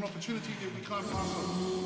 an opportunity that we can't pass on.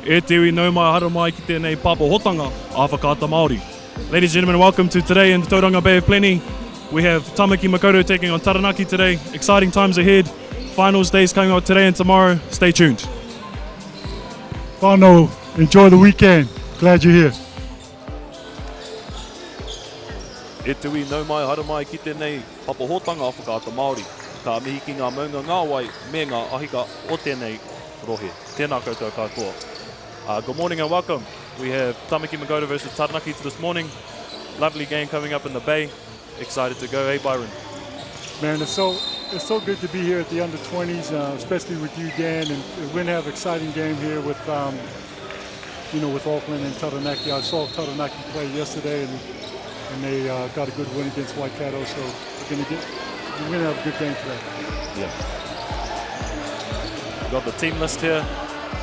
E te iwi nau mai hara mai ki tēnei papa hotanga a whakaata Māori. Ladies and gentlemen, welcome to today in the Tauranga Bay of Plenty. We have Tamaki Makaurau taking on Taranaki today. Exciting times ahead. Finals days coming out today and tomorrow. Stay tuned. Whānau, enjoy the weekend. Glad you're here. E te iwi nau mai hara mai ki tēnei papa hotanga a whakaata Māori. Ka mihi ki ngā maunga ngāwai me ngā ahika o tēnei rohe. Tēnā koutou katoa. Good morning and welcome. We have Tamaki Makaurau versus Taranaki this morning. Lovely game coming up in the Bay. Excited to go, hey Byron? Man, it's so good to be here at the under-20s, especially with you, Dan, and we're going to have an exciting game here with, with Auckland and Taranaki. I saw Taranaki play yesterday, and they got a good win against Waikato, so we're going to have a good game today. Yeah. We've got the team list here.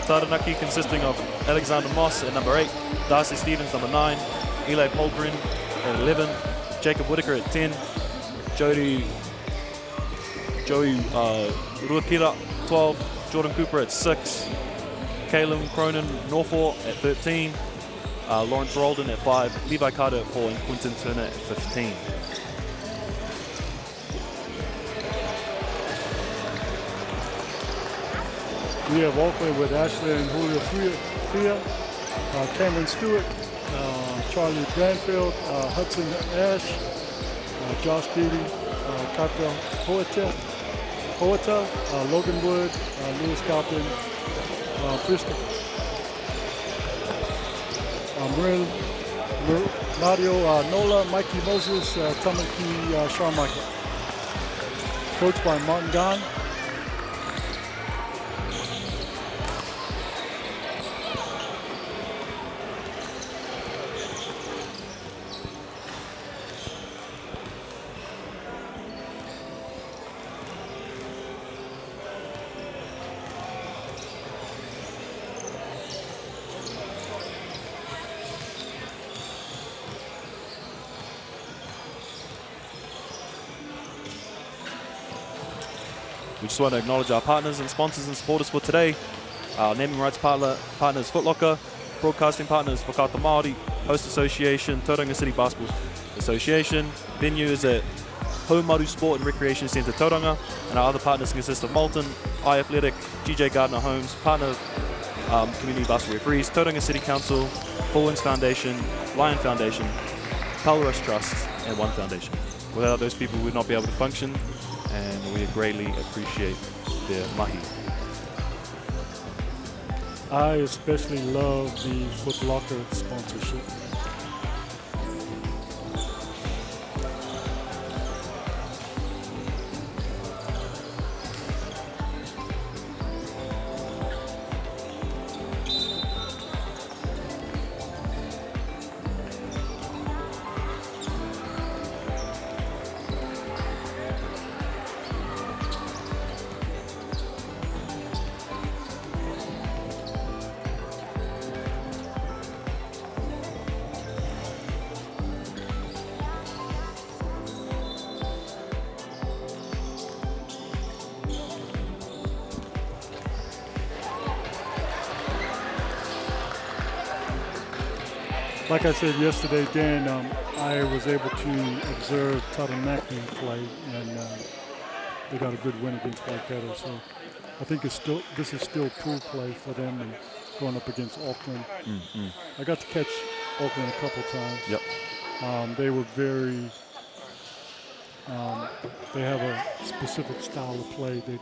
Taranaki consisting of Alexander Moss at number 8, Darcy Stevens number 9, Eli Polgren at 11, Jacob Whitaker at 10, Joey Ruakira 12, Jordan Cooper at 6, Caleb Cronin Norfolk at 13, Lawrence Roldan at 5, Levi Carter at 4, and Quinton Turner at 15. We have Auckland with Ashley and Julio Fria, Cameron Stewart, Charlie Granfield, Hudson Ash, Josh Beatty, Kata Hoeta, Logan Wood, Lewis Coppin, Bristol, Mario Nola, Mikey Moses, Tamaki Sean Michael. Coached by Martin Gahn. We just want to acknowledge our partners and sponsors and supporters for today. Our naming rights partner is Foot Locker, broadcasting partners Whakaata Māori, host association Tauranga City Basketball Association. Venue is at Haumaru Sport and Recreation Centre Tauranga, and our other partners consist of Moulton, iAthletic, GJ Gardner Homes, partner of Community Basketball Referees, Tauranga City Council, Full Winds Foundation, Lion Foundation, Pelrose Trust, and One Foundation. Without those people, we would not be able to function, and we greatly appreciate their mahi. I especially love the Foot Locker sponsorship. Like I said yesterday, Dan, I was able to observe Taranaki play, and they got a good win against Waikato. So I think this is still pool play for them, and going up against Auckland. I got to catch Auckland a couple times. Yep. They were very, they have a specific style of play. They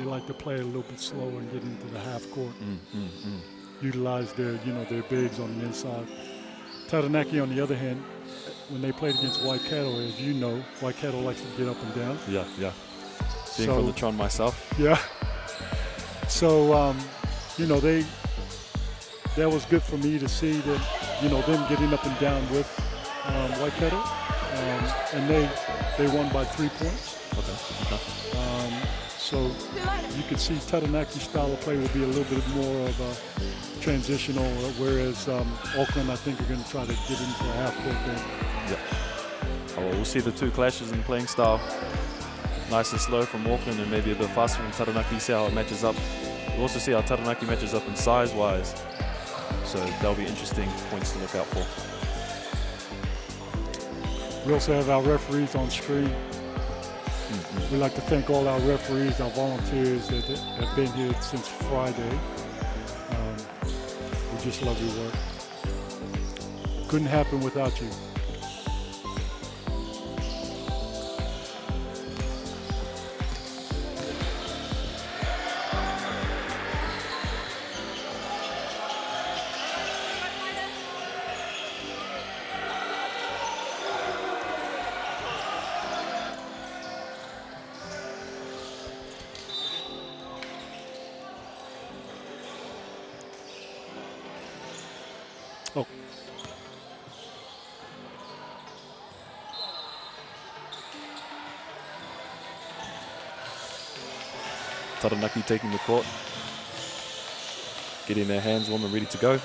like to play a little bit slower and get into the half court. Utilize their, their bigs on the inside. Taranaki, on the other hand, when they played against Waikato, as you know, Waikato likes to get up and down. Yeah. Being from the Tron myself. Yeah. So, that was good for me to see that, them getting up and down with Waikato. And they won by 3 points. Okay. So you could see Taranaki's style of play will be a little bit more of a transitional, whereas Auckland, I think, are going to try to get into a half-court game. Yeah. Oh, well, we'll see the two clashes in playing style. Nice and slow from Auckland and maybe a bit faster from Taranaki. See how it matches up. We'll also see how Taranaki matches up in size-wise. So that'll be interesting points to look out for. We also have our referees on screen. We'd like to thank all our referees, our volunteers that have been here since Friday. We just love your work. Couldn't happen without you. Oh. Taranaki taking the court, getting their hands warm and ready to go.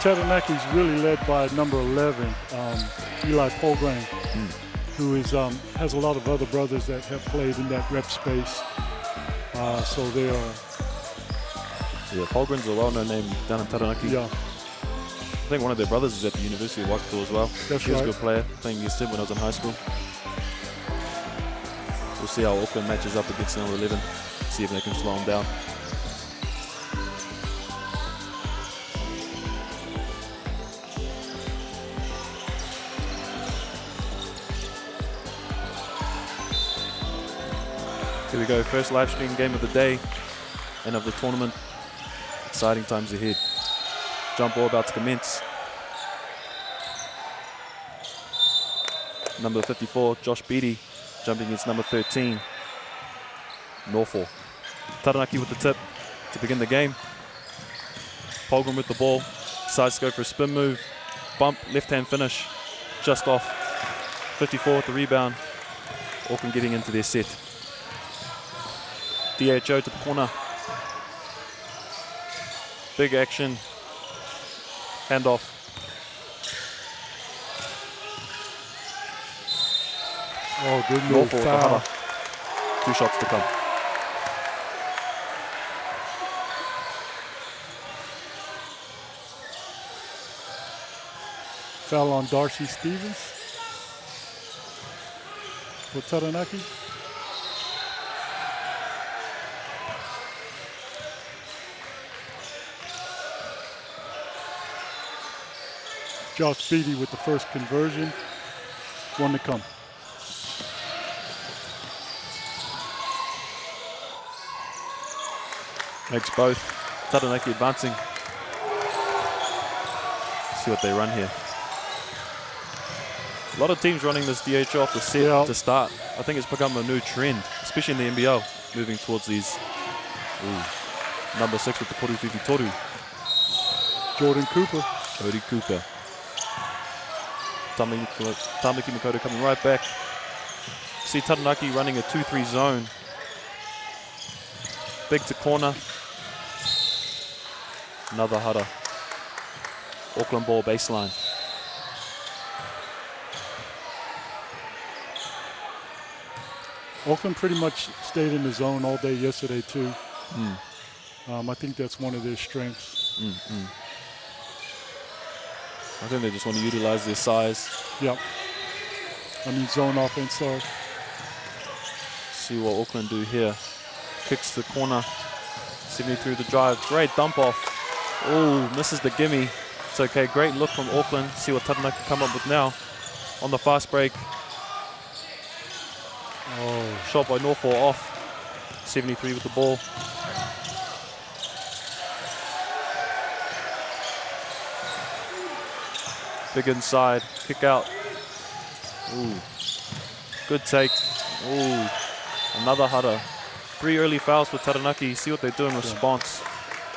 Taranaki's really led by number 11, Eli Polgrain, who is has a lot of other brothers that have played in that rep space. So they are. Yeah, Polgren's a well-known name down in Taranaki. Yeah. I think one of their brothers is at the University of Waikato as well. That's he was right. a good player, playing against him when I was in high school. We'll see how Auckland matches up against number 11, see if they can slow him down. Here we go, first live stream game of the day and of the tournament. Exciting times ahead. Jump ball about to commence. Number 54, Josh Beattie, jumping against number 13, Norfolk. Taranaki with the tip to begin the game. Polgren with the ball, decides to go for a spin move, bump, left-hand finish, just off. 54 with the rebound. Auckland getting into their set. DHO to the corner. Big action. Handoff. Oh, good move. Norfolk, Foul. Haka. 2 shots to come. Foul on Darcy Stevens for Taranaki. Josh Beattie with the first conversion. 1 to come. Makes both. Taranaki advancing. See what they run here. A lot of teams running this DH off the set to start. I think it's become a new trend, especially in the NBL, moving towards these. Number 6 with the Poruwhiwhi Toru. Jordan Cooper. Cody Cooper. Tamaki Makoto coming right back. See Taranaki running a 2-3 zone. Big to corner. Another Hara. Auckland ball baseline. Auckland pretty much stayed in the zone all day yesterday too. I think that's one of their strengths. I think they just want to utilize their size. Yep. I mean, zone offense. So See what Auckland do here. kicks the corner. 73 the drive. Great dump off. Oh, misses the gimme. It's okay. Great look from Auckland. See what Taranaki come up with now. On the fast break. Oh, shot by Norfolk off. 73 with the ball. Big inside. Kick out. Ooh. Good take. Ooh. Another Haka. 3 early fouls for Taranaki. See what they do in response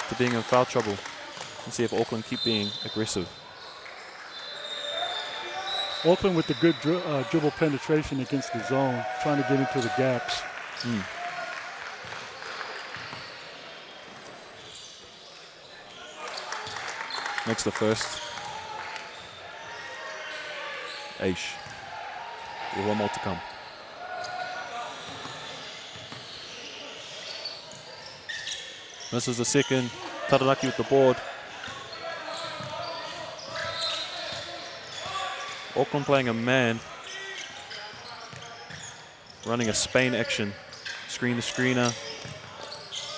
to being in foul trouble. And see if Auckland keep being aggressive. Auckland with the good dribble penetration against the zone, trying to get into the gaps. Makes the first. Aish. With 1 more to come. Misses the second. Taranaki with the board. Auckland playing a man. Running a Spain action. Screen the screener.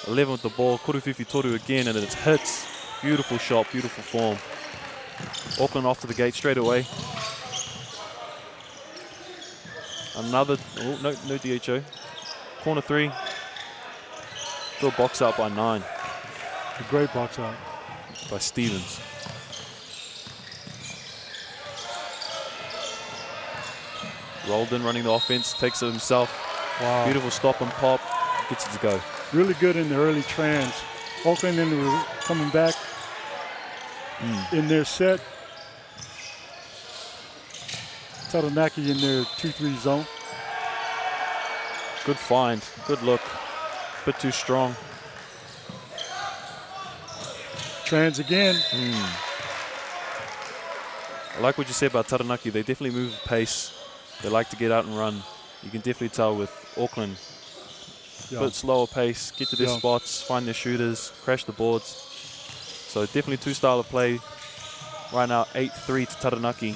11 with the ball. Kuruwhiwhi Toru again, and it's hits. Beautiful shot, beautiful form. Auckland off to the gate straight away. Another, oh, no DHO. Corner 3. Still box out by 9. A great box out. By Stevens. Roldan running the offense, takes it himself. Wow. Beautiful stop and pop, gets it to go. Really good in the early trans. Auckland coming back in their set. Taranaki in their 2-3 zone. Good find, good look. Bit too strong. Trans again. I like what you said about Taranaki. They definitely move with pace. They like to get out and run. You can definitely tell with Auckland. Bit slower pace, get to their spots, find their shooters, crash the boards. So definitely 2 style of play. Right now 8-3 to Taranaki.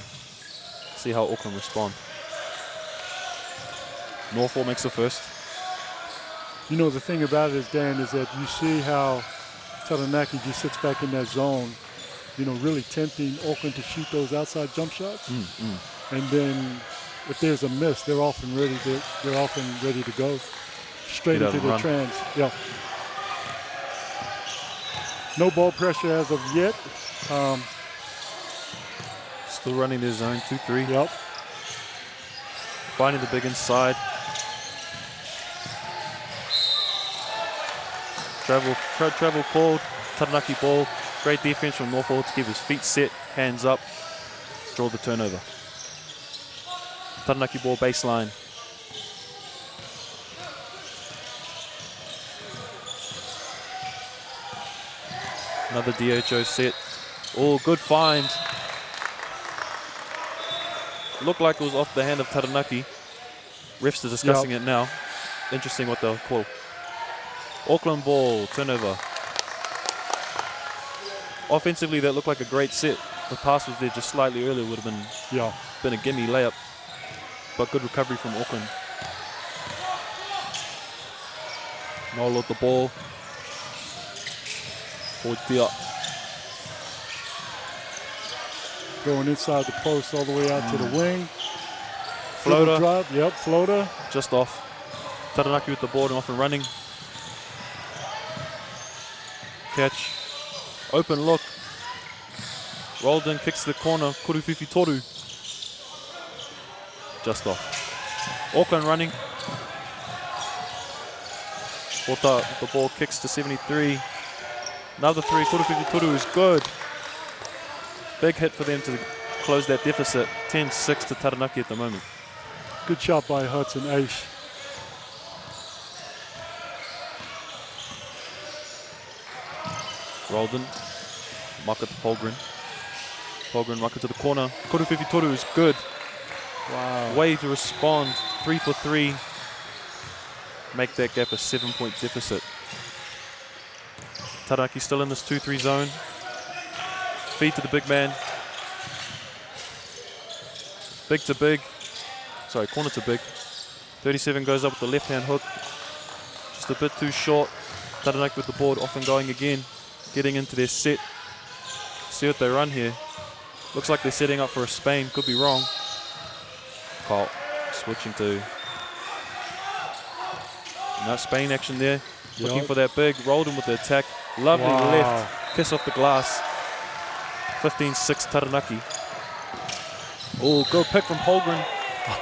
See how Auckland respond. Norfolk makes the first. You know, the thing about it is, Dan, is that you see how Taranaki just sits back in that zone, you know, really tempting Auckland to shoot those outside jump shots. And then if there's a miss, they're often ready to go straight into the trans. Yeah. No ball pressure as of yet. Still running their zone, 2-3. Yep. Finding the big inside. Travel called. Taranaki ball. Great defense from Norfolk to keep his feet set, hands up, draw the turnover. Taranaki ball baseline. Another DHO set. Oh, good find. Looked like it was off the hand of Taranaki. Refs are discussing it now. Interesting what they'll call. Auckland ball, turnover. Offensively, that looked like a great set. The pass was there just slightly earlier, would have been a gimme layup. But good recovery from Auckland. Nola with the ball. Hoitia. Going inside the post all the way out to the wing. Floater. Drop. Yep, floater. Just off. Taranaki with the ball and off and running. Catch. Open look. Roldan kicks the corner. Kuruwhiwhi Toru. Just off. Auckland running. Ota, the ball kicks to 73. Another 3. Kuruwhiwhi Toru is good. Big hit for them to close that deficit. 10-6 to Taranaki at the moment. Good shot by Hudson Aish. Roldan. Maka to Polgren. Polgren, Maka to the corner. Kuruwhiwhi Toru is good. Wow. Way to respond. 3 for 3. Make that gap a 7-point deficit. Taranaki still in this 2-3 zone. Feed to the big man. Big to big. Sorry, corner to big. 37 goes up with the left-hand hook. Just Just a bit too short. Taranaki with the board, off and going again. Getting into their set. See what they run here. Looks like they're setting up for a Spain. Could be wrong. Kyle switching to Spain action there. Looking for that big. Rolled him with the attack. Lovely left. Kiss off the glass. 15-6 Taranaki. Oh, good pick from Holgren.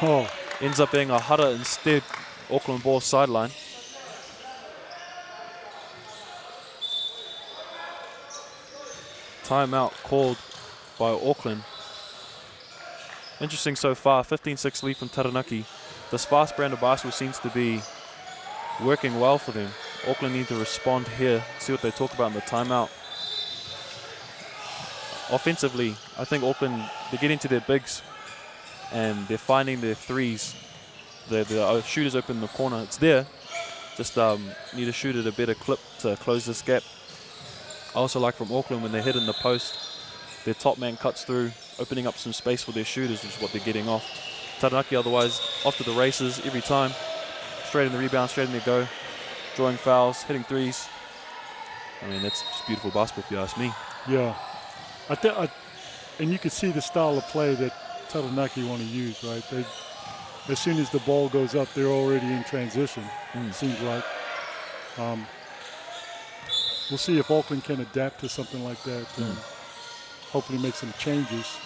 Oh, Ends up being a Hara instead. Auckland ball sideline. Timeout called by Auckland. Interesting so far. 15-6 lead from Taranaki. This fast brand of basketball seems to be working well for them. Auckland need to respond here. See what they talk about in the timeout. Offensively, I think Auckland, they're getting to their bigs and they're finding their threes. The shooters open in the corner. It's there. Just need to shoot at a better clip to close this gap. I also like from Auckland when they hit in the post, their top man cuts through, opening up some space for their shooters, which is what they're getting off. Taranaki otherwise off to the races every time. Straight in the rebound, straight in the go. Drawing fouls, hitting threes. I mean, that's just beautiful basketball if you ask me. yeah. And you can see the style of play that Taranaki want to use, right? As soon as the ball goes up, they're already in transition, it seems like. We'll see if Auckland can adapt to something like that and hopefully make some changes.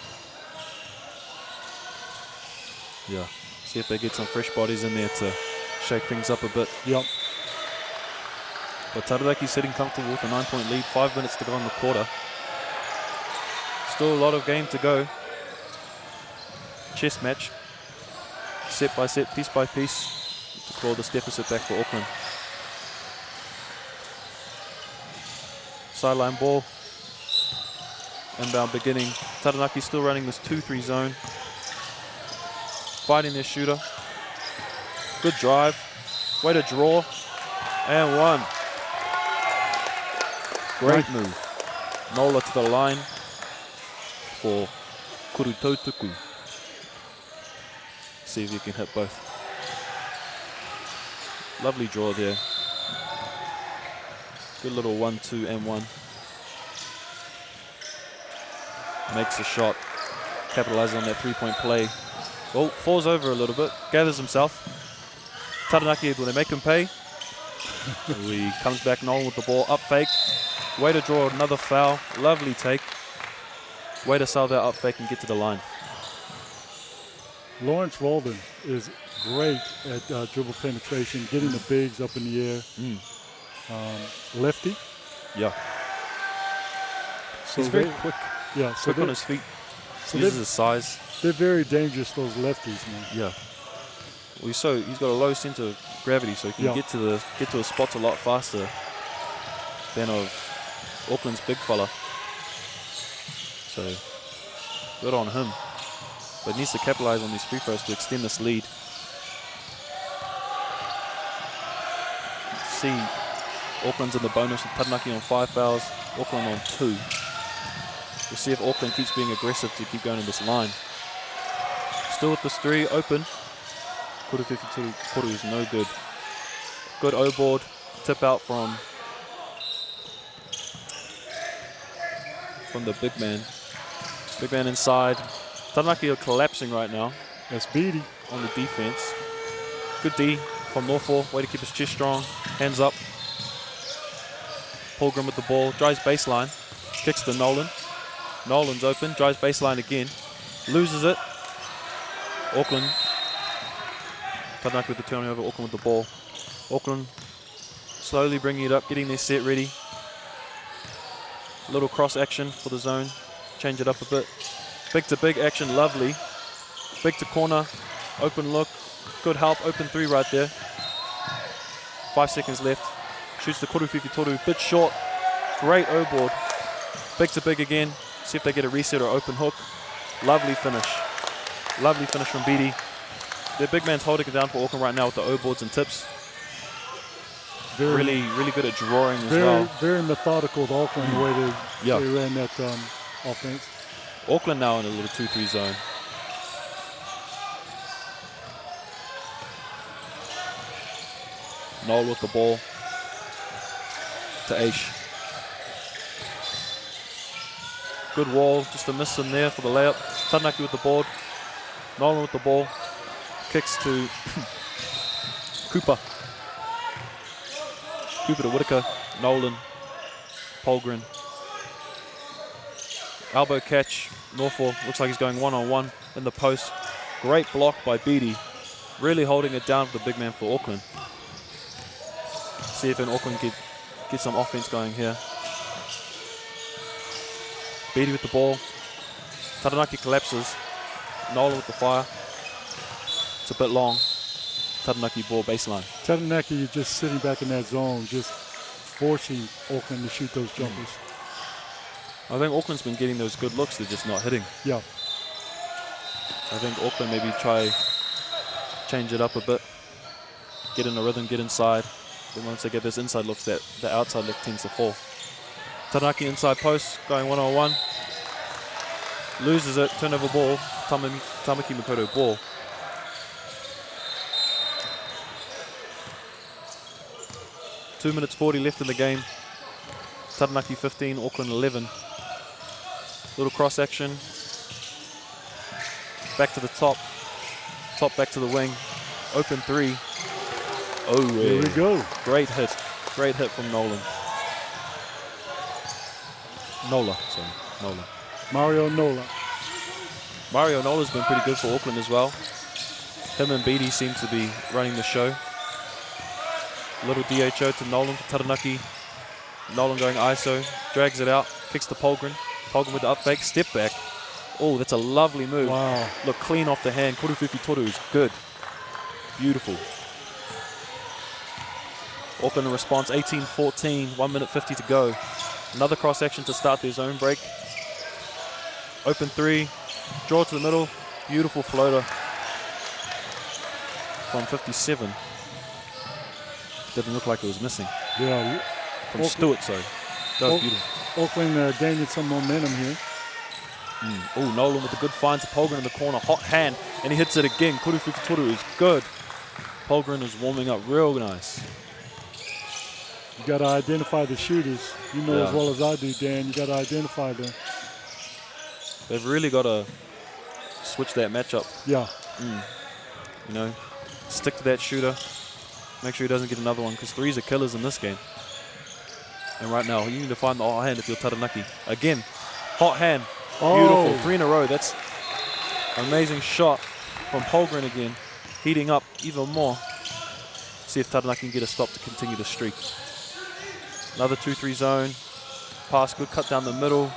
Yeah. See if they get some fresh bodies in there to shake things up a bit. Yep. But Taranaki sitting comfortable with a 9-point lead. 5 minutes to go in the quarter. Still a lot of game to go. Chess match. Set by set, piece by piece, to claw this deficit back for Auckland. Sideline ball. Inbound beginning. Taranaki still running this 2-3 zone. Fighting their shooter. Good drive. Way to draw. And one. Great move. Nola to the line for Kurutautuku. See if you can hit both. Lovely draw there. Good little 1-2 and 1. Makes a shot. Capitalizes on that 3-point play. Well, falls over a little bit. Gathers himself. Taranaki, will they make him pay? He comes back, Nolan with the ball. Up fake. Way to draw another foul. Lovely take. Way to sell that up fake and get to the line. Lawrence Roldan is great at dribble penetration, getting the bigs up in the air. Lefty. Yeah. So He's very quick. Yeah. So Quick on his feet. So uses his size. They're very dangerous, those lefties, man. Yeah. Well, he's got a low center of gravity, so he can get to his spots a lot faster than of Auckland's big fella. So good on him. But needs to capitalize on these free throws to extend this lead. See, Auckland's in the bonus with Taranaki on 5 fouls, Auckland on 2. We'll see if Auckland keeps being aggressive to keep going to this line. Still with this 3, open. Quarter 52, quarter is no good. Good O-board, tip out from the big man. Big man inside. Taranaki are collapsing right now. That's Beatty on the defense. Good D from Norfolk. Way to keep his chest strong. Hands up. Pilgrim with the ball. Drives baseline. Kicks to Nolan. Nolan's open. Drives baseline again. Loses it. Auckland. Taranaki with the turnover. Auckland with the ball. Auckland slowly bringing it up. Getting their set ready. Little cross action for the zone. Change it up a bit. Big to big action, lovely. Big to corner, open look, good help, open 3 right there. 5 seconds left. Shoots the Koruwhiwhi Toru, bit short. Great O-board. Big to big again. See if they get a reset or open hook. Lovely finish. Lovely finish from Beatty. Their big man's holding it down for Auckland right now with the O-boards and tips. Really good at drawing as well. Very methodical with Auckland, the way they ran that offense. Auckland now in a little 2-3 zone. Noel with the ball. to Aish. Good wall, just a miss in there for the layup. Taranaki with the board. Nolan with the ball. Kicks to Cooper. Cooper to Whitaker. Nolan. Polgren. Elbow catch. Norfolk looks like he's going one-on-one in the post. Great block by Beattie. Really holding it down for the big man for Auckland. See if Auckland get some offense going here. Beattie with the ball. Taranaki collapses. Nola with the fire. It's a bit long. Taranaki ball baseline. Taranaki is just sitting back in that zone, just forcing Auckland to shoot those jumpers. I think Auckland's been getting those good looks, they're just not hitting. Yeah. I think Auckland maybe try change it up a bit. Get in a rhythm, get inside. Then once they get those inside looks, that the outside look tends to fall. Taranaki inside post, going one-on-one. Loses it, turnover ball. Tamaki Makoto ball. Two minutes 40 left in the game. Taranaki 15, Auckland 11. Little cross action. Back to the top. Top back to the wing. Open three. Oh, there we go. Great hit. Great hit from Nolan. Nola. Mario Nola. Mario Nola's been pretty good for Auckland as well. Him and Beattie seem to be running the show. Little DHO to Nolan for Taranaki. Nolan going ISO, drags it out, kicks to Polgren. Polgren with the up fake, step back. Oh, that's a lovely move. Wow. Look, clean off the hand. Kuruwhiwhi Toru is good. Beautiful. Auckland in response, 18-14, 1 minute 50 to go. Another cross action to start their zone break. Open three, draw to the middle. Beautiful floater from 57. Didn't look like it was missing. Yeah. From Stewart, sorry. That was beautiful. Auckland gaining some momentum here. Oh, Nolan with a good find to Polgren in the corner. Hot hand, and he hits it again. Kuruwhiwhi Toru is good. Polgren is warming up real nice. You got to identify the shooters. You know as well as I do, Dan. You got to identify them. They've really got to switch that matchup. Yeah. You know, stick to that shooter. Make sure he doesn't get another one, because threes are killers in this game. And right now, you need to find the hot hand if you're Taranaki. Again, hot hand. Beautiful. 3 in a row. That's an amazing shot from Polgren again. Heating up even more. See if Taranaki can get a stop to continue the streak. Another 2-3 zone. Pass, good cut down the middle.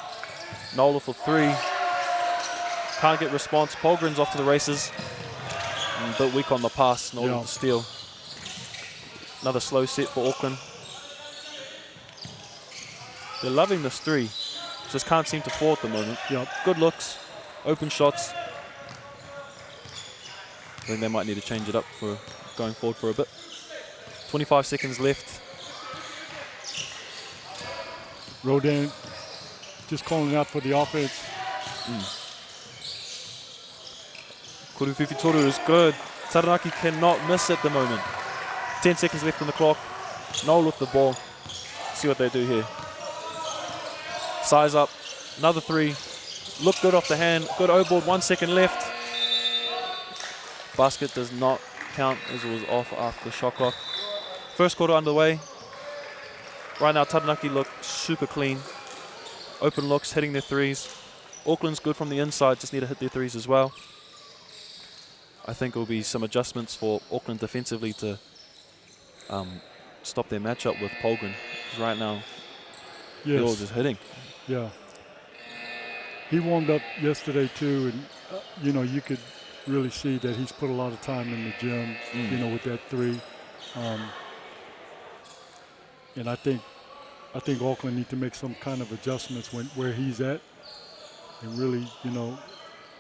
Nola for 3. Can't get response. Polgren's off to the races. A bit weak on the pass. Nola to steal. Another slow set for Auckland. They're loving this 3. Just can't seem to fall at the moment. Good looks. Open shots. I think they might need to change it up for going forward for a bit. 25 seconds left. Rodan just calling out for the offense. Kuruwhiwhi Toru is good. Taranaki cannot miss at the moment. 10 seconds left on the clock. Noel with the ball. See what they do here. Size up. Another 3. Look good off the hand. Good O-board. 1 second left. Basket does not count as it was off after the shot clock. First quarter underway. Right now, Taranaki look super clean. Open looks, hitting their 3s. Auckland's good from the inside, just need to hit their 3s as well. I think there will be some adjustments for Auckland defensively to stop their matchup with Polgren. Right now, they're all just hitting. Yeah. He warmed up yesterday too, and you could really see that he's put a lot of time in the gym, with that 3. And I think Auckland need to make some kind of adjustments where he's at, and really,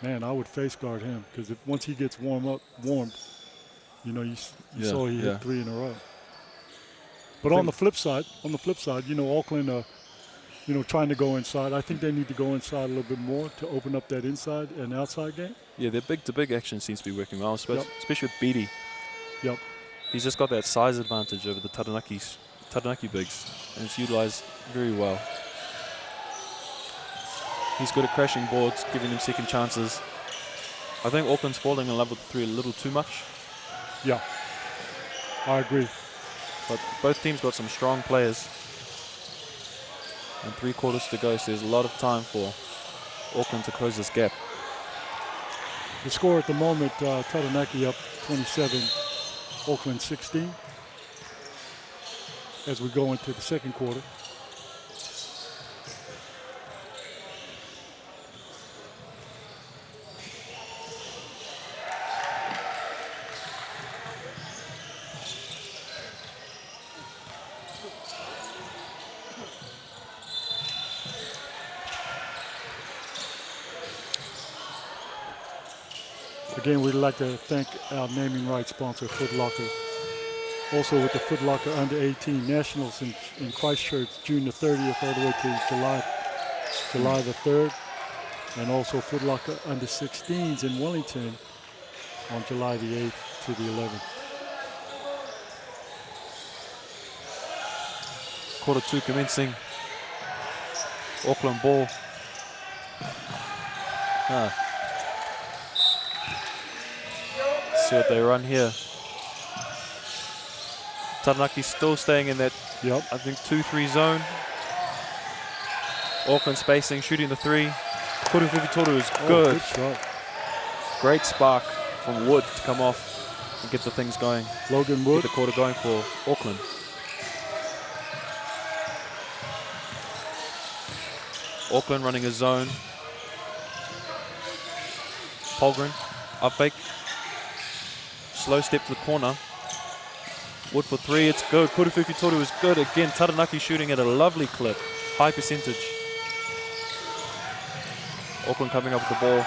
man, I would face guard him, because once he gets warmed, you saw he hit 3 in a row. But on the flip side, Auckland, trying to go inside. I think they need to go inside a little bit more to open up that inside and outside game. Yeah, their big-to-big action seems to be working well, especially with Beattie. Yep. He's just got that size advantage over the Taranaki Taranaki bigs, and it's utilised very well. He's good at crashing boards, giving them second chances. I think Auckland's falling in love with the 3 a little too much, Yeah, I agree. but both teams got some strong players. And 3 quarters to go, so there's a lot of time for Auckland to close this gap. The score at the moment, Taranaki up 27, Auckland 16. As we go into the second quarter. Again, we'd like to thank our naming rights sponsor, Foot Locker. Also with the Foot Locker Under 18 Nationals in Christchurch, June the 30th all the way to July the 3rd. And also Foot Locker Under 16s in Wellington on July the 8th to the 11th. Quarter 2 commencing. Auckland ball. See what they run here. Taranaki still staying in that, I think, 2-3 zone. Auckland spacing, shooting the 3. Toru is good. Good shot. Great spark from Wood to come off and get the things going. Logan Wood. Get the quarter going for Auckland. Auckland running a zone. Polgren, up fake. Slow step to the corner. Wood for 3, it's good. Kuruwhiwhi Toru is good. Again, Taranaki shooting at a lovely clip. High percentage. Auckland coming up with the ball.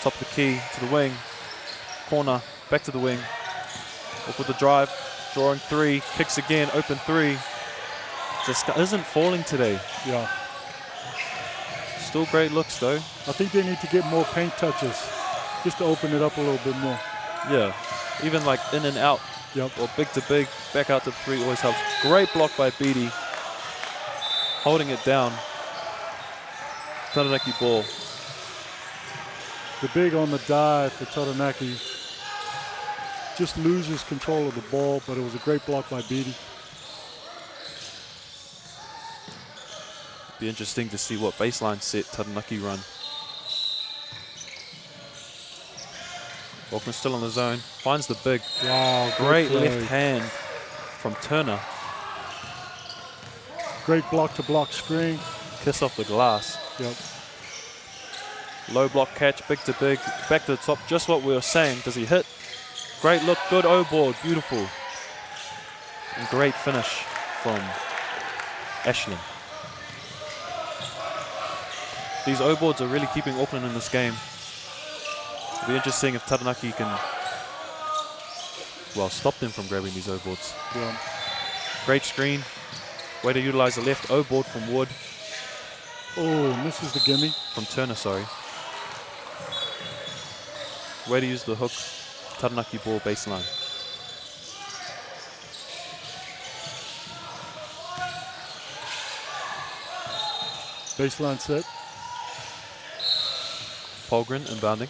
Top of the key to the wing. Corner, back to the wing. Up with the drive, drawing 3, kicks again, open 3. Just isn't falling today. Yeah. Still great looks though. I think they need to get more paint touches just to open it up a little bit more. Yeah, even like in and out. Yep. Or big to big, back out to 3 always helps. Great block by Beattie. Holding it down. Taranaki ball. The big on the dive for Taranaki just loses control of the ball, but it was a great block by Beattie. Be interesting to see what baseline set Taranaki run. Auckland still on the zone, finds the big. Wow, Great play. left hand from Turner. Great block to block screen. Kiss off the glass. Yep. Low block catch, big to big, back to the top, just what we were saying. Does he hit? Great look, good O-board, beautiful. And great finish from Ashland. These O-boards are really keeping Auckland in this game. It'll be interesting if Taranaki can, well, stop them from grabbing these O-boards. Yeah. Great screen. Way to utilize the left O-board from Wood. Oh, misses the gimme. From Turner, sorry. Way to use the hook. Taranaki ball baseline. Baseline set. Polgren inbounding.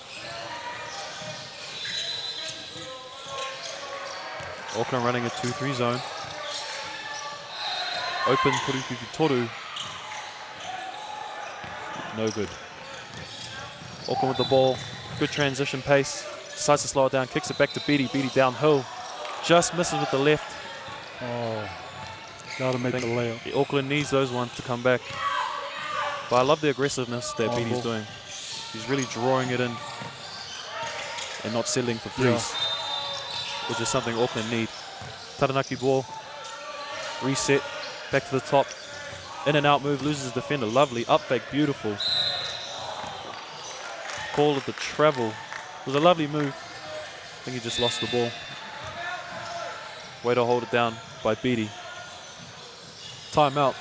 Auckland running a 2-3 zone. Open Kuruwhiwhi Toru. No good. Auckland with the ball. Good transition pace. Decides to slow it down. Kicks it back to Beattie. Beattie downhill. Just misses with the left. Oh, gotta make the layup. Auckland needs those ones to come back. But I love the aggressiveness that Beattie's doing. He's really drawing it in and not settling for threes, which is something Auckland need. Taranaki ball. Reset. Back to the top. In and out move. Loses the defender. Lovely. Up fake. Beautiful. Call of the travel. It was a lovely move. I think he just lost the ball. Way to hold it down by Beattie. Timeout.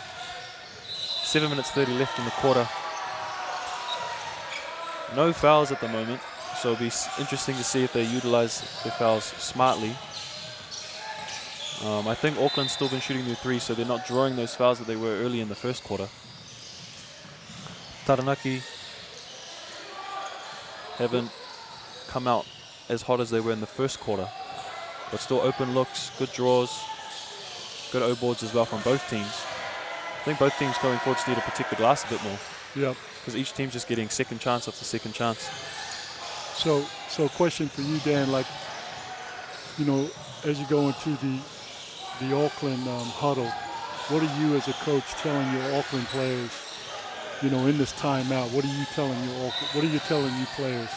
7 minutes 30 left in the quarter. No fouls at the moment. So it'll be interesting to see if they utilize their fouls smartly. I think Auckland's still been shooting their three, so they're not drawing those fouls that they were early in the first quarter. Taranaki haven't come out as hot as they were in the first quarter, but still open looks, good draws, good O-boards as well from both teams. I think both teams going forward need to protect the glass a bit more. Yep. Because each team's just getting second chance after second chance. So question for you, Dan, like, you know, as you go into the Auckland huddle, what are you as a coach telling your Auckland players, you know, in this timeout? What are you telling you players?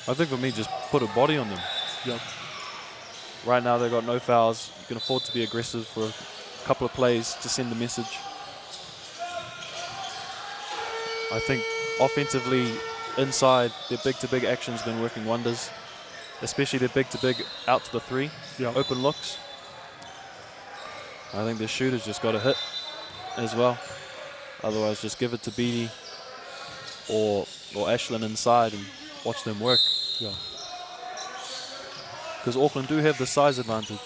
I think for me, just put a body on them. Yep. Right now, they've got no fouls. You can afford to be aggressive for a couple of plays to send the message. I think offensively, inside, their big-to-big action's been working wonders, especially their big-to-big out to the three, open looks. I think the shooters just got to hit as well. Otherwise, just give it to Beattie or Ashlyn inside and watch them work. Yeah. Because Auckland do have the size advantage.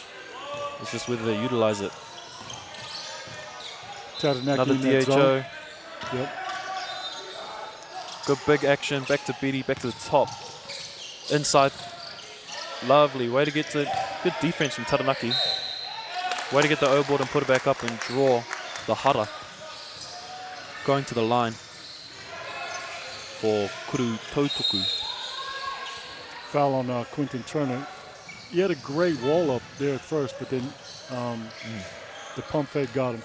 It's just whether they utilize it. Taranaki Another in that DHO. zone. Yep. Good big action, back to Beattie, back to the top. Inside, lovely, way to get to, good defense from Taranaki. Way to get the O-board and put it back up and draw the hara. Going to the line for Kuru Tautoku. Foul on Quentin Turner. He had a great wall up there at first, but then the pump fake got him.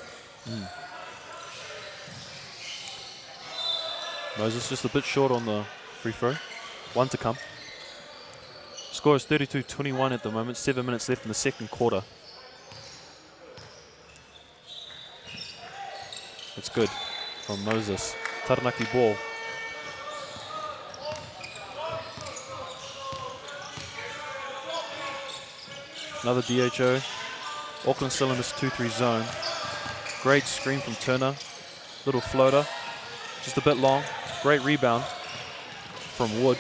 Moses just a bit short on the free throw. One to come. Score is 32-21 at the moment. 7 minutes left in the second quarter. It's good from Moses. Taranaki ball. Another DHO. Auckland still in this 2-3 zone. Great screen from Turner. Little floater. Just a bit long. Great rebound from Wood.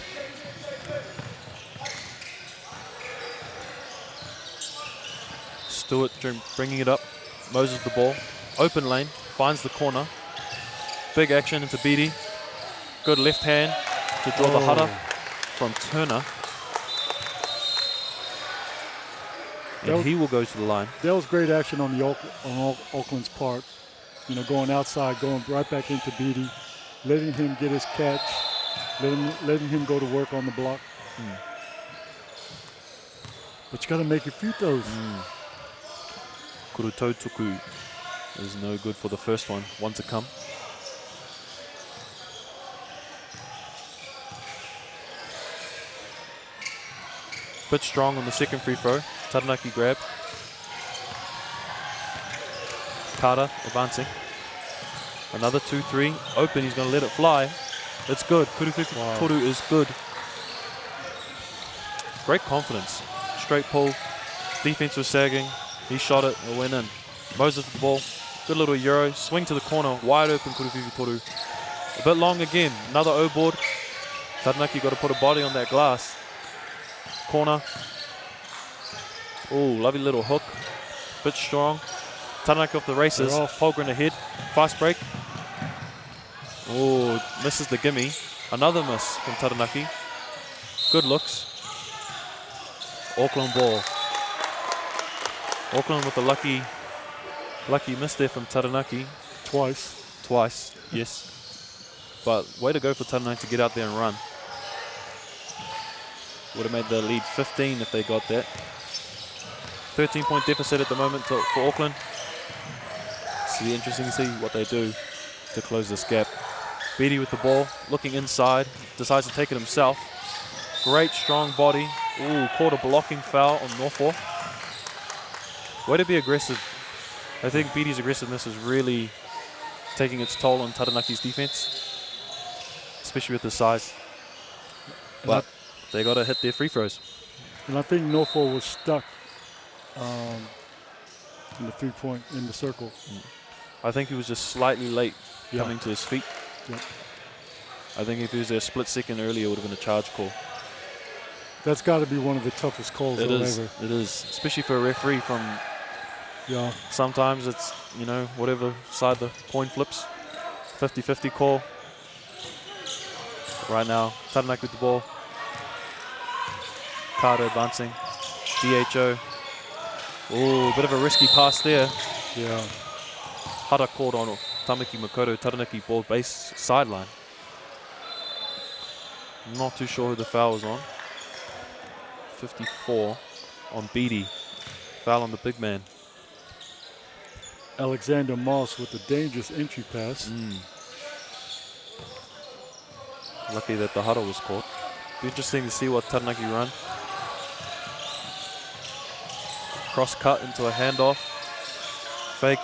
Stewart bringing it up. Moses the ball. Open lane. Finds the corner. Big action into Beattie. Good left hand to draw the hara from Turner. And he will go to the line. That was great action on Auckland's part. You know, going outside, going right back into Beattie, letting him get his catch, letting him go to work on the block. But you got to make your free throws. Kuru Tautoku is no good for the first one. One to come. Bit strong on the second free throw. Taranaki grab. Carter advancing. Another 2-3. Open, he's going to let it fly. It's good. Kuru Toru is good. Great confidence. Straight pull. Defense was sagging. He shot it. It went in. Moses with the ball. Good little euro. Swing to the corner. Wide open Kuru Toru. A bit long again. Another O-board. Taranaki got to put a body on that glass. Corner. Oh, lovely little hook. Bit strong. Taranaki off the races. Holgren ahead. Fast break. Oh, misses the gimme. Another miss from Taranaki. Good looks. Auckland ball. Auckland with a lucky miss there from Taranaki. Twice, yes. But way to go for Taranaki to get out there and run. Would have made the lead 15 if they got that. 13-point deficit at the moment for Auckland. It's be interesting to see what they do to close this gap. Beattie with the ball, looking inside, decides to take it himself. Great strong body. Ooh, caught a blocking foul on Norfolk. Way to be aggressive. I think Beattie's aggressiveness is really taking its toll on Taranaki's defense, especially with the size. But they got to hit their free throws. And I think Norfolk was stuck in the 3-point, in the circle. I think he was just slightly late coming to his feet. Yep. I think if he was there a split second earlier, it would have been a charge call. That's got to be one of the toughest calls It ever. is. It is, especially for a referee from. Yeah. Sometimes it's, you know, whatever side the coin flips. 50-50 call. Right now, Taranaki with the ball. Carter advancing. DHO. Oh, bit of a risky pass there. Yeah. Hara called on Tamaki Makoto. Taranaki ball base sideline. Not too sure who the foul was on. 54 on Beatty. Foul on the big man. Alexander Moss with a dangerous entry pass. Lucky that the huddle was caught. Be interesting to see what Taranaki run. Cross cut into a handoff. Fake.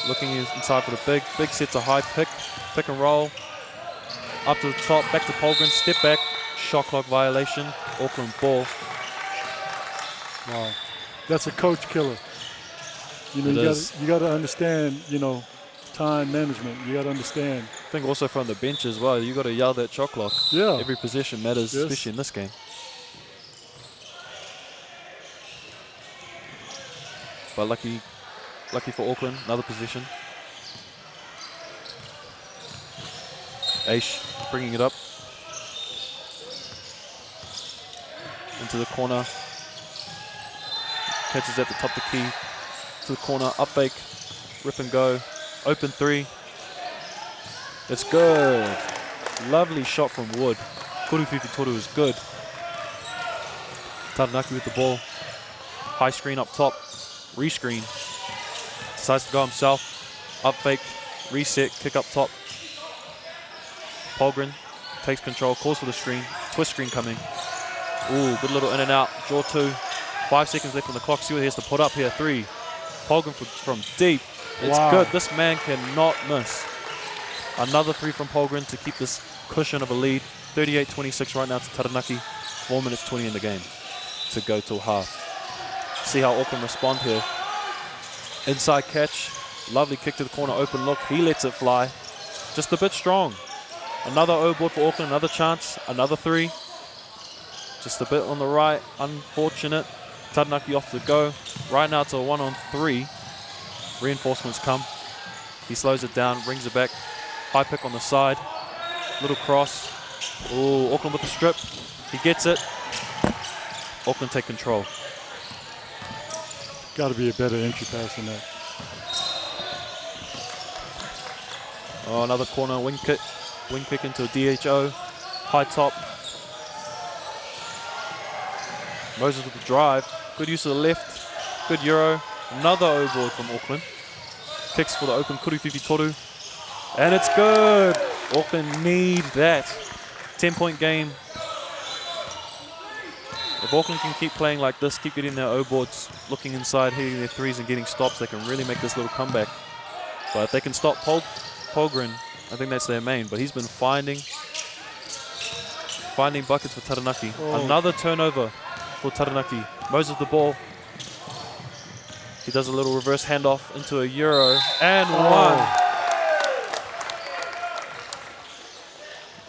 Looking inside for the big. Big sets a high pick. Pick and roll. Up to the top. Back to Polgren. Step back. Shot clock violation. Auckland ball. Wow. That's a coach killer. You know, you got to understand, you know, time management. You got to understand. I think also from the bench as well, you got to yell that shot clock. Yeah. Every possession matters, Yes. especially in this game. But lucky for Auckland, another possession. Aish bringing it up into the corner. Catches at the top of the key. To the corner, up fake, rip and go, open three. It's good. Lovely shot from Wood. Kuruwhiwhi Toru is good. Taranaki with the ball. High screen up top, rescreen. Decides to go himself, up fake, reset, kick up top. Polgren takes control, calls for the screen, twist screen coming. Ooh, good little in and out, draw two. 5 seconds left on the clock, see what he has to put up here, three. Polgren from deep. It's good. This man cannot miss. Another three from Polgren to keep this cushion of a lead. 38-26 right now to Taranaki. 4 minutes 20 in the game to go till half. See how Auckland respond here. Inside catch. Lovely kick to the corner. Open look. He lets it fly. Just a bit strong. Another O-board for Auckland. Another chance. Another three. Just a bit on the right. Unfortunate. Taranaki off to go. Right now it's a 1-on-3. Reinforcements come. He slows it down, brings it back. High pick on the side. Little cross. Ooh, Auckland with the strip. He gets it. Auckland take control. Got to be a better entry pass than that. Oh, another corner wing kick. Wing kick into a DHO. High top. Moses with the drive. Good use of the left. Good Euro. Another O-board from Auckland. Kicks for the open Kuruwhiwhi Toru. And it's good. Auckland need that. 10-point game. If Auckland can keep playing like this, keep getting their O-boards, looking inside, hitting their threes and getting stops, they can really make this little comeback. But if they can stop Polgren, I think that's their main. But he's been finding buckets for Taranaki. Oh. Another turnover for Taranaki. Moses the ball. He does a little reverse handoff into a Euro and one.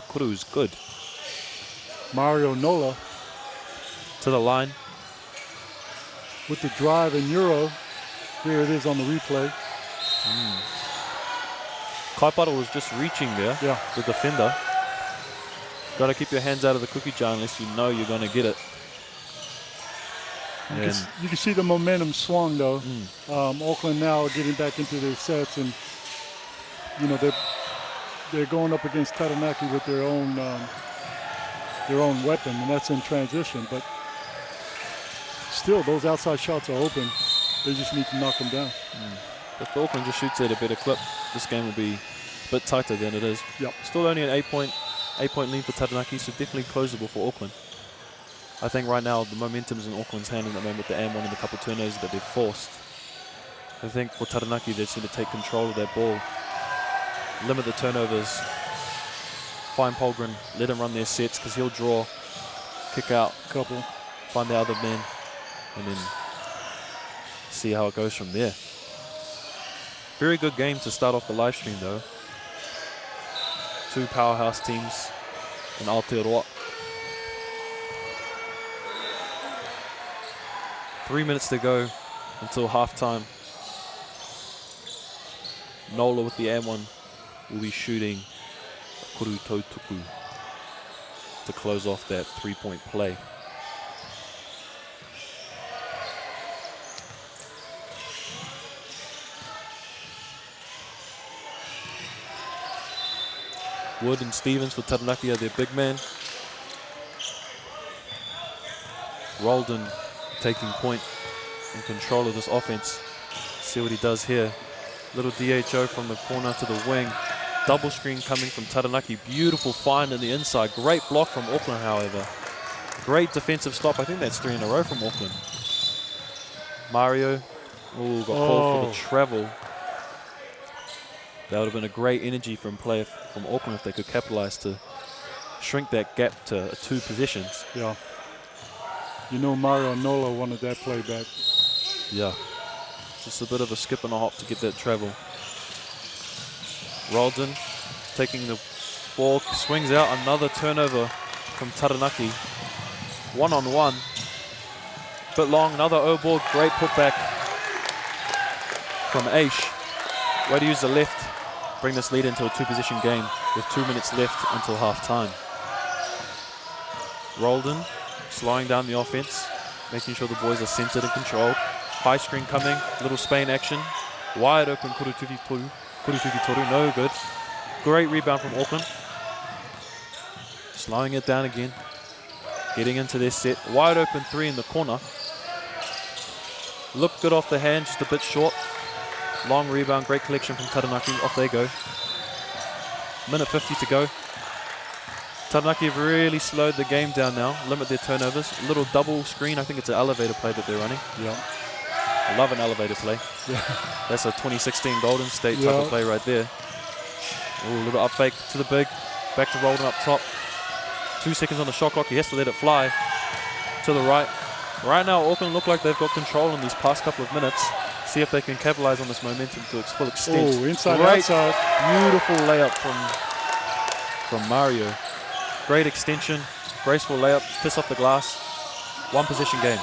Kuru's good. Mario Nola To the line. with the drive and Euro. Here it is on the replay. Kaipara was just reaching there, Yeah. the defender. Got to keep your hands out of the cookie jar unless you know you're going to get it. You can see the momentum swung though. Auckland now are getting back into their sets, and you know they're going up against Taranaki with their own weapon, and that's in transition. But still, those outside shots are open. They just need to knock them down. If Auckland just shoots at a better clip, this game will be a bit tighter than it is. Yep. Still only an 8-point lead for Taranaki, so definitely closable for Auckland. I think right now the momentum's in Auckland's hand in the moment with the and one and a couple turnovers that they've forced. I think for Taranaki, they just need to take control of their ball, limit the turnovers, find Polgren, let him run their sets because he'll draw, kick out, Couple. find the other men, and then see how it goes from there. Very good game to start off the live stream though. Two powerhouse teams in Aotearoa. 3 minutes to go until halftime. Nola with the M1 will be shooting Kuru Tautuku to close off that 3-point play. Wood and Stevens for Taranaki are their big man. Roldan taking point and control of this offense. See what he does here. Little DHO from the corner to the wing. Double screen coming from Taranaki. Beautiful find in the inside. Great block from Auckland, however. Great defensive stop. I think that's 3 in a row from Auckland. Mario got called for the travel. That would have been a great energy from player from Auckland if they could capitalize to shrink that gap to 2 possessions. Yeah. You know Mario Nola wanted that play back. Yeah. Just a bit of a skip and a hop to get that travel. Roldan taking the ball, swings out, another turnover from Taranaki. 1-on-1. Bit long, another O-ball, great putback from Aish. Way to use the left, bring this lead into a 2-possession game with 2 minutes left until half-time. Roldan slowing down the offense, making sure the boys are centered and controlled. High screen coming, little Spain action. Wide open Kurutufi Toru, no good. Great rebound from Auckland. Slowing it down again. Getting into their set. Wide open 3 in the corner. Looked good off the hand, just a bit short. Long rebound, great collection from Taranaki. Off they go. Minute 50 to go. Taranaki have really slowed the game down now. Limit their turnovers. Little double screen. I think it's an elevator play that they're running. Yeah. I love an elevator play. Yeah. That's a 2016 Golden State type of play right there. Ooh, a little up fake to the big. Back to Roldan up top. 2 seconds on the shot clock. He has to let it fly to the right. Right now, Auckland look like they've got control in these past couple of minutes. See if they can capitalize on this momentum to its full extent. Oh, inside, great, outside. Beautiful layup from Mario. Great extension, graceful layup, piss off the glass. 1 possession game.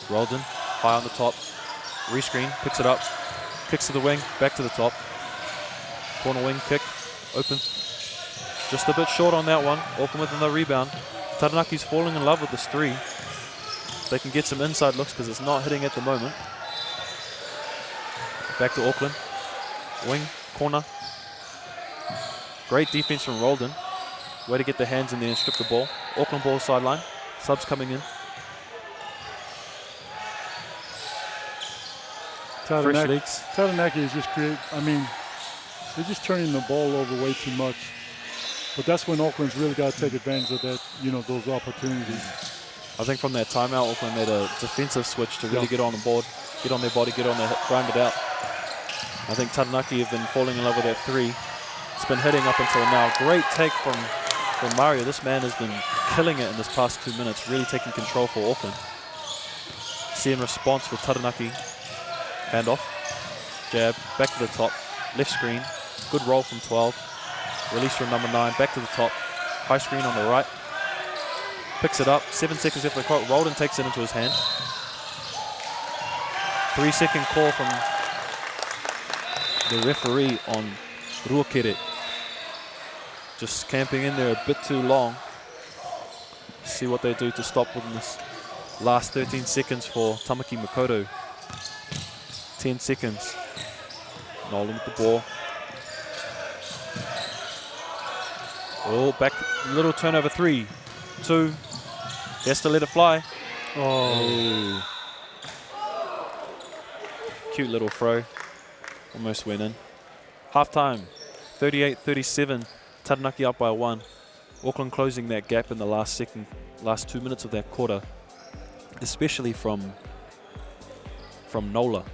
Roldan, high on the top. Rescreen, picks it up. Kicks to the wing, back to the top. Corner wing kick, open. Just a bit short on that one. Auckland with another rebound. Taranaki's falling in love with this 3. They can get some inside looks because it's not hitting at the moment. Back to Auckland. Wing, corner. Great defense from Roldan. Way to get their hands in there and strip the ball. Auckland ball sideline. Subs coming in. Taranaki is just they're just turning the ball over way too much. But that's when Auckland's really got to take advantage of that, those opportunities. I think from that timeout, Auckland made a defensive switch to really get on the board, get on their body, get on their hip, grind it out. I think Taranaki have been falling in love with that 3. It's been hitting up until now. Great take from Mario. This man has been killing it in this past 2 minutes, really taking control for Auckland. See in response for Taranaki. Handoff, jab, back to the top, left screen, good roll from 12. Release from number 9, back to the top, high screen on the right. Picks it up, 7 seconds left on the clock. Roldan takes it into his hand. 3-second call from the referee on Ruokere. Just camping in there a bit too long. See what they do to stop within this last 13 seconds for Tamaki Makaurau. 10 seconds. Nolan with the ball. Oh, back, little turnover 3, 2. He has to let it fly. Oh. Cute little throw. Almost went in. Half-time, 38-37. Taranaki up by 1. Auckland closing that gap in the last 2 minutes of that quarter, especially from Nola.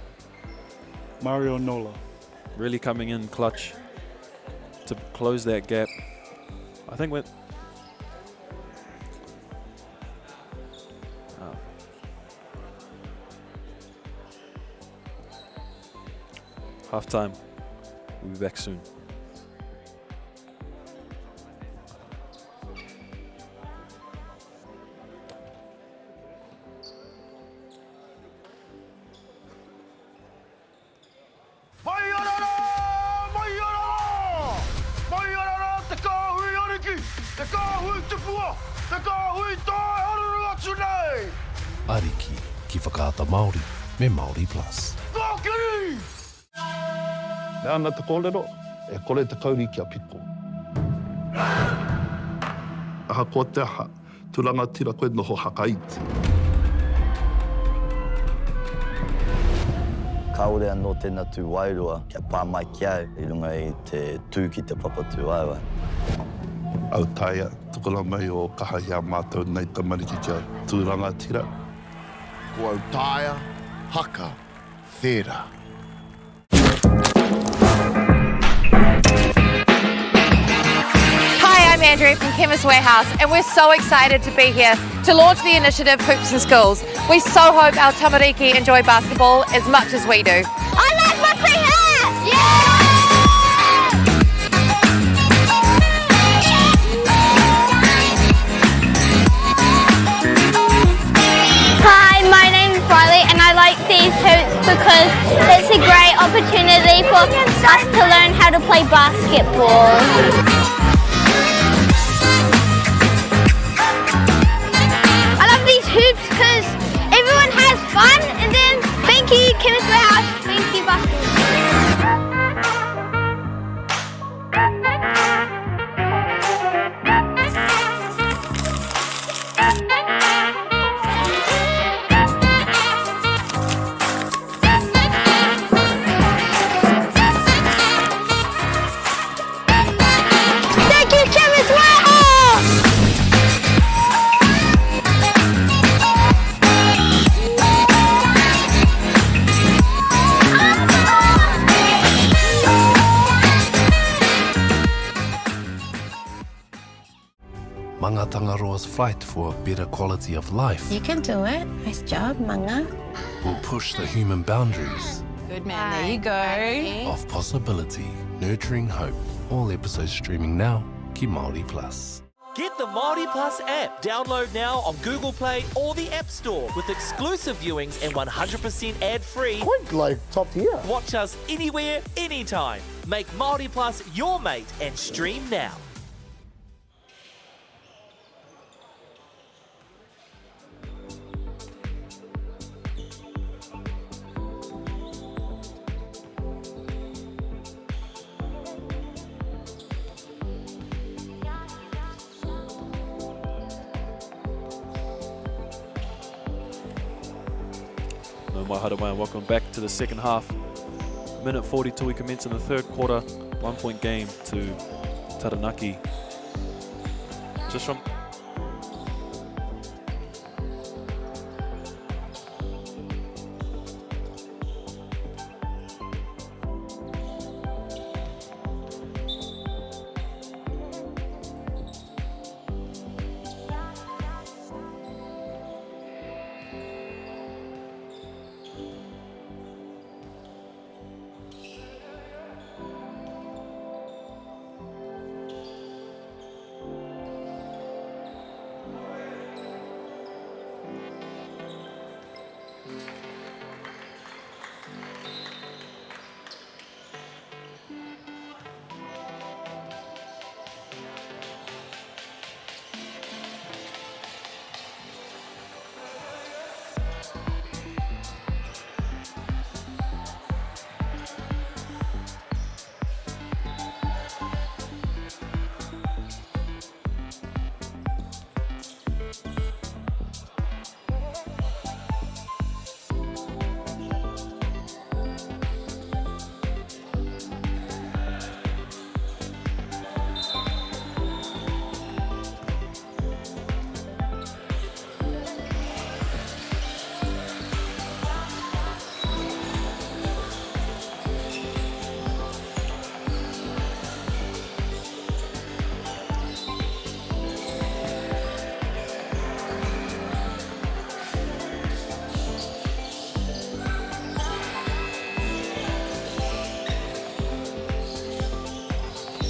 Mario Nola. Really coming in clutch to close that gap. I think with half-time. We'll be back soon. Ariki ki whakaata Māori me Māori Plus. E ana te kōrero, e kore te kauri kia piko. Aha ko te aha, turanga tira koe noho haka iti. Kaore anō tēnā tū wairua, kia pā mai ki au, I runga I te tū ki te papatū aiwa. Au taia, tukura mai o kaha hea mātou nei tamariki kia tūranga tira. Ko au taia, haka, whera. Hi, I'm Andrew from Chemist Warehouse, and we're so excited to be here to launch the initiative Hoops in Schools. We so hope our tamariki enjoy basketball as much as we do. I like my free hat! Yeah! Hi, my name's Riley and I like these hoops because it's a great opportunity for us to learn how to play basketball. I love these hoops because everyone has fun, and then thank you Chemist Warehouse, thank you basketball. Thank you Chemist Warehouse! Manga Tangaroa's fight for a better quality of life You can do it. Nice job, Manga. will push the human boundaries Good man, there you go. of possibility, nurturing hope. All episodes streaming now, ki Māori Plus. Get the Māori Plus app. Download now on Google Play or the App Store with exclusive viewings and 100% ad-free. Quite like top tier. Watch us anywhere, anytime. Make Māori Plus your mate and stream now. No mai haere mai, and welcome back to the second half. Minute 42, we commence in the third quarter. 1 point game to Taranaki. Just from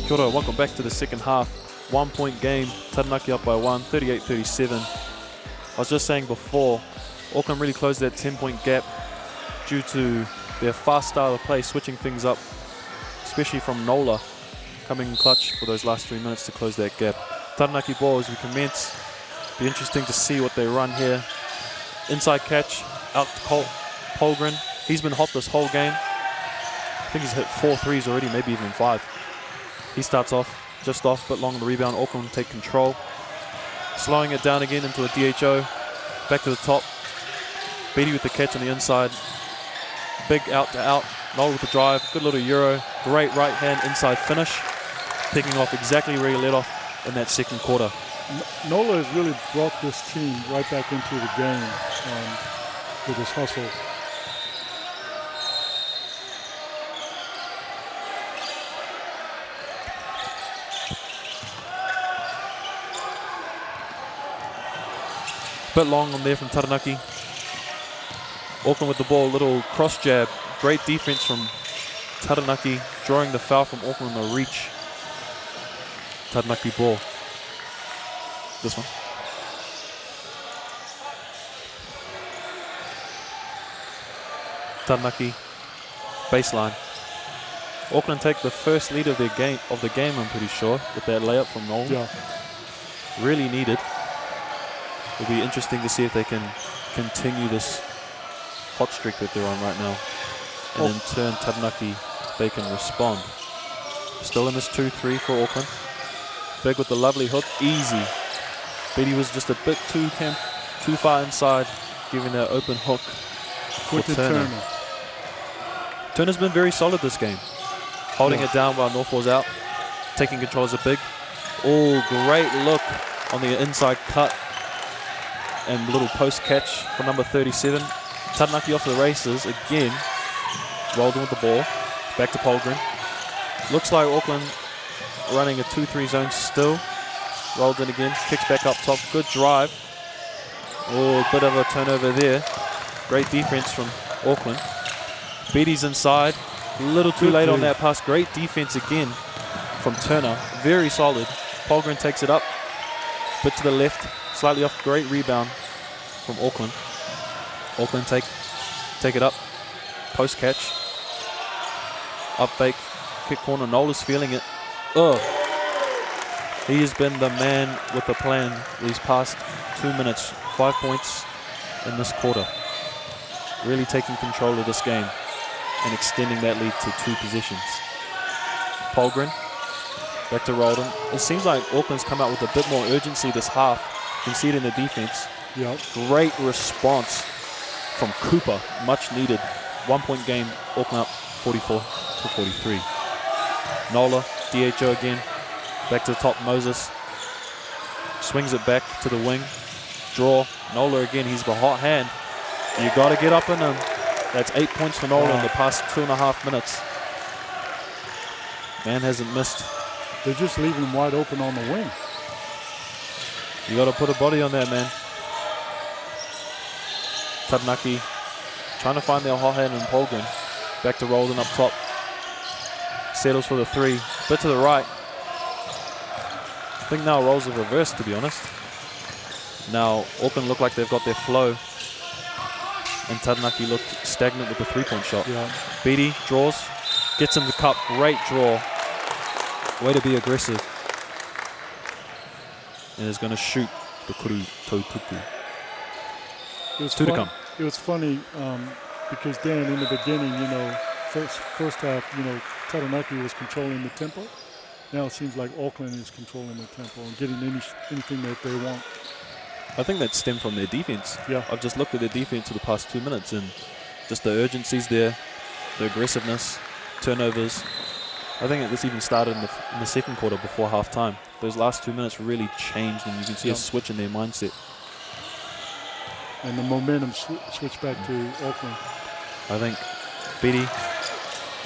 Kia ora, welcome back to the second half. 1 point game, Taranaki up by 1, 38-37. I was just saying before, Auckland really closed that 10-point gap due to their fast style of play, switching things up, especially from Nola, coming in clutch for those last 3 minutes to close that gap. Taranaki ball as we commence. Be interesting to see what they run here. Inside catch, out to Polgren. He's been hot this whole game. I think he's hit 4 threes already, maybe even 5. He starts off, just off, but long on the rebound. Auckland take control. Slowing it down again into a DHO. Back to the top. Beatty with the catch on the inside. Big out to out. Noel with the drive. Good little Euro. Great right hand inside finish. Picking off exactly where he led off in that second quarter. Nola has really brought this team right back into the game with his hustle. Bit long on there from Taranaki. Auckland with the ball, little cross jab. Great defense from Taranaki, drawing the foul from Auckland on the reach. Taranaki ball. This one. Taranaki baseline. Auckland take the first lead of the game, I'm pretty sure, with that layup from Nolan. Yeah. Really needed. It'll be interesting to see if they can continue this hot streak that they're on right now. And in turn, Taranaki, they can respond. Still in this 2-3 for Auckland. Big with the lovely hook, easy. Beatty was just a bit too far inside, giving that open hook for Turner. Turner's been very solid this game. Holding it down while Northall's out. Taking control as a big. Oh, great look on the inside cut. And little post catch for number 37. Taranaki off to the races again. Rolled in with the ball. Back to Polgren. Looks like Auckland running a 2-3 zone still. Rolled in again. Kicks back up top. Good drive. Oh, a bit of a turnover there. Great defense from Auckland. Beatty's inside. A little too late on that pass. Great defense again from Turner. Very solid. Polgren takes it up. Bit to the left. Slightly off. Great rebound from Auckland. Auckland take it up. Post catch. Up fake. Kick corner. Nola's feeling it. Oh. He has been the man with the plan these past 2 minutes. 5 points in this quarter. Really taking control of this game and extending that lead to 2 possessions. Polgren. Back to Roldan. It seems like Auckland's come out with a bit more urgency this half. You can see it in the defense. Yep. Great response from Cooper. Much needed. 1 point game. Auckland up 44-43. Nola, DHO again. Back to the top, Moses. Swings it back to the wing. Draw. Nola again. He's the hot hand. You got to get up in him. That's 8 points for Nola in the past 2.5 minutes. Man hasn't missed. They're just leaving him wide open on the wing. You got to put a body on that, man. Taranaki trying to find their hot hand in Polgren. Back to Roldan up top. Settles for the 3. Bit to the right. I think now roles have reversed, to be honest. Now Auckland look like they've got their flow. And Taranaki looked stagnant with the 3-point shot. Yeah. Beatty draws. Gets in the cup. Great draw. Way to be aggressive. And is going to shoot the Kuru Tautuku. Two to come. It was funny because Dan, in the beginning, first half, Taranaki was controlling the tempo. Now it seems like Auckland is controlling the tempo and getting anything that they want. I think that stemmed from their defense. Yeah. I've just looked at their defense for the past 2 minutes and just the urgency's there, the aggressiveness, turnovers. I think this even started in the second quarter before halftime. Those last 2 minutes really changed, and you can see a switch in their mindset. And the momentum switched back to Auckland. I think Beatty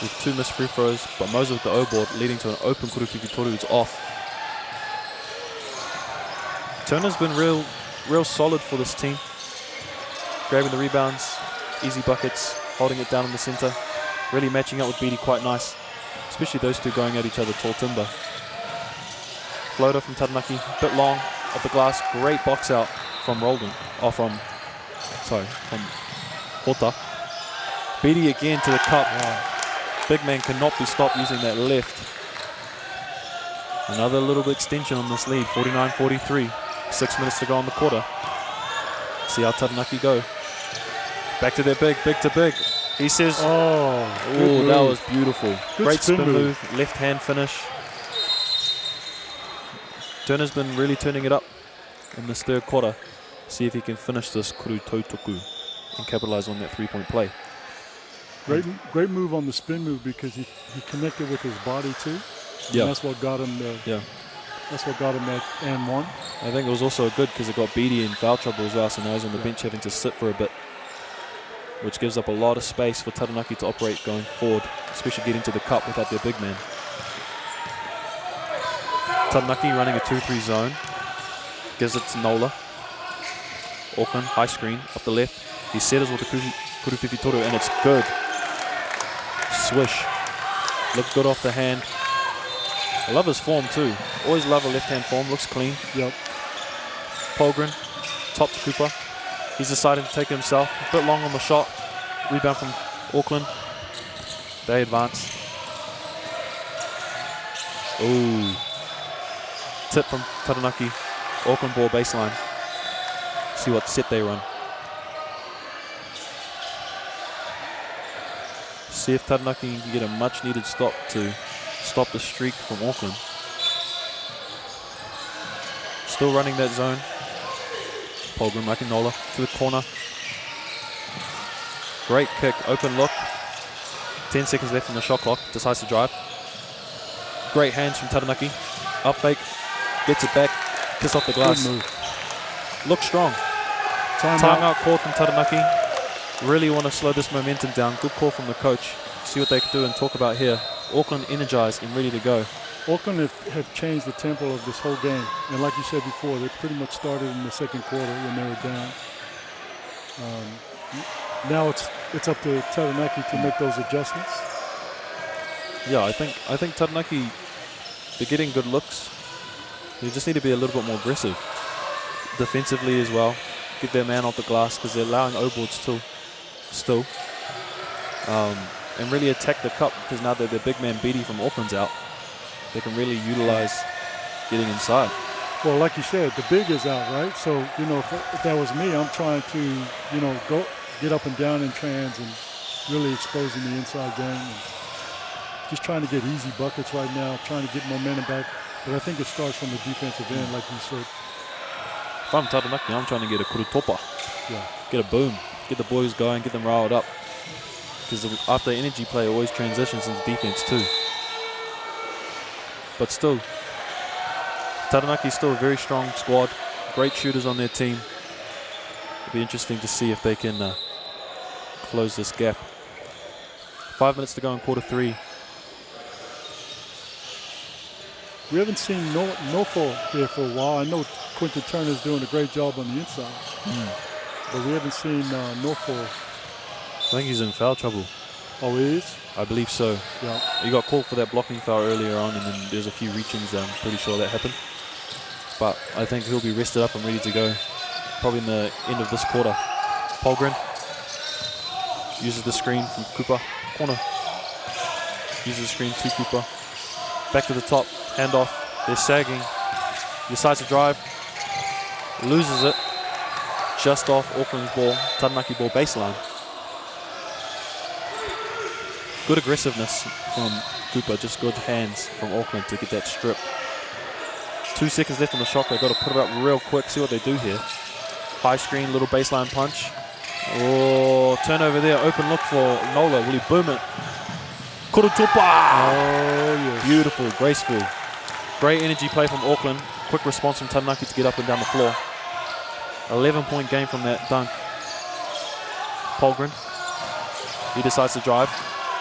with 2 missed free throws, but Moses with the O-board leading to an open Kuruwhiwhi Toru who's off. Turner's been real solid for this team. Grabbing the rebounds, easy buckets, holding it down in the center. Really matching up with Beatty quite nice. Especially those two going at each other, tall timber. floater from Taranaki, a bit long off the glass. Great box out from from Hota. Beatty again to the cup. Big man cannot be stopped using that left. Another little extension on this lead, 49-43. 6 minutes to go on the quarter. See how Taranaki go. Back to their big to big. He says, oh, that was beautiful. Great spin move, left hand finish. Turner's been really turning it up in this third quarter. See if he can finish this kuru tautoku and capitalize on that 3-point play. Great move on the spin move because he connected with his body too. Yeah, and that's what got him. That's what got him that and one. I think it was also good because it got Beatty in foul trouble as well, so now he's on the bench having to sit for a bit, which gives up a lot of space for Taranaki to operate going forward, especially getting to the cup without their big man. Taranaki running a 2-3 zone. Gives it to Nola. Auckland, high screen, up the left. He settles with the Kuruwhiwhi Toru, and it's good. Swish. Looked good off the hand. I love his form too. Always love a left-hand form. Looks clean. Yep. Polgren, top to Cooper. He's decided to take it himself. A bit long on the shot. Rebound from Auckland. They advance. Ooh. Tip from Taranaki. Auckland ball baseline. See what set they run. See if Taranaki can get a much needed stop to stop the streak from Auckland. Still running that zone. Polgren, Makinola to the corner. Great kick, open look. 10 seconds left in the shot clock. Decides to drive. Great hands from Taranaki. Up fake, gets it back, kiss off the glass. Good move. Looks strong. Timeout call from Taranaki. Really want to slow this momentum down. Good call from the coach. See what they can do and talk about here. Auckland energized and ready to go. Auckland have changed the tempo of this whole game. And like you said before, they pretty much started in the second quarter when they were down. Now it's up to Taranaki to make those adjustments. Yeah, I think Taranaki, they're getting good looks. They just need to be a little bit more aggressive. Defensively as well. Get their man off the glass because they're allowing O-boards still. And really attack the cup because now that their big man Beatty from Auckland's out, they can really utilize getting inside. Well, like you said, the big is out, right? So, if that was me, I'm trying to, go get up and down in trans and really exposing the inside game. And just trying to get easy buckets right now, trying to get momentum back. But I think it starts from the defensive end, like you said. If I'm Taranaki, I'm trying to get a kurutopa. Yeah. Get a boom. Get the boys going, get them riled up. Because after energy play, it always transitions into defense too. But still, Taranaki's still a very strong squad. Great shooters on their team. It'll be interesting to see if they can close this gap. 5 minutes to go in quarter three. We haven't seen Nofo here for a while. I know Quentin Turner's doing a great job on the inside. But we haven't seen Nofo. I think he's in foul trouble. Oh, he is? I believe so. Yeah. He got called for that blocking foul earlier on, and then there's a few reachings. I'm pretty sure that happened. But I think he'll be rested up and ready to go. Probably in the end of this quarter. Polgren uses the screen from Cooper. Corner. Uses the screen to Cooper. Back to the top. Handoff. They're sagging. Decides to drive. Loses it. Just off Auckland's ball. Taranaki ball baseline. Good aggressiveness from Cooper. Just good hands from Auckland to get that strip. 2 seconds left on the shot. They've got to put it up real quick. See what they do here. High screen, little baseline punch. Oh, turnover there. Open look for Nola. Will he boom it? Kurutupa! Oh, yes. Beautiful, graceful. Great energy play from Auckland. Quick response from Taranaki to get up and down the floor. 11-point game from that dunk. Polgren. He decides to drive.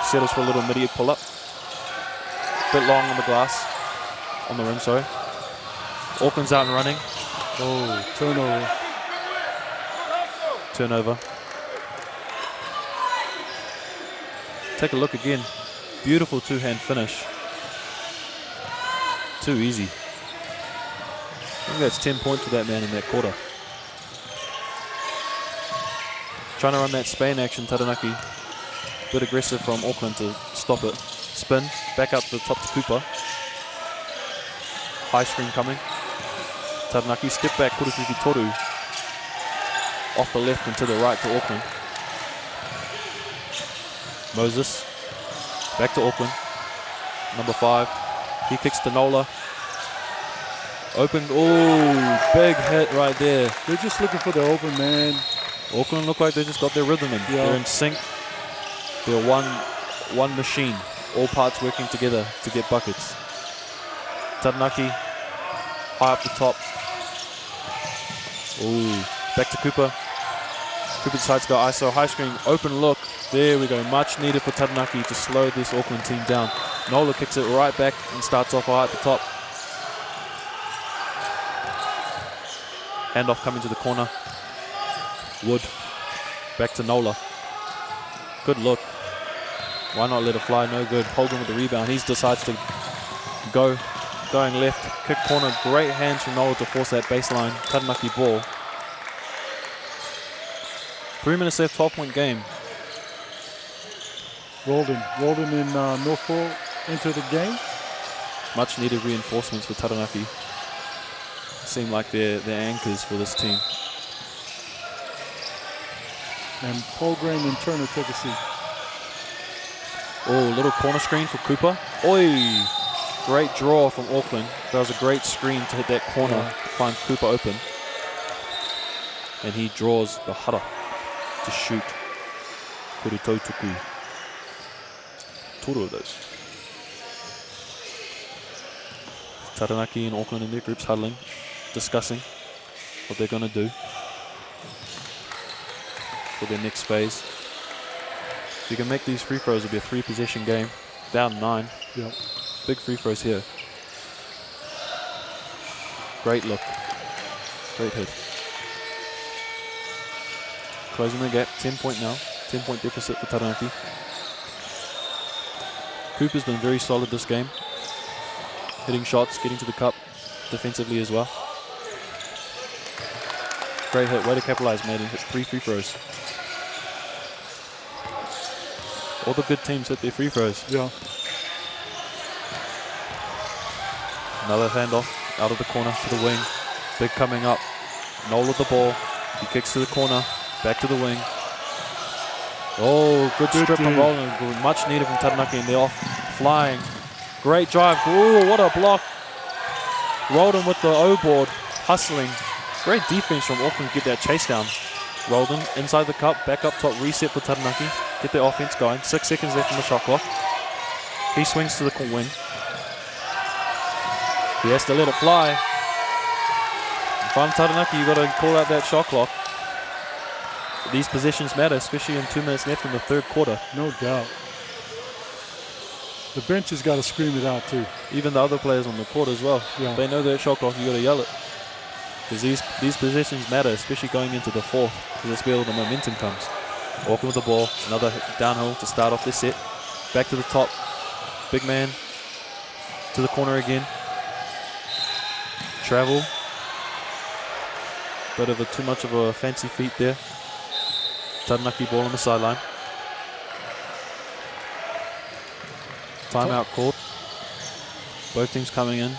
Settles for a little midi pull-up. Bit long on the glass. On the rim, sorry. Auckland's out and running. Oh, turnover. Turnover. Take a look again. Beautiful two-hand finish. Too easy. think that's 10 points for that man in that quarter. Trying to run that Spain action, Taranaki. Bit aggressive from Auckland to stop it. Spin, back up to the top to Cooper. High screen coming. Taranaki, skip back, Kurutuki Toru. Off the left and to the right to Auckland. Moses, back to Auckland. Number 5, he kicks to Nola. Open, oh, big hit right there. They're just looking for the open man. Auckland look like they just got their rhythm in. Yeah. They're in sync. They're one machine. All parts working together to get buckets. Taranaki, high up the top. Ooh, back to Cooper. Cooper decides to go ISO, high screen, open look. There we go, much needed for Taranaki to slow this Auckland team down. Nola kicks it right back and starts off high at the top. Handoff coming to the corner. Wood, back to Nola. Good look. Why not let it fly? No good. Hogan with the rebound. He decides to going left. Kick corner. Great hands from Nola to force that baseline. Taranaki ball. 3 minutes left, 12-point game. Walden in Norfolk into the game. Much needed reinforcements for Taranaki. Seem like they're anchors for this team. And Polgren and Turner take a seat. Oh, little corner screen for Cooper. Oi! Great draw from Auckland. That was a great screen to hit that corner. Yeah. Finds Cooper open. And he draws the hara to shoot. Kuritotuku. Two of those. Taranaki and Auckland in their groups huddling, discussing what they're going to do for their next phase. If you can make these free throws, it'll be a 3-possession game. Down 9. Yep. Big free throws here. Great look. Great hit. Closing the gap. 10-point now. 10-point deficit for Taranaki. Cooper's been very solid this game. Hitting shots, getting to the cup defensively as well. Great hit. Way to capitalize, mate, and hit 3 free throws. All the good teams hit their free throws. Yeah. Another handoff out of the corner to the wing. Big coming up. Noel with the ball. He kicks to the corner. Back to the wing. Oh, good strip from Roland. Much needed from Taranaki, and they're off flying. Great drive. Ooh, what a block. Roldan with the O-board. Hustling. Great defense from Auckland to get that chase down. Roldan inside the cup. Back up top. Reset for Taranaki. Get their offense going. 6 seconds left on the shot clock. He swings to the wing. He has to let it fly. If I'm Taranaki, you've got to call out that shot clock. These positions matter, especially in 2 minutes left in the third quarter. No doubt. The bench has got to scream it out too. Even the other players on the court as well. Yeah. They know that shot clock, you got to yell it. Because these positions matter, especially going into the fourth. Because that's where all the momentum comes. Auckland with the ball. Another downhill to start off this set. Back to the top. Big man to the corner again. Travel. Bit of too much of a fancy feat there. Taranaki ball on the sideline. Timeout called. Both teams coming in.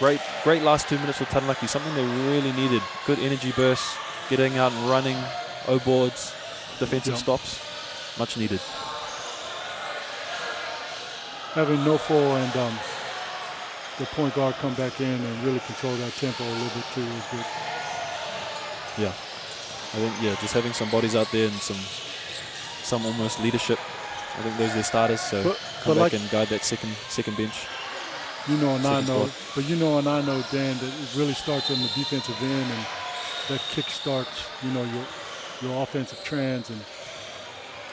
Great last 2 minutes for Taranaki. Something they really needed. Good energy bursts. Getting out and running. O-boards. Defensive stops. Much needed. Having Nofo and the point guard come back in and really control that tempo a little bit too is good. Yeah. I think, just having some bodies out there and some almost leadership. I think those are their starters, so come back and guide that second bench. You know, and I know, Dan, that it really starts on the defensive end, and that kick starts, your offensive trends. And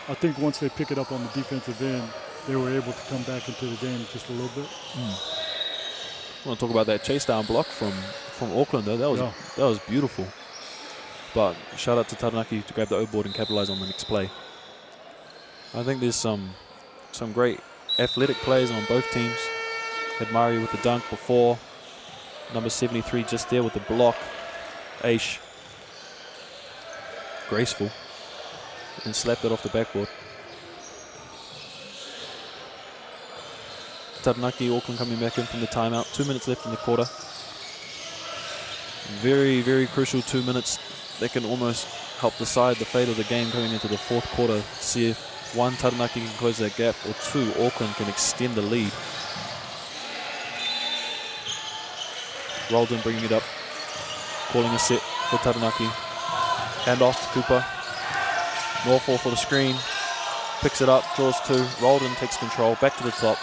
I think once they pick it up on the defensive end, they were able to come back into the game just a little bit. I want to talk about that chase down block from Auckland, though. That was beautiful. But shout out to Taranaki to grab the O-board and capitalize on the next play. I think there's some great athletic plays on both teams. Had Mari with the dunk before. Number 73 just there with the block. Aish. Graceful. And slapped it off the backboard. Taranaki, Auckland coming back in from the timeout. 2 minutes left in the quarter. Very, very crucial 2 minutes. That can almost help decide the fate of the game going into the fourth quarter. See if one, Taranaki can close that gap, or two, Auckland can extend the lead. Roldan bringing it up. Calling a set for Taranaki. Hand off to Cooper. Northall for the screen. Picks it up, draws two. Roldan takes control, back to the top.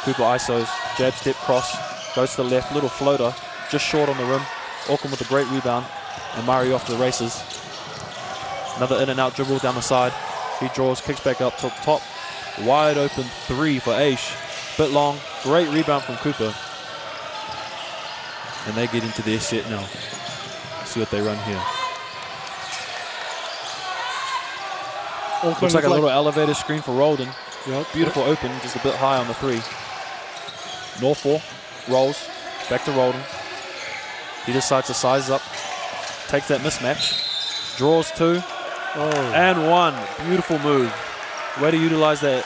Cooper isos, jab step cross, goes to the left, little floater, just short on the rim. Auckland with a great rebound, and Murray off to the races. Another in and out dribble down the side. He draws, kicks back up to the top. Wide open three for Aish. Bit long, great rebound from Cooper. And they get into their set now. See what they run here. Looks like a little elevator screen for Roldan. Yep. Beautiful open, just a bit high on the three. Northall rolls, back to Roldan. He decides to size up, takes that mismatch, draws two, and one. Beautiful move. Way to utilize that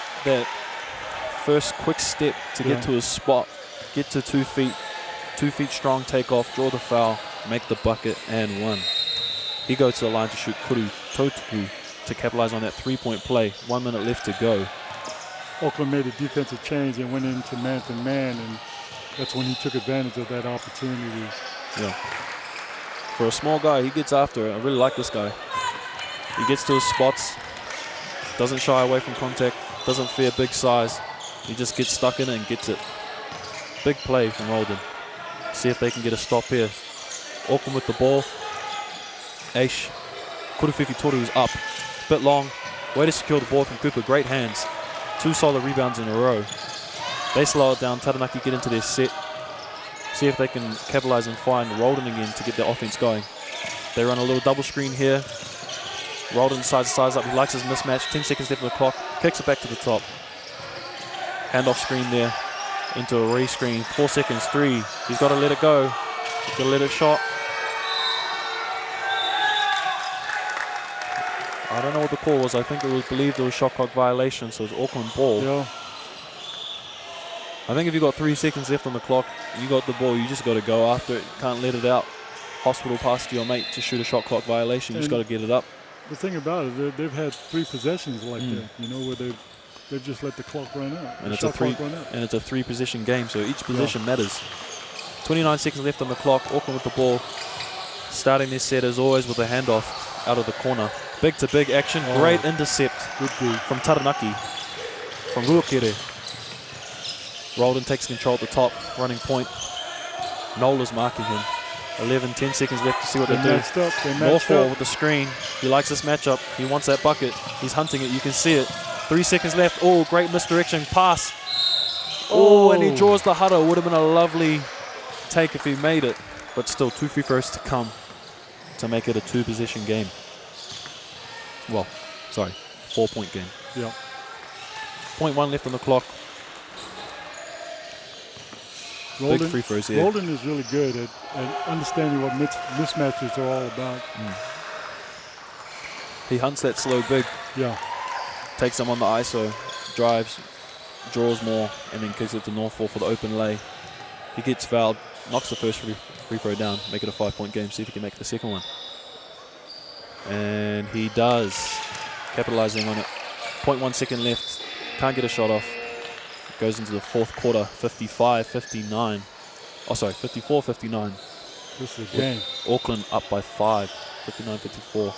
first quick step to get to his spot, get to 2 feet strong, take off, draw the foul, make the bucket, and one. He goes to the line to shoot Kuru Totuku to capitalize on that 3-point play. 1 minute left to go. Auckland made a defensive change and went into man-to-man, and that's when he took advantage of that opportunity. Yeah. For a small guy, he gets after it. I really like this guy. He gets to his spots, doesn't shy away from contact, doesn't fear big size. He just gets stuck in it and gets it. Big play from Roldan. See if they can get a stop here. Auckland with the ball. Aish. Kuruwhiwhi Toru's up. Bit long. Way to secure the ball from Cooper. Great hands. 2 solid rebounds in a row. They slow it down. Taranaki get into their set. See if they can capitalize and find Roldan again to get their offense going. They run a little double screen here. Roldan decides to size up. He likes his mismatch. 10 seconds left on the clock. Kicks it back to the top. Handoff screen there. Into a re-screen. 4 seconds. 3. He's got to let it go. He's got to let it shot. I don't know what the call was. I think it was believed it was shot clock violation, so it's Auckland ball. Yeah. I think if you got 3 seconds left on the clock, you got the ball, you just got to go after it. You can't let it out. Hospital pass to your mate to shoot a shot clock violation. You just got to get it up. The thing about it, they've had 3 possessions like that, you know, where they've just let the clock run out. And it's a 3-position game, so each position matters. 29 seconds left on the clock. Auckland with the ball. Starting their set as always with a handoff out of the corner. Big to big action. Great intercept from Taranaki. From Ruakere. Roldan takes control at the top. Running point. Nola's marking him. 10 seconds left to see what they do. Northall with the screen. He likes this matchup. He wants that bucket. He's hunting it. You can see it. 3 seconds left. Oh, great misdirection. Pass. Oh, and he draws the huddle. Would have been a lovely take if he made it. But still, 2 free throws to come to make it a 2-position game. Well, sorry, 4-point game. Yeah. 0.1 left on the clock. Big free throws here. Roldan is really good at understanding what mismatches are all about. He hunts that slow big. Yeah. Takes them on the ISO, drives, draws more, and then kicks it to Northall for the open lay. He gets fouled, knocks the first free throw down, make it a 5-point game, see if he can make the second one. And he does, capitalizing on it. 0.1 second left, can't get a shot off. Goes into the fourth quarter, 55-59. Oh, sorry, 54-59. This is a game. Auckland up by 5, 59-54.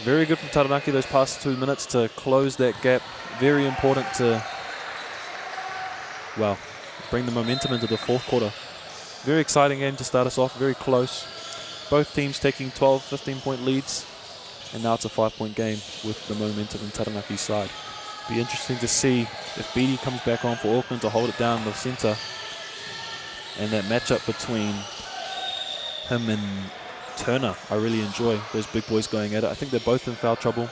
Very good from Taranaki those past 2 minutes to close that gap. Very important to, well, bring the momentum into the fourth quarter. Very exciting game to start us off, very close. Both teams taking 12, 15-point leads. And now it's a 5-point game with the momentum on Taranaki's side. Be interesting to see if Beattie comes back on for Auckland to hold it down in the centre. And that matchup between him and Turner, I really enjoy those big boys going at it. I think they're both in foul trouble.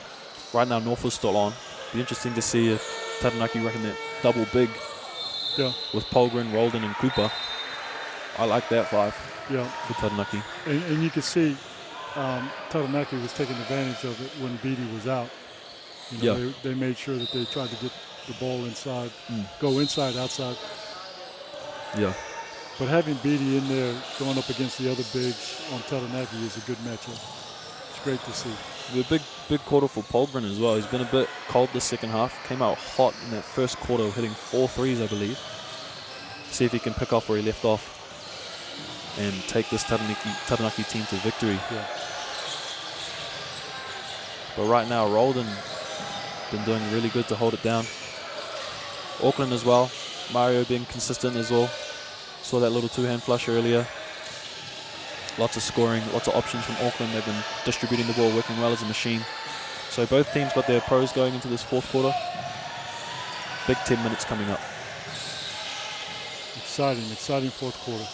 Right now, North is still on. Be interesting to see if Taranaki reckon that double big with Polgren, Roldan and Cooper. I like that 5 Yeah. for Taranaki. And you can see Taranaki was taking advantage of it when Beatty was out. You know, they made sure that they tried to get the ball inside, go inside, outside. Yeah. But having Beatty in there going up against the other bigs on Taranaki is a good matchup. It's great to see. A big quarter for Polgren as well. He's been a bit cold this second half. Came out hot in that first quarter, hitting 4 threes, I believe. See if he can pick off where he left off and take this Taranaki team to victory. Yeah. But right now, Roldan been doing really good to hold it down. Auckland as well. Mario being consistent as well. Saw that little 2-hand flush earlier. Lots of scoring, lots of options from Auckland. They've been distributing the ball, working well as a machine. So both teams got their pros going into this fourth quarter. Big 10 minutes coming up. Exciting fourth quarter.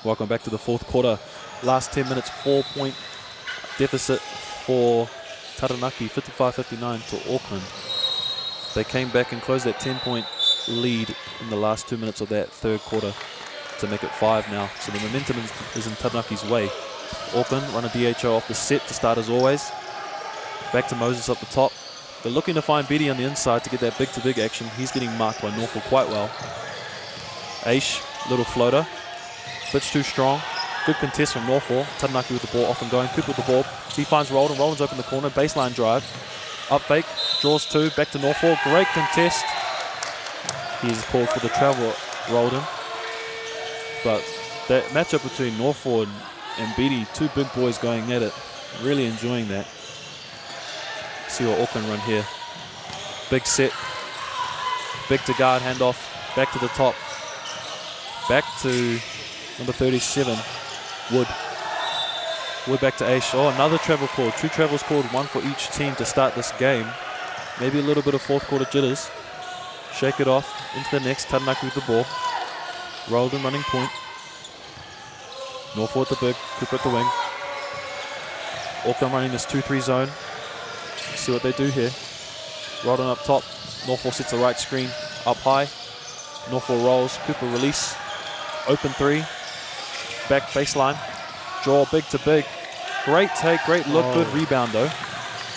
Welcome back to the fourth quarter. Last 10 minutes, 4-point deficit for Taranaki, 55-59 to Auckland. They came back and closed that 10-point lead in the last 2 minutes of that third quarter to make it 5 now. So the momentum is in Taranaki's way. Auckland run a DHO off the set to start as always. Back to Moses up the top. They're looking to find Beatty on the inside to get that big-to-big action. He's getting marked by Norfolk quite well. Aish, little floater. Bit too strong. Good contest from Norfolk. Taranaki with the ball off and going. Cooper with the ball. He finds Roldan. Roldan's open the corner. Baseline drive. Up fake. Draws 2. Back to Norfolk. Great contest. He's called for the travel, Roldan. But that matchup between Norfolk and Beatty, 2 big boys going at it. Really enjoying that. See what Auckland run here. Big set. Big to guard. Handoff. Back to the top. Back to number 37, Wood. Wood back to Aish. Oh, another travel called. 2 travels called, 1 for each team to start this game. Maybe a little bit of fourth quarter jitters. Shake it off into the next. Taranaki with the ball. Roldan running point. Norfolk at the big. Cooper at the wing. Auckland running this 2-3 zone. See what they do here. Roldan up top. Norfolk sets the right screen. Up high. Norfolk rolls. Cooper release. Open 3. Back baseline. Draw big to big. Great take, great look, good rebound though.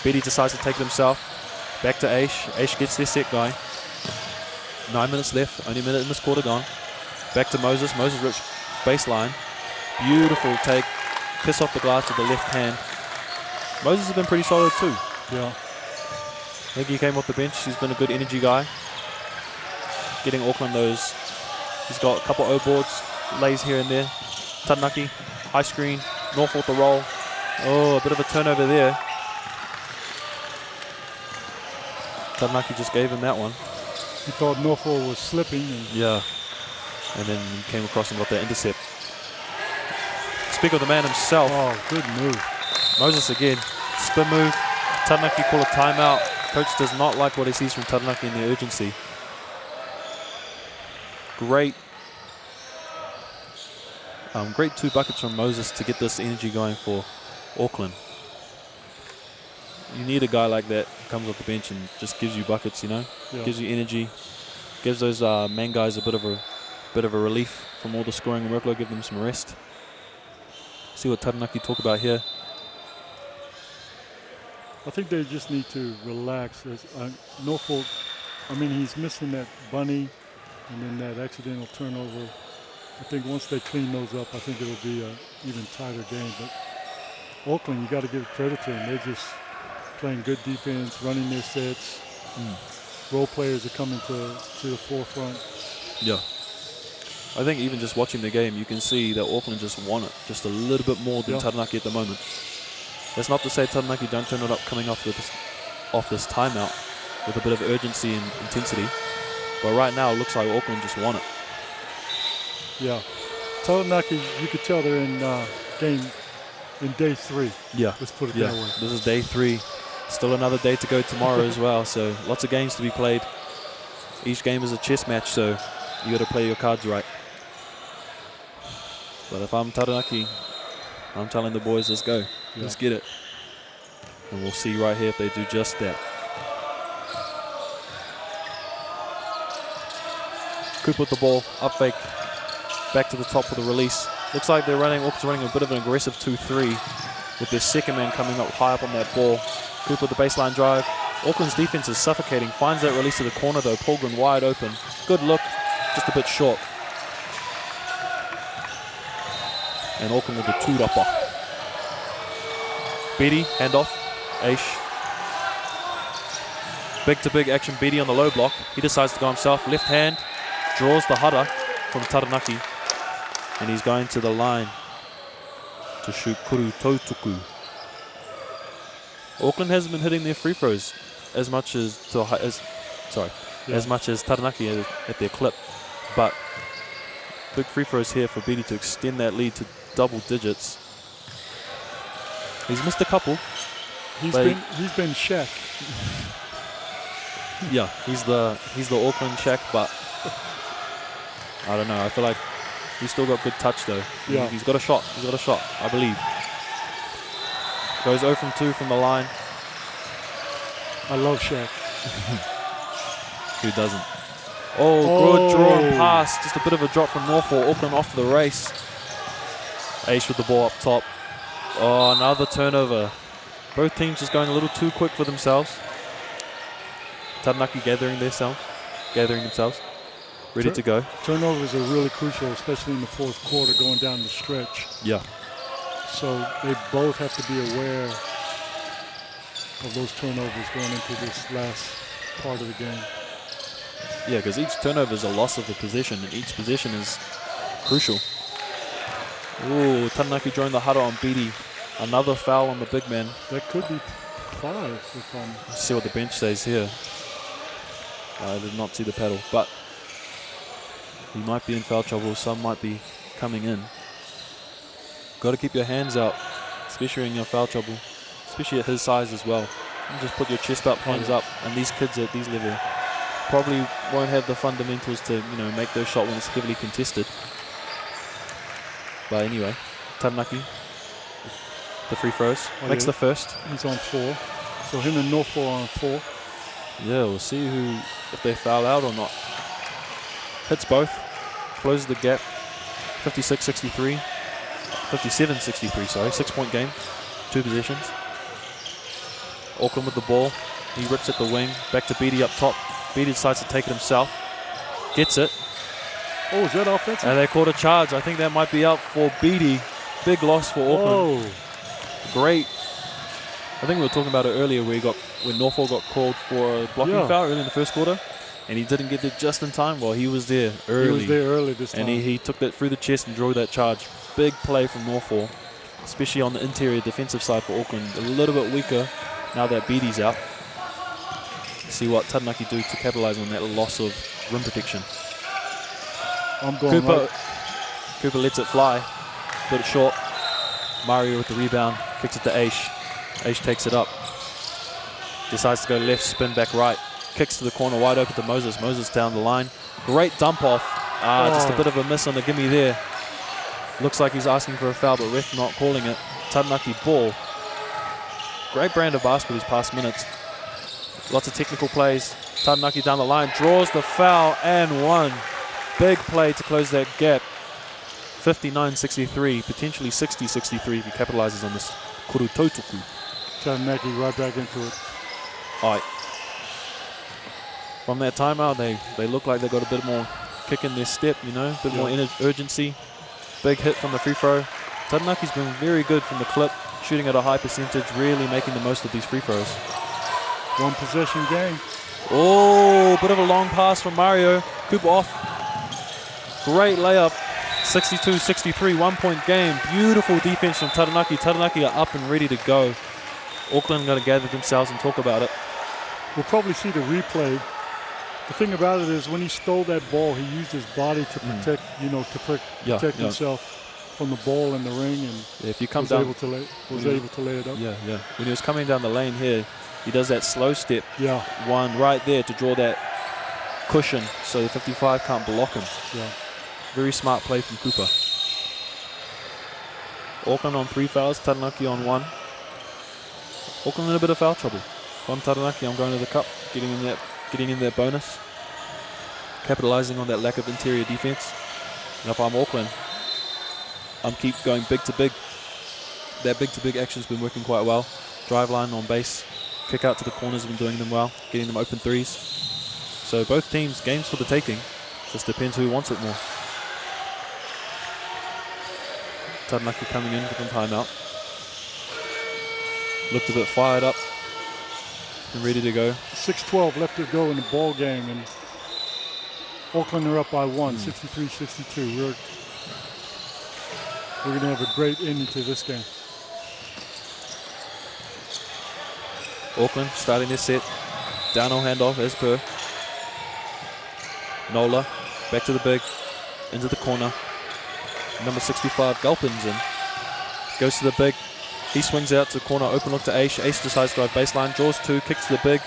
Beatty decides to take it himself. Back to Aish. Aish gets their set going. 9 minutes left, only a minute in this quarter gone. Back to Moses. Moses rips baseline. Beautiful take. Piss off the glass with the left hand. Moses has been pretty solid too. Yeah. I think he came off the bench. He's been a good energy guy. Getting Auckland those. He's got a couple O boards, lays here and there. Taranaki, high screen, Norfolk the roll. Oh, a bit of a turnover there. Taranaki just gave him that one. He thought Norfolk was slipping. Yeah. And then he came across and got that intercept. Speak of the man himself. Oh, good move. Moses again. Spin move. Taranaki call a timeout. Coach does not like what he sees from Taranaki in the urgency. Great 2 buckets from Moses to get this energy going for Auckland. You need a guy like that who comes off the bench and just gives you buckets, you know, gives you energy, gives those main guys a bit of a relief from all the scoring and workload, give them some rest. See what Taranaki talk about here. I think they just need to relax. Norfolk, I mean, he's missing that bunny and then that accidental turnover. I think once they clean those up, I think it'll be an even tighter game. But Auckland, you got to give credit to them. They're just playing good defense, running their sets. Role players are coming to the forefront. Yeah. I think even just watching the game, you can see that Auckland just want it just a little bit more than Taranaki at the moment. That's not to say Taranaki don't turn it up coming off this timeout with a bit of urgency and intensity. But right now, it looks like Auckland just won it. Yeah. Taranaki, you could tell they're in day 3. Yeah. Let's put it that way. This is day 3. Still another day to go tomorrow as well, so lots of games to be played. Each game is a chess match, so you got to play your cards right. But if I'm Taranaki, I'm telling the boys, let's go. Let's get it. And we'll see right here if they do just that. Coop with the ball, up fake, back to the top for the release. Looks like Auckland's running a bit of an aggressive 2-3 with their second man coming up high up on that ball. Coop with the baseline drive. Auckland's defense is suffocating. Finds that release to the corner though. Polgren wide open. Good look, just a bit short. And Auckland with the two-upper. Beatty, handoff. Aish. Big to big action, Beatty on the low block. He decides to go himself. Left hand, draws the hara from Taranaki. And he's going to the line to shoot kuru tautuku. Auckland hasn't been hitting their free throws as much as Taranaki at their clip. But big free throws here for Beatty to extend that lead to double digits. He's missed a couple. He's been Shaq. Yeah, he's the Auckland Shaq, but I don't know. I feel like he's still got good touch though. Yeah. He's got a shot. He's got a shot, I believe. Goes 0 from 2 from the line. I love Shaq. Who doesn't? Oh, good draw and pass. Just a bit of a drop from Norfolk. Auckland off to the race. Aish with the ball up top. Oh, another turnover. Both teams just going a little too quick for themselves. Taranaki gathering themselves, ready to go. Turnovers are really crucial, especially in the fourth quarter going down the stretch. Yeah. So they both have to be aware of those turnovers going into this last part of the game. Yeah, because each turnover is a loss of a possession, and each possession is crucial. Ooh, Taranaki drawing the hara on Beatty. Another foul on the big man. That could be 5 if I'm... Let's see what the bench says here. I did not see the paddle, but he might be in foul trouble. Some might be coming in. Got to keep your hands out, especially in your foul trouble, especially at his size as well. You just put your chest up, hands up, and these kids at these level probably won't have the fundamentals to make those shots when it's heavily contested. But anyway, Taranaki, the free throws, makes the first. He's on 4, so him and Norfolk are on 4. Yeah, we'll see if they foul out or not. Hits both, closes the gap. 56-63, 57-63. Sorry, 6-point game, 2 possessions. Auckland with the ball. He rips at the wing, back to Beatty up top. Beatty decides to take it himself. Gets it. Oh, is that offensive? And they caught a charge. I think that might be out for Beatty. Big loss for Auckland. Oh. Great. I think we were talking about it earlier when Norfolk got called for a blocking foul early in the first quarter, and he didn't get there just in time. Well, he was there early. He was there early this time. And he took that through the chest and drew that charge. Big play from Norfolk, especially on the interior defensive side for Auckland. A little bit weaker now that Beatty's out. See what Taranaki do to capitalize on that loss of rim protection. Cooper lets it fly, bit short. Mario with the rebound, kicks it to Aish. Aish takes it up. Decides to go left, spin back right. Kicks to the corner, wide open to Moses. Moses down the line. Great dump off. Just a bit of a miss on the gimme there. Looks like he's asking for a foul, but ref not calling it. Taranaki ball. Great brand of basketball these past minutes. Lots of technical plays. Taranaki down the line, draws the foul and one. Big play to close that gap. 59-63, potentially 60-63 if he capitalizes on this kuru tautuku. Taranaki right back into it. All right. From that timeout, they look like they got a bit more kick in their step, a bit more urgency. Big hit from the free throw. Taranaki's been very good from the clip, shooting at a high percentage, really making the most of these free throws. One possession game. Oh, bit of a long pass from Mario. Cooper off. Great layup. 62-63, 1-point game. Beautiful defense from Taranaki. Taranaki are up and ready to go. Auckland going to gather themselves and talk about it. We'll probably see the replay. The thing about it is when he stole that ball, he used his body to protect, protect himself from the ball in the ring, and if you come was down, able to lay it up. Yeah. When he was coming down the lane here, He does that slow step. Yeah. One right there to draw that cushion so the 55 can't block him. Yeah. Very smart play from Cooper. Auckland on 3 fouls, Taranaki on 1. Auckland in a bit of foul trouble. If I'm Taranaki, I'm going to the cup, getting in that bonus, capitalizing on that lack of interior defense. And if I'm Auckland, I'm keep going big to big. That big to big action's been working quite well. Drive line on base, kick out to the corners have been doing them well, getting them open threes. So both teams, games for the taking. Just depends who wants it more. Taranaki coming in from timeout. Looked a bit fired up and ready to go. 6:12 left to go in the ball game, and Auckland are up by 1, 63-62. We're going to have a great ending to this game. Auckland starting this set. Downhill handoff as per. Nola back to the big, into the corner. Number 65 Gulpin's in. Goes to the big. He swings out to the corner, open look to Aish. Aish decides to drive baseline, draws 2, kicks to the big.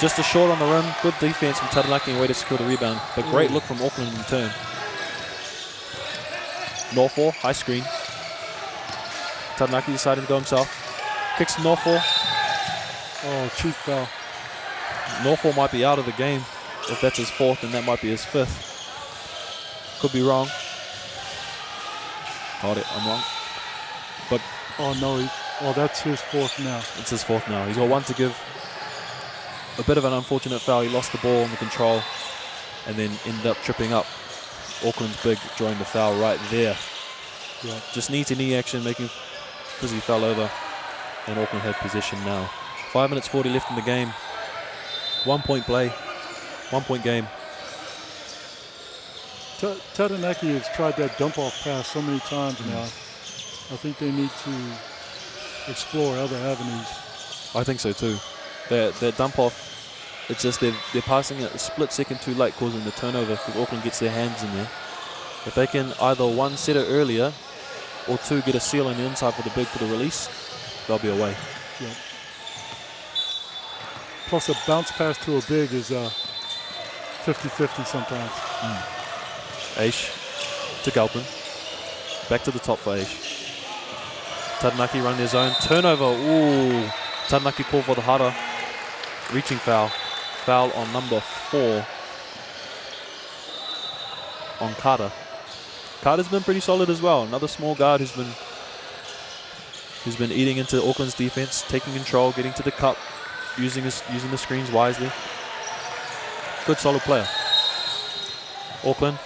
Just a short on the rim. Good defense from Taranaki and way to secure the rebound. But great look from Auckland in return. Northall, high screen. Taranaki deciding to go himself. Kicks to Northall. Oh, cheap foul. Northall might be out of the game. If that's his 4th, then that might be his 5th. Could be wrong. Got it, I'm wrong. But oh no, that's his 4th now. It's his 4th now. He's got 1 to give. A bit of an unfortunate foul. He lost the ball on the control and then ended up tripping up. Auckland's big drawing the foul right there. Yeah. Just knee-to-knee action making because he fell over, and Auckland had possession now. 5 minutes 40 left in the game. 1 point play. 1 point game. Taranaki has tried that dump-off pass so many times now. I think they need to explore other avenues. I think so too. That dump-off, it's just they're passing it a split second too late, causing the turnover because Auckland gets their hands in there. If they can either 1, set it earlier, or 2, get a seal on the inside for the big for the release, they'll be away. Yeah. Plus a bounce pass to a big is 50-50 sometimes. Aish to Gulpin. Back to the top for Aish. Taranaki run their zone. Turnover. Ooh. Taranaki call for the Hara. Reaching foul. Foul on number 4. On Carter. Carter's been pretty solid as well. Another small guard who's been eating into Auckland's defense, taking control, getting to the cup, using the screens wisely. Good solid player. Auckland.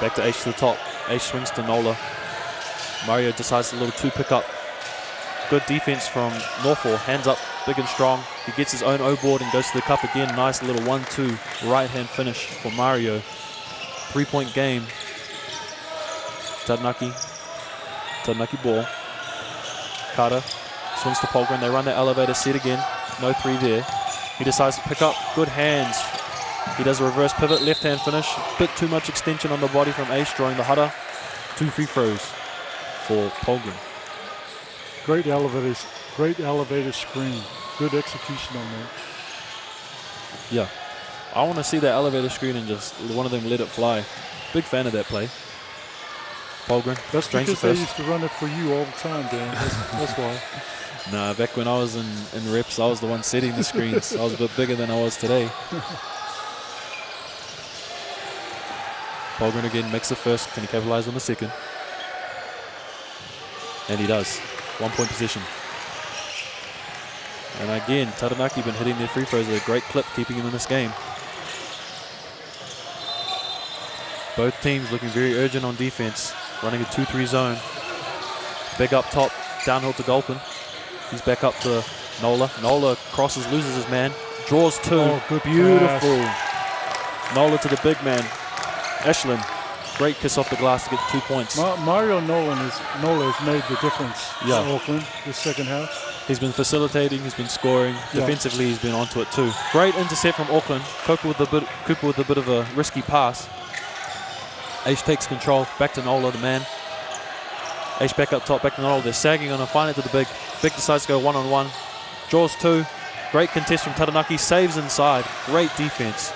Back to Aish to the top. Aish swings to Nola. Mario decides a little 2 pick up. Good defense from Northall. Hands up, big and strong. He gets his own O-board and goes to the cup again. Nice little 1-2 right-hand finish for Mario. 3-point game. Taranaki ball. Carter swings to Polgren. They run the elevator set again. No 3 there. He decides to pick up. Good hands. He does a reverse pivot, left-hand finish. Bit too much extension on the body from Aish, drawing the Hara. 2 free throws for Polgren. Great elevator screen. Good execution on that. Yeah. I want to see that elevator screen and just one of them let it fly. Big fan of that play. Polgren. That's because they used to run it for you all the time, Dan. That's why. Nah, back when I was in reps, I was the one setting the screens. I was a bit bigger than I was today. Polgren again makes the first. Can he capitalize on the second? And he does. 1 point position. And again, Taranaki been hitting their free throws at a great clip, keeping him in this game. Both teams looking very urgent on defense, running a 2-3 zone. Big up top, downhill to Gulpin. He's back up to Nola. Nola crosses, loses his man, draws 2. Oh, good beautiful. pass. Nola to the big man. Eshlin, great kiss off the glass to get 2 points. Nola has made the difference for Auckland this second half. He's been facilitating, he's been scoring. Defensively, he's been onto it too. Great intercept from Auckland. Cooper with a bit of a risky pass. Aish takes control, back to Nola, the man. Aish back up top, back to Nola. They're sagging on him, find it to the big. Big decides to go one-on-one. Draws 2. Great contest from Taranaki. Saves inside. Great defense.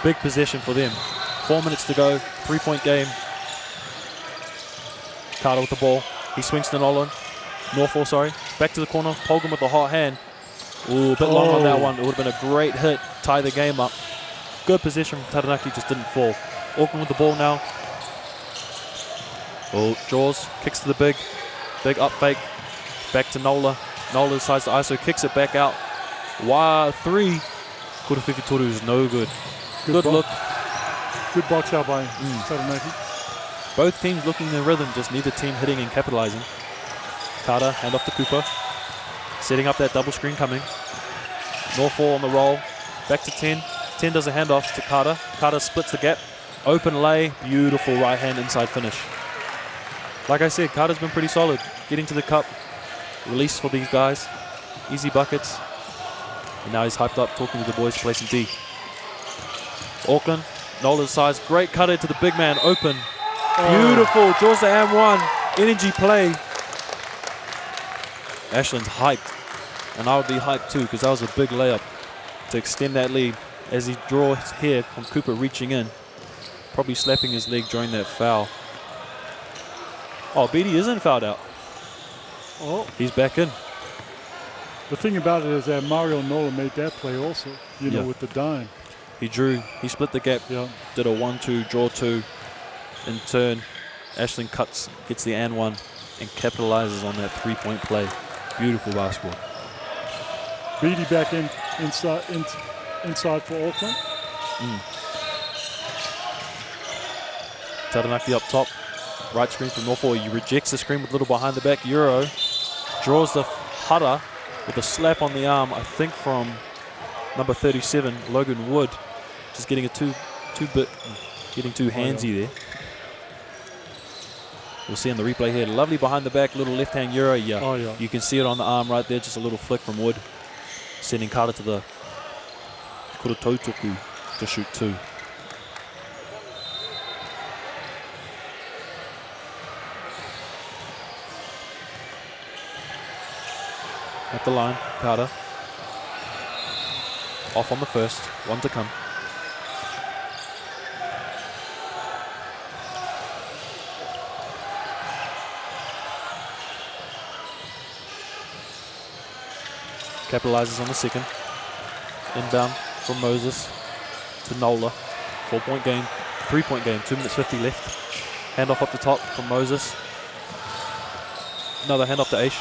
Big possession for them. 4 minutes to go. 3-point game. Carter with the ball. He swings to Nolan. Norfolk, sorry. Back to the corner. Polgan with the hot hand. Ooh, a bit long on that one. It would have been a great hit. Tie the game up. Good position from Taranaki. Just didn't fall. Auckland with the ball now. Oh, draws. Kicks to the big. Big up fake. Back to Nola. Nola decides to ISO. Kicks it back out. Wow, 3. Kurowhiwhi Toru is no good. Good look. Good box out by Taranaki. Both teams looking in rhythm, just neither team hitting and capitalizing. Carter, hand off to Cooper. Setting up that double screen coming. Norfolk on the roll. Back to 10. 10 does a handoff to Carter. Carter splits the gap. Open lay. Beautiful right hand inside finish. Like I said, Carter's been pretty solid. Getting to the cup. Release for these guys. Easy buckets. And now he's hyped up, talking to the boys, placing D. Auckland, Nola's size. Great cutter to the big man. Open. Beautiful. Draws the AM1. Energy play. Ashland's hyped. And I would be hyped too, because that was a big layup to extend that lead as he draws here from Cooper reaching in. Probably slapping his leg during that foul. Oh, Beatty isn't fouled out. Oh. He's back in. The thing about it is that Mario Nola made that play also, you know, with the dime. He drew, he split the gap, did a 1-2, draw 2. In turn, Ashland cuts, gets the and 1, and capitalizes on that 3-point play. Beautiful basketball. Beatty back inside for Auckland. Taranaki up top. Right screen from Norfolk. He rejects the screen with a little behind the back. Euro draws the Hara with a slap on the arm, I think from number 37, Logan Wood. Just getting a getting too handsy there. We'll see on the replay here. Lovely behind the back, little left hand Euro. You can see it on the arm right there. Just a little flick from Wood. Sending Carter to the Kurototoku to shoot 2. At the line, Carter. Off on the first, 1 to come. Capitalizes on the second. Inbound from Moses to Nola. 4-point game, 3-point game, 2 minutes 50 left. Handoff up the top from Moses. Another handoff to Aish.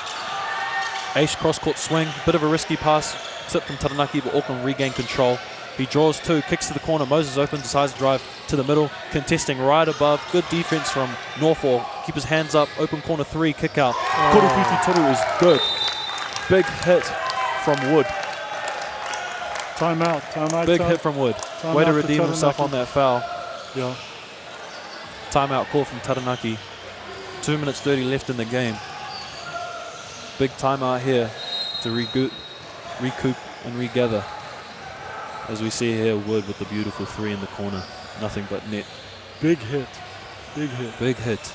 Aish cross-court swing, bit of a risky pass, tip from Taranaki, but Auckland regain control. He draws 2, kicks to the corner. Moses open, decides to drive to the middle, contesting right above. Good defense from Norfolk. Keep his hands up, open corner 3, kick out. Kurowhiwhi Toru is good. Big hit from Wood. Timeout. Big hit from Wood. Way to redeem himself on that foul. Yeah. Timeout call from Taranaki. 2 minutes 30 left in the game. Big timeout here to recoup and regather. As we see here, Wood with the beautiful 3 in the corner. Nothing but net. Big hit. Big hit.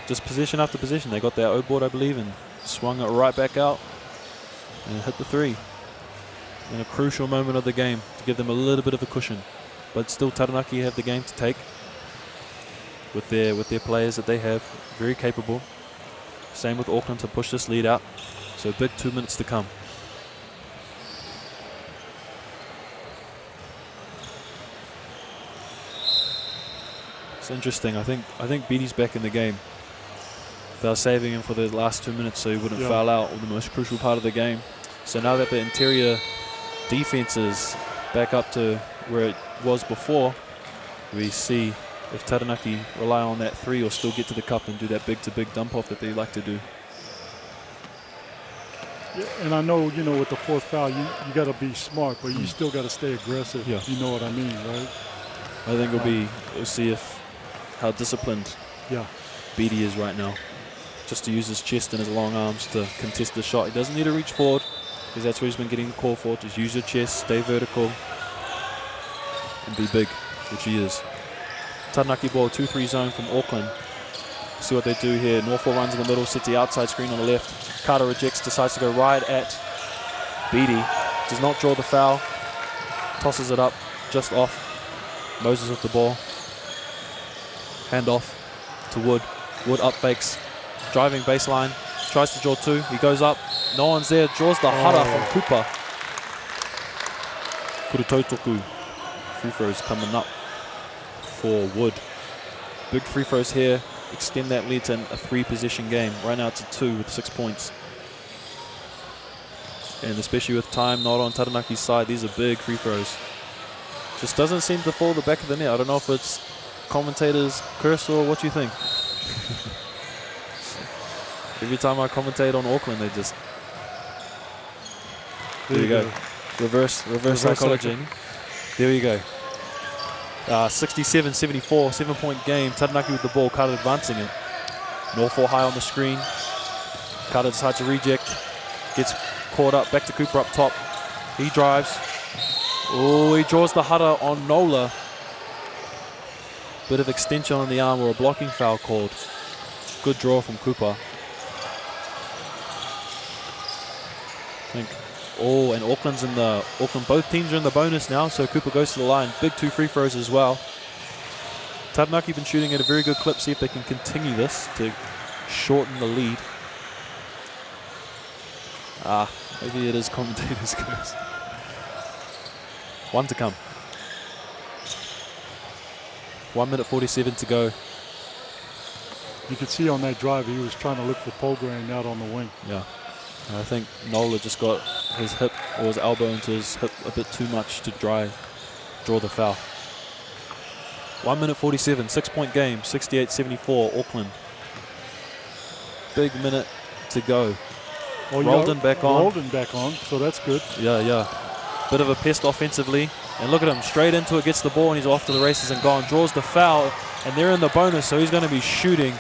Just position after position. They got their O board, I believe, and swung it right back out and hit the 3 in a crucial moment of the game to give them a little bit of a cushion. But still, Taranaki have the game to take with their players that they have, very capable. Same with Auckland to push this lead out. So big 2 minutes to come. It's interesting. I think Beatty's back in the game. They're saving him for the last 2 minutes so he wouldn't foul out on the most crucial part of the game. So now that the interior defense is back up to where it was before, we see if Taranaki rely on that 3 or still get to the cup and do that big-to-big dump-off that they like to do. Yeah, and I know, you know, with the 4th foul, you got to be smart, but you still got to stay aggressive. Yeah. You know what I mean, right? I think we'll see how disciplined Beatty is right now. Just to use his chest and his long arms to contest the shot. He doesn't need to reach forward because that's what he's been getting the call for. Just use your chest, stay vertical, and be big, which he is. Taranaki ball, 2-3 zone from Auckland. See what they do here. Norfolk runs in the middle, sets the outside screen on the left. Carter rejects, decides to go right at Beattie. Does not draw the foul. Tosses it up, just off. Moses with the ball. Hand off to Wood. Wood up fakes. Driving baseline. Tries to draw two. He goes up. No one's there. Draws the hara from Cooper. Kurutotoku. Free throws coming up for Wood. Big free throws here. Extend that lead to a 3-possession game. Right now it's a 2 with 6 points. And especially with time not on Taranaki's side, these are big free throws. Just doesn't seem to fall the back of the net. I don't know if it's commentators' curse or what you think. Every time I commentate on Auckland, they just... There you go. Reverse psychology. There you go. 67-74, 7-point game. Taranaki with the ball, Carter advancing it. Norfolk high on the screen. Carter decides to reject. Gets caught up, back to Cooper up top. He drives. Oh, he draws the hara on Nola. Bit of extension on the arm or a blocking foul called. Good draw from Cooper. I think. Oh, and Auckland's in the both teams are in the bonus now, so Cooper goes to the line. Big 2 free throws as well. Taranaki been shooting at a very good clip. See if they can continue this to shorten the lead. Maybe it is commentators' curse. 1 to come. 1 minute 47 to go. You could see on that drive he was trying to look for Polgrain out on the wing. Yeah. I think Nola just got his hip or his elbow into his hip a bit too much to draw the foul. 1 minute 47, 6-point game, 68-74, Auckland. Big minute to go. Oh, Roldan back on. Roldan back on, so that's good. Yeah. Bit of a pest offensively. And look at him, straight into it, gets the ball, and he's off to the races and gone. Draws the foul, and they're in the bonus, so he's going to be shooting.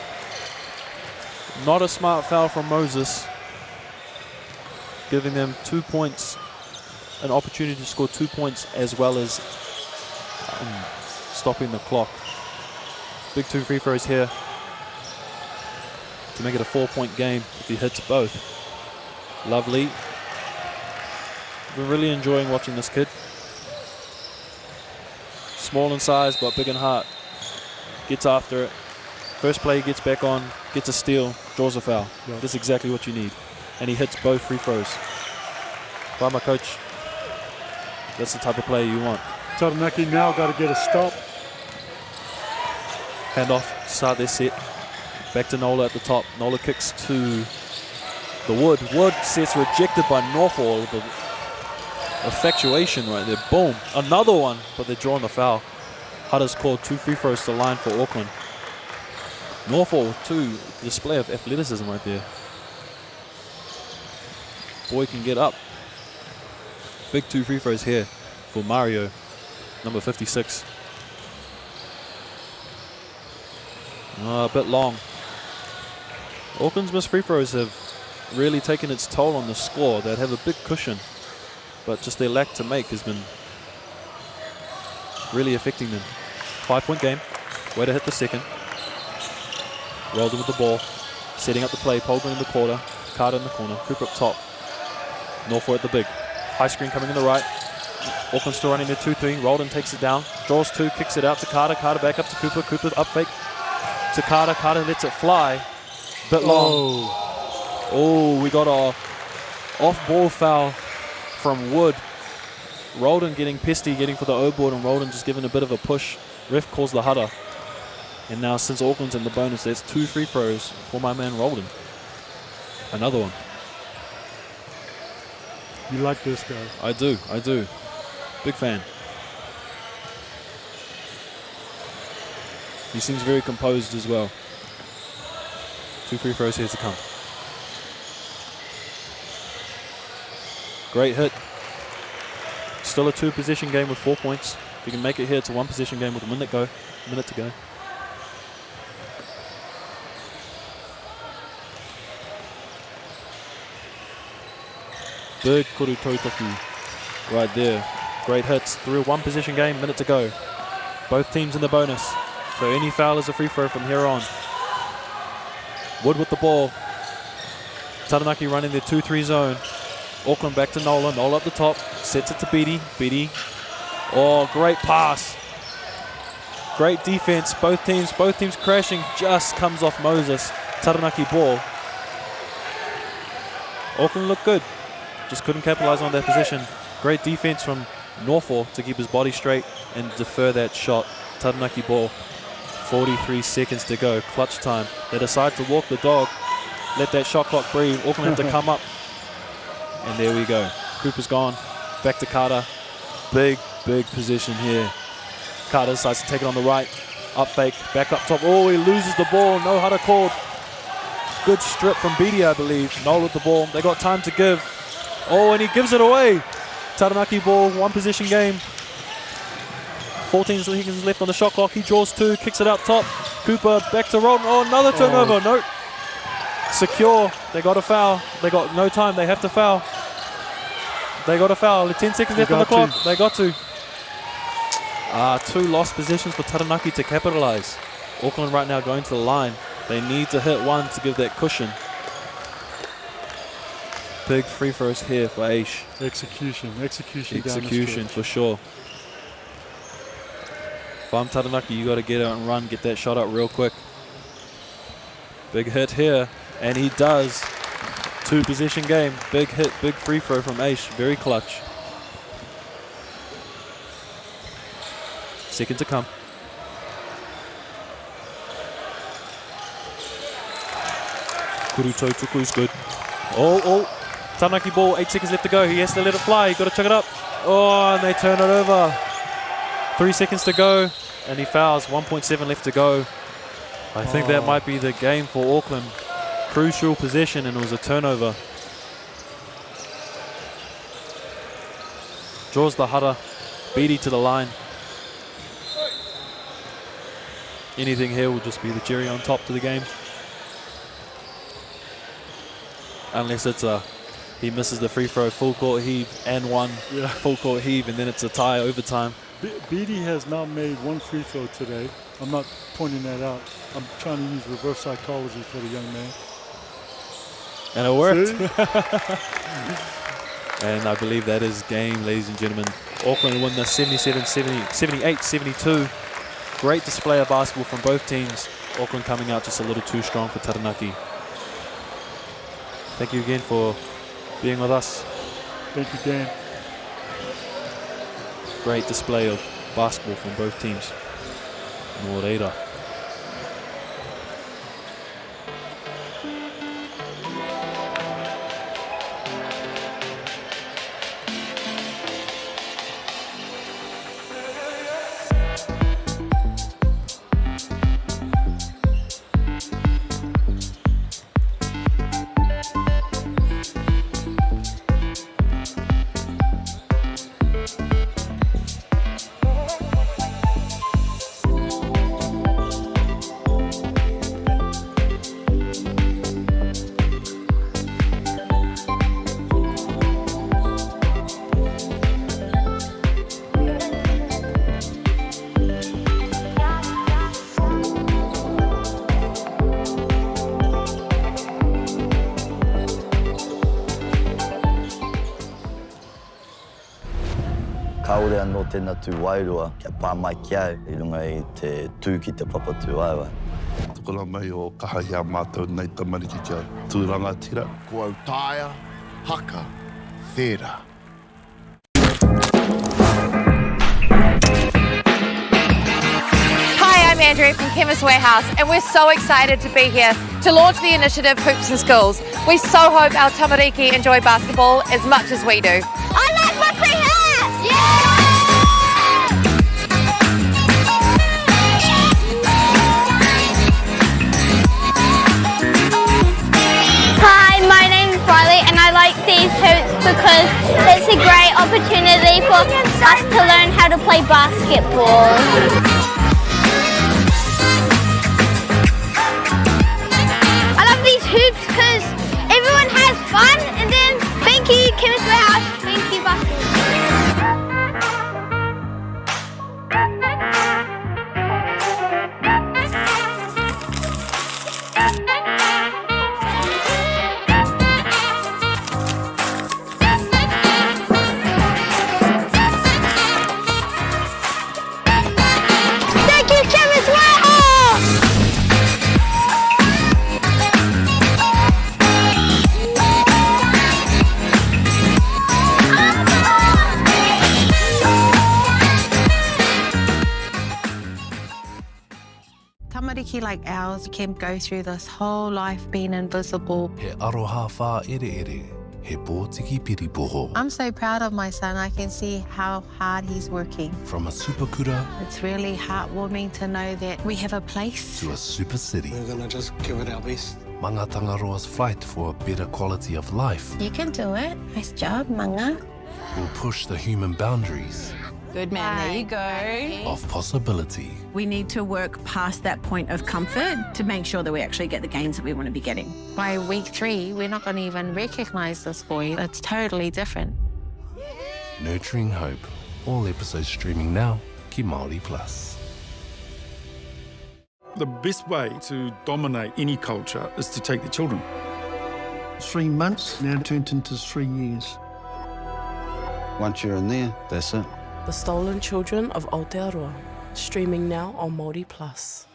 Not a smart foul from Moses. Giving them 2 points, an opportunity to score 2 points as well as stopping the clock. Big 2 free throws here to make it a 4-point game if he hits both. Lovely. Been really enjoying watching this kid. Small in size but big in heart. Gets after it. First play, gets back on, gets a steal, draws a foul. Yeah. That's exactly what you need. And he hits both free throws. By my coach, that's the type of player you want. Taranaki now got to get a stop. Hand off, start their set. Back to Nola at the top. Nola kicks to the Wood. Wood sets rejected by Norfolk. The effectuation right there. Boom. Another one, but they're drawing the foul. Hutter's called 2 free throws to the line for Auckland. Norfolk with 2. Display of athleticism right there. Boy can get up. Big 2 free throws here for Mario, number 56. A bit long. Auckland's missed free throws have really taken its toll on the score. They'd have a big cushion, but just their lack to make has been really affecting them. 5-point game. Way to hit the second. Roldan with the ball. Setting up the play. Polgren in the quarter. Carter in the corner. Cooper up top. Norfolk at the big. High screen coming in the right. Auckland still running their 2-3. Roldan takes it down. Draws 2. Kicks it out to Carter. Carter back up to Cooper. Cooper up fake to Carter. Carter lets it fly. Bit long. Oh, we got a off-ball foul from Wood. Roldan getting pesty, getting for the O-board, and Roldan just giving a bit of a push. Ref calls the hudder. And now since Auckland's in the bonus, there's 2 free throws for my man Roldan. Another one. You like this guy? I do. Big fan. He seems very composed as well. 2 free throws here to come. Great hit. Still a 2-possession game with 4 points. If you can make it here, it's a 1-possession game with a minute to go. Big Kurutotoku right there. Great hits. Through a 1-possession game, minute to go. Both teams in the bonus. So any foul is a free throw from here on. Wood with the ball. Taranaki running their 2-3 zone. Auckland back to Nola. Nola up the top. Sets it to Beatty. Beatty. Oh, great pass. Great defense. Both teams crashing. Just comes off Moses. Taranaki ball. Auckland looked good. Just couldn't capitalize on that position. Great defense from Norfolk to keep his body straight and defer that shot. Taranaki ball. 43 seconds to go. Clutch time. They decide to walk the dog. Let that shot clock breathe. Auckland have to come up. And there we go. Cooper's gone. Back to Carter. Big position here. Carter decides to take it on the right. Up fake. Back up top. Oh, he loses the ball. No Haka called. Good strip from Beatty, I believe. Noel with the ball. They got time to give. Oh, and he gives it away. Taranaki ball. One possession game. 14 seconds left on the shot clock. He draws two. Kicks it out top. Cooper back to Rolton. Oh, another turnover. No. Secure. They got a foul. They got no time. They have to foul. They got a foul. 10 seconds left on the clock. They got to. Two lost positions for Taranaki to capitalize. Auckland right now going to the line. They need to hit one to give that cushion. Big free throws here for Aish. Execution down Execution the for sure. If I'm Taranaki, you got to get out and run, get that shot up real quick. Big hit here, and he does. Two possession game. Big hit, big free throw from Aish. Very clutch. Second to come. Kuruto Tuku's good. Oh. Taranaki ball, 8 seconds left to go. He has to let it fly. Got to chuck it up. Oh, and they turn it over. 3 seconds to go, and he fouls. 1.7 left to go. I think that might be the game for Auckland. Crucial possession, and it was a turnover. Draws the Hara. Beatty to the line. Anything here will just be the cherry on top to the game. Unless it's he misses the free throw, full court heave, and one full court heave, and then it's a tie overtime. Beatty has not made one free throw today. I'm not pointing that out. I'm trying to use reverse psychology for the young man. And it worked. And I believe that is game, ladies and gentlemen. Auckland win the 78-72. Great display of basketball from both teams. Auckland coming out just a little too strong for Taranaki. Thank you again for being with us. Thank you, Dan. Great display of basketball from both teams. Moreira. Kaore anō tēnā tū wairua, kia pāmai ki au, I runga I te tū ki te papatū aiwa. Tukula mai o kahahia mātou nei tamariki kia tūranga tira. Kua taia, haka, thera. Hi, I'm Andrew from Chemist Warehouse, and we're so excited to be here to launch the initiative Hoops in Schools. We so hope our tamariki enjoy basketball as much as we do. I like my free hat! Yeah! Hi, my name's Riley and I like these hoops because it's a great opportunity for us to learn how to play basketball. I love these hoops because everyone has fun, and then thank you Chemist Warehouse, thank you basketball. community like ours can go through this whole life being invisible. He aroha whā ere ere, he pōtiki piripoho. I'm so proud of my son. I can see how hard he's working. From a superkura It's really heartwarming to know that we have a place. to a super city, We're going to just give it our best. Manga Tangaroa's fight for a better quality of life You can do it. Nice job, Manga. will push the human boundaries Good man, there you go. of possibility. We need to work past that point of comfort to make sure that we actually get the gains that we want to be getting. By week 3, we're not going to even recognize this boy. It's totally different. Nurturing Hope. All episodes streaming now. Ki Māori Plus. The best way to dominate any culture is to take the children. 3 months, now turned into 3 years. Once you're in there, that's it. The Stolen Children of Aotearoa, streaming now on Māori Plus.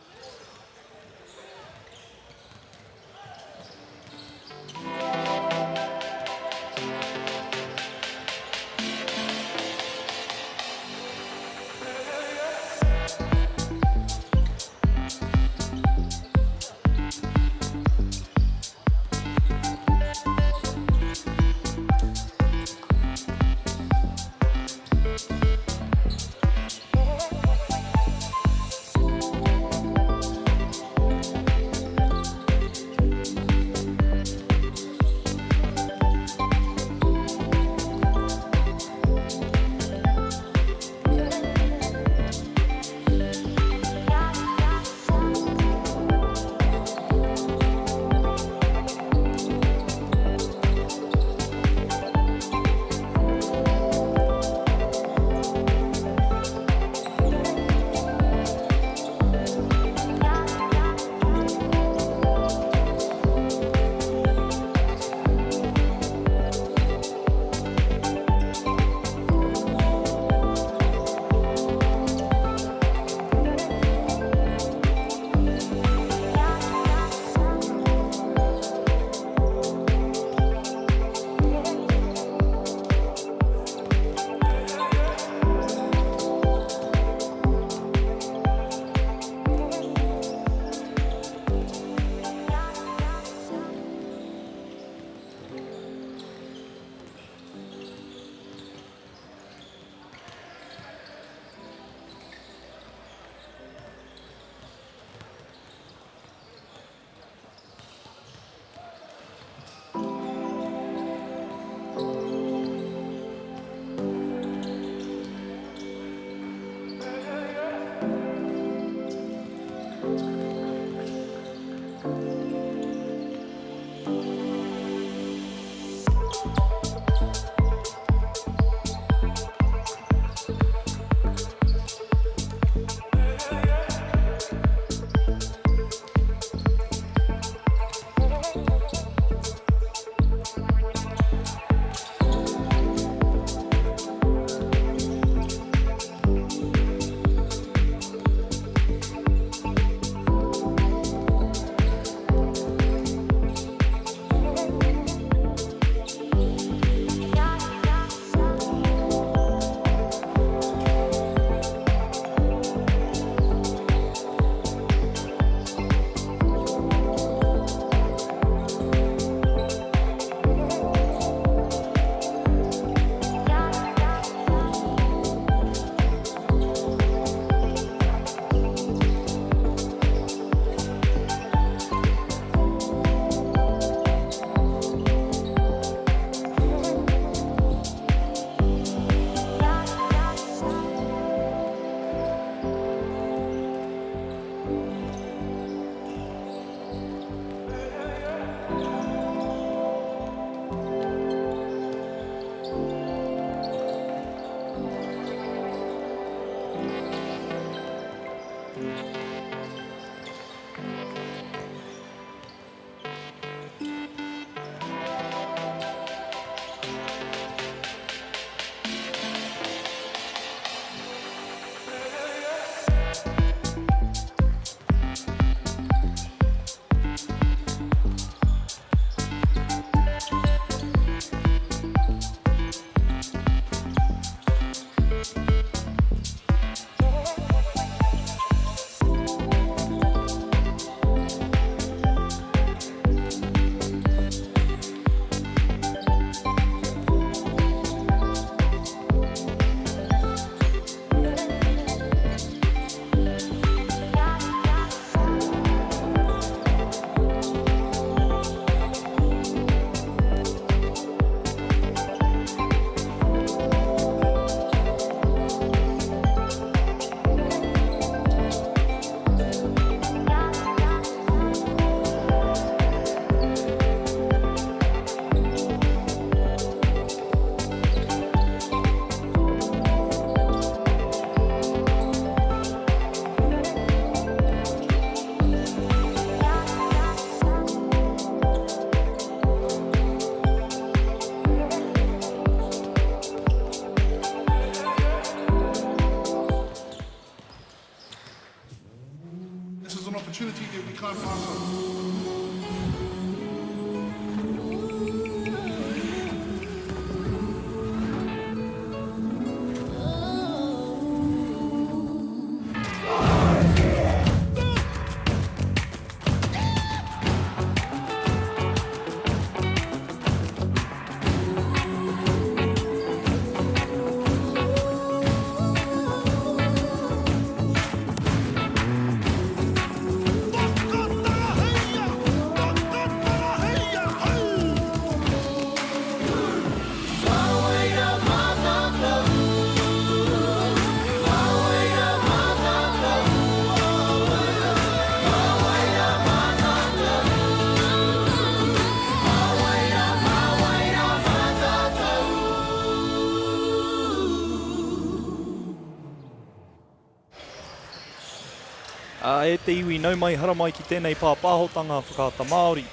e te iwi nau mai hara mai ki tēnei pāpāhotanga whakaata Māori.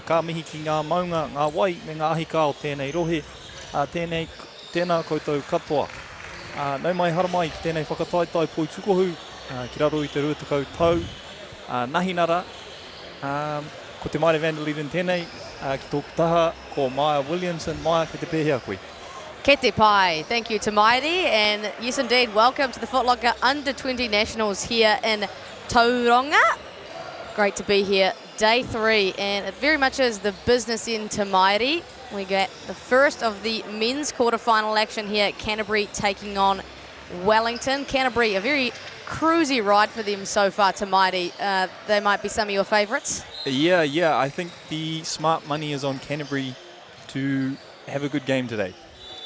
Ka mihi ki ngā maunga, ngā wai, me ngā ahika o tēnei rohe, tēnā koutou katoa. Nau mai hara mai ki tēnei whakataitai poi tukohu, ki raro i te ruatakau tau, nahinara, ko te Maire Vanderliden tēnei, ki tōku taha, ko Maya Williamson, Maya, ki te pēhea koe. Ke te pai. Thank you to Mairi, and yes indeed, welcome to the Foot Locker Under-20 Nationals here in Tauranga. Great to be here, day 3, and it very much is the business end to Mairi. We get the first of the men's quarterfinal action here at Canterbury taking on Wellington. Canterbury, a very cruisy ride for them so far to Mairi. They might be some of your favourites. Yeah, I think the smart money is on Canterbury to have a good game today.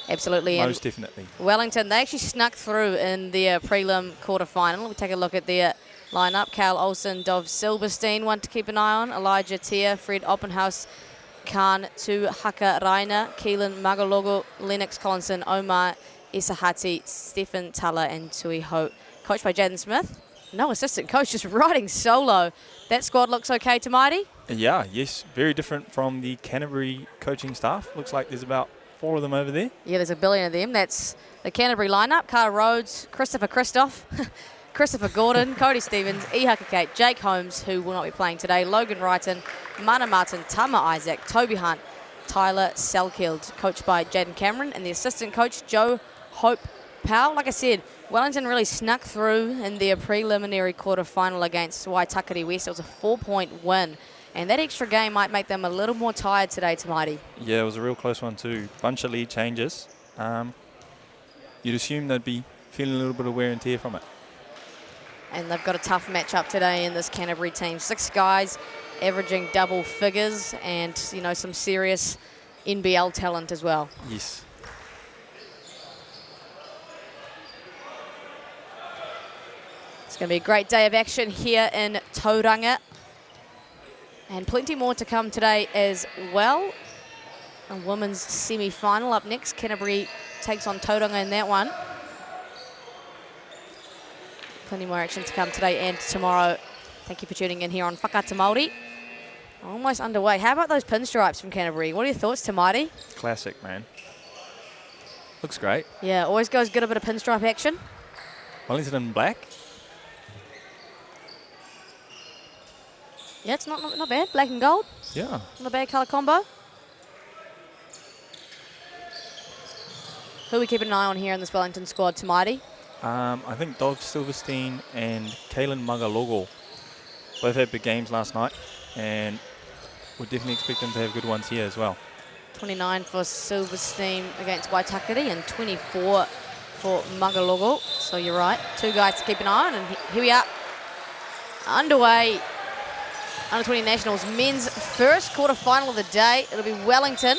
Absolutely. Most definitely. Wellington, they actually snuck through in their prelim quarterfinal. We'll take a look at their lineup. Cal Olsen, Dov Silberstein, one to keep an eye on. Elijah Tier, Fred Oppenhaus, Khan to Haka Rainer, Keelan Magalogo, Lennox Collinson, Omar Isahati, Stephen Tala, and Tui Ho. Coached by Jaden Smith. No assistant coach, just riding solo. That squad looks okay to Mairi? Yeah, yes. Very different from the Canterbury coaching staff. Looks like there's about 4 of them over there. Yeah, there's a billion of them. That's the Canterbury lineup. Carter Rhodes, Christopher Christoph, Christopher Gordon, Cody Stevens, Haka Kate, Jake Holmes, who will not be playing today, Logan Wrighton, Mana Martin, Tama Isaac, Toby Hunt, Tyler Selkild, coached by Jaden Cameron, and the assistant coach, Joe Hope Powell. Like I said, Wellington really snuck through in their preliminary quarterfinal against Waitakere West. It was a 4-point win. And that extra game might make them a little more tired today to Mairi. Yeah, it was a real close one too. Bunch of lead changes. You'd assume they'd be feeling a little bit of wear and tear from it. And they've got a tough matchup today in this Canterbury team. 6 guys averaging double figures and, you know, some serious NBL talent as well. Yes. It's going to be a great day of action here in Tauranga. And plenty more to come today as well. A women's semi-final up next. Canterbury takes on Tauranga in that one. Plenty more action to come today and tomorrow. Thank you for tuning in here on Whakaata Māori. Almost underway. How about those pinstripes from Canterbury? What are your thoughts, Mairi? Classic, man. Looks great. Yeah, always goes good a bit of pinstripe action. Wellington in black. Yeah, it's not bad. Black and gold. Yeah. Not a bad colour combo. Who are we keeping an eye on here in this Wellington squad, Mairi? I think Dov Silverstein and Kalen Magalogo both had big games last night, and we definitely expect them to have good ones here as well. 29 for Silverstein against Waitakere and 24 for Magalogo. So you're right. 2 guys to keep an eye on, and here we are. Underway. Under-20 Nationals men's first quarterfinal of the day. It'll be Wellington.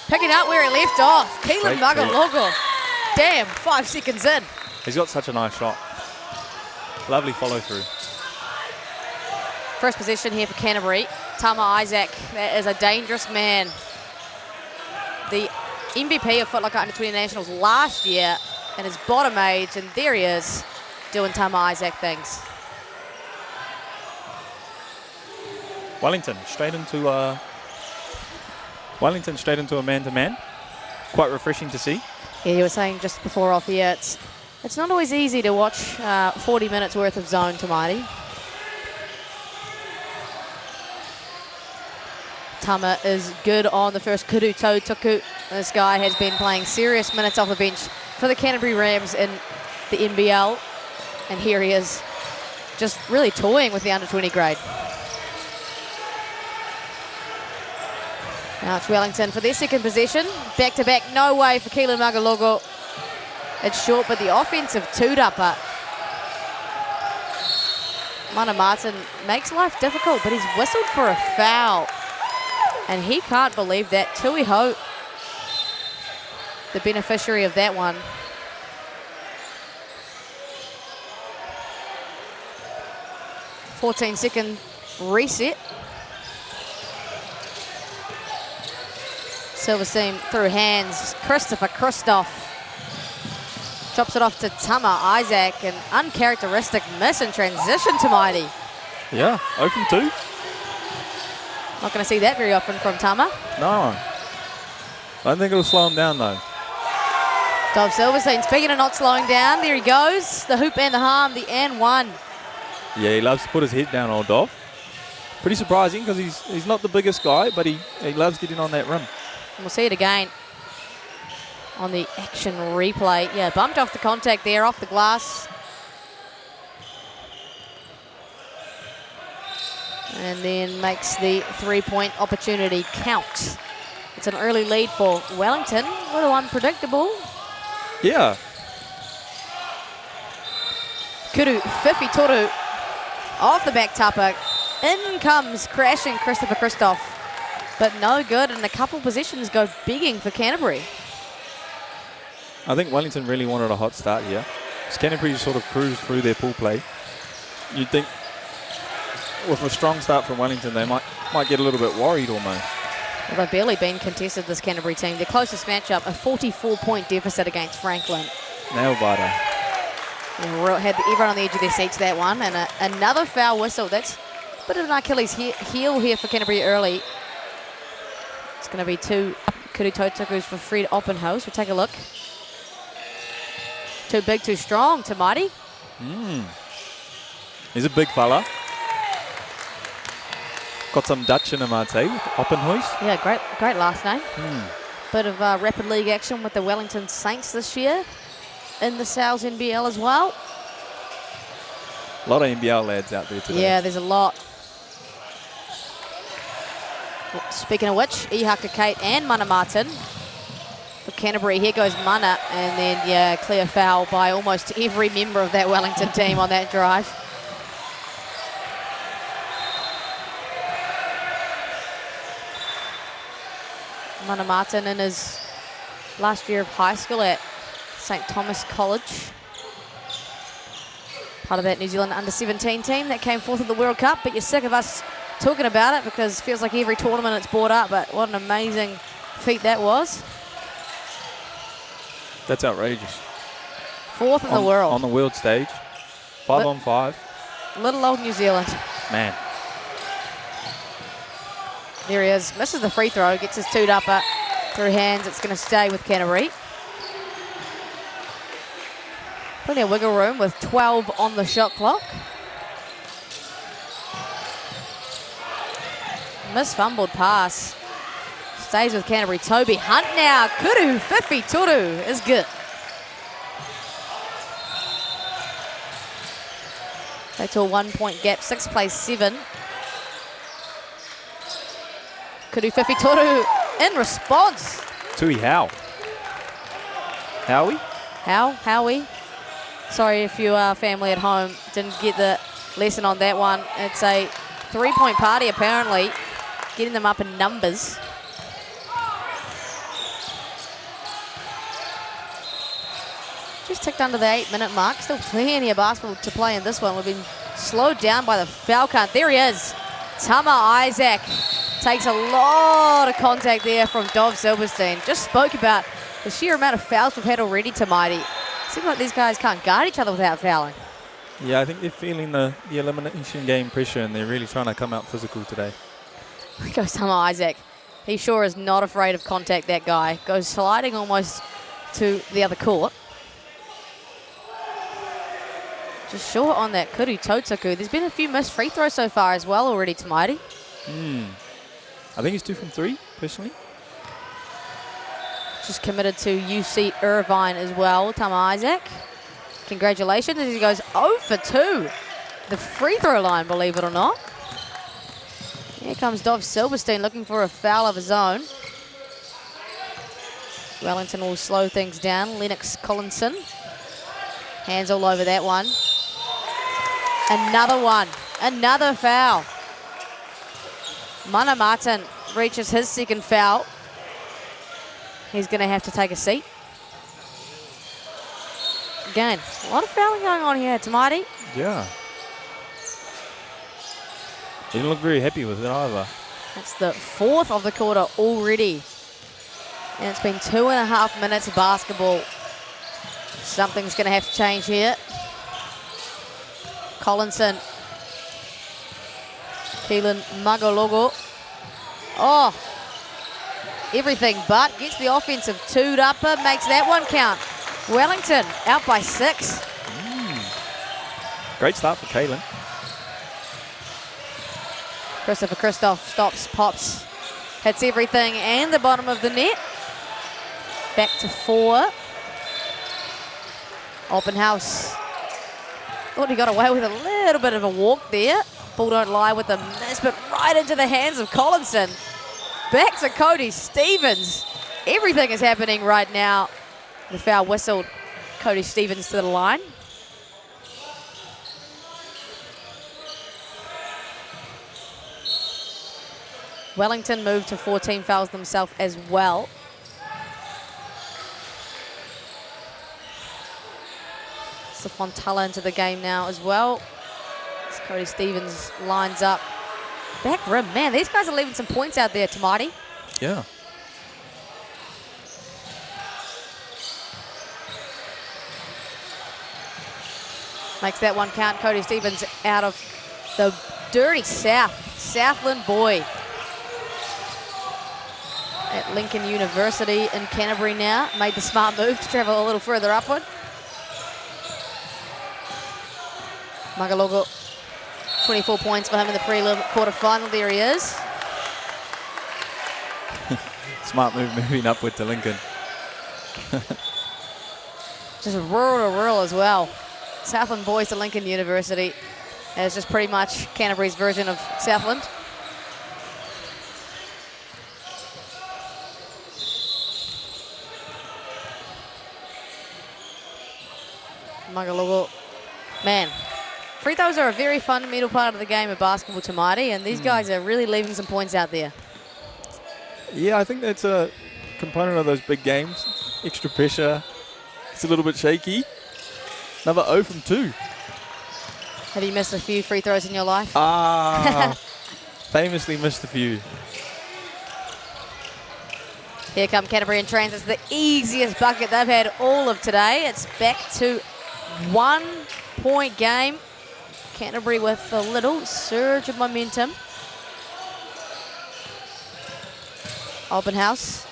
Picking up where he left off. Keelan Magalogo. Damn, 5 seconds in. He's got such a nice shot. Lovely follow through. First possession here for Canterbury. Tama Isaac, that is a dangerous man. The MVP of Foot Locker Under-20 Nationals last year in his bottom age, and there he is doing Tama Isaac things. Wellington straight into a man-to-man. Quite refreshing to see. Yeah, you were saying just before off here, it's not always easy to watch 40 minutes worth of zone to Mairi. Tama is good on the first kudu toe tuku. This guy has been playing serious minutes off the bench for the Canterbury Rams in the NBL. And here he is, just really toying with the under-20 grade. Now it's Wellington for their second possession. Back-to-back, no way for Keelan Magalogo. It's short, but the offensive two-dupper. Mana Martin makes life difficult, but he's whistled for a foul. And he can't believe that. Tui Ho, the beneficiary of that one. "14-second reset. Silverstein through hands. Christopher Christoph Chops it off to Tama Isaac. An uncharacteristic miss in transition to Mighty. Yeah, 0 from 2. Not going to see that very often from Tama. No. I don't think it'll slow him down, though. Dov Silverstein, speaking of not slowing down, there he goes. The hoop and the harm, the and one. Yeah, he loves to put his head down, old Dov. Pretty surprising because he's not the biggest guy, but he loves getting on that rim. And we'll see it again on the action replay. Yeah, bumped off the contact there, off the glass. And then makes the three-point opportunity count. It's an early lead for Wellington. A little unpredictable. Yeah. Kuru Fifi Toru off the back tapa. In comes crashing Christopher Christoph. But no good, and a couple positions go begging for Canterbury. I think Wellington really wanted a hot start here. As Canterbury sort of cruised through their pool play. You'd think with a strong start from Wellington, they might get a little bit worried almost. Well, they've barely been contested, this Canterbury team. Their closest matchup, a 44-point deficit against Franklin. Nail biter. Had everyone on the edge of their seats that one. And another foul whistle. That's a bit of an Achilles heel here for Canterbury early. It's going to be 2 Kuru Totakus for Fred Oppenhaus. We'll take a look. Too big, too strong to Mighty. He's a big fella. Got some Dutch in him, I'd say, with Oppenhuis. Yeah, great last name. Bit of rapid league action with the Wellington Saints this year. In the Sales NBL as well. A lot of NBL lads out there today. Yeah, there's a lot. Speaking of which, Haka Kate and Mana Martin. For Canterbury, here goes Mana. And then, yeah, clear foul by almost every member of that Wellington team on that drive. Mana Martin in his last year of high school at St. Thomas College. Part of that New Zealand under-17 team that came fourth at the World Cup, but you're sick of us talking about it because it feels like every tournament it's brought up, but what an amazing feat that was. That's outrageous. Fourth in the world. On the world stage. 5 on 5. Little old New Zealand. Man. There he is. Misses the free throw. Gets his two-upper through hands. It's going to stay with Canterbury. Plenty of wiggle room with 12 on the shot clock. Misfumbled pass. Stays with Canterbury. Toby Hunt now. Kuru Fifi Toru is good. They to a 1-point gap. 6 plays 7. Kuru Fifi Toru in response. Tui Howe. Howie? Howie. Sorry if you are family at home, didn't get the lesson on that one. It's a 3-point party apparently, getting them up in numbers. Just ticked under the 8-minute mark. Still plenty of basketball to play in this one. We've been slowed down by the foul count. There he is. Tama Isaac takes a lot of contact there from Dov Silverstein. Just spoke about the sheer amount of fouls we've had already to Mighty. Seems like these guys can't guard each other without fouling. Yeah, I think they're feeling the elimination game pressure and they're really trying to come out physical today. Goes Tama Isaac. He sure is not afraid of contact, that guy. Goes sliding almost to the other court. Just short on that Kuru Totsaku. There's been a few missed free throws so far as well already to Mighty. I think he's 2 from 3, personally. Just committed to UC Irvine as well, Tama Isaac. Congratulations as he goes 0 for 2. The free throw line, believe it or not. Here comes Dov Silverstein looking for a foul of his own. Wellington will slow things down. Lennox Collinson. Hands all over that one. Another one. Another foul. Mana Martin reaches his second foul. He's going to have to take a seat. Again, a lot of fouling going on here to Mighty. Yeah. He didn't look very happy with it either. That's the 4th of the quarter already. And it's been 2.5 minutes of basketball. Something's going to have to change here. Collinson. Keelan Magalogo. Oh, everything but gets the offensive two'd upper, makes that one count. Wellington out by 6. Great start for Kaylin. Christopher Christoph stops, pops, hits everything and the bottom of the net. Back to 4. Open house. Thought he got away with a little bit of a walk there. Ball don't lie with the miss, but right into the hands of Collinson. Back to Cody Stevens. Everything is happening right now. The foul whistled. Cody Stevens to the line. Wellington moved to 14 fouls themselves as well. Fontella into the game now as well. As Cody Stevens lines up. Back rim, man, these guys are leaving some points out there, Tamati. Yeah. Makes that one count. Cody Stevens out of the dirty South. Southland boy. At Lincoln University in Canterbury now. Made the smart move to travel a little further upward. Magalogo, 24 points for him in the prelim quarterfinal. There he is. Smart move moving upward to Lincoln. Just rural to rural as well. Southland boys to Lincoln University. And it's just pretty much Canterbury's version of Southland. Magalogo, man. Free throws are a very fundamental part of the game of basketball, Tamati, and these guys are really leaving some points out there. Yeah, I think that's a component of those big games. Extra pressure. It's a little bit shaky. Another 0 from 2. Have you missed a few free throws in your life? Famously missed a few. Here come Canterbury in transit. It's the easiest bucket they've had all of today. It's back to 1 point game. Canterbury with a little surge of momentum. Open house.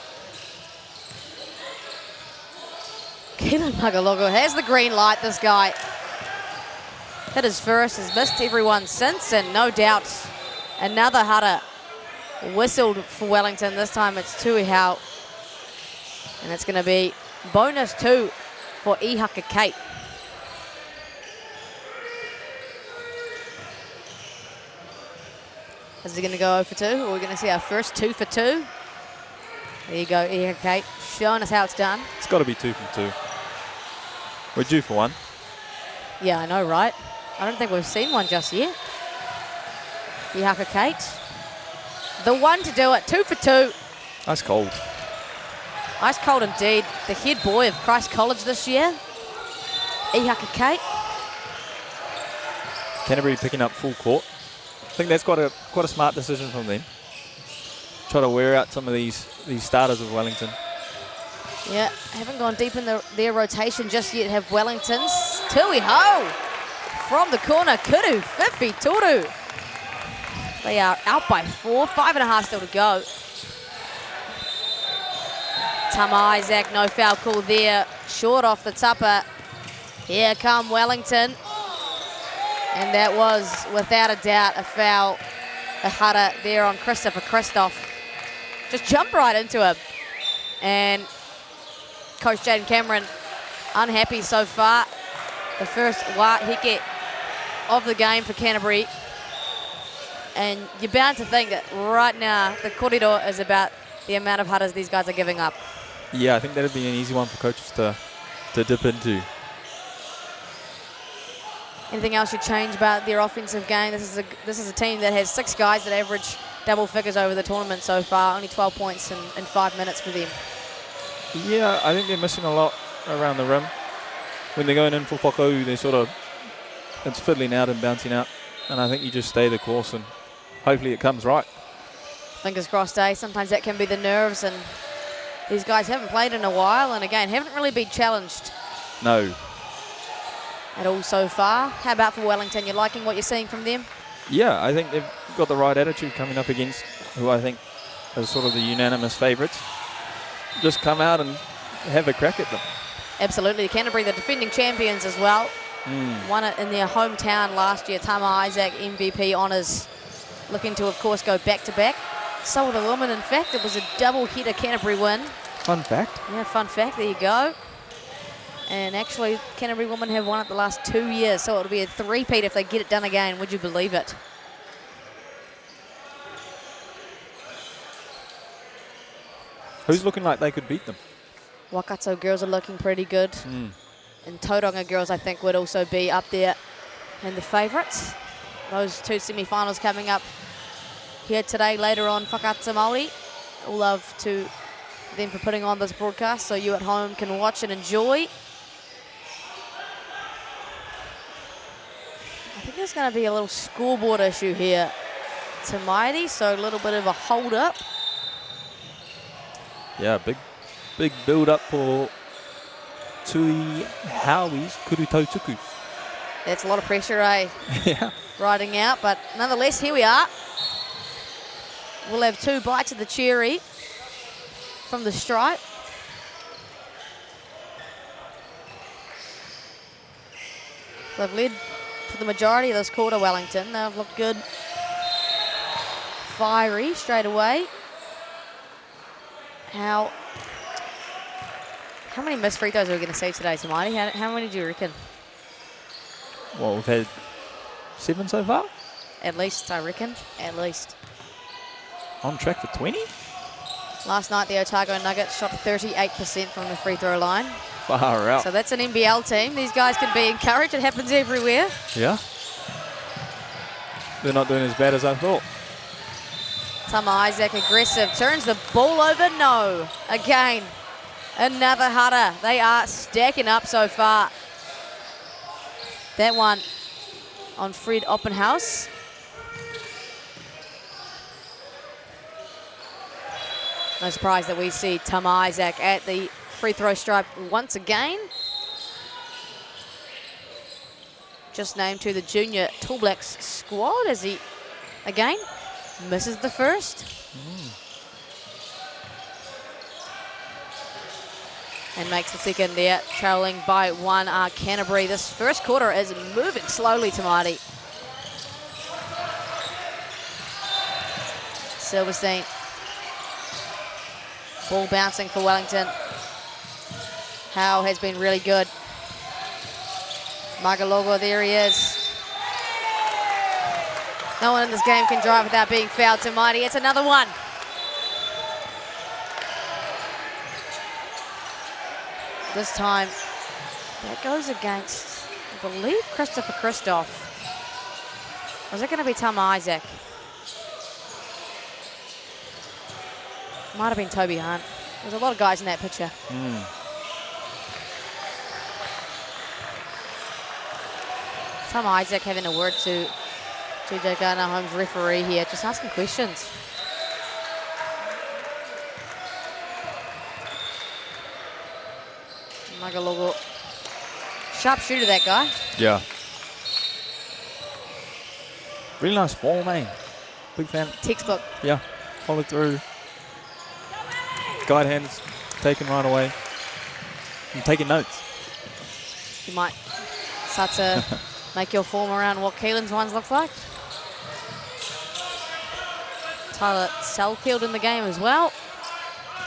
Keelan Magalogo has the green light, this guy. Hit his first, has missed everyone since, and no doubt another Haka whistled for Wellington. This time it's Tui Hau. And it's going to be bonus 2 for Haka Kate. Is he going to go 0 for 2? Or are we going to see our first 2 for 2? There you go, Haka Kate, showing us how it's done. It's got to be 2 from 2. We're due for one. Yeah, I know, right? I don't think we've seen one just yet. Haka Kate. The one to do it, 2 for 2. Ice cold. Ice cold indeed. The head boy of Christ College this year. Haka Kate. Canterbury picking up full court. I think that's quite a smart decision from them. Try to wear out some of these starters of Wellington. Yeah, haven't gone deep in their rotation just yet. Have Wellington's Tui Ho from the corner. Kudu, Fifi, Toru. They are out by 4, 5.5 still to go. Tama Isaac, no foul call there. Short off the tupper. Here come Wellington. And that was, without a doubt, a foul. A Haka there on Christopher Christoph. Just jumped right into him. And Coach Jaden Cameron unhappy so far. The first hit of the game for Canterbury. And you're bound to think that right now the corridor is about the amount of Hakas these guys are giving up. Yeah, I think that'd be an easy one for coaches to dip into. Anything else you'd change about their offensive game? This is a team that has 6 guys that average double figures over the tournament so far. Only 12 points in 5 minutes for them. Yeah, I think they're missing a lot around the rim. When they're going in for Whakau, it's fiddling out and bouncing out. And I think you just stay the course and hopefully it comes right. Fingers crossed, eh? Sometimes that can be the nerves, and these guys haven't played in a while and again haven't really been challenged No. at all so far. How about for Wellington? You liking what you're seeing from them? Yeah, I think they've got the right attitude coming up against who I think are sort of the unanimous favourites. Just come out and have a crack at them. Absolutely. Canterbury, the defending champions as well. Won it in their hometown last year. Tama Isaac, MVP honours. Looking to, of course, go back-to-back. So were the women. In fact, it was a double-header Canterbury win. Fun fact. Yeah, fun fact. There you go. And actually, Canterbury women have won it the last 2 years, so it'll be a three-peat if they get it done again. Would you believe it? Who's looking like they could beat them? Waikato girls are looking pretty good. And Tauranga girls, I think, would also be up there in the favourites. Those two semi-finals coming up here today, later on, Whakaata Māori. All love to them for putting on this broadcast so you at home can watch and enjoy. I think there's going to be a little scoreboard issue here to Mighty, so a little bit of a hold-up. Yeah, big build-up for Tui Haui's Kurutautukus. That's a lot of pressure, eh? Yeah. Riding out, but nonetheless, here we are. We'll have two bites of the cherry from the stripe. They've led for the majority of this quarter, Wellington. They've looked good. Fiery straight away. How many missed free throws are we going to see today, Tamati? How many do you reckon? Well, we've had 7 so far. At least, I reckon. At least. On track for 20? Last night, the Otago Nuggets shot 38% from the free throw line. Far out. So that's an NBL team. These guys can be encouraged. It happens everywhere. Yeah. They're not doing as bad as I thought. Tama Isaac aggressive. Turns the ball over. No. Again. Another Haka. They are stacking up so far. That one on Fred Oppenhaus. No surprise that we see Tama Isaac at the free throw stripe once again. Just named to the junior Tall Blacks squad as he, again, misses the first. And makes the second there, trailing by 1 are Canterbury. This first quarter is moving slowly to Mighty. Silverstein. Ball bouncing for Wellington. Howe has been really good. Magalogo, there he is. No one in this game can drive without being fouled to Mighty. It's another one. This time, that goes against, I believe, Christopher Christoph. Or is it going to be Tama Isaac? Might have been Toby Hunt. There's a lot of guys in that picture. Tama Isaac having a word to TJ Garner, Holmes referee here, just asking questions. Magalogo. Sharp shooter, that guy. Yeah. Really nice form, eh? Big fan. Textbook. Yeah. Followed through. Guide hands taken right away. I'm taking notes. You might start to make your form around what Keelan's ones look like. Tyler Selfield in the game as well.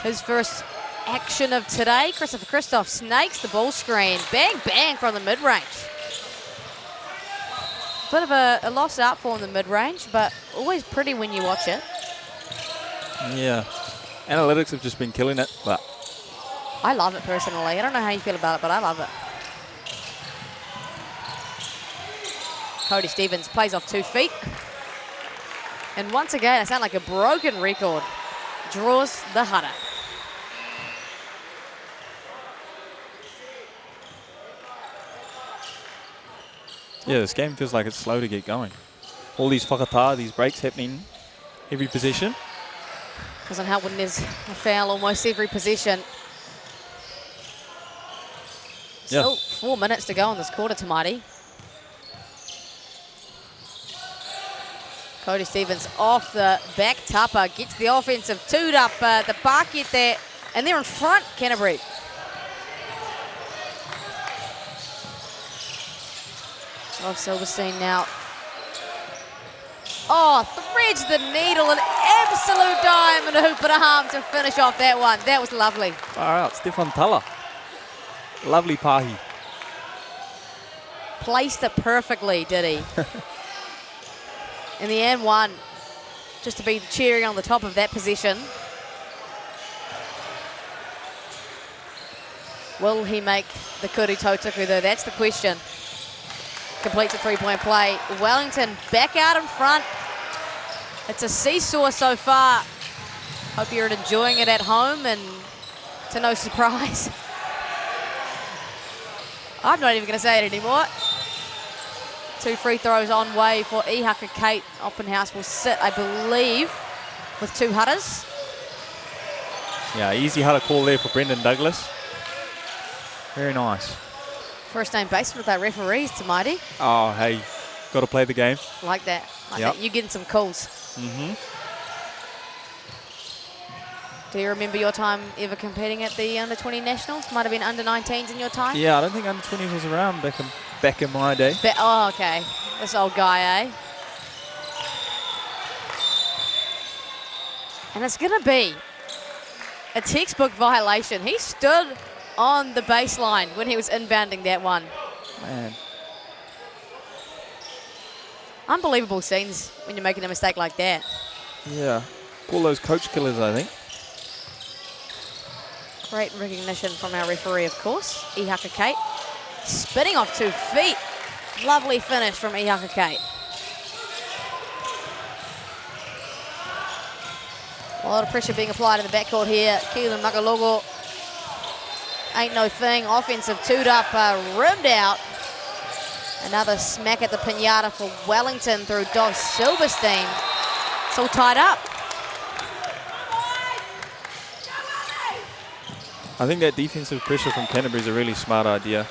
His first action of today. Christopher Christoph snakes the ball screen. Bang, bang from the mid-range. Bit of a lost art form in the mid-range, but always pretty when you watch it. Yeah. Analytics have just been killing it, but I love it personally. I don't know how you feel about it, but I love it. Cody Stevens plays off 2 feet. And once again, I sound like a broken record. Draws the Haka. yeah, this game feels like it's slow to get going. All these whakata, these breaks happening every possession. Doesn't help when there's a foul almost every possession. Still 4 minutes to go in this quarter, Tamati. Cody Stevens off the back tupper, gets the offensive toed up, the bucket there, and they're in front, Canterbury. Of Silverstein now. Oh, threads the needle, an absolute dime and a hoop and a half to finish off that one. That was lovely. Far out, Stefan Tala. Lovely pahi. Placed it perfectly, did he? In the end one, just to be the cherry on the top of that possession. Will he make the kuri tautuku though? That's the question. Completes a three-point play. Wellington back out in front. It's a seesaw so far. Hope you're enjoying it at home, and to no surprise, I'm not even going to say it anymore. 2 free throws on way for Haka Kate. Oppenhouse will sit, I believe, with 2 hutters. Yeah, easy hutter call there for Brendan Douglas. Very nice. First name basis with our referees, Tamaiti. Oh, hey, got to play the game. Like that. Like Yep. that. You're getting some calls. Mm-hmm. Do you remember your time ever competing at the under-20 nationals? Might have been under-19s in your time? Yeah, I don't think under 20s was around back in my day. Oh, okay. This old guy, eh? And it's going to be a textbook violation. He stood on the baseline when he was inbounding that one. Man. Unbelievable scenes when you're making a mistake like that. Yeah. Call those coach killers, I think. Great recognition from our referee, of course, Haka Kate. Spinning off 2 feet. Lovely finish from Haka Kate. A lot of pressure being applied in the backcourt here. Keelan Makalogo ain't no thing. Offensive toed up, rimmed out. Another smack at the pinata for Wellington through Dov Silverstein. It's all tied up. I think that defensive pressure from Canterbury is a really smart idea.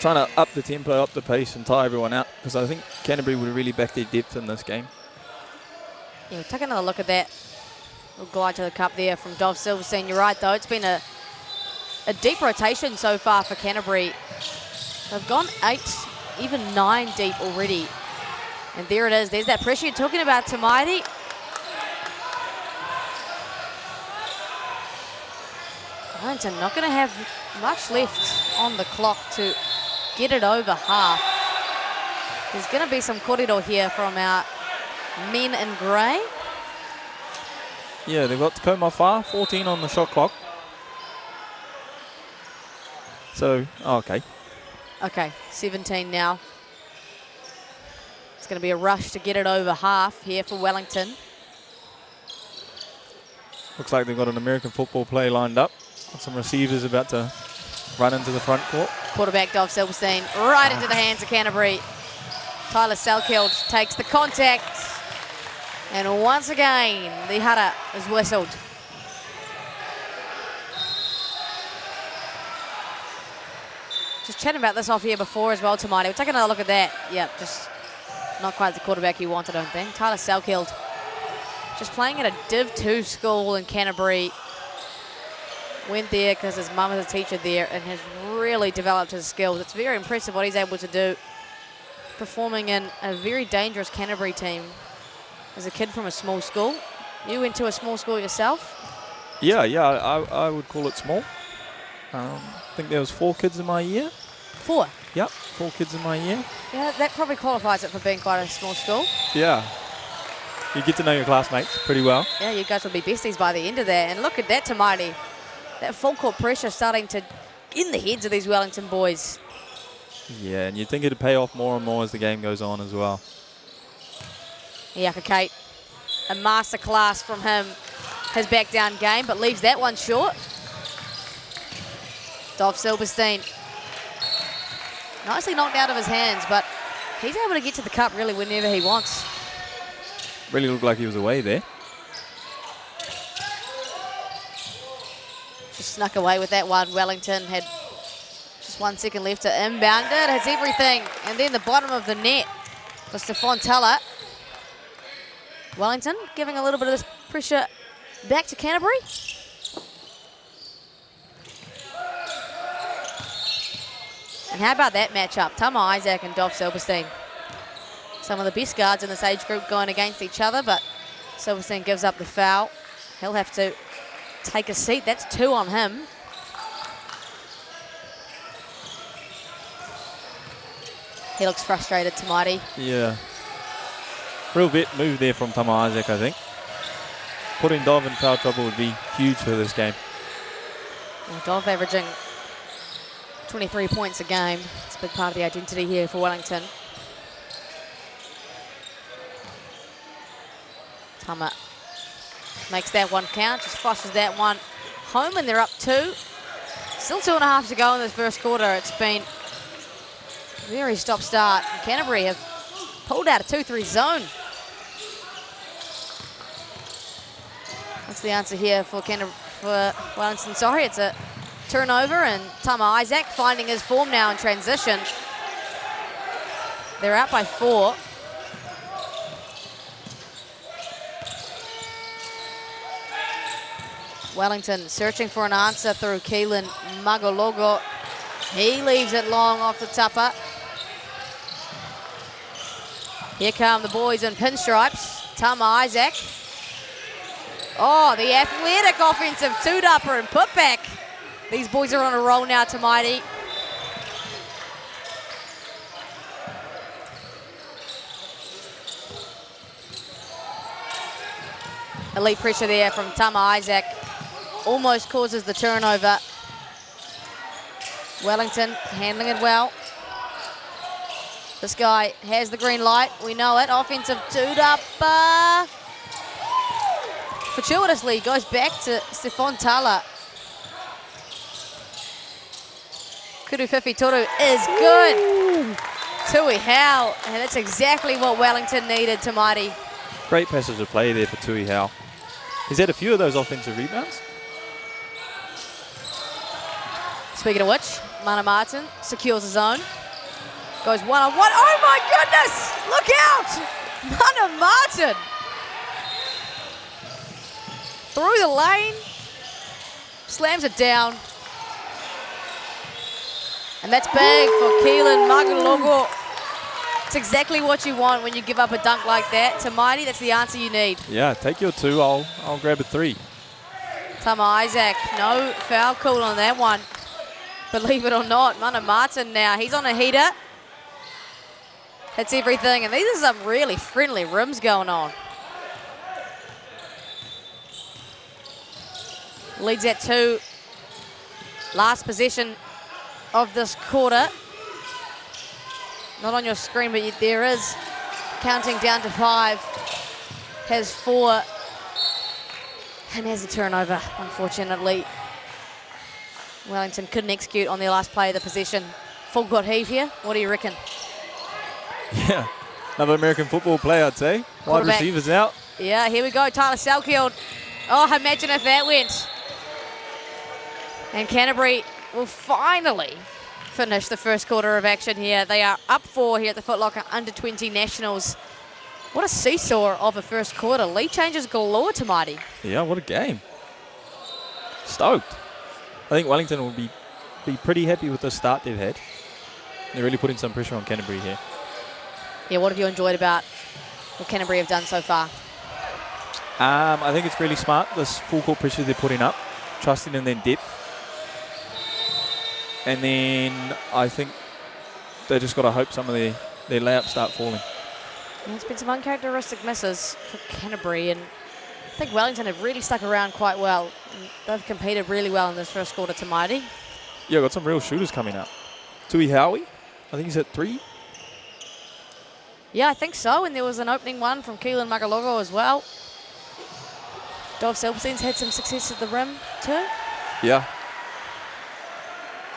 Trying to up the tempo, up the pace, and tie everyone out, because I think Canterbury would really back their depth in this game. Yeah, take another look at that. We'll glide to the cup there from Dov Silverstein. You're right, though. It's been a deep rotation so far for Canterbury. They've gone 8, even 9 deep already. And there it is. There's that pressure you're talking about, Tamaiti. Wellington not going to have much left on the clock to get it over half. There's going to be some corridor here from our men in grey. Yeah, they've got Tacoma Far, 14 on the shot clock. So, okay. Okay, 17 now. It's going to be a rush to get it over half here for Wellington. Looks like they've got an American football play lined up. Got some receivers about to run into the front court. Quarterback Dov Silverstein right into the hands of Canterbury. Tyler Selkild takes the contact. And once again, the Hara is whistled. Just chatting about this off here before as well, Tamati. We'll take another look at that. Yeah, just not quite the quarterback you want, I don't think. Tyler Selkild just playing at a Div 2 school in Canterbury. Went there because his mum is a teacher there and has really developed his skills. It's very impressive what he's able to do, performing in a very dangerous Canterbury team as a kid from a small school. You went to a small school yourself? Yeah, I would call it small. I think there was 4 kids in my year. 4? Yep, 4 kids in my year. Yeah, that probably qualifies it for being quite a small school. Yeah. You get to know your classmates pretty well. Yeah, you guys will be besties by the end of that. And look at that, Tamati. That full court pressure starting to in the heads of these Wellington boys. Yeah, and you'd think it'd pay off more and more as the game goes on as well. Haka Kate, a masterclass from him. His back down game, but leaves that one short. Dov Silverstein. Nicely knocked out of his hands, but he's able to get to the cup really whenever he wants. Really looked like he was away there. Just snuck away with that one. Wellington had 1 second left to inbound it. Hits everything. And then the bottom of the net for Stefan Teller. Wellington giving a little bit of this pressure back to Canterbury. And how about that matchup? Tama Isaac and Dov Silverstein. Some of the best guards in this age group going against each other, but Silverstein gives up the foul. He'll have to take a seat. That's 2 on him. He looks frustrated, Tamati. Yeah. Real bit move there from Tama Isaac, I think. Putting Dov in foul trouble would be huge for this game. Well, Dov averaging 23 points a game. It's a big part of the identity here for Wellington. Tama makes that one count, just flushes that one home, and they're up 2. Still 2.5 to go in this first quarter. It's been a very stop-start. Canterbury have pulled out a 2-3 zone. That's the answer here for Wellington. Sorry, it's a turnover, and Tama Isaac finding his form now in transition. They're out by 4. Wellington searching for an answer through Keelan Magalogo. He leaves it long off the tupper. Here come the boys in pinstripes. Tama Isaac. Oh, the athletic offensive two-dupper and putback. These boys are on a roll now, Tamaiti. Elite pressure there from Tama Isaac. Almost causes the turnover. Wellington handling it well. This guy has the green light. We know it. Offensive two-dupper. Fortuitously goes back to Stefan Tala. Kuru Fifi Toru is good. Tui Hau, and that's exactly what Wellington needed, Tamati. Great passage of play there for Tui Hau. He's had a few of those offensive rebounds. Speaking of which, Mana Martin secures his own. Goes one-on-one. Oh my goodness! Look out! Mana Martin! Through the lane. Slams it down. And that's big for Keelan Magalogo. It's exactly what you want when you give up a dunk like that. Tamaiti, that's the answer you need. Yeah, take your 2. I'll grab a 3. Tama Isaac, no foul call on that one. Believe it or not, Mana Martin now, he's on a heater. Hits everything, and these are some really friendly rims going on. Leads at 2. Last possession of this quarter. Not on your screen, but there is. Counting down to 5. Has 4. And has a turnover, unfortunately. Wellington couldn't execute on their last play of the possession. Full got heave here. What do you reckon? Yeah, another American football player, I'd say. Wide receivers out. Yeah, here we go. Tyler Selkield. Oh, imagine if that went. And Canterbury will finally finish the first quarter of action here. They are up 4 here at the Foot Locker Under-20 Nationals. What a seesaw of a first quarter. Lead changes galore, Tamati. Yeah, what a game. Stoked. I think Wellington will be pretty happy with the start they've had. They're really putting some pressure on Canterbury here. Yeah, what have you enjoyed about what Canterbury have done so far? I think it's really smart, this full court pressure they're putting up, trusting in their depth. And then I think they just got to hope some of their layups start falling. Yeah, there's been some uncharacteristic misses for Canterbury, and I think Wellington have really stuck around quite well. They've competed really well in this first quarter, Tamaiti. Yeah, got some real shooters coming up. Tui Howie, I think he's at 3. Yeah, I think so, and there was an opening one from Keelan Magalogo as well. Dov Silverstein's had some success at the rim too. Yeah.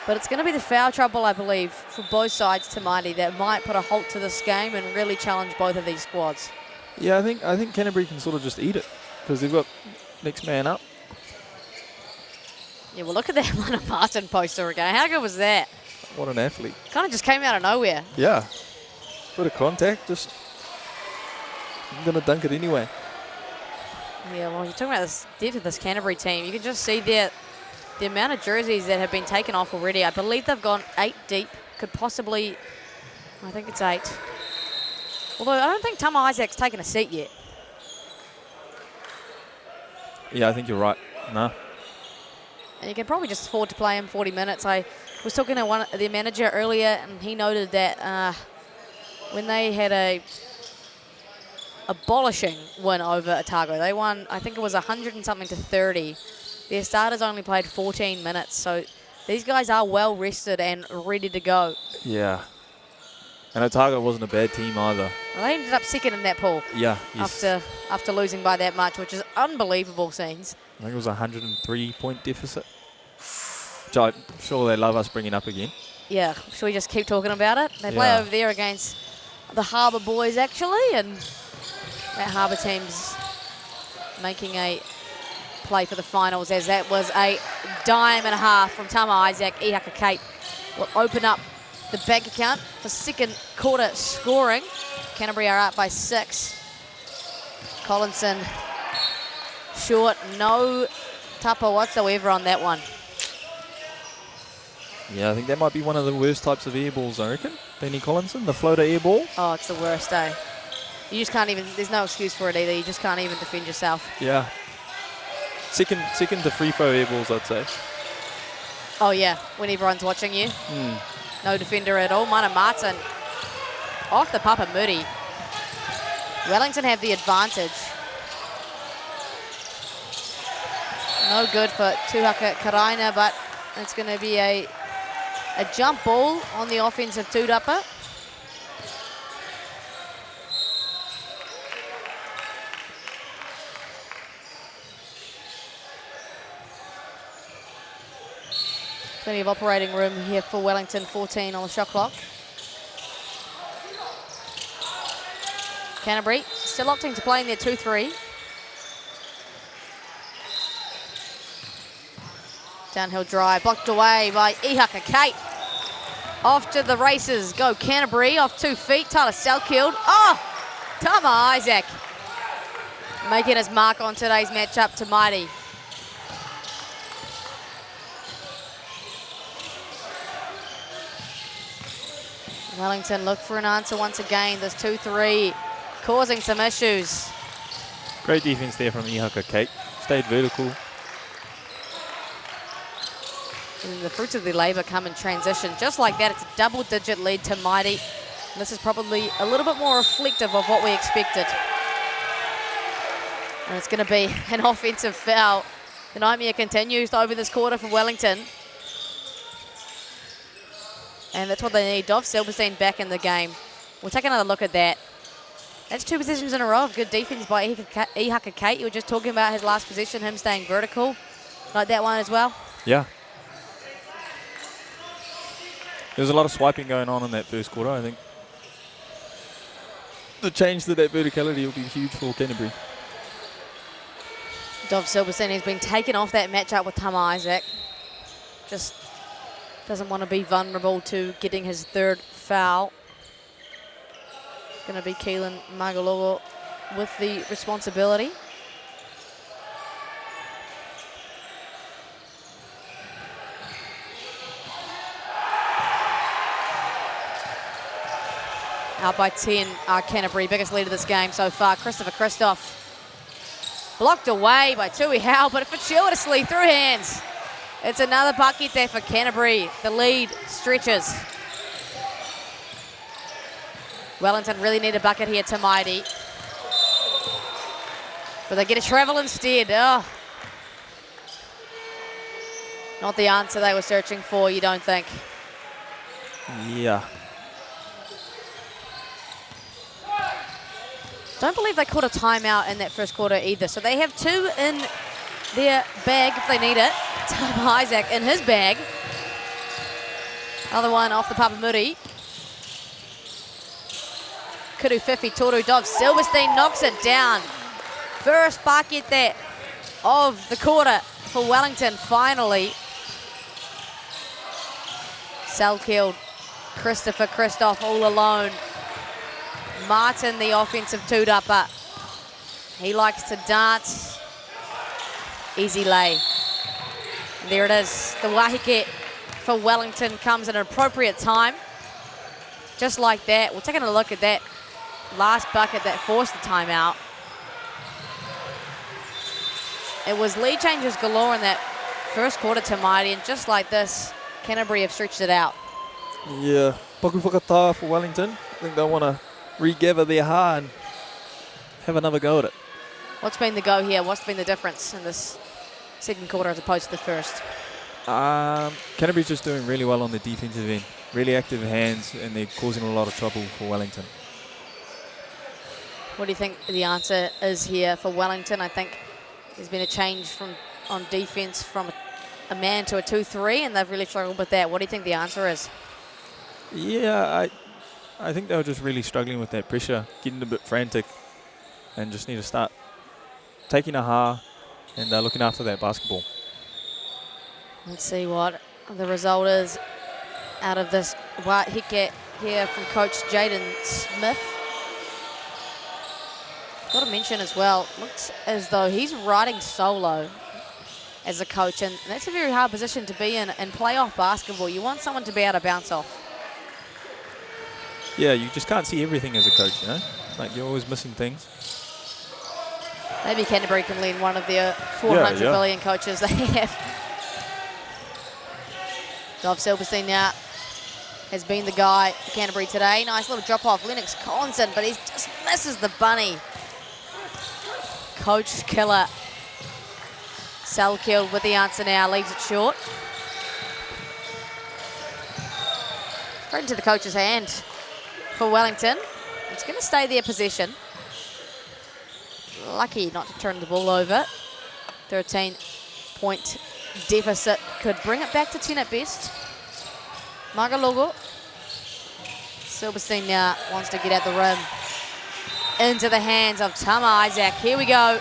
But it's going to be the foul trouble, I believe, for both sides, Tamaiti, that might put a halt to this game and really challenge both of these squads. Yeah, I think Canterbury can sort of just eat it because they've got next man up. Yeah, well, look at that Mana Martin poster again. How good was that? What an athlete. Kind of just came out of nowhere. Yeah. Bit of contact, just I'm going to dunk it anyway. Yeah, well, you're talking about this depth of this Canterbury team. You can just see the amount of jerseys that have been taken off already. I believe they've gone 8 deep. Could possibly, I think it's 8. Although I don't think Tama Isaac's taken a seat yet. Yeah, I think you're right. No. And you can probably just afford to play him 40 minutes. I was talking to the manager earlier, and he noted that when they had a abolishing win over Otago, they won, I think it was 100 and something to 30. Their starters only played 14 minutes, so these guys are well rested and ready to go. Yeah. And Otago wasn't a bad team either. Well, they ended up second in that pool. Yeah. Yes. After losing by that much, which is unbelievable scenes. I think it was a 103-point deficit. Which I'm sure they love us bringing up again. Yeah, should we just keep talking about it? They play over there against the Harbour boys, actually, and that Harbour team's making a play for the finals, as that was a dime and a half from Tama Isaac. Haka Kate will open up the bank account for second quarter scoring. Canterbury are up by 6. Collinson short, no tapa whatsoever on that one. Yeah, I think that might be one of the worst types of air balls, I reckon. Benny Collinson, the floater air ball. Oh, it's the worst, eh? You just can't even, there's no excuse for it either. You just can't even defend yourself. Yeah. Second to free throw air balls, I'd say. Oh, yeah, when everyone's watching you. No defender at all. Mana Martin off the Papa Muri. Wellington have the advantage. No good for Tuhaka Karaina, but it's going to be a jump ball on the offensive Tudapa. Plenty of operating room here for Wellington, 14 on the shot clock. Canterbury still opting to play in their 2-3. Downhill drive, blocked away by Haka Kate. Off to the races go Canterbury, off 2 feet. Tyler Selkfield. Oh! Tama Isaac making his mark on today's matchup to Mighty. Wellington look for an answer once again. This 2-3 causing some issues. Great defense there from Haka Kate. Stayed vertical. And the fruits of their labour come in transition. Just like that, it's a double-digit lead to Mighty. And this is probably a little bit more reflective of what we expected. And it's going to be an offensive foul. The nightmare continues to open this quarter for Wellington. And that's what they need. Dov Silverstein back in the game. We'll take another look at that. That's 2 possessions in a row of good defense by Haka Kate. You were just talking about his last possession, him staying vertical. Like that one as well? Yeah. There was a lot of swiping going on in that first quarter, I think. The change to that verticality will be huge for Canterbury. Dov Silverstein has been taken off that matchup with Tama Isaac. Just doesn't want to be vulnerable to getting his 3rd foul. Going to be Keelan Magalogo with the responsibility. Out by 10 are Canterbury, biggest lead of this game so far. Christopher Christoph blocked away by Tui Howe, but fortuitously through hands. It's another bucket there for Canterbury. The lead stretches. Wellington really need a bucket here to Mighty. But they get a travel instead. Oh. Not the answer they were searching for, you don't think? Yeah. Don't believe they caught a timeout in that first quarter either. So they have 2 in their bag if they need it. Tama Isaac in his bag. Another one off the Papa Muri. Kudu Fifi Toru Dov Silverstein knocks it down. First bucket there of the quarter for Wellington finally. Selkeld, Christopher Christoph all alone. Martin, the offensive two-dupper. He likes to dance. Easy lay. There it is. The wahike for Wellington comes at an appropriate time. Just like that. We're taking a look at that last bucket that forced the timeout. It was lead changes galore in that first quarter to Mighty, and just like this, Canterbury have stretched it out. Yeah, paku whakataha for Wellington. I think they'll want to regather their ha and have another go at it. What's been the go here? What's been the difference in this second quarter as opposed to the first? Canterbury's just doing really well on the defensive end. Really active hands, and they're causing a lot of trouble for Wellington. What do you think the answer is here for Wellington? I think there's been a change on defense from a man to a 2-3, and they've really struggled with that. What do you think the answer is? Yeah, I think they were just really struggling with that pressure, getting a bit frantic, and just need to start taking a ha and looking after that basketball. Let's see what the result is out of this wahike here from Coach Jaden Smith. Got to mention as well, looks as though he's riding solo as a coach, and that's a very hard position to be in playoff basketball. You want someone to be able to bounce off. Yeah, you just can't see everything as a coach, you know? Like, you're always missing things. Maybe Canterbury can lead one of their 400 billion coaches they have. Dov Silverstein now has been the guy for Canterbury today. Nice little drop off, Lennox Collinson, but he just misses the bunny. Coach killer. Selkeld with the answer now, leaves it short. Straight into the coach's hand for Wellington. It's going to stay their possession. Lucky not to turn the ball over. 13-point deficit could bring it back to 10 at best. Magalogo. Silverstein now wants to get at the rim. Into the hands of Tama Isaac. Here we go.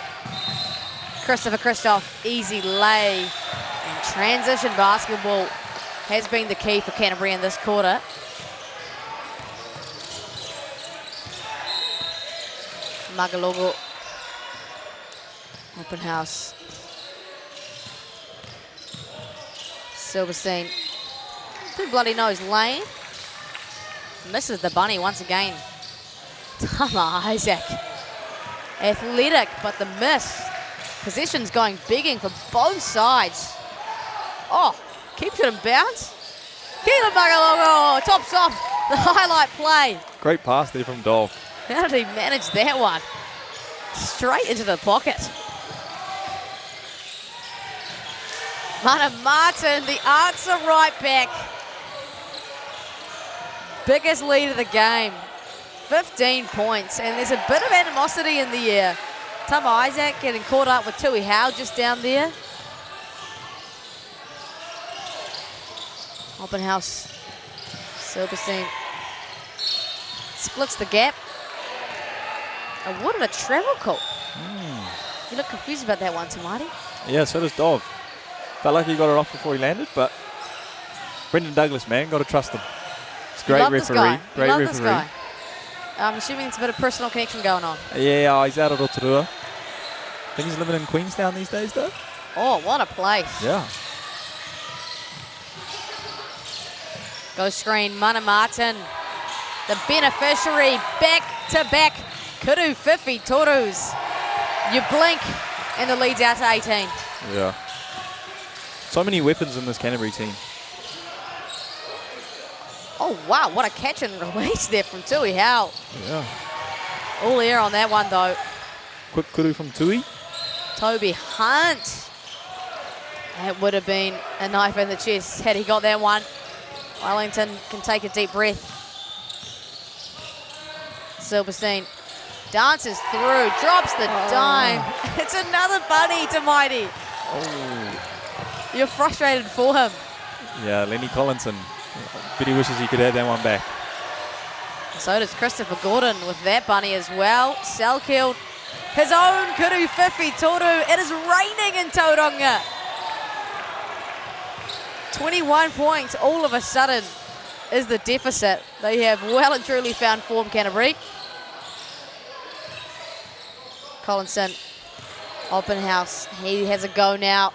Christopher Christoph, easy lay. And transition basketball has been the key for Canterbury in this quarter. Magalogo. Open house. Silverstein. Who bloody knows? Lane. Misses the bunny once again. Tama Isaac. Athletic, but the miss. Possession's going bigging for both sides. Oh, keeps it in bounds. Keelan Magalogo tops off the highlight play. Great pass there from Dov. How did he manage that one? Straight into the pocket. Mana Martin, the answer right back. Biggest lead of the game. 15 points, and there's a bit of animosity in the air. Tama Isaac getting caught up with Tui Howe just down there. Open house. Silverstein splits the gap. Awarded a travel call. You look confused about that one, Tamati. Yeah, so does Dov. Felt like he got it off before he landed, but Brendan Douglas, man, got to trust him. It's a great referee. Great referee. This guy. I'm assuming it's a bit of personal connection going on. Yeah, he's out at Rotorua. I think he's living in Queenstown these days, though. Oh, what a place. Yeah. Go screen, Mana Martin. The beneficiary, back-to-back Kuru Fifi Torus. You blink, and the lead's out to 18. Yeah. So many weapons in this Canterbury team. Oh, wow, what a catch and release there from Tui Howe. Yeah. All air on that one, though. Quick kuru from Tui. Toby Hunt. That would have been a knife in the chest had he got that one. Wellington can take a deep breath. Silverstein dances through, drops the dime. It's another bunny to Mighty. Oh. You're frustrated for him. Yeah, Lenny Collinson. But he wishes he could have that one back. So does Christopher Gordon with that bunny as well. Selkeld, his own Kuru Fifi Toru. It is raining in Tauranga. 21 points all of a sudden is the deficit. They have well and truly found form, Canterbury. Collinson, Oppenhaus, he has a go now.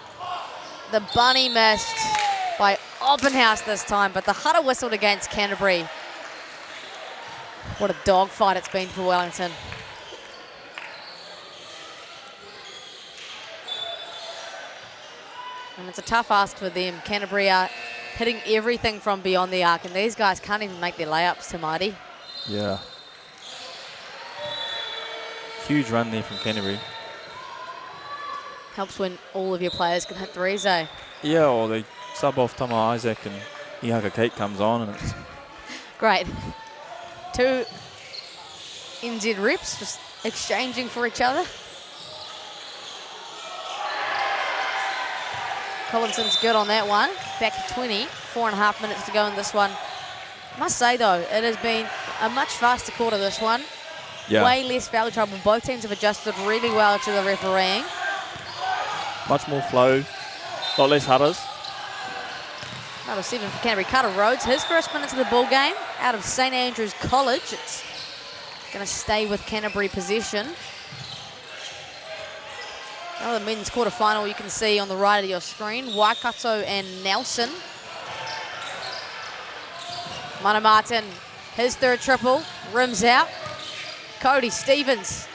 The bunny missed by Oppenhaus this time, but the Haka whistled against Canterbury. What a dogfight it's been for Wellington. And it's a tough ask for them. Canterbury are hitting everything from beyond the arc, and these guys can't even make their layups, Tamati. Yeah. Huge run there from Canterbury. Helps when all of your players can hit threes, eh? Yeah, or they sub off Tama Isaac and Ihaka Kate comes on and it's... Great. 2 NZ reps just exchanging for each other. Collinson's good on that one. Back to 20, 4.5 minutes to go in this one. Must say though, it has been a much faster quarter, this one. Yeah. Way less foul trouble. Both teams have adjusted really well to the refereeing. Much more flow, a lot less hudders. Number 7 for Canterbury, Carter Rhodes. His first minutes of the ball game out of St Andrews College. It's going to stay with Canterbury possession. Now the men's quarterfinal you can see on the right of your screen. Waikato and Nelson. Mana Martin, his third triple, rims out. Cody Stevens,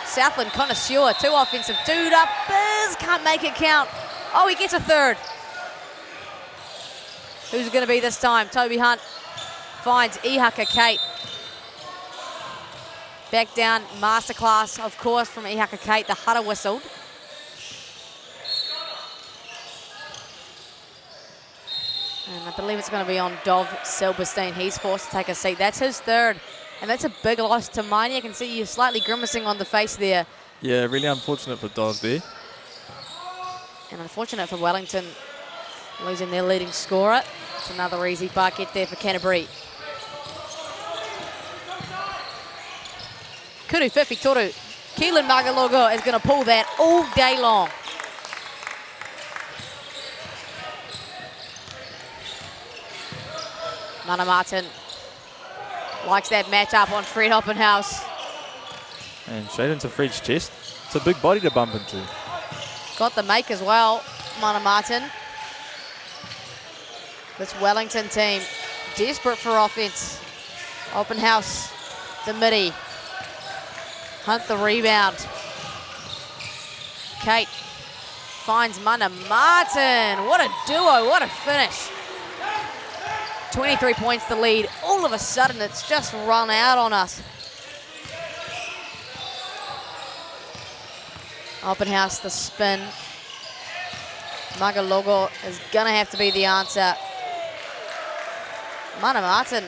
Southland connoisseur, 2 offensive, 2 up, Biz can't make it count. Oh, he gets a third. Who's it going to be this time? Toby Hunt finds Ihaka Kate. Back down, masterclass, of course, from Ihaka Kate. The Haka whistled. And I believe it's going to be on Dov Silberstein. He's forced to take a seat. That's his third. And that's a big loss to Miney. I can see you slightly grimacing on the face there. Yeah, really unfortunate for Dov there. And unfortunate for Wellington, losing their leading scorer. It's another easy bucket there for Canterbury. Kuru Fifi Toru. Keelan Magalogo is going to pull that all day long. Mana Martin likes that matchup on Fred Oppenhaus. And straight into Fred's chest. It's a big body to bump into. Got the make as well, Mana Martin. This Wellington team, desperate for offense. Oppenhaus, the midi. Hunt the rebound. Kate finds Mana Martin. What a duo, what a finish. 23 points the lead. All of a sudden, it's just run out on us. Oppenhaus, the spin. Magalogo is going to have to be the answer. Mana Martin,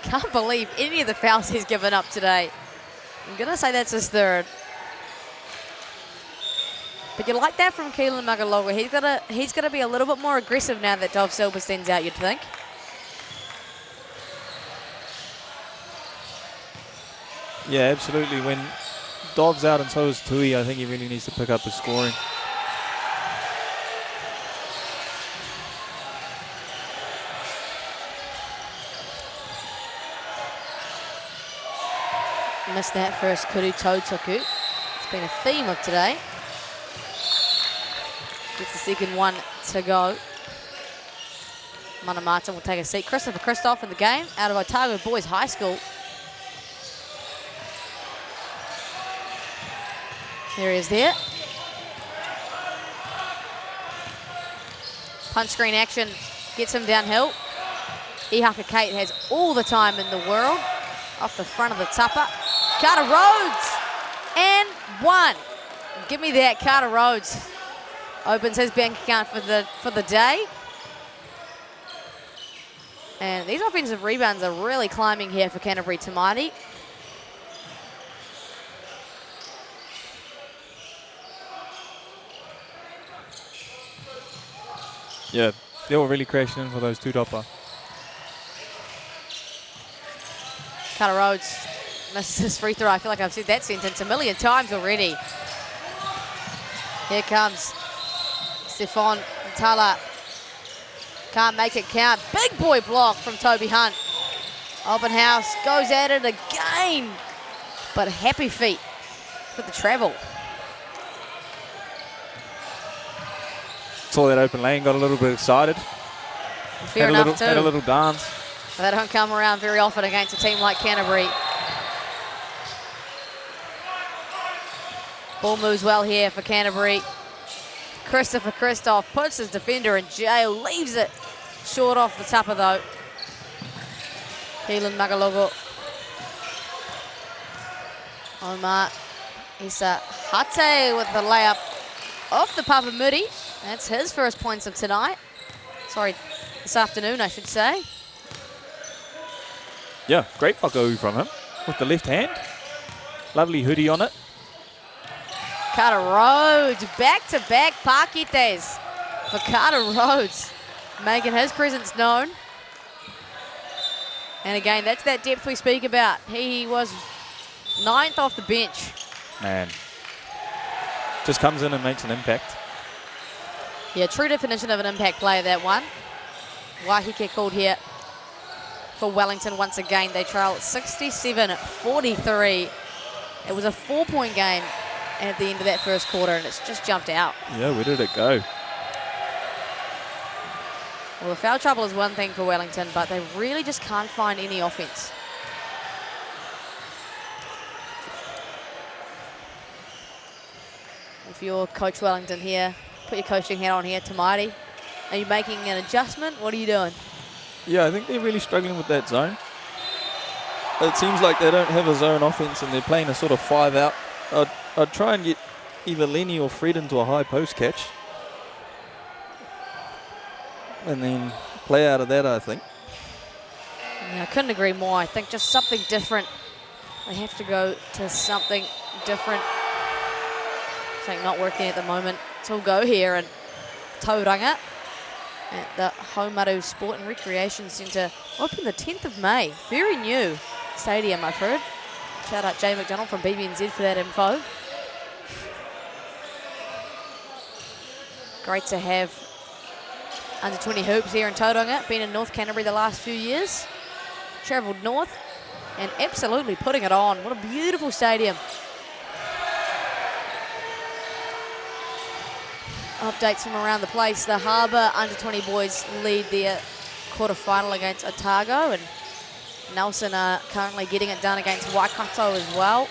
can't believe any of the fouls he's given up today. I'm going to say that's his third. But you like that from Keelan Magalogo. He's going to be a little bit more aggressive now that Dov Silberstein's out, you'd think. Yeah, absolutely. When Dov's out and so is Tui, I think he really needs to pick up his scoring. Missed that first Kuru Tautoku. It's been a theme of today. Gets the second one to go. Mana Martin will take a seat. Christopher Christoph in the game out of Otago Boys High School. There he is there. Punch screen action gets him downhill. Ihaka Kate has all the time in the world. Off the front of the tupper. Carter Rhodes. And 1. Give me that. Carter Rhodes opens his bank account for the day. And these offensive rebounds are really climbing here for Canterbury Tamati. Yeah, they were really crashing in for those 2-dopper. Carter Rhodes misses his free throw. I feel like I've said that sentence a million times already. Here comes Stefan Tala. Can't make it count. Big boy block from Toby Hunt. Open house goes at it again. But happy feet for the travel. Saw that open lane, got a little bit excited. Fair enough too. Had a little dance. They don't come around very often against a team like Canterbury. Ball moves well here for Canterbury. Christopher Christoph puts his defender in jail, leaves it short off the tupper though. Keelan Magalogo. Omar Isa Hate with the layup off the Papa Moody. That's his first points of tonight. Sorry, this afternoon, I should say. Yeah, great whakau from him with the left hand. Lovely hoodie on it. Carter Rhodes, back-to-back pakites for Carter Rhodes, making his presence known. And again, that's that depth we speak about. He was 9th off the bench. Man, just comes in and makes an impact. Yeah, true definition of an impact player, that one. Wahike called here for Wellington once again. They trail 67-43. It was a 4-point game at the end of that first quarter, and it's just jumped out. Yeah, where did it go? Well, the foul trouble is one thing for Wellington, but they really just can't find any offense. If you're Coach Wellington here, put your coaching hat on here, Tamati. Are you making an adjustment? What are you doing? Yeah, I think they're really struggling with that zone. It seems like they don't have a zone offense and they're playing a sort of 5-out. I'd try and get either Lenny or Fred into a high post catch. And then play out of that, I think. Yeah, I couldn't agree more. I think just something different. They have to go to something different. Something not working at the moment. So we'll go here and Tauranga at the Haumaru Sport and Recreation Centre. Opened the 10th of May. Very new stadium, I've heard. Shout out Jay McDonald from BBNZ for that info. Great to have under 20 hoops here in Tauranga. Been in North Canterbury the last few years. Travelled north and absolutely putting it on. What a beautiful stadium. Updates from around the place. The Harbour under 20 boys lead their quarterfinal against Otago, and Nelson are currently getting it done against Waikato as well.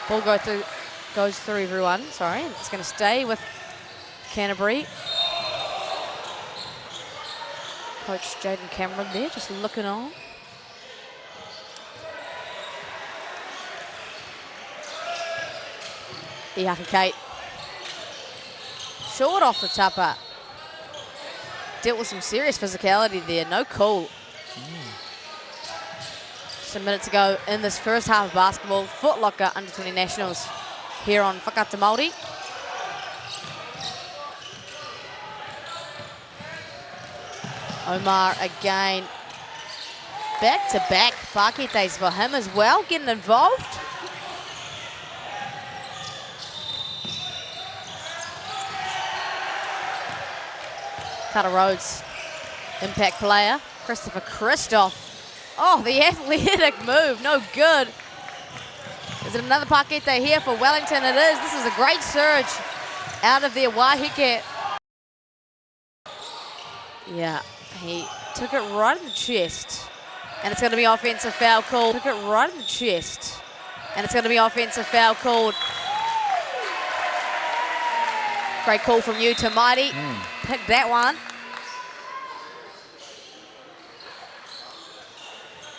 Ball goes through everyone, sorry. It's going to stay with Canterbury. Coach Jaden Cameron there, just looking on. Haka Kate. Short off the tupper. Dealt with some serious physicality there, no call. Just a minute to go in this first half of basketball. Foot Locker under 20 nationals here on Whakata Māori. Omar again. Back-to-back pakites for him as well, getting involved. Carter Rhodes, impact player. Christopher Christoph. Oh, the athletic move, no good. Is it another pakete here for Wellington? It is. This is a great surge out of their Wahike. Yeah, he took it right in the chest. And it's going to be offensive foul called. Took it right in the chest. And it's going to be offensive foul called. Great call from you, Tamaiti. Pick that one.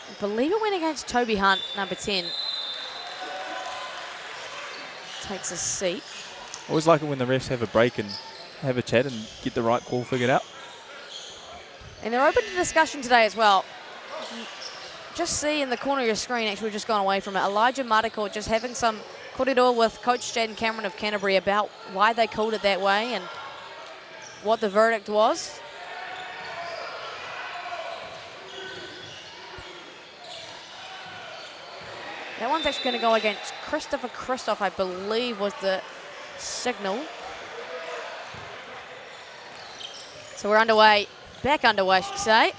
I believe it went against Toby Hunt, number 10. Takes a seat. Always like it when the refs have a break and have a chat and get the right call figured out. And they're open to discussion today as well. Just see in the corner of your screen, actually we've just gone away from it, Elijah Marticourt just having some korero with Coach Jaden Cameron of Canterbury about why they called it that way and what the verdict was. That one's actually going to go against Christopher Christoph, I believe, was the signal. So we're underway, back underway, I should say.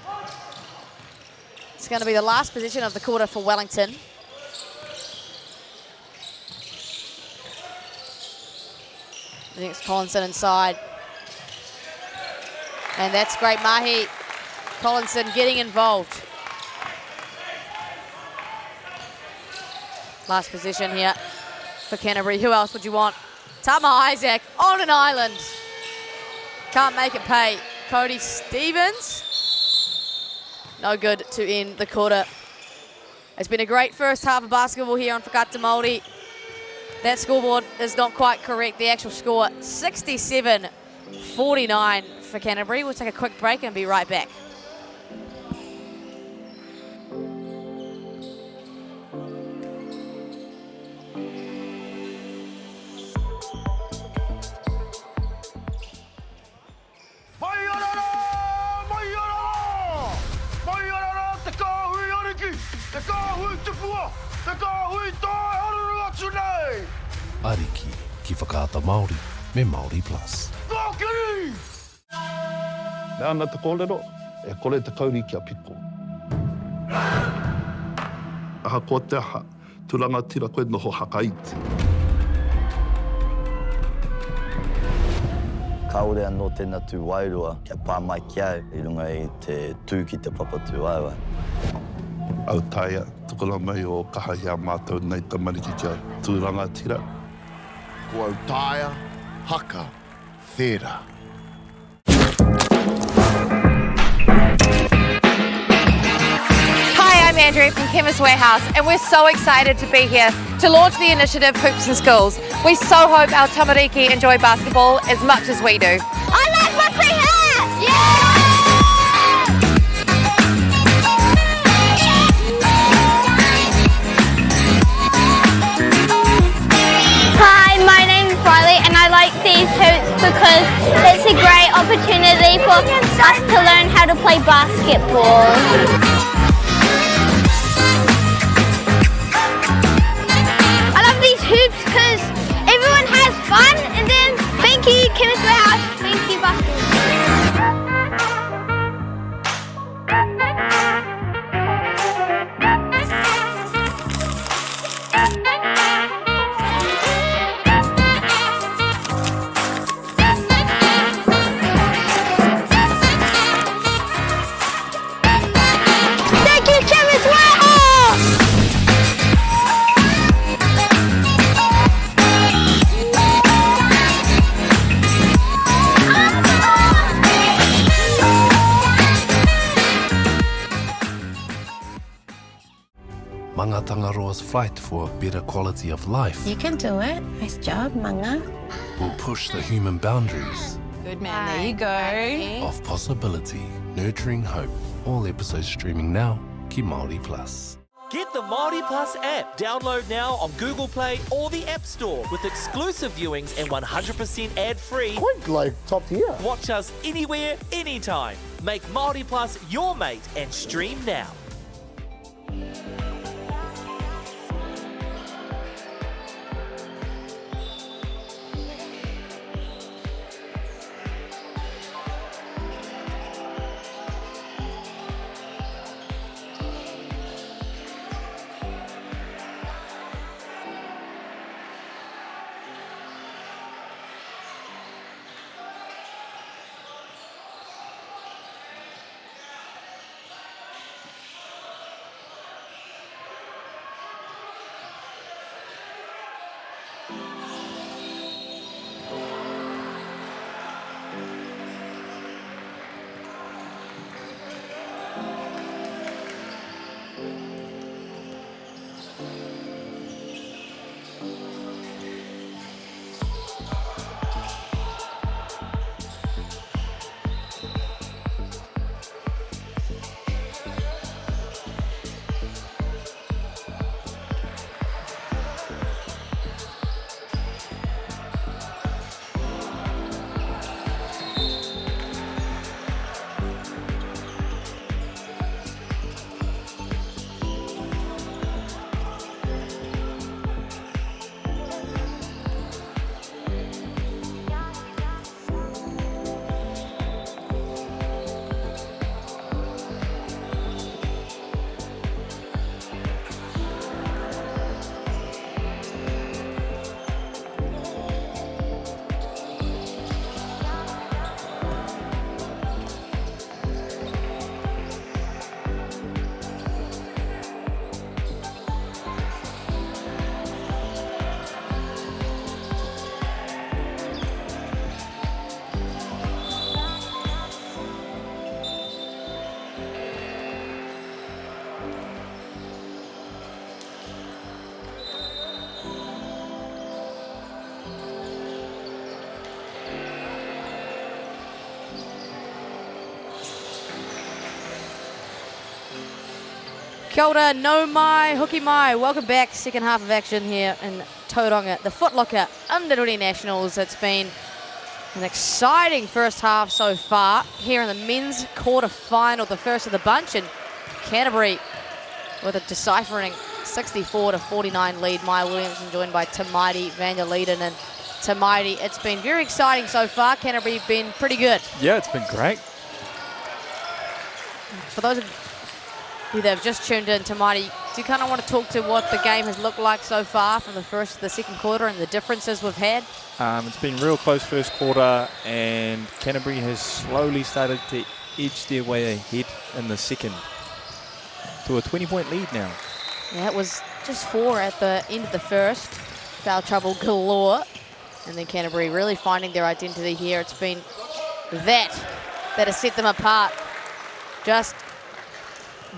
It's going to be the last position of the quarter for Wellington. I think it's Collinson inside. And that's great mahi. Collinson getting involved. Last position here for Canterbury. Who else would you want? Tama Isaac on an island. Can't make it pay. Cody Stevens. No good to end the quarter. It's been a great first half of basketball here on Whakata Māori. That scoreboard is not quite correct. The actual score, 67-49 for Canterbury. We'll take a quick break and be right back. Ariki ki Whakata Māori me Māori Plus. Nā te kōrero, e kore te kauri kia piko. Aha ko te aha, turanga tira koe noho haka iti. Kaore anō tēnā tū wairua, kia pā mai ki au, I runga I te tū ki te papatū aiwa. Au taia, tukula mai o kaha hea mātou nei tamariki kia tūranga tira. Ko au taia, haka, thera. Hi, I'm Andrew from Chemist Warehouse, and we're so excited to be here to launch the initiative Hoops in Schools. We so hope our tamariki enjoy basketball as much as we do. I like rugby hats! Yeah! Hi, my name's Riley and I like these hoops because it's a great opportunity for us to learn how to play basketball. I love these hoops because everyone has fun, and then thank you Chemist Warehouse, thank you basketball. Thank you Chemist Warehouse! Mangatangaroa's fight for a better quality of life You can do it. Nice job, Manga. will push the human boundaries Good man, there you go. of possibility, nurturing hope. All episodes streaming now, ki Māori Plus. Get the Māori Plus app. Download now on Google Play or the App Store with exclusive viewings and 100% ad-free. Quite like top tier. Watch us anywhere, anytime. Make Māori Plus your mate and stream now. Kia ora, no mai, hoki mai. Welcome back. Second half of action here in Tauranga, the Foot Locker Under 20 Nationals. It's been an exciting first half so far here in the men's quarter-final, the first of the bunch, and Canterbury with a deciphering 64-49 lead. Maya Williamson joined by Tamaiti, Van der Leiden, and Tamaiti. It's been very exciting so far. Canterbury have been pretty good. Yeah, it's been great. For those of you that have just tuned in, Tamaiti, do you kind of want to talk to what the game has looked like so far from the first to the second quarter and the differences we've had? It's been real close first quarter, and Canterbury has slowly started to edge their way ahead in the second to a 20-point lead now. Yeah, it was just 4 at the end of the first. Foul trouble galore. And then Canterbury really finding their identity here. It's been that has set them apart. Just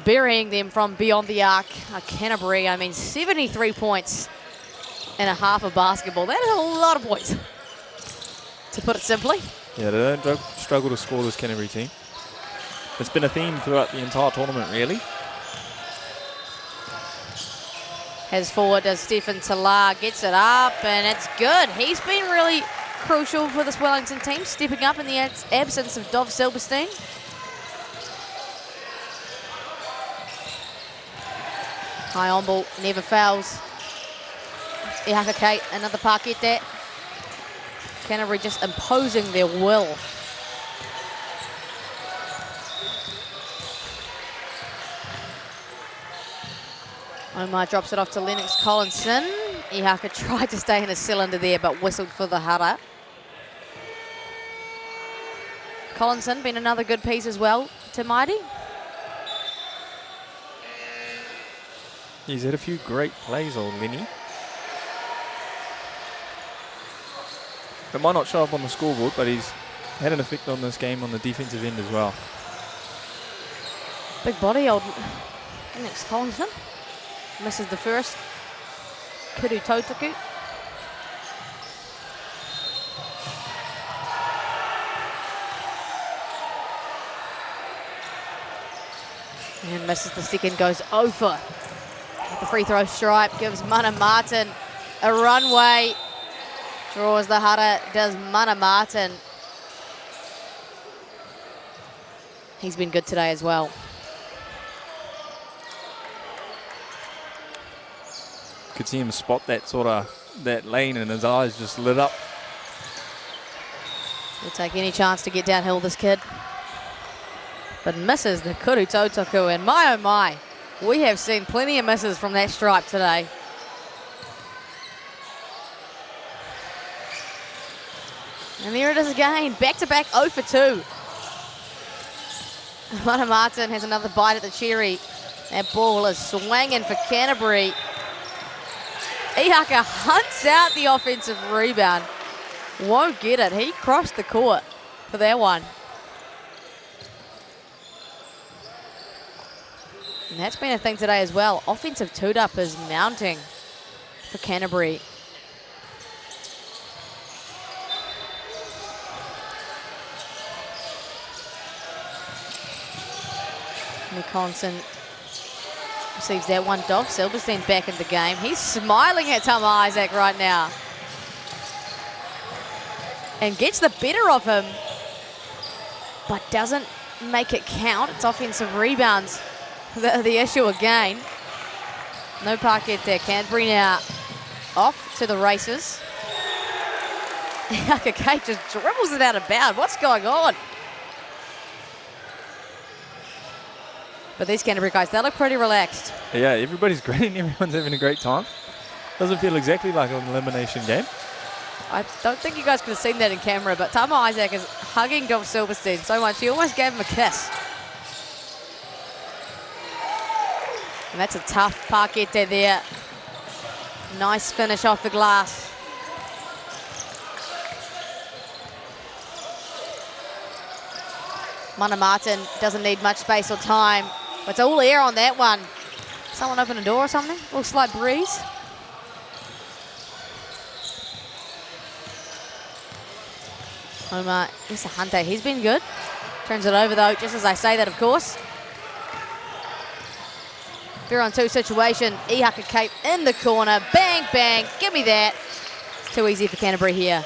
burying them from beyond the arc. Canterbury, I mean, 73 points in a half of basketball. That is a lot of points, to put it simply. Yeah, they don't struggle to score, this Canterbury team. It's been a theme throughout the entire tournament, really. As forward as Stephen Talar, gets it up, and it's good. He's been really crucial for this Wellington team, stepping up in the absence of Dov Silberstein. High on ball, never fouls. Haka Kate, another parkette there. Canterbury just imposing their will. Omar drops it off to Lennox Collinson. Ihaka tried to stay in a cylinder there, but whistled for the hara. Collinson been another good piece as well to Mighty. He's had a few great plays, old Lenny. It might not show up on the scoreboard, but he's had an effect on this game on the defensive end as well. Big body, old Lennox Collinson. Misses the first. Kuru Totaku. And misses the second, goes over. At the free throw stripe, gives Mana Martin a runway. Draws the hara, does Mana Martin. He's been good today as well. Could see him spot that lane, and his eyes just lit up. He'll take any chance to get downhill, this kid. But misses the Kuru Totaku, and my oh my, we have seen plenty of misses from that stripe today. And there it is again, back-to-back 0 for 2. Mana Martin has another bite at the cherry. That ball is swinging for Canterbury. Ihaka hunts out the offensive rebound. Won't get it. He crossed the court for that one. And that's been a thing today as well. Offensive toot-up is mounting for Canterbury. Nick Conson receives that one. Dov Silberstein back in the game. He's smiling at Tama Isaac right now. And gets the better of him, but doesn't make it count. It's offensive rebounds, the issue again. No parkette there. Canterbury now off to the races. Haka Kate just dribbles it out of bounds. What's going on? But these Canterbury guys, they look pretty relaxed. Yeah, everybody's grinning. Everyone's having a great time. Doesn't feel exactly like an elimination game. I don't think you guys could have seen that in camera, but Tama Isaac is hugging Dov Silberstein so much he almost gave him a kiss. And that's a tough parkette there. Nice finish off the glass. Mana Martin doesn't need much space or time. It's all air on that one. Someone open a door or something? A little slight breeze. Omar Isahante, he's been good. Turns it over though, just as I say that, of course. 3-on-2 situation. Haka Cape in the corner. Bang, bang. Give me that. It's too easy for Canterbury here.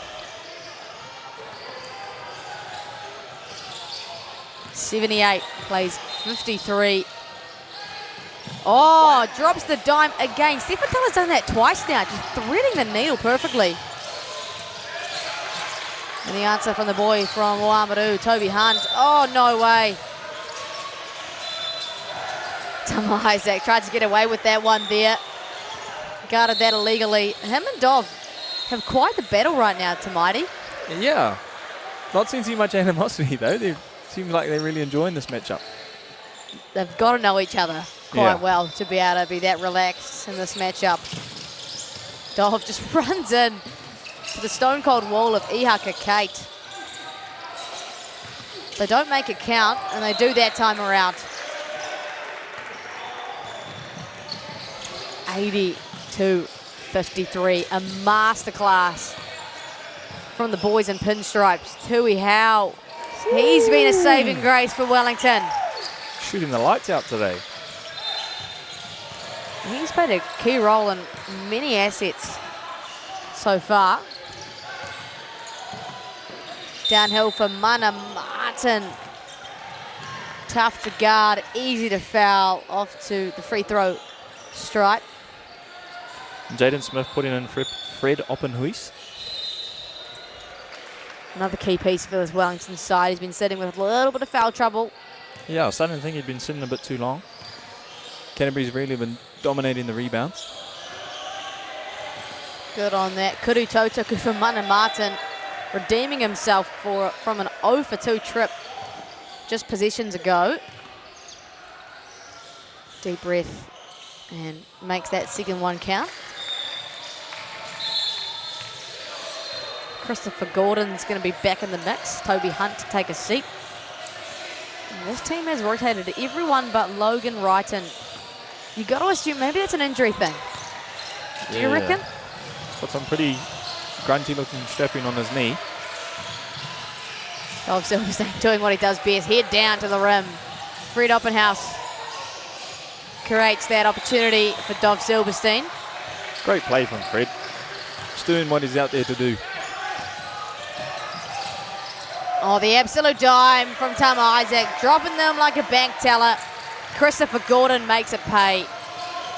78 plays 53. Oh, drops the dime again. Stephen Teller's done that twice now, just threading the needle perfectly. And the answer from the boy from Haumaru, Toby Hunt. Oh, no way. Tama Isaac tried to get away with that one there. Guarded that illegally. Him and Dov have quite the battle right now, Tamaiti. Yeah. Not sensing much animosity, though. They seem like they're really enjoying this matchup. They've got to know each other quite well to be able to be that relaxed in this matchup. Dov just runs in to the stone-cold wall of Haka Kate. They don't make it count, and they do that time around. 80-53, a masterclass from the boys in pinstripes. Tui Howe, he's been a saving grace for Wellington. Shooting the lights out today. He's played a key role in many assets so far. Downhill for Mana Martin. Tough to guard, easy to foul, off to the free throw stripe. Jaden Smith putting in Fred Oppenhuis. Another key piece for this Wellington side. He's been sitting with a little bit of foul trouble. Yeah, I was starting to think he'd been sitting a bit too long. Canterbury's really been dominating the rebounds. Good on that. Kuru Totoku for Mana Martin, redeeming himself from an 0 for 2 trip just possessions ago. Deep breath and makes that second one count. Christopher Gordon's going to be back in the mix. Toby Hunt to take a seat. And this team has rotated everyone but Logan Wrighton. You got to assume maybe that's an injury thing. Do you reckon? Got some pretty grunty looking strapping on his knee. Dov Silverstein doing what he does best. Head down to the rim. Fred Oppenhouse creates that opportunity for Dov Silverstein. Great play from Fred. Just doing what he's out there to do. Oh, the absolute dime from Tama Isaac, dropping them like a bank teller. Christopher Gordon makes it pay.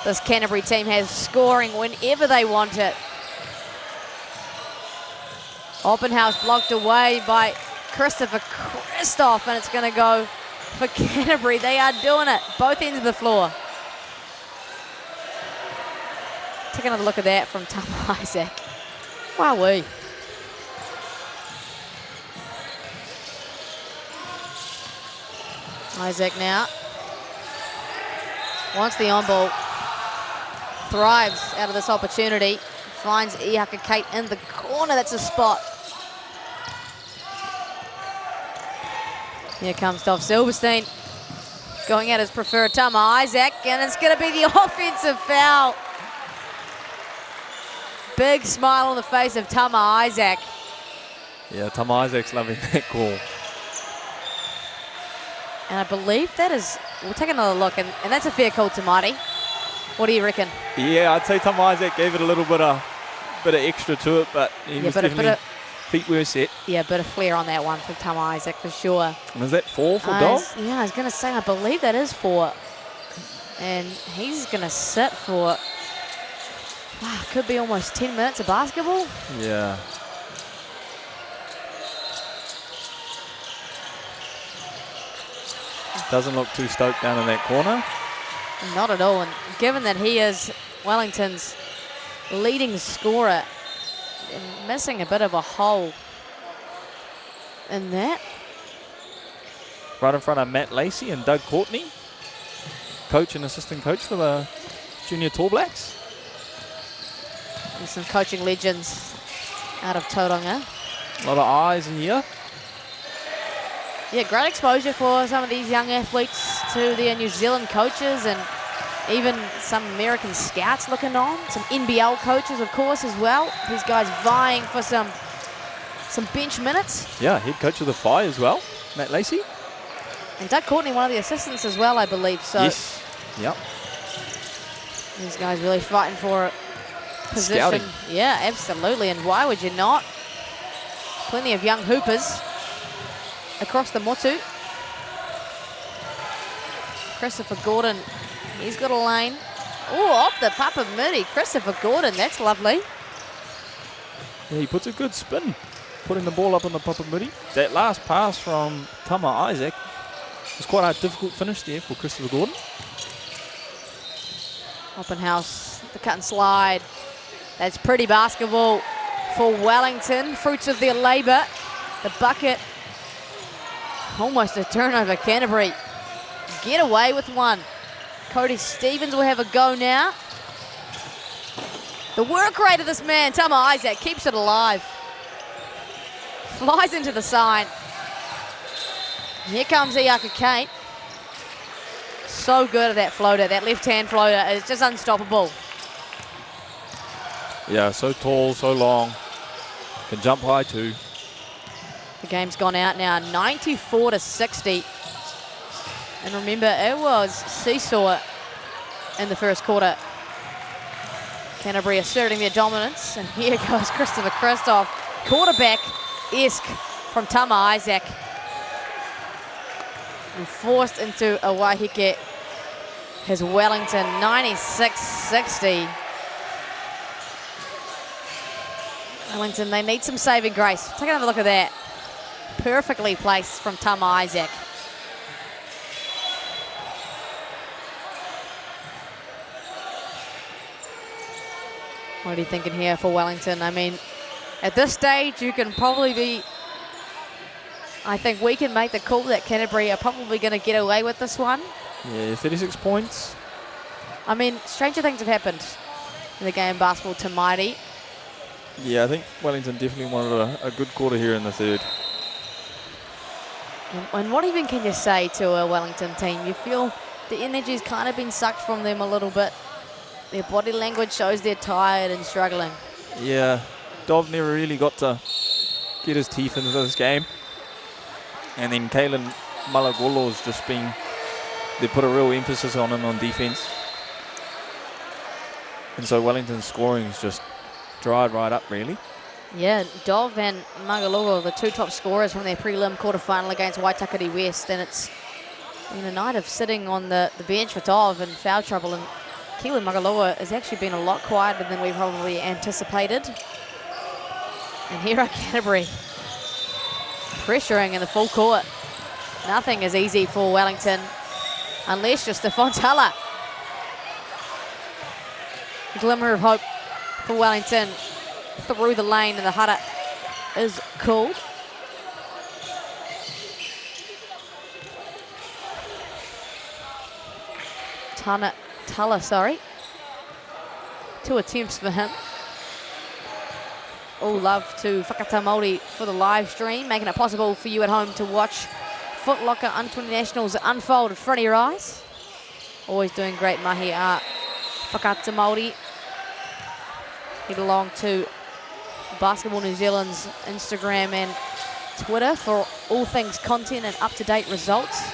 This Canterbury team has scoring whenever they want it. Oppenhouse blocked away by Christopher Christoph, and it's going to go for Canterbury. They are doing it, both ends of the floor. Take another look at that from Tama Isaac. Wowee. Isaac now wants the on-ball, thrives out of this opportunity, finds Haka Kate in the corner. That's a spot. Here comes Dov Silverstein going at his preferred Tama Isaac, and it's going to be the offensive foul. Big smile on the face of Tama Isaac. Yeah, Tama Isaac's loving that call. And I believe that is, we'll take another look, and that's a fair call to Marty. What do you reckon? Yeah, I'd say Tama Isaac gave it a little bit of extra to it, but he was definitely feet were set. Yeah, a bit of flair on that one for Tama Isaac for sure. And is that 4 for Dov? Yeah, I was going to say, I believe that is 4. And he's going to sit for, wow, could be almost 10 minutes of basketball. Yeah. Doesn't look too stoked down in that corner. Not at all. And given that he is Wellington's leading scorer, missing a bit of a hole in that. Right in front of Matt Lacey and Doug Courtney, coach and assistant coach for the Junior Tall Blacks. And some coaching legends out of Tauranga. A lot of eyes in here. Yeah, great exposure for some of these young athletes to their New Zealand coaches and even some American scouts looking on. Some NBL coaches, of course, as well. These guys vying for some bench minutes. Yeah, head coach of the Fire as well, Matt Lacey. And Doug Courtney, one of the assistants as well, I believe. So yes, yep. These guys really fighting for a position. Scouting. Yeah, absolutely. And why would you not? Plenty of young hoopers across the motu. Christopher Gordon, he's got a lane. Oh, off the Papa Murray. Christopher Gordon, that's lovely. Yeah, he puts a good spin, putting the ball up on the Papa Murray. That last pass from Tama Isaac was quite a difficult finish there for Christopher Gordon. Oppenhouse, the cut and slide. That's pretty basketball for Wellington. Fruits of their labour. The bucket. Almost a turnover. Canterbury get away with one. Cody Stevens will have a go now. The work rate of this man, Tama Isaac, keeps it alive. Flies into the sign. Here comes Ihaka Kate. So good at that floater, that left-hand floater. It's just unstoppable. Yeah, so tall, so long. Can jump high too. The game's gone out now, 94-60. And remember, it was seesaw in the first quarter. Canterbury asserting their dominance. And here goes Christopher Christoph, quarterback-esque from Tama Isaac. And forced into a wahike. His Wellington, 96-60. Wellington, they need some saving grace. Take another look at that. Perfectly placed from Tama Isaac. What are you thinking here for Wellington? I mean, at this stage, you can probably be... I think we can make the call that Canterbury are probably going to get away with this one. Yeah, 36 points. I mean, stranger things have happened in the game of basketball to Mighty. Yeah, I think Wellington definitely wanted a good quarter here in the third. And what even can you say to a Wellington team? You feel the energy's kind of been sucked from them a little bit. Their body language shows they're tired and struggling. Yeah, Dov never really got to get his teeth into this game. And then Kalen Malagolo's just been, they put a real emphasis on him on defense. And so Wellington's scoring is just dried right up, really. Yeah, Dov and Magalogo, the two top scorers from their prelim quarterfinal against Waitakere West. And it's been a night of sitting on the bench for Dov and foul trouble. And Keelan Magaloa has actually been a lot quieter than we probably anticipated. And here are Canterbury pressuring in the full court. Nothing is easy for Wellington unless you're Stefan Tala. A glimmer of hope for Wellington through the lane, and the Hara is called. Tala, sorry. 2 attempts for him. All love to Whakata Māori for the live stream, making it possible for you at home to watch Foot Locker Under-20 Nationals unfold in front of your eyes. Always doing great mahi are Whakata Māori. Head along to Basketball New Zealand's Instagram and Twitter for all things content and up-to-date results.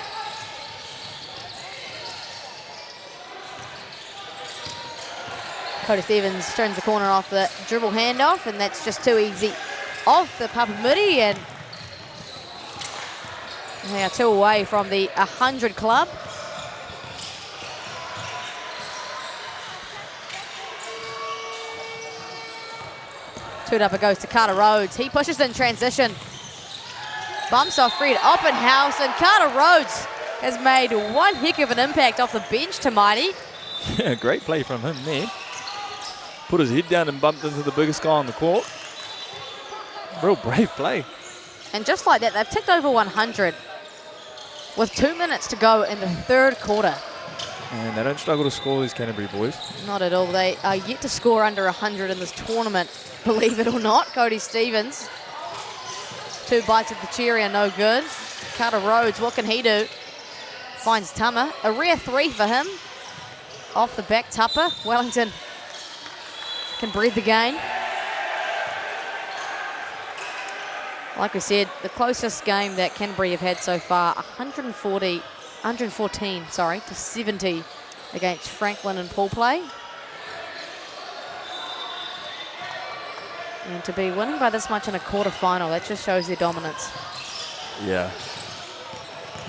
Cody Stevens turns the corner off the dribble handoff, and that's just too easy off the Papa Murray, and they are 2 away from the 100 club. Two up it goes to Carter Rhodes. He pushes in transition. Bumps off Fred Oppenhouse, and Carter Rhodes has made one heck of an impact off the bench to Mighty. Yeah, great play from him there. Put his head down and bumped into the biggest guy on the court. Real brave play. And just like that, they've ticked over 100 with 2 minutes to go in the third quarter. And they don't struggle to score, these Canterbury boys. Not at all. They are yet to score under 100 in this tournament, believe it or not. Cody Stevens. 2 bites at the cherry are no good. Carter Rhodes, what can he do? Finds Tama. A rare 3 for him. Off the back tupper. Wellington can breathe the game. Like we said, the closest game that Canterbury have had so far, 114 to 70 against Franklin and Paul Play. And to be winning by this much in a quarterfinal, that just shows their dominance. Yeah.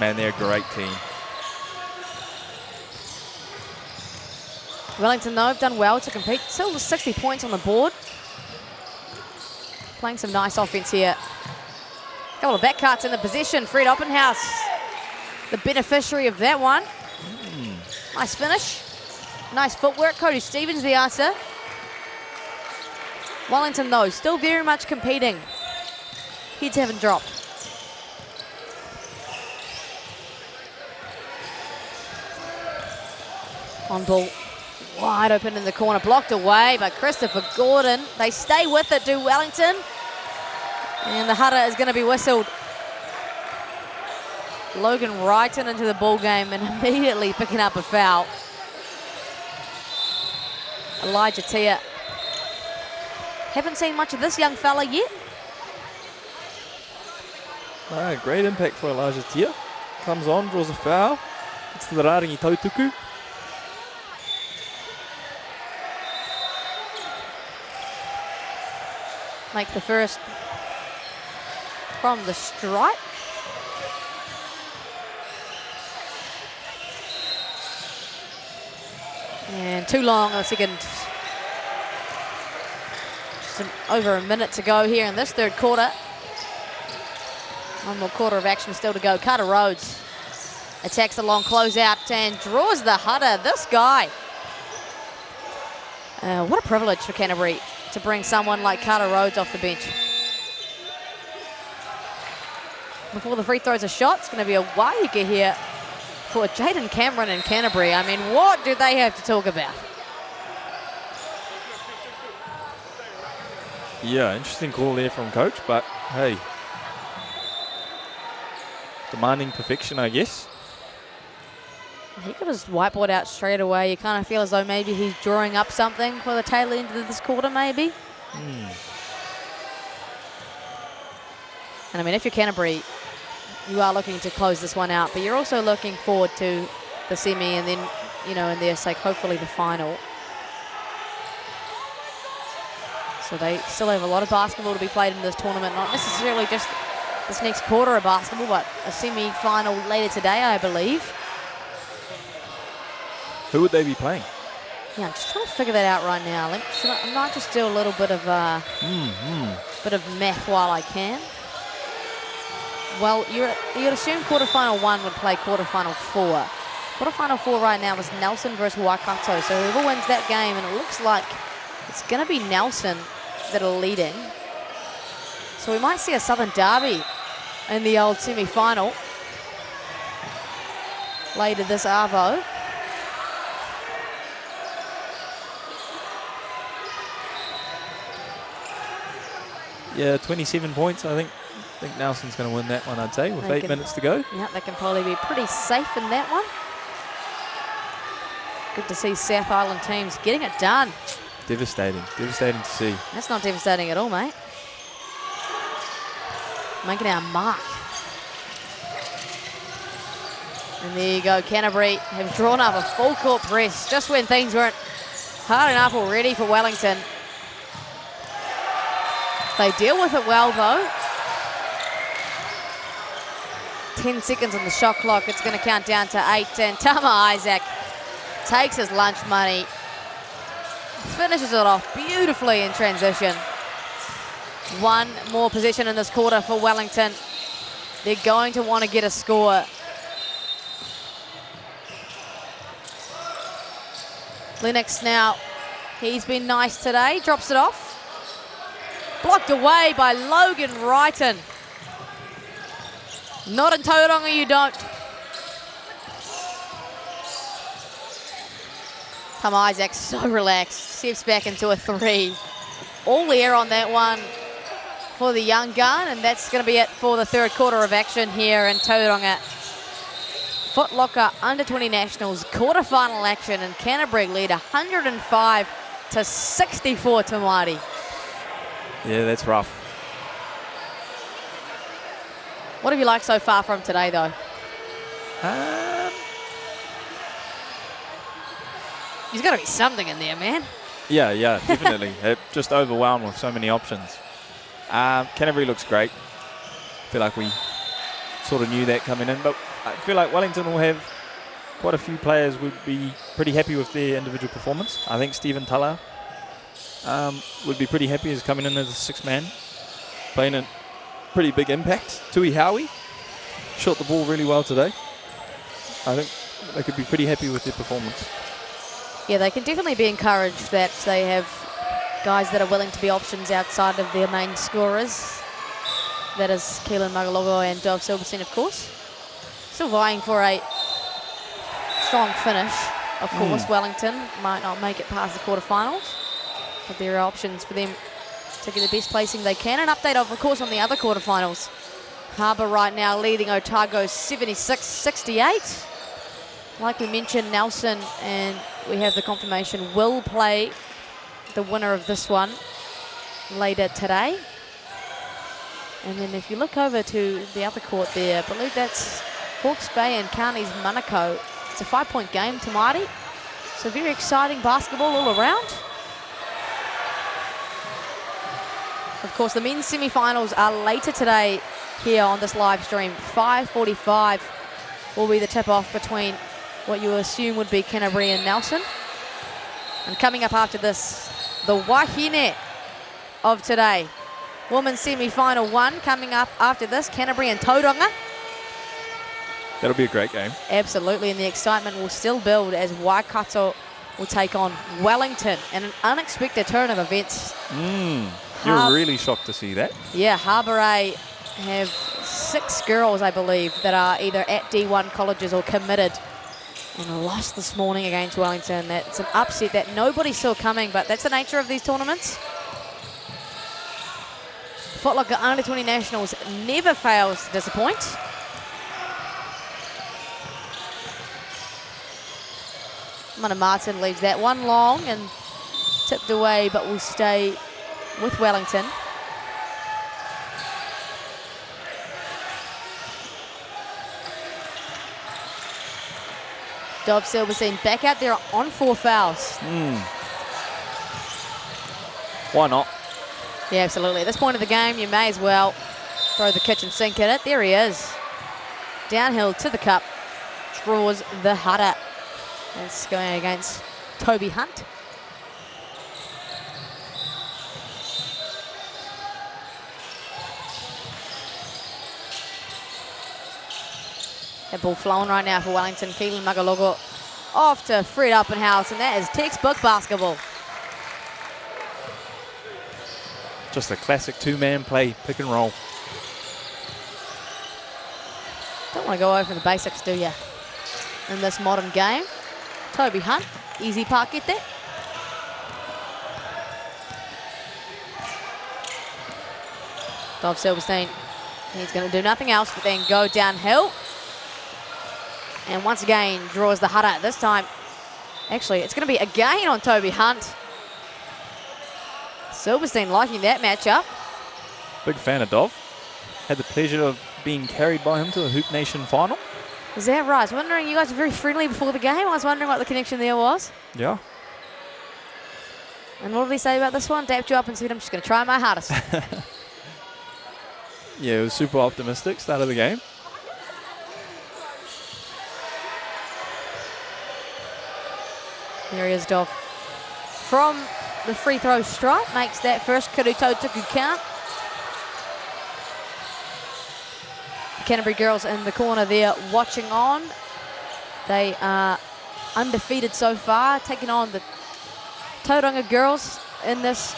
Man, they're a great team. Wellington, though, have done well to compete. Still 60 points on the board. Playing some nice offense here. Couple of back cuts in the possession. Fred Oppenhaus, the beneficiary of that one. Nice finish. Nice footwork. Cody Stevens, the answer. Wellington, though, still very much competing. Heads haven't dropped. On ball. Wide open in the corner, blocked away by Christopher Gordon. They stay with it, do Wellington. And the Haka is going to be whistled. Logan Wrighton into the ball game and immediately picking up a foul. Elijah Tia. Haven't seen much of this young fella yet. Great impact for Elijah Tia. Comes on, draws a foul. Gets to the Raringi Tautuku. Make the first from the stripe. And too long on the second. Just over a minute to go here in this third quarter. One more quarter of action still to go. Carter Rhodes attacks the long closeout and draws the Haka. This guy. What a privilege for Canterbury to bring someone like Carter Rhodes off the bench. Before the free throws are shot, it's going to be a Waiuka here for Jaden Cameron and Canterbury. I mean, what do they have to talk about? Yeah, interesting call there from coach, but hey, demanding perfection, I guess. He got his whiteboard out straight away. You kind of feel as though maybe he's drawing up something for the tail end of this quarter, maybe. And I mean, if you're Canterbury, you are looking to close this one out, but you're also looking forward to the semi and then, you know, in their sake, hopefully the final. So they still have a lot of basketball to be played in this tournament, not necessarily just this next quarter of basketball, but a semi-final later today, I believe. Who would they be playing? Yeah, I'm just trying to figure that out right now. I might just do a little bit of bit of math while I can. Well, you'd assume quarterfinal 1 would play quarterfinal 4. Quarterfinal 4 right now is Nelson versus Waikato. So whoever wins that game, and it looks like it's going to be Nelson that are leading. So we might see a Southern Derby in the old semi-final later this Arvo. Yeah, 27 points, I think Nelson's going to win that one, I'd say, with 8 minutes to go. Yeah, they can probably be pretty safe in that one. Good to see South Island teams getting it done. Devastating to see. That's not devastating at all, mate. Making our mark. And there you go, Canterbury have drawn up a full court press just when things weren't hard enough already for Wellington. They deal with it well, though. 10 seconds on the shot clock. It's going to count down to 8. And Tama Isaac takes his lunch money, finishes it off beautifully in transition. One more possession in this quarter for Wellington. They're going to want to get a score. Lennox now, he's been nice today, drops it off. Blocked away by Logan Wrighton. Not in Tauranga, you don't. Tom Isaac so relaxed, steps back into a 3. All air on that one for the young gun, and that's going to be it for the third quarter of action here in Tauranga. Foot Locker Under-20 Nationals quarterfinal action, and Canterbury lead 105-64 to Māori. Yeah, that's rough. What have you liked so far from today, though? There's got to be something in there, man. Yeah, definitely. Just overwhelmed with so many options. Canterbury looks great. I feel like we sort of knew that coming in, but I feel like Wellington will have quite a few players would be pretty happy with their individual performance. I think Stephen Tala would be pretty happy as coming in as a six-man, playing a pretty big impact. Tui Howie shot the ball really well today. I think they could be pretty happy with their performance. Yeah, they can definitely be encouraged that they have guys that are willing to be options outside of their main scorers. That is Keelan Magalogo and Dov Silverstein, of course. Still vying for a strong finish. Of course, Wellington might not make it past the quarterfinals, but there are options for them to get the best placing they can. An update, of course, on the other quarterfinals. Harbour right now leading Otago 76-68. Like we mentioned, Nelson, and we have the confirmation, will play the winner of this one later today. And then if you look over to the other court there, I believe that's Hawke's Bay and Carney's Manukau. It's a 5-point game to Māori. So very exciting basketball all around. Of course, the men's semi-finals are later today here on this live stream. 5:45 will be the tip-off between what you assume would be Canterbury and Nelson. And coming up after this, the wahine of today. Women's semi-final 1 coming up after this, Canterbury and Tauranga. That'll be a great game. Absolutely, and the excitement will still build as Waikato will take on Wellington in an unexpected turn of events. You're really shocked to see that. Yeah, Harbour A have 6 girls, I believe, that are either at D1 colleges or committed, and lost this morning against Wellington. That's an upset that nobody saw coming, but that's the nature of these tournaments. Footlocker Under 20 Nationals never fails to disappoint. Mana Martin leaves that one long and tipped away, but will stay with Wellington. Dov Silverstein back out there on 4 fouls. Why not? Yeah, absolutely. At this point of the game, you may as well throw the kitchen sink at it. There he is. Downhill to the cup. Draws the Haka. It's going against Toby Hunt. That ball flowing right now for Wellington. Keelan Magalogo off to Fred Uppenhouse, and that is textbook basketball. Just a classic two-man play, pick and roll. Don't want to go over the basics, do you? In this modern game. Toby Hunt, easy park get there. Dov Silverstein, he's going to do nothing else but then go downhill. And once again, draws the Haka. This time, actually, it's going to be again on Toby Hunt. Silverstein liking that matchup. Big fan of Dov. Had the pleasure of being carried by him to a Hoop Nation final. Is that right? I was wondering, you guys were very friendly before the game. I was wondering what the connection there was. Yeah. And what did he say about this one? Dapped you up and said, I'm just going to try my hardest. Yeah, it was super optimistic, start of the game. There he is, Dov. From the free throw stripe, makes that first Kuruto Tuku count. Canterbury girls in the corner there watching on. They are undefeated so far, taking on the Tauranga girls in this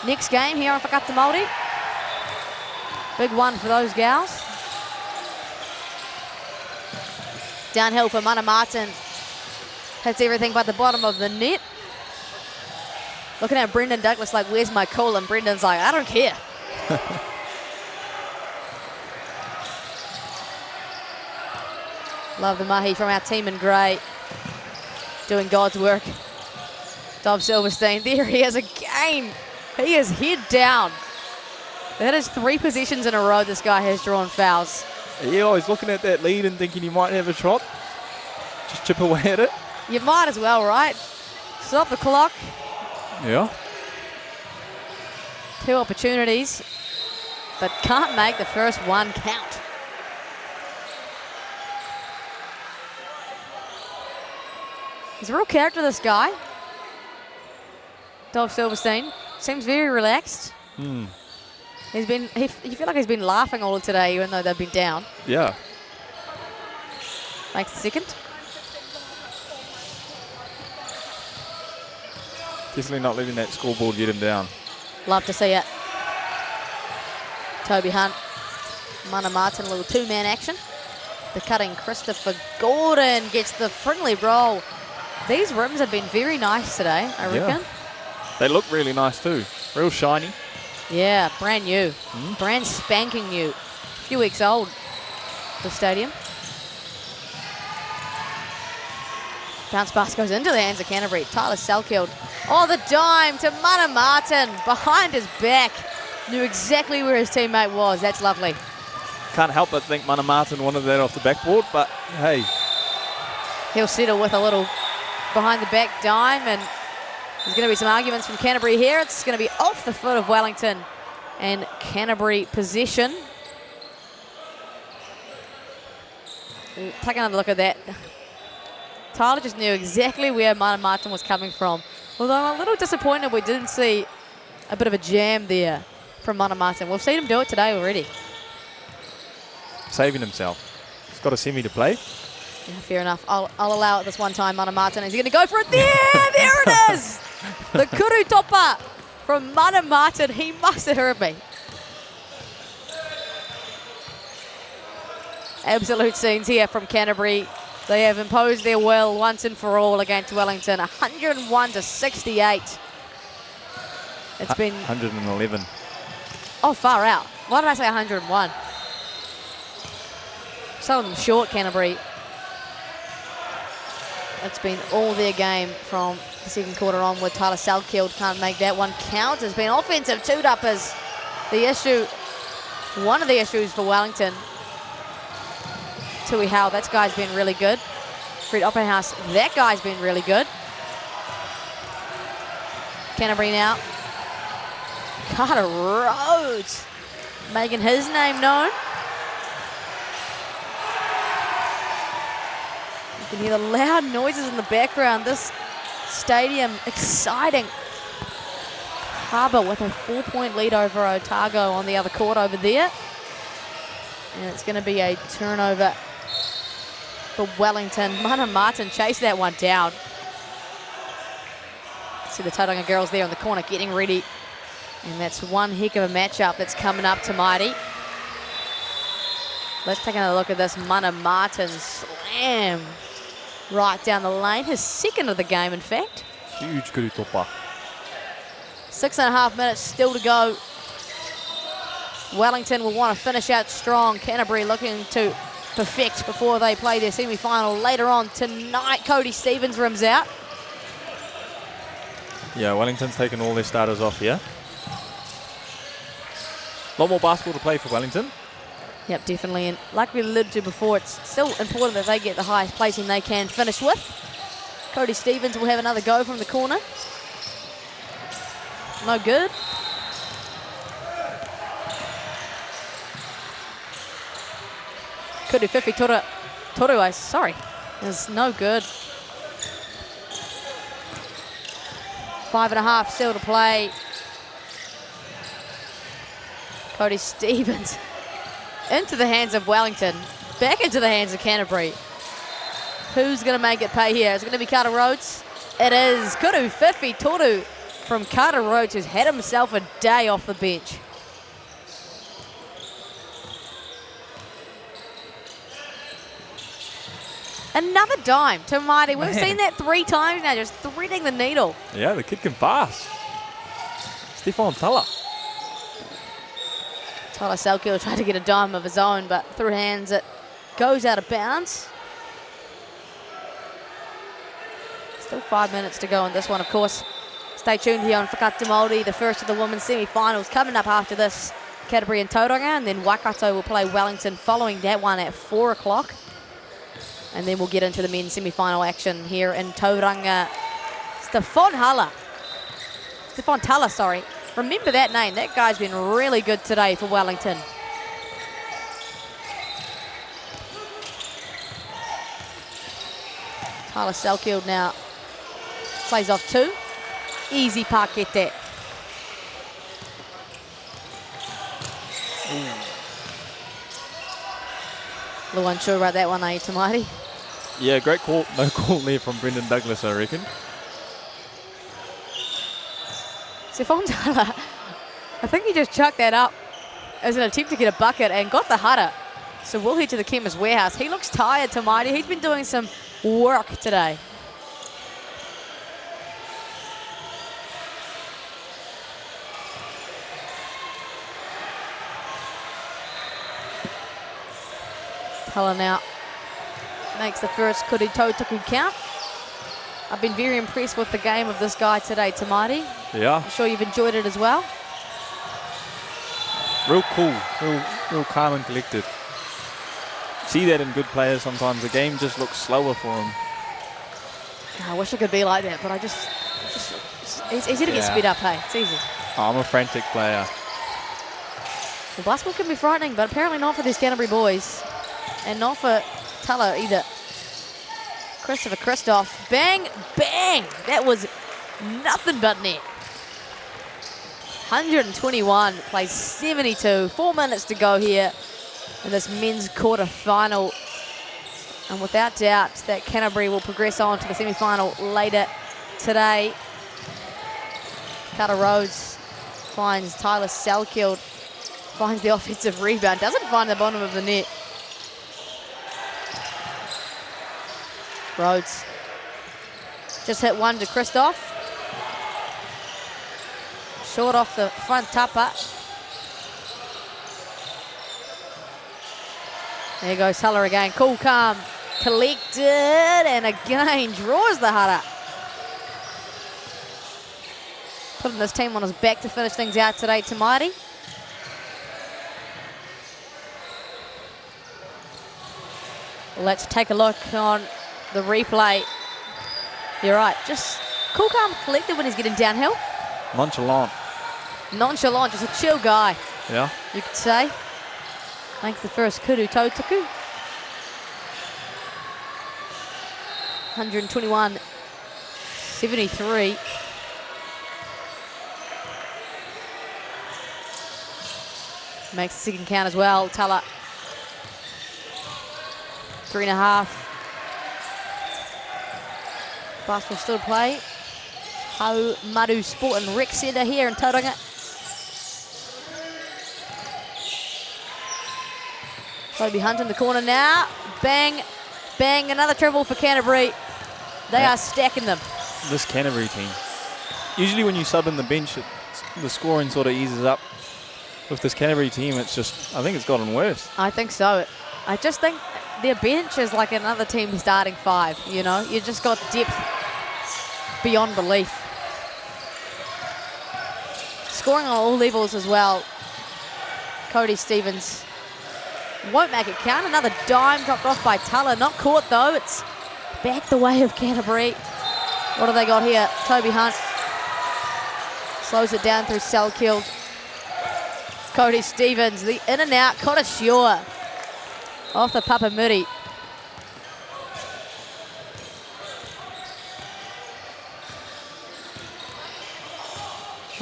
next game here on Whakata Māori. Big one for those gals. Downhill for Mana Martin. Hits everything but the bottom of the net. Looking at Brendan Douglas like, where's my call? And Brendan's like, I don't care. Love the mahi from our team in grey. Doing God's work. Dov Silverstein, there he is again. He is head down. That is 3 possessions in a row this guy has drawn fouls. Yeah, I was looking at that lead and thinking he might have a shot. Just chip away at it. You might as well, right? Stop the clock. Yeah. 2 opportunities, but can't make the first one count. He's a real character, this guy. Dolph Silverstein seems very relaxed. He's been, you feel like he's been laughing all of today, even though they've been down. Yeah. Makes the second. Definitely not letting that scoreboard get him down. Love to see it. Toby Hunt, Mana Martin, a little 2-man action. The cutting Christopher Gordon gets the friendly roll. These rims have been very nice today, I reckon. They look really nice too. Real shiny. Yeah, brand new. Brand spanking new. A few weeks old, the stadium. Bounce pass goes into the hands of Canterbury. Tyler Selkeld. Oh, the dime to Mana Martin. Behind his back. Knew exactly where his teammate was. That's lovely. Can't help but think Mana Martin wanted that off the backboard, but hey. He'll settle with a little behind the back dime, and there's going to be some arguments from Canterbury here. It's going to be off the foot of Wellington and Canterbury possession. Take another look at that. Tyler just knew exactly where Mana Martin was coming from. Although I'm a little disappointed we didn't see a bit of a jam there from Mana Martin. We've seen him do it today already. Saving himself. He's got a semi to play. Yeah, fair enough. I'll allow it this one time, Mana Martin. Is he going to go for it? There it is! The kuru topa from Mana Martin. He must have heard me. Absolute scenes here from Canterbury. They have imposed their will once and for all against Wellington. 101-68. It's been 111. Oh, far out. Why did I say 101? Some of them short, Canterbury. It's been all their game from the second quarter onward. Tyler Selkeld can't make that one count. It's been offensive two-duppers. The issue, one of the issues for Wellington. Tui Howe, that guy's been really good. Fred Oppenhaus, that guy's been really good. Canterbury now. Carter Rhodes making his name known. You can hear the loud noises in the background. This stadium exciting. Harbour with a 4-point lead over Otago on the other court over there. And it's going to be a turnover for Wellington. Mana Martin chased that one down. See the Tauranga girls there in the corner getting ready. And that's one heck of a matchup that's coming up to Mighty. Let's take another look at this. Mana Martin slam right down the lane. His second of the game, in fact. Huge kuru topa. 6.5 minutes still to go. Wellington will want to finish out strong. Canterbury looking to perfect before they play their semi-final later on tonight. Cody Stevens rims out. Yeah, Wellington's taken all their starters off here. A lot more basketball to play for Wellington. Yep, definitely. And like we alluded to before, it's still important that they get the highest placing they can finish with. Cody Stevens will have another go from the corner. No good. Kudu Fifi Toru, sorry, is no good. 5.5 still to play. Cody Stevens into the hands of Wellington, back into the hands of Canterbury. Who's going to make it pay here? Is it going to be Carter Rhodes? It is. Kudu Fifi Toru from Carter Rhodes, who's had himself a day off the bench. Another dime to Mighty. We've seen that 3 times now, just threading the needle. Yeah, the kid can pass. Stefan Tala. Tyler Selkeld tried to get a dime of his own, but through hands it goes out of bounds. Still 5 minutes to go in this one, of course. Stay tuned here on Whakata Māori, the first of the women's semi-finals coming up after this. Canterbury and Tauranga, and then Waikato will play Wellington following that one at 4 o'clock. And then we'll get into the men's semi-final action here in Tauranga. Stefan Hala Stefan Tala, sorry. Remember that name. That guy's been really good today for Wellington. Tyler Selkield now plays off 2. Easy pakete. A little unsure about that one, are you, Tamati? Yeah, great call. No call there from Brendan Douglas, I reckon. Stefan Tala, I think he just chucked that up as an attempt to get a bucket and got the hutta. So we'll head to the Chemist Warehouse. He looks tired, Tamati. He's been doing some work today. Tala now makes the first kuri tautaku count. I've been very impressed with the game of this guy today, Tamati. Yeah. I'm sure you've enjoyed it as well. Real cool, real calm and collected. See that in good players sometimes. The game just looks slower for him. I wish I could be like that, but it's easy to get sped up, hey? It's easy. I'm a frantic player. The basketball can be frightening, but apparently not for these Canterbury boys. And not for Tala either. Christopher Christoph, bang, bang. That was nothing but net. 121, plays 72. 4 minutes to go here in this men's quarter-final. And without doubt, that Canterbury will progress on to the semi-final later today. Carter Rhodes finds Tyler Selkield, finds the offensive rebound, doesn't find the bottom of the net. Rhodes just hit one to Christoph. Short off the front tapa. There goes Tala again. Cool, calm, collected, and again draws the hutta. Putting this team on his back to finish things out today, Tamati. Let's take a look on the replay. You're right, just cool, calm, collected when he's getting downhill. Nonchalant. Nonchalant, just a chill guy. Yeah. You could say. Makes the first kuru tautaku. 121-73. Makes the second count as well. Tala. 3.5. Basketball still to play. Haumaru Sport and Rec Centre here in Tauranga. Toby Hunt in the corner now. Bang, bang, another triple for Canterbury. They are stacking them. This Canterbury team. Usually when you sub in the bench, the scoring sort of eases up. With this Canterbury team, it's just, I think it's gotten worse. I think so. I just think their bench is like another team starting 5, you know? You just got depth beyond belief. Scoring on all levels as well. Cody Stevens won't make it count. Another dime dropped off by Tala. Not caught though. It's back the way of Canterbury. What have they got here? Toby Hunt slows it down through Selkield. Cody Stevens, the in and out. Kodashua off the Papamuri.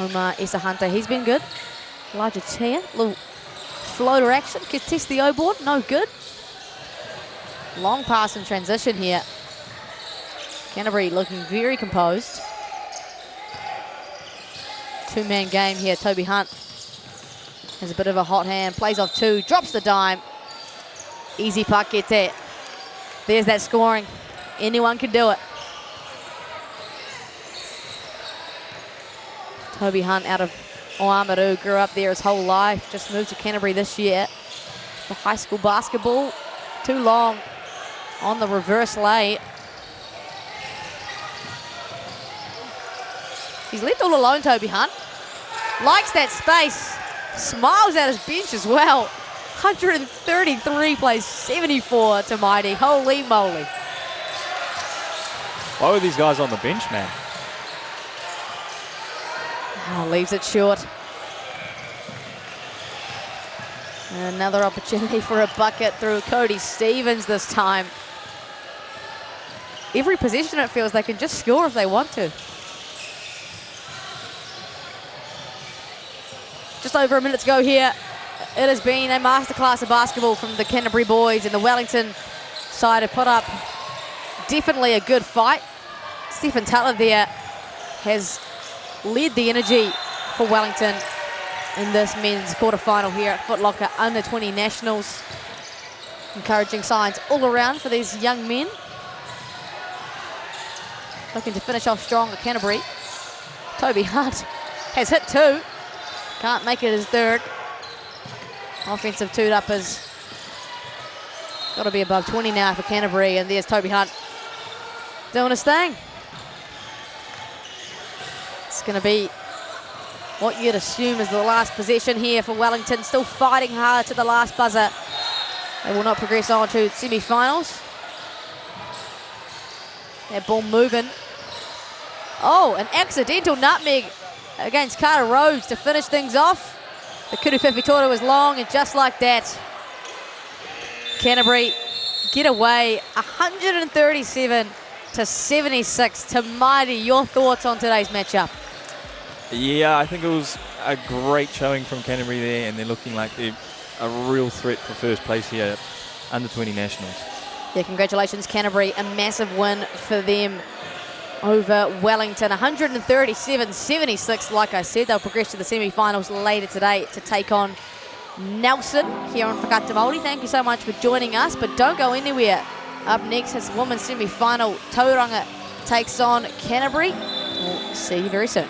Omar Isahanta, he's been good. Elijah Chia, little floater action. Can test the O-board, no good. Long pass in transition here. Canterbury looking very composed. 2-man game here. Toby Hunt has a bit of a hot hand, plays off 2, drops the dime. Easy pakete. There's that scoring. Anyone can do it. Toby Hunt out of Haumaru, grew up there his whole life, just moved to Canterbury this year for high school basketball. Too long on the reverse lay. He's left all alone, Toby Hunt. Likes that space. Smiles at his bench as well. 133 plays 74 to Mighty. Holy moly. Why were these guys on the bench, man? Oh, leaves it short. And another opportunity for a bucket through Cody Stevens this time. Every possession it feels they can just score if they want to. Just over a minute to go here. It has been a masterclass of basketball from the Canterbury boys, and the Wellington side have put up definitely a good fight. Stephen Tutler there has led the energy for Wellington in this men's quarterfinal here at Foot Locker under 20 nationals. Encouraging signs all around for these young men. Looking to finish off strong at Canterbury. Toby Hunt has hit 2. Can't make it his 3rd. Offensive two-uppers. Got to be above 20 now for Canterbury, and there's Toby Hunt doing his thing. It's going to be what you'd assume is the last possession here for Wellington. Still fighting hard to the last buzzer. They will not progress on to semi-finals. That ball moving. Oh, an accidental nutmeg against Carter Rhodes to finish things off. The Kudu Whiwhetore was long, and just like that, Canterbury get away 137-76 to Mighty. Your thoughts on today's matchup? Yeah, I think it was a great showing from Canterbury there, and they're looking like they're a real threat for first place here at under 20 nationals. Yeah, congratulations, Canterbury. A massive win for them over Wellington, 137-76. Like I said, they'll progress to the semi-finals later today to take on Nelson here on Whakata Māori. Thank you so much for joining us, but don't go anywhere. Up next is women's semi-final. Tauranga takes on Canterbury. We'll see you very soon.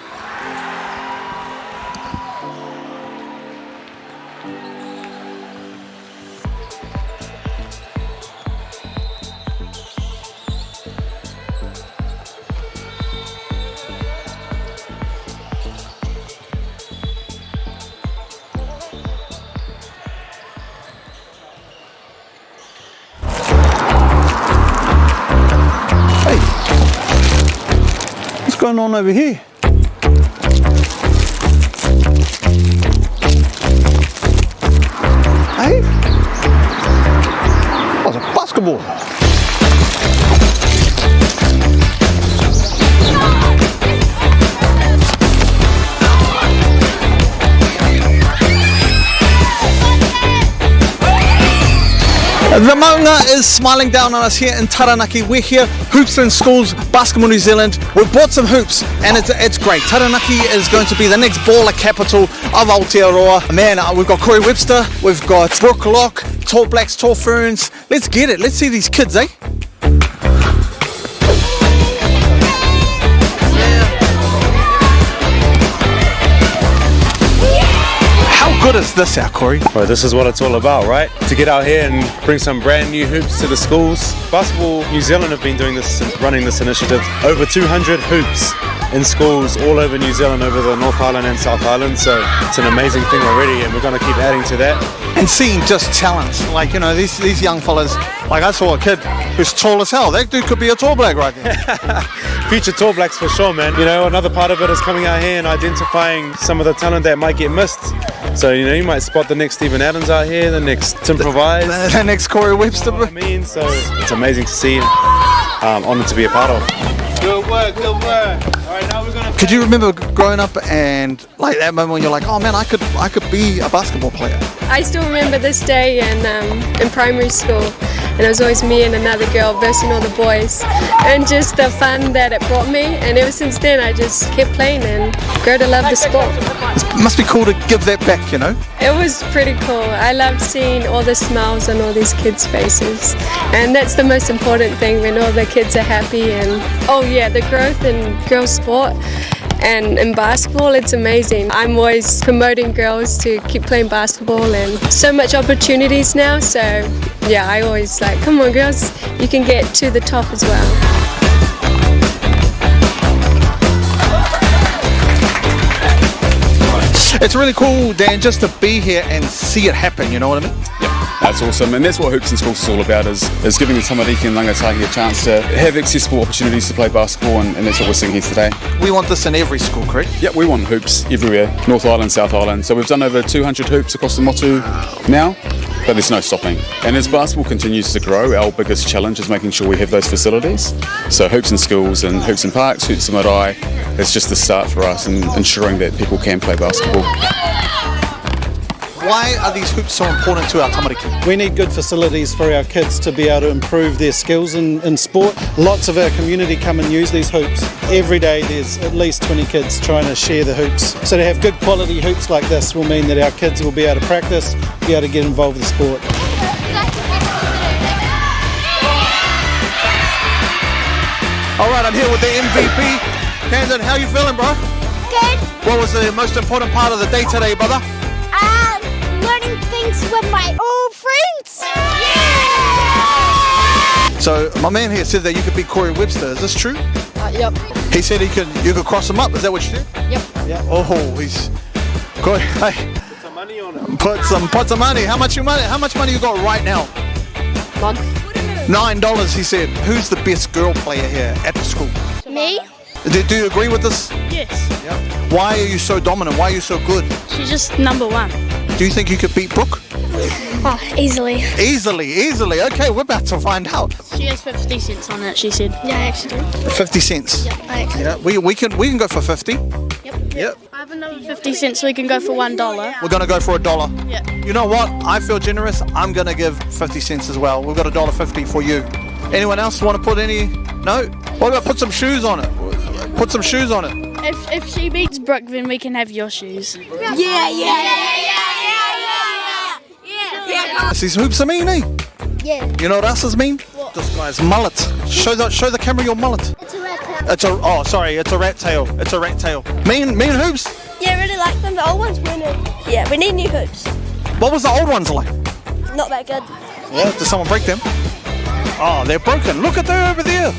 What's going on over here? Hey? Oh, it's a basketball. The maunga is smiling down on us here in Taranaki. We're here, Hoops and Schools, Basketball New Zealand. We've bought some hoops and it's great. Taranaki is going to be the next baller capital of Aotearoa. Man, we've got Corey Webster, we've got Brooke Locke, Tall Blacks, Tall Ferns. Let's get it. Let's see these kids, eh? How good is this out, Corey? Well, this is what it's all about, right? To get out here and bring some brand new hoops to the schools. Basketball New Zealand have been doing this, running this initiative. Over 200 hoops in schools all over New Zealand, over the North Island and South Island. So it's an amazing thing already, and we're going to keep adding to that. And seeing just talent, like, you know, these young fellas. Like, I saw a kid who's tall as hell. That dude could be a Tall Black right there. Future Tall Blacks for sure, man. You know, another part of it is coming out here and identifying some of the talent that might get missed. So, you know, you might spot the next Stephen Adams out here, the next Tim Provise. The next Corey Webster. You know what I mean? So it's amazing to see. Honoured to be a part of. Good work, good work. All right, now we're gonna. Could you remember growing up and like that moment when you're like, oh man, I could be a basketball player? I still remember this day in primary school, and it was always me and another girl versing all the boys, and just the fun that it brought me. And ever since then, I just kept playing and grew to love the sport. It must be cool to give that back, you know? It was pretty cool. I loved seeing all the smiles on all these kids' faces, and that's the most important thing, when all the kids are happy. And oh yeah, the growth in girls' sport and in basketball, it's amazing. I'm always promoting girls to keep playing basketball, and so much opportunities now. So yeah, I always like, come on girls, you can get to the top as well. It's really cool, Dan, just to be here and see it happen, you know what I mean? Yep. That's awesome, and that's what Hoops in Schools is all about, is giving the tamariki and rangatahi a chance to have accessible opportunities to play basketball, and that's what we're seeing here today. We want this in every school, correct? Yeah, we want hoops everywhere, North Island, South Island. So we've done over 200 hoops across the motu now, but there's no stopping. And as basketball continues to grow, our biggest challenge is making sure we have those facilities. So Hoops in Schools and Hoops in Parks, Hoops in Marae, it's just the start for us in ensuring that people can play basketball. Why are these hoops so important to our tamariki? We need good facilities for our kids to be able to improve their skills in sport. Lots of our community come and use these hoops. Every day there's at least 20 kids trying to share the hoops. So to have good quality hoops like this will mean that our kids will be able to practice, be able to get involved with sport. All right, I'm here with the MVP. Camden, how you feeling, bro? Good. What was the most important part of the day today, brother? Learning things with my old friends. Yeah! So my man here said that you could beat Corey Webster. Is this true? Yep. He said you could cross him up. Is that what you said? Yep. Yeah. Oh, he's Corey. Hey. Put some money on it. Put some money. How much money you got right now? None. $9. He said. Who's the best girl player here at the school? Me? Do you agree with this? Yes. Yeah. Why are you so dominant? Why are you so good? She's just number one. Do you think you could beat Brooke? Oh, easily. Easily. Okay, we're about to find out. She has 50 cents on it, she said. Yeah, I actually do. 50 cents. Yeah, I actually Yeah, we can go for 50. Yep. I have another 50 cents, so we can go for $1. We're gonna go for $1. Yeah. You know what? I feel generous. I'm gonna give 50 cents as well. We've got $1.50 for you. Anyone else want to put any? No. What about put some shoes on it? Put some shoes on it. If she beats Brooke, then we can have your shoes. Yeah. These hoops are mean, eh? Yeah. You know what else is mean? What? This guy's mullet. Show the camera your mullet. It's a rat tail. It's a rat tail. It's a rat tail. Mean hoops. Yeah, I really like them. The old ones weren't. Yeah, we need new hoops. What was the old ones like? Not that good. Yeah. Did someone break them? Oh, they're broken. Look at them over there.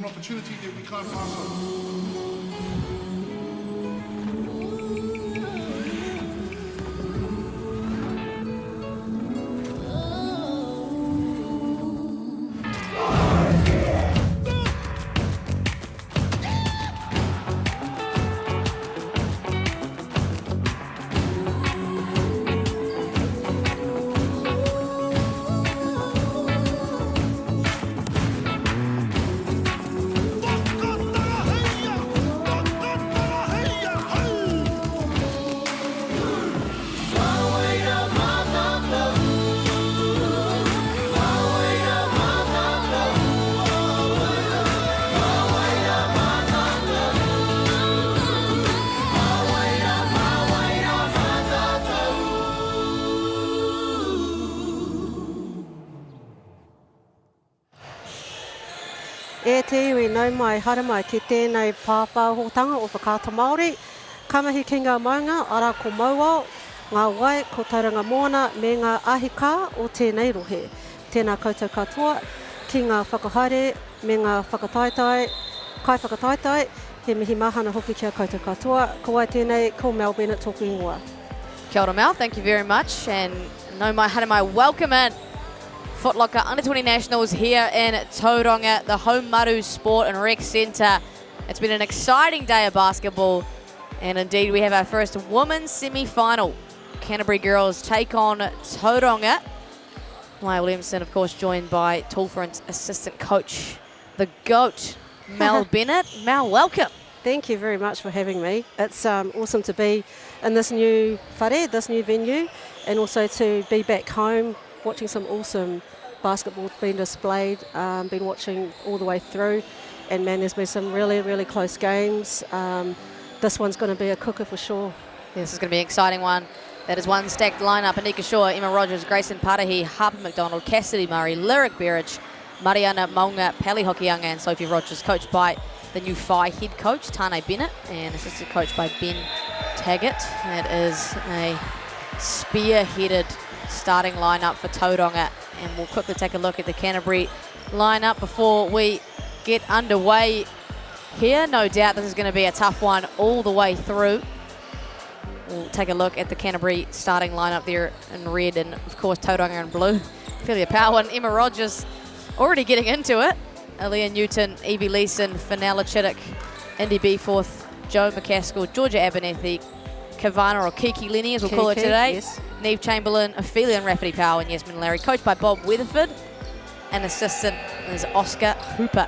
opportunity that we can't pass on. E te iwi nau mai haramai ki tēnei pāpāhotanga o whakāta Māori. Kamahi ki ngā maunga, ara ko maua, ngā wai, ko Tauranga Moana, me ngā ahika o tēnei rohe. Tēnā koutou katoa, ki ngā whakahaere, me ngā whakataitai, kai whakataitai, he mihi mahana hoki kia koutou katoa. Ko wai tēnei, ko Mel Bennett tōku ingoa. Kia ora Mel, thank you very much. And no mai haramai, welcome in. Foot Locker Under-20 Nationals here in Tauranga, the Haumaru Sport and Rec Centre. It's been an exciting day of basketball, and indeed we have our first women's semi-final. Canterbury girls take on Tauranga. Maya Williamson, of course, joined by Tallfront assistant coach, the GOAT, Mel Bennett. Mel, welcome. Thank you very much for having me. It's awesome to be in this new whare, this new venue, and also to be back home watching some awesome basketball being displayed, been watching all the way through, and man, there's been some really, really close games. This one's going to be a cooker for sure. Yeah, this is going to be an exciting one. That is one stacked lineup. Anika Shaw, Emma Rogers, Grayson Patahi, Harper McDonald, Cassidy Murray, Lyric Berich, Mariana Maunga, Pali Hokianga, and Sophie Rogers, coached by the new Phi head coach, Tane Bennett, and assistant coach by Ben Taggart. It is a spear-headed starting lineup for Tauranga, and we'll quickly take a look at the Canterbury lineup before we get underway here. No doubt this is going to be a tough one all the way through. We'll take a look at the Canterbury starting lineup there in red, and of course Tauranga in blue. Fairly a power one. Emma Rogers already getting into it. Aaliyah Newton, Evie Leeson, Fenella Chittick, Indy Beeforth, Joe McCaskill, Georgia Abernethy, Kavana or Kiki Lenny as we'll call her today. Yes. Neve Chamberlain, Ophelia and Rafferty Power, and Yasmin Larry, coached by Bob Weatherford, and assistant is Oscar Hooper.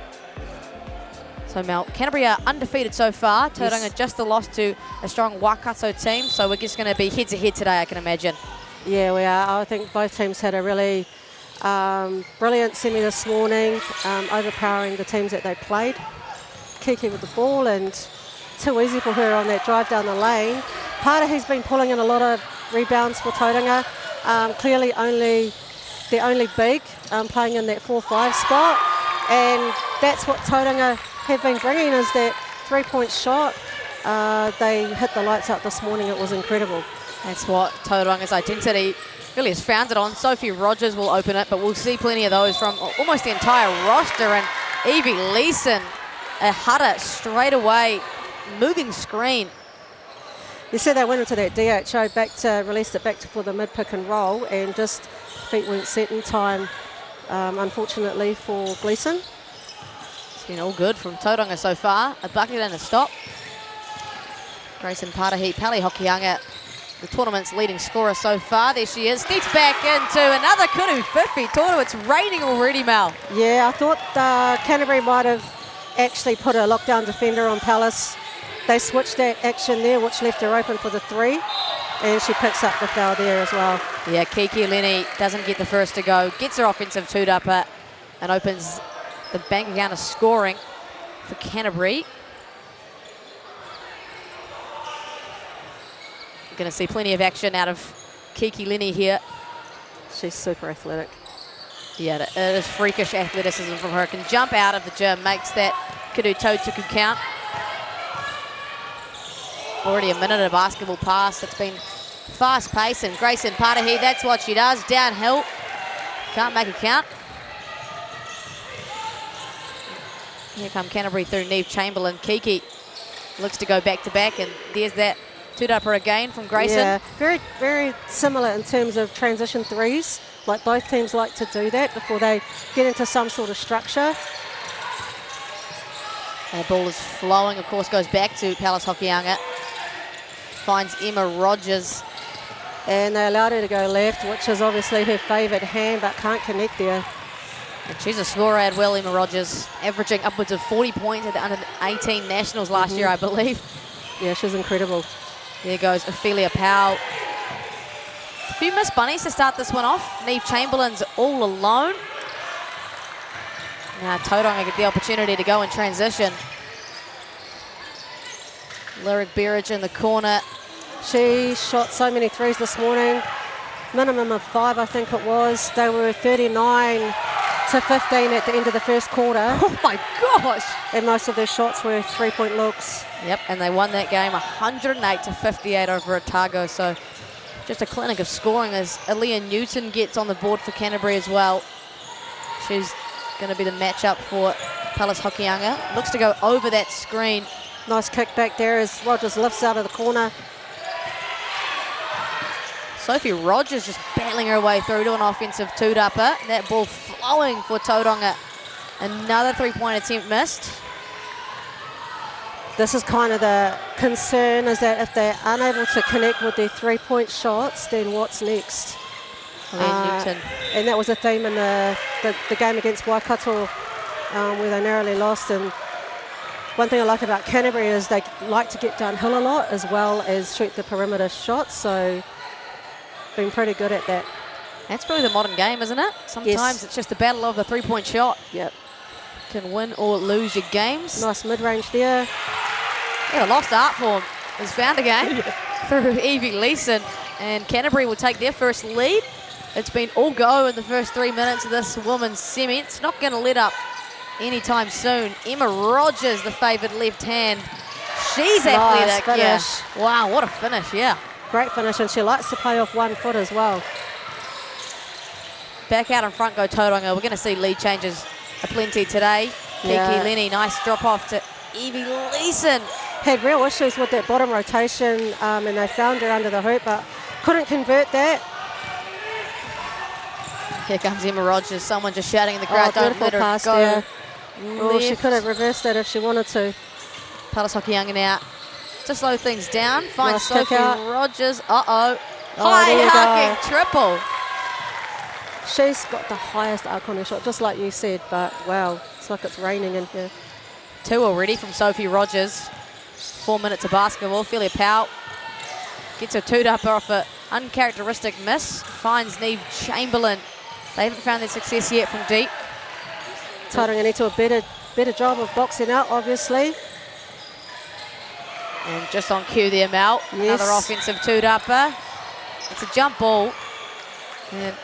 So Mel, Canterbury are undefeated so far. Tauranga Yes. just the loss to a strong Waikato team, so we're just going to be head-to-head today, I can imagine. Yeah, we are. I think both teams had a really brilliant semi this morning, overpowering the teams that they played. Kiki with the ball, and too easy for her on that drive down the lane. Patahi's been pulling in a lot of rebounds for Tauranga. Clearly they're only big, playing in that 4-5 spot, and that's what Tauranga have been bringing, is that three-point shot. They hit the lights out this morning. It was incredible. That's what Tauranga's identity really is founded on. Sophie Rogers will open it, but we'll see plenty of those from almost the entire roster, and Evie Leeson, a Haka straight away, moving screen. You see they went into that DHO, released it back for the mid-pick and roll, and just feet weren't set in time, unfortunately, for Gleeson. It's been all good from Tauranga so far. A bucket and a stop. Grayson Patahi, Pali Hokianga, the tournament's leading scorer so far. There she is. Sneaks back into another Kuru Fifi. Toru, it's raining already, Mel. Yeah, I thought Canterbury might have actually put a lockdown defender on Palace. They switched that action there, which left her open for the three, and she picks up the foul there as well. Yeah, Kiki Lenny doesn't get the first to go, gets her offensive two-upper, and opens the bank account of scoring for Canterbury. Going to see plenty of action out of Kiki Lenny here. She's super athletic. Yeah, it is freakish athleticism from her. Can jump out of the gym, makes that Kudu Totuku count. Already a minute of basketball pass. It's been fast-paced, and Grayson Patahi, that's what she does. Downhill, can't make a count. Here come Canterbury through Neve Chamberlain. Kiki looks to go back-to-back, and there's that two-dupper again from Grayson. Yeah, very, very similar in terms of transition threes. Like both teams like to do that before they get into some sort of structure. That ball is flowing, of course, goes back to Palace Hokianga. Finds Emma Rogers. And they allowed her to go left, which is obviously her favourite hand, but can't connect there. And she's a scorer as well, Emma Rogers, averaging upwards of 40 points at the under-18 Nationals last year, I believe. Yeah, she's incredible. There goes Ophelia Powell. A few missed bunnies to start this one off. Neve Chamberlain's all alone. Now Tauranga get the opportunity to go in transition. Lyric Berridge in the corner. She shot so many threes this morning. Minimum of 5, I think it was. They were 39 to 15 at the end of the first quarter. Oh my gosh. And most of their shots were 3-point looks. Yep, and they won that game 108 to 58 over Otago. So just a clinic of scoring as Aaliyah Newton gets on the board for Canterbury as well. She's going to be the matchup for Palace Hokianga. Looks to go over that screen. Nice kick back there as Rogers lifts out of the corner. Sophie Rogers just battling her way through to an offensive two-dupper. That ball flowing for Tauranga. Another three-point attempt missed. This is kind of the concern, is that if they're unable to connect with their three-point shots, then what's next? Newton. And that was a theme in the game against Waikato, where they narrowly lost. And one thing I like about Canterbury is they like to get downhill a lot as well as shoot the perimeter shots. So been pretty good at that. That's probably the modern game, isn't it? Sometimes it's just the battle of the three-point shot. Yep. Can win or lose your games. Nice mid-range there. Yeah, the lost art form has found again through Evie Leeson. And Canterbury will take their first lead. It's been all go in the first 3 minutes of this women's semi. It's not going to let up anytime soon. Emma Rogers, the favoured left hand. She's athletic. Nice finish. Yeah. Wow, what a finish, yeah. Great finish, and she likes to play off 1 foot as well. Back out in front go Tauranga. We're going to see lead changes aplenty today. Yeah. Kiki Lenny, nice drop off to Evie Leeson. Had real issues with that bottom rotation, and they found her under the hoop, but couldn't convert that. Here comes Emma Rogers. Someone just shouting in the crowd, don't beautiful let her pass go. there. Oh, she could have reversed that if she wanted to. Palace Hokianga now to slow things down. Finds Nice kick Sophie out. Rogers. Uh-oh. Oh, there you High go. triple. She's got the highest arc on her shot, just like you said, but wow, it's like it's raining in here. 2 already from Sophie Rogers. 4 minutes of basketball. Ophelia Powell gets a two-dupper off an uncharacteristic miss. Finds Neve Chamberlain. They haven't found their success yet from deep. Tauranga need to do a better job of boxing out, obviously. And just on cue there, Mel. Yes. Another offensive two-dupper. It's a jump ball. And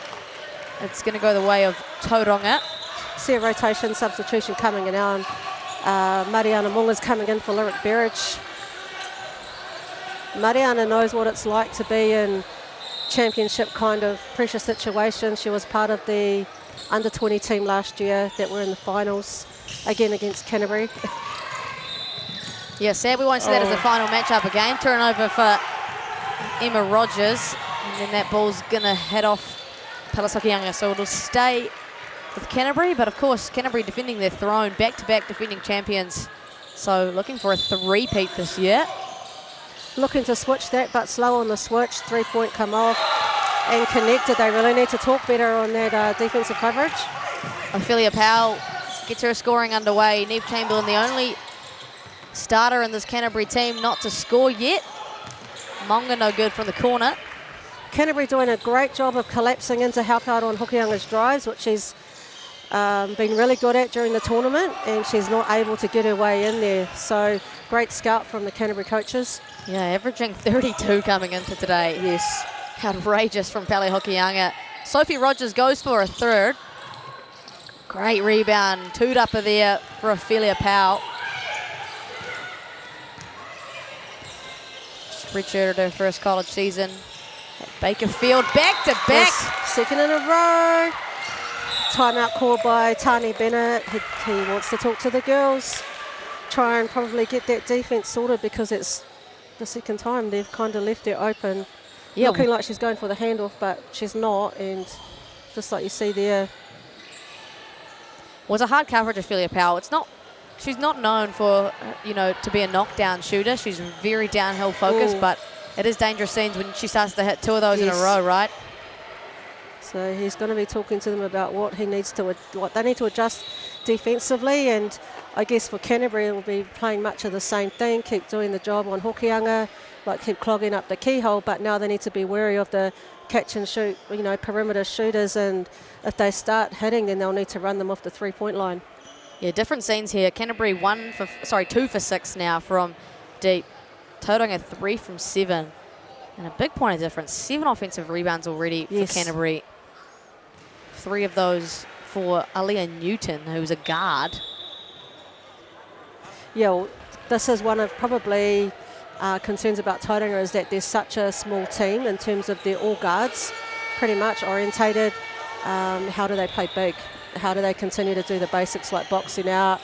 it's going to go the way of Tauranga. See a rotation substitution coming in now. Mariana Munga's coming in for Lyric Berridge. Mariana knows what it's like to be in championship kind of pressure situation. She was part of the under-20 team last year that were in the finals, again against Canterbury. Yeah, sad we won't see that as the final matchup again. Turnover for Emma Rogers. And then that ball's going to head off Palace Hokianga. So it'll stay with Canterbury. But, of course, Canterbury defending their throne, back-to-back defending champions. So looking for a three-peat this year. Looking to switch that, but slow on the switch. 3-point come off and connected. They really need to talk better on that defensive coverage. Ophelia Powell gets her scoring underway. Neve Chamberlain, the only starter in this Canterbury team not to score yet. Monga no good from the corner. Canterbury doing a great job of collapsing in to help out on Hokianga's drives, which she's been really good at during the tournament, and she's not able to get her way in there. So great scout from the Canterbury coaches. Yeah, averaging 32 coming into today. Yes. Outrageous from Pele Hokianga. Sophie Rogers goes for a third. Great rebound. Two-dupper there for Ophelia Powell. Richard, her first college season at Bakerfield. Back-to-back. Yes. Second in a row. timeout called by Tani Bennett. He wants to talk to the girls, try and probably get that defence sorted, because it's the second time they've kind of left it open. Yeah. Looking like she's going for the handoff, but she's not, and just like you see there. Well, it's a hard coverage of Ophelia Powell. She's not known for, to be a knockdown shooter. She's very downhill focused, but it is dangerous scenes when she starts to hit 2 of those in a row, right? So he's going to be talking to them about what they need to adjust defensively, and I guess for Canterbury it will be playing much of the same thing, keep doing the job on Hokianga, like keep clogging up the keyhole, but now they need to be wary of the catch and shoot, perimeter shooters, and if they start hitting, then they'll need to run them off the 3-point line. Yeah, different scenes here. Canterbury 2 for 6 now from deep. Tauranga 3 from 7. And a big point of difference. 7 offensive rebounds already for Canterbury. 3 of those for Aaliyah Newton, who's a guard. Yeah, well, this is one of probably concerns about Tauranga, is that they're such a small team in terms of their all guards, pretty much orientated. How do they play big? How do they continue to do the basics like boxing out,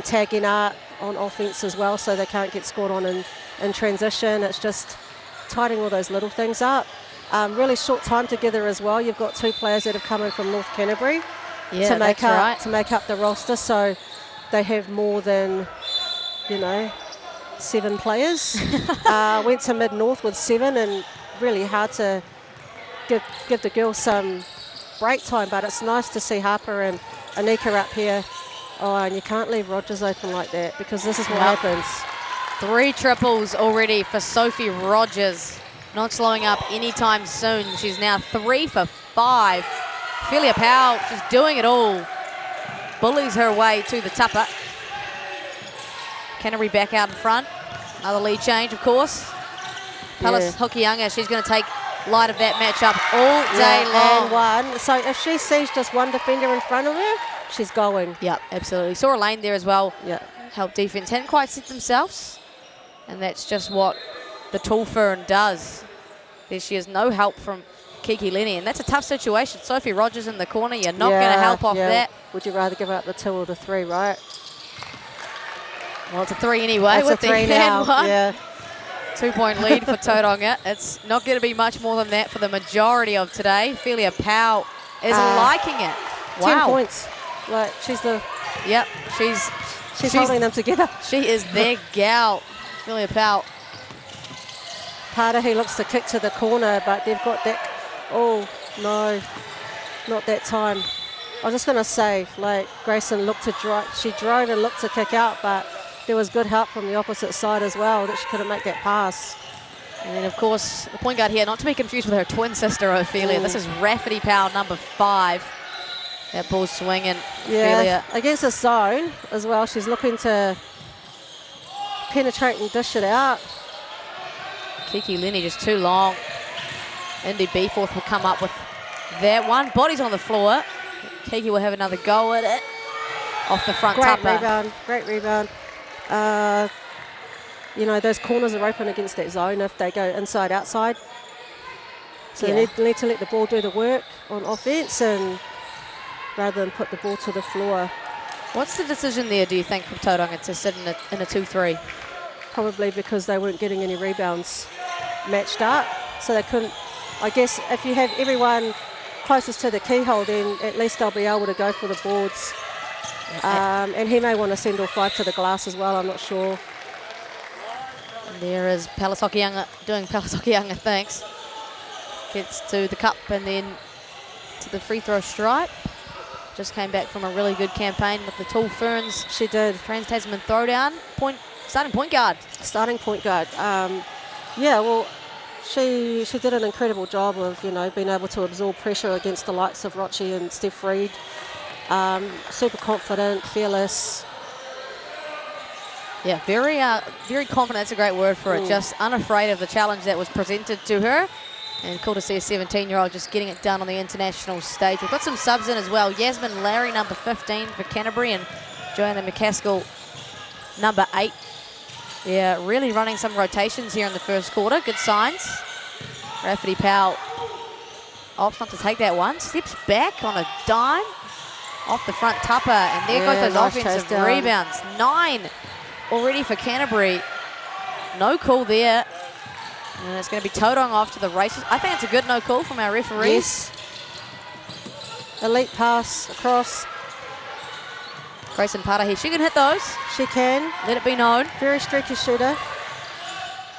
tagging out on offense as well, so they can't get scored on in transition? It's just tightening all those little things up. Really short time together as well. You've got 2 players that have come in from North Canterbury to make up the roster, so they have more than 7 players. Went to Mid-North with 7, and really hard to give the girls some break time, but it's nice to see Harper and Anika up here. Oh, and you can't leave Rogers open like that, because this is what happens. 3 triples already for Sophie Rogers. Not slowing up anytime soon. She's now 3 for 5. Ophelia Powell just doing it all. Bullies her way to the tupper. Canterbury back out in front. Another lead change, of course. Palace Hokianga, she's going to take light of that matchup all day long. And 1. So if she sees just 1 defender in front of her, she's going. Yep, absolutely. Saw a lane there as well. Yeah. Help defense. Hadn't quite set themselves. And that's just what the tall fern does. There she is, no help from Kiki Lenny, and that's a tough situation. Sophie Rogers in the corner, you're not going to help off that. Would you rather give up the 2 or the 3, right? Well, it's a 3 anyway. It's with a 3 the now. One. Yeah. 2-point lead for Tauranga. It's not going to be much more than that for the majority of today. Ophelia Powell is liking it. 10 points. Like, she's the... Yep, she's holding them together. She is their gal, Ophelia Powell. He looks to kick to the corner, but they've got that... Oh, no, not that time. I was just going to say, like, Grayson looked to drive. She drove and looked to kick out, but there was good help from the opposite side as well, that she couldn't make that pass. And then, of course, the point guard here, not to be confused with her twin sister, Ophelia. This is Rafferty Powell, number 5. That ball's swinging. Yeah, against the zone as well. She's looking to penetrate and dish it out. Kiki Lenny just too long. Indy Beeforth will come up with that one. Body's on the floor. Kiki will have another go at it. Off the front tupper. Great rebound. Those corners are open against that zone if they go inside, outside. So they need to let the ball do the work on offense, and rather than put the ball to the floor. What's the decision there, do you think, from Tauranga to sit in a 2-3? Probably because they weren't getting any rebounds matched up, so they couldn't. I guess if you have everyone closest to the keyhole, then at least they'll be able to go for the boards. And he may want to send all 5 to the glass as well, I'm not sure. And there is Palace Hokianga doing Palace Hokianga things. Gets to the cup and then to the free throw stripe. Just came back from a really good campaign with the Tall Ferns. She did. Trans-Tasman throwdown. Starting point guard. Starting point guard. She did an incredible job of, being able to absorb pressure against the likes of Rochi and Steph Reed. Super confident, fearless. Yeah, very confident. That's a great word for it. Just unafraid of the challenge that was presented to her. And cool to see a 17-year-old just getting it done on the international stage. We've got some subs in as well. Yasmin Larry, number 15 for Canterbury, and Joanna McCaskill, number 8. Yeah, really running some rotations here in the first quarter. Good signs. Rafferty Powell opts not to take that one. Steps back on a dime. Off the front, Tupper, and there goes those nice offensive chase down. rebounds. 9 already for Canterbury. No call there. And it's going to be Tauranga off to the races. I think it's a good no call from our referees. Yes. Elite pass across. Grayson Parahi, she can hit those. She can. Let it be known. Very streaky shooter.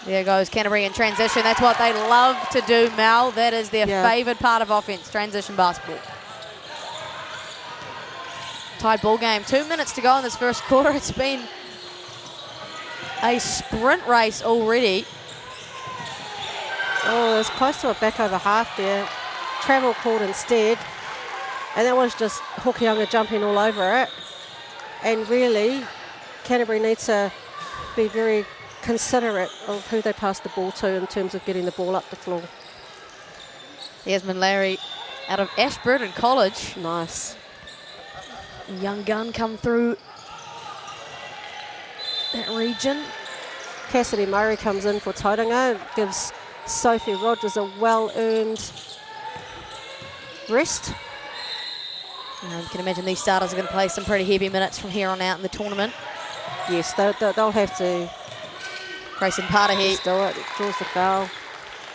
There goes Canterbury in transition. That's what they love to do, Mel. That is their favoured part of offense, transition basketball. Tied ball game. 2 minutes to go in this first quarter. It's been a sprint race already. Oh, it's close to a back over half there. Travel called instead. And that was just Hokianga jumping all over it. And really, Canterbury needs to be very considerate of who they pass the ball to in terms of getting the ball up the floor. Yasmin Larry out of Ashburton College. Nice. Young gun come through that region. Cassidy Murray comes in for Tauranga. Gives Sophie Rogers a well-earned rest. You can imagine these starters are going to play some pretty heavy minutes from here on out in the tournament. Yes, they'll have to. Grayson Parahi. Just do it. Draws the foul.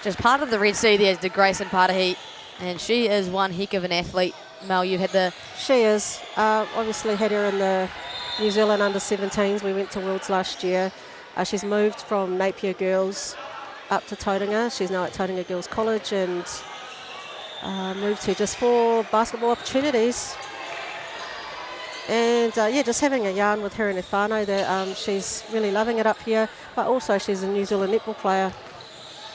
Just part of the Red Sea there is the Grayson Parahi. And she is one heck of an athlete. Mel, you had the... She is. Obviously had her in the New Zealand under-17s. We went to Worlds last year. She's moved from Napier Girls up to Tauranga. She's now at Tauranga Girls College and moved here just for basketball opportunities. And just having a yarn with her and her whānau that she's really loving it up here, but also she's a New Zealand netball player.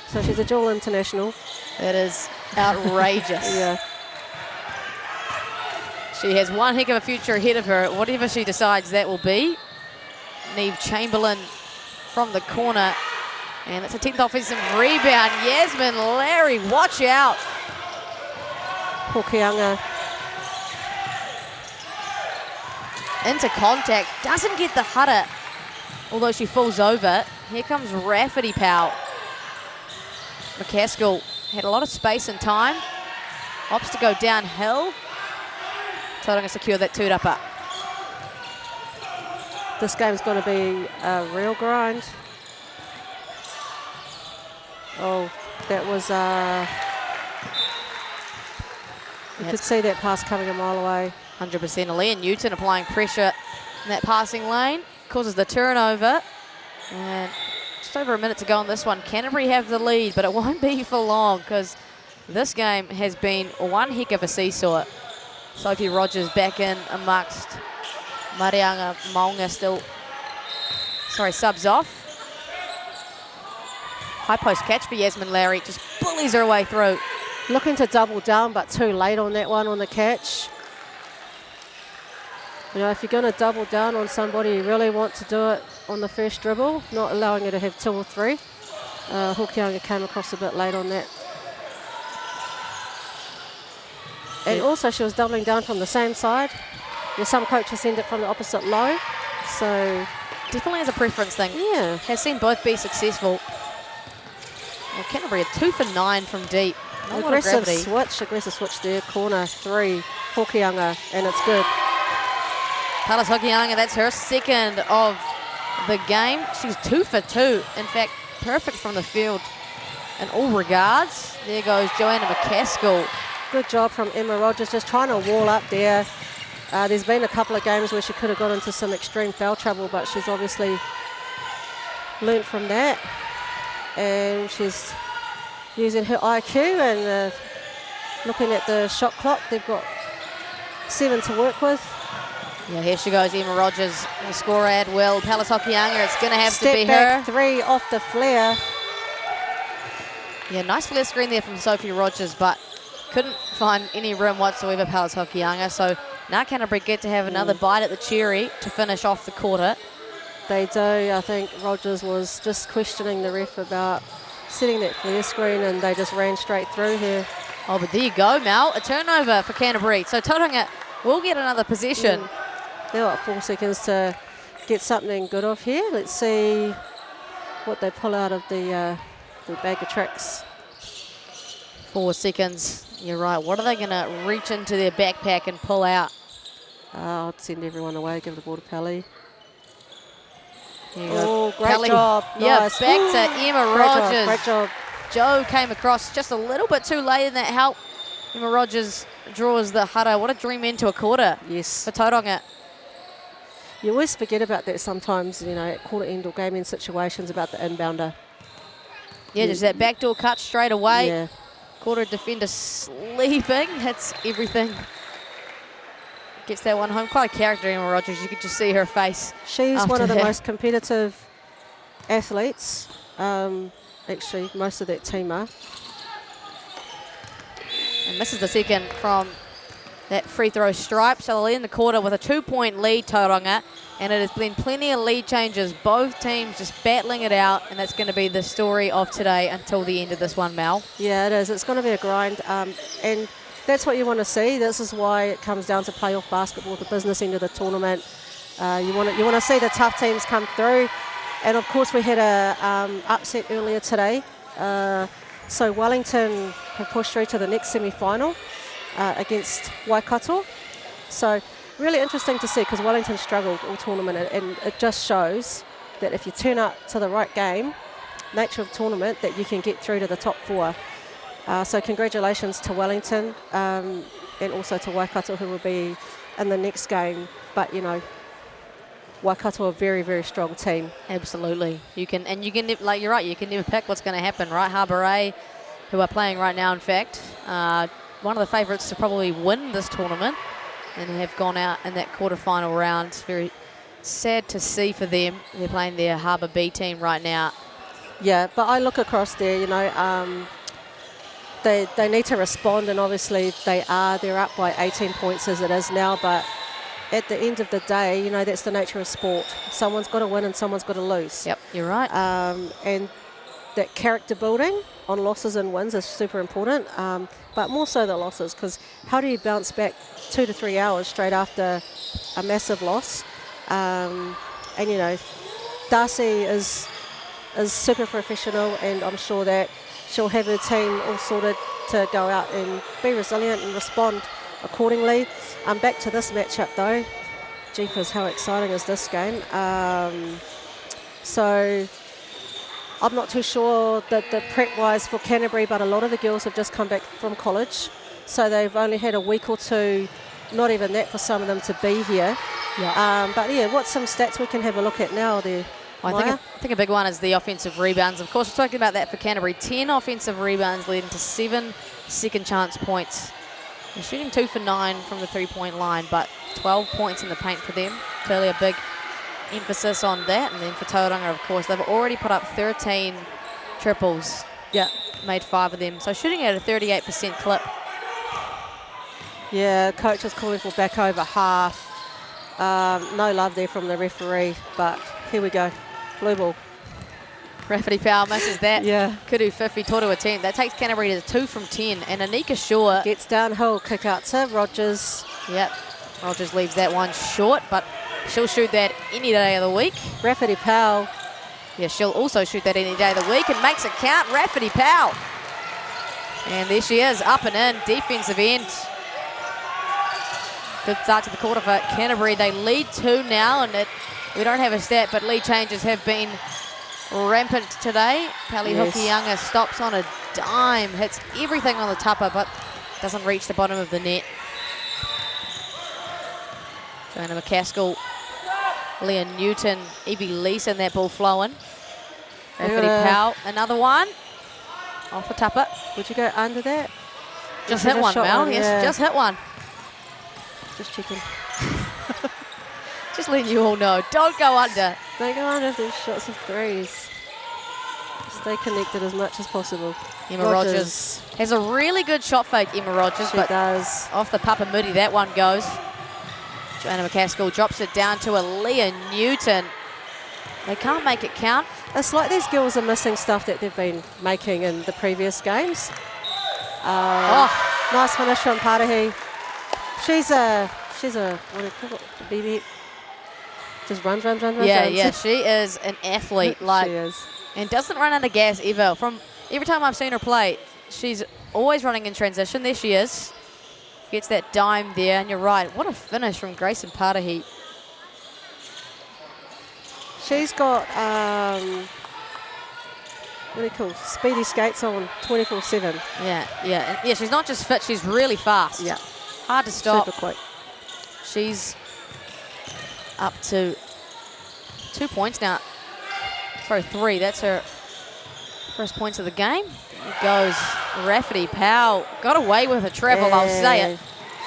So she's a dual international. That is outrageous. Yeah. She has one heck of a future ahead of her, whatever she decides that will be. Neve Chamberlain from the corner. And it's a 10th offensive rebound. Yasmin Larry, watch out. Hokianga. Into contact, doesn't get the hutter, although she falls over. Here comes Rafferty Powell. McCaskill had a lot of space and time. Opts to go downhill. Tauranga secure that two-upper. This game's going to be a real grind. Oh, that was... you could see that pass coming a mile away. 100%. Aaliyah Newton applying pressure in that passing lane. Causes the turnover. And just over a minute to go on this one. Canterbury have the lead, but it won't be for long because this game has been one heck of a seesaw. Sophie Rogers back in amongst Marianga Maunga still, subs off. High post catch for Yasmin Larry, just bullies her way through. Looking to double down, but too late on that one on the catch. You know, if you're going to double down on somebody, you really want to do it on the first dribble, not allowing her to have 2 or 3. Hokianga came across a bit late on that. And also she was doubling down from the same side. Some coaches send it from the opposite low. So definitely is a preference thing. Yeah. Has seen both be successful. Well, Canterbury are 2 for 9 from deep. Aggressive switch there. Corner 3, Hokianga, and it's good. Carlos Hokianga, that's her second of the game. She's 2 for 2. In fact, perfect from the field in all regards. There goes Joanna McCaskill. Good job from Emma Rogers, just trying to wall up there. There's been a couple of games where she could have got into some extreme foul trouble, but she's obviously learnt from that. And she's using her IQ and looking at the shot clock. They've got 7 to work with. Yeah, here she goes, Emma Rogers, the score ad will. Palis Hokianga, it's going to have Step to be back her. 3 off the flare. Yeah, nice flare screen there from Sophie Rogers, but couldn't find any room whatsoever, Palis Hokianga. So now Canterbury get to have another bite at the cherry to finish off the quarter. They do. I think Rogers was just questioning the ref about setting that flare screen, and they just ran straight through her. Oh, but there you go, Mel. A turnover for Canterbury. So Tauranga will get another possession. They've got 4 seconds to get something good off here. Let's see what they pull out of the bag of tricks. 4 seconds. You're right. What are they going to reach into their backpack and pull out? I'll send everyone away, give the ball to Pelly. Oh, great job. Yeah, Nice. back to Emma Great job, Rogers. great job. Joe came across just a little bit too late in that help. Emma Rogers draws the Hara. What a dream into a quarter. Yes. For Tauranga. You always forget about that sometimes, you know, at quarter end or game end situations about the inbounder. Yeah, just that backdoor cut straight away. Yeah. Quarter defender sleeping. Hits everything. Gets that one home. Quite a character, Emma Rogers. You could just see her face. She's one of the that. most competitive athletes. Actually, most of that team are. And misses the second from that free throw stripe. So they'll end the quarter with a 2-point lead, Tauranga. And it has been plenty of lead changes. Both teams just battling it out. And that's going to be the story of today until the end of this one, Mel. Yeah, it is. It's going to be a grind. And that's what you want to see. This is why it comes down to playoff basketball, the business end of the tournament. You want to see the tough teams come through. And, of course, we had a upset earlier today. So Wellington have pushed through to the next semi-final against Waikato. So really interesting to see because Wellington struggled all tournament, and it just shows that if you turn up to the right game, nature of tournament, that you can get through to the top 4. So congratulations to Wellington and also to Waikato, who will be in the next game. But, you know, Waikato are a very, very strong team. Absolutely. You can, like you're right, you can never pick what's going to happen, right? Haumaru, who are playing right now, in fact, one of the favourites to probably win this tournament and have gone out in that quarterfinal round. Very sad to see for them. They're playing their Harbour B team right now. Yeah, but I look across there, you know, they need to respond, and obviously they're up by 18 points as it is now, but at the end of the day, you know, that's the nature of sport. Someone's got to win and someone's got to lose. Yep, you're right. And that character building on losses and wins is super important, but more so the losses, because how do you bounce back 2 to 3 hours straight after a massive loss? And, you know, Darcy is super professional, and I'm sure that she'll have her team all sorted to go out and be resilient and respond accordingly. Back to this matchup though. Jeepers, how exciting is this game? So I'm not too sure that the prep-wise for Canterbury, but a lot of the girls have just come back from college. So they've only had a week or two, not even that for some of them to be here. Yeah. But yeah, what's some stats we can have a look at now there? I think a big one is the offensive rebounds. Of course, we're talking about that for Canterbury. 10 offensive rebounds leading to 7 second chance points. They're shooting 2 for 9 from the 3-point line, but 12 points in the paint for them. Clearly a big emphasis on that. And then for Tauranga, of course, they've already put up 13 triples. Yeah. Made 5 of them. So shooting at a 38% clip. Yeah, coach is calling for back over half. No love there from the referee, but here we go. Blue ball. Rafferty Powell misses that. Yeah. Kudu Fifi Toru attempt. That takes Canterbury to 2 from 10. And Anika Shaw gets downhill, kick out to Rogers. Yep. Rogers leaves that one short, but she'll shoot that any day of the week. Rafferty Powell. Yeah, she'll also shoot that any day of the week and makes it count. Rafferty Powell. And there she is, up and in, defensive end. Good start to the quarter for Canterbury. They lead 2 now, and we don't have a stat, but lead changes have been rampant today. Pali Hokianga stops on a dime, hits everything on the tupper, but doesn't reach the bottom of the net. Joanna McCaskill, Leah Newton, Evie Leeson, that ball flowing. Rafferty Powell, another one. Off the tupper. Would you go under that? Just hit one, Mel. Yes, yeah. just hit one. Just checking. Just letting you all know. Don't go under. Don't go under if there's shots of threes. Stay connected as much as possible. Emma Rogers has a really good shot fake, Emma Rogers. She but does. Off the Papa Moody, that one goes. Joanna McCaskill drops it down to a Leah Newton. They can't make it count. It's like these girls are missing stuff that they've been making in the previous games. Nice finish from Parahi. She's a what do you call it? BB. Just runs. Yeah, she is an athlete. Like, she is. And doesn't run out of gas ever. From every time I've seen her play, she's always running in transition. There she is. Gets that dime there, and you're right. What a finish from Grayson Patahi. She's got, what do you call, speedy skates on 24/7. Yeah, she's not just fit, she's really fast. Yeah. Hard to stop. Super quick. She's up to 2 points now. Sorry, 3. That's her first points of the game. There goes Rafferty. Powell got away with a treble, I'll say it.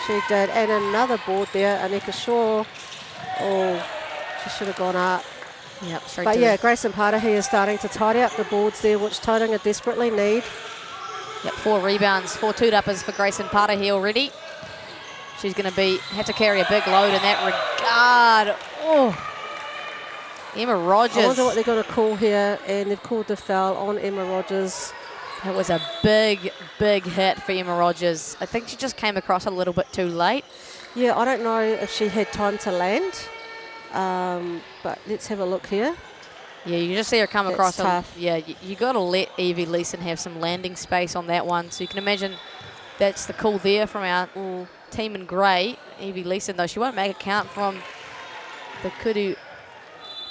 She did. And another board there, Anika Shaw. Oh, she should have gone up. Yep, straight but to yeah, Grayson Patahi is starting to tidy up the boards there, which Tauranga desperately need. Yep, 4 rebounds, 4 two-uppers for Grayson Patahi already. She's going to have to carry a big load in that regard. Oh, Emma Rogers. I wonder what they're going to call here, and they've called the foul on Emma Rogers. That was a big, big hit for Emma Rogers. I think she just came across a little bit too late. Yeah, I don't know if she had time to land, but let's have a look here. Yeah, you just see her come across. Tough. You got to let Evie Leeson have some landing space on that one. So you can imagine that's the call there from our team in grey. Evie Leeson, though, she won't make a count from the Kudu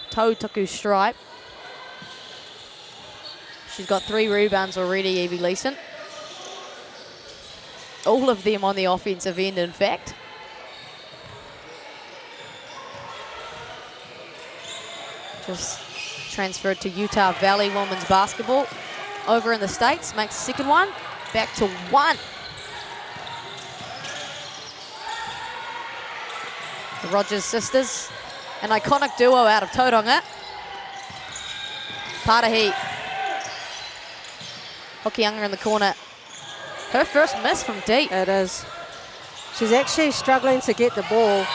Tautuku stripe. She's got 3 rebounds already, Evie Leeson. All of them on the offensive end, in fact. Just transferred to Utah Valley women's basketball. Over in the States, makes the second one. Back to 1. The Rogers sisters, an iconic duo out of Tauranga. Patahi. Hokianga in the corner. Her first miss from deep. It is. She's actually struggling to get the ball,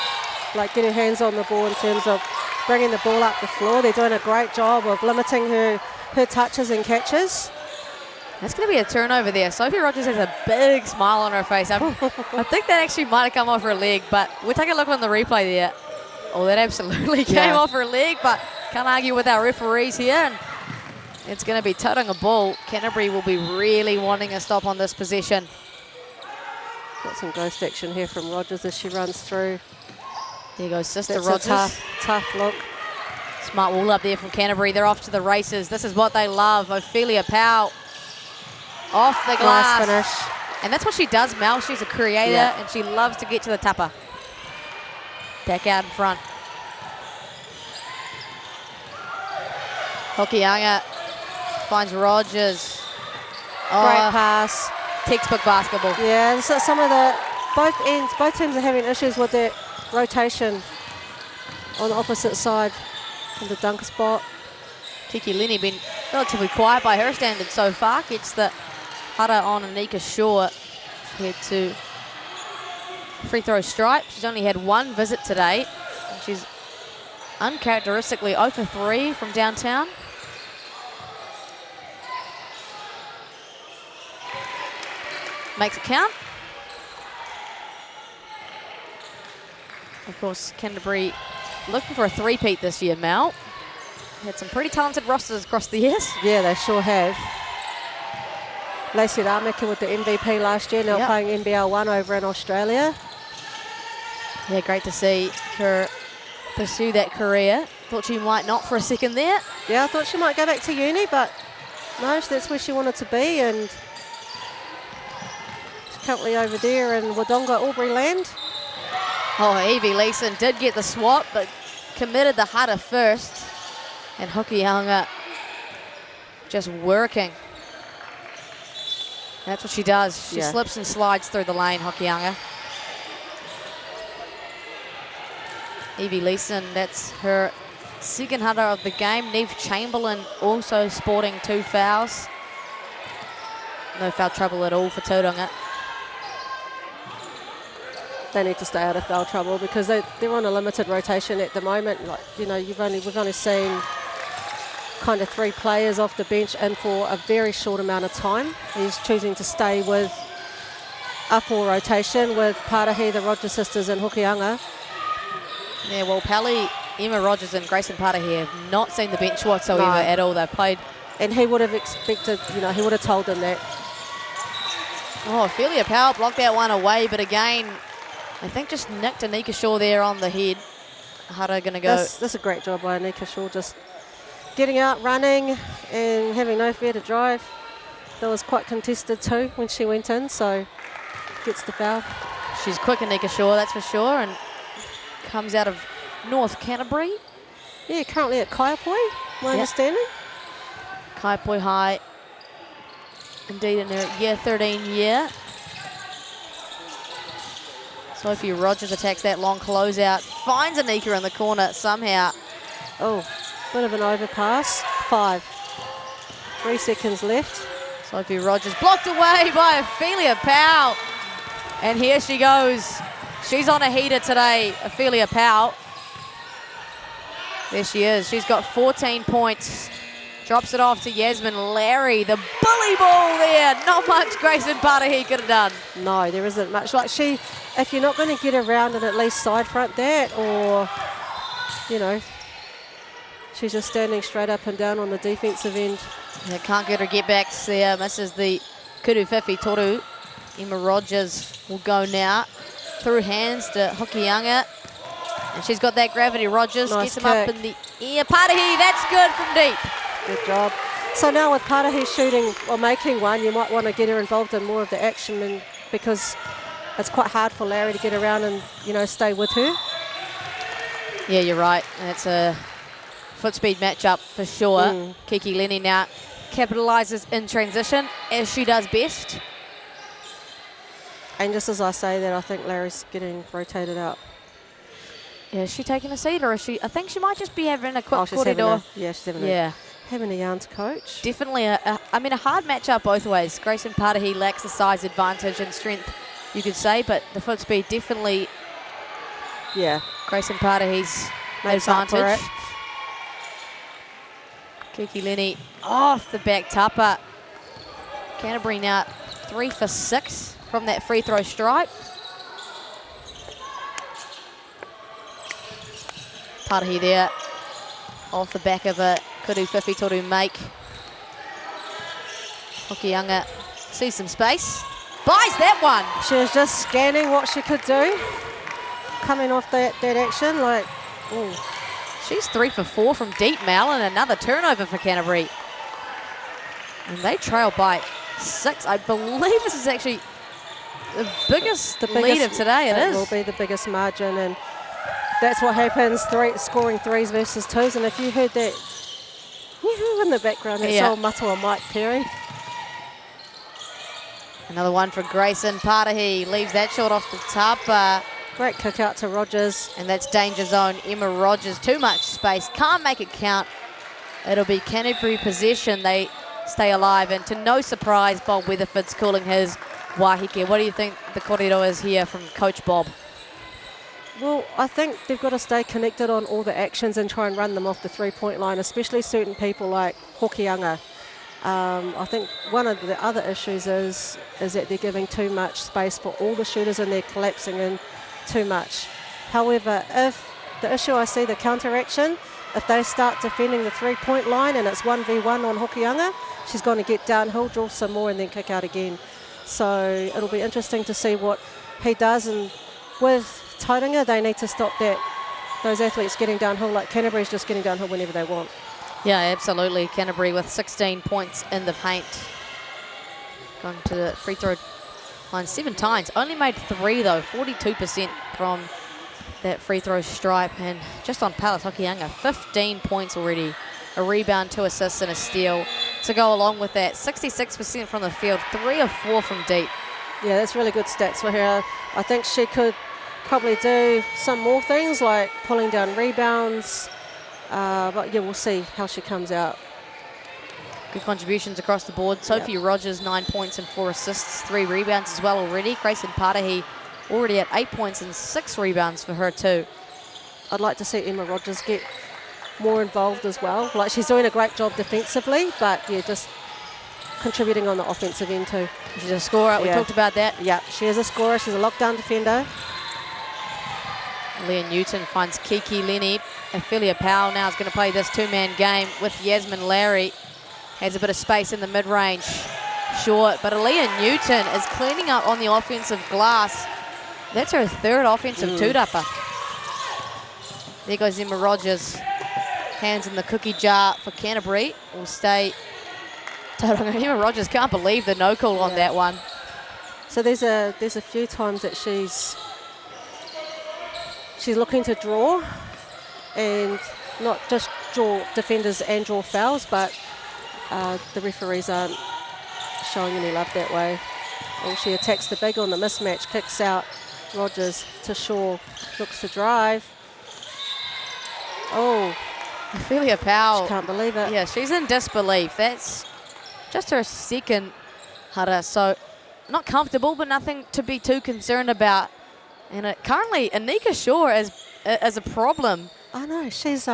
like get her hands on the ball in terms of bringing the ball up the floor. They're doing a great job of limiting her touches and catches. That's going to be a turnover there. Sophie Rogers has a big smile on her face. I think that actually might have come off her leg, but we'll take a look on the replay there. Oh, that absolutely came off her leg, but can't argue with our referees here. And it's going to be Tauranga ball. Canterbury will be really wanting a stop on this possession. Got some ghost action here from Rogers as she runs through. There goes Sister That's Rogers. A tough look. Smart wall up there from Canterbury. They're off to the races. This is what they love. Ophelia Powell off the glass. Nice finish. And that's what she does, Mel. She's a creator, and she loves to get to the tupper. Back out in front. Hokianga finds Rogers. Great pass. Textbook basketball. Yeah, so some of both teams are having issues with their rotation on the opposite side of the dunk spot. Kiki Lenny been relatively quiet by her standards so far. Gets the Hara on Anika Shaw. Head to free throw stripe. She's only had 1 visit today. And she's uncharacteristically 0 for 3 from downtown. Makes it count. Of course, Canterbury looking for a three-peat this year, Mel. Had some pretty talented rosters across the years. Yeah, they sure have. Lacey Rameka with the MVP last year, now playing NBL 1 over in Australia. Yeah, great to see her pursue that career. Thought she might not for a second there. Yeah, I thought she might go back to uni, but no, that's where she wanted to be, and she's currently over there in Wodonga, Albury land. Oh, Evie Leeson did get the swap, but committed the Hara first. And Hokianga just working. That's what she does. She slips and slides through the lane, Hokianga. Evie Leeson, that's her second Hara of the game. Neve Chamberlain also sporting 2 fouls. No foul trouble at all for Tauranga. They need to stay out of foul trouble because they're on a limited rotation at the moment. Like, you know, we've only seen kind of 3 players off the bench and for a very short amount of time. He's choosing to stay with a 4 rotation with Patahi, the Rogers sisters, and Hokianga. Yeah, well, Pally, Emma Rogers and Grayson Patahi have not seen the bench whatsoever at all. They've played. And he would have expected, you know, he would have told them that. Oh, Ophelia Powell blocked that one away, but again, I think just nicked Anika Shaw there on the head. Hara going to go. That's a great job by Anika Shaw, just getting out, running, and having no fear to drive. That was quite contested too when she went in, so gets the foul. She's quick, Anika Shaw, that's for sure, and comes out of North Canterbury. Yeah, currently at Kaiapoi, my understanding. Kaiapoi High, indeed in their year 13 year. Sophie Rogers attacks that long closeout, finds Anika in the corner somehow. Oh, bit of an overpass. 5. 3 seconds left. Sophie Rogers blocked away by Ophelia Powell. And here she goes. She's on a heater today, Ophelia Powell. There she is. She's got 14 points. Drops it off to Yasmin Larry. The bully ball there. Not much Grayson Patahi could have done. No, there isn't much. Like if you're not going to get around and at least side front that, or, you know, she's just standing straight up and down on the defensive end. Yeah, can't get her get-backs there. Misses the Kuru Whiwhi Toru. Emma Rogers will go now. Through hands to Hokianga. And she's got that gravity. Rogers Nice gets him up in the air. Patahi, that's good from deep. Good job. So now with Patahi shooting or making one, you might want to get her involved in more of the action, and because it's quite hard for Larry to get around and, you know, stay with her. Yeah, you're right. And it's a foot speed matchup for sure. Kiki Lenny now capitalises in transition, as she does best. And just as I say that, I think Larry's getting rotated out. Yeah, is she taking a seat, or is she? I think she might just be having a quick corridor. She's having a yarn to coach. Definitely a hard matchup both ways. Grayson Patahi lacks the size advantage and strength, you could say, but the foot speed definitely. Yeah. Grayson Patahi's advantage. Kiki Lenny off the back tupper. Canterbury now 3 for 6 from that free throw stripe. Patahi there off the back of a Kuru Whiwhi Toru make. Hokianga sees some space. Buys that one. She was just scanning what she could do. Coming off that action, like, ooh. She's 3 for 4 from deep, Mal, and another turnover for Canterbury. And they trail by 6. I believe this is actually the biggest lead of today. It will be the biggest margin, and that's what happens, scoring 3s versus 2s. And if you heard that in the background, that's old Matua Mike Perry. Another one for Grayson Patahi. Leaves that short off the top. Great kick out to Rogers. And that's danger zone. Emma Rogers, too much space. Can't make it count. It'll be Canterbury possession. They stay alive. And to no surprise, Bob Weatherford's calling his wahike. What do you think the corridor is here from Coach Bob? Well, I think they've got to stay connected on all the actions and try and run them off the 3-point line, especially certain people like Hokianga. I think one of the other issues is that they're giving too much space for all the shooters and they're collapsing in too much. However, if the issue I see, the counter-action, if they start defending the 3-point line and it's 1v1 on Hokianga, she's going to get downhill, draw some more and then kick out again. So it'll be interesting to see what he does, and with Tauranga, they need to stop those athletes getting downhill. Like Canterbury's just getting downhill whenever they want. Yeah, absolutely. Canterbury with 16 points in the paint. Gone to the free throw line 7 times. Only made 3 though, 42% from that free throw stripe. And just on Pallet Hokianga, 15 points already. A rebound, 2 assists and a steal to go along with that. 66% from the field, 3 of 4 from deep. Yeah, that's really good stats for her. I think she could probably do some more things like pulling down rebounds. But yeah, we'll see how she comes out. Good contributions across the board. Sophie Rogers, 9 points and 4 assists, 3 rebounds as well already. Grayson Patahi already at 8 points and 6 rebounds for her too. I'd like to see Emma Rogers get more involved as well. Like, she's doing a great job defensively, but yeah, just contributing on the offensive end too. She's a scorer. We talked about that. Yeah, she is a scorer. She's a lockdown defender. Leah Newton finds Kiki Lenny. Ophelia Powell now is going to play this 2-man game with Yasmin Larry. Has a bit of space in the mid-range. short, but Aaliyah Newton is cleaning up on the offensive glass. That's her third offensive two-dupper. There goes Emma Rogers. Hands in the cookie jar for Canterbury. Will stay. Emma Rogers can't believe the no call on that one. So there's a few times that she's looking to draw, and not just draw defenders and draw fouls, but the referees aren't showing any love that way. And she attacks the big on the mismatch, kicks out. Rogers to Shaw, looks to drive. Oh, Ophelia Powell. She can't believe it. Yeah, she's in disbelief. That's just her second hara, so not comfortable, but nothing to be too concerned about. And currently, Anika Shaw is a problem. I know, she's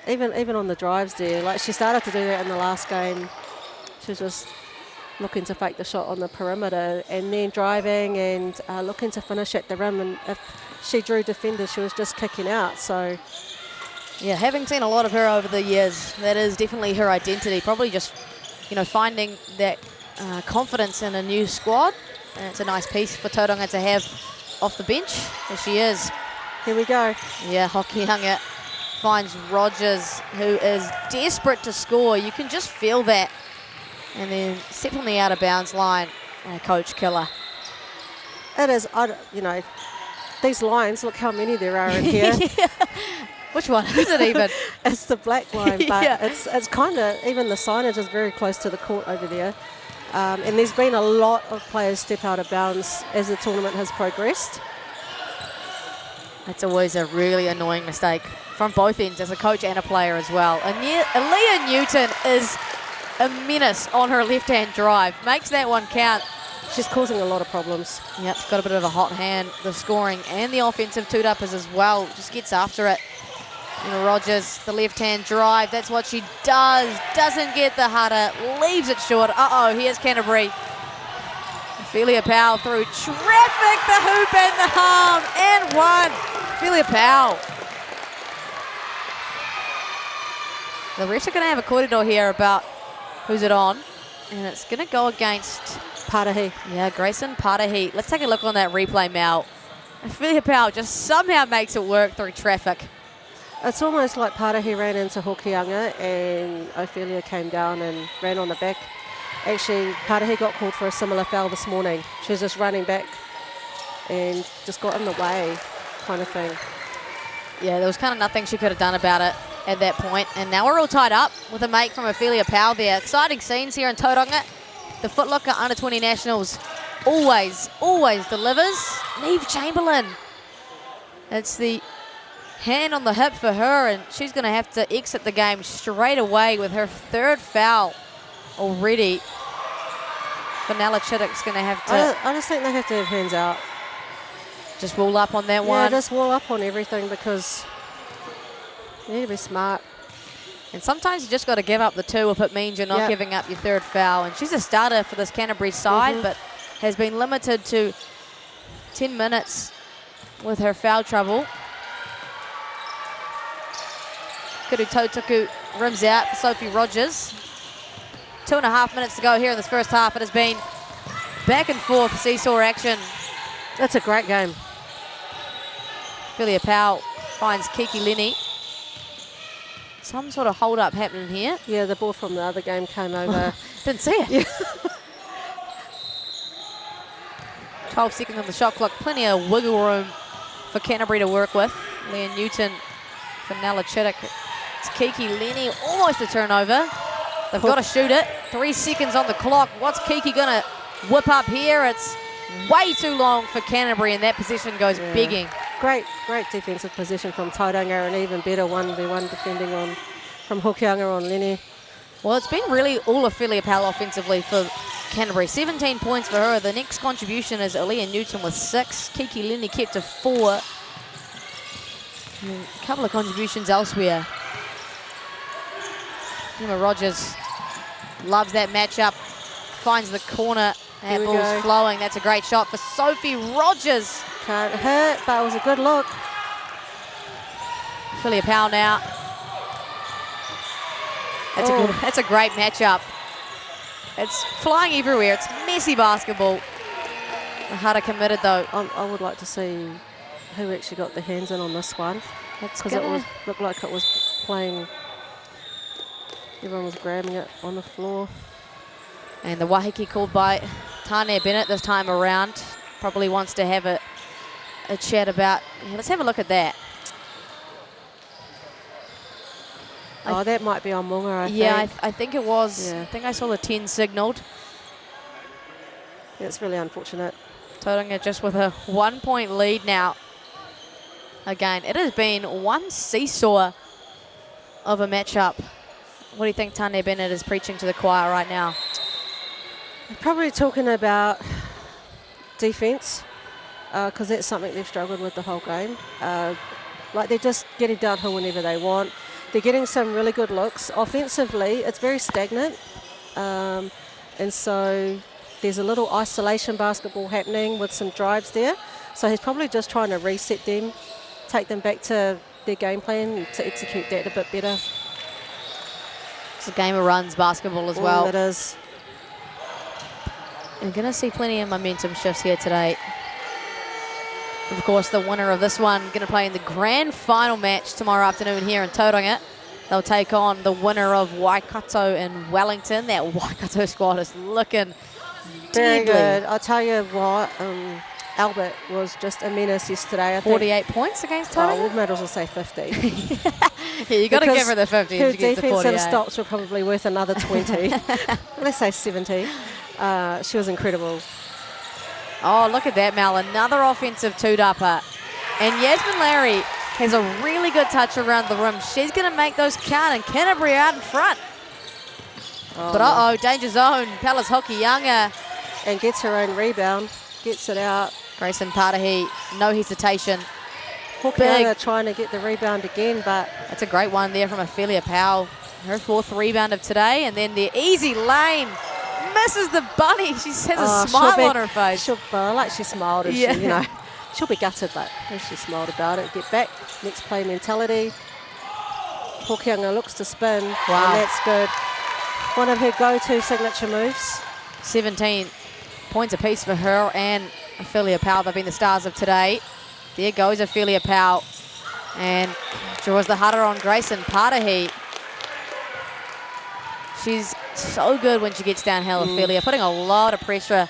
even on the drives there, like she started to do that in the last game. She was just looking to fake the shot on the perimeter and then driving and looking to finish at the rim. And if she drew defenders, she was just kicking out. So, yeah, having seen a lot of her over the years, that is definitely her identity. Probably just, finding that confidence in a new squad. And it's a nice piece for Tauranga to have off the bench, as she is. Here we go. Yeah, Hokianga finds Rogers, who is desperate to score. You can just feel that. And then step on the out of bounds line, Coach Killer. It is, these lines, look how many there are in here. Yeah. Which one is it even? It's the black line, but it's kind of, even the signage is very close to the court over there. And there's been a lot of players step out of bounds as the tournament has progressed. That's always a really annoying mistake from both ends, as a coach and a player as well. And Aaliyah Newton is a menace on her left-hand drive. Makes that one count. She's causing a lot of problems. Yep, she's got a bit of a hot hand. The scoring and the offensive two-duppers as well. Just gets after it. And Rogers, the left-hand drive. That's what she does. Doesn't get the hara. Leaves it short. Uh-oh, here's Canterbury. Ophelia Powell through traffic. The hoop and the harm. And one. Ophelia Powell. The refs are going to have a corridor here about who's it on. And it's going to go against Patahi. Yeah, Grayson Patahi. Let's take a look on that replay, Mel. Ophelia Powell just somehow makes it work through traffic. It's almost like Patahi ran into Hokianga and Ophelia came down and ran on the back. Actually, Patahi got called for a similar foul this morning. She was just running back and just got in the way, kind of thing. Yeah, there was kind of nothing she could have done about it at that point. And now we're all tied up with a make from Ophelia Powell there. Exciting scenes here in Tauranga. The Footlocker Under-20 Nationals always delivers. Neve Chamberlain. It's the hand on the hip for her, and she's going to have to exit the game straight away with her third foul already. Fenella Chittick's going to have to... I just think they have to have hands out. Just wall up on that one. Yeah, just wall up on everything, because you need to be smart. And sometimes you just got to give up the two if it means you're not giving up your third foul. And she's a starter for this Canterbury side, but has been limited to 10 minutes with her foul trouble. Kuru Tautuku rims out for Sophie Rogers. 2.5 minutes to go here in this first half. It has been back and forth seesaw action. That's a great game. Ophelia Powell finds Kiki Lenny. Some sort of hold-up happening here. Yeah, the ball from the other game came over. Didn't see it. Yeah. 12 seconds on the shot clock. Plenty of wiggle room for Canterbury to work with. Leah Newton, Fenella Chittick. It's Kiki Lenny, almost a turnover. They've got to shoot it. 3 seconds on the clock. What's Kiki going to whip up here? It's way too long for Canterbury, and that possession goes begging. Great defensive position from Tauranga, and even better 1v1 defending from Hokianga on Lenny. Well, it's been really all Ophelia Powell offensively for Canterbury. 17 points for her. The next contribution is Aaliyah Newton with 6. Kiki Lenny kept to 4. And a couple of contributions elsewhere. Emma Rogers loves that matchup. Finds the corner. That ball's flowing. That's a great shot for Sophie Rogers. Can't hurt, but it was a good look. Ophelia Powell now. That's a great matchup. It's flying everywhere. It's messy basketball. Hara committed though. I would like to see who actually got the hands in on this one. Because it looked like it was playing, everyone was grabbing it on the floor. And the wahiki called by Tane Bennett this time around. Probably wants to have a chat about, let's have a look at that. Oh, that might be on Munga, I think. Yeah, I think it was. Yeah. I think I saw the 10 signalled. Yeah, it's really unfortunate. Tauranga just with a 1-point lead now. Again, it has been one seesaw of a matchup. What do you think Tane Bennett is preaching to the choir right now? Probably talking about defence, because that's something they've struggled with the whole game. Like they're just getting downhill whenever they want. They're getting some really good looks. Offensively, it's very stagnant. And so there's a little isolation basketball happening with some drives there. So he's probably just trying to reset them, take them back to their game plan to execute that a bit better. It's a game of runs basketball as well. It is. We're going to see plenty of momentum shifts here today. Of course, the winner of this one going to play in the grand final match tomorrow afternoon here in Tauranga. They'll take on the winner of Waikato and Wellington. That Waikato squad is looking very deadly. good. I'll tell you what, Albert was just a menace yesterday. I 48 points against Tauranga? Oh, we might as well say 50. Yeah, you got to give her the 50. Her She gets the 48. defensive stops were probably worth another 20. Let's say 70. She was incredible. Oh, look at that, Mal. Another offensive two-dupper. And Yasmin Larry has a really good touch around the rim. She's going to make those count, and Canterbury out in front. Oh, But uh-oh, danger zone. Pella's Hoki-Younga. And gets her own rebound. Gets it out. Grayson Patahi, no hesitation. Hoki-Younga trying to get the rebound again, but... That's a great one there from Ophelia Powell. Her 4th rebound of today. And then the easy lane. Misses the bunny. She has a smile on her face. I like she smiled. As Yeah. she, she'll be gutted, but she smiled about it. Get back. Next play mentality. Hoki-Younga looks to spin. Wow. And that's good. One of her go-to signature moves. 17 points apiece for her and Ophelia Powell. They've been the stars of today. There goes Ophelia Powell. And draws the hutter on Grayson Patahi. She's so good when she gets downhill, Ophelia, putting a lot of pressure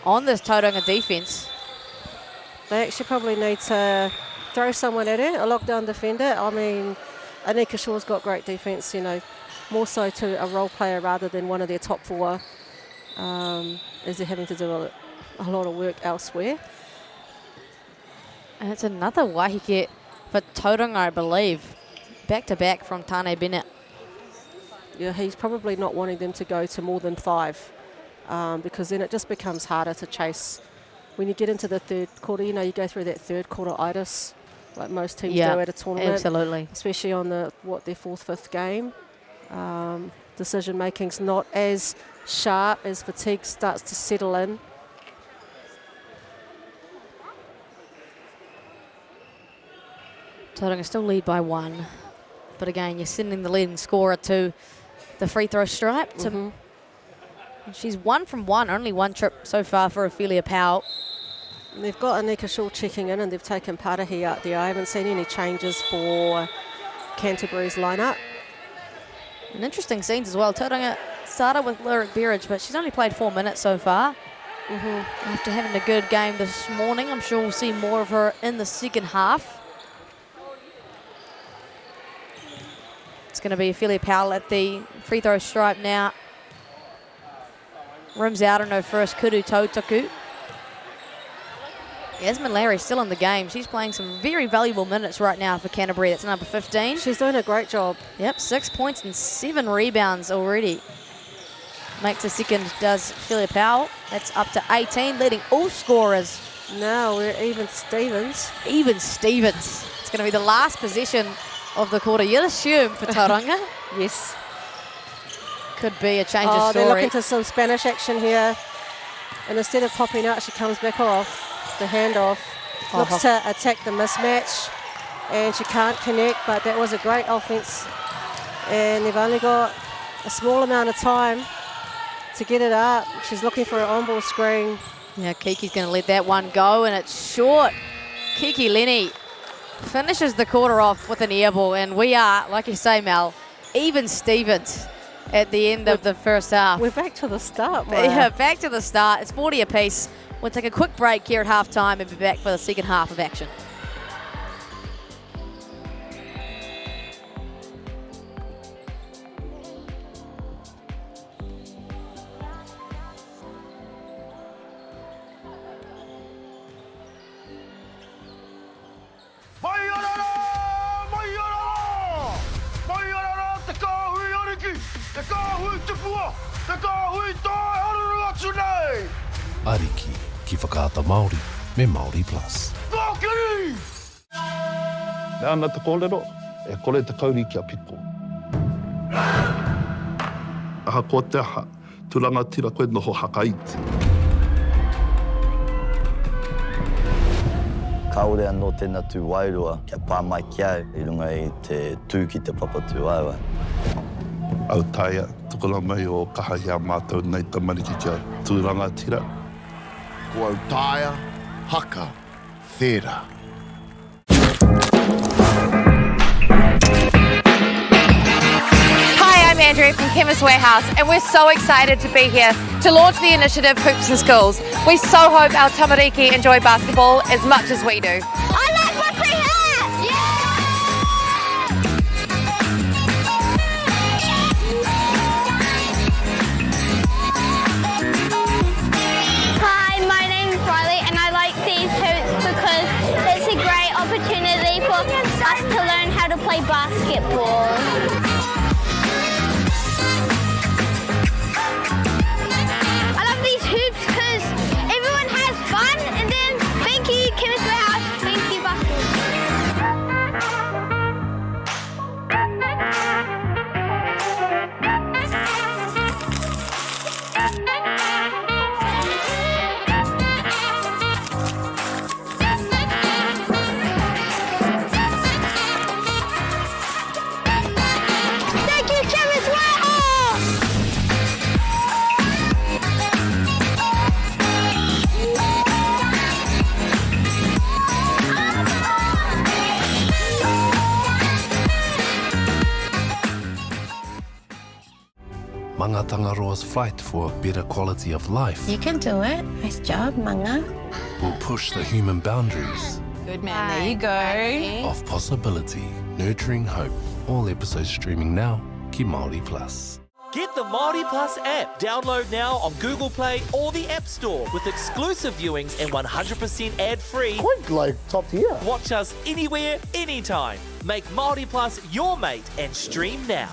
on this Tauranga defence. They actually probably need to throw someone at her, a lockdown defender. I mean, Anika Shaw's got great defence, more so to a role player rather than one of their top 4, as they're having to do a lot of work elsewhere. And it's another wahiki for Tauranga, I believe. Back-to-back from Tane Bennett. Yeah, he's probably not wanting them to go to more than 5, because then it just becomes harder to chase. When you get into the third quarter, you go through that third quarter-itis, like most teams do at a tournament. Absolutely. Especially on their 4th, 5th game. Decision-making's not as sharp as fatigue starts to settle in. Tauranga still lead by 1. But again, you're sending the leading scorer to the free throw stripe. She's 1 from 1, only 1 trip so far for Ophelia Powell. And they've got Anika Shaw checking in, and they've taken Patahi out there. I haven't seen any changes for Canterbury's lineup. And interesting scenes as well. Tauranga started with Lyric Berridge, but she's only played 4 minutes so far. After having a good game this morning, I'm sure we'll see more of her in the second half. It's going to be Ophelia Powell at the free throw stripe now. Rims out on her first kudu tautaku. Yasmin Larry still in the game. She's playing some very valuable minutes right now for Canterbury. That's number 15. She's doing a great job. Yep, 6 points and 7 rebounds already. Makes a second, does Ophelia Powell. That's up to 18, leading all scorers. Now we're even Stevens. Even Stevens. It's going to be the last possession of the quarter, you'd assume, for Tauranga. Yes. Could be a change of story. They're looking to some Spanish action here. And instead of popping out, she comes back off. The handoff. Looks to attack the mismatch. And she can't connect, but that was a great offense. And they've only got a small amount of time. to get it up. She's looking for an on-ball screen. Yeah, Kiki's going to let that one go, and it's short. Kiki Lenny finishes the quarter off with an air ball, and we are, like you say, Mel, even Stevens at the end of the first half. We're back to the start, Maya. Yeah, back to the start. It's 40 apiece. We'll take a quick break here at halftime and be back for the second half of action. Ariki ki whakaata Māori me Māori Plus. E ana te kōrero, e kore te kauri kia piko. Aha ko te aha, turanga tira koe noho haka iti. Kaore anō tēnā tū wairua, kia pā mai ki au, I runga I te tū ki te papatū aua. Au taia, tukuna mai o kaha hea mātou nei tamariki kia tūranga tira. Ko au taia, haka, thera. Hi, I'm Andrew from Chemist Warehouse, and we're so excited to be here to launch the initiative Hoops in Schools. We so hope our tamariki enjoy basketball as much as we do. I like what we have! Hi, my name's Riley and I like these hoops because it's a great opportunity for us to learn how to play basketball. I love these hoops because everyone has fun, and then thank you Chemist Warehouse, thank you Thank you Chemist Warehouse! Mangatangaroa's fight for a better quality of life You can do it. Nice job, Manga. will push the human boundaries Good man, there you go. of possibility, nurturing hope. All episodes streaming now. Ki Māori Plus. Get the Māori Plus app. Download now on Google Play or the App Store with exclusive viewings and 100% ad-free. Quite like top tier. Watch us anywhere, anytime. Make Māori Plus your mate and stream now.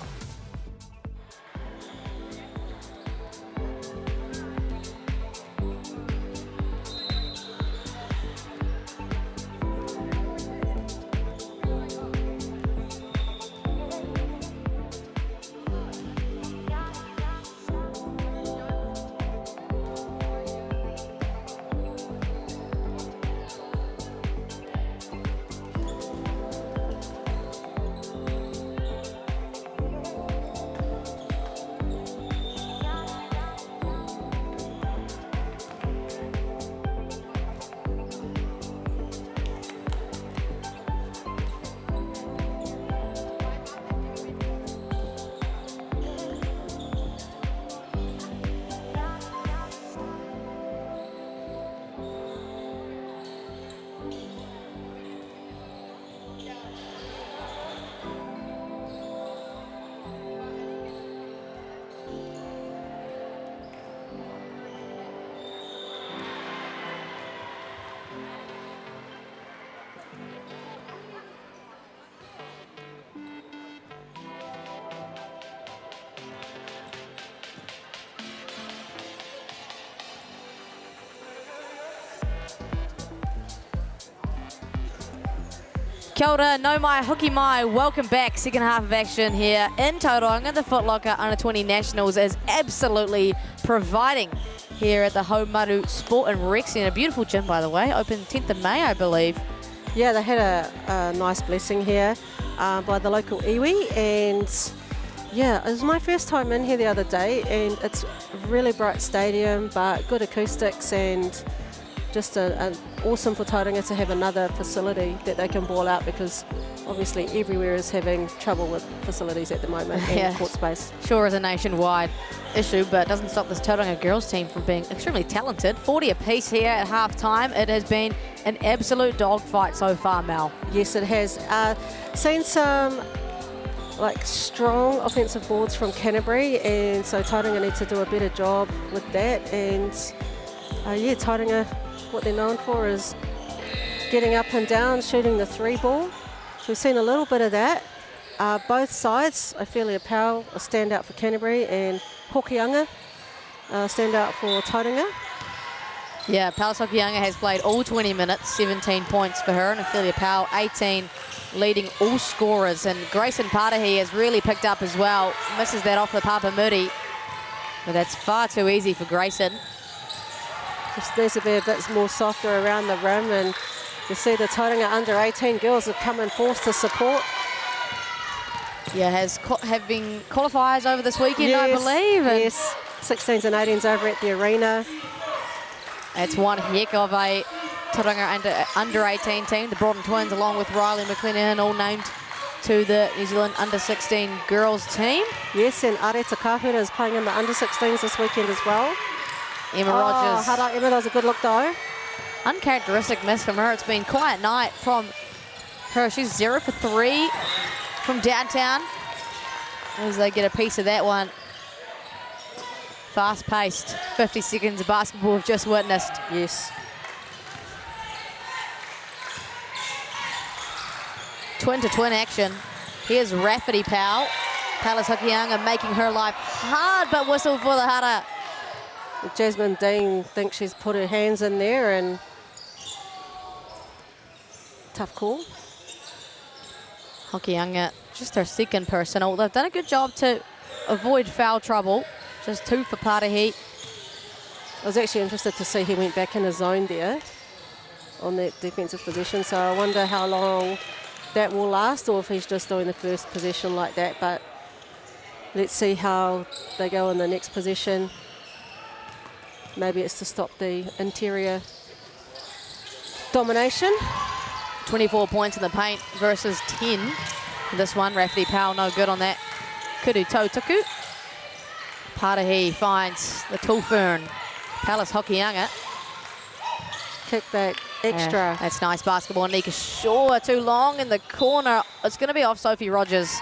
Kia ora, no mai, hoki mai. Welcome back. Second half of action here in Tauranga. The Foot Locker Under 20 Nationals is absolutely providing here at the Haumaru Sport and Rec Centre. Beautiful gym, by the way. Open 10th of May, I believe. Yeah, they had a nice blessing here by the local iwi, and Yeah, it was my first time in here the other day, and it's a really bright stadium, but good acoustics, and just an awesome for Tauranga to have another facility that they can ball out, because obviously everywhere is having trouble with facilities at the moment and court space. Sure is a nationwide issue, but it doesn't stop this Tauranga girls team from being extremely talented. 40 apiece here at half time. It has been an absolute dogfight so far, Mel. Yes, it has. Seen some strong offensive boards from Canterbury, and so Tauranga need to do a better job with that. And Tauranga, what they're known for is getting up and down, shooting the 3 ball. So we've seen a little bit of that. Both sides, Ophelia Powell, a standout for Canterbury, and Hokianga, stand out for Tauranga. Yeah, Palace Hokianga has played all 20 minutes, 17 points for her, and Ophelia Powell, 18, leading all scorers. And Grayson Patahi has really picked up as well. Misses that off the Papa Muri, but that's far too easy for Grayson. Just needs to be a bit more softer around the rim, and you see the Tauranga under 18 girls have come in force to support. Yeah, have been qualifiers over this weekend, I believe. And yes, 16s and 18s over at the arena. It's one heck of a Tauranga under 18 team. The Broughton Twins, along with Riley McLennan, all named to the New Zealand under 16 girls team. Yes, and Areta Kahura is playing in the under 16s this weekend as well. Emma Rogers. Emma, that was a good look though. Uncharacteristic miss from her. It's been quiet night from her. She's 0 for 3 from downtown, as they get a piece of that one. Fast-paced 50 seconds of basketball we've just witnessed. Yes. Twin-to-twin action. Here's Rafferty Powell. Palace Hokianga making her life hard, but whistle for the Haka. Jasmine Dean thinks she's put her hands in there, and tough call. Hokianga, just her second personal. They've done a good job to avoid foul trouble. Just 2 for Patahi. I was actually interested to see he went back in his zone there on that defensive position, so I wonder how long that will last, or if he's just doing the first possession like that. But let's see how they go in the next possession. Maybe it's to stop the interior domination. 24 points in the paint versus 10. This one, Rafferty Powell, no good on that. Kuru Tautuku. Patahi finds the Tulfern. Palace Hokianga. Kick back extra. That's nice basketball. Nika Shaw too long in the corner. It's going to be off Sophie Rogers,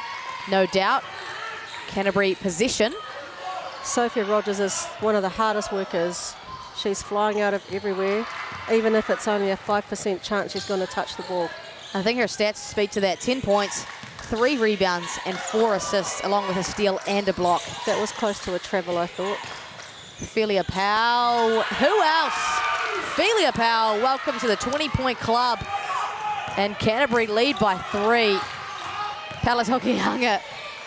no doubt. Canterbury possession. Sophie Rogers is one of the hardest workers. She's flying out of everywhere. Even if it's only a 5% chance she's going to touch the ball. I think her stats speak to that. 10 points, 3 rebounds and 4 assists, along with a steal and a block. That was close to a treble, I thought. Ophelia Powell. Who else? Ophelia Powell, welcome to the 20-point club. And Canterbury lead by 3. Palace Hokianga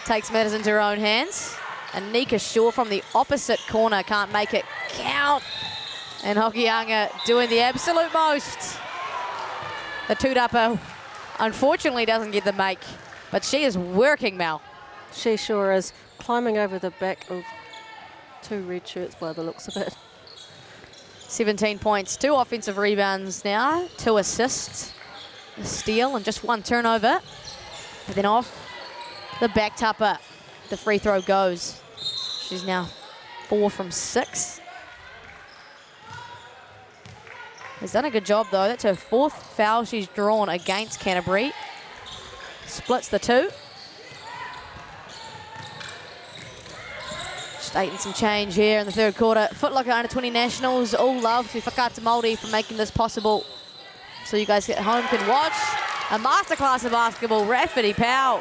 takes matters into her own hands. And Nika Shaw from the opposite corner can't make it count. And Hokianga doing the absolute most. The two-dupper unfortunately doesn't get the make, but she is working, Mel. She sure is, climbing over the back of 2 red shirts by the looks of it. 17 points, 2 offensive rebounds now, 2 assists, a steal and just 1 turnover. And then off the back tupper, the free throw goes. She's now 4 from 6. Has done a good job though. That's her 4th foul she's drawn against Canterbury. Splits the 2. Just 8 and some change here in the 3rd quarter. Foot Locker under 20 nationals. All love to Whakaata Māori for making this possible, so you guys at home can watch a masterclass of basketball. Rafferty Powell,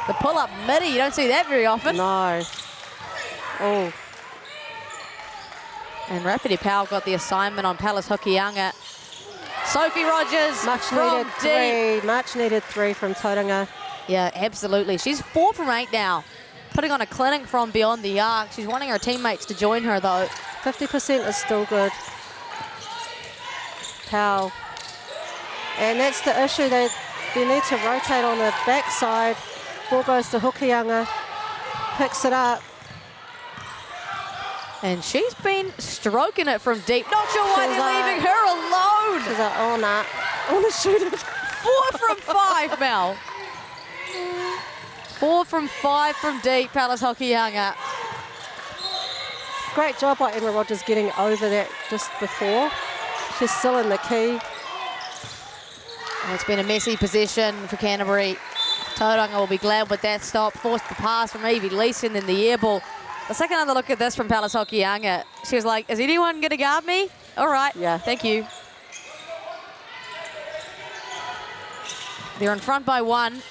the pull-up midi. You don't see that very often. No. Oh. And Rafferty Powell got the assignment on Palace Hokianga. Sophie Rogers much needed 3 from Tauranga. Yeah, absolutely. She's 4 from 8 now, putting on a clinic from beyond the arc. She's wanting her teammates to join her though. 50% is still good. Powell. And that's the issue. They need to rotate on the backside. Ball goes to Hokianga. picks it up. And she's been stroking it from deep. Not sure why She's they're like- leaving her alone. She's like, oh, nah. I want to shoot it. 4 from 5, Mel. 4 from 5 from deep, Palace Hokianga. Great job by Emma Rogers getting over that just before. She's still in the key. Oh, it's been a messy possession for Canterbury. Tauranga will be glad with that stop. Forced the pass from Evie Leeson in the air ball. Let's take another look at this from Palace Hokianga. She was like, is anyone going to guard me? All right, yeah. Thank you. They're in front by 1.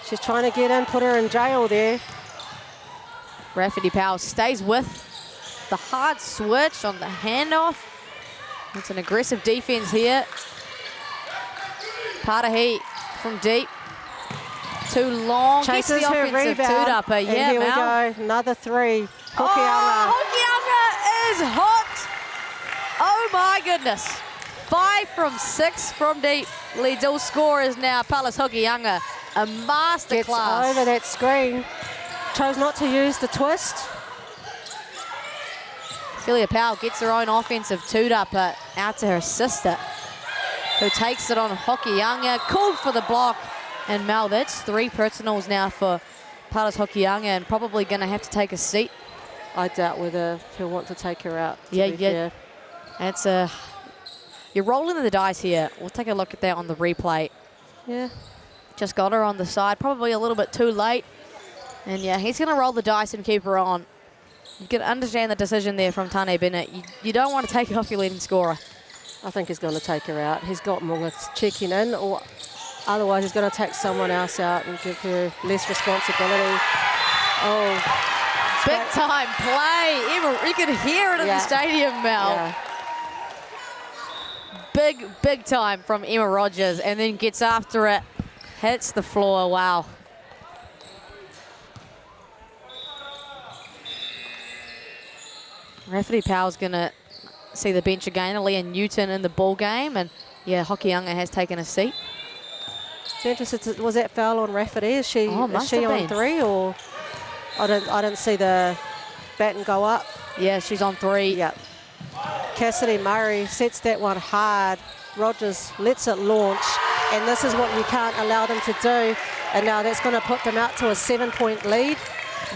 She's trying to get in, put her in jail there. Rafferty Powell stays with the hard switch on the handoff. It's an aggressive defense here. Patahi from deep. Too long. Gets Chases the her offensive rebound. two-upper. And Yeah, here we Mel. go. Another 3. Oh, Hokianga is hot. Oh, my goodness. 5 from 6 from deep. Leads all scorers now. Palace Hokianga, a masterclass. Gets over that screen. Chose not to use the twist. Ophelia Powell gets her own offensive two-upper out to her sister, who takes it on Hokianga. Called for the block. And Mel, that's 3 personals now for Palace Hokianga, and probably going to have to take a seat. I doubt whether he'll want to take her out. Yeah. That's you're rolling the dice here. We'll take a look at that on the replay. Yeah. Just got her on the side, probably a little bit too late. And yeah, he's going to roll the dice and keep her on. You can understand the decision there from Tane Bennett. You don't want to take off your leading scorer. I think he's going to take her out. He's got Munga checking in, or otherwise he's going to take someone else out and give her less responsibility. Oh. Big time play. Emma, you can hear it in the stadium, Mel. Yeah. Big time from Emma Rogers, and then gets after it. Hits the floor. Wow. Rafferty Powell's going to see the bench again. Aaliyah Newton in the ball game, and yeah, Hokianga has taken a seat. Interested, was that foul on Rafferty? Is she Oh, is must she have on been. 3, or I didn't see the baton go up. Yeah, she's on 3. Yeah. Cassidy Murray sets that one hard. Rogers lets it launch, and this is what you can't allow them to do. And now that's going to put them out to a 7-point lead.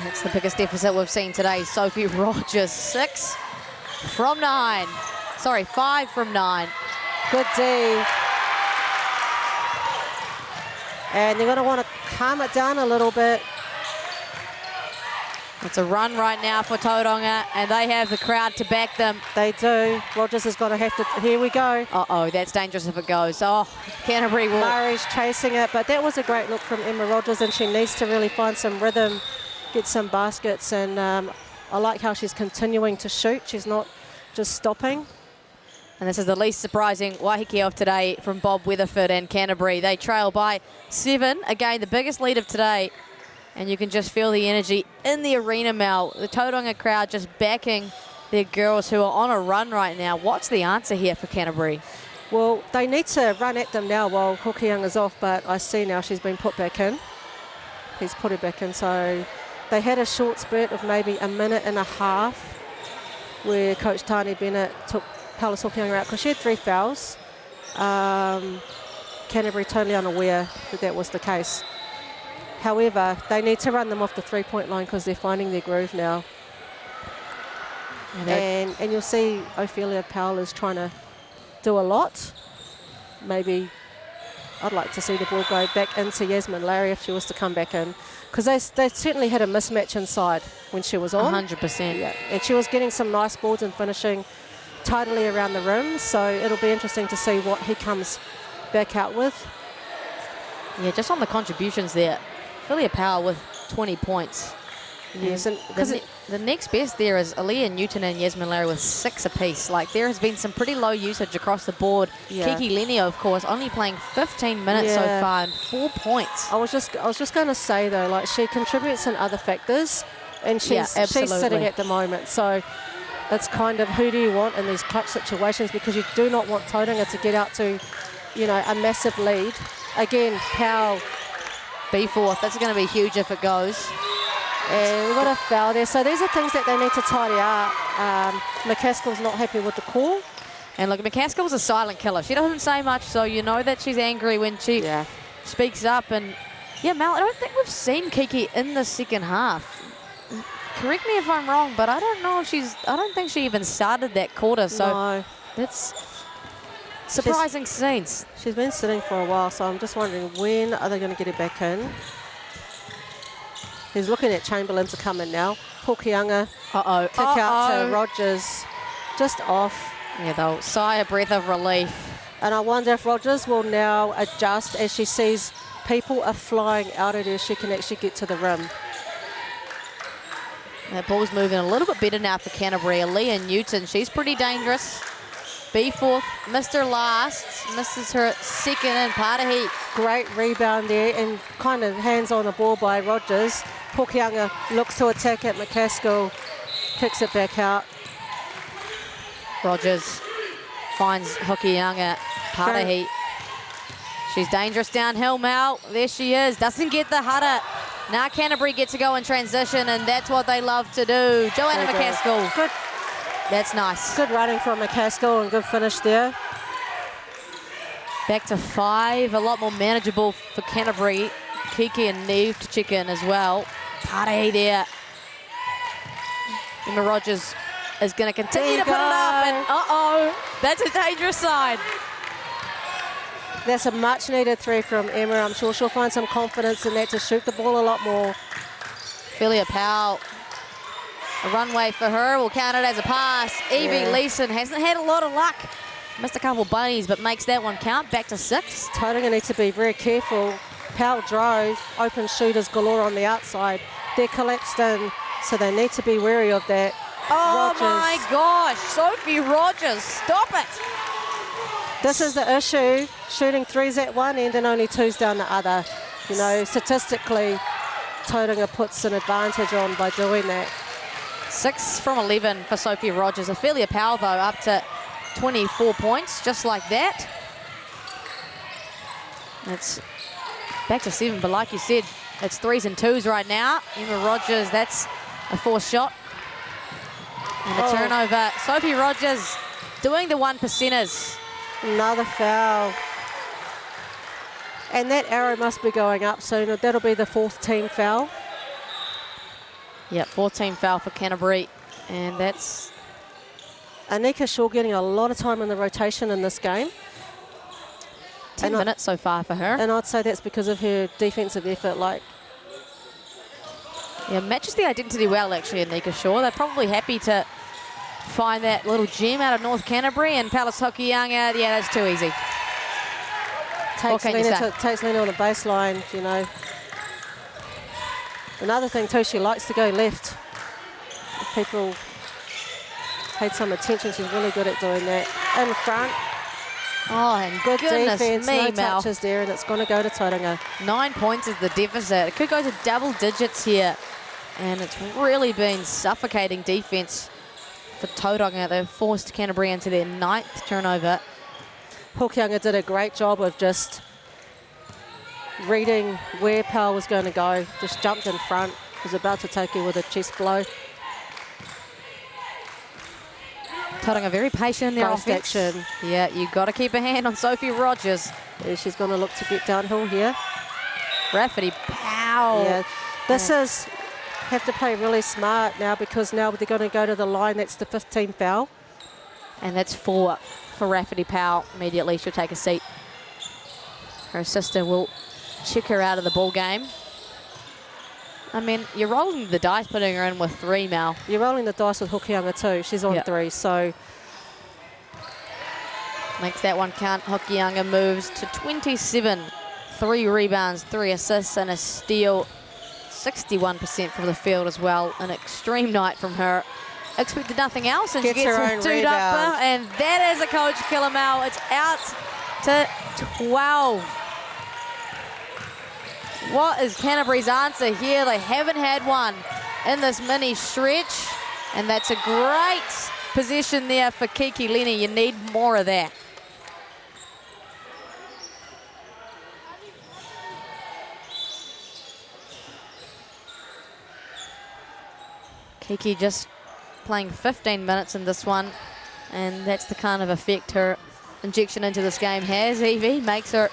That's the biggest deficit we've seen today. Sophie Rogers, 6 from 9. Sorry, 5 from 9. Good D. And they're going to want to calm it down a little bit. It's a run right now for Tauranga, and they have the crowd to back them. They do. Rogers is going to have to... Here we go. Uh-oh, that's dangerous if it goes. Oh, Canterbury will... Murray's chasing it, but that was a great look from Emma Rogers, and she needs to really find some rhythm, get some baskets, and I like how she's continuing to shoot. She's not just stopping. And this is the least surprising Waiheke of today from Bob Weatherford and Canterbury. They trail by 7. Again, the biggest lead of today. And you can just feel the energy in the arena, Mel. The Tauranga crowd just backing their girls who are on a run right now. What's the answer here for Canterbury? Well, they need to run at them now while Hokianga's off, but I see now she's been put back in. He's put her back in, so they had a short spurt of maybe a minute and a half where Coach Tane Bennett took Palace Hokianga out because she had 3 fouls. Canterbury totally unaware that that was the case. However, they need to run them off the 3-point line because they're finding their groove now. And you'll see Ophelia Powell is trying to do a lot. Maybe I'd like to see the ball go back into Yasmin Larry if she was to come back in, because they certainly had a mismatch inside when she was on. 100%. Yeah, and she was getting some nice balls and finishing tidily around the rim, so it'll be interesting to see what he comes back out with. Yeah, just on the contributions there. Ophelia Powell with 20 points. Yes, and the next best there is Aaliyah Newton and Yasmin Larry with 6 apiece. Like, there has been some pretty low usage across the board. Yeah. Kiki Lenio, of course, only playing 15 minutes so far and 4 points. I was just going to say though, like, she contributes in other factors, and she's sitting at the moment. So it's kind of, who do you want in these clutch situations, because you do not want Tauranga to get out to, you know, a massive lead. Again, Powell. B4th, that's going to be huge if it goes. And we've got a foul there. So these are things that they need to tidy up. McCaskill's not happy with the call. And look, McCaskill's a silent killer. She doesn't say much, so you know that she's angry when she speaks up. And yeah, Mel, I don't think we've seen Kiki in the second half. Correct me if I'm wrong, but I don't know if I don't think she even started that quarter. So that's surprising scenes. She's been sitting for a while, so I'm just wondering when are they going to get her back in? He's looking at Chamberlain to come in now. Hokianga. Kick out to Rogers. Just off. Yeah, they'll sigh a breath of relief. And I wonder if Rogers will now adjust as she sees people are flying out at her. She can actually get to the rim. That ball's moving a little bit better now for Canterbury. Leah Newton, she's pretty dangerous. B4th, Mr. Last, misses her second in Pātahi. Great rebound there and kind of hands on the ball by Rogers. Hokianga looks to attack at McCaskill, kicks it back out. Rogers finds Hokianga, Pātahi. She's dangerous downhill, Mal. There she is. Doesn't get the hutter. Now Canterbury get to go in transition, and that's what they love to do. Joanna McCaskill. Good. That's nice. Good running from McCaskill and good finish there. Back to 5. A lot more manageable for Canterbury. Kiki and Neve to check in as well. Pātahi there. Emma Rogers is going to continue to put it up. And that's a dangerous side. That's a much needed 3 from Emma. I'm sure she'll find some confidence in that to shoot the ball a lot more. Philia Powell. A runway for her. We'll count it as a pass. Evie Leeson hasn't had a lot of luck. Missed a couple bunnies, but makes that one count. Back to 6. Tauranga needs to be very careful. Powell drove. Open shooters galore on the outside. They're collapsed in, so they need to be wary of that. Oh Rogers. my gosh, Sophie Rogers, stop it. This is the issue, shooting 3s at one end and only 2s down the other. You know, statistically, Tauranga puts an advantage on by doing that. 6 from 11 for Sophie Rogers. Ophelia Powell, though, up to 24 points, just like that. It's back to 7, but like you said, it's 3s and 2s right now. Emma Rogers, that's a 4th shot. And a turnover. Sophie Rogers doing the 1%ers. Another foul. And that arrow must be going up soon. That'll be the 4th team foul. Yep, 4th foul for Canterbury. And that's Anika Shaw getting a lot of time in the rotation in this game. 10 minutes so far for her. And I'd say that's because of her defensive effort. Yeah, matches the identity well, actually, Anika Shaw. They're probably happy to find that little gem out of North Canterbury, and Palace Hokianga, yeah, that's too easy. Takes Lena on the baseline, you know. Another thing too, she likes to go left. If people paid some attention, she's really good at doing that. In front. Oh, and good defense, me, no Mel. touches there, and it's going to go to Tauranga. 9 points is the deficit. It could go to double digits here, and it's really been suffocating defense for Tauranga. They've forced Canterbury into their 9th turnover. Hokianga did a great job of just reading where Powell was going to go. Just jumped in front. Was about to take her with a chest blow. Tauranga very patient in their Fast offense. action. Yeah, you got to keep a hand on Sophie Rogers. Yeah, she's going to look to get downhill here. Rafferty Powell. Yeah, this is have to play really smart now, because now they're going to go to the line. That's the 15th foul. And that's 4 for Rafferty Powell. Immediately she'll take a seat. Her sister will check her out of the ball game. I mean, you're rolling the dice putting her in with 3, Mal. You're rolling the dice with Hokianga too. She's on 3, so makes that one count. Hokianga moves to 27. 3 rebounds, 3 assists and a steal. 61% from the field as well. An extreme night from her. Expected nothing else, and Gets she gets her her own dude up, rebound. and that is a coach killer, Mal. It's out to 12. What is Canterbury's answer here? They haven't had one in this mini stretch, and that's a great position there for Kiki Lenny. You need more of that. Kiki just playing 15 minutes in this one, and that's the kind of effect her injection into this game has. Evie makes her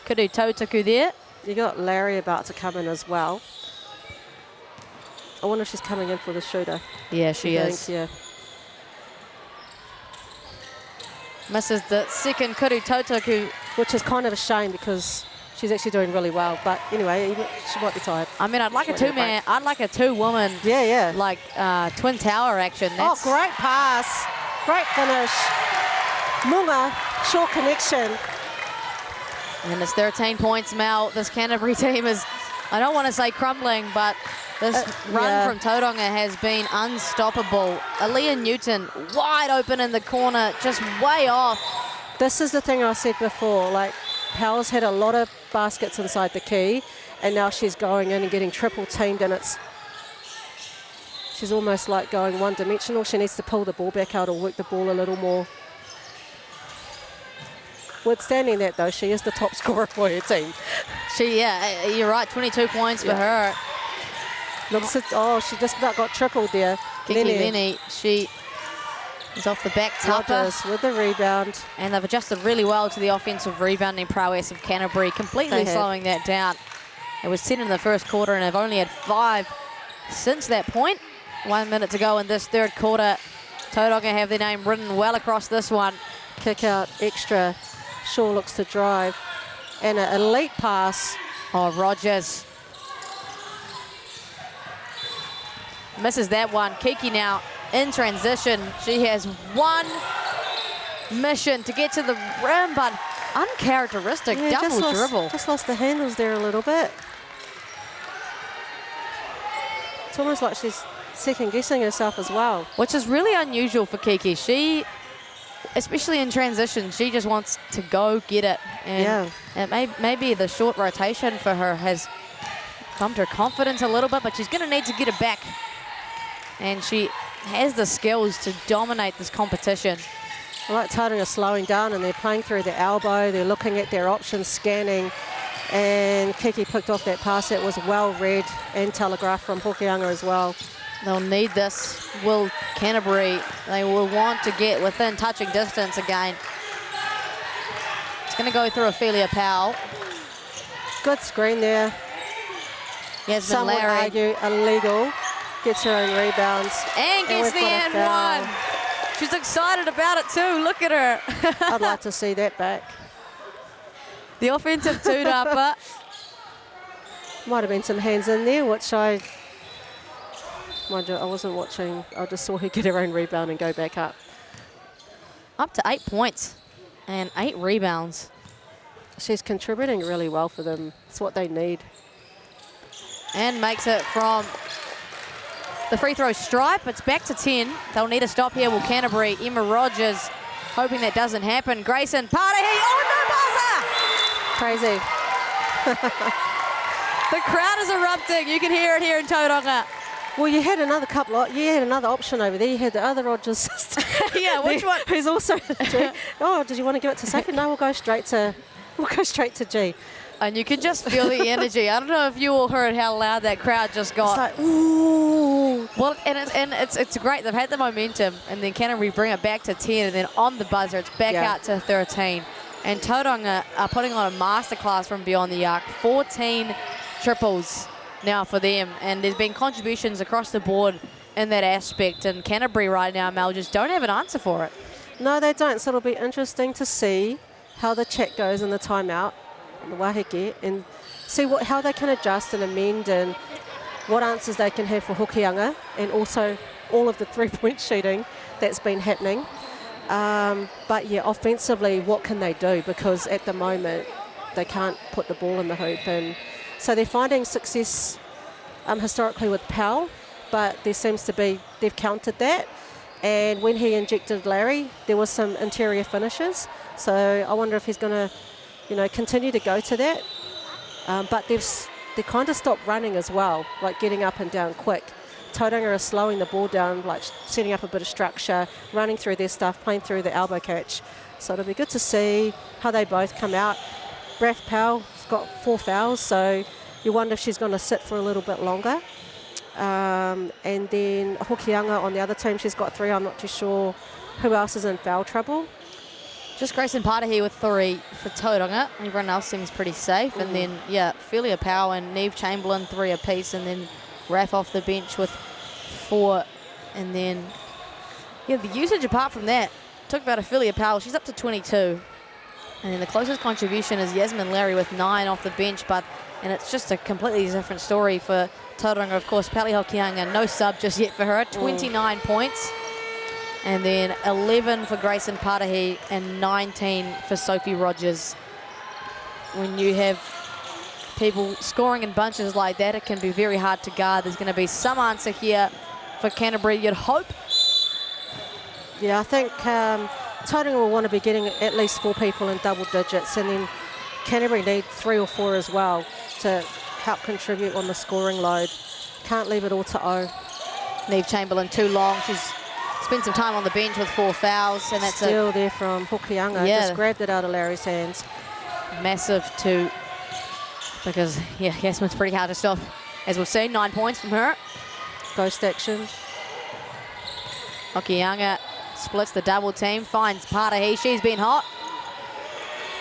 kudu tautaku there. You got Larry about to come in as well. I wonder if she's coming in for the shooter. Yeah, she is. Yeah. Misses the second kudu tautaku. Which is kind of a shame because she's actually doing really well. But anyway, she might be tired. I mean, I'd like a two-man, I'd like a two-woman, like twin tower action. Oh, great pass. Great finish. Munga, short connection. And it's 13 points, Mel. This Canterbury team is, I don't want to say crumbling, but this run from Tauranga has been unstoppable. Aaliyah Newton wide open in the corner, just way off. This is the thing I said before, like Powell's had a lot of baskets inside the key, and now she's going in and getting triple teamed, and she's almost like going one-dimensional. She needs to pull the ball back out or work the ball a little more. Withstanding that, though, she is the top scorer for her team. You're right, 22 points for her. Looks at, she just about got tripled there. Kiki Lenny, she is off the back tupper with the rebound. And they've adjusted really well to the offensive rebounding prowess of Canterbury, completely slowing that down. It was 10 in the first quarter, and they've only had 5 since that point. 1 minute to go in this third quarter. Tauranga have their name written well across this one. Kick out extra. Shaw looks to drive. And an elite pass. Oh, Rogers. Misses that one. Kiki now in transition. She has one mission to get to the rim, but uncharacteristic double dribble. Just lost the handles there a little bit. It's almost like she's second-guessing herself as well. Which is really unusual for Kiki. She, especially in transition, she just wants to go get it. And maybe the short rotation for her has bumped her confidence a little bit, but she's going to need to get it back. And she has the skills to dominate this competition. I like Tauranga slowing down, and they're playing through the elbow. They're looking at their options, scanning. And Kiki picked off that pass. It was well read and telegraphed from Hokianga as well. They'll need this. Will Canterbury, they will want to get within touching distance again. It's going to go through Ophelia Powell. Good screen there. Yasmin Some would Larry. argue illegal. Gets her own rebounds. And gets the and one. She's excited about it too. Look at her. I'd like to see that back. The offensive two-dapper. Might have been some hands in there, which mind you, I wasn't watching. I just saw her get her own rebound and go back up. Up to 8 points and 8 rebounds. She's contributing really well for them. It's what they need. And makes it from the free throw stripe. It's back to 10. They'll need a stop here. Will Canterbury? Emma Rogers hoping that doesn't happen. Grayson Pardee. Oh, no buzzer! Crazy. The crowd is erupting. You can hear it here in Tauranga. Well, you had another option over there. You had the other Rogers sister. Yeah, which one? Who's also G. Oh, did you want to give it to Sophie? No, we'll go straight to G. And you can just feel the energy. I don't know if you all heard how loud that crowd just got. It's like, ooh. Well, and it's great. They've had the momentum, and then Canterbury bring it back to 10, and then on the buzzer, it's back out to 13. And Tauranga are putting on a masterclass from beyond the arc. 14 triples now for them, and there's been contributions across the board in that aspect. And Canterbury right now, Mel, just don't have an answer for it. No, they don't. So it'll be interesting to see how the check goes in the timeout, the waheke, and see how they can adjust and amend and what answers they can have for Hokianga, and also all of the three-point shooting that's been happening. But yeah, offensively, what can they do? Because at the moment, they can't put the ball in the hoop. And so they're finding success historically with Powell, but there seems to be, they've countered that. And when he injected Larry, there was some interior finishes. So I wonder if he's going to, continue to go to that. But they kind of stopped running as well, like getting up and down quick. Tauranga are slowing the ball down, like setting up a bit of structure, running through their stuff, playing through the elbow catch. So it'll be good to see how they both come out. Raph Powell's got 4 fouls, so you wonder if she's going to sit for a little bit longer. And then Hokianga on the other team, she's got 3. I'm not too sure who else is in foul trouble. Just Grayson Patahi with 3 for Tauranga. Everyone else seems pretty safe. And then, yeah, Philia Powell and Neve Chamberlain, 3 apiece. And then Raph off the bench with 4. And then, yeah, the usage apart from that, took about Philia Powell. She's up to 22. And then the closest contribution is Yasmin Larry with 9 off the bench. And it's just a completely different story for Tauranga. Of course, Pali Hokianga, no sub just yet for her, 29 points. And then 11 for Grayson Patahi and 19 for Sophie Rogers. When you have people scoring in bunches like that, it can be very hard to guard. There's going to be some answer here for Canterbury, you'd hope. Yeah, I think Tauranga will want to be getting at least 4 people in double digits, and then Canterbury need 3 or 4 as well to help contribute on the scoring load. Can't leave it all to O. Neve Chamberlain too long. She's spent some time on the bench with 4 fouls, and that's still there from Hokianga. Yeah. Just grabbed it out of Larry's hands. Massive too, because yeah, Yasmin's pretty hard to stop. As we've seen, 9 points from her. Ghost action. Hokianga splits the double team, finds Patahi. She's been hot.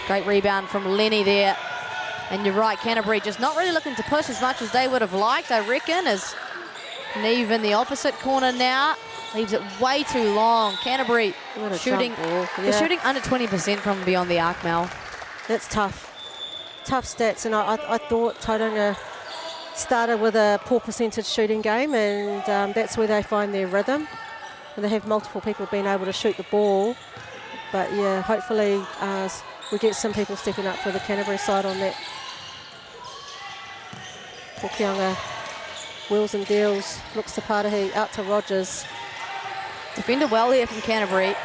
Great rebound from Lenny there. And you're right, Canterbury just not really looking to push as much as they would have liked, I reckon, as Neve in the opposite corner now. Leaves it way too long. Canterbury shooting, they're shooting under 20% from beyond the arc, Mel. That's tough. Tough stats, and I thought Tauranga started with a poor percentage shooting game, and that's where they find their rhythm. And they have multiple people being able to shoot the ball. But yeah, hopefully we get some people stepping up for the Canterbury side on that. Hokianga wheels and deals, looks to Patahi, out to Rogers. Defended well here from Canterbury.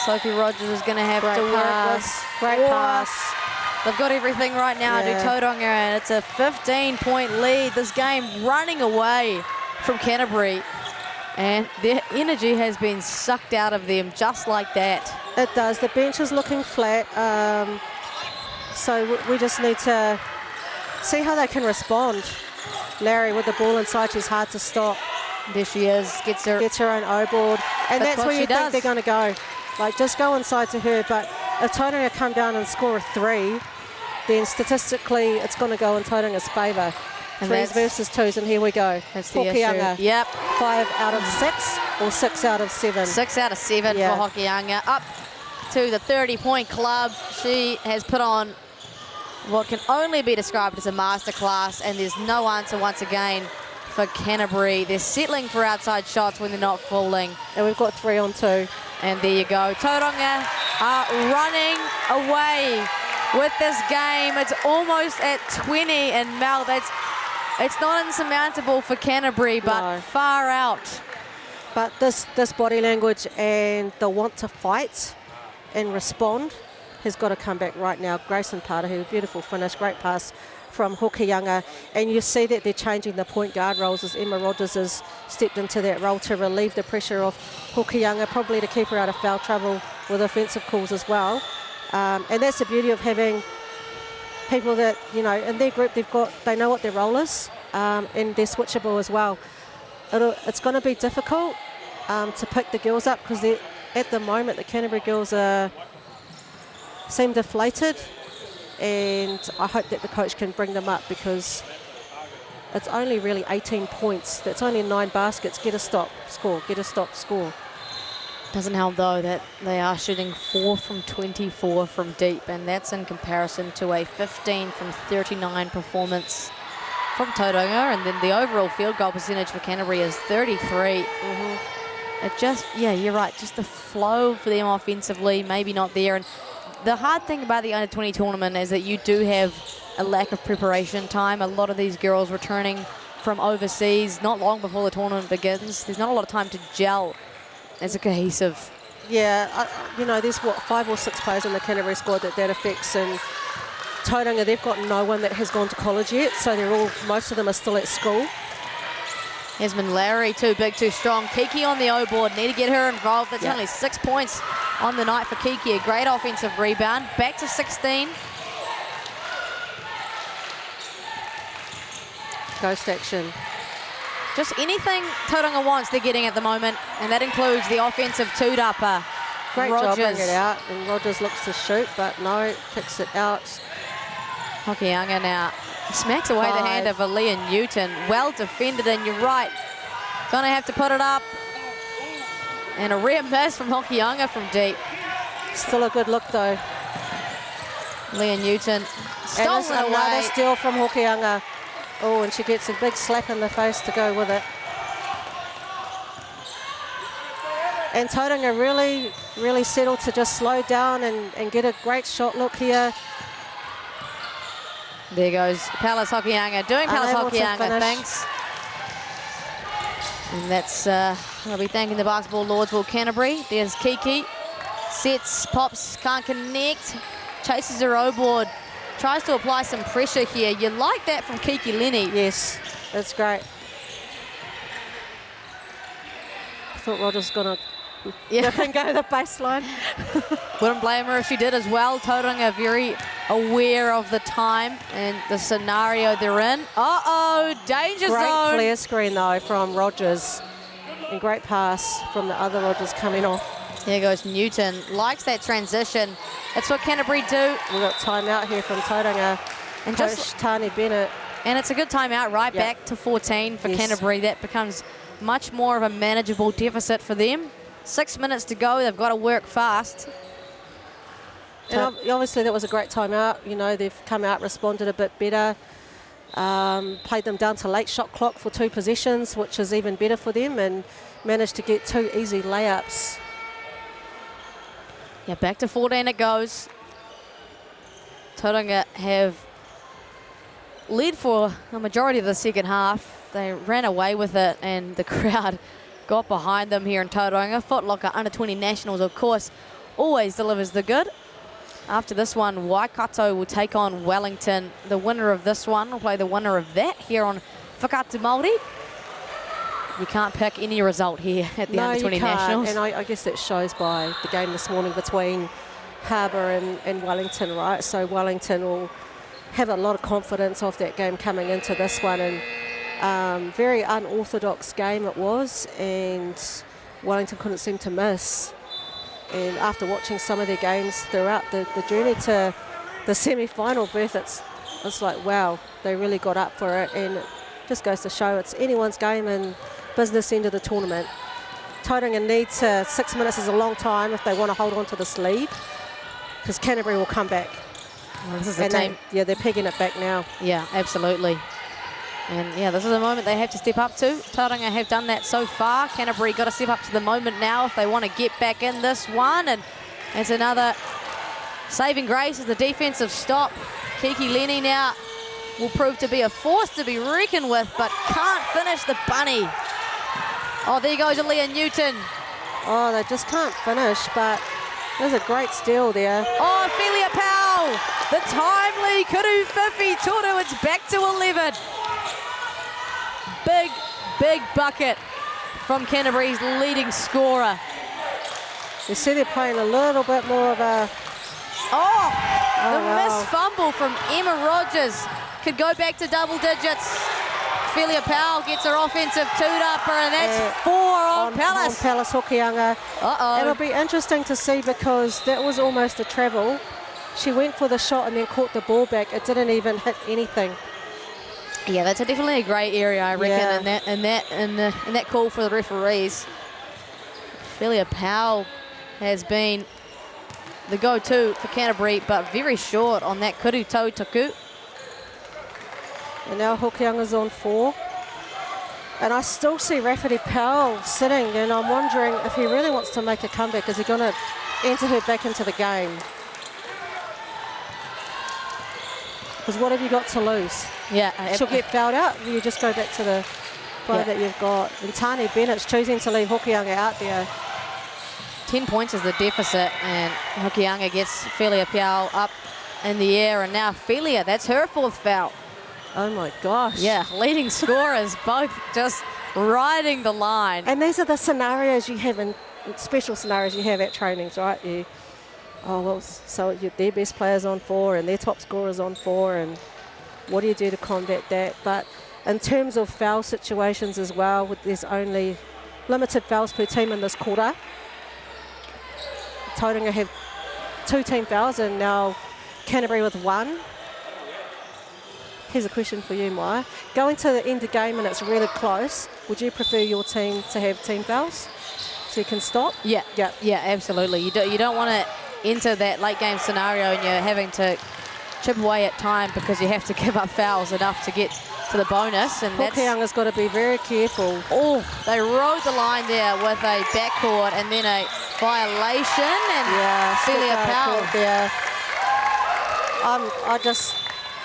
Sophie Rogers is going to have to work with. Great pass. They've got everything right now, do Tauranga, and it's a 15-point lead. This game running away from Canterbury. And their energy has been sucked out of them just like that. It does. The bench is looking flat. So we just need to see how they can respond. Larry with the ball inside, she's hard to stop. There she is, gets her own O board. And that's where you think they're going to go. Like, just go inside to her. But if Tauranga come down and score a 3, then statistically it's going to go in Tauranga's favour. 3s versus 2s, and here we go. That's the issue. Yep. 5 out of 6 or 6 out of 7? 6 out of 7 for Hokianga. Up to the 30-point club. She has put on what can only be described as a masterclass, and there's no answer once again for Canterbury. They're settling for outside shots when they're not falling. And we've got 3 on 2. And there you go. Tauranga are running away with this game. It's almost at 20, and Mel, it's not insurmountable for Canterbury, but far out. But this body language and the want to fight and respond has got to come back right now. Grayson Patahi, beautiful finish, great pass from Hokianga. And you see that they're changing the point guard roles as Emma Rogers has stepped into that role to relieve the pressure of Hokianga, probably to keep her out of foul trouble with offensive calls as well. And that's the beauty of having people that, you know, in their group, they know what their role is, and they're switchable as well. It's going to be difficult to pick the girls up, because at the moment the Canterbury girls seem deflated, and I hope that the coach can bring them up, because it's only really 18 points. That's only 9 baskets. Get a stop, score. Get a stop, score. Doesn't help though that they are shooting 4 from 24 from deep, and that's in comparison to a 15 from 39 performance from Tauranga, and then the overall field goal percentage for Canterbury is 33. It just, yeah, you're right, just the flow for them offensively, maybe not there. And the hard thing about the Under-20 tournament is that you do have a lack of preparation time. A lot of these girls returning from overseas not long before the tournament begins. There's not a lot of time to gel as a cohesive. Yeah, you know, there's 5 or 6 players in the Canterbury squad that affects, and Tauranga, they've got no one that has gone to college yet, so most of them are still at school. Yasmin Larry, too big, too strong. Kiki on the O board, need to get her involved. That's only 6 points on the night for Kiki. A great offensive rebound, back to 16. Ghost action. just anything Tauranga wants, they're getting at the moment, and that includes the offensive tūrapa. Great Rogers. job bringing it out, and Rogers looks to shoot, but no, kicks it out. Hokianga now smacks away the hand of Liam Newton. Well defended, and you're right. Gonna have to put it up. And a rare miss from Hokianga from deep. Still a good look though. Liam Newton stolen and away. another steal from Hokianga. Oh, and she gets a big slap in the face to go with it. And Tauranga really settled to just slow down and get a great shot look here. There goes Palace Hokianga doing Palace Hokianga things. And that's, I'll be thanking the basketball lords, Will Canterbury. There's Kiki. Sets, pops, can't connect. Chases her O-board. Tries to apply some pressure here. You like that from Kiki Lenny. Yes, that's great. I thought Rogers was going to dip and go to the baseline. Wouldn't blame her if she did as well. Tauranga very aware of the time and the scenario they're in. Uh-oh, danger Great zone. flare screen though from Rogers. And great pass from the other Rogers coming off. There goes Newton. Likes that transition. That's what Canterbury do. We've got timeout here from Tauranga. And Coach just Tani Bennett. And it's a good timeout, right back to 14 for Canterbury. That becomes much more of a manageable deficit for them. 6 minutes to go. They've got to work fast. And obviously that was a great timeout. You know, they've come out, responded a bit better. Played them down to late shot clock for 2 possessions, which is even better for them, and managed to get 2 easy layups. Yeah, back to 14 it goes. Tauranga have led for a majority of the second half. They ran away with it, and the crowd got behind them here in Tauranga. Foot Locker under 20 nationals, of course, always delivers the good. After this one, Waikato will take on Wellington. The winner of this one will play the winner of that here on Whakatu Māori. You can't pick any result here at the under 20 nationals. And I guess that shows by the game this morning between Harbour and Wellington, right? So Wellington will have a lot of confidence off that game coming into this one, and very unorthodox game it was, and Wellington couldn't seem to miss. And after watching some of their games throughout the journey to the semi-final berth, it's like, wow, they really got up for it, and it just goes to show it's anyone's game and business end of the tournament. Tauranga needs 6 minutes is a long time if they want to hold on to this lead, because Canterbury will come back. Well, this is the team. They're pegging it back now. Yeah, absolutely. And yeah, this is a moment they have to step up to. Tauranga have done that so far. Canterbury got to step up to the moment now if they want to get back in this one. And it's another saving grace is the defensive stop. Kiki Lenny now will prove to be a force to be reckoned with, but can't finish the bunny. Oh, there goes Aaliyah Newton. Oh, they just can't finish, but there's a great steal there. Oh, Ophelia Powell, the timely Kuru Fifi Toru. It's back to 11. Big bucket from Canterbury's leading scorer. You see they're playing a little bit more of a... Missed fumble from Emma Rogers. Could go back to double digits. Ophelia Powell gets her offensive two-upper, and that's 4 on Palace. On Palace Hokianga. It'll be interesting to see, because that was almost a travel. She went for the shot and then caught the ball back. It didn't even hit anything. Yeah, that's definitely a grey area, I reckon, in that call for the referees. Ophelia Powell has been the go-to for Canterbury, but very short on that kuru tau taku. And now Hokianga's on 4. And I still see Rafferty Powell sitting, and I'm wondering if he really wants to make a comeback. Is he going to enter her back into the game? Because what have you got to lose? Yeah. She'll get fouled out. You just go back to the 5 that you've got. And Tani Bennett's choosing to leave Hokianga out there. 10 points is the deficit, and Hokianga gets Ophelia Powell up in the air, and now Ophelia, that's her 4th foul. Oh my gosh. Yeah, leading scorers both just riding the line. And these are the scenarios you have in special scenarios you have at trainings, right? So their best players on 4 and their top scorers on 4, and what do you do to combat that? But in terms of foul situations as well, there's only limited fouls per team in this quarter. Tauranga have 2 team fouls and now Canterbury with 1. Here's a question for you, Maya. Going to the end of the game and it's really close, would you prefer your team to have team fouls so you can stop? Yeah, absolutely. You don't want to enter that late game scenario and you're having to chip away at time because you have to give up fouls enough to get to the bonus. And Hokianga's got to be very careful. Oh, they rode the line there with a backcourt and then a violation, and Celia Powell there.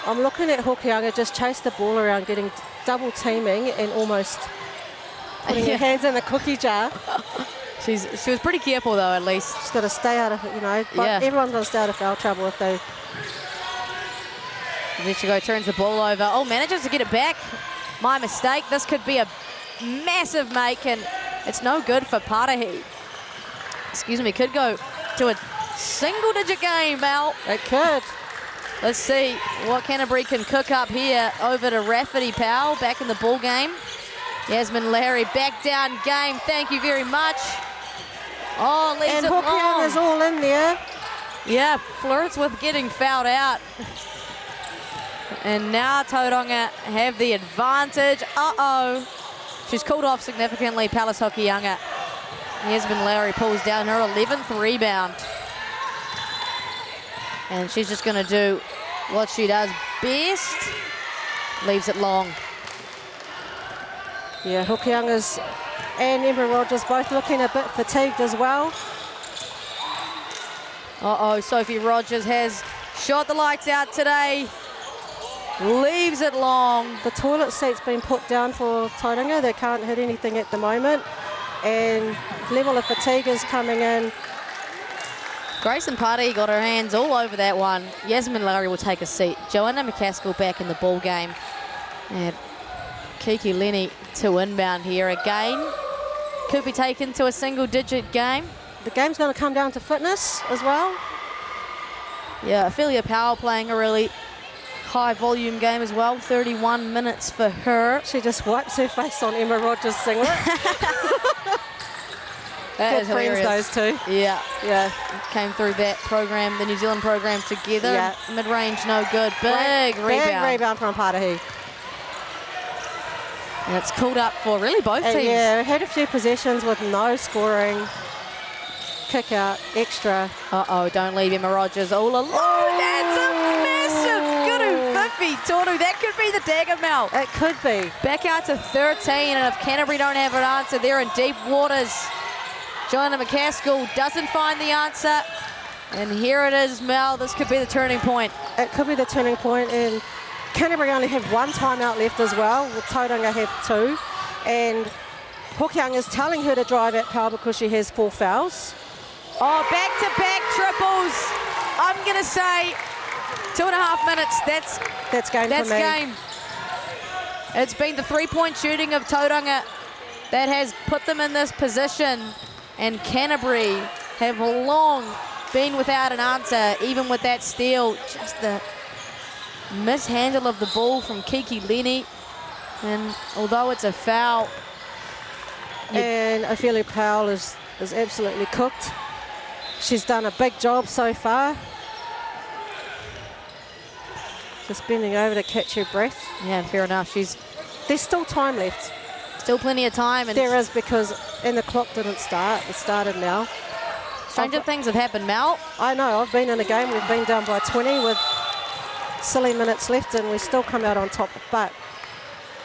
I'm looking at Hokianga just chase the ball around, getting double teaming and almost putting her hands in the cookie jar. She was pretty careful though, at least. She's got to stay out of, but everyone's got to stay out of foul trouble if they. There she go, turns the ball over. Oh, manages to get it back. My mistake. This could be a massive make, and it's no good for Parahi. Excuse me, could go to a single-digit game, Mel. It could. Let's see what Canterbury can cook up here. Over to Rafferty Powell, back in the ball game. Yasmin Larry, back down game. Thank you very much. Oh, leaves and it long. Hokianga's all in there. Yeah, flirts with getting fouled out. And now Tauranga have the advantage. Uh-oh. She's called off significantly, Palace Hokianga. Yasmin Lowry pulls down her 11th rebound. And she's just going to do what she does best. Leaves it long. Yeah, Hokianga's and Emma Rogers both looking a bit fatigued as well. Uh-oh, Sophie Rogers has shot the lights out today. Leaves it long. The toilet seat's been put down for Tauranga. They can't hit anything at the moment. And level of fatigue is coming in. Grayson Putty got her hands all over that one. Yasmin Lowry will take a seat. Joanna McCaskill back in the ball game. And Kiki Lenny to inbound here again. Could be taken to a single-digit game. The game's going to come down to fitness as well. Yeah, Ophelia Powell playing a really high-volume game as well. 31 minutes for her. She just wipes her face on Emma Rogers' singlet. Good friends, those two. Yeah. Yeah. Came through that program, the New Zealand program together. Yeah. Mid-range, no good. Big rebound. Big rebound from Parahi. And it's called up for really both teams. Yeah, had a few possessions with no scoring. Kick out, extra. Uh-oh, don't leave Emma Rogers all alone. Oh, that's a massive Guru 50, Toru. That could be the dagger, Mel. It could be. Back out to 13, and if Canterbury don't have an answer, they're in deep waters. Joanna McCaskill doesn't find the answer. And here it is, Mel. This could be the turning point. It could be the turning point, and Canterbury only have one timeout left as well, with Tauranga have 2. And Hokianga is telling her to drive at Powell because she has 4 fouls. Oh, back-to-back triples. I'm going to say 2.5 minutes. That's game for me. That's game. It's been the three-point shooting of Tauranga that has put them in this position. And Canterbury have long been without an answer, even with that steal. Just the mishandle of the ball from Kiki Lenny. And although it's a foul. And Ophelia Powell is absolutely cooked. She's done a big job so far. Just bending over to catch her breath. Yeah, fair enough. There's still time left. Still plenty of time. And there is, because the clock didn't start. It started now. Stranger things have happened, Mel. I know. I've been in a game. We've been down by 20 with silly minutes left, and we still come out on top. But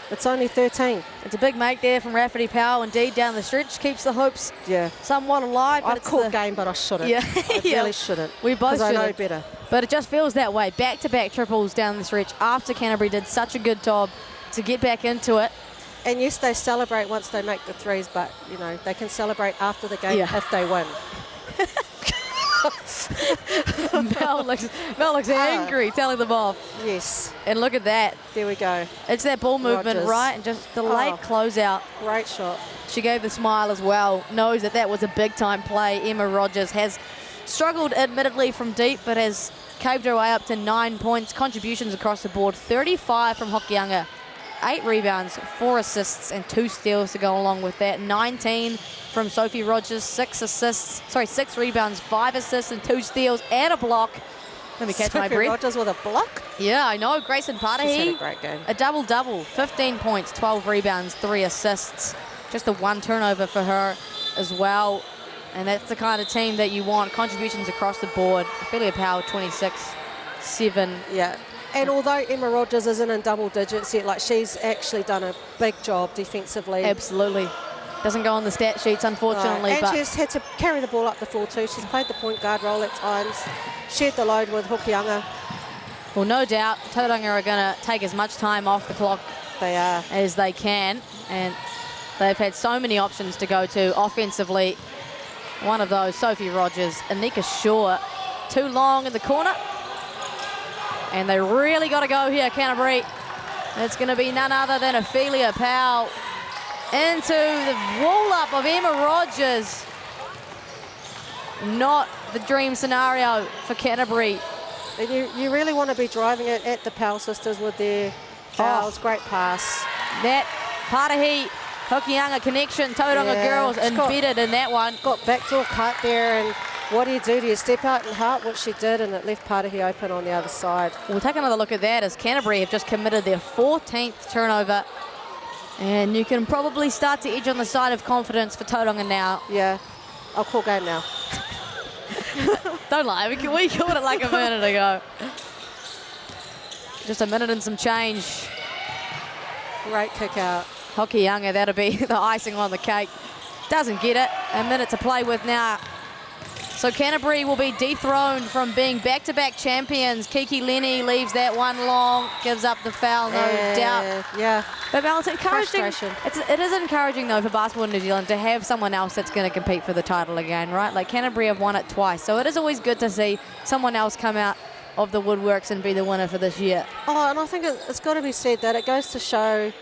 it's only 13. It's a big make there from Rafferty Powell. Indeed, down the stretch, keeps the hopes somewhat alive. I've caught game, but I shouldn't. Yeah. I really shouldn't. We both should. I know better. But it just feels that way. Back-to-back triples down the stretch after Canterbury did such a good job to get back into it. And yes, they celebrate once they make the threes, but, they can celebrate after the game if they win. Mel looks angry, telling them off. Yes. And look at that. There we go. It's that ball movement, Rogers. right? And just the late closeout. Great shot. She gave the smile as well. Knows that was a big-time play. Emma Rogers has struggled, admittedly, from deep, but has caved her way up to 9 points. Contributions across the board. 35 from Hokianga. 8 rebounds, 4 assists, and 2 steals to go along with that. 19 from Sophie Rogers, 6 rebounds, 5 assists, and 2 steals, and a block. Let me catch my Sophie breath. Rogers with a block? Yeah, I know. Grayson Patahi. She's had a great game. A double-double, 15 points, 12 rebounds, 3 assists. Just the 1 turnover for her as well. And that's the kind of team that you want. Contributions across the board. Ophelia Powell, 26-7. Yeah. And although Emma Rogers isn't in double digits yet, like, she's actually done a big job defensively. Absolutely. Doesn't go on the stat sheets, unfortunately. And but she's had to carry the ball up the floor too. She's played the point guard role at times, shared the load with Hokianga. Well, no doubt, Tauranga are going to take as much time off the clock as they can. And they've had so many options to go to offensively. One of those, Sophie Rogers, Anika Shaw, too long in the corner. And they really got to go here, Canterbury. It's going to be none other than Ophelia Powell into the roll-up of Emma Rogers. Not the dream scenario for Canterbury. And you really want to be driving it at the Powell sisters with their fouls. Great pass. That Patahi Hokianga connection, Tauranga girls embedded in that one. Got backdoor cut there, and what do? Do you step out and heart, which she did, and it left Patahi open on the other side. We'll take another look at that as Canterbury have just committed their 14th turnover. And you can probably start to edge on the side of confidence for Tauranga now. Yeah, I'll call game now. Don't lie, we called it like a minute ago. Just a minute and some change. Great kick out. Hokianga, that'll be the icing on the cake. Doesn't get it. A minute to play with now. So Canterbury will be dethroned from being back-to-back champions. Kiki Lenny leaves that one long, gives up the foul, no doubt. Yeah. But it's encouraging. It is encouraging, though, for basketball in New Zealand to have someone else that's going to compete for the title again, right? Like Canterbury have won it twice. So it is always good to see someone else come out of the woodworks and be the winner for this year. Oh, and I think it's got to be said that it goes to show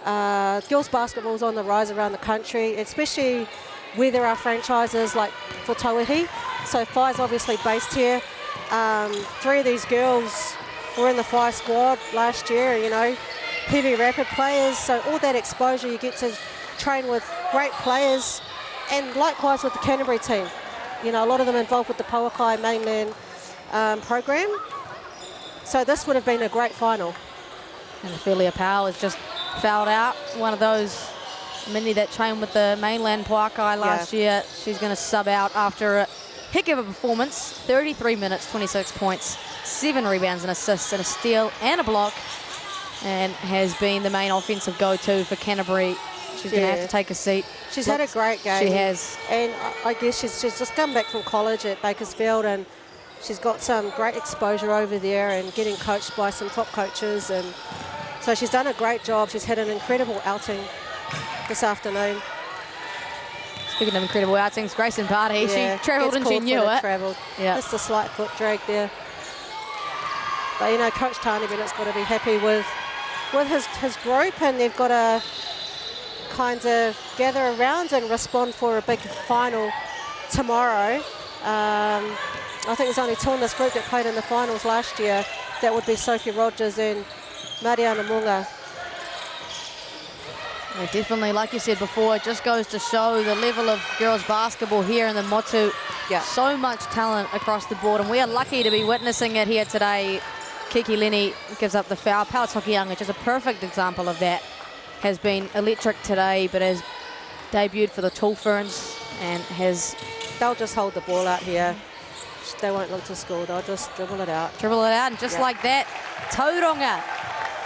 girls basketball is on the rise around the country, especially where there are franchises like for Tauihi. So Phi's obviously based here. 3 of these girls were in the Phi squad last year, you know, heavy rapid players. So all that exposure, you get to train with great players, and likewise with the Canterbury team. You know, a lot of them involved with the Pauakai mainland program. So this would have been a great final. And Ophelia Powell has just fouled out. One of those many that trained with the mainland Pauakai last year. She's going to sub out after a heck of a performance. 33 minutes, 26 points, 7 rebounds and assists, and a steal and a block, and has been the main offensive go-to for Canterbury. She's going to have to take a seat. She's had a great game. She has. And I guess she's just come back from college at Bakersfield, and she's got some great exposure over there and getting coached by some top coaches. And so she's done a great job. She's had an incredible outing this afternoon. Speaking of incredible outings, Grayson Patahi, she travelled and she knew it. Travelled. Yeah. Just a slight foot drag there. But, you know, Coach Tani Bennett's got to be happy with his group, and they've got to kind of gather around and respond for a big final tomorrow. I think there's only 2 in this group that played in the finals last year. That would be Sophie Rogers and Mariana Munga. Yeah, definitely, like you said before, it just goes to show the level of girls basketball here in the Motu. Yeah. So much talent across the board, and we are lucky to be witnessing it here today. Kiki Lenny gives up the foul. Powell Hokianga, which is a perfect example of that, has been electric today, but has debuted for the Tall Ferns and has... They'll just hold the ball out here. They won't look to score, they'll just dribble it out. Dribble it out, and just like that, Tauranga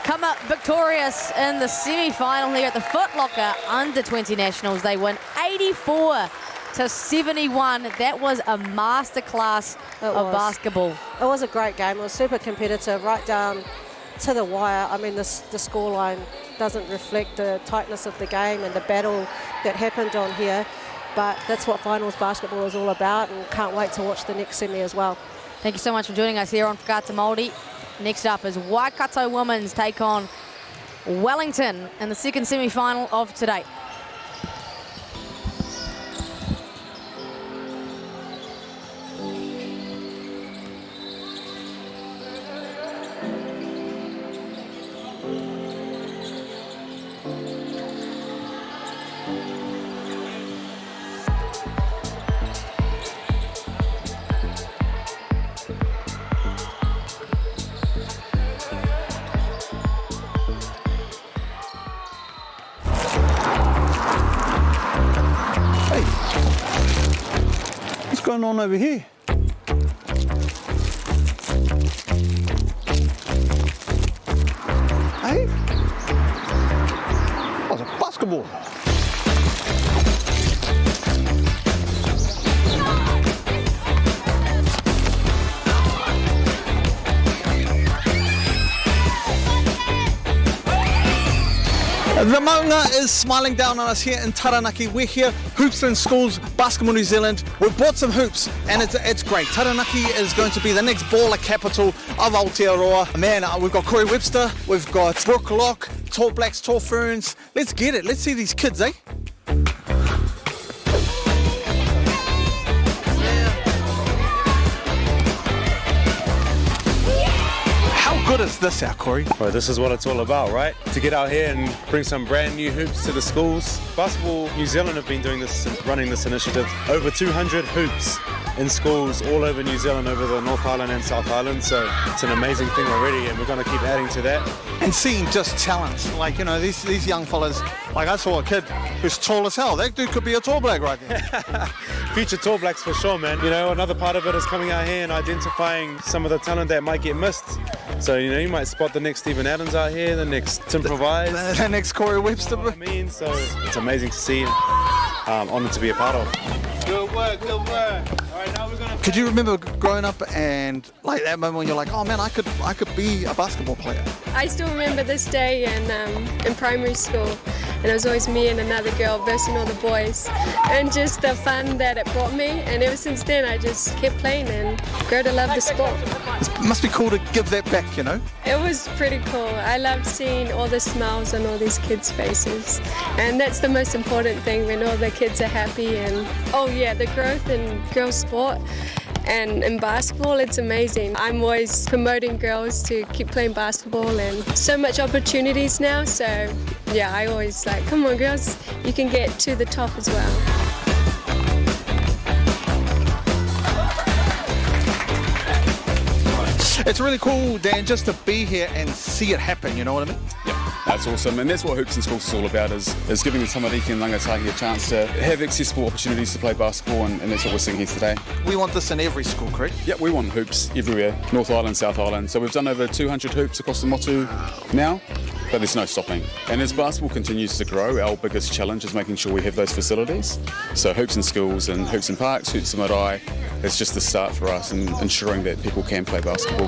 come up victorious in the semi-final here at the Foot Locker Under-20 Nationals. They win 84-71. That was a masterclass of basketball. It was a great game. It was super competitive, right down to the wire. I mean, the scoreline doesn't reflect the tightness of the game and the battle that happened on here, but that's what finals basketball is all about, and can't wait to watch the next semi as well. Thank you so much for joining us here on Whakaata Māori. Next up is Waikato Women's take on Wellington in the second semi-final of today. What's going on over here? Hey? Oh, it's a basketball. The maunga is smiling down on us here in Taranaki. We're here, Hoops in Schools, Basketball New Zealand. We've bought some hoops and it's great. Taranaki is going to be the next baller capital of Aotearoa. Man, we've got Corey Webster, we've got Brooke Locke, Tall Blacks, Tall Ferns. Let's get it. Let's see these kids, eh? How good is this out, Corey? Well, this is what it's all about, right? To get out here and bring some brand new hoops to the schools. Basketball New Zealand have been doing this, running this initiative. Over 200 hoops in schools all over New Zealand, over the North Island and South Island. So it's an amazing thing already, and we're going to keep adding to that. And seeing just talent, like, you know, these young fellas. Like, I saw a kid who's tall as hell. That dude could be a Tall Black right there. Future Tall Blacks for sure, man. You know, another part of it is coming out here and identifying some of the talent that might get missed. So, you know, you might spot the next Stephen Adams out here, the next Tim Provide. The next Corey Webster. You know what I mean? So it's amazing to see, honoured to be a part of. Good work, good work. All right, now we're going to... Could you remember growing up and like that moment when you're like, oh man, I could be a basketball player? I still remember this day in primary school, and it was always me and another girl versus all the boys, and just the fun that it brought me. And ever since then, I just kept playing and grew to love the sport. It must be cool to give that back, you know? It was pretty cool. I loved seeing all the smiles on all these kids' faces, and that's the most important thing, when all the kids are happy. And oh yeah, the growth in girls' sport. And in basketball, it's amazing. I'm always promoting girls to keep playing basketball, and so much opportunities now. So yeah, I always like, come on girls, you can get to the top as well. It's really cool, Dan, just to be here and see it happen, you know what I mean? Yeah, that's awesome. And that's what Hoops in Schools is all about, is giving the tamariki and rangatahi a chance to have accessible opportunities to play basketball, and that's what we're seeing here today. We want this in every school, correct? Yeah, we want hoops everywhere, North Island, South Island. So we've done over 200 hoops across the motu now, but there's no stopping. And as basketball continues to grow, our biggest challenge is making sure we have those facilities. So Hoops in Schools and Hoops in Parks, Hoops in Marae, it's just the start for us in ensuring that people can play basketball.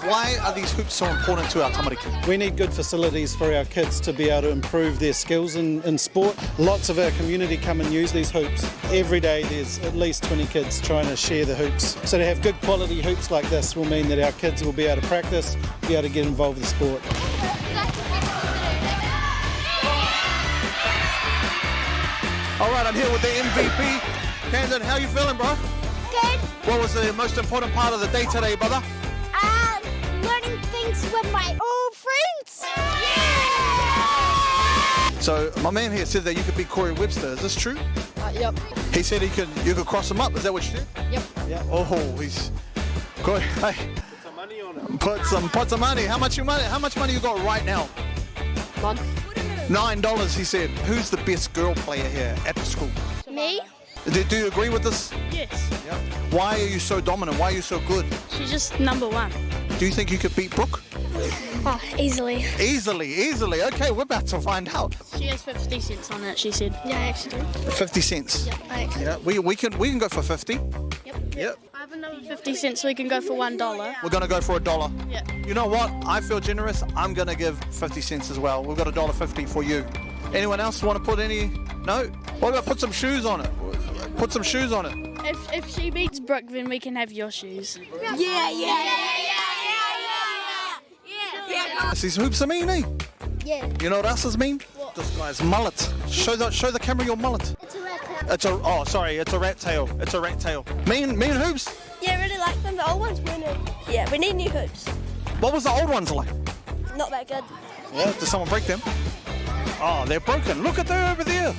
Why are these hoops so important to our tamariki? We need good facilities for our kids to be able to improve their skills in sport. Lots of our community come and use these hoops. Every day there's at least 20 kids trying to share the hoops. So to have good quality hoops like this will mean that our kids will be able to practice, be able to get involved with the sport. All right, I'm here with the MVP. Camden, how you feeling, bro? Good. What was the most important part of the day today, brother? Learning things with my old friends. Yeah! So my man here said that you could beat Corey Webster. Is this true? Yep. He said you could cross him up. Is that what you said? Yep. Yeah. Oh, he's Corey. Hey. Put some money on it. Put some money. How much money you got right now? None. $9. He said. Who's the best girl player here at the school? Me? Do you agree with this? Yes. Yeah. Why are you so dominant? Why are you so good? She's just number one. Do you think you could beat Brooke? Oh, easily. Easily. Okay, we're about to find out. She has 50 cents on it, she said. Yeah, I actually do. 50 cents. Yeah, I actually Yeah, we can go for 50. Yep. I have another 50 cents, so we can go for $1. We're gonna go for $1. Yeah. You know what? I feel generous. I'm gonna give 50 cents as well. We've got $1.50 for you. Anyone else want to put any? No? What about put some shoes on it? Put some shoes on it. If she beats Brooke, then we can have your shoes. Yeah. These hoops are mean, eh? Yeah. You know what else is mean? What? This guy's mullet. Show the camera your mullet. It's a rat tail. It's a rat tail. It's a rat tail. Mean hoops. Yeah, I really like them. The old ones weren't. Yeah, we need new hoops. What was the old ones like? Not that good. Yeah, did someone break them? Oh, they're broken. Look at them over there.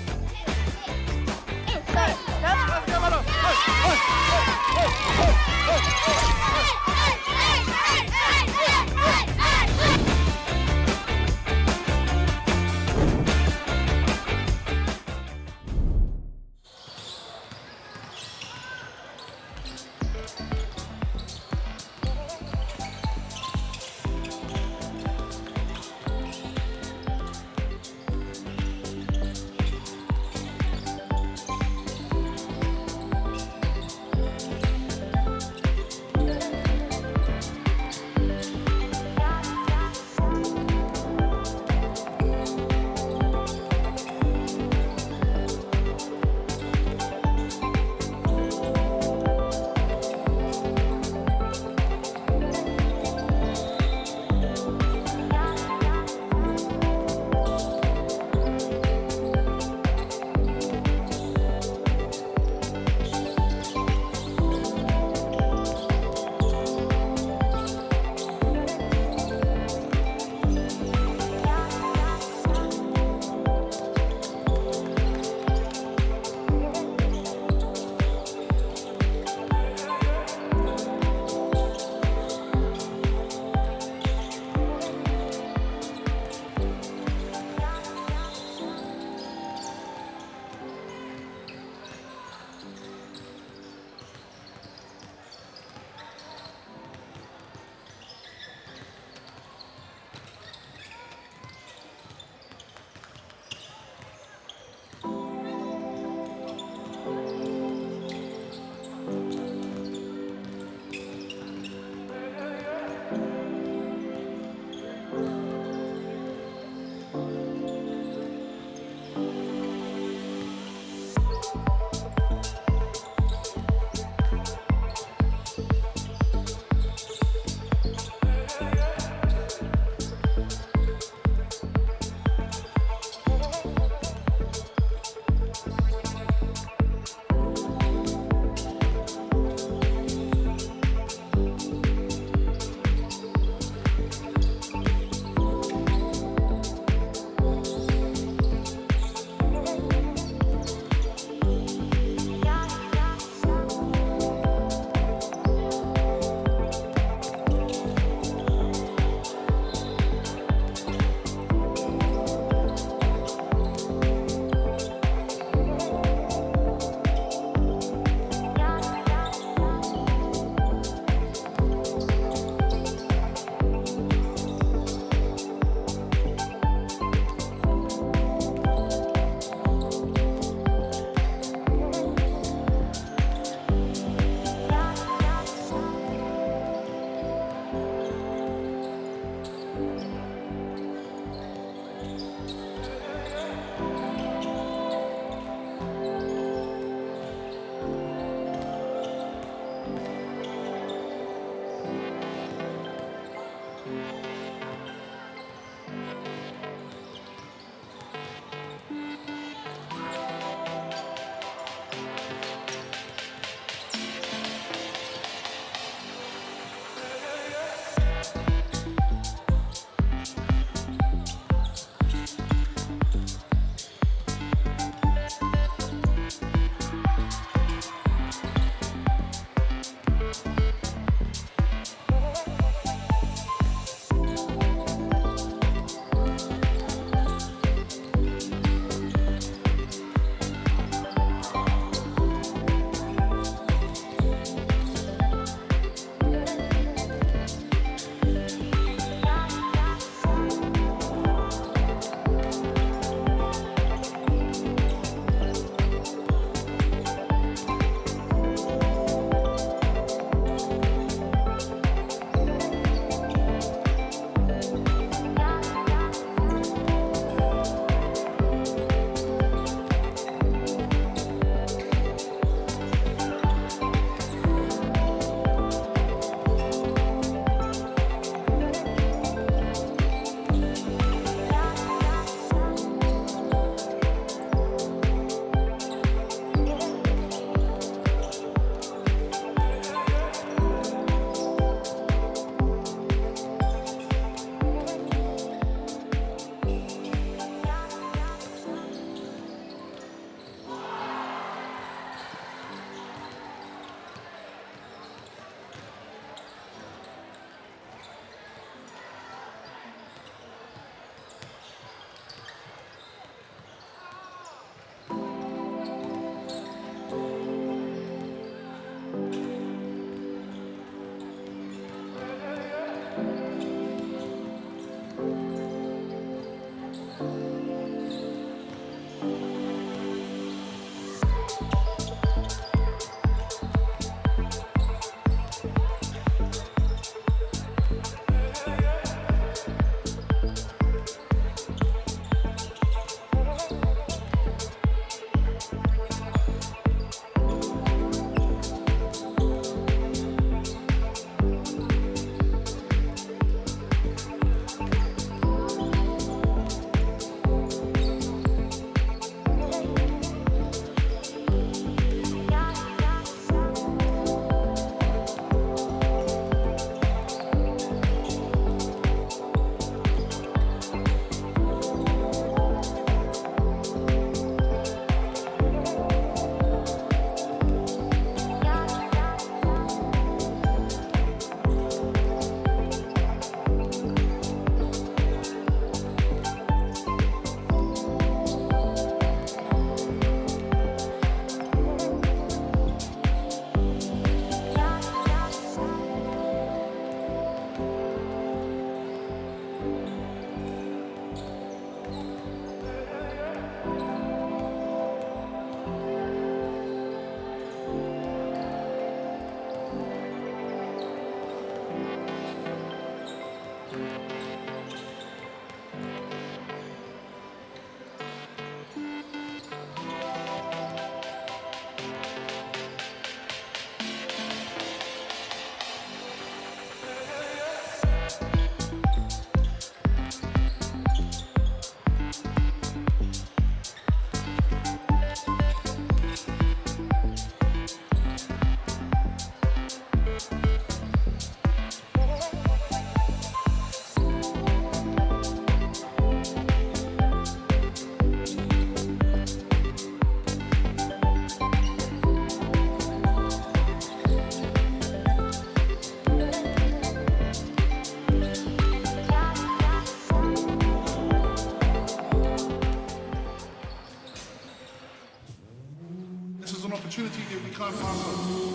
opportunity that we can't pass on.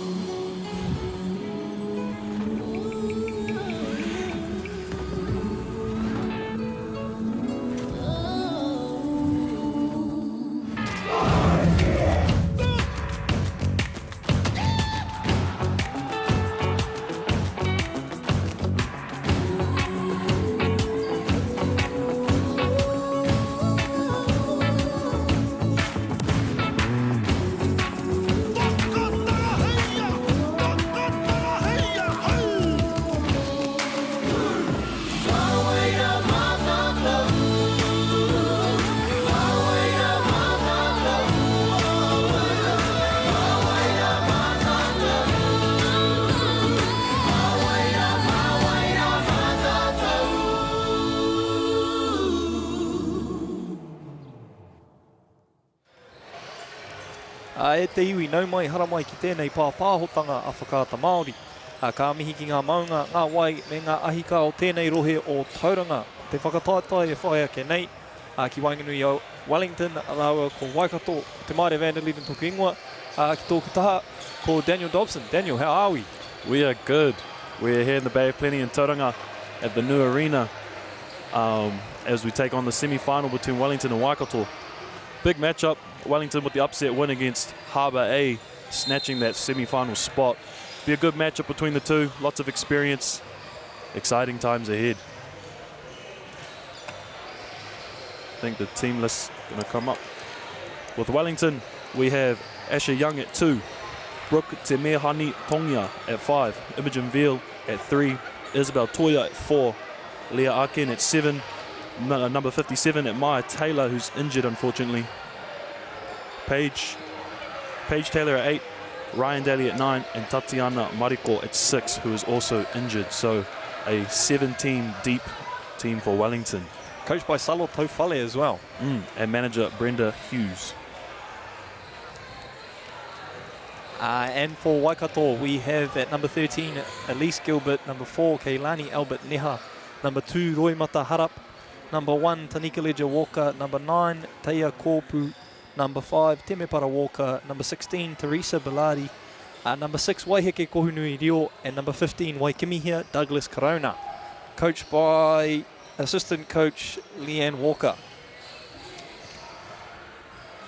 E te iwi nau mai hara mai ki tēnei pāpāhotanga a whakaata Māori. Ka mihi ki ngā maunga, ngā wai me ngā ahika o tēnei rohe o Tauranga. Te whakataetai e whaia ke nei. Ki Wainganui o Wellington, rāua ko Waikato, te Māre Vanderliden toku ingoa. Ki tōku taha ko Daniel Dobson. Daniel, how are we? We are good. We're here in the Bay of Plenty in Tauranga at the new arena as we take on the semi-final between Wellington and Waikato. Big matchup. Wellington with the upset win against Harbour A, snatching that semi-final spot. Be a good matchup between the two. Lots of experience. Exciting times ahead. I think the team list is going to come up. With Wellington, we have Asher Young at 2, Brooke Te Mehani Tongia at 5, Imogen Veal at 3, Isabel Toya at 4, Leah Akin at 7, number 57 at Maya Taylor, who's injured unfortunately. Paige Taylor at 8, Ryan Daly at 9, and Tatiana Mariko at 6, who is also injured. So a 7-team deep team for Wellington. Coached by Salo Taufale as well. And manager Brenda Hughes. And for Waikato, we have at number 13, Elise Gilbert, number 4, Keilani Albert Neha, number 2, Roy Mata Harap, number 1, Tanika Leja Walker, number 9, Teia Kōpu, number 5, Temepara Walker, number 16, Teresa Biladi, number 6, Waiheke Kohunui Rio, and number 15, Waikimi here, Douglas Corona. Coached by assistant coach Leanne Walker.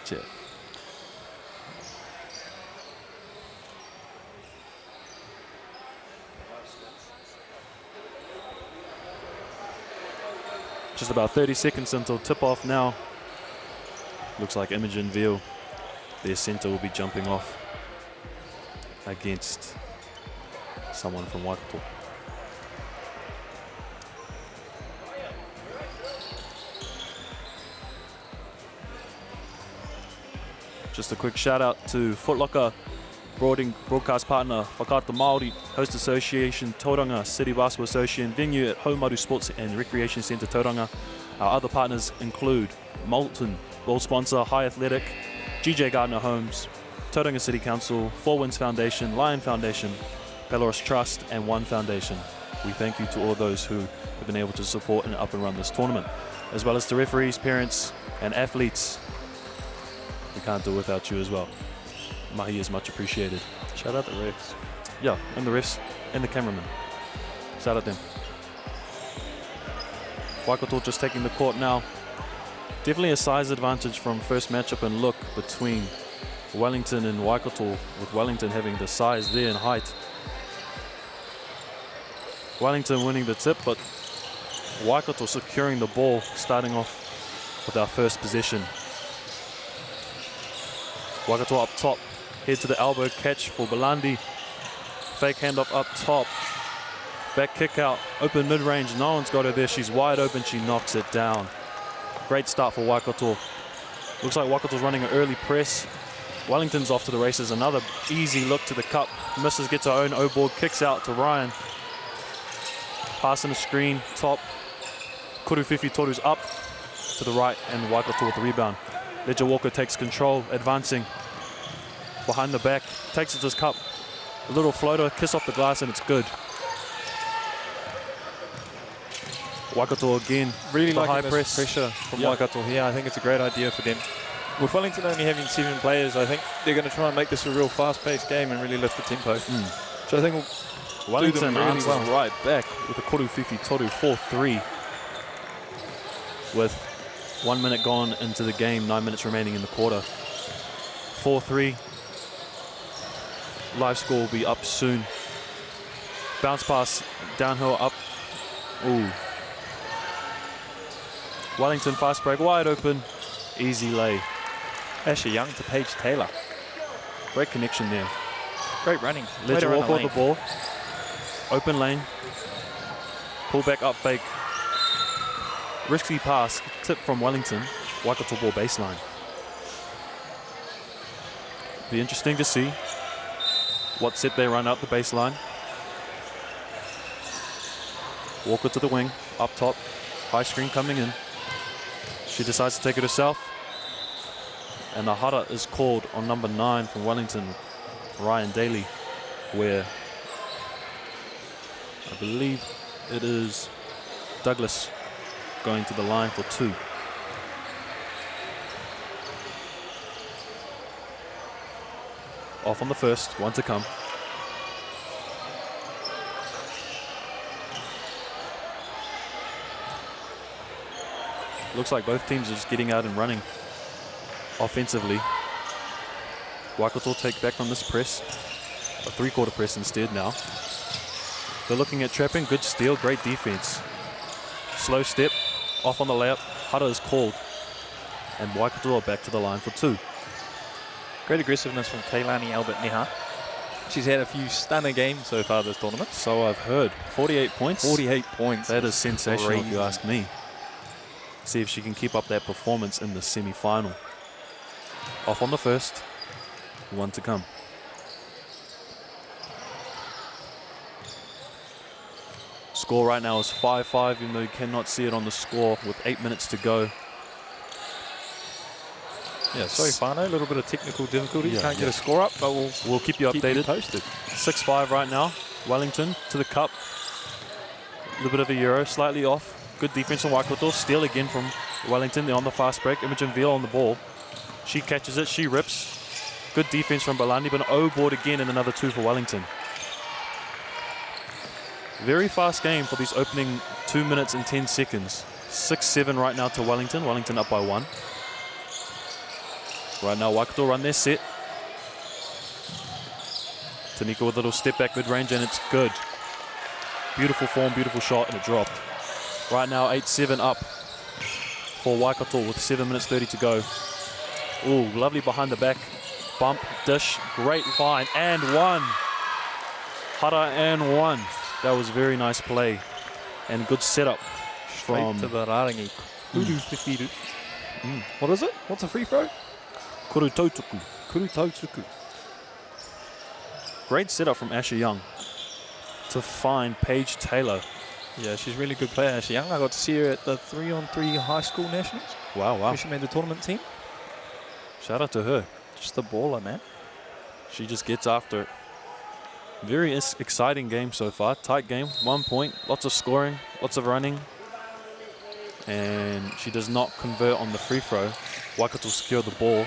Cheers. Just about 30 seconds until tip-off now. Looks like Imogen Veal, their centre, will be jumping off against someone from Waikato. Just a quick shout out to Foot Locker, broadcast partner Whakaata Māori, host association Tauranga City Basketball Association, venue at Haumaru Sports and Recreation Centre Tauranga. Our other partners include Molten, ball sponsor High Athletic, GJ Gardner Homes, Tauranga City Council, Four Winds Foundation, Lion Foundation, Pelorus Trust and One Foundation. We thank you to all those who have been able to support and up and run this tournament, as well as to referees, parents and athletes. We can't do it without you as well. Mahi is much appreciated. Shout out the refs. Yeah, and the refs and the cameraman. Shout out them. Waikato just taking the court now. Definitely a size advantage from first matchup and look between Wellington and Waikato, with Wellington having the size there and height. Wellington winning the tip, but Waikato securing the ball, starting off with our first possession. Waikato up top, head to the elbow catch for Belandi. Fake handoff up top. Back kick out, open mid-range, no one's got her there, she's wide open, she knocks it down. Great start for Waikato. Looks like Waikato's running an early press. Wellington's off to the races, another easy look to the cup. Misses, gets her own O-board, kicks out to Ryan. Passing the screen, top. Kuruwhiwhi Toru's up to the right, and Waikato with the rebound. Leja Walker takes control, advancing. Behind the back, takes it to his cup. A little floater, kiss off the glass, and it's good. Waikato again, really the liking high this press pressure from Waikato here. I think it's a great idea for them. With Wellington only having 7 players, I think they're going to try and make this a real fast-paced game and really lift the tempo. So I think we'll Wellington do them really answers well. right back with a Koruwhiwhi Toru 4-3 with 1 minute gone into the game, 9 minutes remaining in the quarter. 4-3. Live score will be up soon. Bounce pass, downhill, up. Ooh. Wellington fast break, wide open. Easy lay. Ashley Young to Paige Taylor. Great connection there. Great running. Ledger Way to walk run with the ball. Open lane. Pull back up fake. Risky pass. Tip from Wellington. Waikato ball baseline. Be interesting to see what set they run out the baseline. Walker to the wing. Up top. High screen coming in. She decides to take it herself. And the hara is called on number 9 from Wellington, Ryan Daly, where I believe it is Douglas going to the line for 2. Off on the first, 1 to come. Looks like both teams are just getting out and running offensively. Waikato take back from this press. A 3-quarter press instead now. They're looking at trapping. Good steal, great defense. Slow step, off on the layup. Hara is called. And Waikato are back to the line for 2. Great aggressiveness from Kailani Albert-Neha. She's had a few stunner games so far this tournament. So I've heard. 48 points. 48 points. That is sensational Crazy. if you ask me. See if she can keep up that performance in the semi-final. Off on the first, 1 to come. Score right now is 5-5, even though you cannot see it on the score with 8 minutes to go. Yeah, sorry, Fano, a little bit of technical difficulty. Yeah, Can't get a score up, but we'll keep you updated. Posted. 6-5 right now. Wellington to the cup. A little bit of a euro, slightly off. Good defense from Waikato. Steal again from Wellington. They're on the fast break. Imogen Veal on the ball. She catches it. She rips. Good defense from Balandi, but an O-board again and another 2 for Wellington. Very fast game for these opening 2 minutes and 10 seconds. 6-7 right now to Wellington. Wellington up by 1. Right now, Waikato run their set. Tanika with a little step back mid-range, and it's good. Beautiful form, beautiful shot, and it dropped. Right now, 8-7 up for Waikato with 7 minutes 30 to go. Ooh, lovely behind the back. Bump, dish, great line, and 1. Hara and 1. That was very nice play. And good setup from... Straight to the Rarangi. What is it? What's a free throw? Kurutautuku. Kurutautuku. Great setup from Asher Young to find Paige Taylor. Yeah, she's a really good player, Ashley Young. I got to see her at the 3-on-3 high school nationals. Wow. She made the tournament team. Shout out to her. Just a baller, man. She just gets after it. Very exciting game so far. Tight game, 1 point, lots of scoring, lots of running. And she does not convert on the free throw. Waikato secure the ball.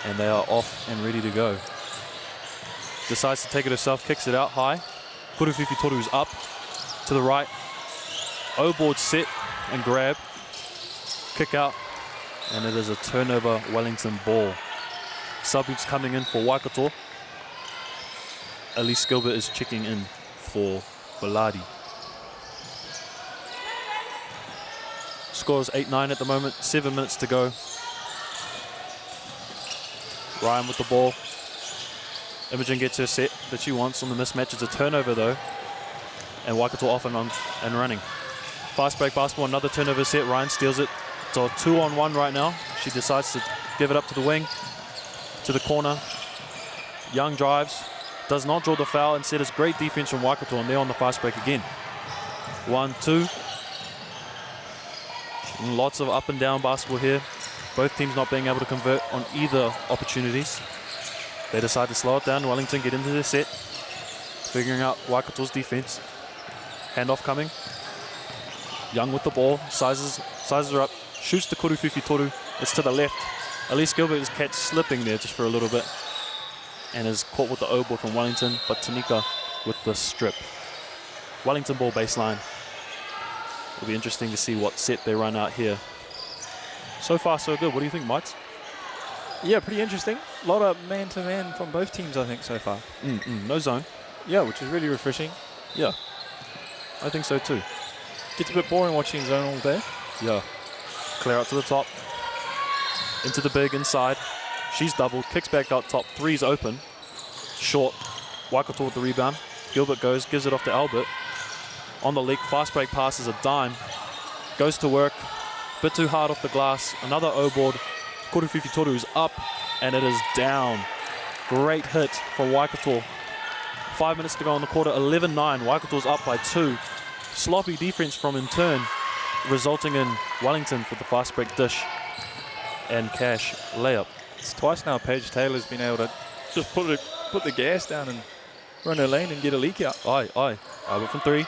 And they are off and ready to go. Decides to take it herself, kicks it out high. Koruwhiwhi Toru's up to the right. O-board set and grab. Kick out. And it is a turnover Wellington ball. Subs coming in for Waikato. Elise Gilbert is checking in for Baladi. Score is 8-9 at the moment, 7 minutes to go. Ryan with the ball. Imogen gets her set that she wants on the mismatch. It's a turnover though. And Waikato off and on and running. Fast break basketball, another turnover set. Ryan steals it. It's a 2-on-1 right now. She decides to give it up to the wing, to the corner. Young drives, does not draw the foul. Instead, it's great defense from Waikato, and they're on the fast break again. 1-2. Lots of up and down basketball here. Both teams not being able to convert on either opportunities. They decide to slow it down. Wellington get into their set, figuring out Waikato's defense. Handoff coming. Young with the ball, sizes her up, shoots the Kuruwhiwhi Toru. It's to the left. Elise Gilbert is catch slipping there just for a little bit and is caught with the O ball from Wellington, but Tanika with the strip. Wellington ball baseline. It'll be interesting to see what set they run out here. So far, so good. What do you think, Mites? Yeah, pretty interesting. A lot of man-to-man from both teams, I think, so far. No zone. Yeah, which is really refreshing. Yeah, I think so too. Gets a bit boring watching zone all day. Yeah. Clear out to the top. Into the big inside. She's doubled. Kicks back out top. Three's open. Short. Waikato with the rebound. Gilbert goes. Gives it off to Albert. On the leak. Fast break pass is a dime. Goes to work. Bit too hard off the glass. Another O-board. Kuruwhiwhi Toru's up. And it is down. Great hit from Waikato. 5 minutes to go in the quarter. 11-9. Waikato's up by 2. Sloppy defense from in turn, resulting in Wellington for the fast break dish and Cash layup. It's twice now Paige Taylor's been able to just put the gas down and run her lane and get a leak out. Aye. Albert from 3.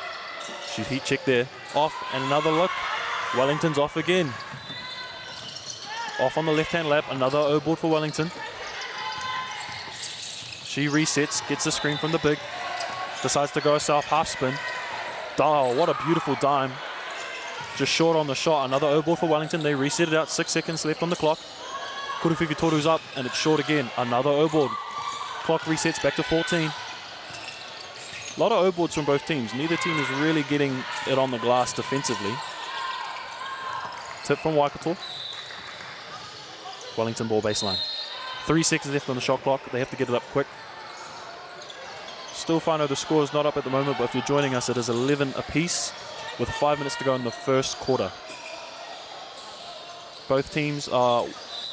She's heat check there. Off and another look. Wellington's off again. Off on the left-hand lap. Another O-board for Wellington. She resets, gets a screen from the big. Decides to go herself, half spin. Oh, what a beautiful dime. Just short on the shot. Another O-board for Wellington. They reset it out. 6 seconds left on the clock. Kuruwhiwhi Toru's up, and it's short again. Another O-board. Clock resets back to 14. A lot of O-boards from both teams. Neither team is really getting it on the glass defensively. Tip from Waikato. Wellington ball baseline. 3 seconds left on the shot clock. They have to get it up quick. Still find out the score is not up at the moment, but if you're joining us, it is 11 apiece with 5 minutes to go in the first quarter. Both teams are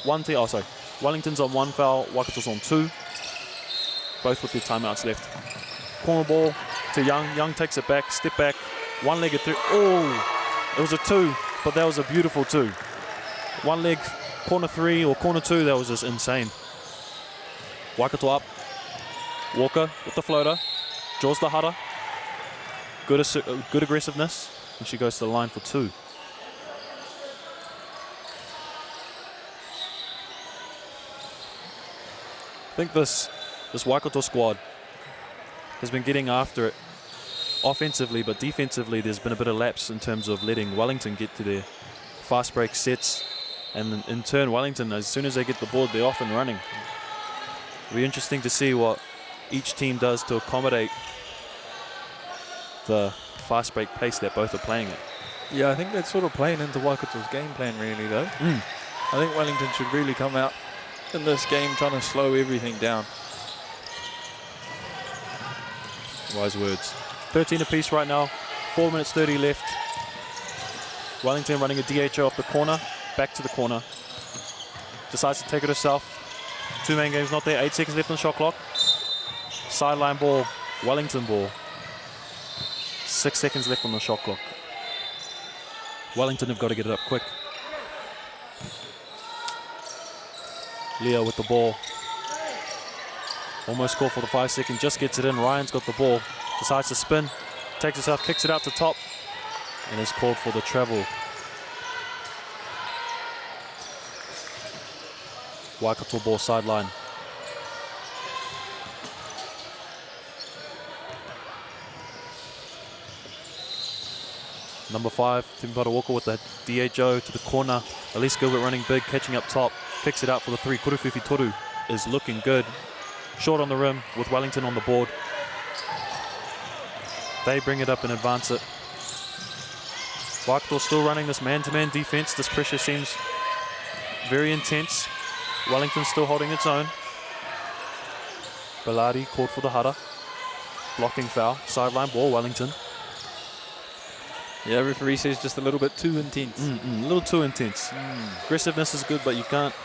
Wellington's on 1 foul, Waikato's on 2. Both with their timeouts left. Corner ball to Young. Young takes it back, step back, one-legged through. Oh, it was a 2, but that was a beautiful 2. One leg, corner 3 or corner 2, that was just insane. Waikato up. Walker with the floater, draws the Hara. Good aggressiveness, and she goes to the line for 2. I think this Waikato squad has been getting after it offensively, but defensively there's been a bit of lapse in terms of letting Wellington get to their fast break sets, and in turn Wellington, as soon as they get the board, they're off and running. It'll be interesting to see what each team does to accommodate the fast break pace that both are playing at. Yeah, I think that's sort of playing into Waikato's game plan really though. I think Wellington should really come out in this game trying to slow everything down. Wise words. 13 apiece right now, 4 minutes 30 left. Wellington running a DHO off the corner, back to the corner. Decides to take it herself. 2-man game's not there, 8 seconds left on the shot clock. Sideline ball, Wellington ball. 6 seconds left on the shot clock. Wellington have got to get it up quick. Leo with the ball. Almost caught for the 5 second, just gets it in. Ryan's got the ball, decides to spin, takes herself, kicks it out to top, and is called for the travel. Waikato ball sideline. Number 5, Timpara Walker with the DHO to the corner. Elise Gilbert running big, catching up top. Kicks it out for the 3. Kuruwhiwhi Toru is looking good. Short on the rim with Wellington on the board. They bring it up and advance it. Waikato still running this man-to-man defense. This pressure seems very intense. Wellington still holding its own. Bellardi called for the Hara. Blocking foul. Sideline ball, Wellington. Yeah, referee says just a little bit too intense. A little too intense. Aggressiveness is good, but you can't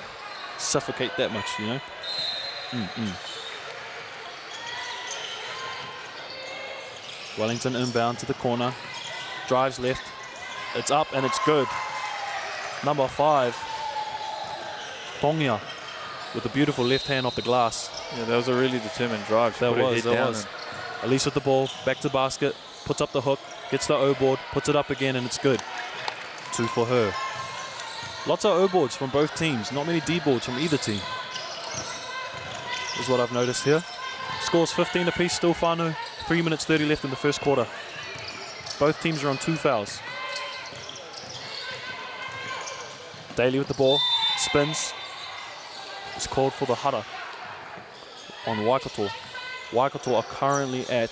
suffocate that much, you know? Wellington inbound to the corner. Drives left. It's up and it's good. Number 5. Pongia with a beautiful left hand off the glass. Yeah, that was a really determined drive. That was. Elise with the ball, back to basket, puts up the hook, gets the O board, puts it up again, and it's good. 2 for her. Lots of O boards from both teams, not many D boards from either team. Is what I've noticed here. Scores 15 apiece, still whānau. 3 minutes 30 left in the first quarter. Both teams are on 2 fouls. Daly with the ball, spins. It's called for the hara on Waikato. Waikato are currently at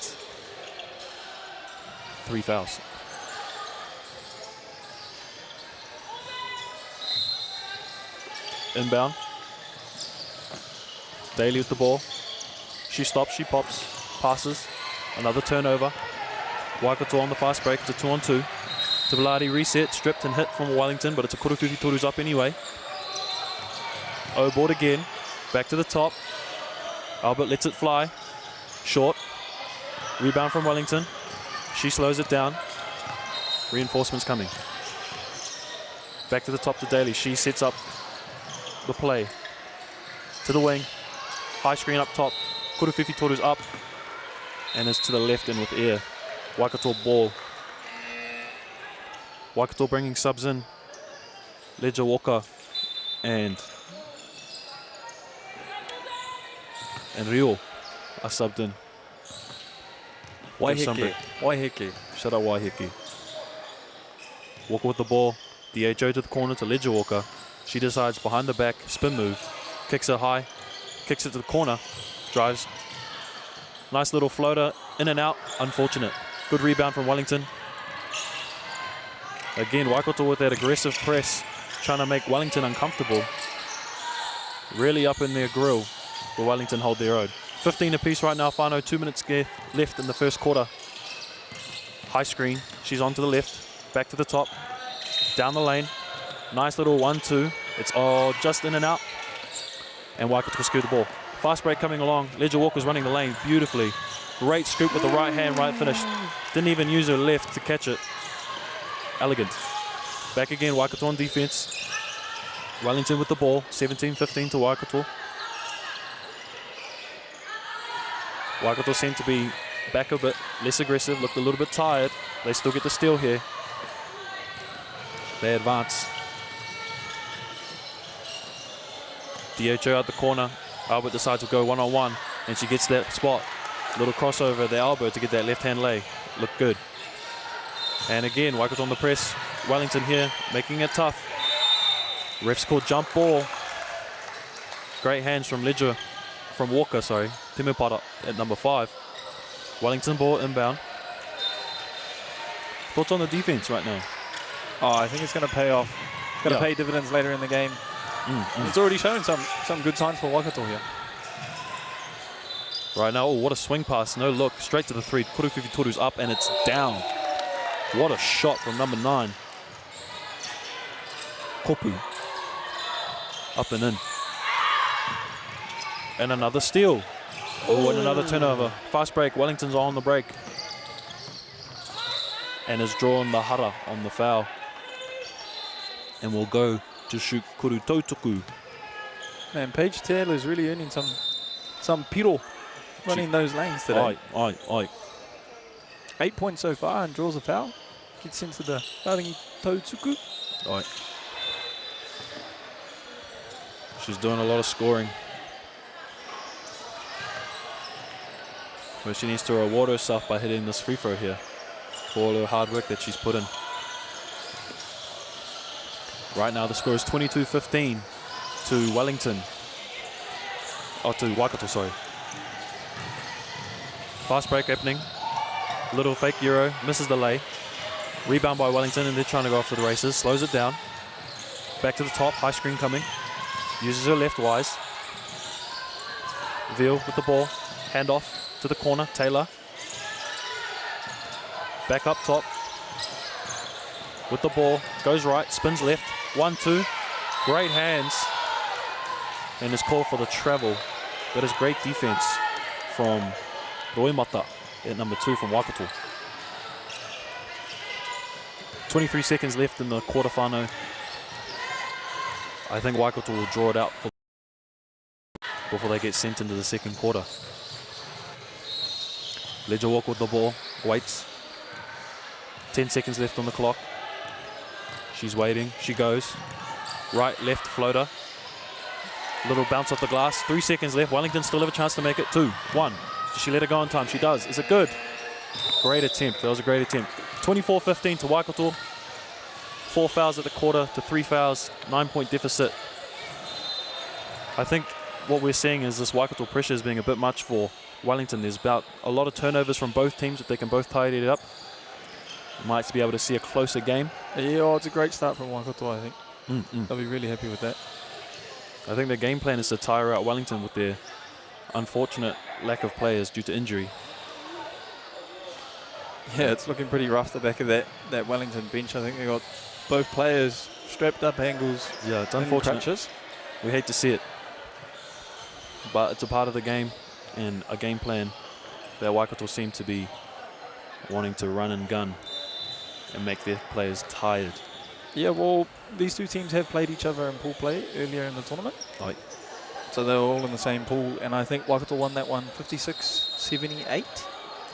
3 fouls. Inbound. Daly with the ball. She stops, she pops, passes. Another turnover. Waikato on the fast break. It's a 2-on-2. Tabaladi reset, stripped and hit from Wellington, but it's a Kuruwhiwhi Toru's up anyway. O-board again. Back to the top. Albert lets it fly. Short. Rebound from Wellington. She slows it down. Reinforcements coming. Back to the top to Daly. She sets up the play. To the wing. High screen up top. Kuruwhiwhi Toru's up. And it's to the left and with air. Waikato ball. Waikato bringing subs in. Ledger Walker and Rio are subbed in. Waiheke. Shut up, Waiheke. Walker with the ball. DHO to the corner to Ledger Walker. She decides behind the back, spin move. Kicks it high. Kicks it to the corner. Drives. Nice little floater. In and out. Unfortunate. Good rebound from Wellington. Again, Waikato with that aggressive press. Trying to make Wellington uncomfortable. Really up in their grill. Will Wellington hold their own. 15 apiece right now, whānau. 2 minutes left in the first quarter. High screen. She's on to the left. Back to the top. Down the lane. Nice little 1-2. It's all just in and out. And Waikato scoot the ball. Fast break coming along. Ledger Walker's running the lane beautifully. Great scoop with the right hand, right finish. Didn't even use her left to catch it. Elegant. Back again, Waikato on defense. Wellington with the ball. 17-15 to Waikato. Waikato seemed to be back a bit, less aggressive, looked a little bit tired. They still get the steal here. They advance. DHO out the corner. Albert decides to go one-on-one, and she gets that spot. Little crossover at the elbow to get that left-hand lay. Looked good. And again, Waikato on the press. Wellington here, making it tough. Refs called jump ball. Great hands from Ledger, from Walker, sorry. Timupara at number 5. Wellington ball inbound. Thoughts on the defense right now? Oh, I think it's going to pay off. Going to pay dividends later in the game. It's already shown some good signs for Waikato here. Right now, oh, what a swing pass. No look. Straight to the 3. Kuruwhiwhi Toru's up and it's down. What a shot from number 9. Kopu. Up and in. And another steal. Oh, and another turnover. Fast break. Wellington's on the break. And has drawn the hara on the foul. And will go to shoot Kuru Tautuku. Man, Paige Taylor's really earning some piro running those lanes today. Aye. 8 points so far and draws a foul. Gets into the Tarangi Tautuku. Aye. She's doing a lot of scoring. But she needs to reward herself by hitting this free throw here for all her hard work that she's put in. Right now the score is 22-15 to Wellington. Oh, to Waikato, sorry. Fast break happening. Little fake Euro, misses the lay. Rebound by Wellington and they're trying to go off to the races. Slows it down. Back to the top, high screen coming. Uses her left wise. Veal with the ball. Hand off to the corner, Taylor. Back up top. With the ball, goes right, spins left. 1-2, great hands. And is called for the travel. That is great defense from Roimata at number 2 from Waikato. 23 seconds left in the quarterfinal. I think Waikato will draw it out before they get sent into the second quarter. Ledger Walker with the ball, waits. 10 seconds left on the clock. She's waiting, she goes. Right, left floater. Little bounce off the glass. 3 seconds left. Wellington still have a chance to make it 2-1. Does she let it go on time? She does. Is it good? Great attempt. That was a great attempt. 24-15 to Waikato. 4 fouls at the quarter to 3 fouls. 9-point deficit. I think what we're seeing is this Waikato pressure is being a bit much for Wellington. There's about a lot of turnovers from both teams. If they can both tidy it up, might be able to see a closer game. Yeah, it's a great start from Waikato, I think. They'll be really happy with that. I think their game plan is to tire out Wellington with their unfortunate lack of players due to injury. Yeah, it's looking pretty rough, the back of that Wellington bench. I think they got both players strapped up ankles. Yeah, it's unfortunate. Crutches. We hate to see it. But it's a part of the game and a game plan that Waikato seem to be wanting to run and gun and make their players tired. Yeah, well, these two teams have played each other in pool play earlier in the tournament. Right. So they were all in the same pool, and I think Waikato won that one 56-78.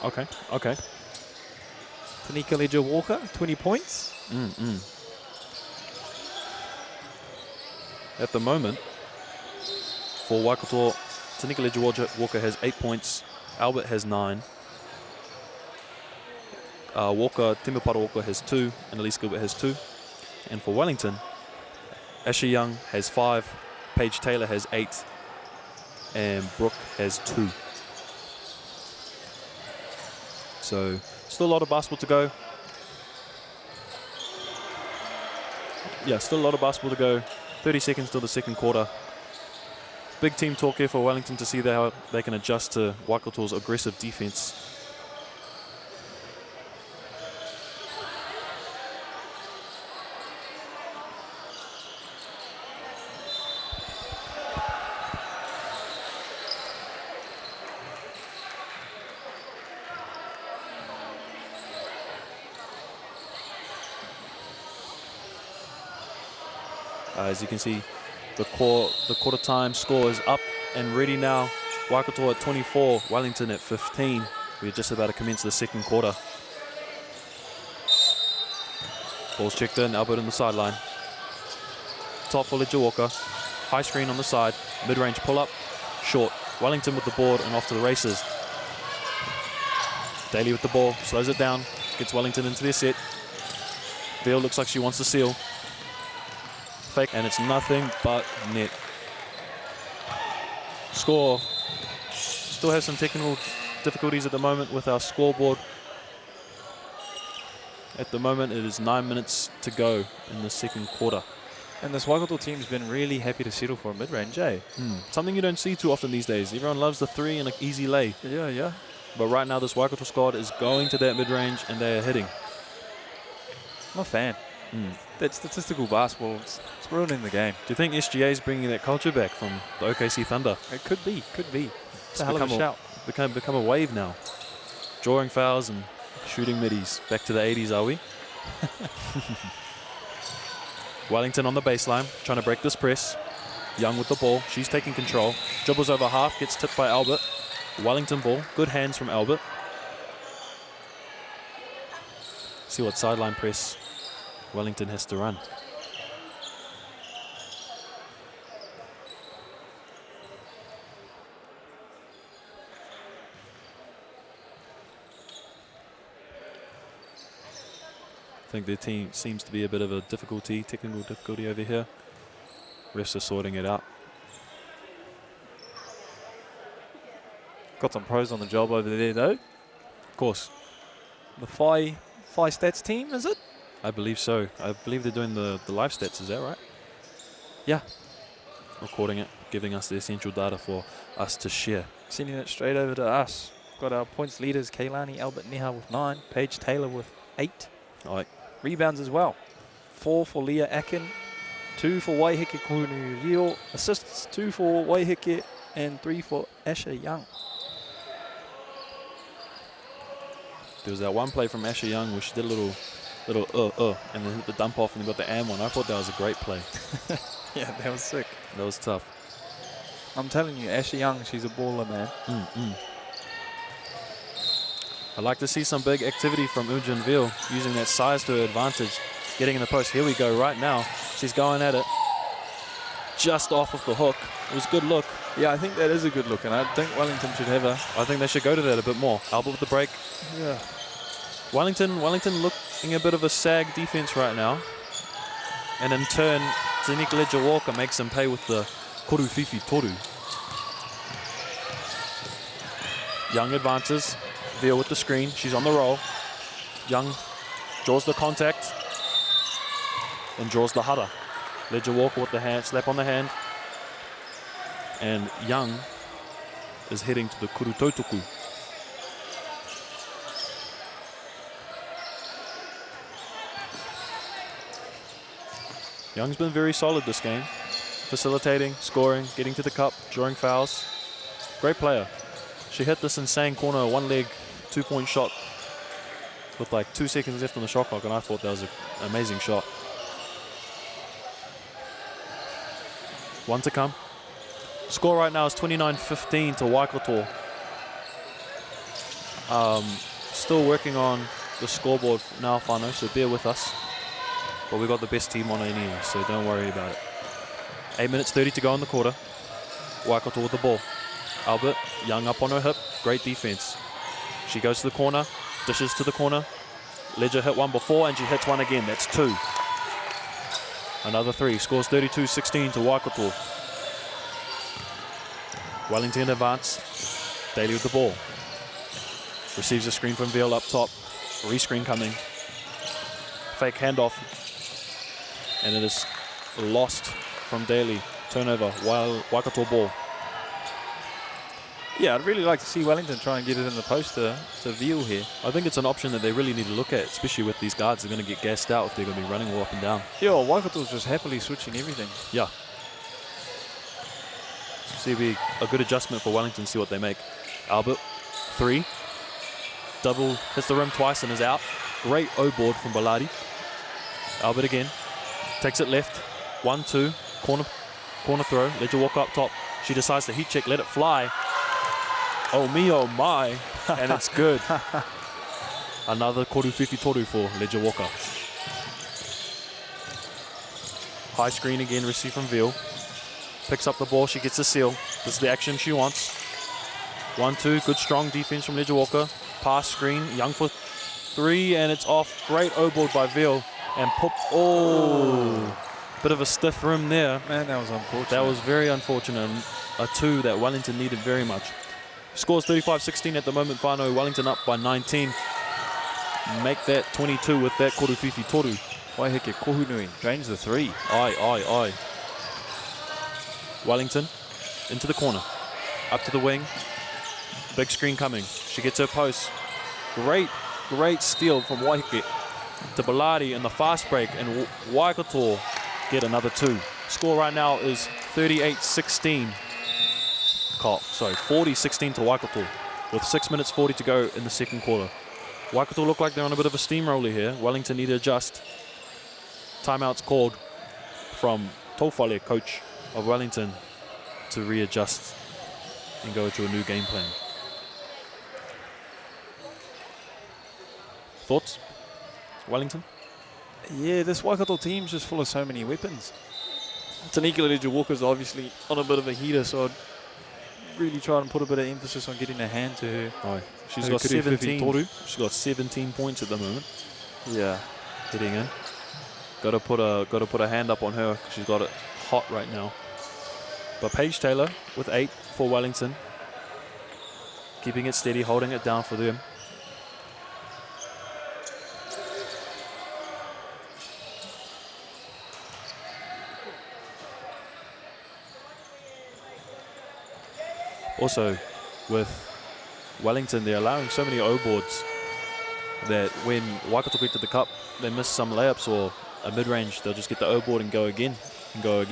Okay, okay. Tanika Ledger-Walker, 20 points. At the moment, for Waikato, Tanika Ledger-Walker has 8 points. Albert has 9. Timupara Walker has 2, and Elise Gilbert has 2. And for Wellington, Asher Young has 5, Paige Taylor has 8, and Brooke has 2. So still a lot of basketball to go. Yeah, still a lot of basketball to go. 30 seconds till the second quarter. Big team talk here for Wellington to see how they can adjust to Waikato's aggressive defense. As you can see, the quarter time score is up and ready now. Waikato at 24, Wellington at 15. We're just about to commence the second quarter. Ball's checked in, Albert on the sideline. Top for Ledger-Walker. High screen on the side. Mid-range pull-up, short. Wellington with the board and off to the races. Daly with the ball, slows it down, gets Wellington into their set. Veal looks like she wants to seal. Fake, and it's nothing but net. Score. Still have some technical difficulties at the moment with our scoreboard. At the moment, it is 9 minutes to go in the second quarter. And this Waikato team's been really happy to settle for a mid-range, eh? Something you don't see too often these days. Everyone loves the 3 and an easy lay. Yeah, yeah. But right now, this Waikato squad is going to that mid-range and they are hitting. I'm a fan. That statistical basketball, it's ruining the game. Do you think SGA is bringing that culture back from the OKC Thunder? It could be, could be. It's a hell of a shout. Become a wave now. Drawing fouls and shooting middies. Back to the 80s, are we? Wellington on the baseline, trying to break this press. Young with the ball, she's taking control. Dribbles over half, gets tipped by Albert. Wellington ball, good hands from Albert. See what sideline press Wellington has to run. I think their team seems to be a bit of a difficulty, technical difficulty over here. Refs are sorting it out. Got some pros on the job over there, though. Of course. The Phi Stats team, is it? I believe so. I believe they're doing the live stats, is that right? Yeah. Recording it, giving us the essential data for us to share. Sending it straight over to us. Got our points leaders, Keilani Albert Neha with 9, Paige Taylor with 8. All right. Rebounds as well. 4 for Leah Akin, 2 for Waiheke Kunu Rio, assists 2 for Waiheke, and 3 for Asher Young. There was that one play from Asher Young where she did a little and then hit the dump off and then got the and one. I thought that was a great play. Yeah, that was sick. That was tough. I'm telling you, Asher Young, she's a baller, man. I'd like to see some big activity from Ujun Veal, using that size to her advantage, getting in the post. Here we go right now. She's going at it. just off of the hook. It was a good look. Yeah, I think that is a good look, and I think Wellington should have a... I think they should go to that a bit more. Albert with the break. Yeah. Wellington looking a bit of a sag defense right now. And in turn, Tanika Leger-Walker makes him pay with the koru fifi toru. Young advances. Veal with the screen. She's on the roll. Young draws the contact and draws the hara. Leger-Walker with the hand, slap on the hand. And Young is heading to the kuru tautuku. Young's been very solid this game. Facilitating, scoring, getting to the cup, drawing fouls. Great player. She hit this insane corner, one leg, 2-point shot with like 2 seconds left on the shot clock, and I thought that was an amazing shot. One to come. Score right now is 29-15 to Waikato. Still working on the scoreboard now, whānau, so bear with us. But we got the best team on it anyway, so don't worry about it. 8 minutes 30 to go in the quarter. Waikato with the ball. Albert, Young up on her hip, great defense. She goes to the corner, dishes to the corner. Ledger hit one before and she hits one again, that's 2. Another 3, scores 32-16 to Waikato. Wellington advance, Daly with the ball. Receives a screen from Veal up top, re-screen coming. Fake handoff, and it is lost from Daly. Turnover, Waikato ball. Yeah, I'd really like to see Wellington try and get it in the post to Veal here. I think it's an option that they really need to look at, especially with these guards. They're going to get gassed out if they're going to be running all up and down. Yeah, well, Waikato's just happily switching everything. Yeah. See, it'll be a good adjustment for Wellington, see what they make. Albert, 3. Double, hits the rim twice and is out. Great O-board from Baladi. Albert again, takes it left. 1-2, corner throw. Leger-Walker up top. She decides to heat check, let it fly. Oh me, oh my, and it's good. Another koru fifi toru for Leger-Walker. High screen again, receive from Veal. Picks up the ball, she gets a seal. This is the action she wants. 1-2, good strong defense from Leger-Walker. Pass screen, Young for 3, and it's off. Great O-board by Veal. And bit of a stiff rim there. Man, that was unfortunate. That was very unfortunate. A 2 that Wellington needed very much. Scores 35-16 at the moment, whānau. Wellington up by 19. Make that 22 with that koru fifi toru. Waiheke Kohunui drains the 3. Aye. Wellington into the corner. Up to the wing. Big screen coming. She gets her post. Great steal from Waiheke to Baladi in the fast break, and Waikato get another 2. Score right now is 38-16. 40-16 to Waikato with 6 minutes 40 to go in the second quarter. Waikato look like they're on a bit of a steamroller here. Wellington need to adjust. Timeouts called from Tofale, coach of Wellington, to readjust and go to a new game plan. Thoughts? Wellington? Yeah, this Waikato team's just full of so many weapons. Tanika Leger-Walker's obviously on a bit of a heater, so I'd really try and put a bit of emphasis on getting a hand to her. Oh, she's got 17. She's got 17 points at the moment. Yeah, hitting in. Got to put a hand up on her. She's got it hot right now. But Paige Taylor with 8 for Wellington, keeping it steady, holding it down for them. Also, with Wellington, they're allowing so many O-boards that when Waikato get to the cup, they miss some layups or a mid-range, they'll just get the O-board and go again. I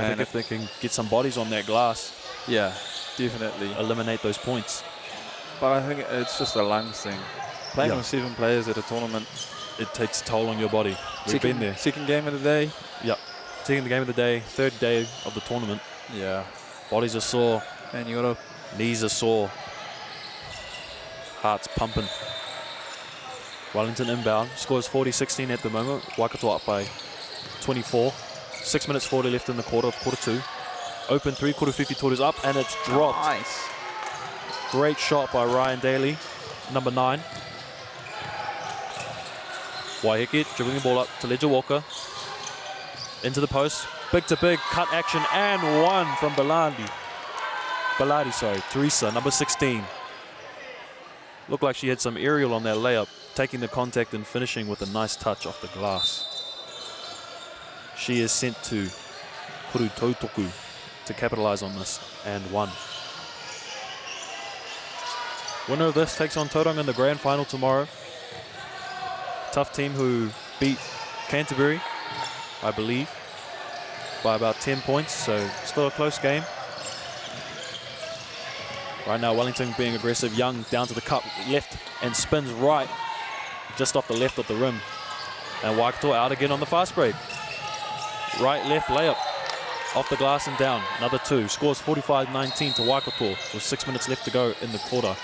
think if they can get some bodies on that glass, yeah, definitely eliminate those points. But I think it's just a lungs thing. Playing with 7 players at a tournament, it takes a toll on your body. We've been there. Second game of the day. Yep. Second game of the day, third day of the tournament. Yeah. Bodies are sore. And you gotta. Knees are sore. Heart's pumping. Wellington inbound. Scores 40-16 at the moment. Waikato up by 24. 6 minutes 40 left in the quarter of quarter 2. Open 3, quarter 50 torus up, and it's dropped. Nice. Great shot by Ryan Daly, number 9. Waiheke dribbling the ball up to Ledger Walker. Into the post, big to big, cut action, and one from Baladi, Teresa, number 16. Looked like she had some aerial on that layup, taking the contact and finishing with a nice touch off the glass. She is sent to Kuru Tautoku to capitalize on this, and won. Winner of this takes on Tauranga in the grand final tomorrow. Tough team who beat Canterbury, I believe, by about 10 points, so still a close game. Right now, Wellington being aggressive. Young down to the cup, left, and spins right, just off the left of the rim. And Waikato out again on the fast break. Right, left, layup, off the glass and down. Another 2. Scores 45-19 to Waikato with 6 minutes left to go in the quarter.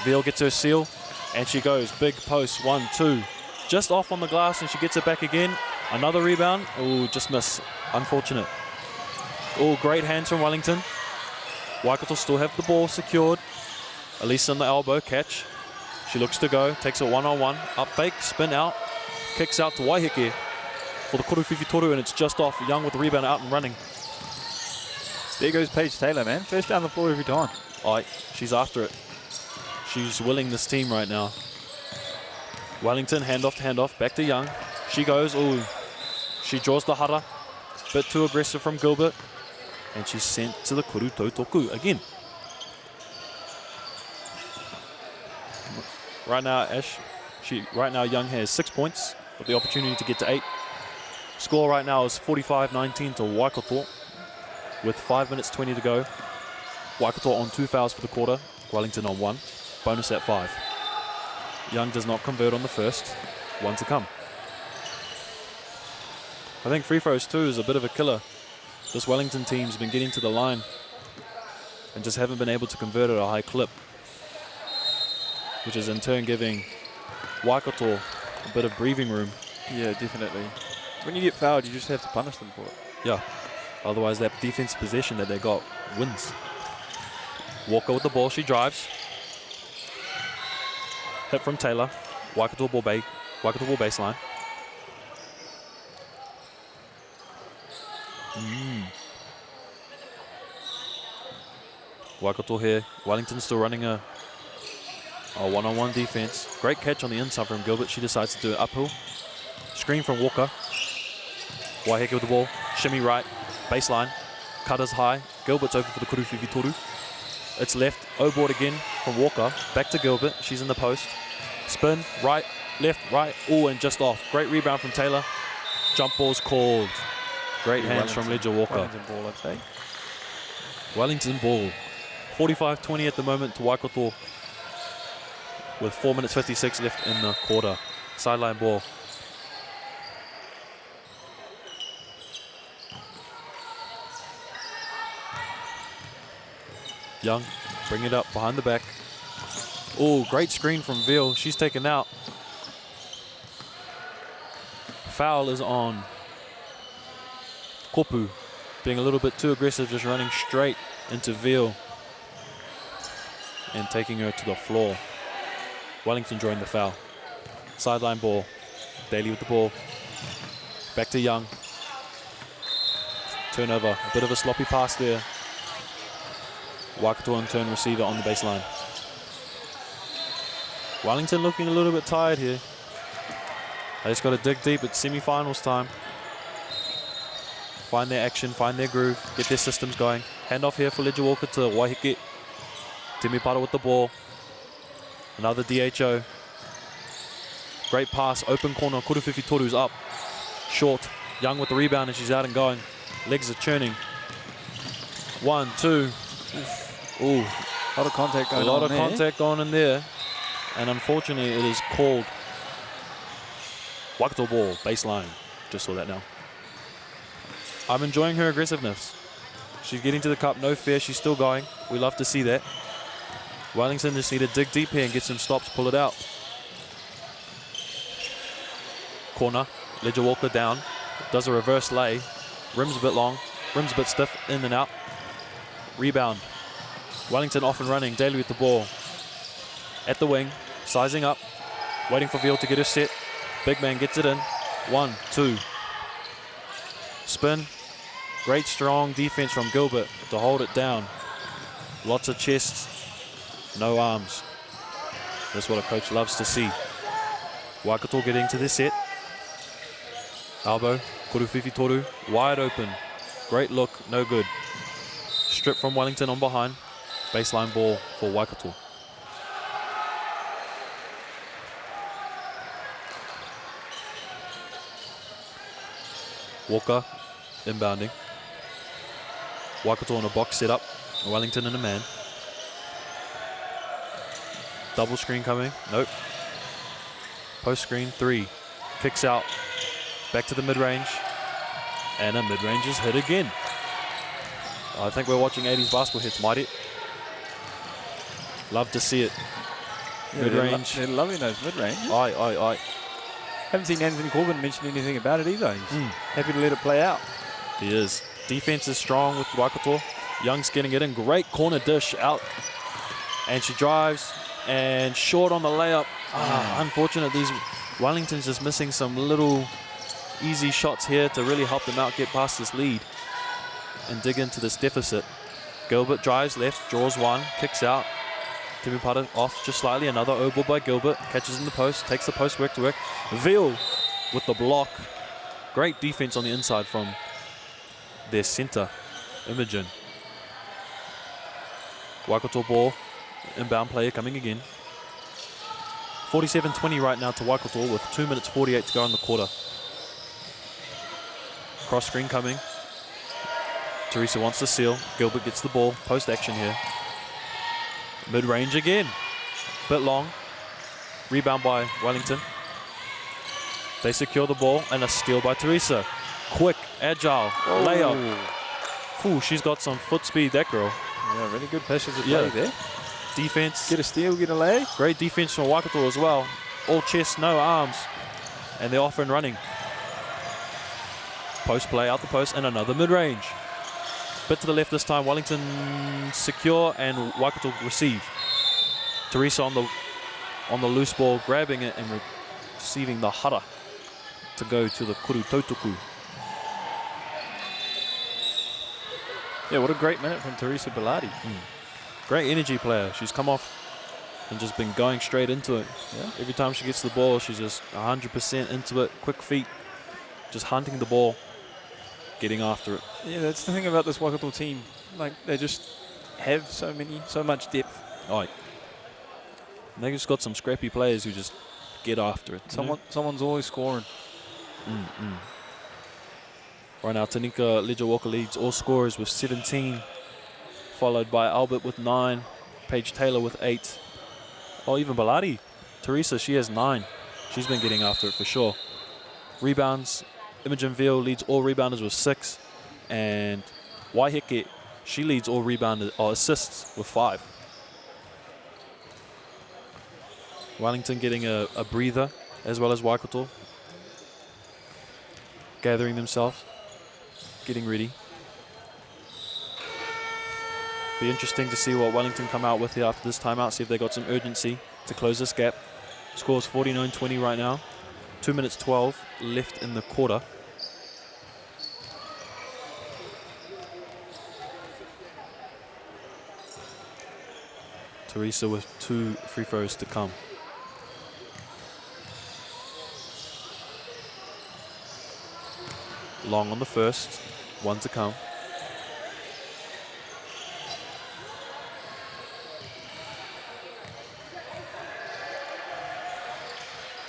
Veal gets her seal, and she goes. Big post, 1, 2. Just off on the glass, and she gets it back again. Another rebound. Oh, just miss. Unfortunate. Oh, great hands from Wellington. Waikato still have the ball secured. Elisa on the elbow, catch. She looks to go, takes it one-on-one. Up fake, spin out. Kicks out to Waiheke for the Kuruwhiwhi Toru, and it's just off. Young with the rebound out and running. There goes Paige Taylor, man. First down the floor every time. Oh, she's after it. She's willing this team right now. Wellington, handoff, back to Young. She goes, ooh. She draws the hara. Bit too aggressive from Gilbert. And she's sent to the Kuru Tautoku again. Right now, Young has 6 points with the opportunity to get to 8. Score right now is 45-19 to Waikato with 5 minutes 20 to go. Waikato on 2 fouls for the quarter. Wellington on 1. Bonus at 5. Young does not convert on the first. 1 to come. I think free throws too is a bit of a killer. This Wellington team's been getting to the line and just haven't been able to convert at a high clip, which is in turn giving Waikato a bit of breathing room. Yeah, definitely. When you get fouled, you just have to punish them for it. Yeah. Otherwise, that defensive possession that they got wins. Walker with the ball. She drives. Hit from Taylor. Waikato ball baseline. Waikato here. Wellington still running a one-on-one defense. Great catch on the inside from Gilbert. She decides to do it uphill. Screen from Walker. Waiheke with the ball. Shimmy right. Baseline. Cutters high. Gilbert's open for the Kuruwhiwhi Toru. It's left. O-board again from Walker. Back to Gilbert. She's in the post. Spin. Right. Left. Right. Oh, and just off. Great rebound from Taylor. Jump ball's called. Great hands from Ledger Walker. Wellington ball, I'd say. Wellington ball. 45-20 at the moment to Waikato with 4 minutes 56 left in the quarter. Sideline ball. Young, bring it up behind the back. Oh, great screen from Veal. She's taken out. Foul is on Kopu, being a little bit too aggressive, just running straight into Veal and taking her to the floor. Wellington drawing the foul. Sideline ball. Daly with the ball. Back to Young. Turnover. A bit of a sloppy pass there. Waikato in turn receiver on the baseline. Wellington looking a little bit tired here. They just got to dig deep. It's semi-finals time. Find their action, find their groove, get their systems going. Hand off here for Ledger Walker to Waiheke. Timipara with the ball. Another DHO. Great pass, open corner. Kuruwhiwhi Toru's up. Short. Young with the rebound and she's out and going. Legs are churning. 1, 2. Ooh. A lot of contact going on. A lot of contact on in there. And unfortunately, it is called Waikato ball, baseline. Just saw that now. I'm enjoying her aggressiveness. She's getting to the cup, no fear, she's still going. We love to see that. Wellington just need to dig deep here and get some stops, pull it out. Corner, Ledger Walker down, does a reverse lay. Rim's a bit long, rim's a bit stiff, in and out. Rebound. Wellington off and running, Daly with the ball. At the wing, sizing up, waiting for Veal to get her set. Big man gets it in. 1, 2. Spin. Great strong defense from Gilbert to hold it down. Lots of chests, no arms. That's what a coach loves to see. Waikato getting to this set. Elbow, Koruwhiwhi Toru, wide open. Great look, no good. Strip from Wellington on behind. Baseline ball for Waikato. Walker inbounding. Waikato on a box set up. Wellington in a man. Double screen coming. Nope. Post screen 3. Kicks out. Back to the mid-range. And a mid-range is hit again. I think we're watching 80s basketball hits, mighty. Love to see it. Yeah, Mid-range. They're loving those mid-range. Aye. Haven't seen Anthony Corbin mention anything about it either. He's happy to let it play out. He is. Defense is strong with Waikato. Young's getting it in. Great corner dish out. And she drives. And short on the layup. Unfortunate. These Wellington's just missing some little easy shots here to really help them out get past this lead and dig into this deficit. Gilbert drives left, draws one, kicks out. Timmy Potter off just slightly. Another O ball by Gilbert. Catches in the post, takes the post work to work. Veal with the block. Great defense on the inside from their center, Imogen. Waikato ball. Inbound player coming again. 47-20 right now to Waikato with 2 minutes 48 to go in the quarter. Cross screen coming. Teresa wants to seal. Gilbert gets the ball. Post action here. Mid-range again. Bit long. Rebound by Wellington. They secure the ball and a steal by Teresa. Quick, agile, layup. Ooh, she's got some foot speed, that girl. Yeah, really good passes of play there. Defense. Get a steal, get a lay. Great defense from Waikato as well. All chest, no arms. And they're off and running. Post play out the post and another mid-range. Bit to the left this time. Wellington secure and Waikato receive. Teresa on the loose ball, grabbing it and receiving the hara to go to the kuru tautuku. Yeah, what a great minute from Teresa Bellardi. Great energy player. She's come off and just been going straight into it. Yeah. Every time she gets the ball, she's just 100% into it. Quick feet, just hunting the ball, getting after it. Yeah, that's the thing about this Waikato team. Like, they just have so much depth. Like, they just got some scrappy players who just get after it. Someone's always scoring. Right now, Tanika Leja-Walker leads all scorers with 17, followed by Albert with 9, Paige Taylor with 8. Oh, even Bellardi. Teresa, she has 9. She's been getting after it for sure. Rebounds, Imogen Veal leads all rebounders with 6. And Waiheke, she leads all rebounders or assists with 5. Wellington getting a breather as well as Waikato. Gathering themselves, getting ready. Be interesting to see what Wellington come out with here after this timeout, see if they got some urgency to close this gap. Scores 49-20 right now. 2 minutes 12 left in the quarter. Teresa with 2 free throws to come. Long on the first, 1 to come.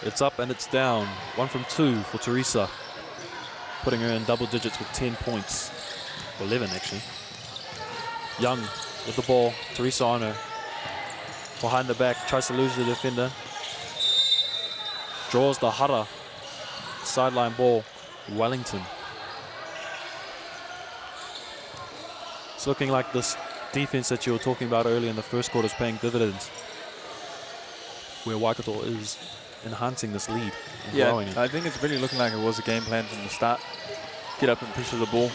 It's up and it's down. 1 from 2 for Teresa, putting her in double digits with 10 points. 11 actually. Young with the ball, Teresa on her. Behind the back, tries to lose the defender. Draws the hara. Sideline ball, Wellington. It's looking like this defense that you were talking about earlier in the first quarter is paying dividends, where Waikato is enhancing this lead and growing it. I think it's really looking like it was a game plan from the start. get up and pressure the ball.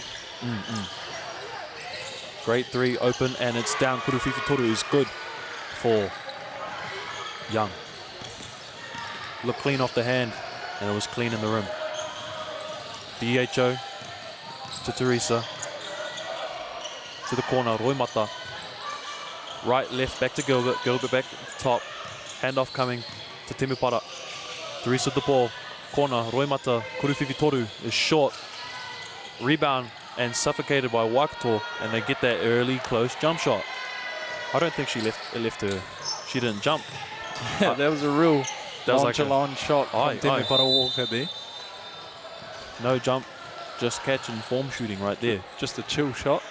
Great three, open, and it's down. Kuruwhiwhi Toru is good for Young. Looked clean off the hand, and it was clean in the rim. DHO to Teresa. To the corner, Roimata. Right, left, back to Gilbert. Gilbert back top. Handoff coming to Timupara. Teresa with the ball. Corner, Roimata. Kuruwhiwhi Toru is short. Rebound and suffocated by Waikato, and they get that early, close jump shot. I don't think it left her. She didn't jump. Yeah, that was a real nonchalant like shot from Timupara Walker there. No jump, just catch and form shooting right there. Just a chill shot.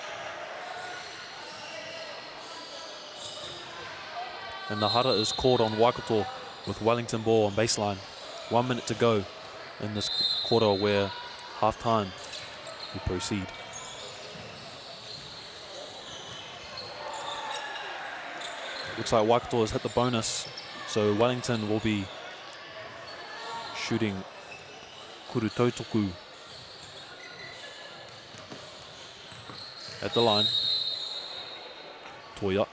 And the hara is caught on Waikato with Wellington ball on baseline. 1 minute to go in this quarter where half-time we proceed. Looks like Waikato has hit the bonus, so Wellington will be shooting Kurutotoku at the line. Toya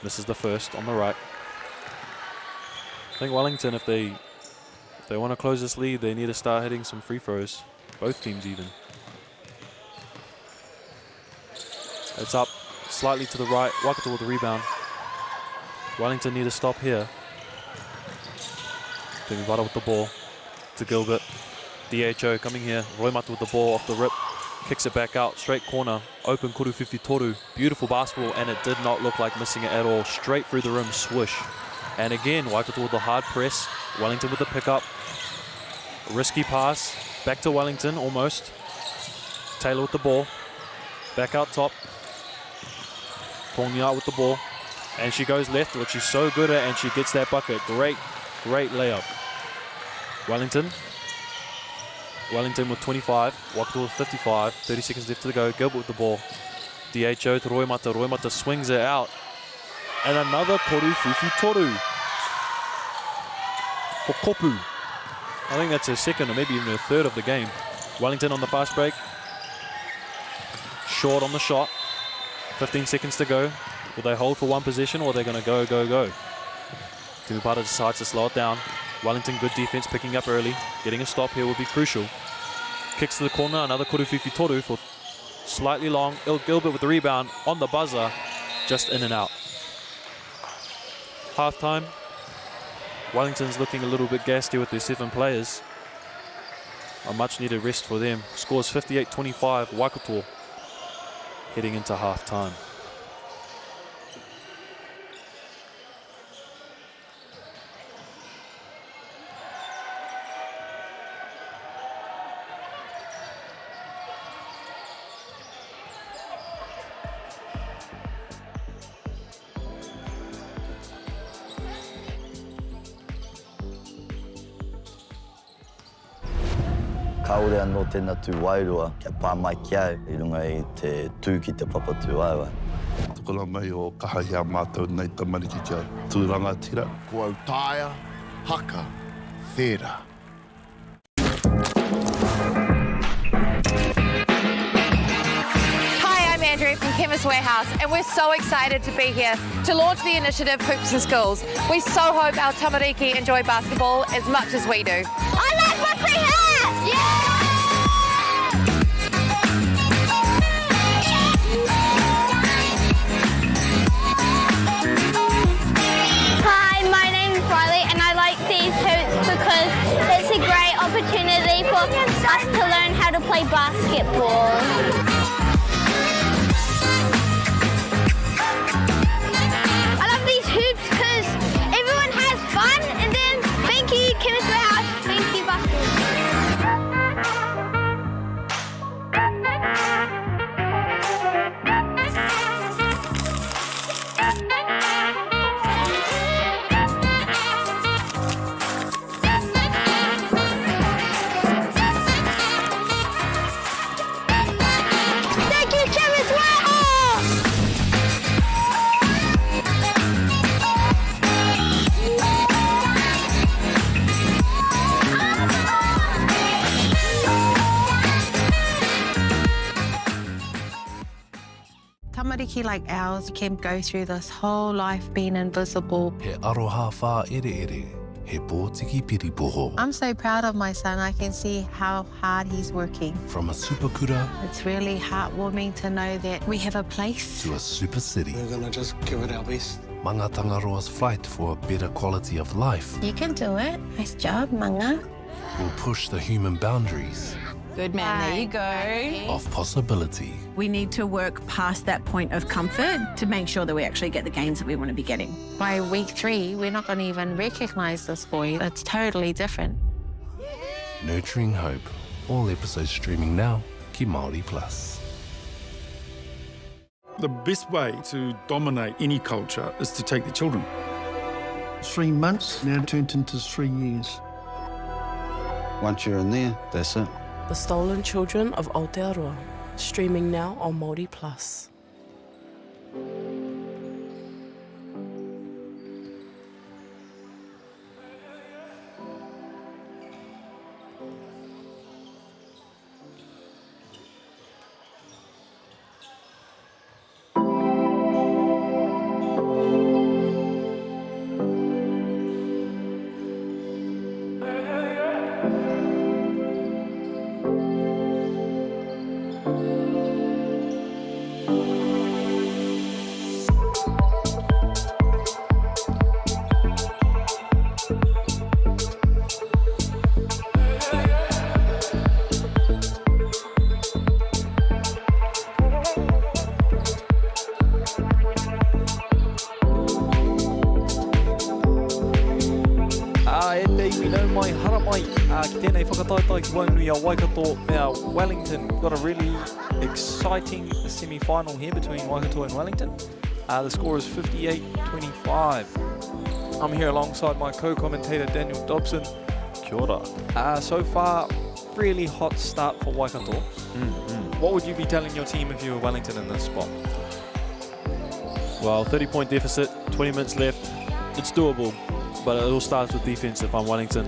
misses the first on the right. I think Wellington, if they want to close this lead, they need to start hitting some free throws. Both teams even. It's up slightly to the right. Waikato with the rebound. Wellington need to stop here. Timupara with the ball to Gilbert. DHO coming here. Roimata with the ball off the rip. Kicks it back out. Straight corner. Open Kuruwhiwhi Toru. Beautiful basketball, and it did not look like missing it at all. Straight through the rim. Swish. And again, Waikato with the hard press. Wellington with the pickup. Risky pass. Back to Wellington almost. Taylor with the ball. Back out top. Tongia with the ball. And she goes left, which she's so good at, and she gets that bucket. Great layup. Wellington with 25. Waikato with 55. 30 seconds left to go. Gilbert with the ball. DHO to Roimata. Roimata swings it out. And another Kuruwhiwhi Toru for Kopu. I think that's her second or maybe even her third of the game. Wellington on the fast break. Short on the shot. 15 seconds to go. Will they hold for one position, or are they going to go? Timupara decides to slow it down. Wellington, good defense, picking up early. Getting a stop here will be crucial. Kicks to the corner, another Kuruwhiwhi Toru for slightly long. Gilbert with the rebound on the buzzer, just in and out. Halftime. Wellington's looking a little bit gassed here with their 7 players. A much needed rest for them. Scores 58-25, Waikato heading into halftime. Kaore anō tēnā tū wairua, kia pā mai ki au, I runga I te tū ki te papa tū aiwa. Tukala mai o kahahia mātou nei tamariki kia tūranga tira. Kua taia, haka, thera. Hi, I'm Andrea from Chemist Warehouse, and we're so excited to be here to launch the initiative Hoops in Schools. We so hope our tamariki enjoy basketball as much as we do. I like my free hat! Yeah! Hi, my name is Riley, and I like these hoops because it's a great opportunity for us to learn how to play basketball. I love these hoops because everyone has fun, and then thank you, Chemist Warehouse, thank you, basketball. Tamariki like ours can go through this whole life being invisible. He aroha wha ere ere, he pōtiki piripoho. I'm so proud of my son. I can see how hard he's working. From a super kura It's really heartwarming to know that we have a place. to a super city. We're going to just give it our best. Manga Tangaroa's fight for a better quality of life You can do it. Nice job, Manga. will push the human boundaries Good man, there you go. of possibility. We need to work past that point of comfort to make sure that we actually get the gains that we want to be getting. By week 3, we're not going to even recognize this boy. It's totally different. Nurturing Hope. All episodes streaming now. Ki Māori Plus. The best way to dominate any culture is to take the children. 3 months now turned into 3 years. Once you're in there, that's it. The Stolen Children of Aotearoa, streaming now on Māori Plus. Ki tēnei whakataitai ki Wainui a Waikato a Wellington. We've got a really exciting semi-final here between Waikato and Wellington. The score is 58-25. I'm here alongside my co-commentator Daniel Dobson. Kia ora. So far, really hot start for Waikato. What would you be telling your team if you were Wellington in this spot? Well, 30-point deficit, 20 minutes left. It's doable, but it all starts with defense if I'm Wellington.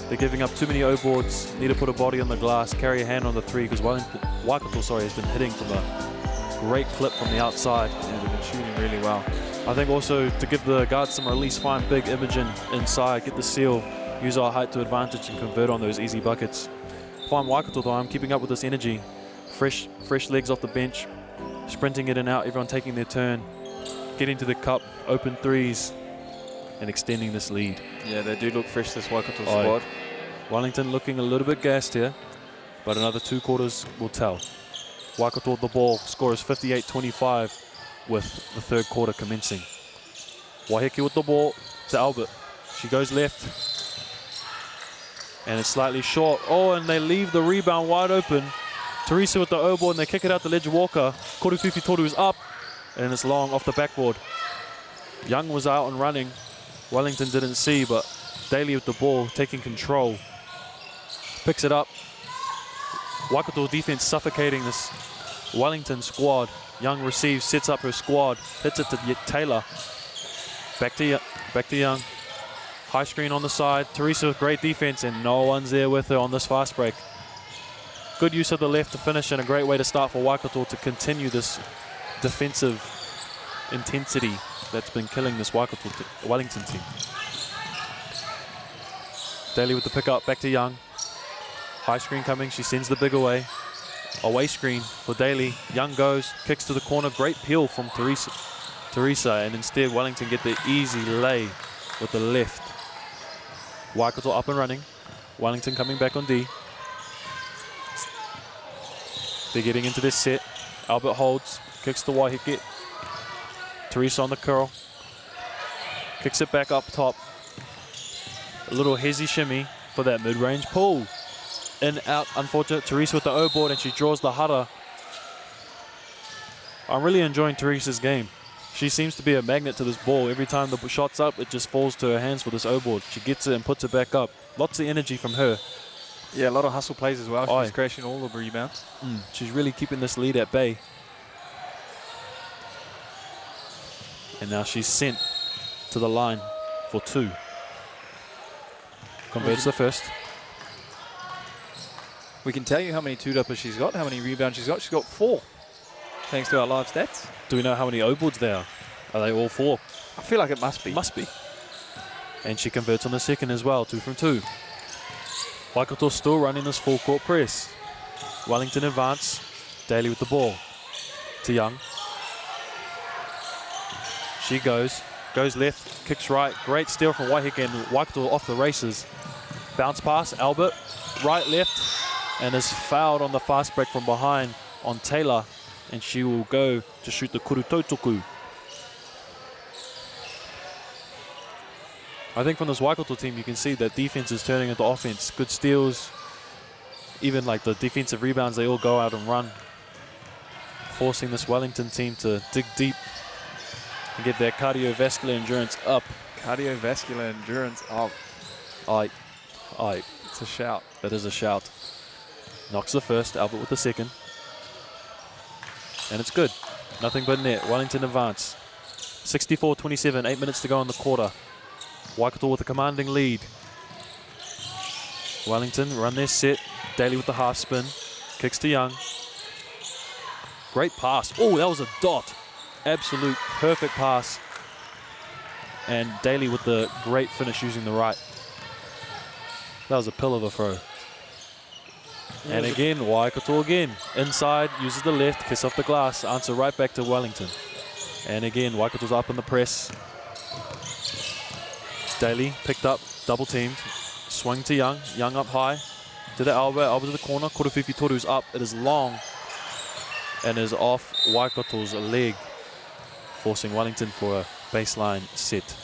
They're giving up too many O-boards, need to put a body on the glass, carry a hand on the 3, because Waikato has been hitting from a great clip from the outside. Yeah, they've been shooting really well. I think also to give the guards some release, find big Imogen inside, get the seal, use our height to advantage and convert on those easy buckets. If I'm Waikato though, I'm keeping up with this energy. Fresh legs off the bench, sprinting in and out, everyone taking their turn, getting to the cup, open threes, and extending this lead. Yeah, they do look fresh, this Waikato squad. Wellington looking a little bit gassed here, but another 2 quarters will tell. Waikato with the ball, score is 58-25 with the 3rd quarter commencing. Waiheke with the ball to Albert. She goes left, and it's slightly short. Oh, and they leave the rebound wide open. Teresa with the O-board, and they kick it out to Ledger Walker. Koruwhiwhi Toru is up, and it's long off the backboard. Young was out and running. Wellington didn't see, but Daly with the ball, taking control. Picks it up. Waikato defense suffocating this Wellington squad. Young receives, sets up her squad, hits it to Taylor. Back to Young. High screen on the side. Teresa with great defense, and no one's there with her on this fast break. Good use of the left to finish, and a great way to start for Waikato to continue this defensive intensity that's been killing this Wellington team. Daly with the pickup, back to Young. High screen coming, she sends the big away. Away screen for Daly. Young goes, kicks to the corner, great peel from Teresa, and instead Wellington get the easy lay with the left. Waikato up and running. Wellington coming back on D. They're getting into this set. Albert holds, kicks to Waiheke. Teresa on the curl. Kicks it back up top. A little hezzy shimmy for that mid-range pull. In, out, unfortunate. Teresa with the O-board, and she draws the hara. I'm really enjoying Teresa's game. She seems to be a magnet to this ball. Every time the shot's up, it just falls to her hands for this O-board. She gets it and puts it back up. Lots of energy from her. Yeah, a lot of hustle plays as well. She's crashing all the rebounds. She's really keeping this lead at bay. And now she's sent to the line for 2. Converts the first. We can tell you how many two-duppers she's got, how many rebounds she's got. She's got 4. thanks to our live stats. Do we know how many O-boards there are? Are they all 4? I feel like it must be. Must be. And she converts on the second as well, 2 from 2. Waikato still running this full court press. Wellington advance. Daly with the ball. To Young. She goes left, kicks right. Great steal from Waiheke and Waikato off the races. Bounce pass, Albert, right, left, and is fouled on the fast break from behind on Taylor, and she will go to shoot the Kurutautuku. I think from this Waikato team, you can see that defense is turning into offense. Good steals, even like the defensive rebounds, they all go out and run, forcing this Wellington team to dig deep and get their cardiovascular endurance up. Cardiovascular endurance up. Aye. It's a shout. That is a shout. Knocks the first, Albert with the second. And it's good. Nothing but net. Wellington advance. 64-27, 8 minutes to go in the quarter. Waikato with a commanding lead. Wellington run their set. Daly with the half spin. Kicks to Young. Great pass. Oh, that was a dot. Absolute perfect pass. And Daly with the great finish using the right. That was a pill of a throw. And again, Waikato again. Inside, uses the left, kiss off the glass, answer right back to Wellington. And again, Waikato's up in the press. Daly picked up, double teamed. Swing to Young, Young up high. To the Albert to the corner. Korowhiwhi Toru's up, it is long. And is off Waikato's leg, forcing Wellington for a baseline set.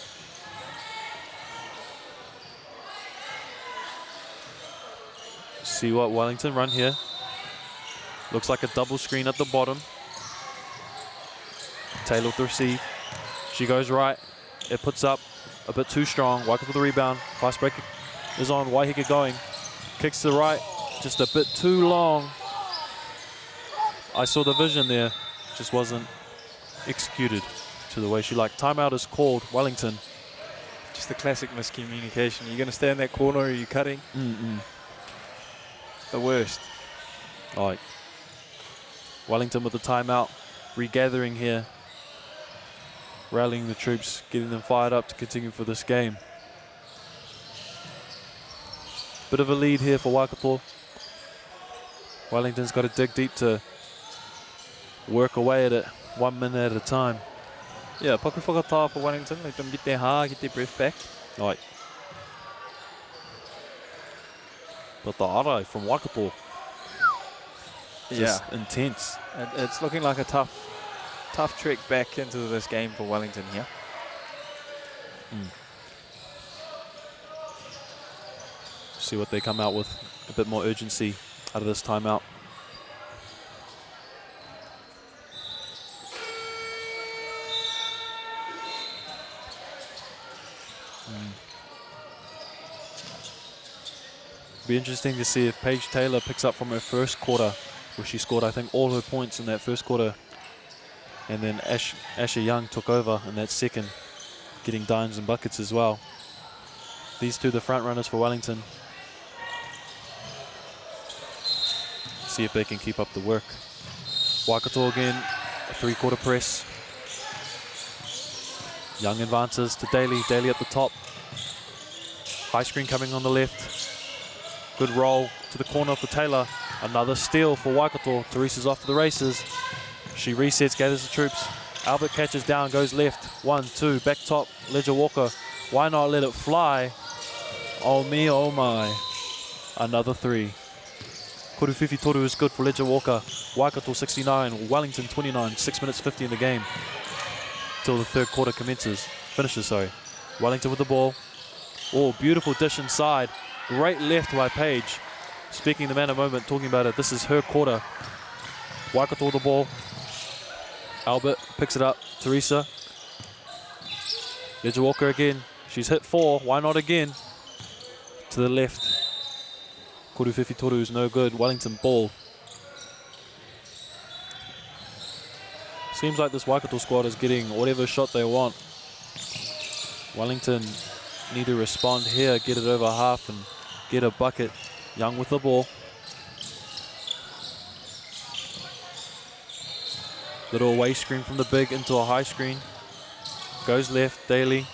See what Wellington run here. Looks like a double screen at the bottom. Taylor with the receive. She goes right. It puts up a bit too strong. Waikato with the rebound. Fast break is on. Waiheke going. Kicks to the right. Just a bit too long. I saw the vision there. Just wasn't executed to the way she liked. Timeout is called. Wellington. Just the classic miscommunication. You're going to stay in that corner or are you cutting? The worst. All right. Wellington with the timeout. Regathering here. Rallying the troops. Getting them fired up to continue for this game. Bit of a lead here for Waikato. Wellington's got to dig deep to work away at it 1 minute at a time. Yeah, paku whakatā for Wellington. Let them get their heart, get their breath back. All right. But the arai from Waikato, just intense. It's looking like a tough trek back into this game for Wellington here. See what they come out with. A bit more urgency out of this timeout. Be interesting to see if Paige Taylor picks up from her first quarter, where she scored, I think, all her points in that first quarter. And then Asher Young took over in that second, getting dimes and buckets as well. These two, the front runners for Wellington. See if they can keep up the work. Waikato again, a three-quarter press. Young advances to Daly. Daly at the top. High screen coming on the left. Good roll to the corner for Taylor. Another steal for Waikato. Teresa's off to the races. She resets, gathers the troops. Albert catches down, goes left. 1, 2, back top. Ledger Walker. Why not let it fly? Oh me, oh my. Another 3. Korowhiwhi Toru is good for Ledger Walker. Waikato 69, Wellington 29. 6 minutes 50 in the game. Till the third quarter finishes, sorry. Wellington with the ball. Oh, beautiful dish inside. Great left by Paige. Speaking the man a moment, talking about it. This is her quarter. Waikato with the ball. Albert picks it up. Teresa. Ledger Walker again. She's hit 4. Why not again? To the left. Korowhiwhi Toru is no good. Wellington ball. Seems like this Waikato squad is getting whatever shot they want. Wellington need to respond here, get it over half and get a bucket. Young with the ball. Little away screen from the big into a high screen. Goes left, Daly.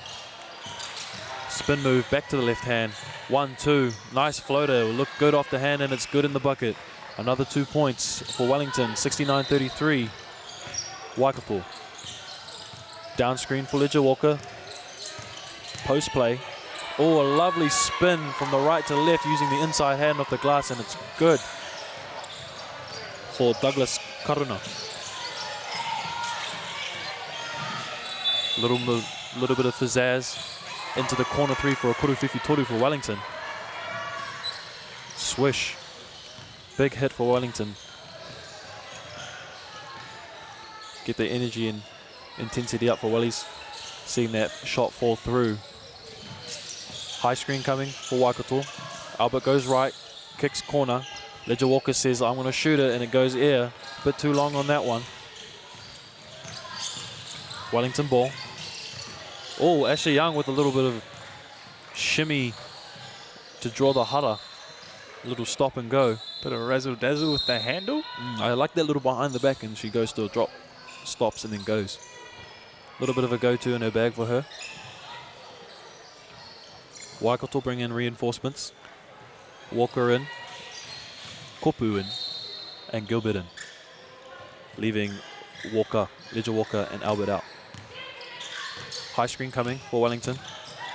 Spin move, back to the left hand. 1-2, nice floater, will look good off the hand and it's good in the bucket. Another 2 points for Wellington, 69-33. Waikato. Down screen for Ledger Walker. Post play. Oh, a lovely spin from the right to left using the inside hand of the glass, and it's good for Douglas Karuna. Little bit of pizzazz into the corner 3 for a kuruwhiwhi toru for Wellington. Swish. Big hit for Wellington. Get the energy and intensity up for Wellies. Seeing that shot fall through. High screen coming for Waikato. Albert goes right, kicks corner. Ledger Walker says, I'm going to shoot it, and it goes air. A bit too long on that one. Wellington ball. Oh, Ashley Young with a little bit of shimmy to draw the Hara. A little stop and go. Bit of razzle dazzle with the handle. I like that little behind the back, and she goes to a drop, stops and then goes. A little bit of a go-to in her bag for her. Waikato bring in reinforcements. Walker in, Kopu in, and Gilbert in. Leaving Walker, Ledger Walker and Albert out. High screen coming for Wellington.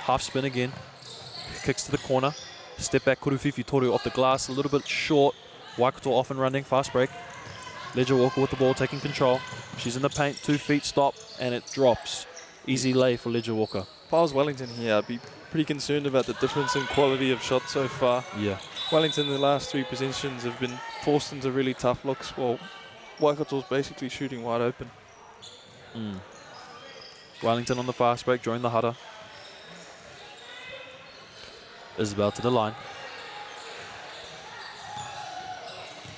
Half spin again. Kicks to the corner. Step back kuruwhiwhi toru off the glass, a little bit short. Waikato off and running, fast break. Ledger Walker with the ball, taking control. She's in the paint, 2 feet, stop, and it drops. Easy lay for Ledger Walker. If I was Wellington here, I'd be pretty concerned about the difference in quality of shots so far. Yeah. Wellington in the last 3 possessions have been forced into really tough looks, while Waikato's basically shooting wide open. Wellington on the fast break, drawing the Hara. Isabel to the line.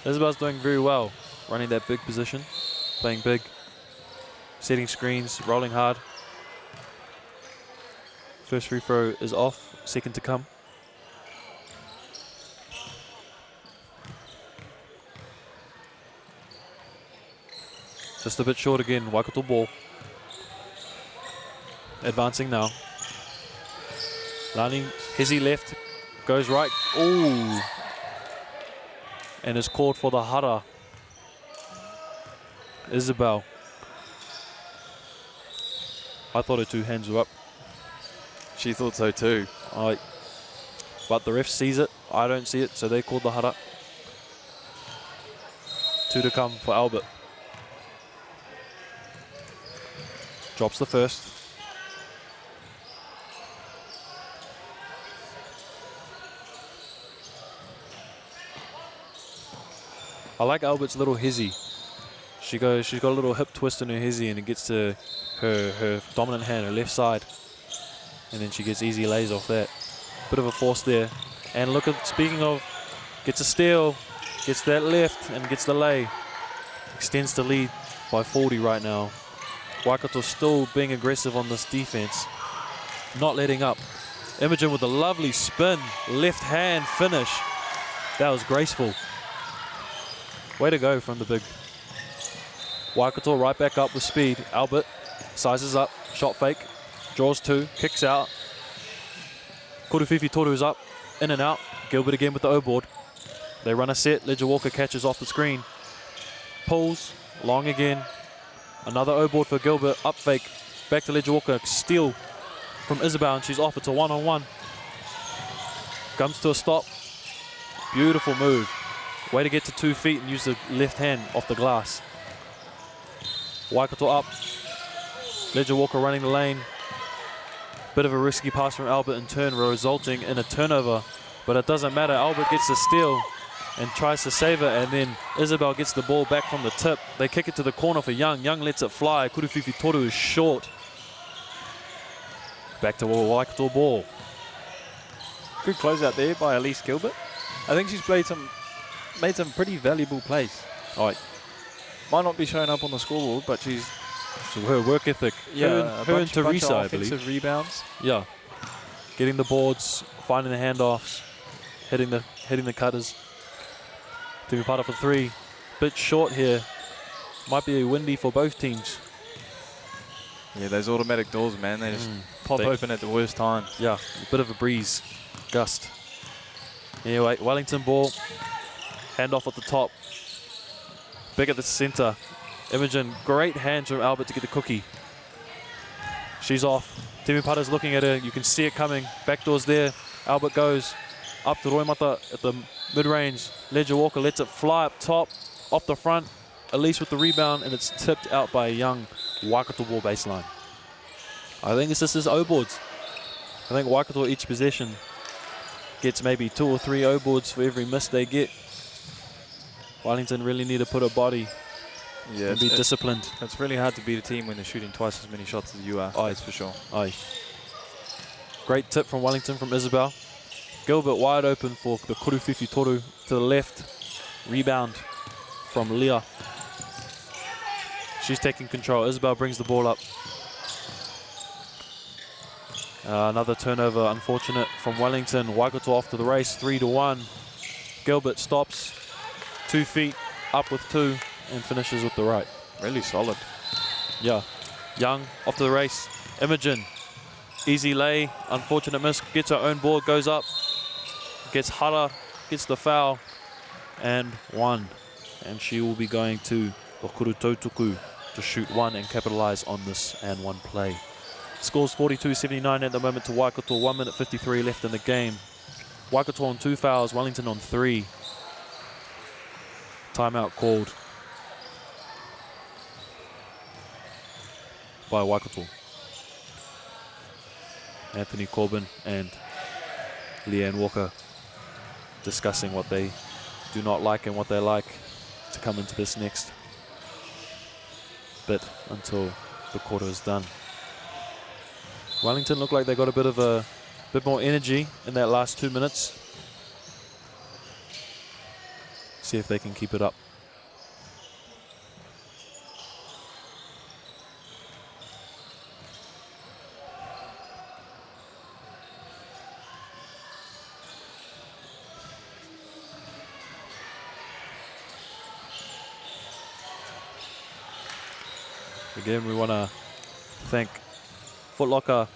Isabel's doing very well, running that big position, playing big, setting screens, rolling hard. First free throw is off, second to come. Just a bit short again, Waikato ball. Advancing now. Lani, Hizzy left, goes right. Ooh. And is called for the Hara. Isabel. I thought her 2 hands were up. She thought so too. But the ref sees it. I don't see it, so they called the Hara. 2 to come for Albert. Drops the first. I like Albert's little hizzy. She's got a little hip twist in her hizzy, and it gets to her dominant hand, her left side. And then she gets easy lays off that. Bit of a force there. And look at, speaking of, gets a steal, gets that left and gets the lay. Extends the lead by 40 right now. Waikato still being aggressive on this defense. Not letting up. Imogen with a lovely spin, left hand finish. That was graceful. Way to go from the big. Waikato right back up with speed. Albert sizes up, shot fake, draws 2, kicks out. Kuruwhiwhi toru is up, in and out. Gilbert again with the O-board. They run a set, Ledger Walker catches off the screen. Pulls, long again. Another O-board for Gilbert, up fake. Back to Ledger Walker, steal from Isabel, and she's off. It's a one-on-one. Comes to a stop. Beautiful move. Way to get to 2 feet and use the left hand off the glass. Waikato up. Ledger Walker running the lane. Bit of a risky pass from Albert in turn, resulting in a turnover. But it doesn't matter. Albert gets the steal and tries to save it, and then Isabel gets the ball back from the tip. They kick it to the corner for Young. Young lets it fly. Kuruwhiwhi toru is short. Back to Waikato ball. Good closeout there by Elise Gilbert. I think she's made some pretty valuable plays. Might not be showing up on the scoreboard, but she's... So her work ethic. Yeah, her and Teresa, I believe. Offensive rebounds. Yeah. Getting the boards, finding the handoffs, hitting the cutters. To be part of a 3. Bit short here Might be windy for both teams. Yeah, those automatic doors, man, they just pop open at the worst time. Yeah, a bit of a breeze, gust. Anyway, Wellington ball, handoff at the top. Big at the center. Imogen, great hands from Albert to get the cookie. She's off. Timi Pata's looking at her. You can see it coming. Backdoor's there. Albert goes up to Roimata at the mid-range. Ledger Walker lets it fly up top, off the front. Elise with the rebound, and it's tipped out by a young Waikato ball baseline. I think it's just his O-boards. I think Waikato each possession gets maybe 2 or 3 O-boards for every miss they get. Wellington really need to put a body and be disciplined. It's really hard to beat a team when they're shooting twice as many shots as you are, that's for sure. Aye. Great tip from Wellington from Isabel. Gilbert wide open for the Kuruwhiwhi Toru to the left. Rebound from Leah. She's taking control. Isabel brings the ball up. Another turnover, unfortunate from Wellington. Waikato off to the race, 3-1. Gilbert stops, 2 feet, up with 2, and finishes with the right. Really solid. Yeah. Young off to the race. Imogen, easy lay, unfortunate miss. Gets her own board, goes up, gets Hara, gets the foul, and 1. And she will be going to Okuru Tautuku to shoot 1 and capitalize on this and 1 play. Scores 42-79 at the moment to Waikato. 1 minute 53 left in the game. Waikato on 2 fouls, Wellington on 3. Timeout called by Waikato. Anthony Corbin and Leanne Walker discussing what they do not like and what they like to come into this next bit until the quarter is done. Wellington look like they got a bit more energy in that last 2 minutes. See if they can keep it up. Again, we want to thank Foot Locker,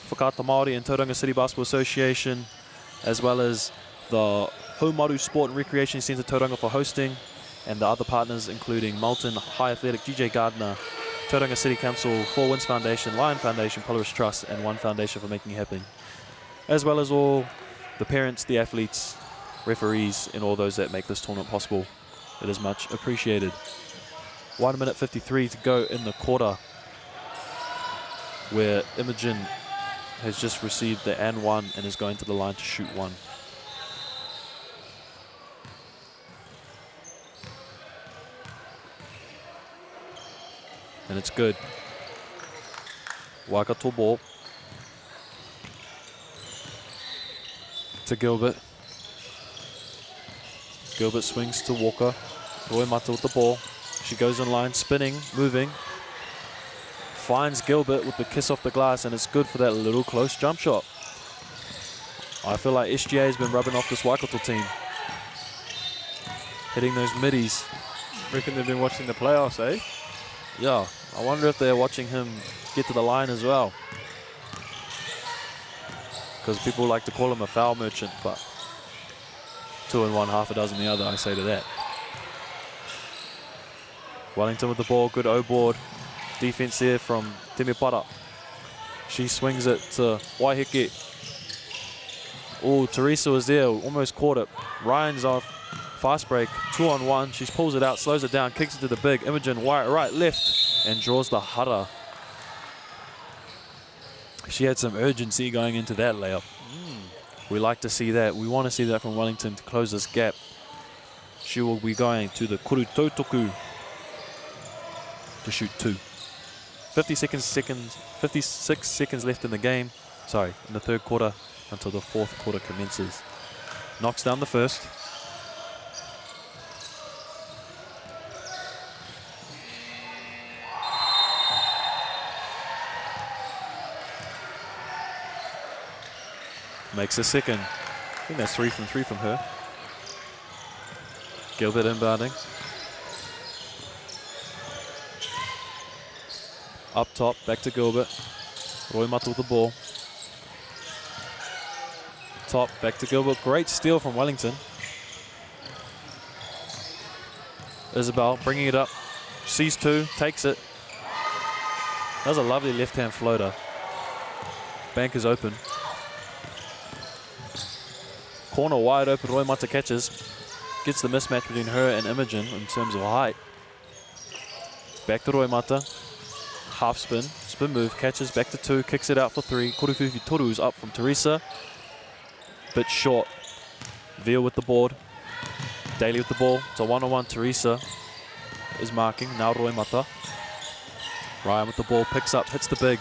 Whakaata Māori and Tauranga City Basketball Association, as well as the Haumaru Sport and Recreation Centre Tauranga for hosting, and the other partners including Moulton High Athletic, GJ Gardner, Tauranga City Council, Four Winds Foundation, Lion Foundation, Polaris Trust, and One Foundation for making it happen, as well as all the parents, the athletes, referees, and all those that make this tournament possible. It is much appreciated. 1 minute 53 to go in the quarter, where Imogen has just received the and 1 and is going to the line to shoot 1. And it's good. Waikato ball to Gilbert. Gilbert swings to Walker. Roy Mata with the ball. She goes in line, spinning, moving. Finds Gilbert with the kiss off the glass, and it's good for that little close jump shot. I feel like SGA has been rubbing off this Waikato team. Hitting those middies. Reckon they've been watching the playoffs, eh? Yeah, I wonder if they're watching him get to the line as well. Because people like to call him a foul merchant, but 2 in one, half a dozen the other, I say to that. Wellington with the ball, good O-board. Defense there from Timi Pata. She swings it to Waiheke. Oh, Teresa was there, almost caught it. Ryan's off, fast break, 2 on 1. She pulls it out, slows it down, kicks it to the big. Imogen, right, left, and draws the Hara. She had some urgency going into that layup. We like to see that. We want to see that from Wellington to close this gap. She will be going to the Kuru Tautuku to shoot 2. 56 seconds left in the game. Sorry, in the third quarter until the fourth quarter commences. Knocks down the first. Makes a second. I think that's 3 from 3 from her. Gilbert inbounding. Up top, back to Gilbert. Roimata with the ball. Top, back to Gilbert. Great steal from Wellington. Isabel bringing it up. Sees two, takes it. That was a lovely left-hand floater. Bank is open. Corner wide open, Roimata catches. Gets the mismatch between her and Imogen in terms of height. Back to Roimata. Half spin, spin move, catches, back to two, kicks it out for three. Koruwhiwhi Toru's up from Teresa. Bit short. Veal with the board. Daly with the ball. It's a one-on-one. Teresa is marking. Now Roimata. Ryan with the ball, picks up, hits the big.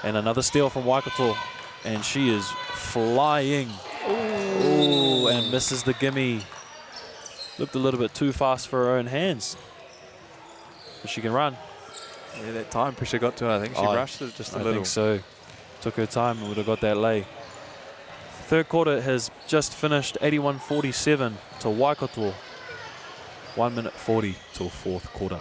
And another steal from Waikato. And she is flying. Ooh, and misses the gimme. Looked a little bit too fast for her own hands. But she can run. Yeah, that time pressure got to her. I think she rushed it just a little. I think so. Took her time and would have got that lay. Third quarter has just finished 81-47 to Waikato. 1 minute 40 till fourth quarter.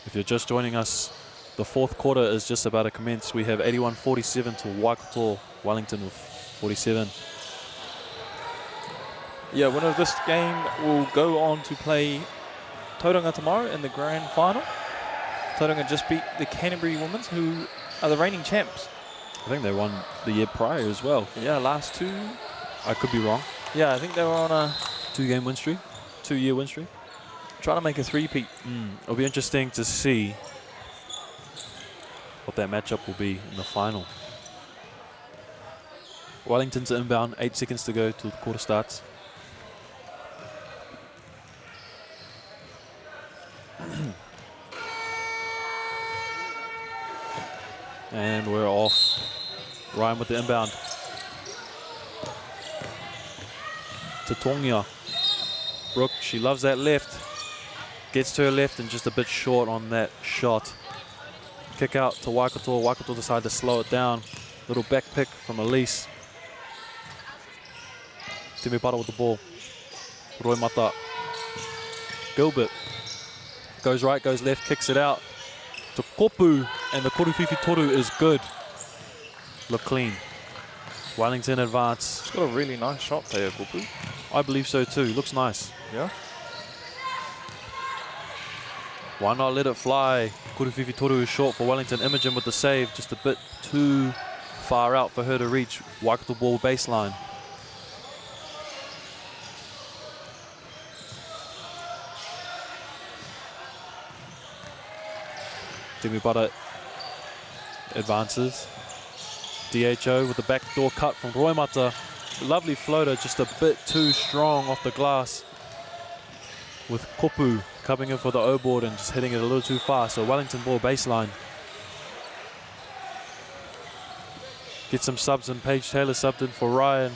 If you're just joining us, the fourth quarter is just about to commence. We have 81-47 to Waikato, Wellington with 47. Yeah, winner of this game will go on to play Tauranga tomorrow in the grand final. Tauranga just beat the Canterbury Women's, who are the reigning champs. I think they won the year prior as well. Yeah, last two. I could be wrong. Yeah, I think they were on a 2-game win streak, 2-year win streak. Trying to make a three-peat. It'll be interesting to see what that matchup will be in the final. Wellington's inbound, 8 seconds to go till the quarter starts. And we're off. Ryan with the inbound. To Tongia. Brooke, she loves that left. Gets to her left and just a bit short on that shot. Kick out to Waikato. Waikato decide to slow it down. Little back pick from Elise. Timipara with the ball. Roimata. Gilbert. Goes right, goes left, kicks it out to Kopu. And the Koruwhiwhi Toru is good. Look clean. Wellington advance. It's got a really nice shot there, Kopu. I believe so too. Looks nice. Yeah. Why not let it fly? Koruwhiwhi Toru is short for Wellington. Imogen with the save, just a bit too far out for her to reach. Waikato ball baseline. Timipara advances. DHO with the backdoor cut from Roimata. Lovely floater, just a bit too strong off the glass. With Kopu coming in for the O-board and just hitting it a little too far. So Wellington ball baseline. Get some subs in. Paige Taylor subbed in for Ryan.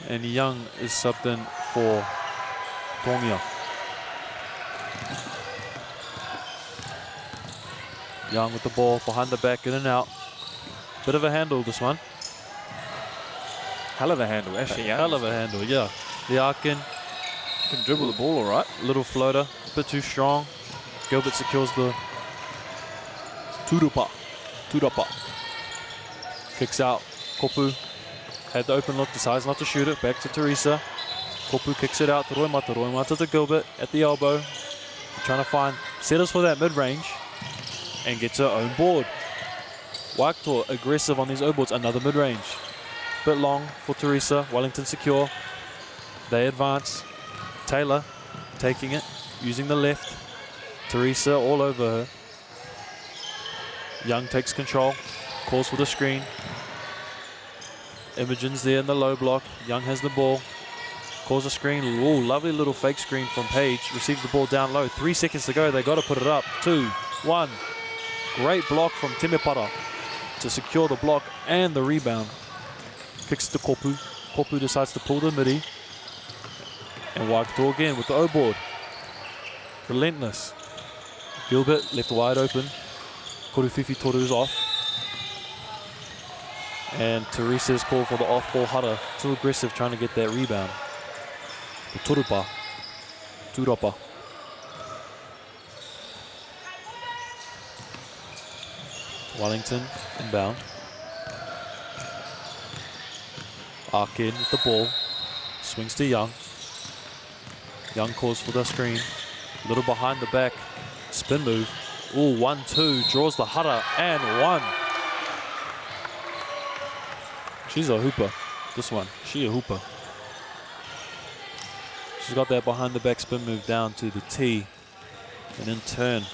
And Young is subbed in for Tongia. Young with the ball behind the back, in and out. Bit of a handle, this one. Hell of a handle, actually. Hell of a handle, yeah. The Arkin can dribble the ball all right. Little floater, a bit too strong. Gilbert secures the Turapa. Kicks out. Kopu had the open look, decides not to shoot it. Back to Teresa. Kopu kicks it out to Roimata. Roimata to Gilbert at the elbow. Trying to find, settles for that mid-range and gets her own board. Waikato aggressive on these O-boards. Another mid-range. Bit long for Teresa. Wellington secure. They advance. Taylor taking it, using the left. Teresa all over her. Young takes control, calls for the screen. Imogen's there in the low block. Young has the ball, calls a screen. Ooh, lovely little fake screen from Paige. Receives the ball down low. 3 seconds to go. They got to put it up. 2, 1. Great block from Temepara to secure the block and the rebound. Kicks to Kopu. Kopu decides to pull the midi. And Waikato again with the O-board. Relentless. Gilbert left wide open. Koruwhiwhi Toru's off. And Teresa's call for the off-ball Hara. Too aggressive trying to get that rebound. The Turupa. Turapa. Wellington inbound. Arkin with the ball. Swings to Young. Young calls for the screen. Little behind the back. Spin move. Ooh, 1-2. Draws the Hara and 1. She's a hooper. This one. She a hooper. She's got that behind the back spin move down to the tee. And in turn,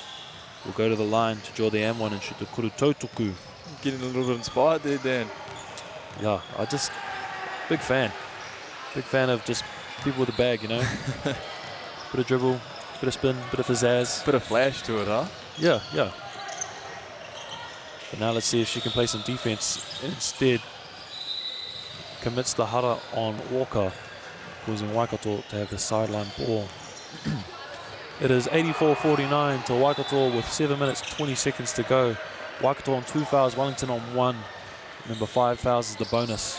will go to the line to draw the M1 and shoot the Kurutotoku. Getting a little bit inspired there, Dan. Yeah, big fan. Big fan of just people with a bag, you know. Bit of dribble, bit of spin, bit of pizzazz. Bit of flash to it, huh? Yeah, yeah. But now let's see if she can play some defense. Instead, commits the Hara on Walker, causing Waikato to have the sideline ball. It is 84-49 to Waikato with 7 minutes, 20 seconds to go. Waikato on 2 fouls, Wellington on 1. Remember, 5 fouls is the bonus.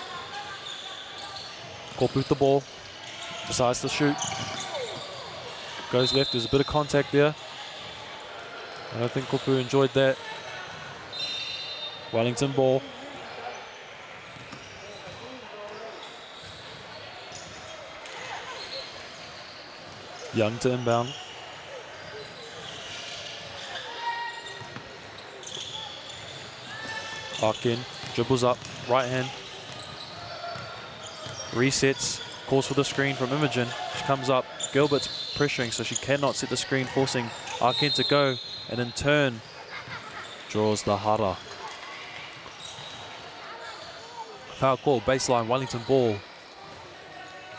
Kopu the ball, decides to shoot. Goes left, there's a bit of contact there. I don't think Kopu enjoyed that. Wellington ball. Young to inbound. Arkin dribbles up, right hand. Resets, calls for the screen from Imogen. She comes up, Gilbert's pressuring, so she cannot set the screen, forcing Arkin to go, and in turn, draws the Hara. Foul call, baseline, Wellington ball.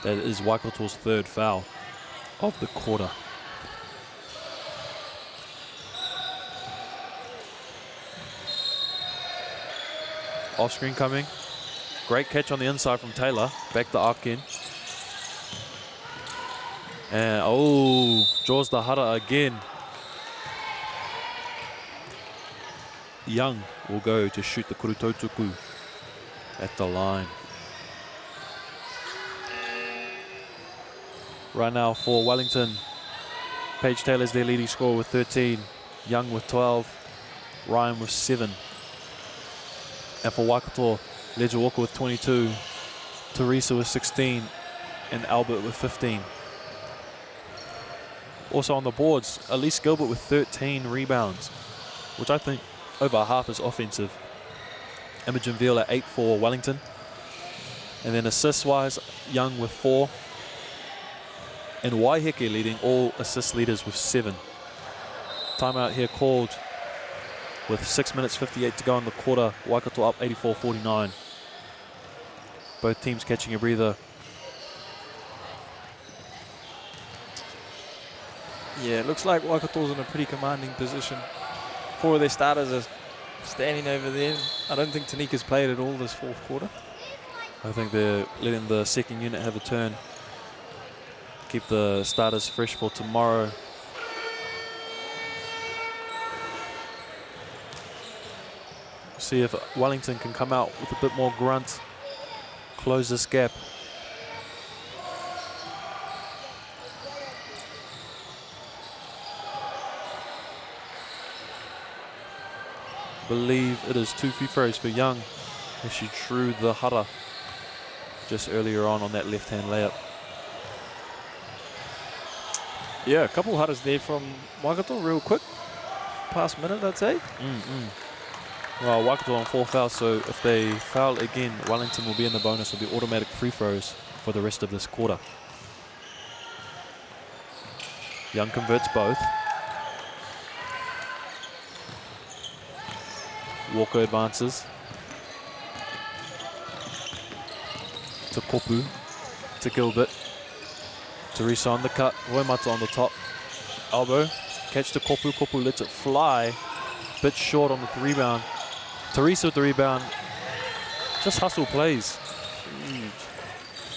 That is Waikato's 3rd foul of the quarter. Off screen coming. Great catch on the inside from Taylor. Back to Arkin. And draws the Hara again. Young will go to shoot the Kurutotoku at the line. Right now for Wellington, Paige Taylor's their leading scorer with 13, Young with 12, Ryan with 7. And for Waikato, Ledger Walker with 22, Teresa with 16, and Albert with 15. Also on the boards, Elise Gilbert with 13 rebounds, which I think over half is offensive. Imogen Veal at 8 for Wellington. And then assists-wise, Young with 4. And Waiheke leading all assist leaders with 7. Timeout here called with 6 minutes 58 to go in the quarter. Waikato up 84-49. Both teams catching a breather. Yeah, it looks like Waikato's in a pretty commanding position. 4 of their starters are standing over there. I don't think Tanika's played at all this 4th quarter. I think they're letting the second unit have a turn. Keep the starters fresh for tomorrow. See if Wellington can come out with a bit more grunt, close this gap. I believe it is 2 free throws for Young as she drew the Hara just earlier on that left-hand layup. Yeah, a couple Haras there from Waikato real quick. Past minute, I'd say. Well, Waikato on 4 fouls, so if they foul again, Wellington will be in the bonus. Will be automatic free throws for the rest of this quarter. Young converts both. Walker advances. To Kopu. To Gilbert. Teresa on the cut. Roimata on the top. Elbow. Catch to Kopu. Kopu lets it fly. Bit short on the rebound. Teresa with the rebound. Just hustle plays.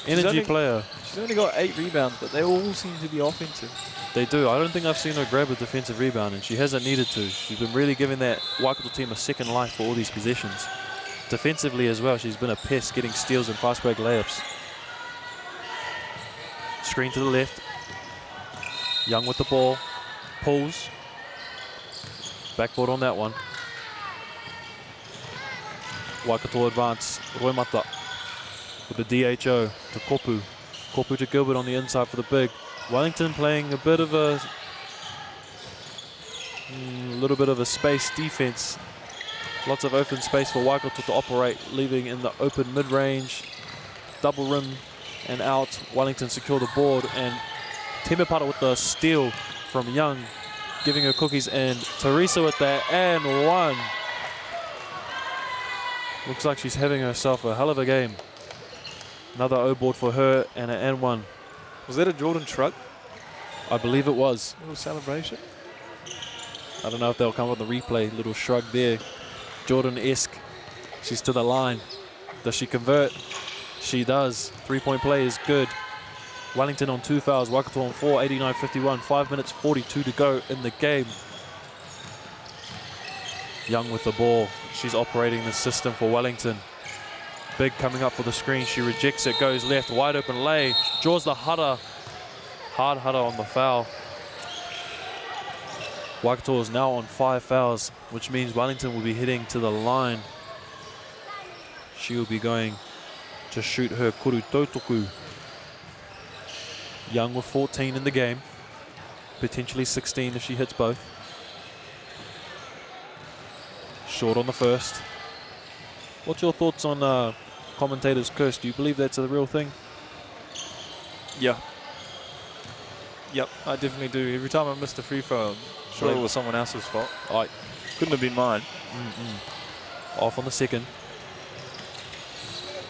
Energy player. She's only got 8 rebounds, but they all seem to be offensive. They do. I don't think I've seen her grab a defensive rebound, and she hasn't needed to. She's been really giving that Waikato team a second life for all these possessions. Defensively as well, she's been a pest, getting steals and fast break layups. Screen to the left. Young with the ball. Pulls. Backboard on that one. Waikato advance. Roimata with the DHO to Kopu. Kopu to Gilbert on the inside for the big. Wellington playing a bit of a little bit of a space defense. Lots of open space for Waikato to operate, leaving in the open mid-range, double rim and out. Wellington secure the board, and Temepara with the steal from Young, giving her cookies, and Teresa with that and one. Looks like she's having herself a hell of a game. Another O board for her and an and one. Was that a Jordan shrug? I believe it was. Little celebration. I don't know if they'll come with the replay. Little shrug there. Jordan-esque. She's to the line. Does she convert? She does. 3-point play is good. Wellington on 2 fouls. Waikato on 4. 89-51. 5 minutes 42 to go in the game. Young with the ball. She's operating the system for Wellington. Big coming up for the screen. She rejects it. Goes left. Wide open lay. Draws the Hada. Hard Hada on the foul. Waikato is now on 5 fouls, which means Wellington will be heading to the line. She will be going to shoot her kuru tautoku. Young with 14 in the game. Potentially 16 if she hits both. Short on the first. What's your thoughts on commentator's curse? Do you believe that's a real thing? Yeah. Yep, I definitely do. Every time I missed a free throw, I'm sure it was someone else's fault. Couldn't have been mine. Off on the second.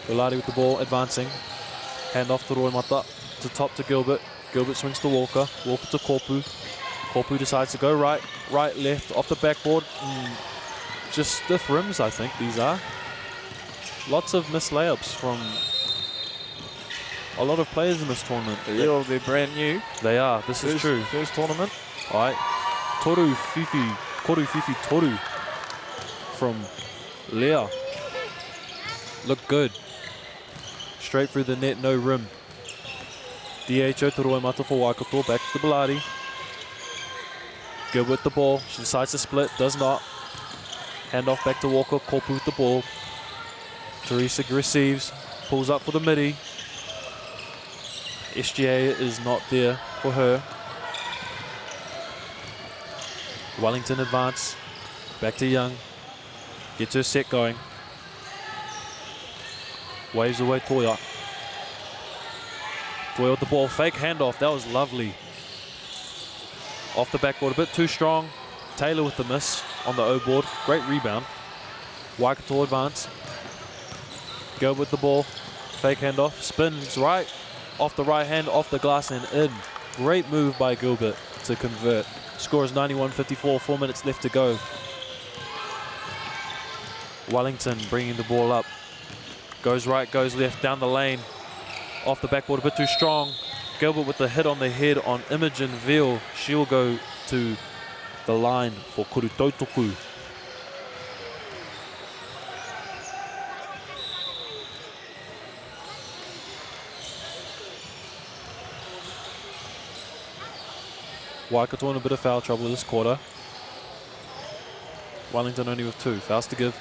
Biladi with the ball, advancing. Hand off to Roimata. To top to Gilbert. Gilbert swings to Walker. Walker to Kopu. Kopu decides to go right. Right, left, off the backboard. Just stiff rims, I think these are. Lots of missed layups from a lot of players in this tournament. Yeah, they're brand new. They are. This is true. First tournament. All right. Koru Fifi Toru from Lea. Look good. Straight through the net, no rim. DHO to Roimata for Waikato. Back to the Biladi. Good with the ball. She decides to split. Does not. Hand off back to Walker. Kopu with the ball. Teresa receives. Pulls up for the midi. SGA is not there for her. Wellington advance. Back to Young. Gets her set going. Waves away Toya. Toya with the ball. Fake handoff. That was lovely. Off the backboard. A bit too strong. Taylor with the miss on the O board. Great rebound. Waikato advance. Go with the ball. Fake handoff. Spins right. Off the right hand, off the glass and in. Great move by Gilbert to convert. Score is 91-54, 4 minutes left to go. Wellington bringing the ball up. Goes right, goes left, down the lane. Off the backboard, a bit too strong. Gilbert with the hit on the head on Imogen Veal. She will go to the line for kuru tautoku. Waikato in a bit of foul trouble this quarter. Wellington only with 2. Fouls to give.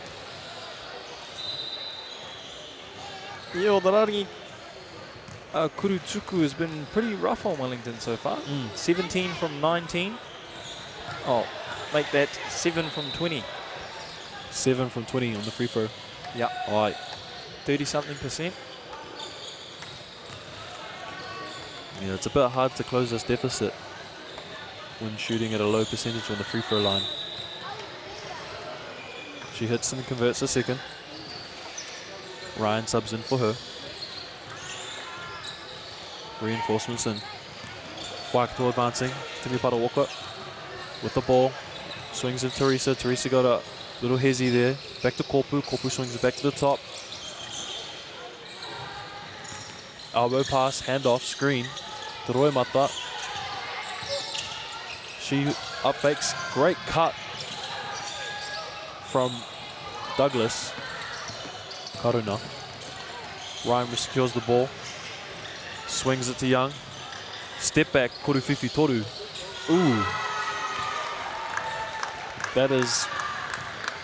Yeah, the Rari Kurutuku has been pretty rough on Wellington so far. 17 from 19. Oh, make that 7 from 20. 7 from 20 on the free throw. Yeah. All right. 30-something%. Yeah, it's a bit hard to close this deficit when shooting at a low percentage on the free throw line. She hits and converts a second. Ryan subs in for her. Reinforcements in. Waikato advancing. Temepara Walker with the ball. Swings in Teresa. Teresa got a little hezzy there. Back to Kopu. Kopu swings it back to the top. Elbow pass, handoff, screen. To Roy Mata. She up fakes. Great cut from Douglas. Karuna. Ryan secures the ball. Swings it to Young. Step back, Koruwhiwhi Toru. Ooh.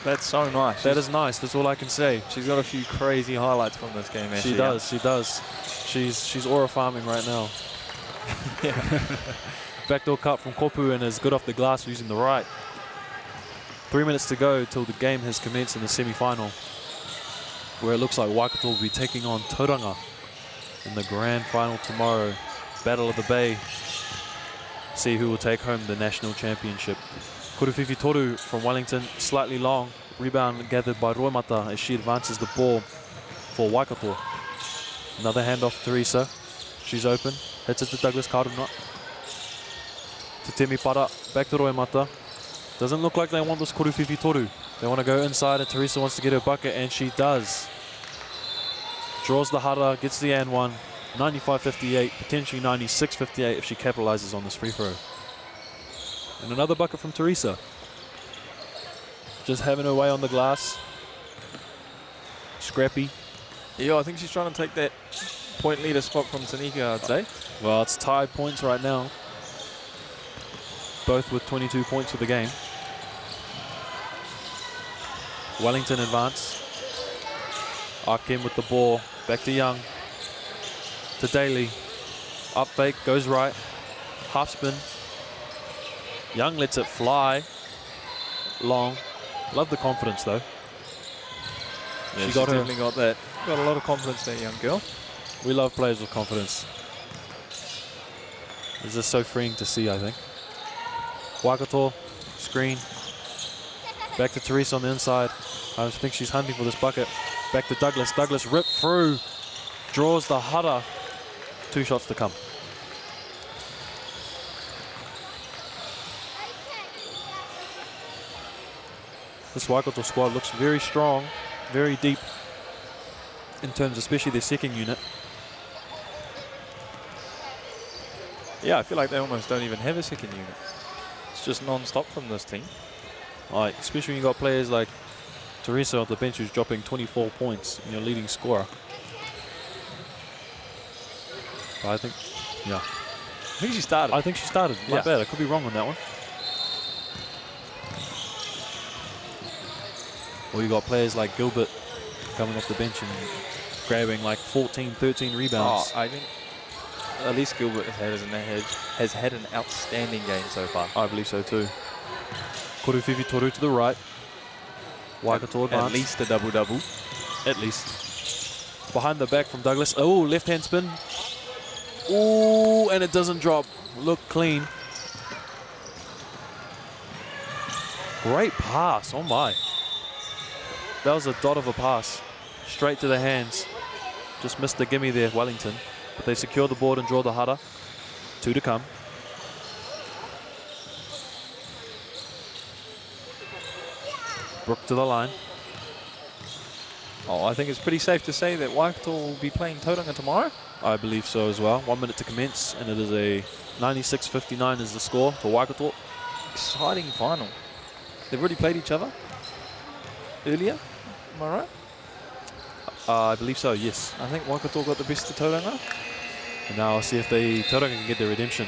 That's so nice. That is nice, that's all I can say. She's got a few crazy highlights from this game, actually. She does. She's aura farming right now. Backdoor cut from Kopu and is good off the glass using the right. 3 minutes to go till the game has commenced in the semi-final, where it looks like Waikato will be taking on Tauranga in the grand final tomorrow. Battle of the Bay. See who will take home the National Championship. Koruwhiwhi Toru from Wellington, slightly long. Rebound gathered by Roimata as she advances the ball for Waikato. Another handoff to Teresa. She's open. Hits it to Douglas Karuna. To Temepara. Back to Roimata. Doesn't look like they want this Koruwhiwhi Toru. They want to go inside and Teresa wants to get her bucket and she does. Draws the hara, gets the and one. 95-58, potentially 96-58 if she capitalizes on this free throw. And another bucket from Teresa. Just having her way on the glass. Scrappy. Yeah, I think she's trying to take that point leader spot from Tanika, I'd say. Well, it's tied points right now. Both with 22 points for the game. Wellington advance. Arkin with the ball. Back to Young. To Daly. Up fake, goes right. Half spin. Young lets it fly. Long. Love the confidence though. Yeah, she definitely got that. Got a lot of confidence there, young girl. We love players with confidence. This is so freeing to see, I think. Waikato, screen. Back to Teresa on the inside. I think she's hunting for this bucket. Back to Douglas. Douglas ripped through. Draws the hara. 2 shots to come. This Waikato squad looks very strong, very deep in terms, especially their second unit. Yeah, I feel like they almost don't even have a second unit. It's just non-stop from this team. Right, especially when you got players like Teresa off the bench who's dropping 24 points and your leading scorer. I think, yeah. I think she started. I think she started. My bad. I could be wrong on that one. Or you got players like Gilbert coming off the bench and grabbing like 14, 13 rebounds. Oh, I think at least Gilbert has had an outstanding game so far. I believe so too. Koruwhiwhi Toru to the right. Waikato advance. At least a double-double. At least. Behind the back from Douglas. Oh, left-hand spin. Ooh, and it doesn't drop. Look clean. Great pass. Oh my. That was a dot of a pass. Straight to the hands. Just missed the gimme there, Wellington. But they secure the board and draw the hara. 2 to come. Brooke to the line. Oh, I think it's pretty safe to say that Waikato will be playing Tauranga tomorrow. I believe so as well. 1 minute to commence, and it is a 96-59 is the score for Waikato. Exciting final. They've already played each other earlier, am I right? I believe so, yes. I think Waikato got the best of Tauranga. And now I'll see if Tauranga can get their redemption.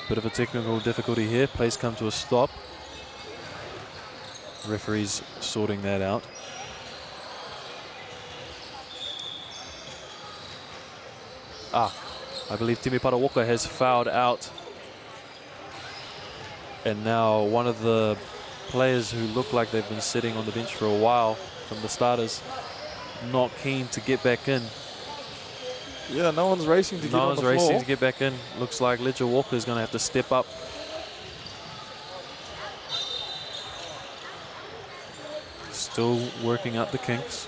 Bit of a technical difficulty here. Plays come to a stop. Referee's sorting that out. I believe Temepara Walker has fouled out And now one of the players who look like they've been sitting on the bench for a while from the starters, not keen to get back in. Yeah, no one's racing to get on the floor. No one's racing to get back in. Looks like Ledger Walker is going to have to step up. Still working out the kinks.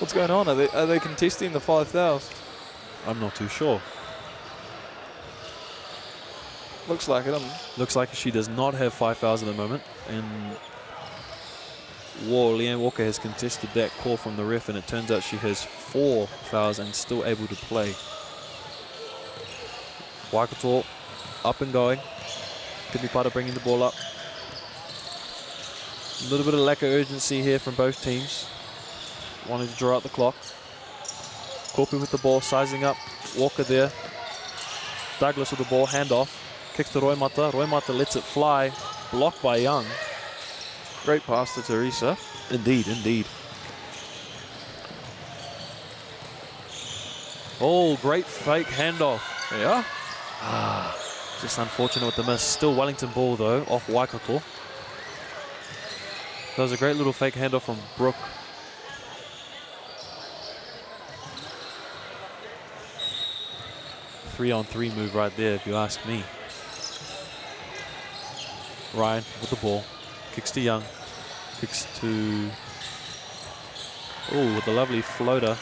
What's going on? Are they contesting the 5,000? I'm not too sure. Looks like it. Looks like she does not have 5,000 at the moment. And Leanne Walker has contested that call from the ref, and it turns out she has 4,000 and still able to play. Waikato up and going. Could be part of bringing the ball up. A little bit of lack of urgency here from both teams. Wanting to draw out the clock. Kopi with the ball, sizing up. Walker there. Douglas with the ball, handoff. Kicks to Roimata. Roimata lets it fly. Blocked by Young. Great pass to Teresa. Indeed, indeed. Oh, great fake handoff. Yeah. Just unfortunate with the miss. Still Wellington ball though, off Waikato. That was a great little fake handoff from Brooke. Three-on-three move right there, if you ask me. Ryan with the ball. Kicks to Young. Kicks to... Oh, with a lovely floater.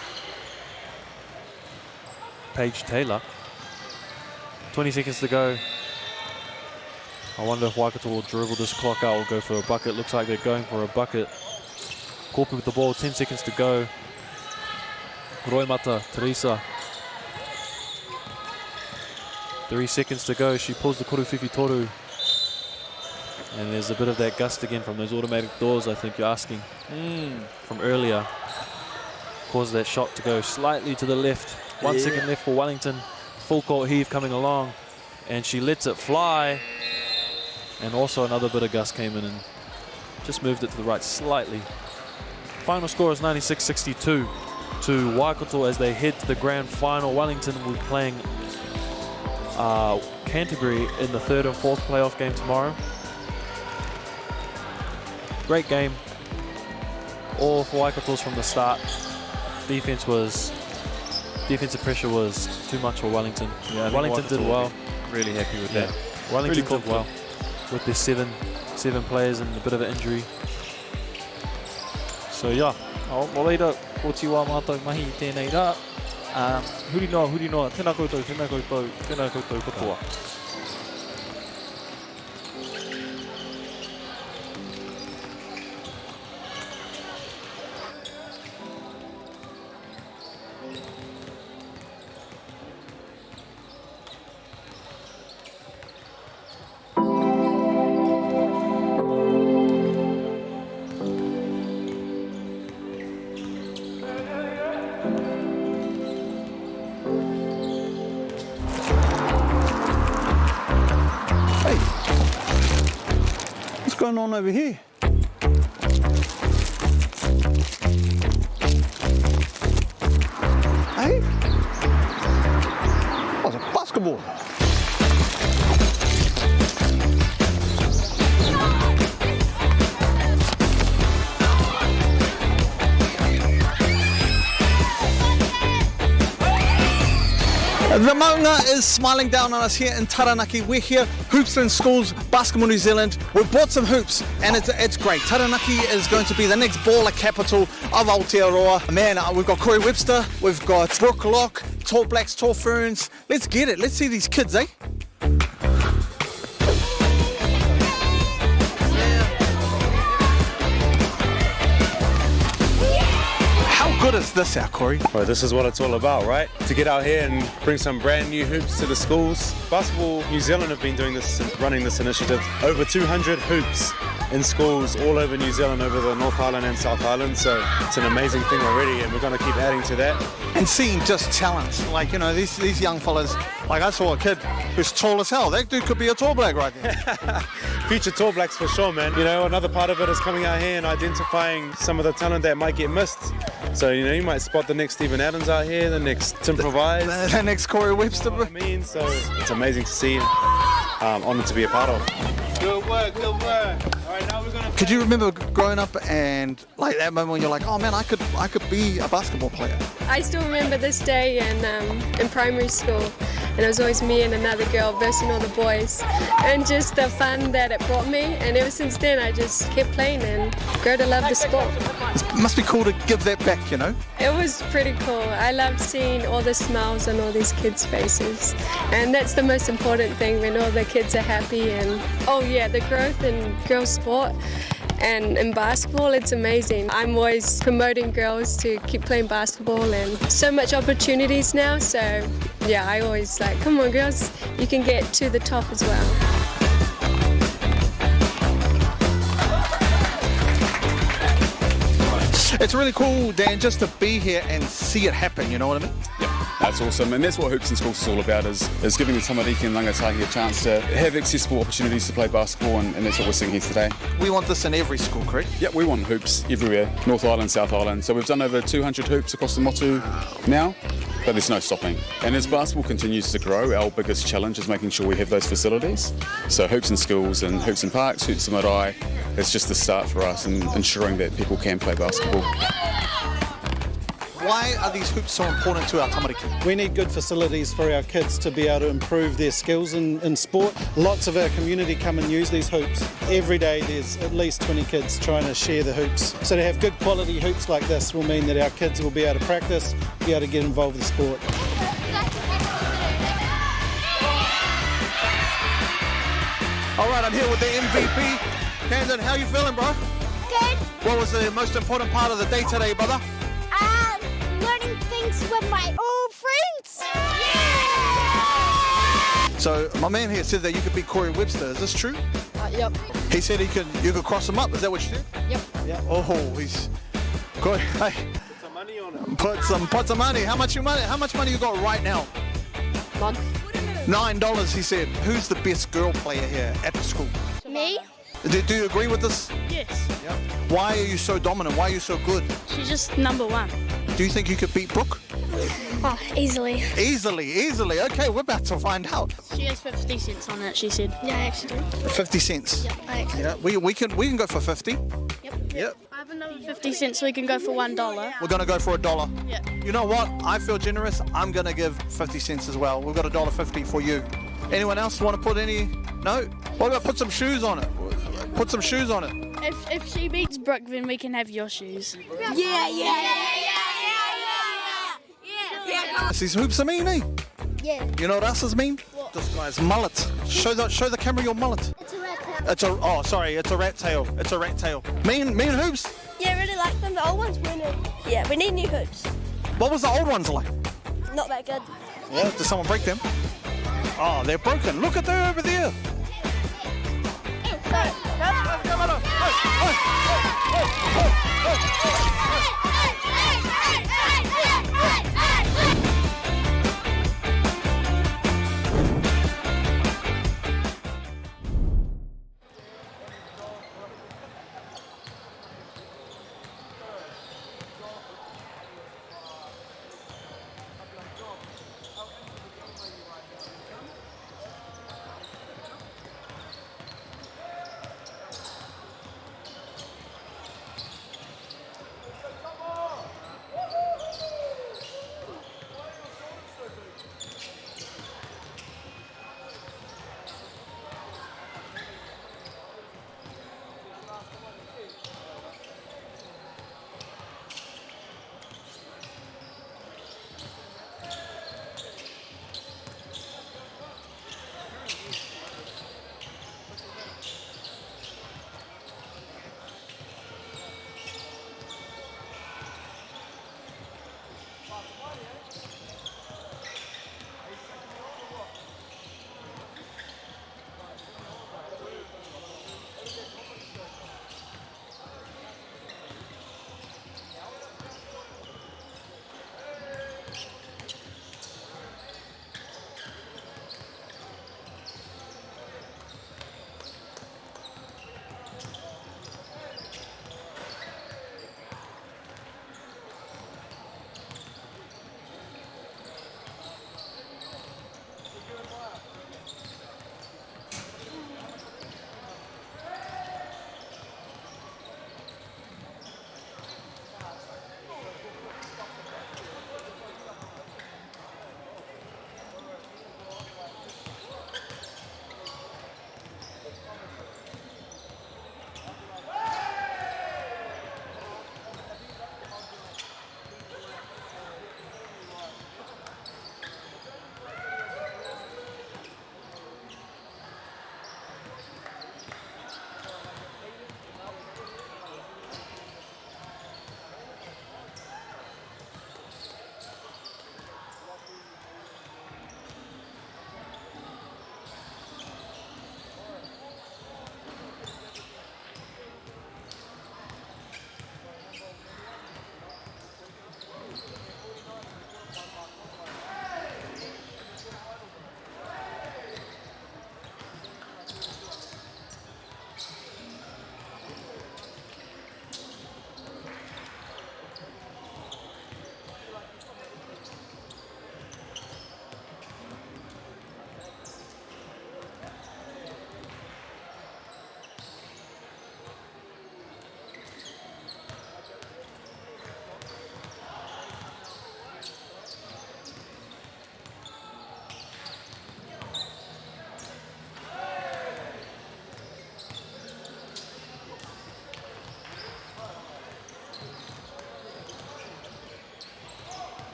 Paige Taylor. 20 seconds to go. I wonder if Waikato will dribble this clock out or go for a bucket. Looks like they're going for a bucket. Kopi with the ball, 10 seconds to go. Roimata, Teresa. 3 seconds to go. She pulls the koruwhiwhi toru. And there's a bit of that gust again from those automatic doors, I think you're asking. From earlier. Caused that shot to go slightly to the left. 1 second left for Wellington. Full court heave coming along. And she lets it fly. And also another bit of gust came in and just moved it to the right slightly. Final score is 96-62 to Waikato as they head to the grand final. Wellington will be playing Canterbury in the third and fourth playoff game tomorrow. Great game. All for Waikato's from the start. Defensive pressure was too much for Wellington. Yeah, Wellington did well. Really happy with that. Wellington did well with their seven players and a bit of an injury. So yeah. Mo reira, ko tiwa mātou mahi I tēnei rā. Huri noa, tēnā koutou katoa. What's going on over here? Hey? Oh, it's a basketball. The maunga is smiling down on us here in Taranaki. We're here, Hoops in Schools, Basketball New Zealand. We've bought some hoops and it's great. Taranaki is going to be the next baller capital of Aotearoa. Man, we've got Corey Webster, we've got Brooke Locke, Tall Blacks, Tall Ferns. Let's get it. Let's see these kids, eh? How good is this out, Corey? Well, this is what it's all about, right? To get out here and bring some brand new hoops to the schools. Basketball New Zealand have been doing this, running this initiative. Over 200 hoops in schools all over New Zealand, over the North Island and South Island. So it's an amazing thing already, and we're going to keep adding to that. And seeing just talent, like, you know, these young fellas. Like, I saw a kid who's tall as hell. That dude could be a Tall Black right there. Future Tall Blacks for sure, man. You know, another part of it is coming out here and identifying some of the talent that might get missed So, you know, you might spot the next Stephen Adams out here, the next Tim Provide. The next Corey Webster. You know what I mean? So it's amazing to see. Honoured to be a part of. Good work, good work. All right, now we're going to... Could you remember growing up and like that moment when you're like, oh man, I could be a basketball player? I still remember this day in primary school, and it was always me and another girl versus all the boys, and just the fun that it brought me. And ever since then, I just kept playing and grew to love the sport. It must be cool to give that back, you know? It was pretty cool. I loved seeing all the smiles on all these kids' faces, and that's the most important thing, when all the kids are happy. And oh yeah, the growth in girls' sport and in basketball, it's amazing. I'm always promoting girls to keep playing basketball, and so much opportunities now. So yeah, I always like, come on girls, you can get to the top as well. It's really cool, Dan, just to be here and see it happen, you know what I mean? Yeah, that's awesome. And that's what Hoops in Schools is all about, is giving the tamariki and rangatahi a chance to have accessible opportunities to play basketball, and that's what we're seeing here today. We want this in every school, correct? Yeah, we want hoops everywhere, North Island, South Island. So we've done over 200 hoops across the motu now, but there's no stopping. And as basketball continues to grow, our biggest challenge is making sure we have those facilities. So Hoops in Schools and Hoops in Parks, Hoops in Marae, it's just the start for us in ensuring that people can play basketball. Why are these hoops so important to our tamariki? We need good facilities for our kids to be able to improve their skills in sport. Lots of our community come and use these hoops. Every day there's at least 20 kids trying to share the hoops. So to have good quality hoops like this will mean that our kids will be able to practice, be able to get involved with sport. All right, I'm here with the MVP. Camden, how you feeling, bro? Good. What was the most important part of the day today, brother? Learning things with my old friends. Yeah! So my man here said that you could beat Corey Webster. Is this true? Yep. He said you could cross him up. Is that what you said? Yep. Yeah. Oh, he's good. Hey, Put some money on it. put some money. How much money you got right now? None. $9. He said. Who's the best girl player here at the school? Me? Do you agree with this? Yes. Yeah. Why are you so dominant? Why are you so good? She's just number one. Do you think you could beat Brooke? Oh, easily. Easily. Okay, we're about to find out. She has 50 cents on it, she said. Yeah, I actually do. 50 cents. Yep, I actually Yeah, we can go for 50. Yep. I have another 50 cents, so we can go for $1. We're gonna go for $1. Yeah. You know what? I feel generous. I'm gonna give 50 cents as well. We've got $1.50 for you. Anyone else want to put any? No? What about put some shoes on it? Put some shoes on it. If she beats Brooke, then we can have your shoes. Yeah. These hoops are mean, eh? Yeah. You know what else is mean? What? This guy's mullet. Show the camera your mullet. It's a rat tail. It's a rat tail. It's a rat tail. Mean hoops. Yeah, I really like them. The old ones weren't. Yeah, we need new hoops. What was the old ones like? Not that good. Yeah, did someone break them? Oh, they're broken. Look at them over there.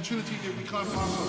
opportunity that we can't pass on.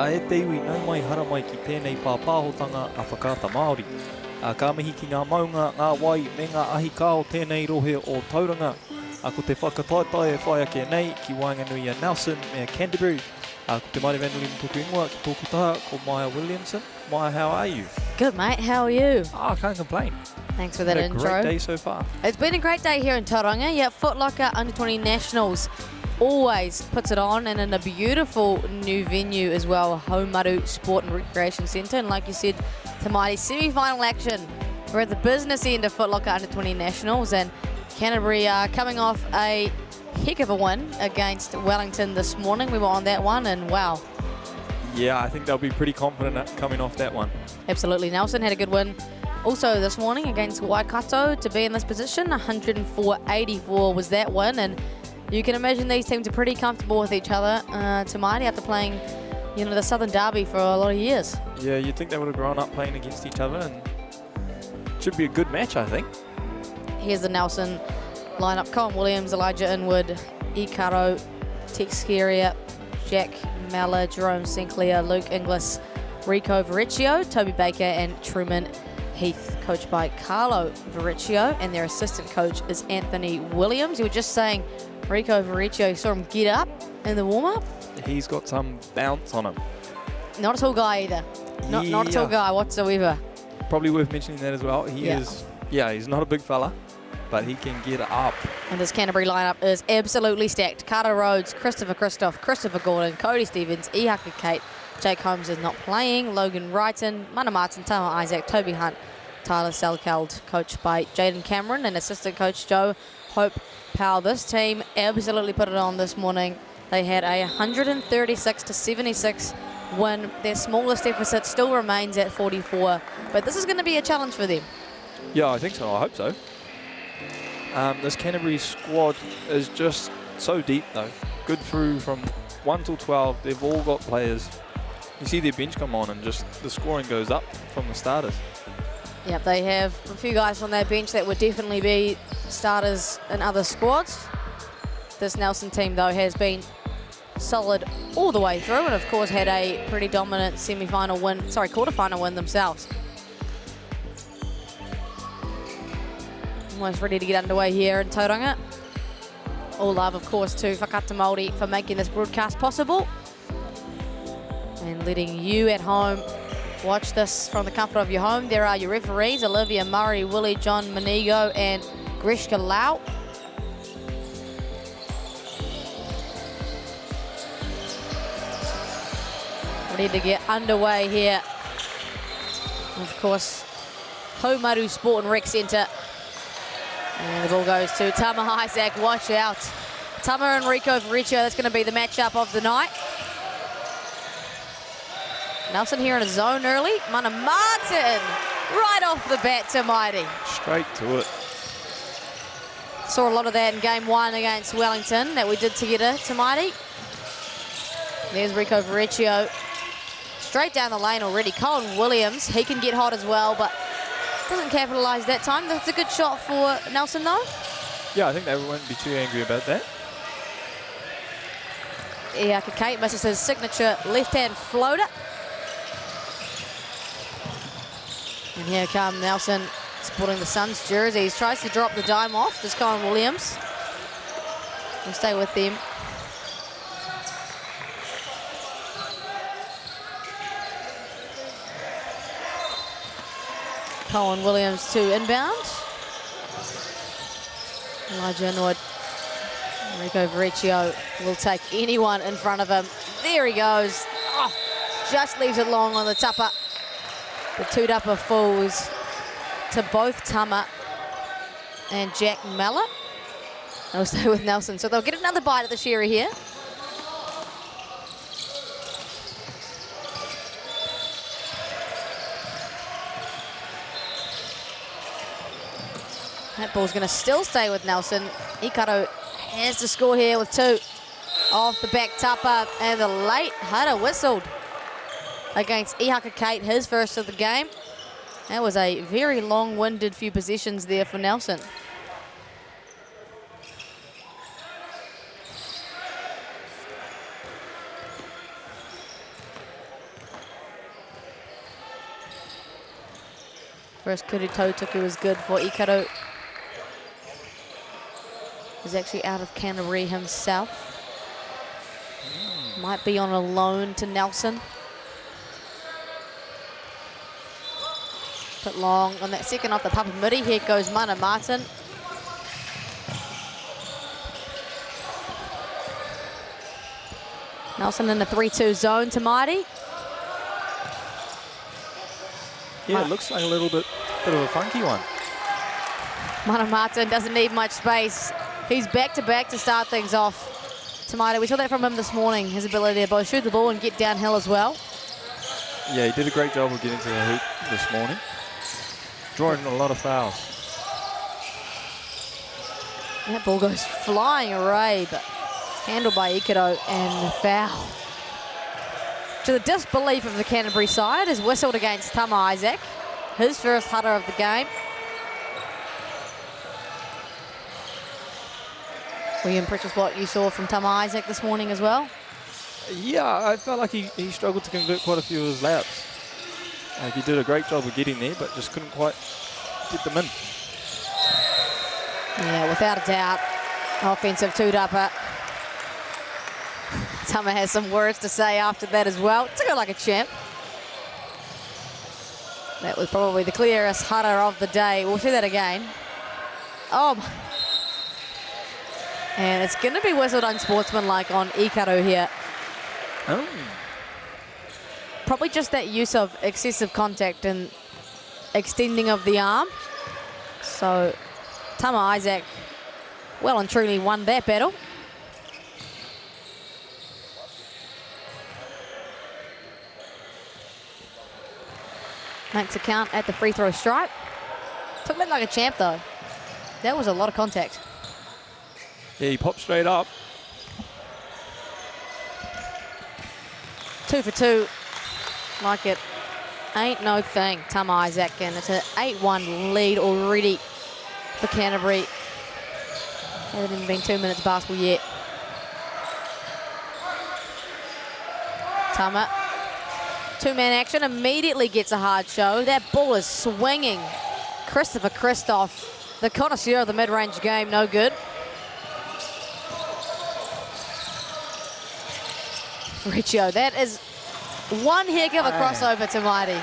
E te iwi nau mai hara mai ki tēnei pāpāhotanga a whakaata Māori. Ka mihi ki ngā maunga, ngā wai me ngā ahi kā o tēnei rohe o Tauranga. Ko te whakataetae e whai ake nei ki Wainganui a Nelson me a Canterbury. Ko te Māori Vanuli Mtuku Ingoa ki tōku taha ko Maya Williamson. Maya, how are you? Good, mate. How are you? I can't complain. Thanks for that Had a intro. great day so far. It's been a great day here in Tauranga. Yeah, Foot Locker Under-20 Nationals always puts it on, and in a beautiful new venue as well, Haumaru Sport and Recreation Centre. And like you said, Tamaiti semi-final action. We're at the business end of Foot Locker Under-20 Nationals, and Canterbury are coming off a heck of a win against Wellington this morning. We were on that one, and wow. Yeah, I think they'll be pretty confident coming off that one. Absolutely. Nelson had a good win also this morning against Waikato to be in this position. 104-84 was that win, and you can imagine these teams are pretty comfortable with each other. Tamaiti after playing, you know, the Southern Derby for a lot of years. Yeah, you'd think they would have grown up playing against each other, and it should be a good match, I think. Here's the Nelson lineup. Colin Williams, Elijah Inwood, Ikaro, Tex Skeria, Jack Malla, Jerome Sinclair, Luke Inglis, Rico Verrecchio, Toby Baker, and Truman Heath, coached by Carlo Verrecchio, and their assistant coach is Anthony Williams. You were just saying Rico Verrecchio, saw him get up in the warm-up. He's got some bounce on him. Not a tall guy either. Not a tall guy whatsoever. Probably worth mentioning that as well. He's not a big fella, but he can get up. And this Canterbury lineup is absolutely stacked. Carter Rhodes, Christopher Christoph, Christopher Gordon, Cody Stevens, Haka Kate, Jake Holmes is not playing, Logan Wrighton, Mana Martin, Tama Isaac, Toby Hunt, Tyler Selkeld, coached by Jaden Cameron, and assistant coach Joe Hope Powell. This team absolutely put it on this morning. They had a 136-76 win. Their smallest deficit still remains at 44, but this is going to be a challenge for them. Yeah, I think so. I hope so. This Canterbury squad is just so deep, though. Good through from 1 till 12. They've all got players. You see their bench come on, and just the scoring goes up from the starters. Yep, they have a few guys on their bench that would definitely be starters in other squads. This Nelson team, though, has been solid all the way through, and of course had a pretty dominant quarterfinal win themselves. Almost ready to get underway here in Tauranga. All love, of course, to Whakaata Māori for making this broadcast possible and letting you at home watch this from the comfort of your home. There are your referees, Olivia Murray, Willie John Manigo, and Grishka Lau. Ready to get underway here. Of course, Haumaru Sport and Rec Centre. And the ball goes to Tama Isaac. Watch out. Tama and Rico Verrecchio, that's going to be the matchup of the night. Nelson here in a zone early. Mana Martin, right off the bat, Tamaiti. Straight to it. Saw a lot of that in game 1 against Wellington that we did together, Tamaiti. There's Rico Verrecchio. Straight down the lane already. Colin Williams, he can get hot as well, but doesn't capitalise that time. That's a good shot for Nelson, though. Yeah, I think they won't be too angry about that. Haka Kate misses his signature left-hand floater. And here come Nelson, sporting the Suns jerseys. Tries to drop the dime off. Does Colin Williams. We'll stay with them. Cohen Williams to inbound. Elijah Inwood. Rico Verrecchio will take anyone in front of him. There he goes. Oh, just leaves it long on the tupper. The two tupper falls to both Tama and Jack Mallett. They'll stay with Nelson. So they'll get another bite at the sherry here. That ball's going to still stay with Nelson. Hikaru has to score here with 2. Off the back tupper, and the late Hara whistled against Ihaka Kate, his first of the game. That was a very long-winded few possessions there for Nelson. First Kurito Tuku was good for Hikaru. He's actually out of Canterbury himself. Might be on a loan to Nelson. Put long on that second off the Papa Miri. Here goes Mana Martin. Nelson in the 3-2 zone to Marty. Yeah, it looks like a bit of a funky one. Mana Martin doesn't need much space. He's back-to-back to start things off. Tomato, we saw that from him this morning, his ability to both shoot the ball and get downhill as well. Yeah, he did a great job of getting to the hoop this morning. Drawing a lot of fouls. That ball goes flying away, but handled by Ikedo, and the foul. To the disbelief of the Canterbury side, is whistled against Tama Isaac, his first hutter of the game. Were you impressed with what you saw from Tama Isaac this morning as well? Yeah, I felt like he struggled to convert quite a few of his layups. Like he did a great job of getting there, but just couldn't quite get them in. Yeah, without a doubt, offensive two-dupper. Tama has some words to say after that as well. To go like a champ. That was probably the clearest hutter of the day. We'll see that again. Oh my. And it's going to be whistled unsportsmanlike on Ikaru here. Oh. Probably just that use of excessive contact and extending of the arm. So Tama Isaac well and truly won that battle. Makes a count at the free throw stripe. Took that like a champ though. That was a lot of contact. Yeah, he popped straight up. 2 for 2. Like it ain't no thing, Tama Isaac, and it's an 8-1 lead already for Canterbury. Hasn't even been 2 minutes of basketball yet. Tama, two-man action, immediately gets a hard show. That ball is swinging. Christopher Christoph, the connoisseur of the mid-range game, no good. Riccio, that is one heck of a crossover to Mighty.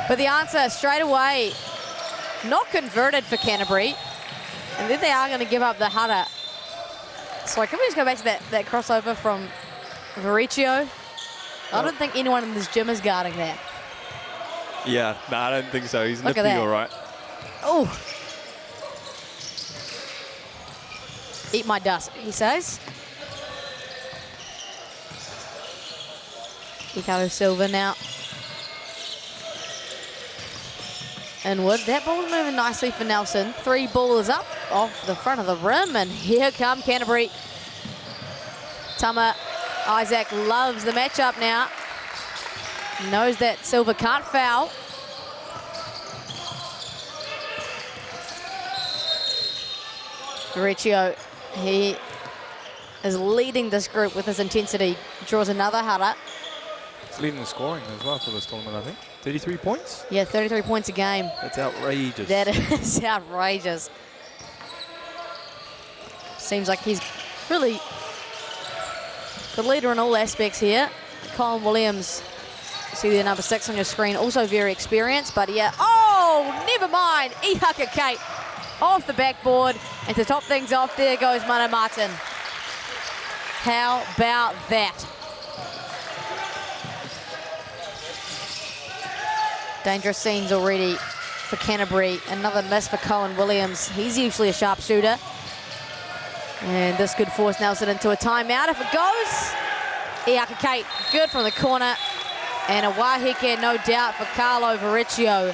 But the answer straight away, not converted for Canterbury. And then they are going to give up the hutter. So can we just go back to that crossover from Verrecchio? I don't think anyone in this gym is guarding that. Yeah, no, I don't think so. He's Look at nifty that. all right. Oh. Eat my dust, he says. Ricardo Silva now. Inwood, that ball moving nicely for Nelson. 3 balls up off the front of the rim, and here come Canterbury. Tama Isaac loves the matchup now. Knows that Silva can't foul. Verrecchio, he is leading this group with his intensity. Draws another hutter. He's leading the scoring as well for this tournament, I think. 33 points? Yeah, 33 points a game. That's outrageous. That is outrageous. Seems like he's really the leader in all aspects here. Colin Williams see the number 6 on your screen, also very experienced, but yeah, oh, never mind. Haka Kate off the backboard, and to top things off, there goes Mana Martin. How about that? Dangerous scenes already for Canterbury. Another miss for Cohen Williams. He's usually a sharpshooter. And this could force Nelson into a timeout if it goes. Haka Kate, good from the corner. And a wahike, no doubt, for Carlo Vericchio.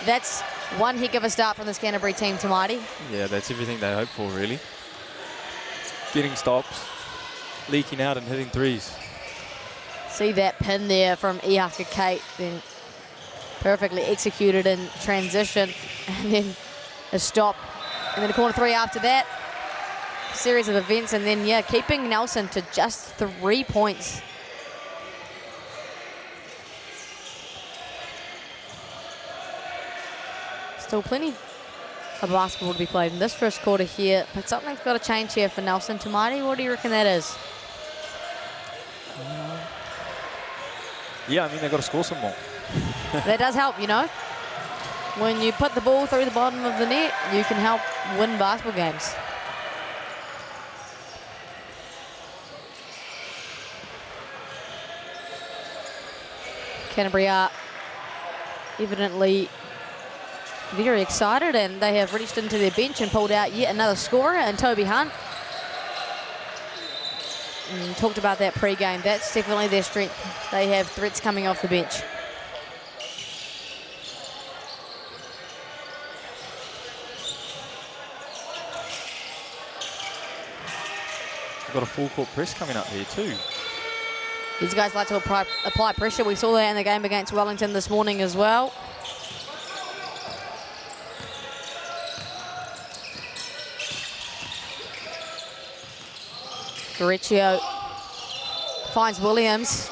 That's one heck of a start from this Canterbury team, Tamati. Yeah, that's everything they hope for, really. Getting stops, leaking out and hitting threes. See that pin there from Haka Kate, then perfectly executed in transition, and then a stop, and then a corner 3 after that. Series of events, and then, yeah, keeping Nelson to just 3 points. Still plenty of basketball to be played in this first quarter here, but something's got to change here for Nelson. Tamati, what do you reckon that is? Yeah, I mean, they've got to score some more. That does help, you know. When you put the ball through the bottom of the net, you can help win basketball games. Canterbury are evidently very excited, and they have reached into their bench and pulled out yet another scorer, and Toby Hunt. And talked about that pre-game. That's definitely their strength. They have threats coming off the bench. We've got a full court press coming up here too. These guys like to apply pressure. We saw that in the game against Wellington this morning as well. Vericchio finds Williams.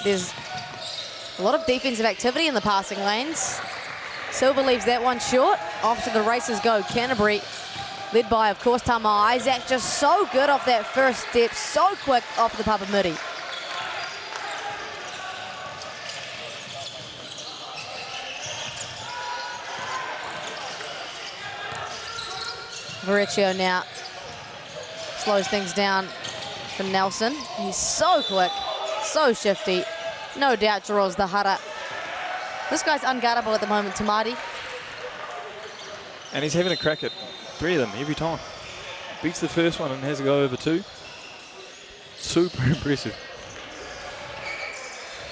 There's a lot of defensive activity in the passing lanes. Silver leaves that one short. Off to the races go Canterbury, led by, of course, Tama Isaac. Just so good off that first step, so quick off the Papamudi. Vericchio now slows things down for Nelson. He's so quick, so shifty. No doubt draws the hara. This guy's unguardable at the moment, Tamati. And he's having a crack at 3 of them every time. Beats the first one and has a go over 2. Super impressive.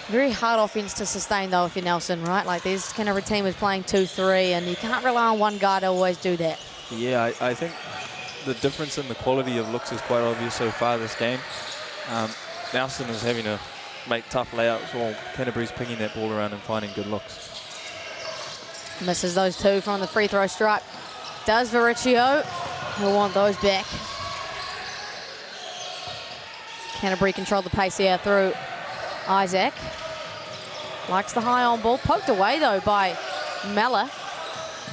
Very hard offense to sustain, though, if you're Nelson, right? Like, this Canterbury team is playing 2-3, and you can't rely on one guy to always do that. Yeah, I think the difference in the quality of looks is quite obvious so far this game. Nelson is having to make tough layouts while Canterbury's picking that ball around and finding good looks. Misses those 2 from the free throw stripe. Does Vericchio. He'll want those back. Canterbury controlled the pace here through Isaac. Likes the high on ball. Poked away, though, by Mella.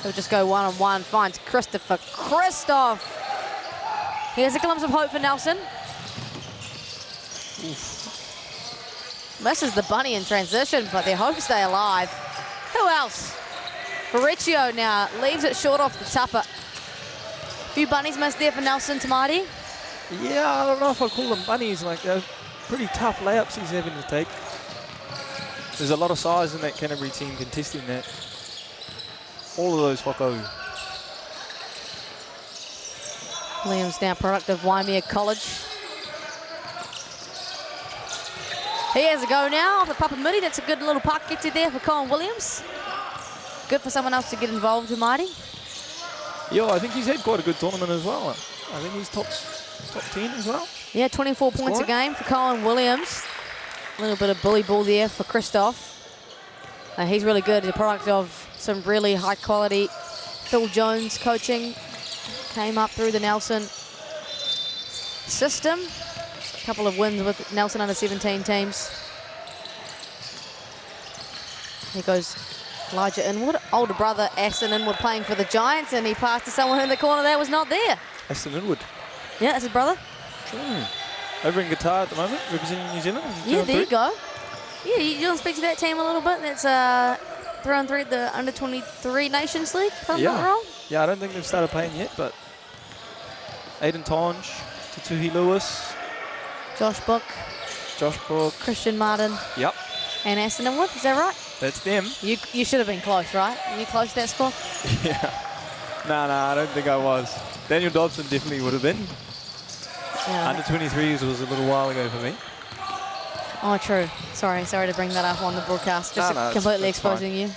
He'll just go one-on-one. Finds Christopher Christoph. Here's a glimpse of hope for Nelson. Oof. Misses the bunny in transition, but they hope to stay alive. Who else? Vericchio now leaves it short off the tupper. A few bunnies missed there for Nelson, Tamati. Yeah, I don't know if I'd call them bunnies. Like, they're pretty tough layups he's having to take. There's a lot of size in that Canterbury team contesting that. All of those Whako. Williams now product of Waimea College. He has a go now off the Papamudi. That's a good little puck get to there for Colin Williams. Good for someone else to get involved, Mighty. Yeah, I think he's had quite a good tournament as well. I think he's top 10 as well. Yeah, 24 points a game for Colin Williams. A little bit of bully ball there for Christoph. He's really good. He's a product of some really high quality Phil Jones coaching. Came up through the Nelson system. A couple of wins with Nelson under 17 teams. Here goes Elijah Inwood, older brother Aston Inwood playing for the Giants, and he passed to someone in the corner that was not there. Aston Inwood. Yeah, that's his brother. over in Qatar at the moment, representing New Zealand. Yeah, there you go. Yeah, you want to speak to that team a little bit? That's 3-on-3 the Under-23 Nations League, if I'm not wrong. Yeah, I don't think they've started playing yet, but Aiden Tonge, Tutuhi Lewis, Josh Book, Christian Martin. Yep. And Aston Wood, is that right? That's them. You should have been close, right? Were you close to that score? Yeah. No, I don't think I was. Daniel Dobson definitely would have been. Yeah. Under-23s was a little while ago for me. Oh, true. Sorry to bring that up on the broadcast. Just completely exposing you.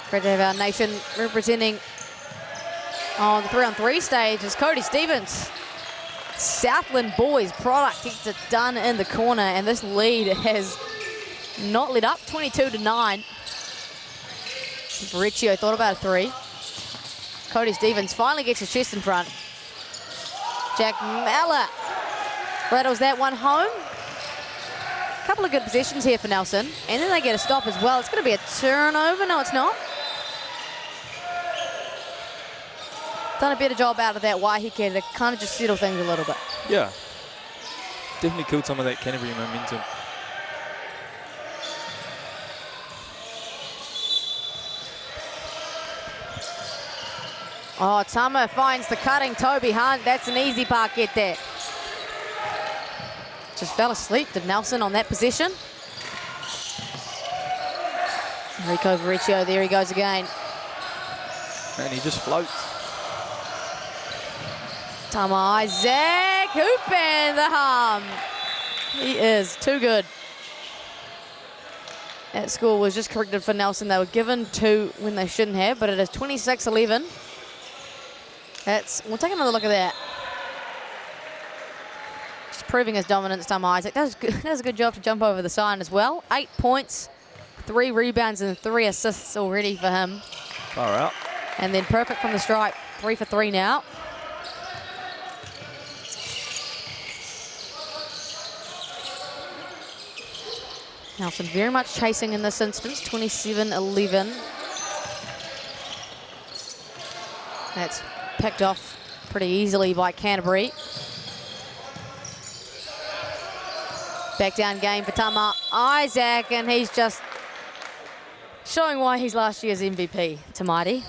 Great to have our nation representing on the 3-on-3 stage is Cody Stevens. Southland boys product gets it done in the corner, and this lead has not lit up. 22-9. Riccio thought about a 3. Cody Stevens finally gets his chest in front. Jack Mallett rattles that one home. A couple of good possessions here for Nelson, and then they get a stop as well. It's going to be a turnover. No, it's not. Done a better job out of that Waiheke to kind of just settle things a little bit. Yeah. Definitely killed some of that Canterbury momentum. Oh, Tama finds the cutting Toby Hunt. That's an easy park get there. Just fell asleep, did Nelson, on that possession. Rico Vericchio, there he goes again. And he just floats. Tama Isaac, hoop and the hum. He is too good. That score was just corrected for Nelson. They were given 2 when they shouldn't have, but it is 26-11. We'll take another look at that. Just proving his dominance, Tama Isaac. That was a good job to jump over the sign as well. 8 points, 3 rebounds and 3 assists already for him. Far out. And then perfect from the stripe, 3 for 3 now. Nelson very much chasing in this instance, 27-11. That's picked off pretty easily by Canterbury. Back down game for Tama Isaac, and he's just showing why he's last year's MVP, Tamati.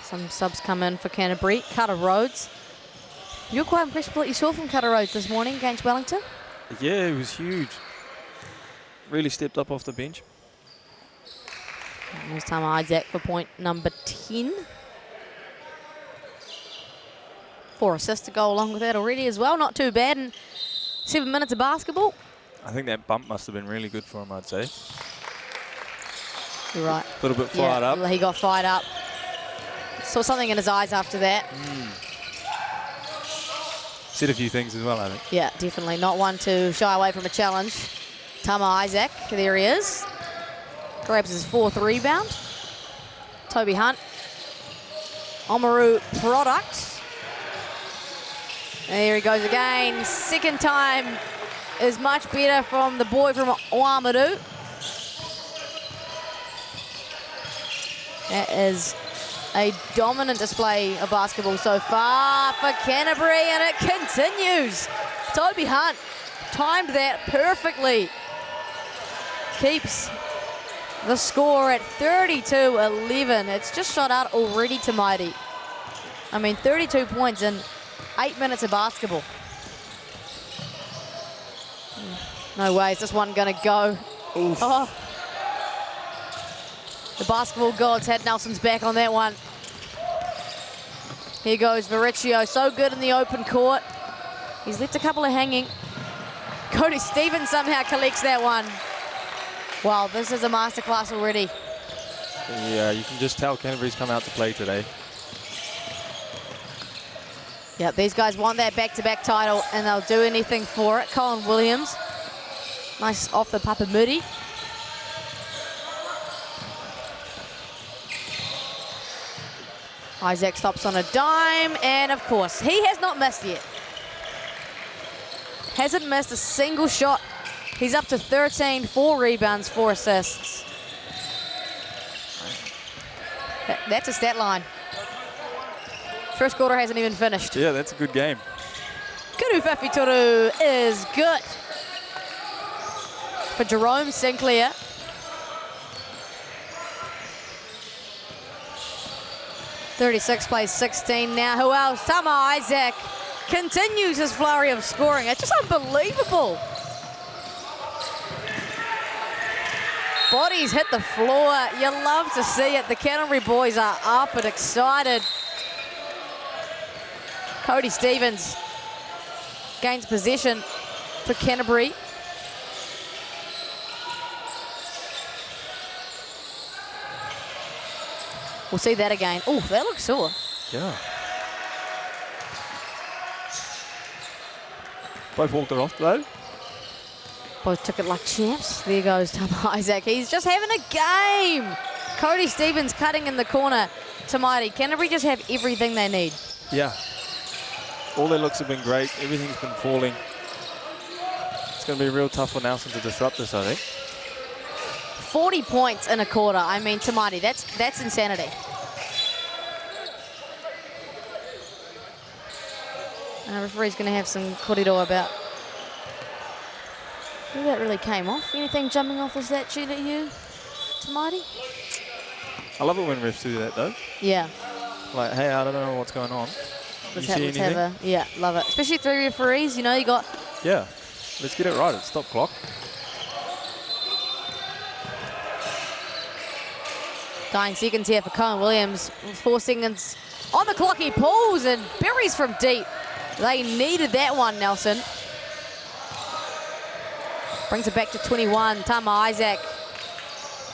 Some subs come in for Canterbury. Carter Rhodes. You're quite impressed with what you saw from Carter Rhodes this morning against Wellington? Yeah, it was huge. Really stepped up off the bench. And there's Tama Isaac for point number 10. 4 assists to go along with that already as well. Not too bad in 7 minutes of basketball. I think that bump must have been really good for him, I'd say. You're right. A little bit fired up. He got fired up. Saw something in his eyes after that. Said a few things as well, I think. Yeah, definitely. Not one to shy away from a challenge. Tama Isaac, there he is. Grabs his 4th rebound. Toby Hunt. Haumaru product. There he goes again. Second time is much better from the boy from Haumaru. That is a dominant display of basketball so far for Canterbury, and it continues. Toby Hunt timed that perfectly. Keeps the score at 32-11. It's just shot out already to Mighty. I mean, 32 points in 8 minutes of basketball. No way is this one gonna go. Oh. The basketball gods had Nelson's back on that one. Here goes Vericchio, so good in the open court. He's left a couple of hanging. Cody Stevens somehow collects that one. Wow, this is a masterclass already. Yeah, you can just tell Canterbury's come out to play today. Yeah, these guys want that back-to-back title, and they'll do anything for it. Colin Williams, nice off the Papa Moody. Isaac stops on a dime, and of course, he has not missed yet. Hasn't missed a single shot He's up to 13, 4 rebounds, 4 assists. That's a stat line. First quarter hasn't even finished. Yeah, that's a good game. Kuru Whawhitoru is good. For Jerome Sinclair. (36 plays 16 now. Who else? Tama Isaac continues his flurry of scoring. It's just unbelievable. Bodies hit the floor. You love to see it. The Canterbury boys are up and excited. Cody Stevens gains possession for Canterbury. We'll see that again. Oh, that looks sore. Yeah. Both walked it off though. Both took it like champs. There goes Tama Isaac. He's just having a game. Cody Stevens cutting in the corner. Tamati. Canterbury just have everything they need. Yeah. All their looks have been great. Everything's been falling. It's going to be real tough for Nelson to disrupt this, I think. 40 points in a quarter. I mean, Tamati, that's insanity. The referee's going to have some kōrero about who that really came off. Anything jumping off the statue at you, Tamati? I love it when refs do that, though. Yeah. Like, hey, I don't know what's going on. You see anything? Yeah, love it. Especially 3 referees, you know, you got... Yeah. Let's get it right. It's stop clock. Dying seconds here for Cohen Williams. 4 seconds on the clock. He pulls and buries from deep. They needed that one, Nelson. Brings it back to 21. Tama Isaac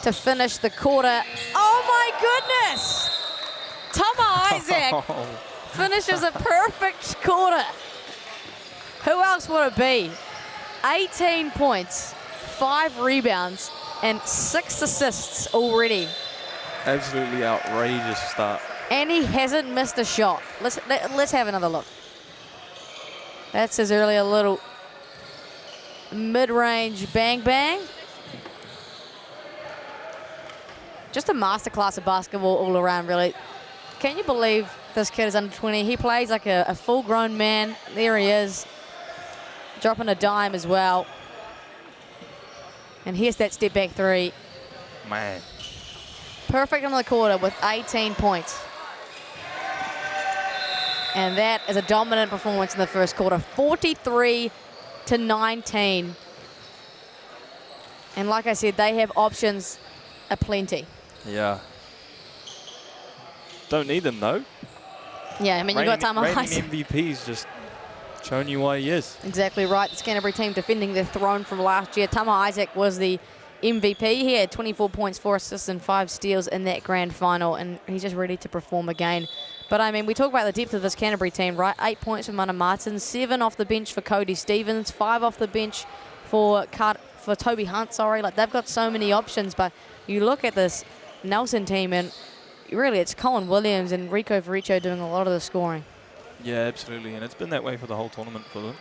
to finish the quarter. Oh my goodness! Tama Isaac finishes a perfect quarter. Who else would it be? 18 points, 5 rebounds, and 6 assists already. Absolutely outrageous start. And he hasn't missed a shot. Let's have another look. That's his earlier little mid-range bang bang. Just a masterclass of basketball all around, really. Can you believe this kid is under 20? He plays like a full-grown man. There he is, dropping a dime as well. And here's that step-back 3. Man. Perfect in the quarter with 18 points. And that is a dominant performance in the first quarter, 43-19. And like I said, they have options aplenty. Yeah. Don't need them, though. Yeah, I mean, you got Tama Isaac. MVP's just showing you why he is. Exactly right. This Canterbury team defending their throne from last year. Tama Isaac was the MVP. He had 24 points, 4 assists, and 5 steals in that grand final, and he's just ready to perform again. But, I mean, we talk about the depth of this Canterbury team, right? 8 points for Mana Martin, 7 off the bench for Cody Stevens, 5 off the bench for Toby Hunt, sorry. Like, they've got so many options, but you look at this Nelson team, and really it's Colin Williams and Rico Vericho doing a lot of the scoring. Yeah, absolutely, and it's been that way for the whole tournament for them.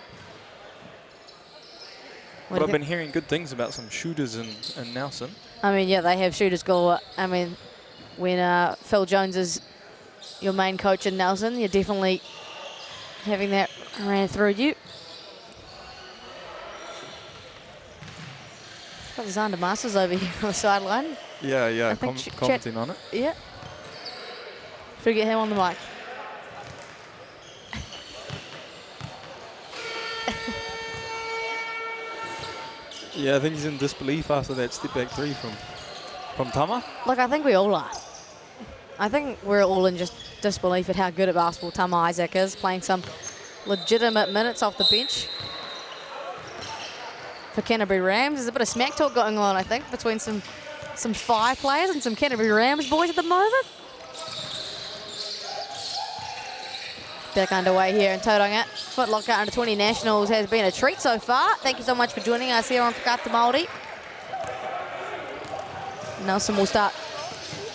But What I've been hearing good things about some shooters in Nelson. I mean, yeah, they have shooters galore. I mean, when Phil Jones is your main coach in Nelson, you're definitely having that ran through you. Got Xander Masters over here on the sideline. Yeah, I think commenting on it. Yeah. Should we get him on the mic? Yeah, I think he's in disbelief after that step-back 3 from Tama. Look, I think we all are. I think we're all in just disbelief at how good at basketball Tama Isaac is, playing some legitimate minutes off the bench for Canterbury Rams. There's a bit of smack talk going on, I think, between some Fire players and some Canterbury Rams boys at the moment. Back underway here in Tauranga. Foot Locker under 20 Nationals has been a treat so far. Thank you so much for joining us here on Whakata Māori. Nelson will start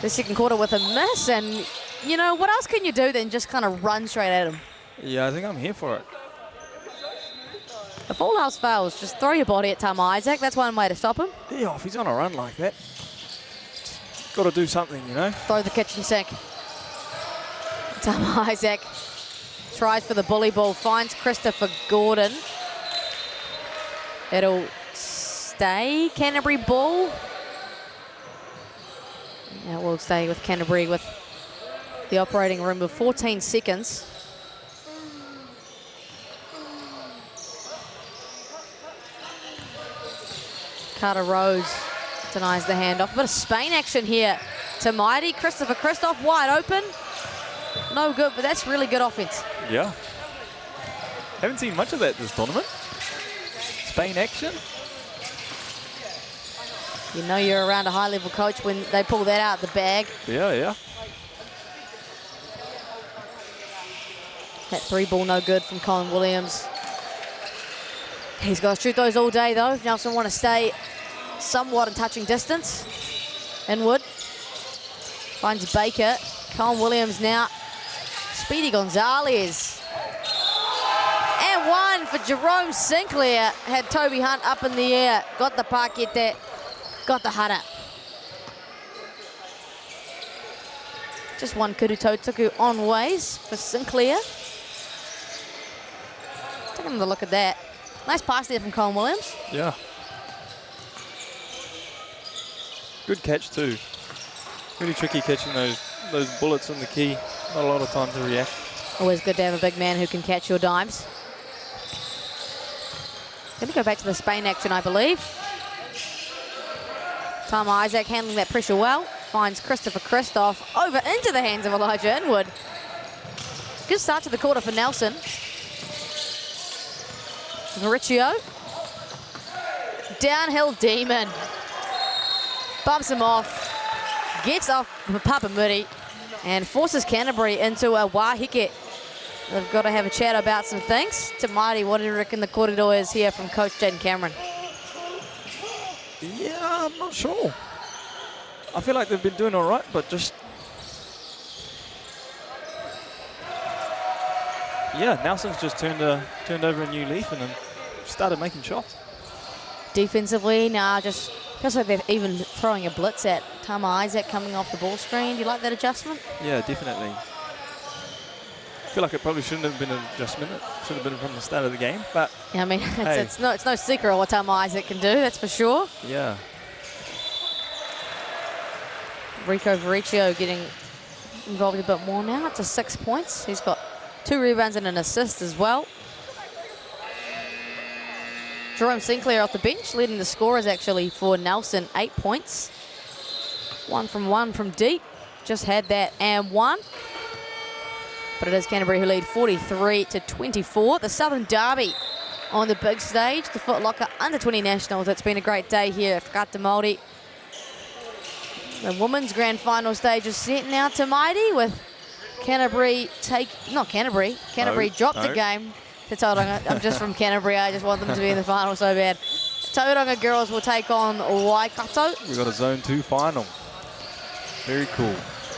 the second quarter with a miss, and you know, what else can you do than just kind of run straight at him? Yeah, I think I'm here for it. If all else fails, just throw your body at Tama Isaac. That's one way to stop him. Yeah, if he's on a run like that, got to do something, you know. Throw the kitchen sink. Tama Isaac tries for the bully ball, finds Christopher Gordon. It'll stay Canterbury ball. Yeah, we'll stay with Canterbury with the operating room of 14 seconds. Carter Rhodes denies the handoff. A bit of Spain action here to Mighty. Christopher Christoph wide open. No good, but that's really good offense. Yeah. Haven't seen much of that this tournament. Spain action. You know you're around a high-level coach when they pull that out of the bag. Yeah, yeah. That 3 ball no good from Colin Williams. He's got to shoot those all day, though. Nelson want to stay somewhat in touching distance. Inwood finds Baker. Colin Williams now. Speedy Gonzalez. And one for Jerome Sinclair. Had Toby Hunt up in the air. Got the parket there. Got the hara. Just one Kurutotuku on ways for Sinclair. Take another look at that. Nice pass there from Colin Williams. Yeah. Good catch too. Really tricky catching those bullets in the key. Not a lot of time to react. Always good to have a big man who can catch your dimes. Going to go back to the Spain action, I believe. Tama Isaac handling that pressure well. Finds Christopher Christoph over into the hands of Elijah Inwood. Good start to the quarter for Nelson. Mauricio. Downhill demon. Bumps him off. Gets off Papamuri and forces Canterbury into a wahike. They've got to have a chat about some things. Tamati, what do you reckon the corridor is here from Coach Jaden Cameron? Yeah, I'm not sure. I feel like they've been doing all right, but just... Yeah, Nelson's just turned over a new leaf and then started making shots. Defensively, now just feels like they're even throwing a blitz at Tama Isaac coming off the ball screen. Do you like that adjustment? Yeah, definitely. I feel like it probably shouldn't have been an adjustment. It should have been from the start of the game, but... Yeah, I mean, hey. it's no secret what Tama Isaac can do, that's for sure. Yeah. Rico Vericchio getting involved a bit more now. Up to 6 points. He's got 2 rebounds and an assist as well. Jerome Sinclair off the bench, leading the scorers actually for Nelson, 8 points. 1 from deep. Just had that and one. But it is Canterbury who lead 43-24. The Southern Derby on the big stage. The Foot Locker Under-20 Nationals. It's been a great day here at Whakata Māori. The women's grand final stage is set now to Mighty with Canterbury Canterbury dropped the game to Tauranga. I'm just from Canterbury. I just want them to be in the final so bad. Tauranga girls will take on Waikato. We've got a Zone 2 final. Very cool.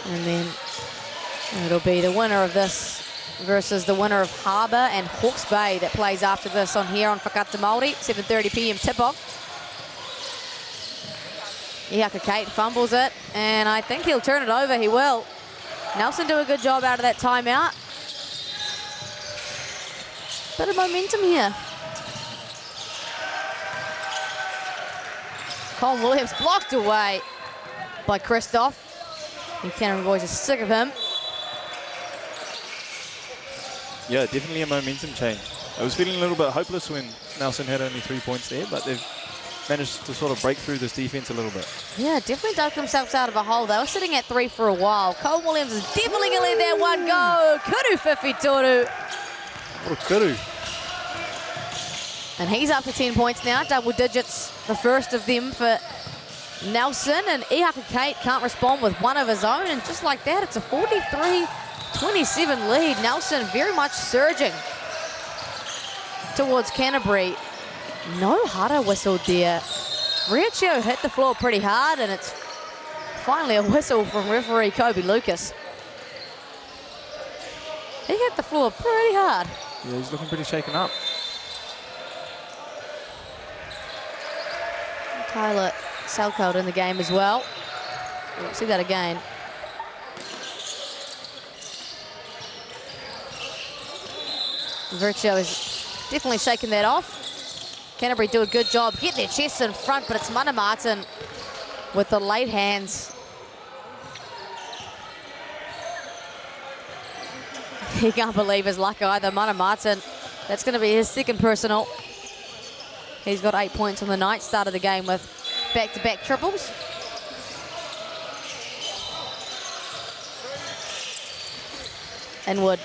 And then it'll be the winner of this versus the winner of Harbour and Hawke's Bay that plays after this on here on Whakata Māori. 7:30 p.m. tip-off. Haka Kate fumbles it, and I think he'll turn it over. He will. Nelson do a good job out of that timeout. Bit of momentum here. Colin Williams blocked away by Christoph. The Canterbury boys are sick of him. Yeah, definitely a momentum change. I was feeling a little bit hopeless when Nelson had only 3 points there, but they've managed to sort of break through this defense a little bit. Yeah, definitely dug themselves out of a hole. They were sitting at 3 for a while. Colin Williams is definitely going to let that one go. Kuru Whiwhi Toru. What a kuru. And he's up to 10 points now, double digits, the first of them for Nelson. And Haka Kate can't respond with one of his own. And just like that, it's a 43-27 lead. Nelson very much surging towards Canterbury. No hara whistled there. Recchio hit the floor pretty hard, and it's finally a whistle from referee Kobe Lucas. He hit the floor pretty hard. Yeah, he's looking pretty shaken up. Tyler SoundCloud in the game as well. We'll see that again. Virtue is definitely shaking that off. Canterbury do a good job, get their chests in front, but it's Mana Martin with the late hands. He can't believe his luck either. Mana Martin, that's going to be his second personal. He's got 8 points on the night, started the game with back-to-back triples. Inwood.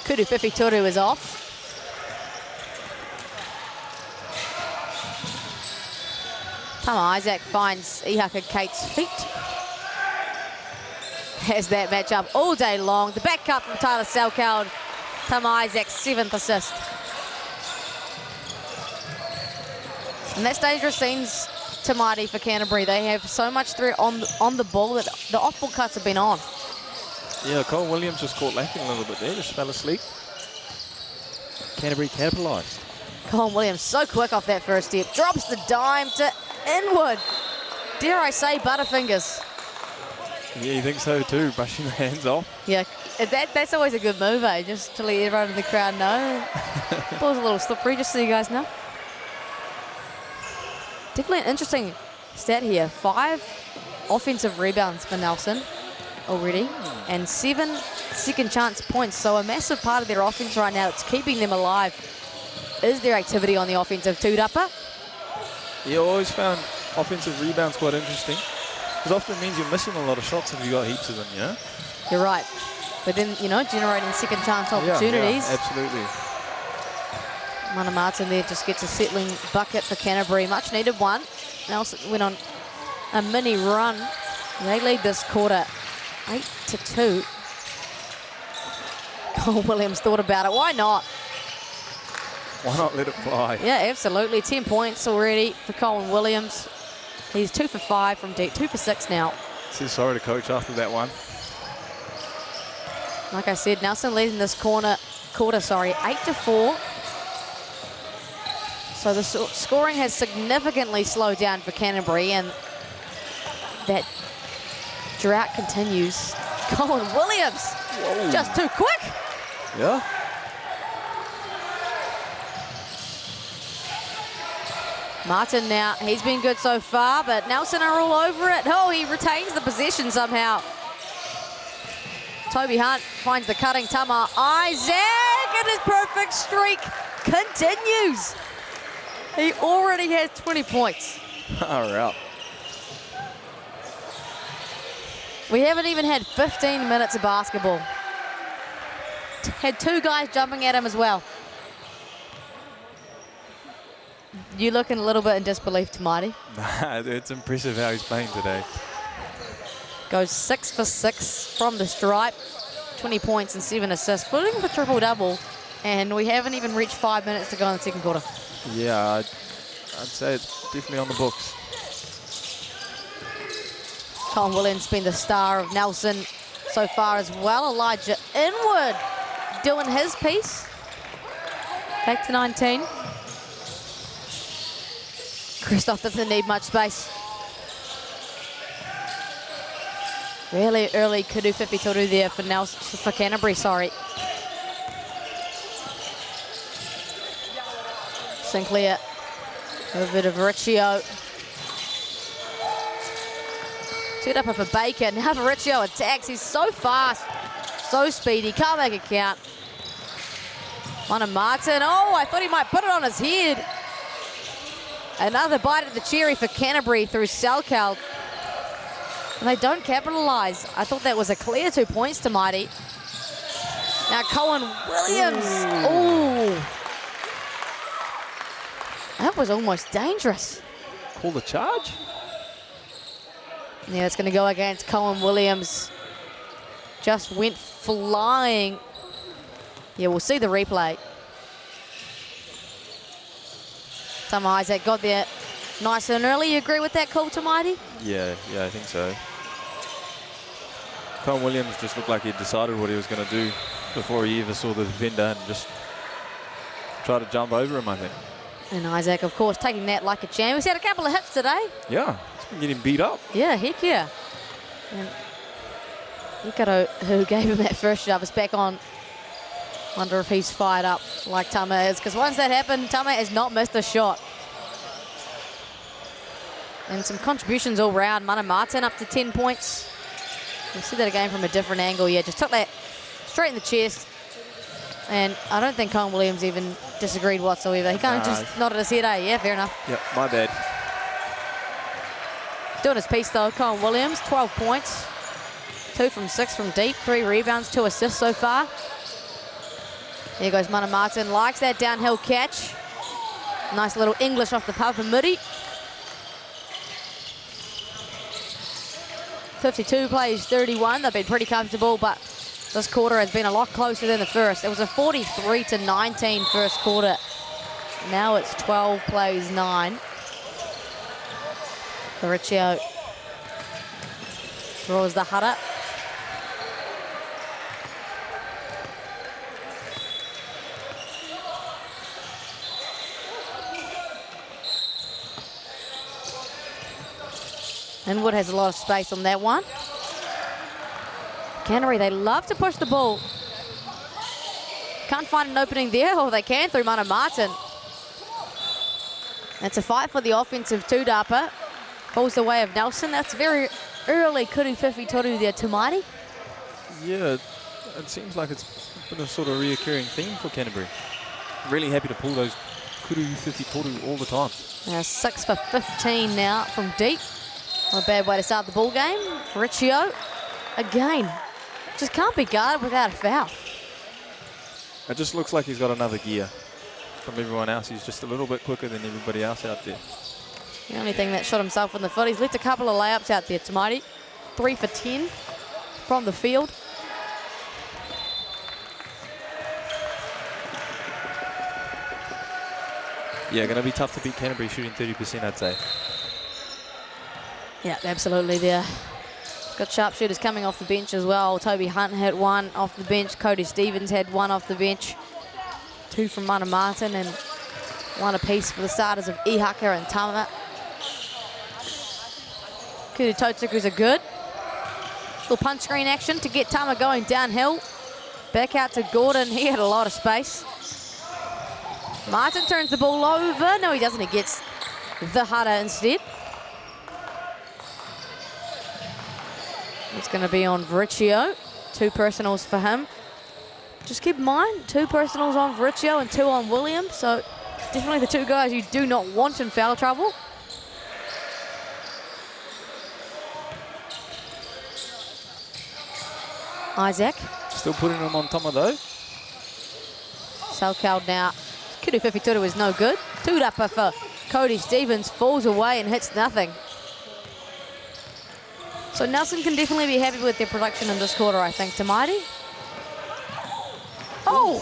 Kudu Whiwhituru is off. Tama Isaac finds Haka Kate's feet. Has that matchup all day long. The back cut from Tyler SoundCloud. Tama Isaac's 7th assist. And that's dangerous scenes to Marty for Canterbury. They have so much threat on the ball that the off-ball cuts have been on. Yeah, Colin Williams just caught lacking a little bit there, just fell asleep. Canterbury capitalised. Colin Williams so quick off that first step. Drops the dime to Inwood. Dare I say Butterfingers. Yeah, you think so too, brushing the hands off. Yeah, that's always a good move, eh? Just to let everyone in the crowd know. Ball's a little slippery, just so you guys know. Definitely an interesting stat here. 5 offensive rebounds for Nelson already, and 7 second chance points. So a massive part of their offense right now that's keeping them alive is their activity on the offensive two-dupper. Yeah, I always found offensive rebounds quite interesting, because often means you're missing a lot of shots if you got heaps of them, you know? You're right. But then, you know, generating second chance opportunities. Yeah, absolutely. Mana Martin there just gets a settling bucket for Canterbury. Much needed one. Nelson went on a mini run. They lead this quarter 8-2. Cole Williams thought about it. Why not? Why not let it fly? Yeah, absolutely. 10 points already for Colin Williams. He's 2 for 5 from deep, 2 for 6 now. Says sorry to coach after that one. Like I said, Nelson leading this quarter, 8-4. So the scoring has significantly slowed down for Canterbury, and that drought continues. Colin Williams, just too quick. Yeah. Martin now, he's been good so far, but Nelson are all over it. Oh, he retains the possession somehow. Toby Hunt finds the cutting Tama Isaac, and his perfect streak continues. He already has 20 points. All right. We haven't even had 15 minutes of basketball. Had 2 guys jumping at him as well. You looking a little bit in disbelief, Tamati? It's impressive how he's playing today. Goes 6 for 6 from the stripe. 20 points and 7 assists. Footing for triple-double. And we haven't even reached 5 minutes to go in the second quarter. Yeah, I'd say it's definitely on the books. Colin Williams been the star of Nelson so far as well. Elijah Inwood doing his piece. Back to 19. Christoph doesn't need much space. Really early Kudu Whiwhituru there for Nelson, for Canterbury, sorry. Sinclair, a bit of Riccio. Set up for Baker, now Riccio attacks. He's so fast, so speedy, can't make it count. Mana Martin, oh, I thought he might put it on his head. Another bite of the cherry for Canterbury through SoundCloud. And they don't capitalise. I thought that was a clear 2 points to Mighty. Now Colin Williams. Ooh. That was almost dangerous. Call the charge? Yeah, it's going to go against Colin Williams. Just went flying. Yeah, we'll see the replay. Tama Isaac got there nice and early. You agree with that call, Tamaiti? Yeah, I think so. Colin Williams just looked like he'd decided what he was going to do before he ever saw the defender and just tried to jump over him, I think. And Isaac, of course, taking that like a champ. He's had a couple of hits today. Yeah, he's been getting beat up. Yeah, heck yeah. And Hikaru, who gave him that first shove, is back on. Wonder if he's fired up like Tama is, because once that happened, Tama has not missed a shot. And some contributions all round. Mana Martin up to 10 points. We'll see that again from a different angle. Yeah, just took that straight in the chest. And I don't think Colin Williams even disagreed whatsoever. He kind of just nodded his head, yeah, fair enough. Yep, my bad. Doing his piece though, Colin Williams, 12 points. 2 from 6 from deep, 3 rebounds, 2 assists so far. There goes Mana Martin, likes that downhill catch. Nice little English off the Papa Moody. 52 plays 31, they've been pretty comfortable, but this quarter has been a lot closer than the first. It was a 43-19 first quarter. Now it's 12 plays 9. Riccio draws the Haka. And Wood has a lot of space on that one. Canterbury, they love to push the ball. Can't find an opening there, or they can through Mana Martin. It's a fight for the offensive two-dapper. Falls the way of Nelson. That's very early kuru whiwhi toru there, Tumaini. Yeah, it seems like it's been a sort of reoccurring theme for Canterbury. Really happy to pull those kuru whiwhi toru all the time. 6 for 15 now from deep. Not a bad way to start the ball game. Riccio, again, just can't be guarded without a foul. It just looks like he's got another gear from everyone else. He's just a little bit quicker than everybody else out there. The only thing that shot himself in the foot, he's left a couple of layups out there, Tumaini. 3 for 10 from the field. Yeah, going to be tough to beat Canterbury shooting 30%, I'd say. Yeah, absolutely there. Got sharpshooters coming off the bench as well. Toby Hunt had 1 off the bench. Cody Stevens had 1 off the bench. 2 from Mana Martin and 1 apiece for the starters of Haka and Tama. Kudu Totsukus are good. Little punch screen action to get Tama going downhill. Back out to Gordon. He had a lot of space. Martin turns the ball over. No, he doesn't. He gets the Haka instead. It's going to be on Riccio. 2 personals for him. Just keep in mind, 2 personals on Riccio and 2 on Williams. So definitely the 2 guys you do not want in foul trouble. Isaac. Still putting him on Tama though. SoundCloud now. Kuru whiwhi toru is no good. 2-dapper for Cody Stevens. Falls away and hits nothing. So Nelson can definitely be happy with their production in this quarter, I think. Tumaini. Oh!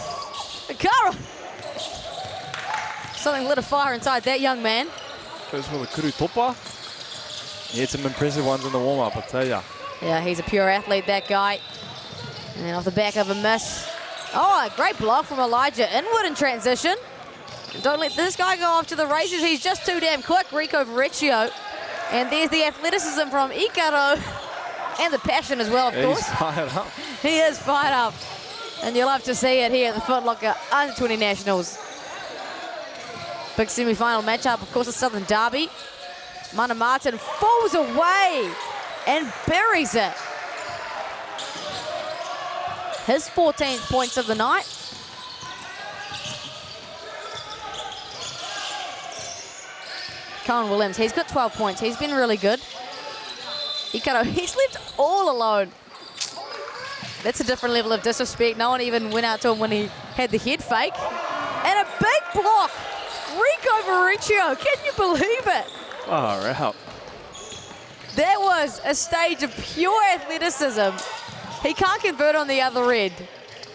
Akara! Something lit a fire inside that young man. Goes for the kuru topa. He had some impressive ones in the warm-up, I'll tell ya. Yeah, he's a pure athlete, that guy. And then off the back of a miss. Oh, a great block from Elijah Inwood in transition. Don't let this guy go off to the races. He's just too damn quick. Rico Riccio. And there's the athleticism from Hikaru. And the passion as well, of course. He's fired up. He is fired up. And you'll have to see it here at the Foot Locker Under-20 Nationals. Big semi-final matchup, of course, the Southern Derby. Mana Martin falls away and buries it. His 14th points of the night. Colin Williams, he's got 12 points. He's been really good. He's left all alone. That's a different level of disrespect. No one even went out to him when he had the head fake. And a big block. Rico Riccio, can you believe it? Far out. That was a stage of pure athleticism. He can't convert on the other end.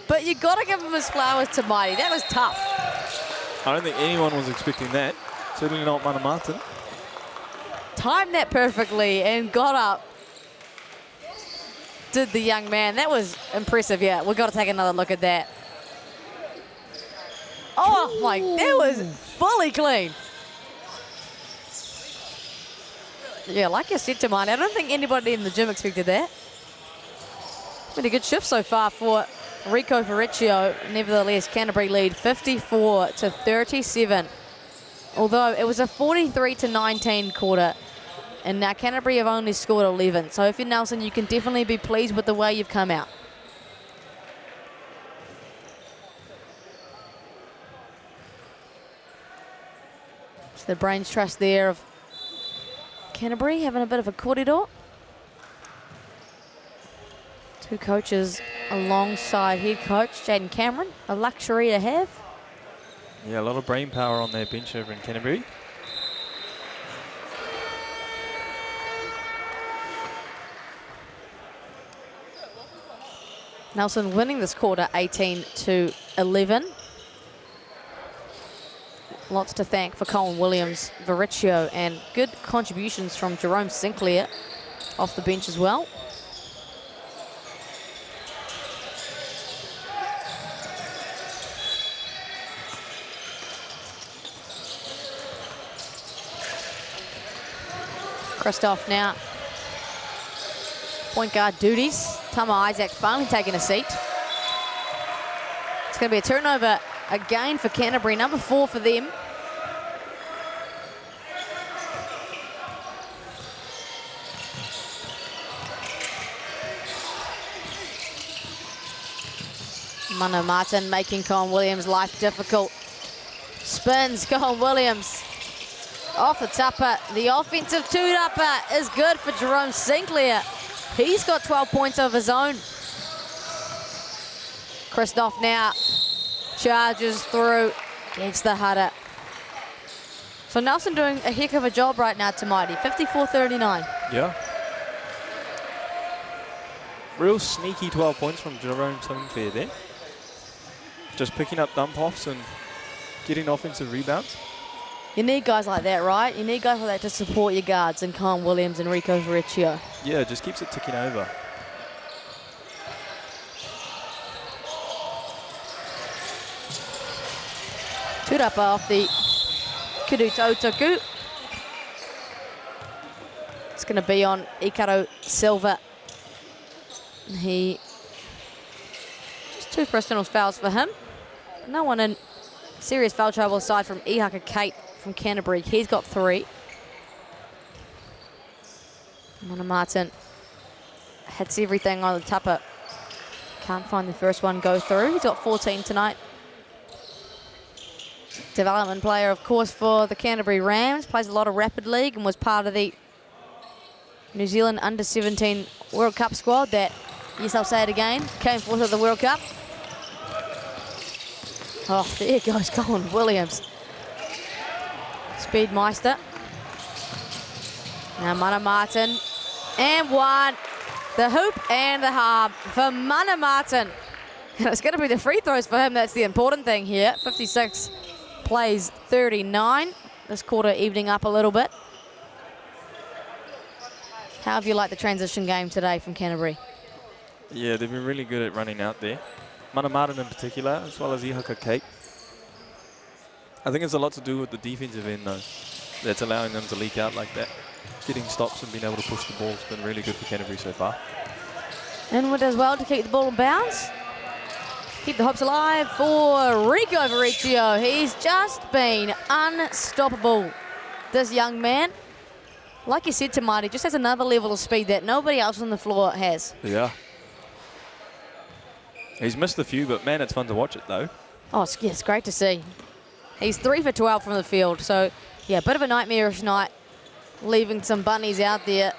But you got to give him his flowers, Tumaini. That was tough. I don't think anyone was expecting that. Certainly not Mana Martin. Timed that perfectly and got up. Did the young man. That was impressive, yeah. We've got to take another look at that. Oh my, that was fully clean. Yeah, like you said to mine, I don't think anybody in the gym expected that. Been a good shift so far for Rico Verrecchio. Nevertheless, Canterbury lead 54-37. Although it was a 43-19 quarter, and now Canterbury have only scored 11. So if you're Nelson, you can definitely be pleased with the way you've come out. So the brains trust there of Canterbury having a bit of a corridor. Two coaches alongside head coach Jaden Cameron, a luxury to have. Yeah, a lot of brain power on their bench over in Canterbury. Nelson winning this quarter 18-11. Lots to thank for Colin Williams, Verrecchio, and good contributions from Jerome Sinclair off the bench as well. Christoph now. Point guard duties. Tama Isaac finally taking a seat. It's going to be a turnover again for Canterbury, number 4 for them. Mana Martin making Colin Williams' life difficult. Spins Colin Williams. Off the tupper, the offensive two-upper is good for Jerome Sinclair. He's got 12 points of his own. Christoph now charges through, gets the header. So Nelson doing a heck of a job right now to Mighty, 54-39. Yeah. Real sneaky 12 points from Jerome Sinclair there. Just picking up dump-offs and getting offensive rebounds. You need guys like that, right? You need guys like that to support your guards, and Colin Williams and Rico Verrecchio. Yeah, it just keeps it ticking over. Turapa off the Kudu Tautoku. It's going to be on Ikaro Silva. Just 2 personal fouls for him. No one in serious foul trouble aside from Haka Kate from Canterbury. He's got 3. Mana Martin hits everything on the tupper. Can't find the first one go through. He's got 14 tonight. Development player, of course, for the Canterbury Rams. Plays a lot of Rapid League and was part of the New Zealand Under-17 World Cup squad that, yes, I'll say it again, came forth at the World Cup. Oh, there goes Colin Williams. Speedmeister. Now Mana Martin. And 1. The hoop and the harm for Mana Martin. And it's going to be the free throws for him. That's the important thing here. 56 plays 39. This quarter evening up a little bit. How have you liked the transition game today from Canterbury? Yeah, they've been really good at running out there. Mana Martin in particular, as well as Haka Kate. I think it's a lot to do with the defensive end, though, that's allowing them to leak out like that. Getting stops and being able to push the ball has been really good for Canterbury so far. Inward as well to keep the ball in bounds. Keep the hopes alive for Rico Verrecchio. He's just been unstoppable, this young man. Like you said to Marty, just has another level of speed that nobody else on the floor has. Yeah. He's missed a few, but man, it's fun to watch it, though. Oh, it's great to see. He's 3 for 12 from the field. So, yeah, a bit of a nightmarish night, leaving some bunnies out there.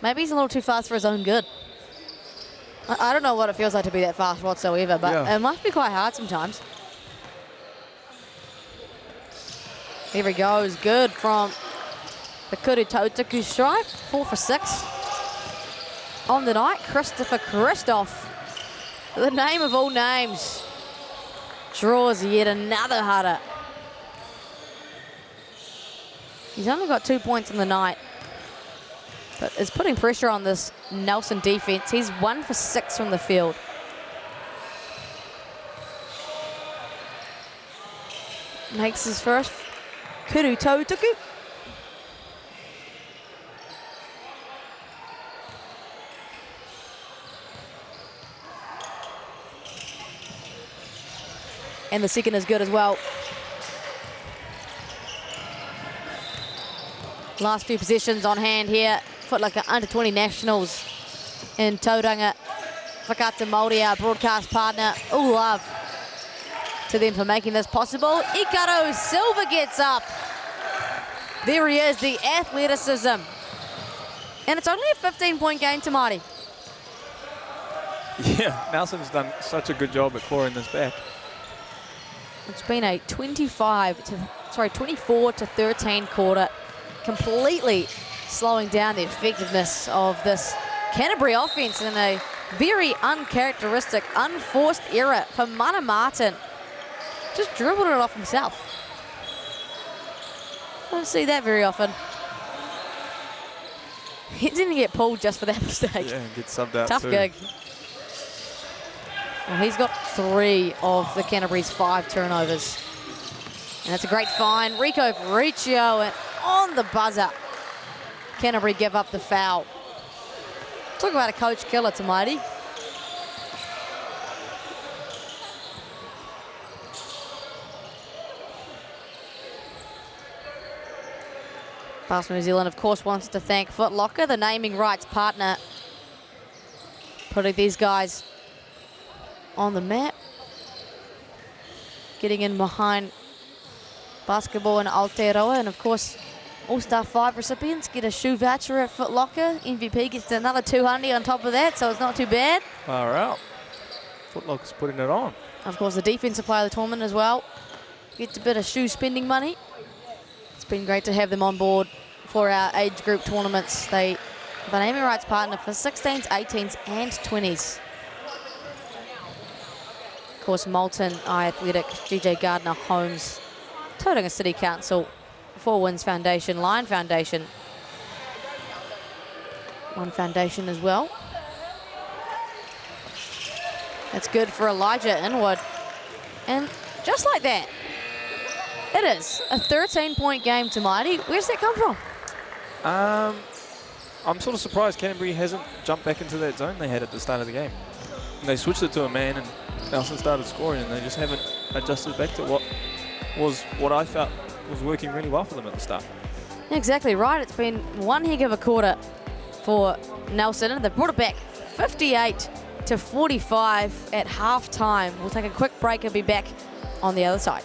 Maybe he's a little too fast for his own good. I don't know what it feels like to be that fast whatsoever, but it must be quite hard sometimes. Here he goes. Good from the Kuru Tautoku stripe. 4 for 6. On the night, Christopher Christoph, the name of all names, draws yet another header. He's only got 2 points in the night, but is putting pressure on this Nelson defense. He's 1 for 6 from the field. makes his first kuru tau tuku. And the second is good as well. Last few possessions on hand here. Footlocker under 20 nationals in Tauranga. Whakata Māori, our broadcast partner. All love to them for making this possible. Ikaro Silva gets up. There he is, the athleticism. And it's only a 15-point game to Māori. Yeah, Nelson's done such a good job at clawing this back. It's been a 24 to 13 quarter, completely slowing down the effectiveness of this Canterbury offense in a very uncharacteristic, unforced error for Mana Martin. Just dribbled it off himself. Don't see that very often. He didn't get pulled just for that mistake. Yeah, and get subbed out Tough too. gig. Well, he's got 3 of the Canterbury's 5 turnovers. And that's a great find. Rico Riccio, and on the buzzer, Canterbury give up the foul. Talk about a coach killer to Mighty. Basketball New Zealand, of course, wants to thank Foot Locker, the naming rights partner, putting these guys on the map. Getting in behind basketball in Aotearoa, and of course, All-Star 5 recipients get a shoe voucher at Foot Locker. MVP gets another 200 on top of that, so it's not too bad. Far out. Foot Locker's putting it on. Of course, the defensive player of the tournament as well gets a bit of shoe spending money. It's been great to have them on board for our age group tournaments. They are the naming rights partner for 16s, 18s, and 20s. Of course, Moulton, iAthletic, GJ Gardner, Holmes, Tauranga City Council, Four Winds Foundation, Lion Foundation, One Foundation as well. That's good for Elijah Inwood. And just like that, it is a 13-point game to Mighty. Where's that come from? I'm sort of surprised Canterbury hasn't jumped back into that zone they had at the start of the game. And they switched it to a man and Nelson started scoring, and they just haven't adjusted back to what I felt was working really well for them at the start. Exactly right. It's been one heck of a quarter for Nelson, and they've brought it back 58 to 45 at half-time. We'll take a quick break and be back on the other side.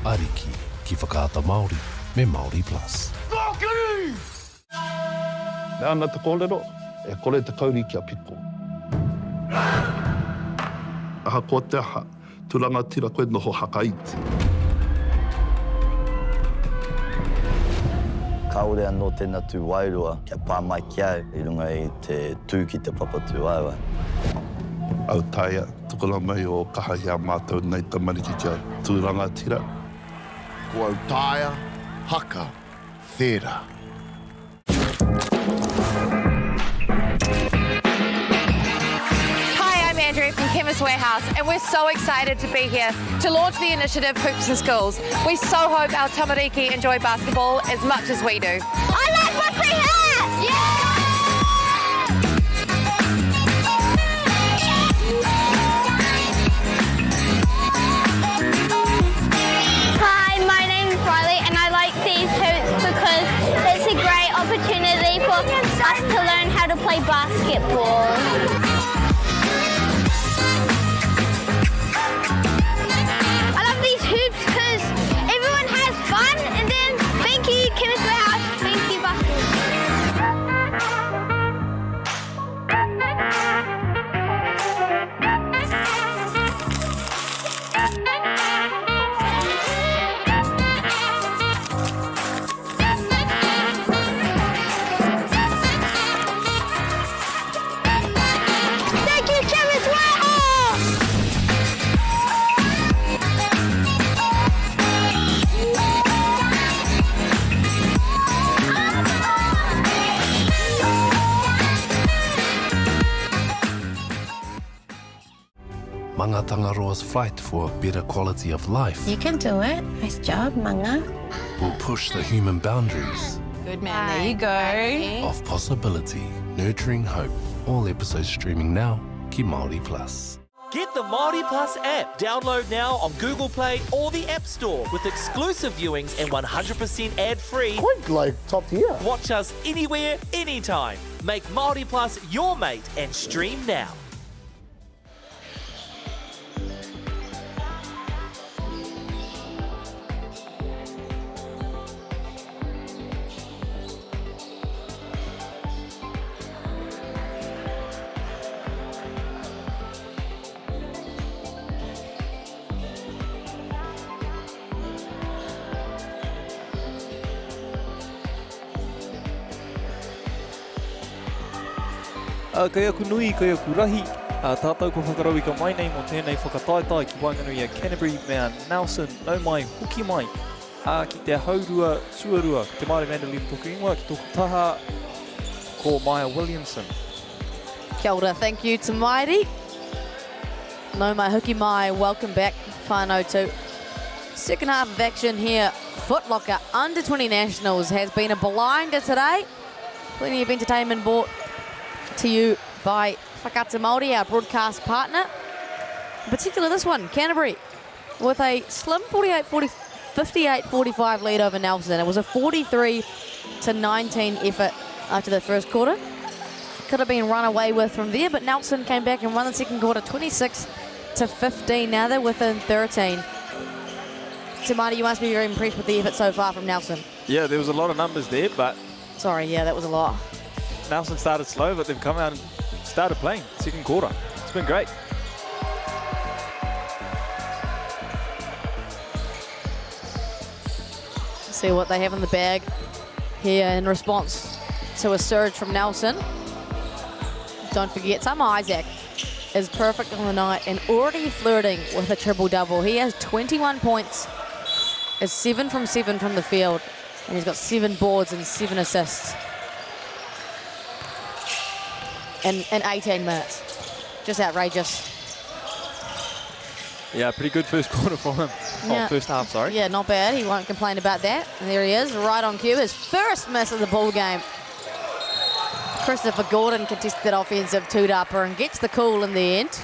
Ariki ki whakaata Māori me Māori Plus. Nā ana te kōrero, e kore te kauri kia piko. Aha ko te aha, turanga tira koe noho haka iti. Kaore anō tēnā tū wairua, kia pā mai ki au, I runga I te tū ki te papatū aiwa. Au taia, tukula mai o kaha hea mātou nei tamariki kia tūranga tira. Ko au taia, haka, thera. Hi, I'm Andrea from Chemist Warehouse, and we're so excited to be here to launch the initiative Hoops in Schools. We so hope our tamariki enjoy basketball as much as we do. I like what we have! Yeah! Hi, my name is Riley, and I like these hoops because it's a great opportunity for us to learn how to play basketball. I love these hoops because everyone has fun, and then thank you, Chemist Warehouse, thank you, Ngā Tangaroa's fight for a better quality of life You can do it. Nice job, Manga. will push the human boundaries Good man, there you go. of possibility, nurturing hope. All episodes streaming now. Ki Māori Plus. Get the Māori Plus app. Download now on Google Play or the App Store with exclusive viewings and 100% ad-free. Quite like top tier. Watch us anywhere, anytime. Make Māori Plus your mate and stream now. Kei aku nui, kei aku rahi. Tātou ko whakarau ka mai nei mo tēnei whakataetai ki Wainganui a Canterbury mea Nelson nau mai hoki mai. Ki te haurua tuarua, te Māori Mandolin toku ingoa, ki tōku taha ko Maya Williamson. Kia ora, thank you to Mairi. No mai hoki mai, welcome back, whānau tū. Second half of action here, Foot Locker Under 20 Nationals has been a blinder today. Plenty of entertainment brought to you by Whakata Māori, our broadcast partner. In particular this one, Canterbury, with a slim 58-45 lead over Nelson. It was a 43-19 effort after the first quarter. Could have been run away with from there, but Nelson came back and won the second quarter 26-15. Now they're within 13. Tamati, you must be very impressed with the effort so far from Nelson. Yeah, there was a lot of numbers there, but... Sorry, yeah, that was a lot. Nelson started slow, but they've come out and started playing second quarter. It's been great. See what they have in the bag here in response to a surge from Nelson. Don't forget, Tama Isaac is perfect on the night and already flirting with a triple-double. He has 21 points, is 7 from 7 from the field, and he's got 7 boards and 7 assists in 18 minutes. Just outrageous. Yeah, pretty good first quarter for him. Yeah. Oh, first half, sorry. Yeah, not bad. He won't complain about that. And there he is, right on cue. His first miss of the ball game. Christopher Gordon contested that offensive two-dapper and gets the call in the end.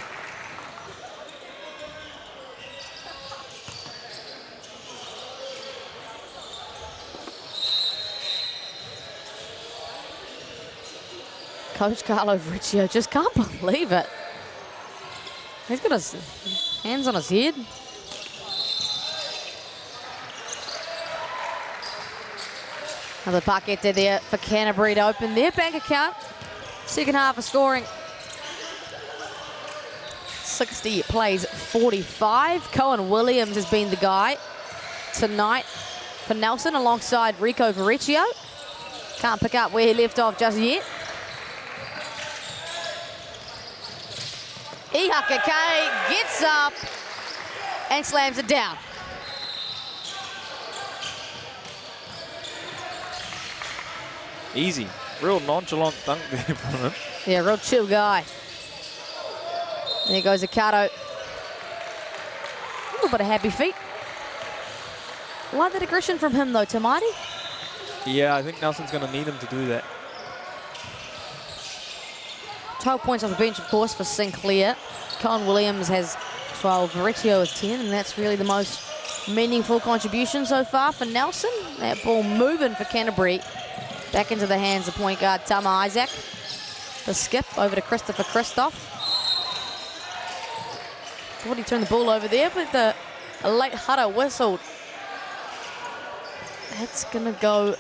Coach Carlo Riccio just can't believe it. He's got his hands on his head. Another paquete there for Canterbury to open their bank account. Second half of scoring. 60 plays 45. Cohen Williams has been the guy tonight for Nelson alongside Rico Verrecchio. Can't pick up where he left off just yet. Haka gets up and slams it down. Easy. Real nonchalant dunk there from him. Yeah, real chill guy. There goes Akato. A little bit of happy feet. Like that aggression from him though, Tamati. Yeah, I think Nelson's going to need him to do that. 12 points off the bench, of course, for Sinclair. Colin Williams has 12, Verrecchio has 10, and that's really the most meaningful contribution so far for Nelson. That ball moving for Canterbury. Back into the hands of point guard Tama Isaac. The skip over to Christopher Christoph. Thought he turned the ball over there, but a late Haka whistled. That's going to go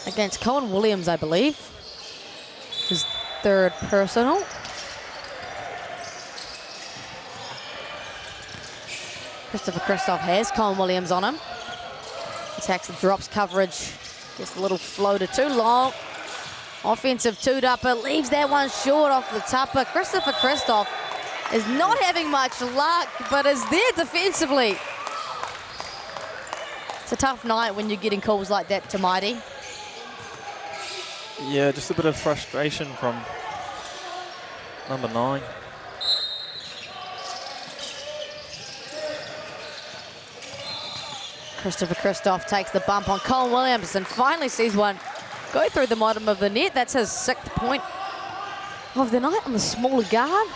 against Colin Williams, I believe. His third personal. Christopher Christoph has Colin Williams on him. Attacks the drops coverage. Gets a little floater too long. Offensive two-dapper, leaves that one short off the tupper. Christopher Christoph is not having much luck, but is there defensively. It's a tough night when you're getting calls like that, Tamaiti. Yeah, just a bit of frustration from number 9. Christopher Christoph takes the bump on Colin Williams and finally sees one go through the bottom of the net. That's his 6th point of the night on the smaller guard.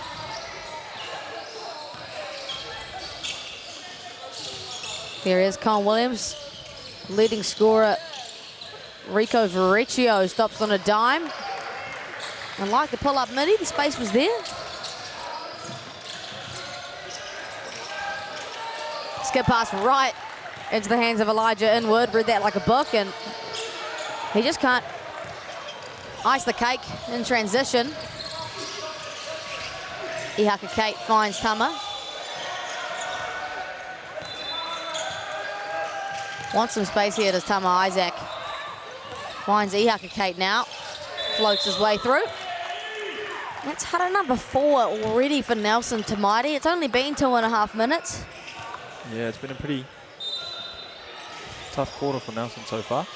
There is Colin Williams, leading scorer Rico Verrecchio stops on a dime. And like the pull-up midi, the space was there. Skip pass right into the hands of Elijah Inwood. Read that like a book, and he just can't ice the cake in transition. Ihaka Kate finds Tama. Wants some space here, does Tama Isaac. Finds Ihaka Kate now. Floats his way through. That's hara number 4 already for Nelson Tamati. It's only been 2.5 minutes. Yeah, it's been a pretty tough quarter for Nelson so far.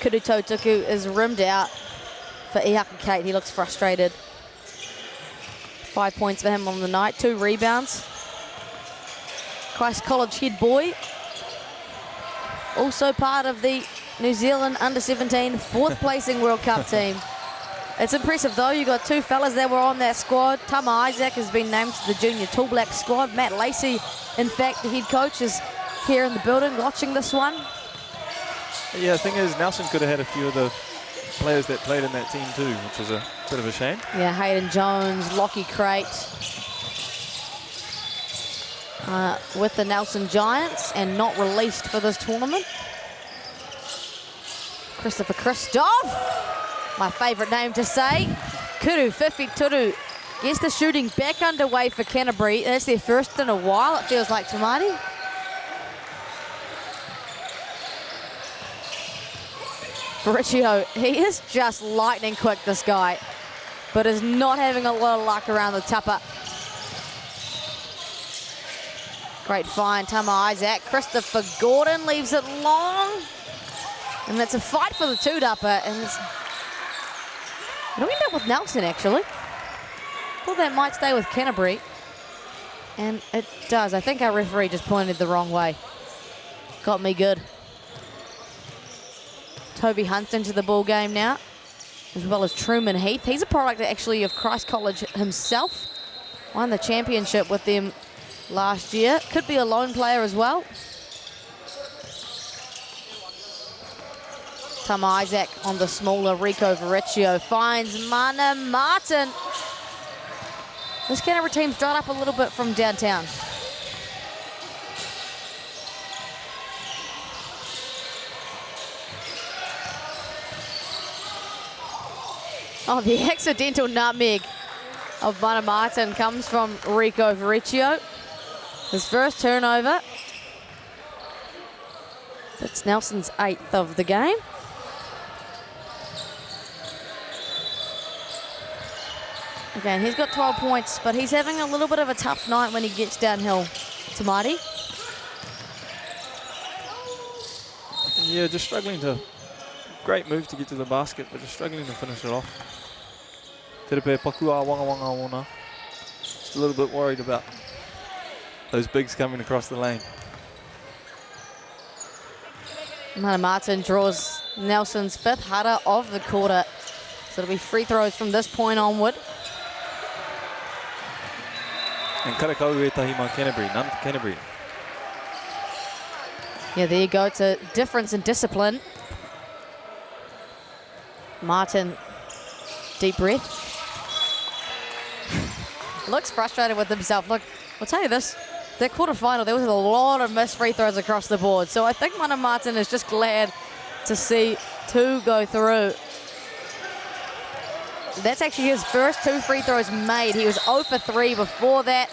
Kuruto Tuku is rimmed out for Ihaka Kate. He looks frustrated. 5 points for him on the night, 2 rebounds. Christ College head boy. Also part of the New Zealand under-17 4th placing World Cup team. It's impressive though, you got 2 fellas that were on that squad. Tama Isaac has been named to the Junior Tall Black squad. Matt Lacey, in fact, the head coach, is here in the building watching this one. Yeah, the thing is, Nelson could have had a few of the players that played in that team too, which was a bit of a shame. Yeah, Hayden Jones, Lockie Crate with the Nelson Giants and not released for this tournament. Christopher Christoph, my favourite name to say. Kuru Fifi Turu gets the shooting back underway for Canterbury. That's their first in a while, it feels like, Tamati. Verrecchio, he is just lightning quick, this guy, but is not having a lot of luck around the tupper. Great find, Tama Isaac. Christopher Gordon leaves it long, and it's a fight for the two-dupper, and it'll end up with Nelson, actually. Thought that might stay with Canterbury, and it does. I think our referee just pointed the wrong way. Got me good. Toby Hunt's into the ball game now, as well as Truman Heath. He's a product actually of Christ College himself. Won the championship with them last year. Could be a lone player as well. Tama Isaac on the smaller Rico Verrecchio finds Mana Martin. This Canterbury team's dried up a little bit from downtown. Oh, the accidental nutmeg of Mana Martin comes from Rico Verrecchio. His first turnover. That's Nelson's 8th of the game. Again, he's got 12 points, but he's having a little bit of a tough night when he gets downhill. Tamati. Yeah, just struggling to... Great move to get to the basket, but just struggling to finish it off. Terepe Pakua Wanga Wanga Wana. Just a little bit worried about those bigs coming across the lane. Mana Martin draws Nelson's 5th hara of the quarter. So it'll be free throws from this point onward. And Karakau e Tahima Canterbury, none for Canterbury. Yeah, there you go. It's a difference in discipline. Martin, deep breath. Looks frustrated with himself. Look, I'll tell you this, that quarterfinal, there was a lot of missed free throws across the board. So I think Mana Martin is just glad to see 2 go through. That's actually his first 2 free throws made. He was 0 for 3 before that.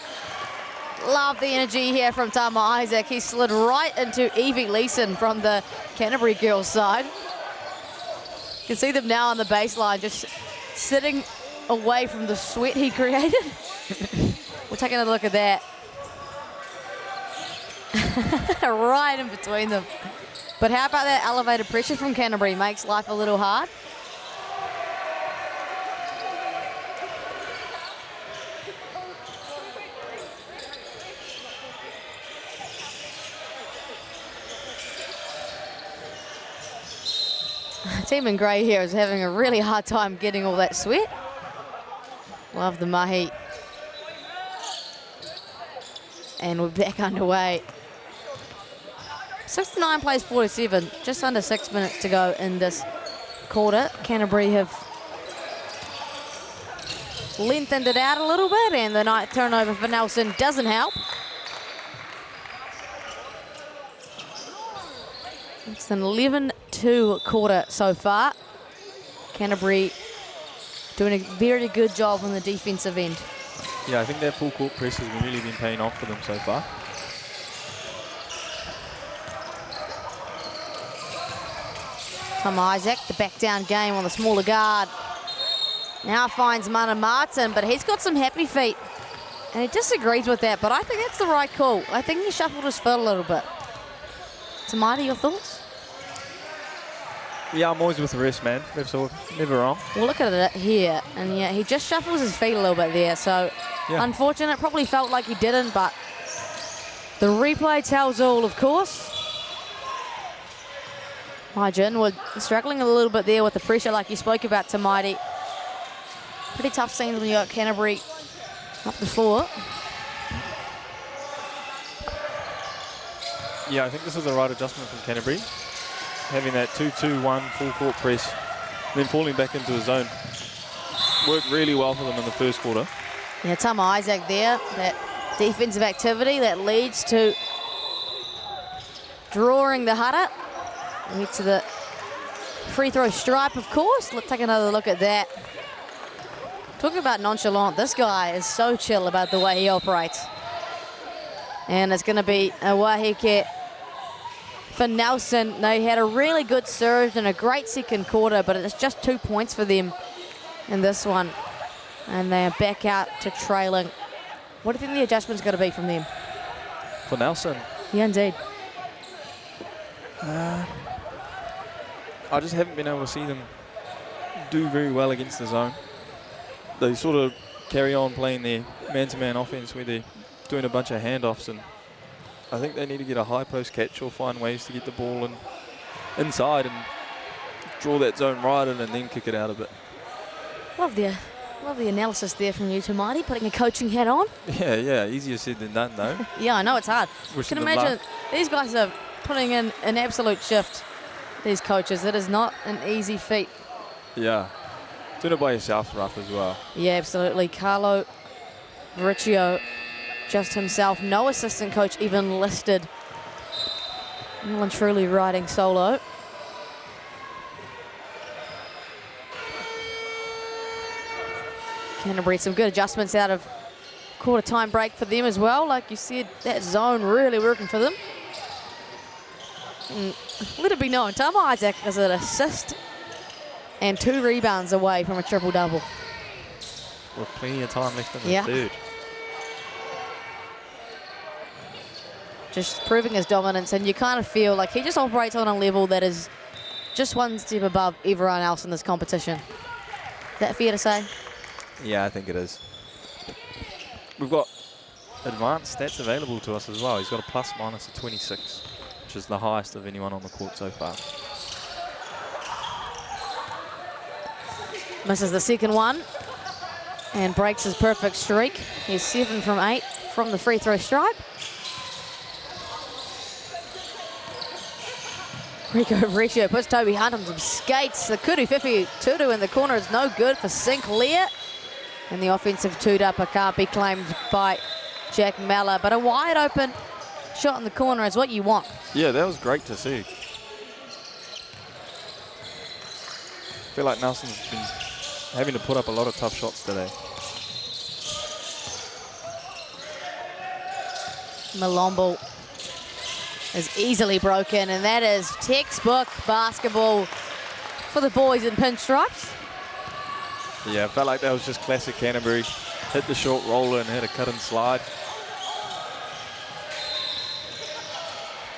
Love the energy here from Tama Isaac. He slid right into Evie Leeson from the Canterbury girls side. You can see them now on the baseline, just sitting away from the sweat he created. We'll take another look at that. Right in between them. But how about that elevated pressure from Canterbury? Makes life a little hard. Team in grey here is having a really hard time getting all that sweat. Love the mahi. And we're back underway. 69 plays 47, just under 6 minutes to go in this quarter. Canterbury have lengthened it out a little bit, and the night turnover for Nelson doesn't help. It's an 11-2 quarter so far. Canterbury doing a very good job on the defensive end. Yeah, I think that full court press has really been paying off for them so far. Tom Isaac, the back down game on the smaller guard. Now finds Mana Martin, but he's got some happy feet. And he disagrees with that, but I think that's the right call. I think he shuffled his foot a little bit. Tamati, your thoughts? Yeah, I'm always with the rest, man. Never wrong. Well, look at it here. And yeah, he just shuffles his feet a little bit there. So Yeah. unfortunate, probably felt like he didn't, but the replay tells all, of course. Hyjin, we're struggling a little bit there with the pressure like you spoke about, Tamaiti. Pretty tough scenes when you got Canterbury up the floor. Yeah, I think this is the right adjustment from Canterbury. Having that 2-2-1 full court press, then falling back into a zone. Worked really well for them in the first quarter. Yeah, Tom Isaac there, that defensive activity that leads to drawing the Haka. Lead to the free throw stripe, of course. Let's take another look at that. Talking about nonchalant, this guy is so chill about the way he operates. And it's going to be a wahike for Nelson. They had a really good surge and a great second quarter, but it's just 2 points for them in this one. And they're back out to trailing. What do you think the adjustment's going to be from them? For Nelson? Yeah, indeed. I just haven't been able to see them do very well against the zone. They sort of carry on playing their man-to-man offense where they're doing a bunch of handoffs, and I think they need to get a high post catch or find ways to get the ball inside and draw that zone right in and then kick it out a bit. Love the analysis there from you, Tamati, putting a coaching hat on. Yeah, easier said than done though. Yeah, I know it's hard. Wish Can them imagine luck. these guys are putting in an absolute shift. These coaches, it is not an easy feat. Yeah, doing it by yourself rough as well. Yeah, absolutely. Carlo Riccio, just himself, no assistant coach even listed. Well and truly riding solo. Canterbury, some good adjustments out of quarter time break for them as well. Like you said, that zone really working for them. Let it be known, Tom Isaac is an assist and 2 rebounds away from a triple-double. With plenty of time left in the Yeah. third. Just proving his dominance, and you kind of feel like he just operates on a level that is just one step above everyone else in this competition. Is that fair to say? Yeah, I think it is. We've got advanced stats available to us as well. He's got a plus-minus of 26, which is the highest of anyone on the court so far. Misses the second one and breaks his perfect streak. He's 7 from 8 from the free throw stripe. Rico Vrecchio puts Toby Hunt on some skates. The Kudu Fifi Tudu in the corner is no good for Sinclair. And the offensive two-dupper can't be claimed by Jack Miller. But a wide open shot in the corner is what you want. Yeah, that was great to see. I feel like Nelson's been having to put up a lot of tough shots today. Malombo is easily broken, and that is textbook basketball for the boys in pinstripes. Yeah, it felt like that was just classic Canterbury. Hit the short roller and had a cut and slide.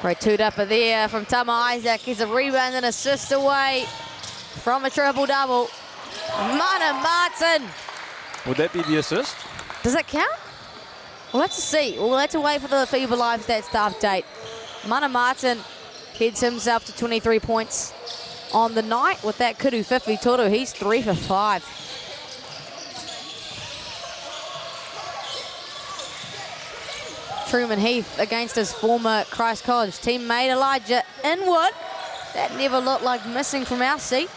Great two-dapper there from Tama Isaac. He's a rebound and assist away from a triple-double. Mana Martin. Would that be the assist? Does that count? We'll have to see. We'll have to wait for the FIBA Live Stats update. Mana Martin heads himself to 23 points on the night with that Kudu 50 total. He's 3 for 5. Truman Heath against his former Christ College teammate Elijah Inwood. That never looked like missing from our seat.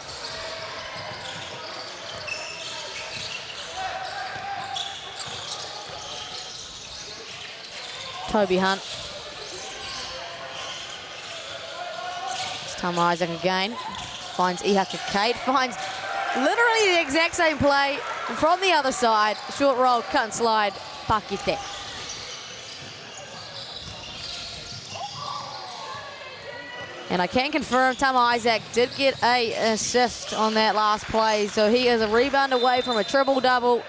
Toby Hunt. It's Tom Isaac again. Finds Ihaka Kate. Finds literally the exact same play from the other side. Short roll, cut and slide, Pakite. And I can confirm Tama Isaac did get an assist on that last play. So he is a rebound away from a triple-double.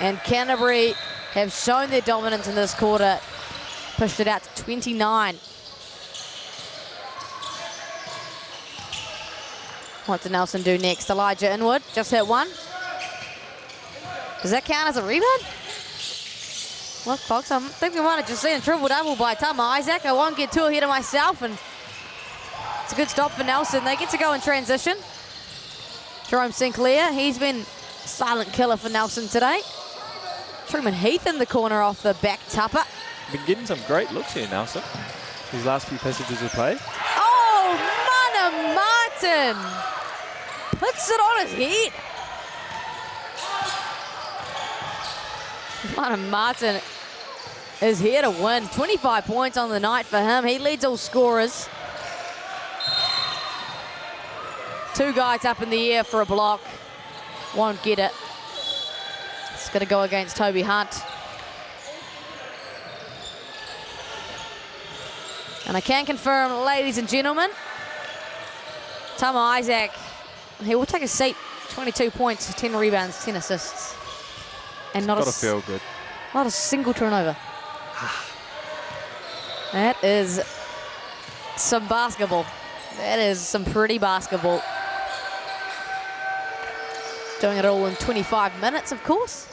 And Canterbury have shown their dominance in this quarter. Pushed it out to 29. What did Nelson do next? Elijah Inwood just hit one. Does that count as a rebound? Look, folks, I think we might have just seen a triple-double by Tama Isaac. I won't get too ahead of myself, and it's a good stop for Nelson. They get to go in transition. Jerome Sinclair, he's been silent killer for Nelson today. Truman Heath in the corner off the back tupper. Been getting some great looks here, Nelson. These last few passages of play. Oh, Mana Martin puts it on his head. Mana Martin is here to win. 25 points on the night for him. He leads all scorers. Two guys up in the air for a block. Won't get it. It's going to go against Toby Hunt. And I can confirm, ladies and gentlemen, Tama Isaac, he will take a seat. 22 points, 10 rebounds, 10 assists. And not Gotta feel good. Not a single turnover. That is some basketball. That is some pretty basketball. Doing it all in 25 minutes, of course.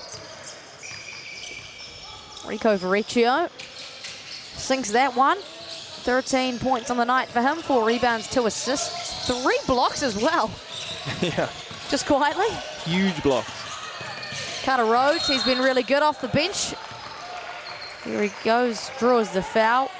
Rico Verrecchio sinks that one. 13 points on the night for him, 4 rebounds, 2 assists, 3 blocks as well. Yeah. Just quietly. Huge blocks. Carter Rhodes, he's been really good off the bench. Here he goes, draws the foul.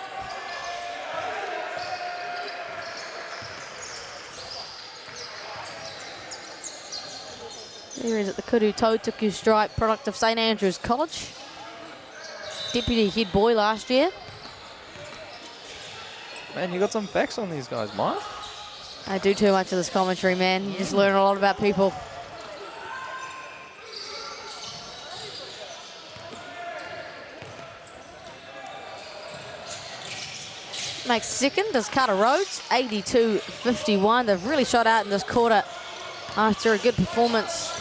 There is at the Kudu Tautuku stripe, product of St Andrews College. Deputy head boy last year. Man, you got some facts on these guys, Mike. I do too much of this commentary, man. You just learn a lot about people. Makes second is Carter Rhodes, 82-51. They've really shot out in this quarter after a good performance.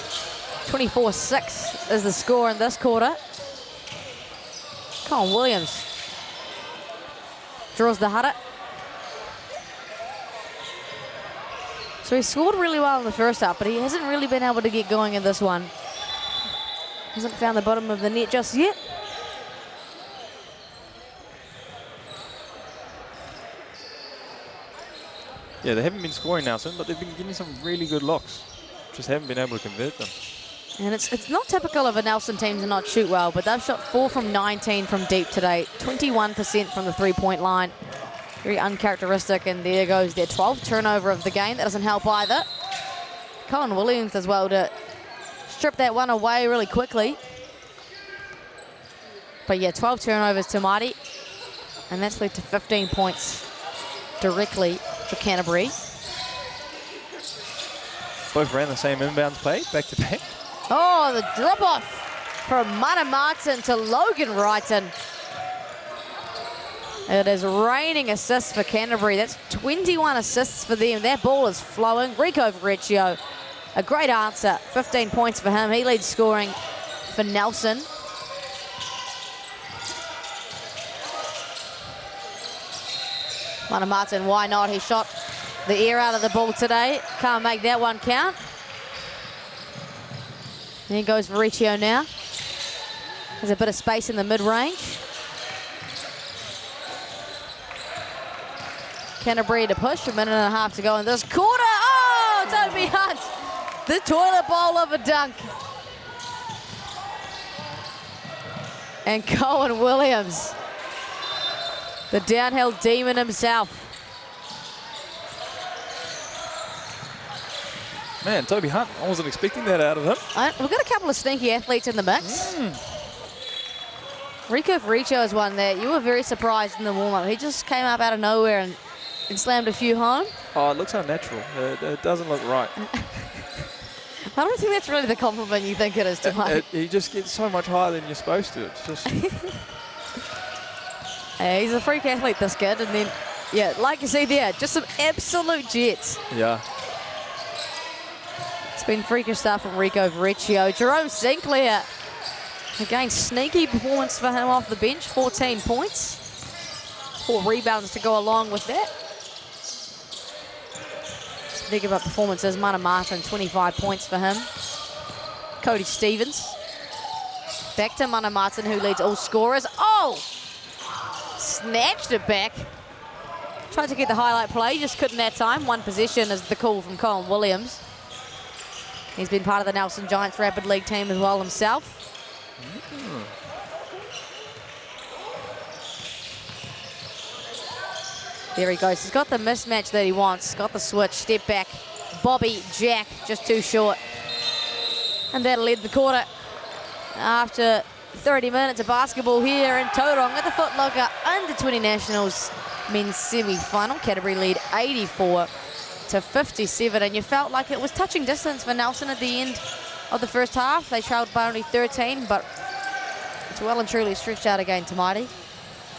24-6 is the score in this quarter. Colin Williams draws the hutter. So he scored really well in the first half, but he hasn't really been able to get going in this one. Hasn't found the bottom of the net just yet. Yeah, they haven't been scoring, Nelson, but they've been getting some really good locks. Just haven't been able to convert them. And it's not typical of a Nelson team to not shoot well, but they've shot 4 from 19 from deep today. 21% from the three-point line. Very uncharacteristic, and there goes their 12th turnover of the game. That doesn't help either. Colin Williams as well to strip that one away really quickly. But yeah, 12 turnovers to Marty, and that's led to 15 points directly for Canterbury. Both ran the same inbounds play, back to back. Oh, the drop-off from Mana Martin to Logan Wrighton. It is raining assists for Canterbury. That's 21 assists for them. That ball is flowing. Rico Verrecchio, a great answer. 15 points for him. He leads scoring for Nelson. Mana Martin, why not? He shot the air out of the ball today. Can't make that one count. There goes Recreational now. There's a bit of space in the mid-range. Canterbury to push, a minute and a half to go in this quarter. Oh, Toby Hunt, the toilet bowl of a dunk. And Cohen Williams, the downhill demon himself. Man, Toby Hunt, I wasn't expecting that out of him. We've got a couple of sneaky athletes in the mix. Rico Faricio is one that you were very surprised in the warm-up. He just came up out of nowhere and slammed a few home. Oh, it looks unnatural. It doesn't look right. I don't think that's really the compliment you think it is to Mike. He just gets so much higher than you're supposed to. It's just... He's a freak athlete, this kid. And then, yeah, like you see there, just some absolute jets. Yeah. It's been freakish stuff from Rico Faricio. Jerome Sinclair, again, sneaky performance for him off the bench. 14 points. 4 rebounds to go along with that. Speaking about performances, Mana Martin, 25 points for him. Cody Stevens. Back to Mana Martin, who leads all scorers. Oh! Snatched it back. Tried to get the highlight play, just couldn't that time. 1 possession is the call from Colin Williams. He's been part of the Nelson Giants Rapid League team as well himself. There he goes. He's got the mismatch that he wants. Got the switch. Step back. Bobby Jack just too short. And that'll end the quarter. After 30 minutes of basketball here in Tauranga, the Foot Locker Under-20 Nationals men's semi-final. Canterbury lead 84-57. And you felt like it was touching distance for Nelson at the end of the first half. They trailed by only 13, but it's well and truly stretched out again to Mighty.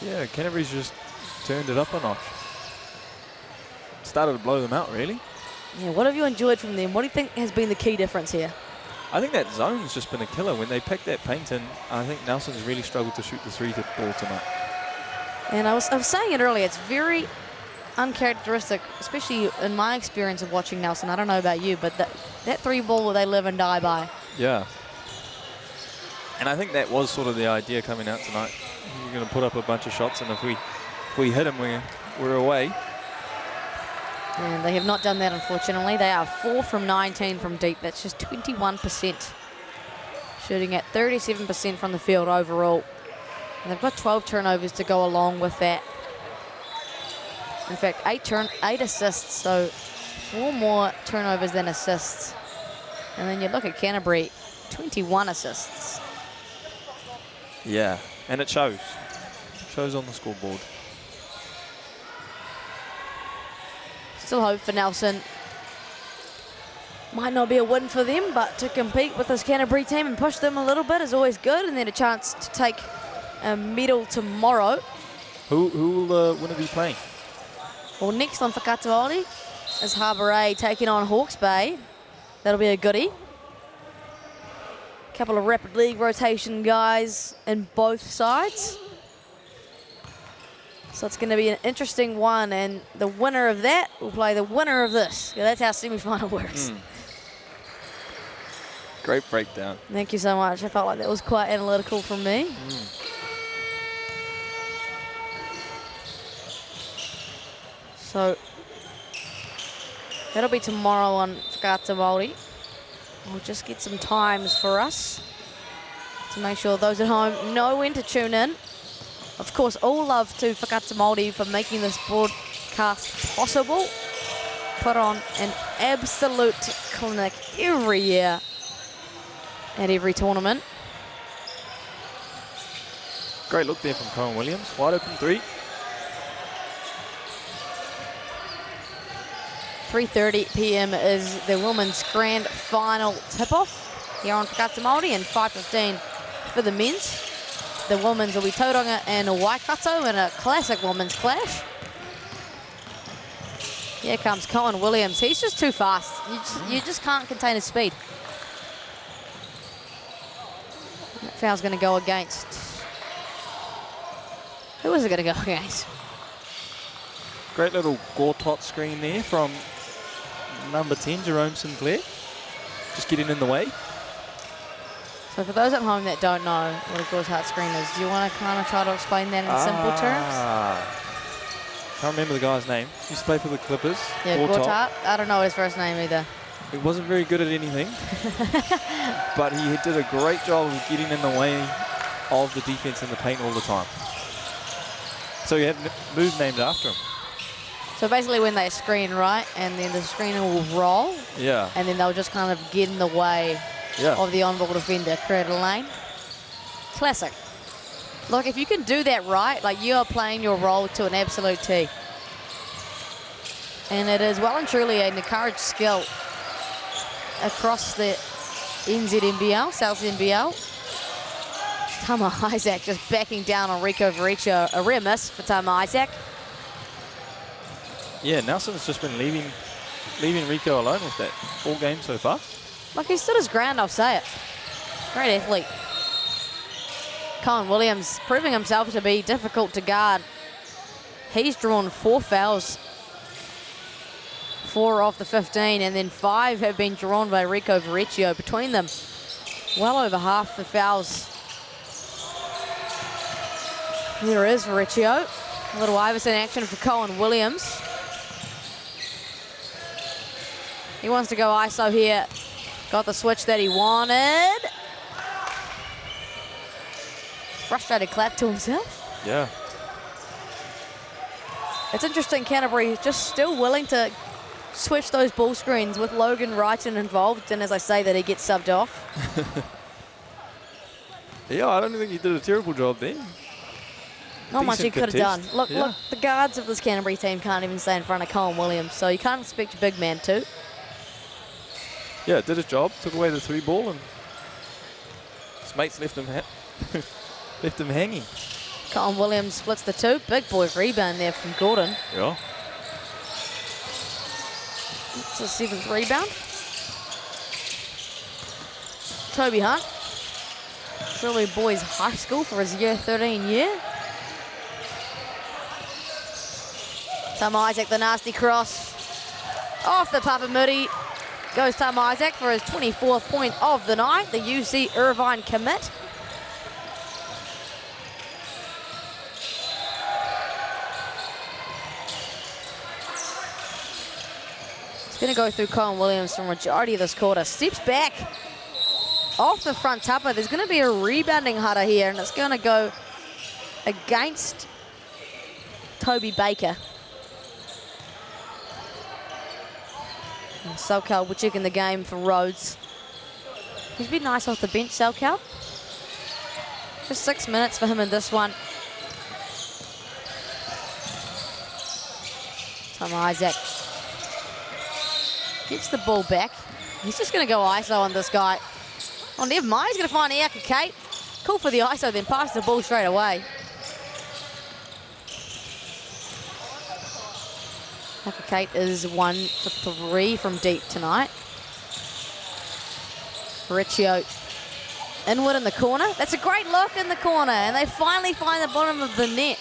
Yeah, Canterbury's just turned it up a notch. Started to blow them out, really. Yeah, what have you enjoyed from them? What do you think has been the key difference here? I think that zone's just been a killer. When they picked that paint in, I think Nelson's really struggled to shoot the 3-ball tonight. And I was saying it earlier, it's very uncharacteristic, especially in my experience of watching Nelson. I don't know about you, but that 3-ball they live and die by. Yeah. And I think that was sort of the idea coming out tonight. You're going to put up a bunch of shots, and if we hit them, we're away. And they have not done that, unfortunately. They are 4 from 19 from deep. That's just 21%. Shooting at 37% from the field overall. And they've got 12 turnovers to go along with that. In fact, 8 assists, so 4 more turnovers than assists. And then you look at Canterbury, 21 assists. Yeah, and it shows. Shows on the scoreboard. Still hope for Nelson. Might not be a win for them, but to compete with this Canterbury team and push them a little bit is always good, and then a chance to take a medal tomorrow. Who will winner be playing? Well, next on Whakataori is Haumaru taking on Hawke's Bay. That'll be a goodie. Couple of Rapid League rotation guys in both sides. So it's going to be an interesting one, and the winner of that will play the winner of this. Yeah, that's how semi-final works. Great breakdown. Thank you so much. I felt like that was quite analytical from me. So that'll be tomorrow on Whakataori. We'll just get some times for us to make sure those at home know when to tune in. Of course, all love to Whakataori for making this broadcast possible. Put on an absolute clinic every year at every tournament. Great look there from Cohen Williams. Wide open 3. 3:30 p.m. is the women's grand final tip-off here on Whakataori, and 5:15 for the men's. The women's will be Tauranga and Waikato in a classic women's clash. Here comes Cohen Williams. He's just too fast. You just can't contain his speed. That foul's going to go against. Who is it going to go against? Great little Gortot screen there from number 10, Jerome Sinclair. Just getting in the way. So for those at home that don't know what a Gortat screen is, do you want to kind of try to explain that in simple terms? Can't remember the guy's name. Used to play for the Clippers. Yeah, Gortat. I don't know his first name either. He wasn't very good at anything, but he did a great job of getting in the way of the defense in the paint all the time. So he had a move named after him. So basically when they screen, right, and then the screener will roll, Yeah. and then they'll just kind of get in the way of the on-ball defender, create a lane. Classic. Look, if you can do that right, like you are playing your role to an absolute T. And it is well and truly an encouraged skill across the NZNBL, South NBL. Tama Isaac just backing down on Rico Verreccio. A rare miss for Tama Isaac. Yeah, Nelson's just been leaving Rico alone with that all game so far. Like, he stood his ground, I'll say it. Great athlete. Colin Williams proving himself to be difficult to guard. He's drawn 4 fouls. 4 off the 15, and then 5 have been drawn by Rico Verreccio. Between them, well over half the fouls. Here is Verreccio. A little Iverson action for Colin Williams. He wants to go ISO here. Got the switch that he wanted. Frustrated clap to himself. Yeah. It's interesting, Canterbury just still willing to switch those ball screens with Logan Wrighton involved, and as I say that, he gets subbed off. Yeah, I don't think he did a terrible job there. Not much he could have done. Look, Yeah. look, the guards of this Canterbury team can't even stay in front of Colin Williams, so you can't expect your big man to. Yeah, did his job, took away the 3 ball, and his mates left him left him hanging. Colin Williams splits the 2. Big boy rebound there from Gordon. Yeah. It's a 7th rebound. Toby Hunt. Shirley Boys High School for his year 13 year. Tama Isaac, the nasty cross. Off the Papamudi. Goes Tama Isaac for his 24th point of the night. The UC Irvine commit. It's going to go through Colin Williams for the majority of this quarter. Steps back off the front tupper. There's going to be a rebounding Hara here, and it's going to go against Toby Baker. And SoundCloud will check in the game for Rhodes. He's been nice off the bench, SoundCloud. Just 6 minutes for him in this one. Tama Isaac gets the ball back. He's just going to go ISO on this guy. Oh, never mind. He's going to find Haka Kate. Call for the ISO, then pass the ball straight away. Haka Kate is 1 for 3 from deep tonight. Verreccio inward in the corner. That's a great look in the corner, and they finally find the bottom of the net.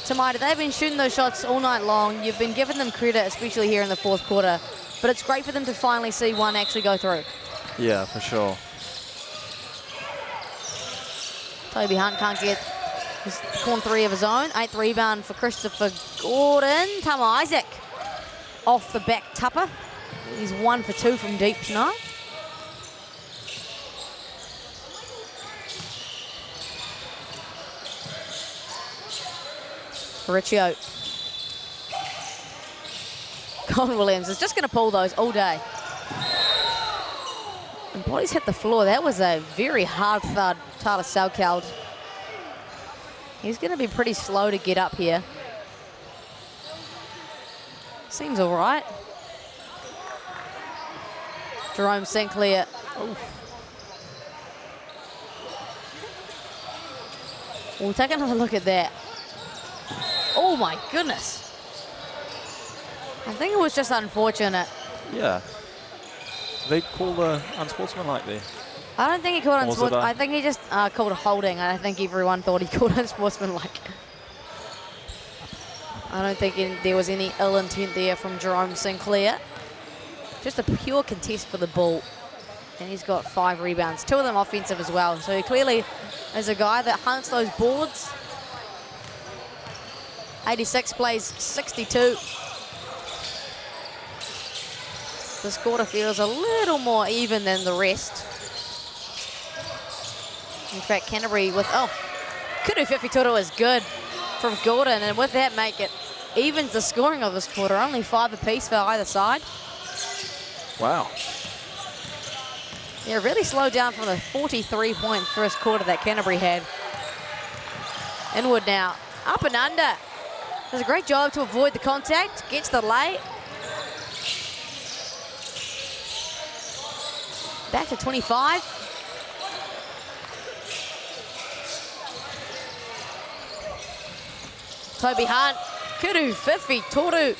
Tamata, they've been shooting those shots all night long. You've been giving them credit, especially here in the 4th quarter. But it's great for them to finally see one actually go through. Yeah, for sure. Toby Hunt can't get his corner 3 of his own. 8th rebound for Christopher Gordon. Tama Isaac off the back tupper. He's 1 for 2 from deep tonight. Verreccio. Colin Williams is just going to pull those all day. And bodies hit the floor. That was a very hard thud. Tyler SoundCloud. He's going to be pretty slow to get up here. Seems all right. Jerome Sinclair. Oof. We'll take another look at that. Oh my goodness. I think it was just unfortunate. Yeah. They call the unsportsmanlike there. I don't think he called Or was it unsportsmanlike. I think he just called a holding. I think everyone thought he called unsportsmanlike. I don't think there was any ill intent there from Jerome Sinclair. Just a pure contest for the ball. And he's got 5 rebounds, 2 of them offensive as well. So he clearly is a guy that hunts those boards. 86 plays 62. This quarter feels a little more even than the rest. In fact, Canterbury with, Kudu Whiwhitoro is good from Gordon, and with that make it evens the scoring of this quarter. Only 5 apiece for either side. Wow. Yeah, really slowed down from the 43-point first quarter that Canterbury had. Inwood now, up and under. Does a great job to avoid the contact, gets the lay. Back to 25. Toby Hunt, Kudu Whiwhitoro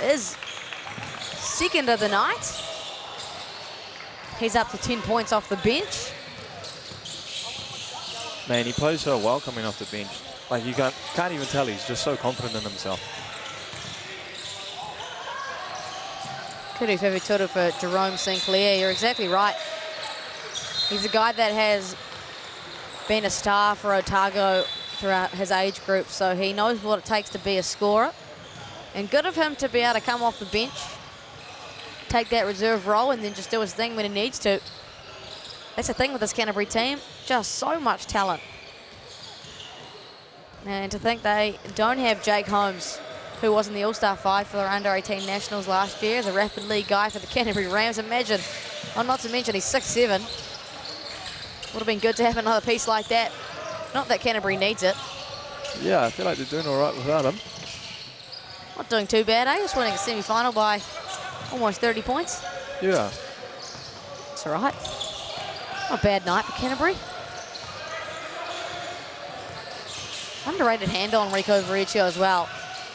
is second of the night. He's up to 10 points off the bench. Man, he plays so well coming off the bench. Like, you can't even tell, he's just so confident in himself. Kudu Whiwhitoro for Jerome Sinclair. You're exactly right. He's a guy that has been a star for Otago throughout his age group, so he knows what it takes to be a scorer. And good of him to be able to come off the bench, take that reserve role, and then just do his thing when he needs to. That's the thing with this Canterbury team, just so much talent. And to think they don't have Jake Holmes, who was in the All-Star 5 for their under-18 nationals last year, as a rapid league guy for the Canterbury Rams. Imagine, not to mention he's 6'7". Would have been good to have another piece like that. Not that Canterbury needs it. Yeah, I feel like they're doing all right without him. Not doing too bad, eh? Just winning a semi-final by almost 30 points. Yeah. It's all right. Not a bad night for Canterbury. Underrated hand on Rico Verrecchio as well.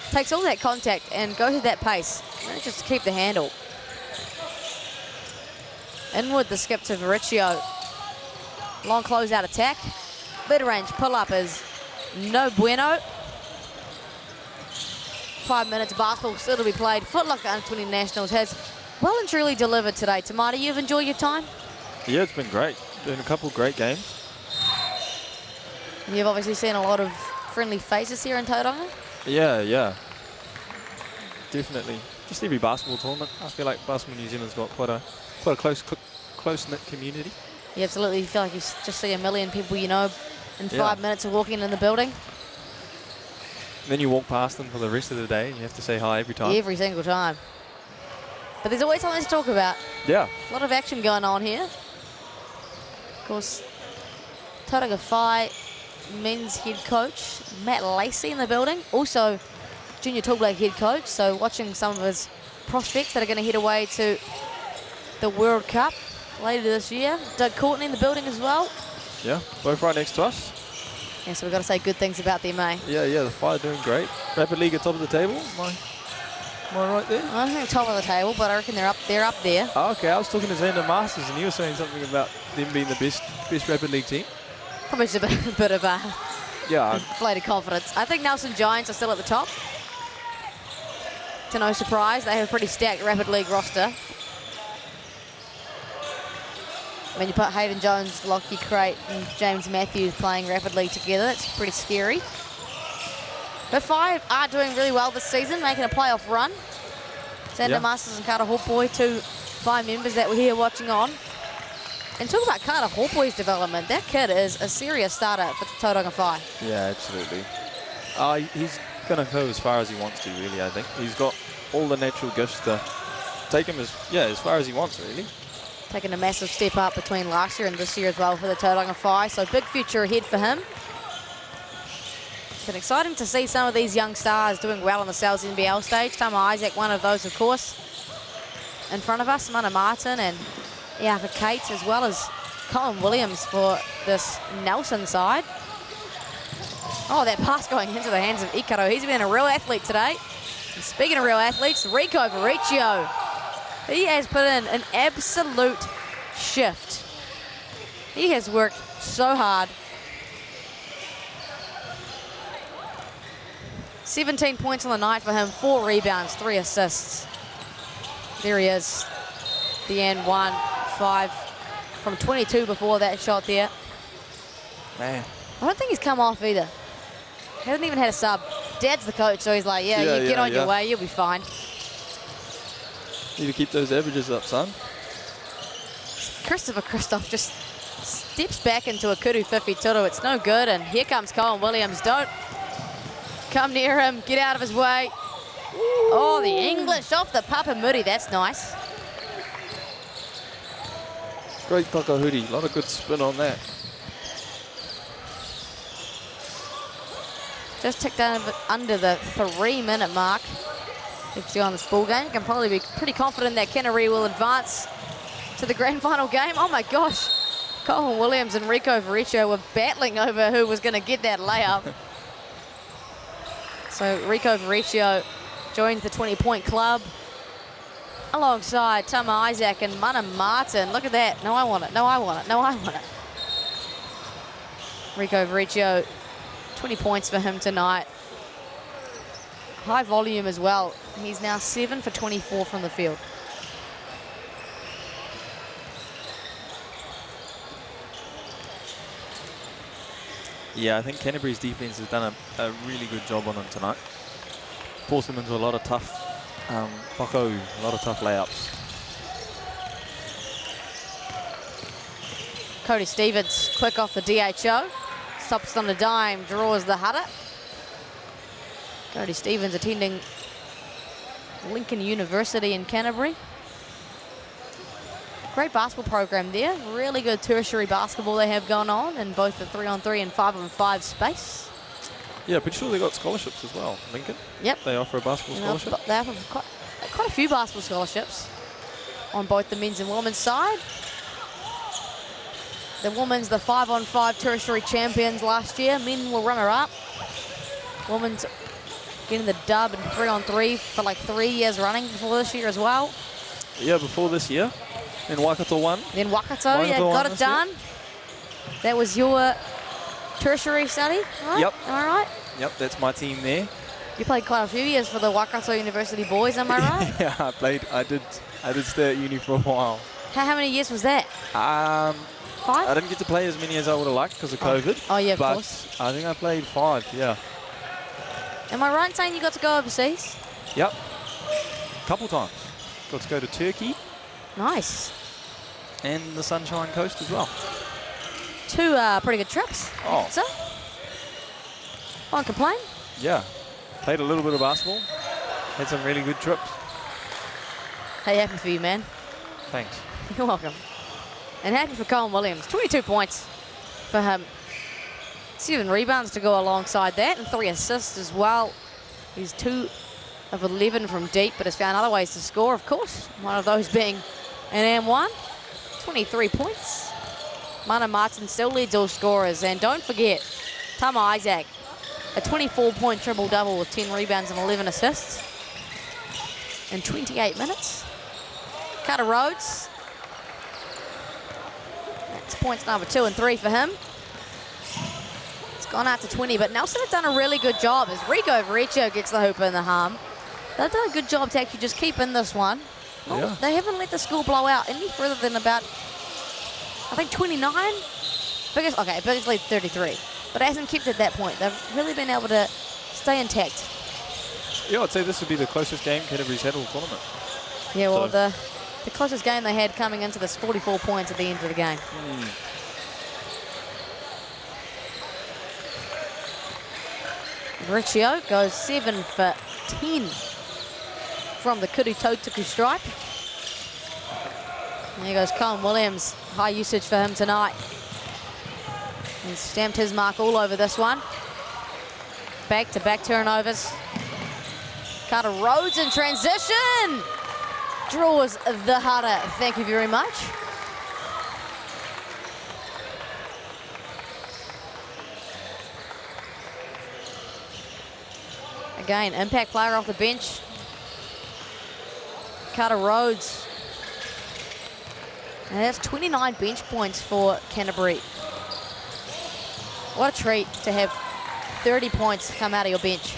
Takes all that contact and goes at that pace, just to keep the handle. Inwood, the skip to Verrecchio. Long closeout attack. Mid-range pull-up is no bueno. 5 minutes basketball still to be played. Foot Locker Under-20 Nationals has well and truly delivered today. Tamati, you've enjoyed your time? Yeah, it's been great. Been a couple great games. You've obviously seen a lot of friendly faces here in Tauranga. Yeah. Definitely. Just every basketball tournament. I feel like Basketball New Zealand's got quite a close-knit community. You absolutely feel like you just see a million people you know in 5 minutes of walking in the building. Then you walk past them for the rest of the day and you have to say hi every time. Every single time. But there's always something to talk about. Yeah. A lot of action going on here. Of course, Tauranga Whai men's head coach, Matt Lacey, in the building. Also, junior tall black head coach. So watching some of his prospects that are going to head away to the World Cup later this year. Doug Courtney in the building as well. Yeah, both right next to us. Yeah, so we've got to say good things about them, eh? Yeah, the Whai are doing great. Rapid League at top of the table. Am I right there? I think top of the table, but I reckon they're up there. Oh, okay, I was talking to Xander Masters and you were saying something about them being the best Rapid League team. Probably just a bit of a Yeah. inflated confidence. I think Nelson Giants are still at the top. To no surprise, they have a pretty stacked Rapid League roster. When you put Hayden Jones, Lockie Crate and James Matthews playing Rapid League together, it's pretty scary. But Whai are doing really well this season, making a playoff run. Xander Masters and Carter Hawkboy, 2 Whai members that we're here watching on. And talk about Carter Hawkboy's development. That kid is a serious starter for Tauranga Whai. Yeah, absolutely. He's going to go as far as he wants to, really, I think. He's got all the natural gifts to take him as far as he wants, really. Taking a massive step up between last year and this year as well for the Tauranga Whai. So big future ahead for him. It's been exciting to see some of these young stars doing well on the Sal's NBL stage. Tama Isaac, one of those, of course, in front of us. Mana Martin and Haka Kate, as well as Colin Williams for this Nelson side. Oh, that pass going into the hands of Ikaro. He's been a real athlete today. And speaking of real athletes, Rico Verrecchio. He has put in an absolute shift. He has worked so hard. 17 points on the night for him, 4 rebounds, 3 assists. There he is. The end, 1-5 from 22 before that shot there. Man. I don't think he's come off either. He hasn't even had a sub. Dad's the coach, so he's like, you get on your way, you'll be fine. Need to keep those averages up, son. Christopher Christoph just steps back into a kudu 50 turu. It's no good, and here comes Colin Williams. Don't come near him. Get out of his way. Ooh. Oh, the English off the Papamuri. That's nice. Great takahuri. A lot of good spin on that. Just ticked down under the 3-minute mark. If you're on this ball game, you can probably be pretty confident that Canterbury will advance to the grand final game. Oh my gosh. Colin Williams and Rico Verreccio were battling over who was going to get that layup. So Rico Verreccio joins the 20-point club alongside Tama Isaac and Mana Martin. Look at that. No, I want it. No, I want it. No, I want it. Rico Verreccio, 20 points for him tonight. High volume as well. He's now 7 for 24 from the field. Yeah, I think Canterbury's defense has done a really good job on them tonight. Forced them into a lot of tough whako, a lot of tough layups. Cody Stevens, quick off the DHO. Stops on the dime, draws the Haka. Cody Stevens attending Lincoln University in Canterbury. Great basketball program there. Really good tertiary basketball they have going on in both the 3-on-3 and 5-on-5 space. Yeah, pretty sure they got scholarships as well, Lincoln. Yep. They offer a basketball scholarship. They offer quite a few basketball scholarships on both the men's and women's side. The women's, the 5-on-5 tertiary champions last year. Men were runner-up. Women's getting the dub in 3-on-3 for like 3 years running before this year as well. Yeah, before this year. Then Waikato won. Then Waikato, yeah, got it done. That was your tertiary study, right? Yep. Am I right? Yep, that's my team there. You played quite a few years for the Waikato University boys, am I right? Yeah, I did stay at uni for a while. How many years was that? 5? I didn't get to play as many as I would have liked because of COVID. Oh, yeah, of but course. I think I played 5, yeah. Am I right in saying you got to go overseas? Yep. Couple times. Got to go to Turkey. Nice. And the Sunshine Coast as well. 2 pretty good trips. Oh. So, won't complain. Yeah. Played a little bit of basketball. Had some really good trips. Hey, happy for you, man. Thanks. You're welcome. And happy for Colin Williams. 22 points for him. 7 rebounds to go alongside that and 3 assists as well. He's 2 of 11 from deep, but has found other ways to score, of course. One of those being an M1. 23 points. Mana Martin still leads all scorers. And don't forget, Tama Isaac, a 24-point triple-double with 10 rebounds and 11 assists in 28 minutes. Carter Rhodes. That's points number 2 and 3 for him. It's gone out to 20, but Nelson have done a really good job as Rico Verreccio gets the hoop in the harm. They've done a good job to actually just keep in this one. Yeah. They haven't let the score blow out any further than about, I think, 29. Biggest lead 33. But it hasn't kept at that point. They've really been able to stay intact. Yeah, I'd say this would be the closest game Canterbury's had all tournament. Yeah, well, the closest game they had coming into this, 44 points at the end of the game. Verreccio goes 7 for 10 from the Kudu Tautuku stripe. There goes Colin Williams. High usage for him tonight. He's stamped his mark all over this one. Back-to-back turnovers. Carter Rhodes in transition. Draws the Haka. Thank you very much. Again, impact player off the bench. Carter Rhodes. And that's 29 bench points for Canterbury. What a treat to have 30 points come out of your bench.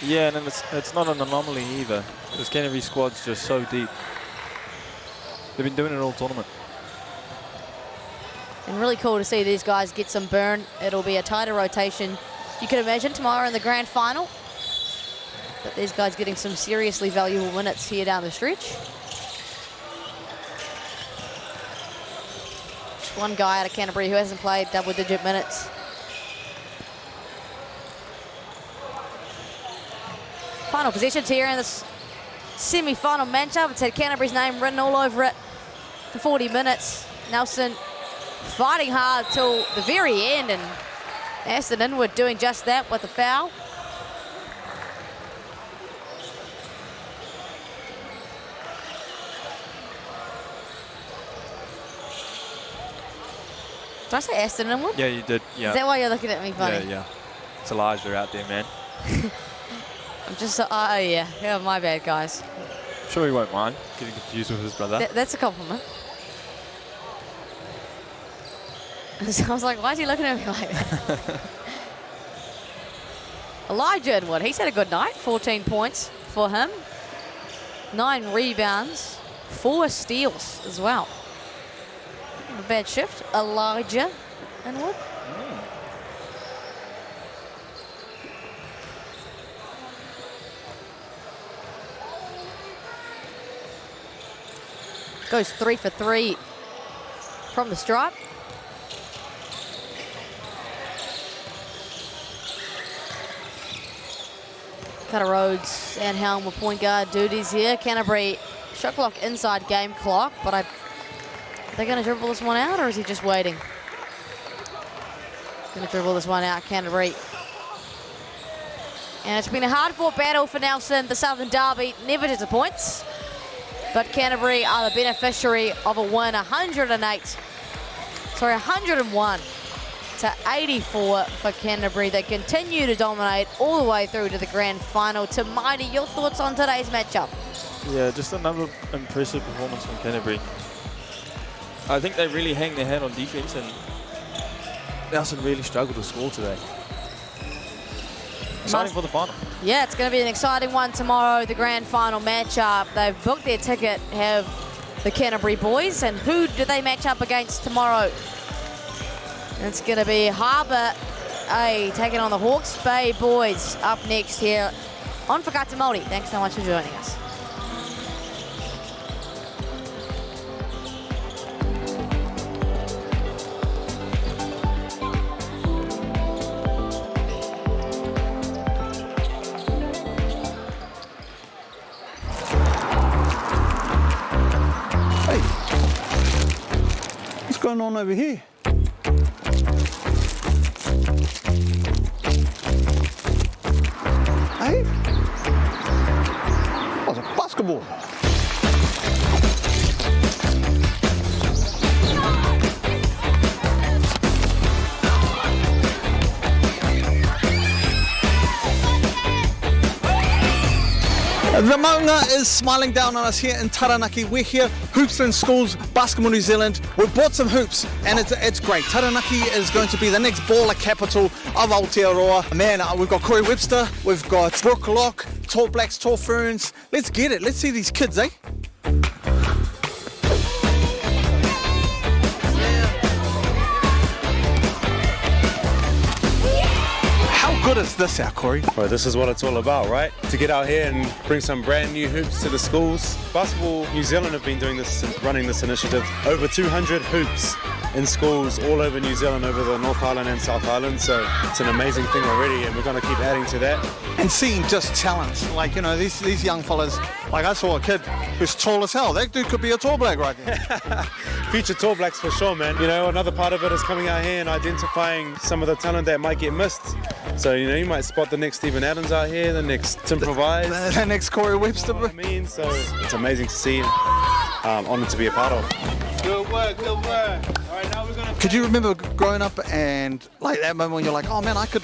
Yeah, and it's not an anomaly either. This Canterbury squad's just so deep. They've been doing it all tournament. And really cool to see these guys get some burn. It'll be a tighter rotation, you can imagine, tomorrow in the grand final. But these guys getting some seriously valuable minutes here down the stretch. Just one guy out of Canterbury who hasn't played double-digit minutes. Final positions here in this semi-final matchup. It's had Canterbury's name written all over it for 40 minutes. Nelson fighting hard till the very end, and Aston Inwood doing just that with a foul. Did I say Aston Inwood? Yeah, you did. Yeah. Is that why you're looking at me funny? Yeah, yeah. It's Elijah out there, man. I'm just, oh yeah, my bad, guys. I'm sure he won't mind getting confused with his brother. That's a compliment. So I was like, why is he looking at me like that? Elijah Inwood, he's had a good night. 14 points for him. 9 rebounds, 4 steals as well. Not a bad shift. Elijah Inwood. Goes 3 for 3 from the stripe. Cutter Rhodes and Helm with point guard duties here. Canterbury shot clock inside game clock, but are they going to dribble this one out, or is he just waiting? Going to dribble this one out, Canterbury. And it's been a hard-fought battle for Nelson. The Southern Derby never disappoints. But Canterbury are the beneficiary of a win, 101 to 84 for Canterbury. They continue to dominate all the way through to the grand final. To Mighty, your thoughts on today's matchup? Yeah, just another impressive performance from Canterbury. I think they really hang their head on defense, and Nelson really struggled to score today. Exciting for the final. Yeah, it's going to be an exciting one tomorrow, the grand final matchup. They've booked their ticket, have the Canterbury boys, and who do they match up against tomorrow? It's going to be Harbour A taking on the Hawke's Bay boys up next here on Whakaata Māori. Thanks so much for joining us. What's going on over here? Hey? Oh, it's a basketball. The maunga is smiling down on us here in Taranaki. We're here, Hoops in Schools, Basketball New Zealand. We've bought some hoops and it's great. Taranaki is going to be the next baller capital of Aotearoa. Man, we've got Corey Webster, we've got Brooke Locke, Tall Blacks, Tall Ferns. Let's get it. Let's see these kids, eh? Good is this out, Corey? Well, this is what it's all about, right? To get out here and bring some brand new hoops to the schools. Basketball New Zealand have been doing this, running this initiative. Over 200 hoops in schools all over New Zealand, over the North Island and South Island. So it's an amazing thing already, and we're going to keep adding to that. And seeing just talent, like, you know, these young fellas. Like, I saw a kid who's tall as hell. That dude could be a Tall Black right there. Future Tall Blacks for sure, man. You know, another part of it is coming out here and identifying some of the talent that might get missed. So, you know, you might spot the next Stephen Adams out here, the next Tim Provide. The next Corey Webster. You know what I mean? So it's amazing to see, honoured to be a part of. Good work, good work. All right, now we're going to... Could you remember growing up and like that moment when you're like, oh man, I could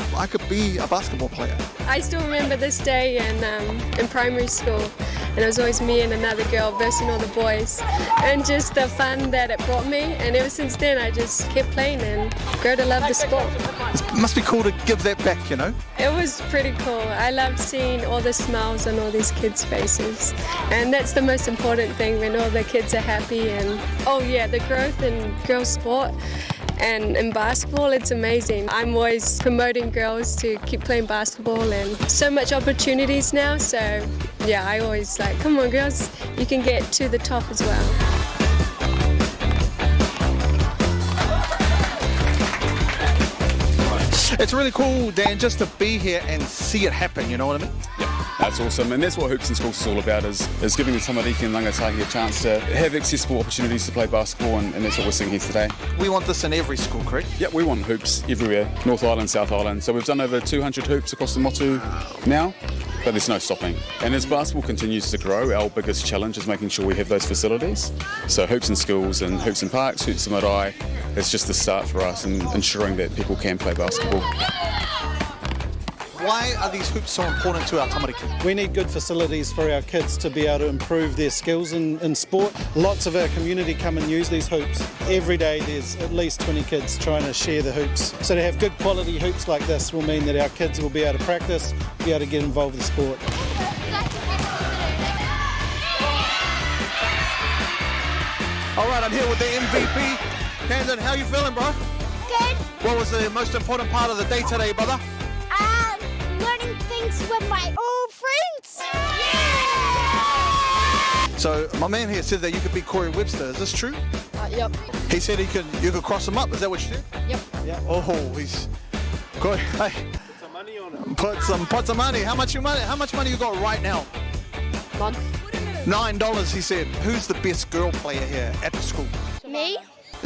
be a basketball player? I still remember this day in primary school. and it was always me and another girl versus all the boys, and just the fun that it brought me. And ever since then, I just kept playing and grew to love the sport. It must be cool to give that back, you know? It was pretty cool. I loved seeing all the smiles on all these kids' faces, and that's the most important thing, when all the kids are happy. And oh yeah, the growth in girls sport and in basketball, it's amazing. I'm always promoting girls to keep playing basketball, and so much opportunities now, so yeah, I always like, come on girls, you can get to the top as well. It's really cool, Dan, just to be here and see it happen, you know what I mean? Yeah, that's awesome. And that's what Hoops in Schools is all about, is giving the tamariki and rangatahi a chance to have accessible opportunities to play basketball, and that's what we're seeing here today. We want this in every school, correct? Yeah, we want hoops everywhere, North Island, South Island. So we've done over 200 hoops across the motu now, but there's no stopping. And as basketball continues to grow, our biggest challenge is making sure we have those facilities. So hoops in schools and hoops in parks, hoops in marae, it's just the start for us in ensuring that people can play basketball. Why are these hoops so important to our tamariki? We need good facilities for our kids to be able to improve their skills in sport. Lots of our community come and use these hoops. Every day there's at least 20 kids trying to share the hoops. So to have good quality hoops like this will mean that our kids will be able to practice, be able to get involved with the sport. All right, I'm here with the MVP. Camden, how you feeling, bro? Good. What was the most important part of the day today, brother? Learning things with my old friends. Yeah! So my man here said that you could beat Corey Webster. Is this true? Yep. He said you could cross him up. Is that what you said? Yep. Yeah. Oh, he's Corey. Hey. Put some money on it. Put some money. How much money you got right now? None. $9. He said. Who's the best girl player here at the school? Me?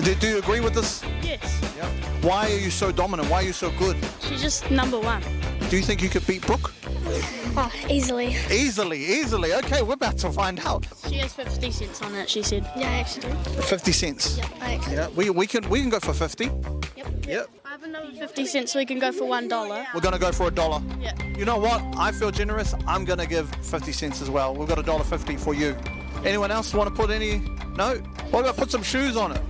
Do you agree with this? Yes. Yeah. Why are you so dominant? Why are you so good? She's just number one. Do you think you could beat Brooke? Oh, easily. Easily. Okay, we're about to find out. She has 50 cents on it, she said. Yeah, I actually do. 50 cents. Yep, I actually Yeah, we can go for 50. Yep. I have another 50 cents, so we can go for $1. We're gonna go for $1. Yeah. You know what? I feel generous. I'm gonna give 50 cents as well. We've got $1.50 for you. Anyone else want to put any? No? What about put some shoes on it?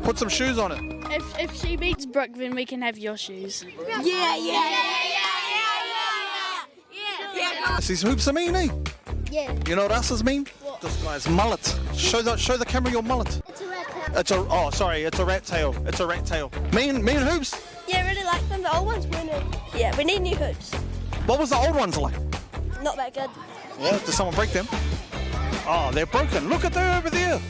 Put some shoes on it. If she beats Brooke, then we can have your shoes. These hoops are mean, eh? Yeah. You know what else is mean? What? This guy's mullet. Show the camera your mullet. It's a rat tail. It's a rat tail. It's a rat tail. Mean hoops. Yeah, I really like them. The old ones weren't. Yeah, we need new hoops. What was the old ones like? Not that good. Yeah, did someone break them? Oh, they're broken. Look at them over there.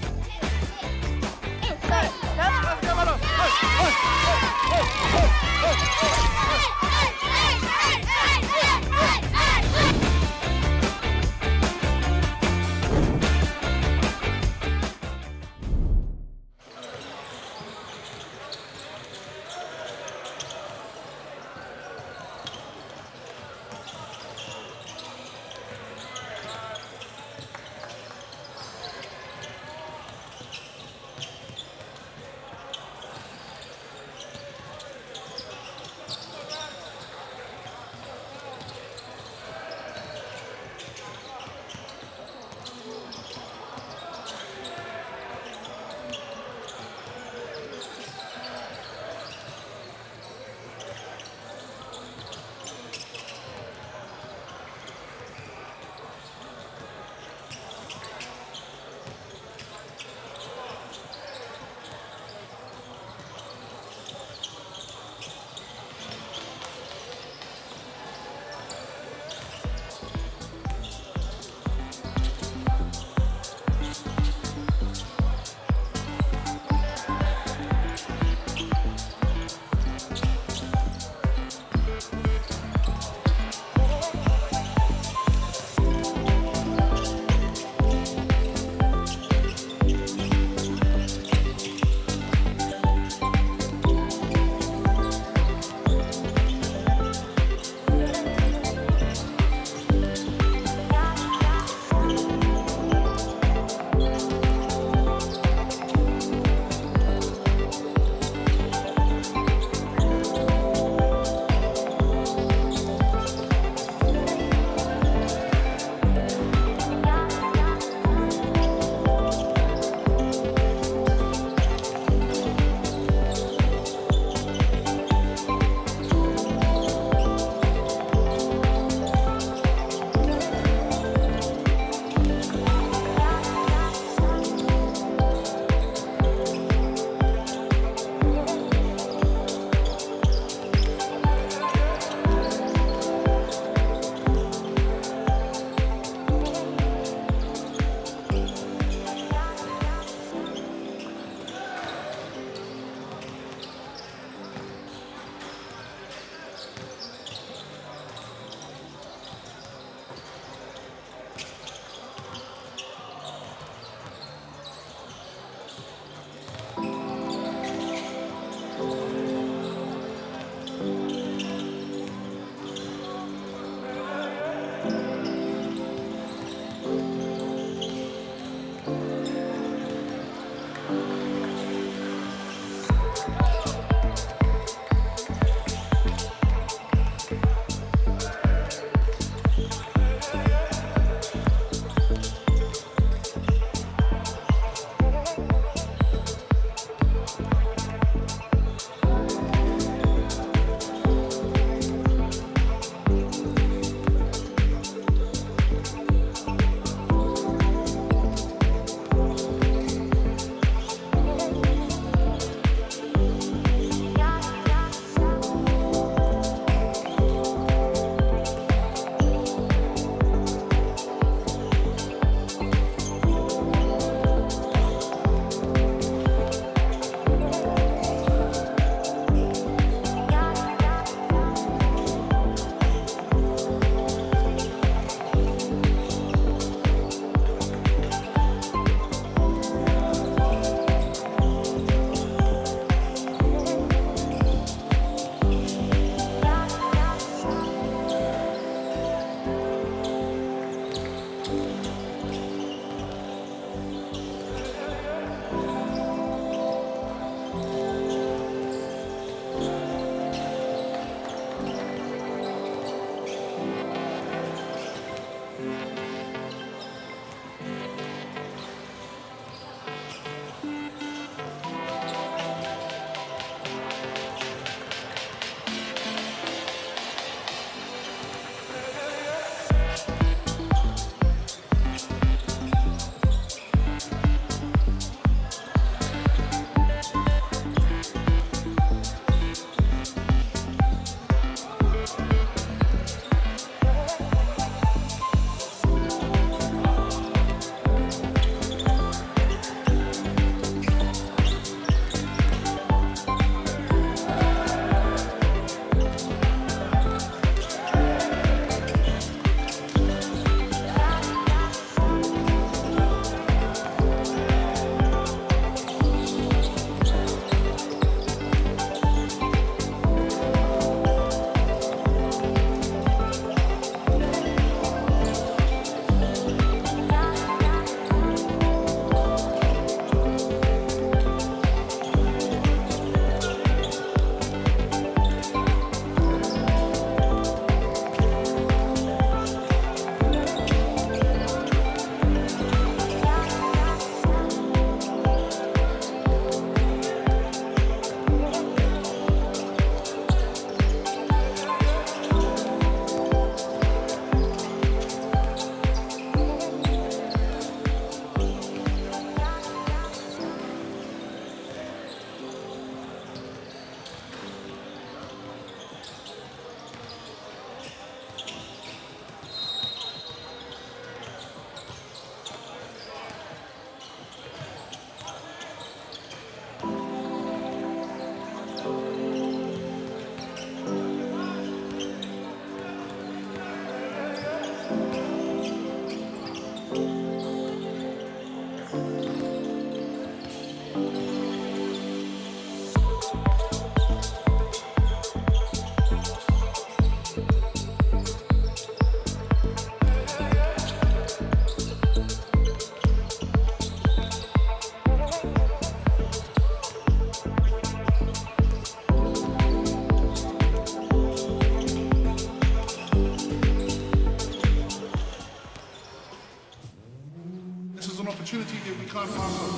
This is an opportunity that we can't pass up.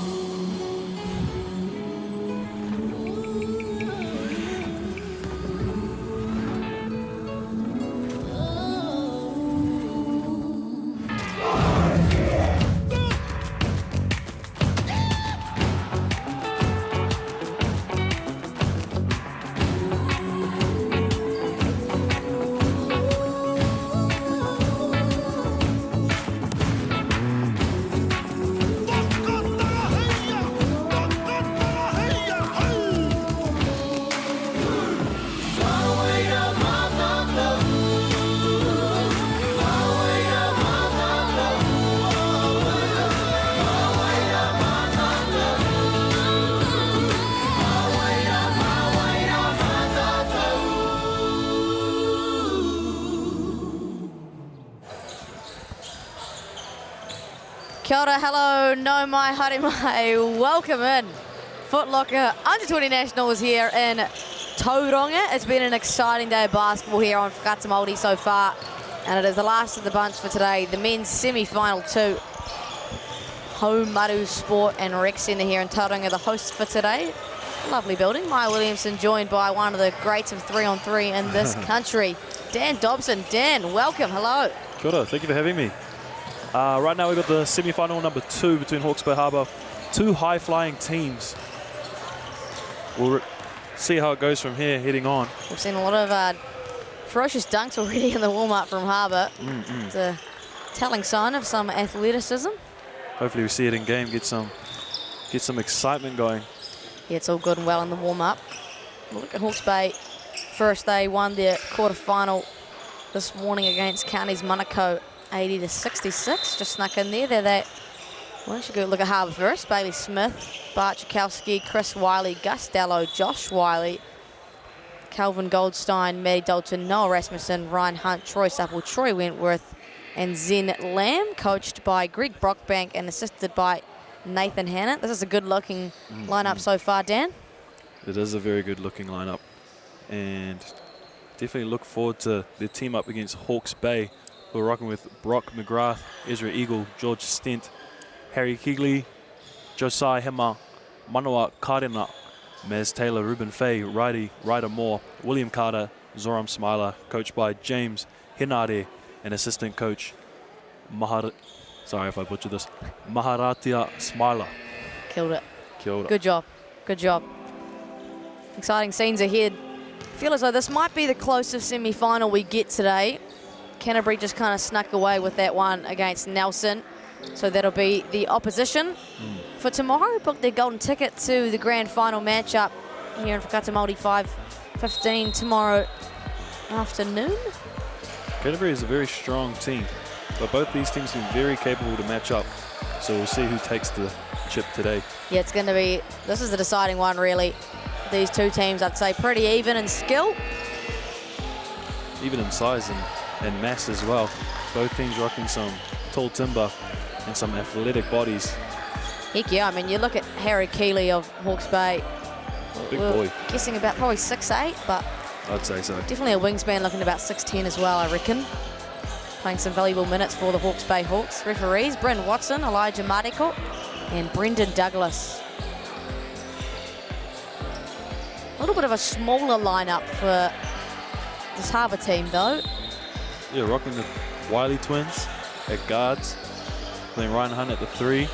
Kia ora, hello, no mai, haere mai, welcome in. Foot Locker Under-20 Nationals here in Tauranga. It's been an exciting day of basketball here on Whakata Māori so far, and it is the last of the bunch for today. The men's semi-final 2. Haumaru Sport and Rec Centre here in Tauranga, the host for today. Lovely building. Maya Williamson joined by one of the greats of 3-on-3 in this country, Dan Dobson. Dan, welcome, hello. Kia ora, thank you for having me. Right now we've got the semi-final number 2 between Hawke's Bay Harbour. Two high-flying teams. We'll see how it goes from here heading on. We've seen a lot of ferocious dunks already in the warm-up from Harbour. It's a telling sign of some athleticism. Hopefully we see it in game, get some excitement going. Yeah, it's all good and well in the warm-up. Look at Hawke's Bay. First, they won their quarter-final this morning against Counties Manukau, 80-66. Just snuck in there. Why don't you go look at Harbour first? Bailey Smith, Bart Chakowski, Chris Wiley, Gus Dallow, Josh Wiley, Calvin Goldstein, Maddie Dalton, Noah Rasmussen, Ryan Hunt, Troy Supple, Troy Wentworth, and Zen Lamb, coached by Greg Brockbank and assisted by Nathan Hannon. This is a good-looking lineup so far, Dan. It is a very good-looking lineup, and definitely look forward to their team up against Hawke's Bay. We're rocking with Brock McGrath, Ezra Eagle, George Stent, Harry Keegley, Josiah Hema, Manoa Karena, Maz Taylor, Ruben Fay, Ryder Moore, William Carter, Zoram Smiler, coached by James Henare, and assistant coach sorry if I butchered this, Maharatia Smiler. Killed it. Killed it. Good job. Good job. Exciting scenes ahead. I feel as though this might be the closest semi-final we get today. Canterbury just kind of snuck away with that one against Nelson. So that'll be the opposition for tomorrow. Booked their golden ticket to the grand final matchup here in Whakata Māori 5:15 tomorrow afternoon. Canterbury is a very strong team, but both these teams seem very capable to match up. So we'll see who takes the chip today. Yeah, it's going to be, this is the deciding one really. These two teams, I'd say, pretty even in skill. Even in size and mass as well. Both teams rocking some tall timber and some athletic bodies. Heck yeah, I mean, you look at Harry Keeley of Hawke's Bay. Big boy. Guessing about probably 6'8", but I'd say so. definitely a wingspan looking about 6'10" as well, I reckon. Playing some valuable minutes for the Hawke's Bay Hawks. Referees, Bryn Watson, Elijah Mariko, and Brendan Douglas. A little bit of a smaller lineup for this Harbour team, though. Yeah, rocking the Wiley twins at guards. Playing Ryan Hunt at the 3.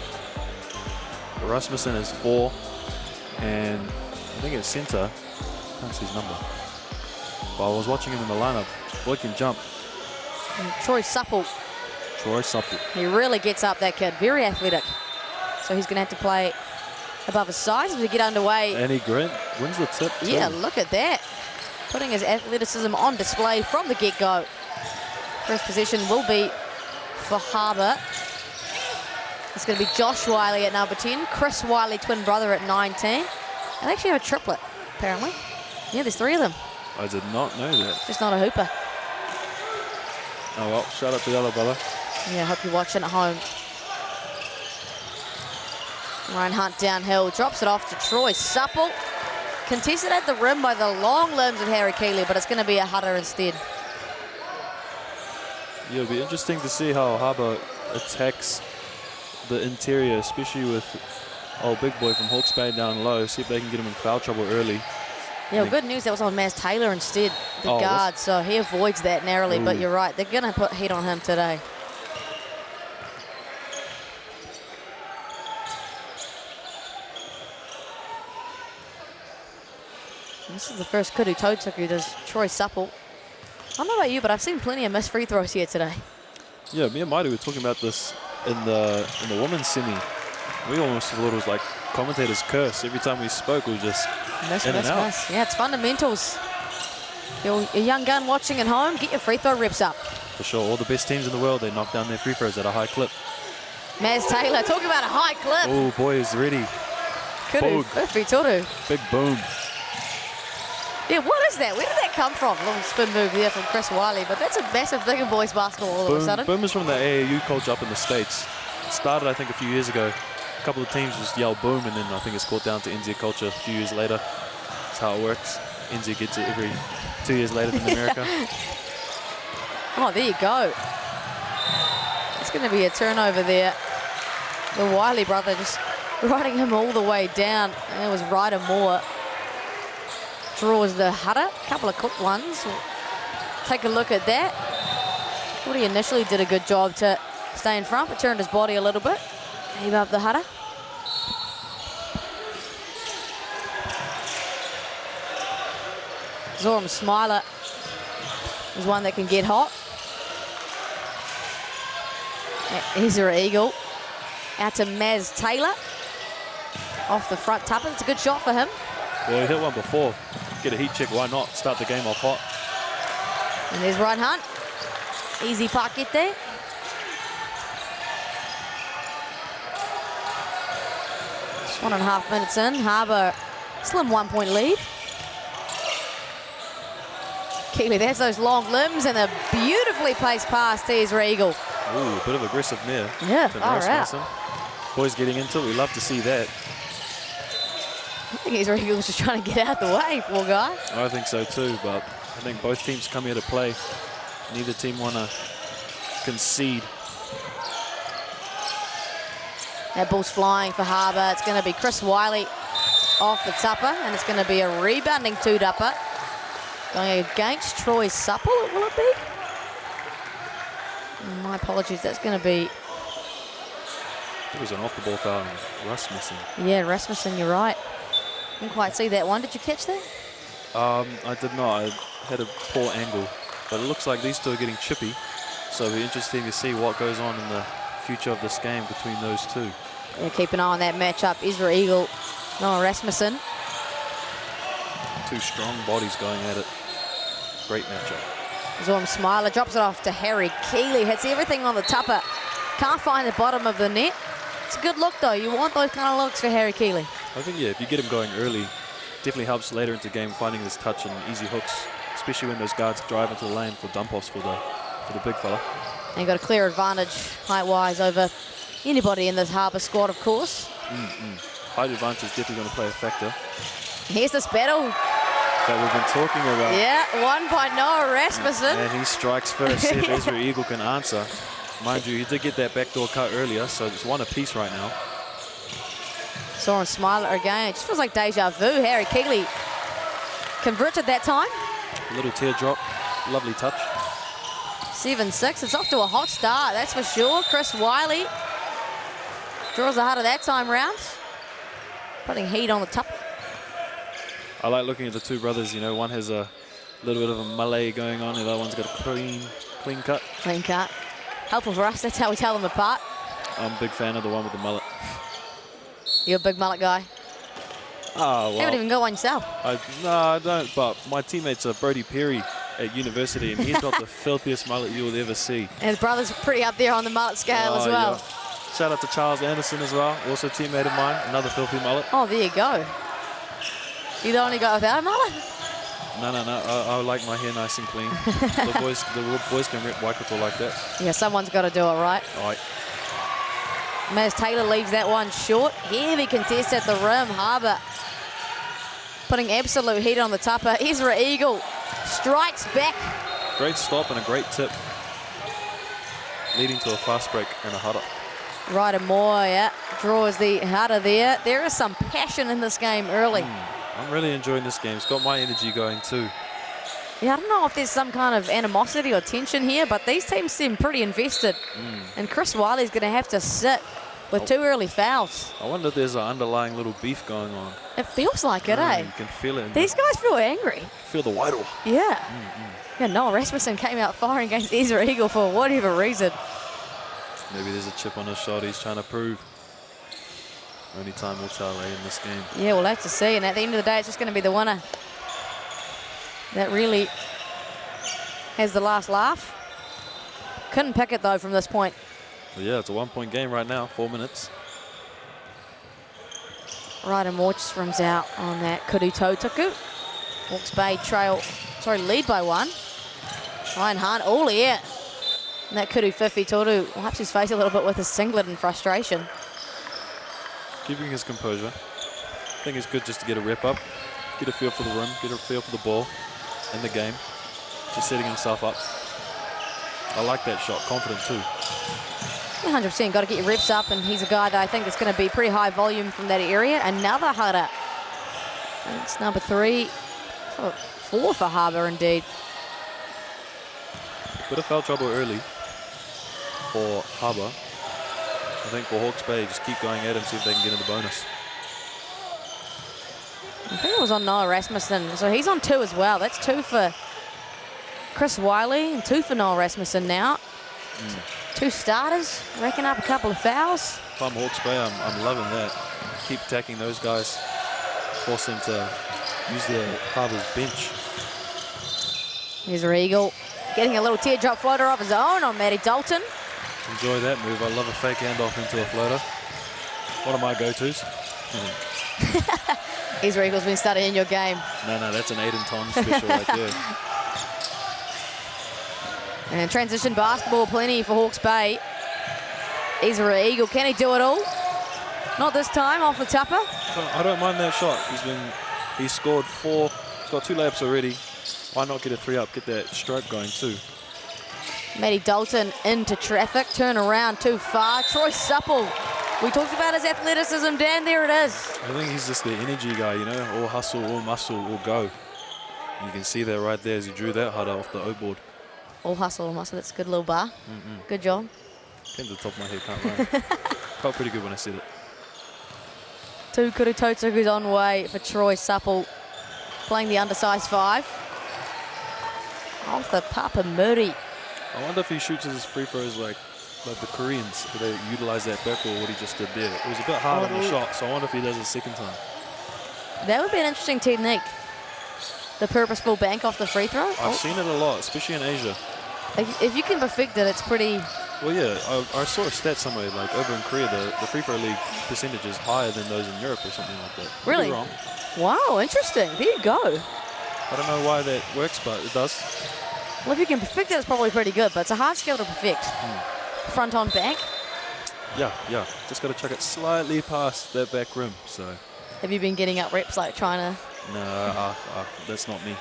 Rasmussen is 4. And I think at centre, I can't see his number. But I was watching him in the lineup. Boy can jump. And Troy Supple. Troy Supple. He really gets up, that kid. Very athletic. So he's going to have to play above his size as we get underway. And he wins the tip too. Yeah, look at that. Putting his athleticism on display from the get-go. First possession will be for Harbour. It's going to be Josh Wiley at number 10, Chris Wiley, twin brother, at 19. And they actually have a triplet, apparently. Yeah, there's 3 of them. I did not know that. Just not a hooper. Oh well, shout out to the other brother. Yeah, I hope you're watching at home. Ryan Hunt downhill, drops it off to Troy Supple. Contested at the rim by the long limbs of Harry Keeley, but it's going to be a Hutter instead. Yeah, it'll be interesting to see how Harbour attacks the interior, especially with old big boy from Hawke's Bay down low. See if they can get him in foul trouble early. Yeah, well, good news, that was on Maz Taylor instead, the guard, so he avoids that narrowly, but you're right, they're going to put heat on him today. This is the first kudu toe tucker does Troy Supple. I don't know about you, but I've seen plenty of missed free throws here today. Yeah, me and Maidie were talking about this in the women's semi. We almost thought it was like commentator's curse. Every time we spoke, we were just in and out. Yeah, it's fundamentals. You're a young gun watching at home, get your free throw reps up. For sure, all the best teams in the world, they knock down their free throws at a high clip. Maz Taylor, talk about a high clip. Oh, boy, is ready. Kudu, Fifi Toru. Big boom. Yeah, what is that? Where did that come from? Little spin move there from Chris Wiley, but that's a massive thing in boys basketball all of a sudden. Boom is from the AAU culture up in the States. It started, I think, a few years ago. A couple of teams just yell boom, and then I think it's caught down to NZ culture a few years later. That's how it works. NZ gets it every 2 years later than America. Oh, there you go. It's going to be a turnover there. The Wiley brother just riding him all the way down. And it was Ryder Moore. Draws the Hutter. A couple of quick ones. We'll take a look at that. Thought he initially did a good job to stay in front, but turned his body a little bit. Gave up the Hutter. Zoram Smiler is one that can get hot. Ezra Eagle out to Maz Taylor. Off the front tupper. It's a good shot for him. Well, he hit one before. Get a heat check, why not? Start the game off hot. And there's Ryan Hunt. Easy pocket there. Just 1.5 minutes in. Harbour slim 1 point lead. Keeley, there's those long limbs and a beautifully placed pass to Ezra Eagle. Ooh, a bit of aggressive there. Yeah, to far out. Boys getting into it, we love to see that. I think Ezra Eagle was just trying to get out the way, poor guy. I think so too, but I think both teams come here to play. Neither team want to concede. That ball's flying for Harbour. It's going to be Chris Wiley off the tupper, and it's going to be a rebounding two-dupper. Going against Troy Supple, will it be? My apologies, that's going to be... It was an off-the-ball foul on Rasmussen. Yeah, Rasmussen, you're right. Didn't quite see that one. Did you catch that? I did not. I had a poor angle, but it looks like these two are getting chippy. So it'll be interesting to see what goes on in the future of this game between those two. Yeah, keep an eye on that matchup. Ezra Eagle, Noah Rasmussen. Two strong bodies going at it. Great matchup. Zoram Smiler drops it off to Harry Keeley. Hits everything on the tupper. Can't find the bottom of the net. It's a good look, though. You want those kind of looks for Harry Keeley. I think, yeah, if you get him going early, definitely helps later into the game, finding his touch and easy hooks, especially when those guards drive into the lane for dump-offs for the big fella. And you've got a clear advantage height-wise over anybody in this Harbour squad, of course. Height advantage is definitely going to play a factor. Here's this battle. That we've been talking about. Yeah, one by Noah Rasmussen. And he strikes first, see if Ezra Eagle can answer. Mind you, he did get that backdoor cut earlier, so it's one apiece right now. Zoram Smiler again. It just feels like deja vu. Harry Keeley converted that time. A little teardrop, lovely touch. 7-6, it's off to a hot start, that's for sure. Chris Wiley draws the Hutter that time round. Putting heat on the top. I like looking at the two brothers, you know, one has a little bit of a melee going on, the other one's got a clean cut. Clean cut. Helpful for us, that's how we tell them apart. I'm a big fan of the one with the mullet. You're a big mullet guy. Oh, well. You haven't even got one yourself. No, I don't, but my teammate's Brody Perry at university, and he's got the filthiest mullet you'll ever see. And his brother's pretty up there on the mullet scale as well. Yeah. Shout out to Charles Anderson as well, also a teammate of mine, another filthy mullet. Oh, there you go. You the only guy without a mullet? No, I like my hair nice and clean. the boys can rep Waikato like that. Yeah, someone's got to do it, right? All right. Maz Taylor leaves that one short. Heavy contest at the rim. Harbour putting absolute heat on the tupper. Ezra Eagle strikes back. Great stop and a great tip, leading to a fast break and a huddle. Ryder Moore, yeah, draws the header there. There is some passion in this game early. I'm really enjoying this game. It's got my energy going too. Yeah, I don't know if there's some kind of animosity or tension here, but these teams seem pretty invested. And Chris Wiley's going to have to sit with 2 early fouls. I wonder if there's an underlying little beef going on. It feels like it, eh? You can feel it. These guys feel angry. Feel the white. Yeah. Yeah, Noel Rasmussen came out firing against Ezra Eagle for whatever reason. Maybe there's a chip on his shoulder he's trying to prove. Only time will tell, in this game. Yeah, we'll have to see. And at the end of the day, it's just going to be the winner that really has the last laugh. Couldn't pick it, though, from this point. Well, yeah, it's a 1-point game right now, 4 minutes. Ryder Moore just runs out on that Kuru Tautuku. Hawke's Bay lead by 1. Ryan Hunt, all yeah. And that Kuru Fifi Toru wipes his face a little bit with his singlet in frustration. Keeping his composure. I think it's good just to get a rep up, get a feel for the rim, get a feel for the ball and the game. Just setting himself up. I like that shot, confident too. 100%, got to get your reps up, and he's a guy that I think is going to be pretty high volume from that area. Another Harbour. It's number 3. 4 for Harbour, indeed. Bit of foul trouble early for Harbour. I think for Hawke's Bay, just keep going at him, see if they can get in the bonus. I think it was on Noah Rasmussen, so he's on 2 as well. That's 2 for Chris Wiley and 2 for Noah Rasmussen now. 2 starters, racking up a couple of fouls. If I'm Hawke's Bay, I'm loving that. Keep attacking those guys, force them to use their Harbour's bench. Here's Eagle getting a little teardrop floater of his own on Matty Dalton. Enjoy that move. I love a fake handoff into a floater. One of my go-tos. Ezra Eagle's been studying your game. No, that's an Aiden Tom special right there. And transition basketball plenty for Hawke's Bay. Ezra Eagle, can he do it all? Not this time, off the tupper. I don't mind that shot. He's scored 4, he's got 2 layups already. Why not get a 3-up, get that stroke going too? Matty Dalton into traffic, turn around too far. Troy Supple, we talked about his athleticism, Dan, there it is. I think he's just the energy guy, you know, all hustle, all muscle, all go. You can see that right there as he drew that header off the O-board. All hustle, all muscle, that's a good little bar. Good job. Came to the top of my head, can't lie. Felt pretty good when I said it. 2 Kuru Tautuku's on way for Troy Supple, playing the undersized 5. Off the Papa Muri. I wonder if he shoots his free throws like the Koreans, who they utilize that backboard, what he just did there. It was a bit hard on the shot, so I wonder if he does it a second time. That would be an interesting technique. The purposeful bank off the free throw. I've seen it a lot, especially in Asia. If you can perfect it, it's pretty... Well, yeah, I saw a stat somewhere, like over in Korea, the free throw league percentage is higher than those in Europe or something like that. Could Really? be wrong. Wow, interesting. There you go. I don't know why that works, but it does. Well, if you can perfect it, it's probably pretty good, but it's a hard skill to perfect. Front on back. Yeah. Just got to chuck it slightly past that back rim, so... Have you been getting up reps, like trying to... No, that's not me.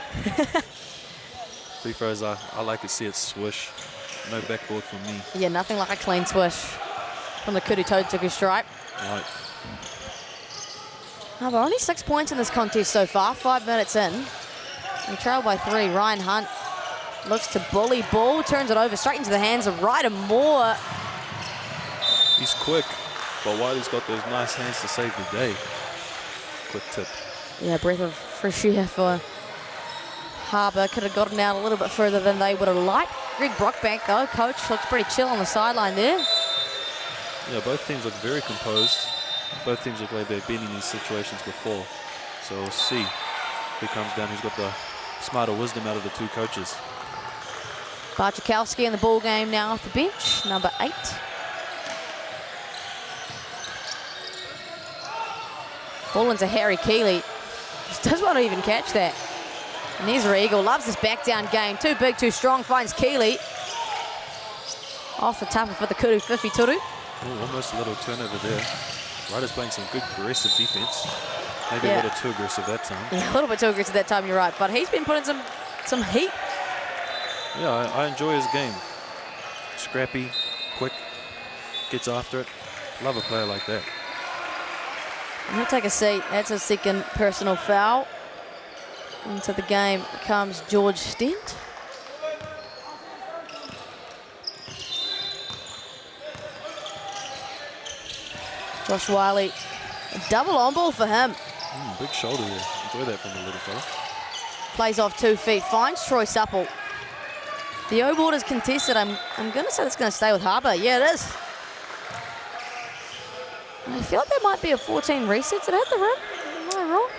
Free throws, I like to see it swish. No backboard for me. Yeah, nothing like a clean swish from the Kuru Tautuku stripe. Right. Oh, but only 6 points in this contest so far, 5 minutes in. We trail by 3. Ryan Hunt looks to bully ball, turns it over straight into the hands of Ryder Moore. He's quick, but Wiley's got those nice hands to save the day. Quick tip. Yeah, breath of fresh air for Harbour. Could have gotten out a little bit further than they would have liked. Greg Brockbank, though, coach, looks pretty chill on the sideline there. Yeah, both teams look very composed. Both teams look like they've been in these situations before. So we'll see who comes down, who's got the smarter wisdom out of the 2 coaches. Barczykowski in the ball game now off the bench, number 8. Ball into Harry Keeley. Just doesn't want to even catch that. And there's Regal, loves this back down game. Too big, too strong, finds Keeley. Off the tapa for the Kuru Whiwhi Toru. Ooh, almost a little turnover there. Ryder's playing some good aggressive defense. Maybe a little too aggressive that time. Yeah, a little bit too aggressive that time, you're right. But he's been putting some heat. Yeah, I enjoy his game. Scrappy, quick, gets after it. Love a player like that. I'm going to take a seat. That's a second personal foul. Into the game comes George Stent. Josh Wiley, a double on ball for him. Big shoulder there. Enjoy that from the little fella. Plays off 2 feet, finds Troy Supple. The O board is contested. I'm going to say it's going to stay with Harbour. Yeah, it is. I feel like there might be a 14 reset. Did it hit the rim? Am I wrong?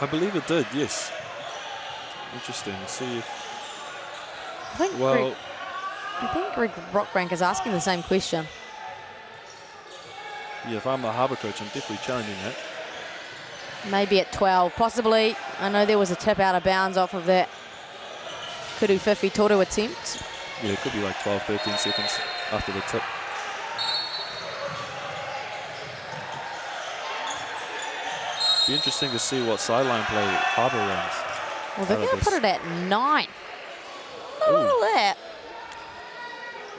I believe it did, yes. Interesting. See if... I think Greg Rockrank is asking the same question. Yeah, if I'm a Harbour coach, I'm definitely challenging that. Maybe at 12, possibly. I know there was a tip out of bounds off of that Kuru Whiwhi Toru attempt. Yeah, it could be like 12, 13 seconds after the tip. Be interesting to see what sideline play Harbour runs. Well, they're going to put it at 9. Look at that.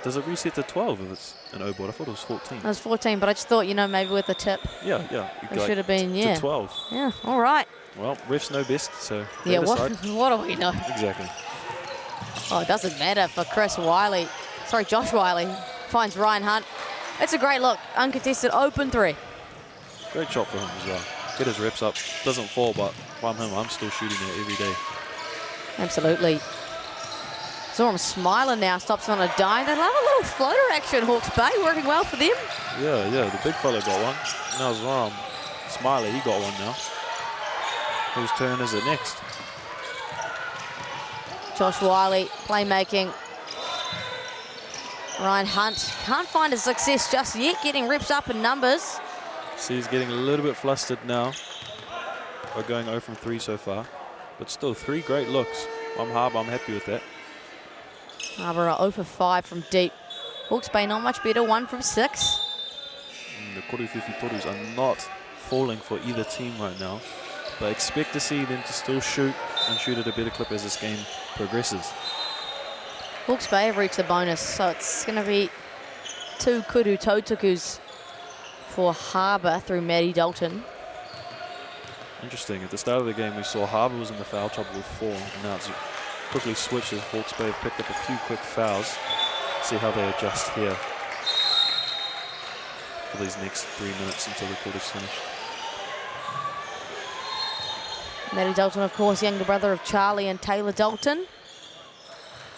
Does it reset to 12 if it's an O board? I thought it was 14. It was 14, but I just thought, you know, maybe with the tip. Yeah. It should have been, to 12. Yeah, all right. Well, refs know best, so yeah, what do we know? Exactly. Oh, it doesn't matter for Josh Wiley. Finds Ryan Hunt. It's a great look. Uncontested open 3. Great shot for him as well. Get his reps up. Doesn't fall, but if I'm him, I'm still shooting it every day. Absolutely. Zoram smiling now, stops on a dime. They love a little floater action, Hawke's Bay, working well for them. Yeah, the big fella got one. Now Zoram Smiley, he got one now. Whose turn is it next? Josh Wiley, playmaking. Ryan Hunt can't find a success just yet, getting reps up in numbers. See, he's getting a little bit flustered now. We're going 0 from 3 so far. But still, 3 great looks. I'm Harbour, I'm happy with that. Harbour are 0 for 5 from deep. Hawke's Bay not much better, 1 from 6. The Kuru Whiwhi Torus are not falling for either team right now. But expect to see them to still shoot and shoot at a better clip as this game progresses. Hawke's Bay have reached the bonus, so it's going to be 2 Kuru Tautukus for Harbour through Maddie Dalton. Interesting. At the start of the game, we saw Harbour was in the foul trouble with 4, and now it's quickly switched as Hawke's Bay have picked up a few quick fouls. See how they adjust here for these next 3 minutes until the quarter's finished. Maddie Dalton, of course, younger brother of Charlie and Taylor Dalton.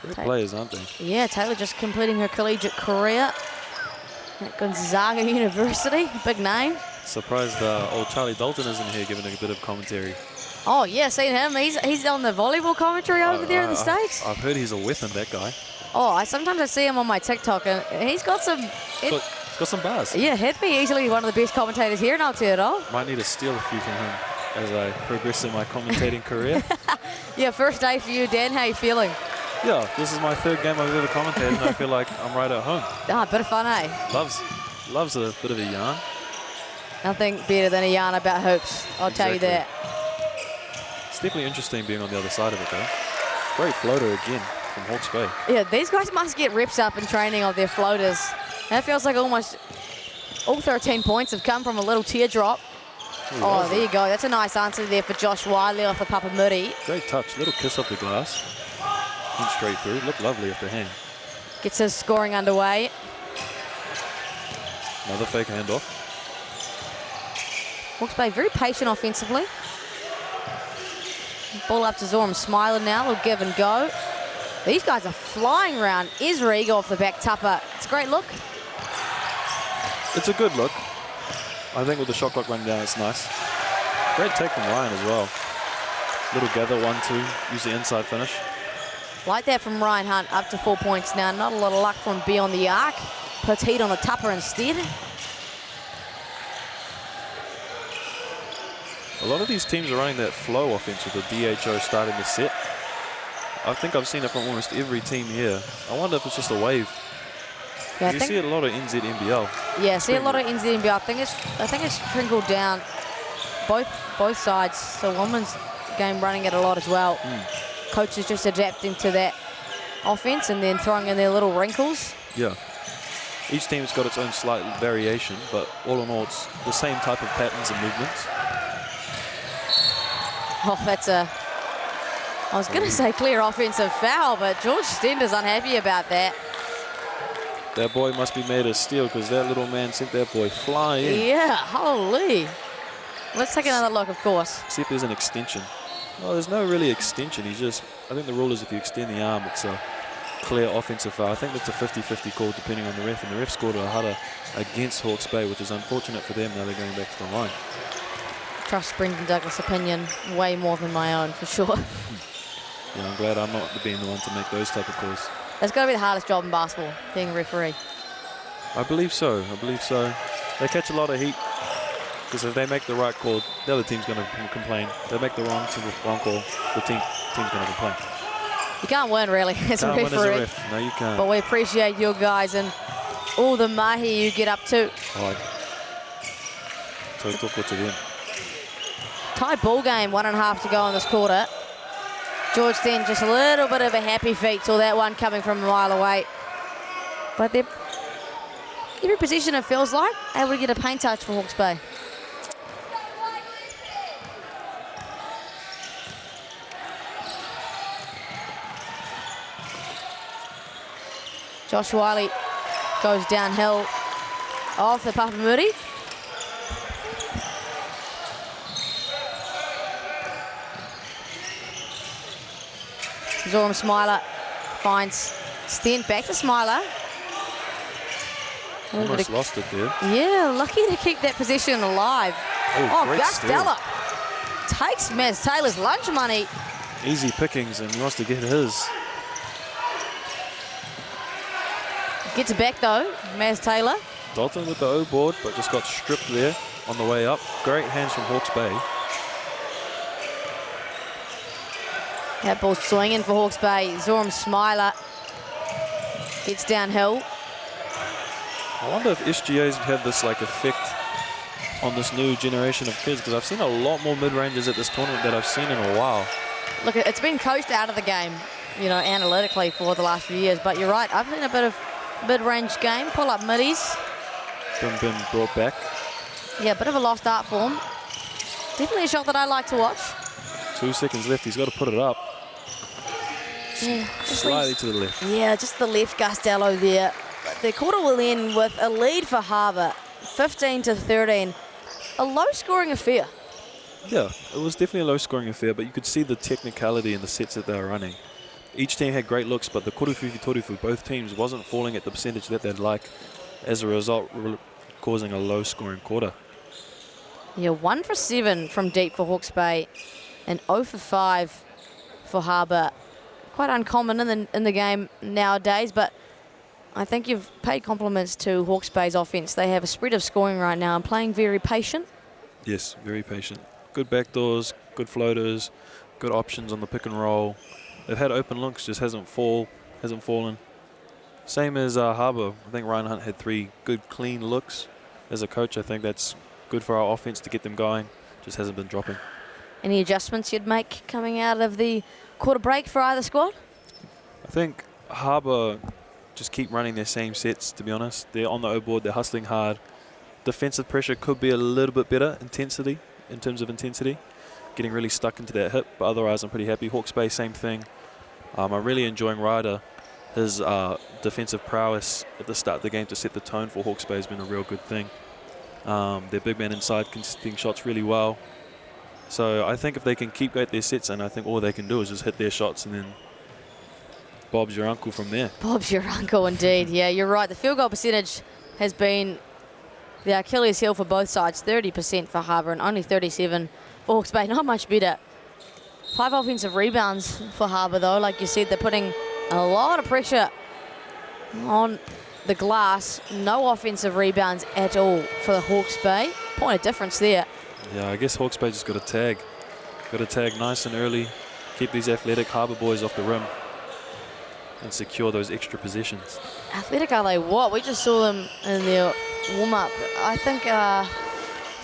Great players, aren't they? Yeah, Taylor just completing her collegiate career at Gonzaga University. Big name. Surprised old Charlie Dalton isn't here giving a bit of commentary. Oh, yeah, seen him. He's on the volleyball commentary over there in the States. I've heard he's a weapon, that guy. Oh, sometimes I see him on my TikTok, and he's got some... Got some bars. Yeah, he'd be easily one of the best commentators here in Aotearoa. Might need to steal a few from him as I progress in my commentating career. Yeah, first day for you, Dan. How you feeling? Yeah, this is my 3rd game I've ever commentated, and I feel like I'm right at home. Bit of fun, eh? Loves a bit of a yarn. Nothing better than a yarn about hoops, I'll tell you that. It's definitely interesting being on the other side of it, though. Great floater again from Hawke's Bay. Yeah, these guys must get reps up in training of their floaters. That feels like almost all 13 points have come from a little teardrop. Oh, there you go. That's a nice answer there for Josh Wiley off the Papamuri. Great touch. Little kiss off the glass. Went straight through. Looked lovely off the hand. Gets his scoring underway. Another fake handoff. Hawke's Bay very patient offensively. Ball up to Zoram Smiler now. Little give and go. These guys are flying around. Ezra Eagle off the back tupper. It's a great look. It's a good look. I think with the shot clock running down, it's nice. Great take from Ryan as well. Little gather, 1-2. Use the inside finish. Like that from Ryan Hunt, up to 4 points now. Not a lot of luck from beyond the arc. Puts heat on the tupper instead. A lot of these teams are running that flow offense with the DHO starting the set. I think I've seen it from almost every team here. I wonder if it's just a wave. Yeah, You see it a lot of NZNBL. Yeah, see a lot of NZNBL. I think it's trickled down both sides. The women's game running it a lot as well. Coaches just adapting to that offense and then throwing in their little wrinkles. Yeah. Each team's got its own slight variation, but all in all, it's the same type of patterns and movements. Oh, that's a... I was going to say clear offensive foul, but George Stender's unhappy about that. That boy must be made of steel because that little man sent that boy flying. Yeah, holy. Let's take another look, of course. See if there's an extension. Well, there's no really extension. He's just, I think the rule is if you extend the arm, it's a clear offensive foul. I think that's a 50-50 call depending on the ref, and the ref scored a Haka against Hawke's Bay, which is unfortunate for them. Now they're going back to the line. Trust Brendan Douglas' opinion way more than my own, for sure. Yeah, I'm glad I'm not being the one to make those type of calls. That's got to be the hardest job in basketball, being a referee. I believe so. I believe so. They catch a lot of heat because if they make the right call, the other team's going to complain. If they make the wrong call, the team's going to complain. You can't win, really, as a referee. Can't win as a ref. No, you can't. But we appreciate your guys and all the mahi you get up to. So talk to them. Tied ball game, 1.5 to go in this quarter. George then just a little bit of a happy feet, saw that one coming from a mile away. But every possession it feels like, able to get a paint touch for Hawke's Bay. Josh Wiley goes downhill off the Papamuri. Zoram Smiler finds Stent back to Smiler. Almost lost it there. Yeah, lucky to keep that possession alive. Great Gus steal. Della takes Maz Taylor's lunch money. Easy pickings, and he wants to get his. Gets it back though, Maz Taylor. Dalton with the O board, but just got stripped there on the way up. Great hands from Hawke's Bay. That ball's swinging for Hawke's Bay. Zoram Smiler gets downhill. I wonder if SGA's have this like effect on this new generation of kids, because I've seen a lot more mid-rangers at this tournament that I've seen in a while. Look, it's been coached out of the game, you know, analytically for the last few years. But you're right, I've seen a bit of mid-range game, pull-up middies. Been brought back. Yeah, a bit of a lost art form. Definitely a shot that I like to watch. 2 seconds left. He's got to put it up. Yeah, Slightly to the left. Yeah, just the left Gustello there. But the quarter will end with a lead for Harbour, 15-13. A low-scoring affair. Yeah, it was definitely a low-scoring affair, but you could see the technicality in the sets that they were running. Each team had great looks, but the koruwhiwhi toruwhiwhi, both teams, wasn't falling at the percentage that they'd like. As a result, causing a low-scoring quarter. Yeah, 1 for 7 from deep for Hawke's Bay, and 0 for 5 for Harbour. Quite uncommon in the game nowadays, but I think you've paid compliments to Hawke's Bay's offense. They have a spread of scoring right now and playing very patient. Yes, very patient. Good backdoors, good floaters, good options on the pick and roll. They've had open looks, just hasn't fallen. Same as Harbour. I think Ryan Hunt had 3 good, clean looks. As a coach, I think that's good for our offense to get them going. Just hasn't been dropping. Any adjustments you'd make coming out of the quarter break for either squad? I think Harbour just keep running their same sets, to be honest. They're on the O board, they're hustling hard. Defensive pressure could be a little bit better in terms of intensity. Getting really stuck into that hip, but otherwise I'm pretty happy. Hawke's Bay, same thing. I'm really enjoying Ryder. His defensive prowess at the start of the game to set the tone for Hawke's Bay has been a real good thing. Their big man inside contesting shots really well. So I think if they can keep at their sets, and I think all they can do is just hit their shots, and then Bob's your uncle from there. Bob's your uncle indeed. Yeah, you're right. The field goal percentage has been the Achilles heel for both sides. 30% for Harbour and only 37% for Hawke's Bay. Not much better. 5 offensive rebounds for Harbour though. Like you said, they're putting a lot of pressure on the glass. No offensive rebounds at all for the Hawke's Bay. Point of difference there. Yeah, I guess Hawke's Bay just got to tag. Got to tag nice and early. Keep these athletic Harbour boys off the rim. And secure those extra possessions. Athletic are they what? We just saw them in their warm-up. I think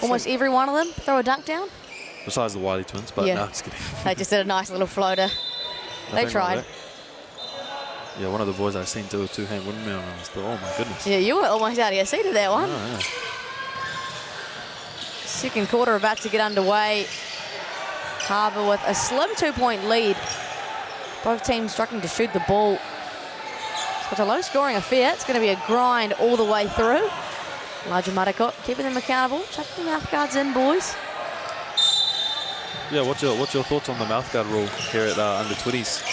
almost every one of them throw a dunk down. Besides the Wiley twins, but Yeah. no, just kidding. They just did a nice little floater. They Nothing wrong tried. with that. Yeah, one of the boys I seen do a two-hand windmill, and I was like, oh my goodness. Yeah, you were almost out of your seat at that one. Oh, yeah. Second quarter about to get underway. Harbour with a slim 2-point lead. Both teams struggling to shoot the ball. So it's a low-scoring affair. It's going to be a grind all the way through. Elijah Mariko keeping them accountable. Chuck the mouth guards in, boys. Yeah, what's your thoughts on the mouthguard rule here at under 20s?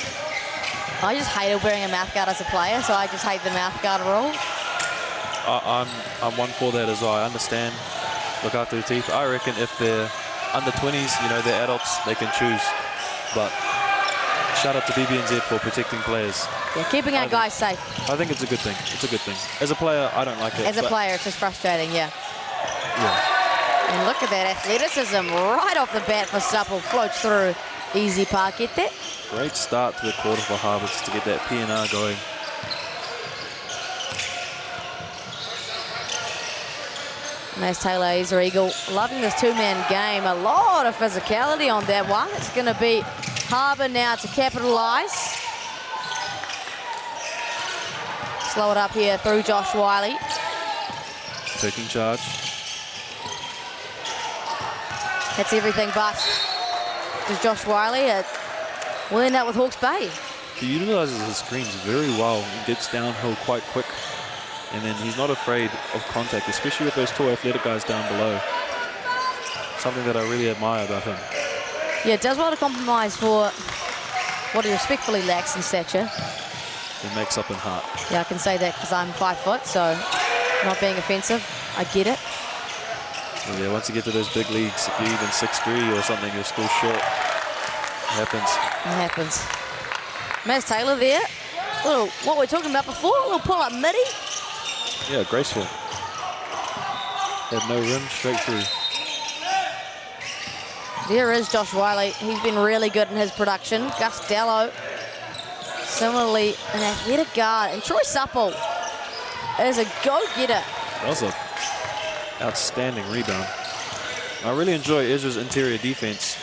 I just hated wearing a mouthguard as a player, so I just hate the mouthguard rule. I'm one for that as well. I understand. Look after the teeth. I reckon if they're under 20s, you know, they're adults, they can choose. But shout out to BBNZ for protecting players. Yeah, keeping our guys safe. I think it's a good thing. It's a good thing. As a player, I don't like it. As a player, it's just frustrating, yeah. Yeah. And look at that athleticism right off the bat for Supple. Floats through. Easy pakete. Great start to the quarter for Harbour just to get that PNR going. There's Taylor Easer Eagle. Loving this two-man game. A lot of physicality on that one. It's going to be Harbour now to capitalise. Slow it up here through Josh Wiley. Taking charge. That's everything but. There's Josh Wiley. We'll end up with Hawke's Bay. He utilises his screens very well and gets downhill quite quick. And then he's not afraid of contact, especially with those tall athletic guys down below. Something that I really admire about him. Yeah, does well to compromise for what he respectfully lacks in stature. He makes up in heart. Yeah, I can say that because I'm 5 foot, so not being offensive, I get it. Well, yeah, once you get to those big leagues, if you're even 6'3" or something, you're still short. It happens. It happens. Maz Taylor there. Little, what we were talking about before, a little pull-up midi. Yeah, graceful. Had no rim, straight through. There is Josh Wiley. He's been really good in his production. Gus Dallow, similarly, an athletic guard. And Troy Supple is a go-getter. That was an outstanding rebound. I really enjoy Ezra's interior defense.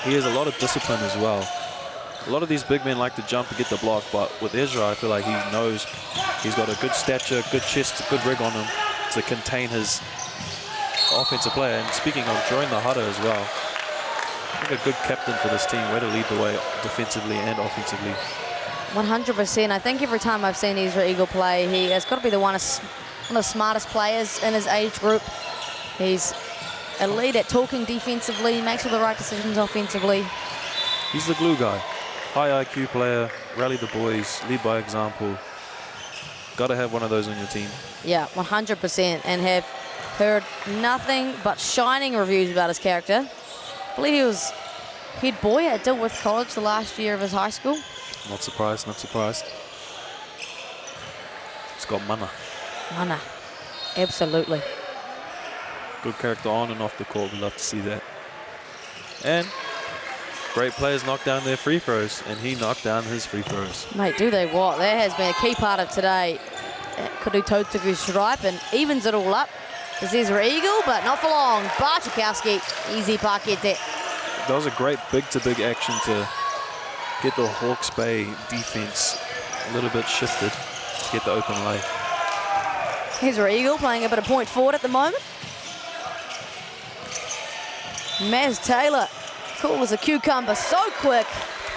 He has a lot of discipline as well. A lot of these big men like to jump and get the block, but with Ezra, I feel like he knows he's got a good stature, good chest, good rig on him to contain his offensive player. And speaking of join the Haka as well, I think a good captain for this team, way to lead the way defensively and offensively. 100%. I think every time I've seen Ezra Eagle play, he has got to be one of the smartest players in his age group. He's a lead at talking defensively, makes all the right decisions offensively. He's the glue guy. High IQ player, rally the boys, lead by example. Got to have one of those on your team. Yeah, 100%, and have heard nothing but shining reviews about his character. I believe he was head boy at Dilworth College the last year of his high school. Not surprised, not surprised. It's got mana. Mana, absolutely. Good character on and off the court. We love to see that. And great players knock down their free throws, and he knocked down his free throws. Mate, do they what? That has been a key part of today. Kudu Totuku stripe and evens it all up. This is Eagle, but not for long. Barchikowski, easy pakete. That was a great big-to-big action to get the Hawke's Bay defense a little bit shifted to get the open lay. Here's Eagle playing a bit of point forward at the moment. Maz Taylor, cool as a cucumber, so quick.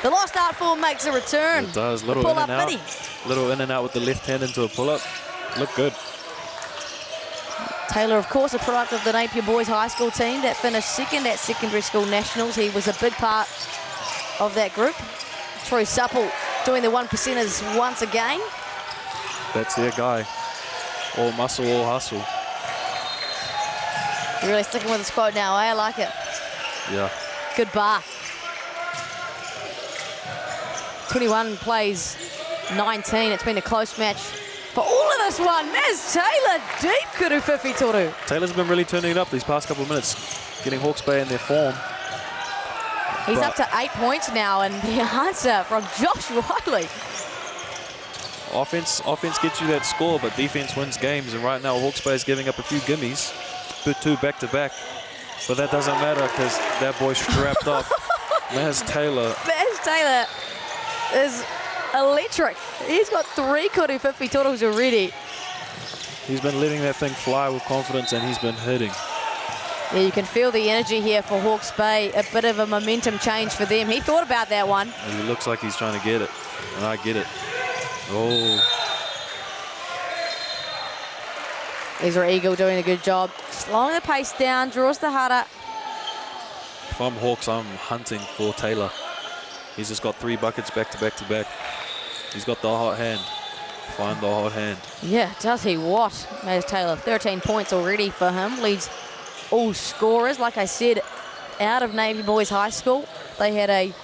The lost art form makes a return. It does, little in and out. Little in and out with the left hand into a pull-up. Look good. Taylor, of course, a product of the Napier Boys High School team that finished second at secondary school nationals. He was a big part of that group. Troy Supple doing the 1%ers once again. That's their guy. All muscle, all hustle. You're really sticking with this quote now, eh? I like it. Yeah. Good bar. 21 plays 19. It's been a close match for all of this one. Maz Taylor, deep kuru whiwhi toru. Taylor's been really turning it up these past couple of minutes, getting Hawke's Bay in their form. He's up to 8 points now, and the answer from Josh Riley. Offense gets you that score, but defense wins games. And right now, Hawke's Bay is giving up a few gimmies, put 2 back-to-back. But that doesn't matter because that boy's strapped up. Maz Taylor. Maz Taylor is electric. He's got 3 kuru whiwhi torus already. He's been letting that thing fly with confidence, and he's been hitting. Yeah, you can feel the energy here for Hawke's Bay. A bit of a momentum change for them. He thought about that one. He looks like he's trying to get it, and I get it. Oh. Ezra Eagle doing a good job. Slowing the pace down, draws the hara. If I'm Hawks, I'm hunting for Taylor. He's just got 3 buckets back to back to back. He's got the hot hand. Find the hot hand. Yeah, does he what? Maz Taylor, 13 points already for him. Leads all scorers. Like I said, out of Navy Boys High School, they had a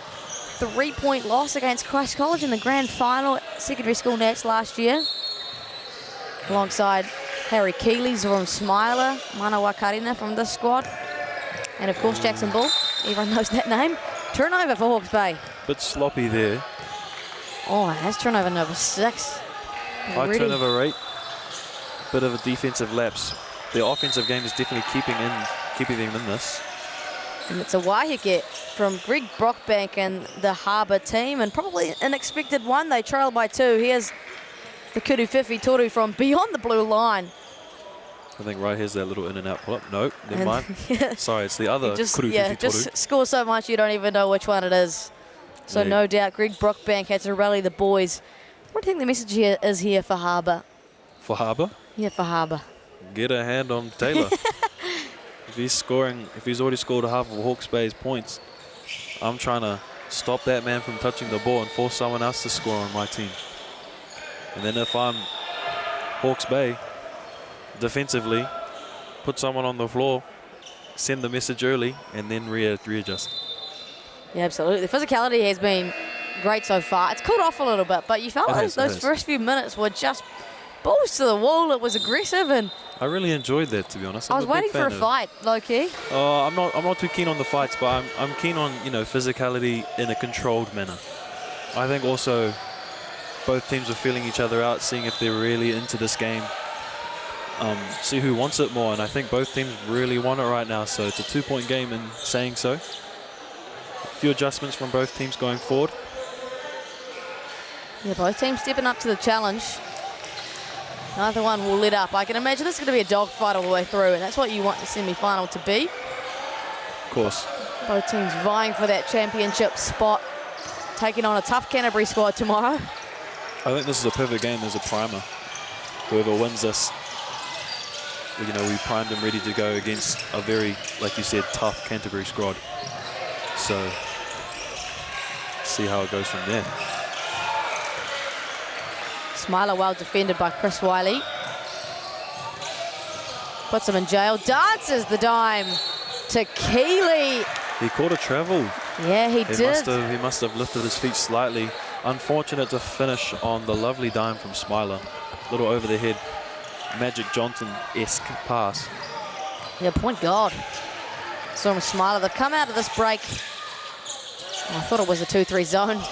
3-point loss against Christ College in the grand final at secondary school Nats last year. Alongside Harry Keeley, Zoram Smiler, Manawa Karina from this squad. And of course Jackson Bull, everyone knows that name. Turnover for Hawke's Bay. Bit sloppy there. Oh, that's turnover number 6. High turnover rate. Bit of a defensive lapse. The offensive game is definitely keeping them in this. And it's a wahike from Greg Brockbank and the Harbour team, and probably an expected one. They trail by 2. Here's the kuru whiwhi toru from beyond the blue line. I think right here's that little in and out pull up. No, never mind. Sorry, it's the other kuru whiwhi toru. Just score so much you don't even know which one it is. So no doubt Greg Brockbank had to rally the boys. What do you think the message here is here for Harbour? For Harbour? Yeah, for Harbour. Get a hand on Taylor. If he's already scored half of Hawke's Bay's points, I'm trying to stop that man from touching the ball and force someone else to score on my team. And then if I'm Hawke's Bay, defensively, put someone on the floor, send the message early, and then readjust. Yeah, absolutely. The physicality has been great so far. It's cooled off a little bit, but you felt like those first few minutes were just balls to the wall. It was aggressive, and I really enjoyed that, to be honest. I was waiting for a fight, low-key. I'm not too keen on the fights, but I'm keen on physicality in a controlled manner. I think also both teams are feeling each other out, seeing if they're really into this game, see who wants it more, and I think both teams really want it right now. So it's a 2-point game in saying so. A few adjustments from both teams going forward. Yeah, both teams stepping up to the challenge. Neither one will let up. I can imagine this is going to be a dogfight all the way through, and that's what you want the semi-final to be. Of course. Both teams vying for that championship spot, taking on a tough Canterbury squad tomorrow. I think this is a perfect game as a primer. Whoever wins this, we primed them ready to go against a very, like you said, tough Canterbury squad. So, see how it goes from there. Smiler well defended by Chris Wiley. Puts him in jail. Dances the dime to Keeley. He caught a travel. Yeah, he did. He must have lifted his feet slightly. Unfortunate to finish on the lovely dime from Smiler. Little over the head, Magic Johnson-esque pass. Yeah, point guard. Saw him Smiler. They've come out of this break. I thought it was a 2-3 zone.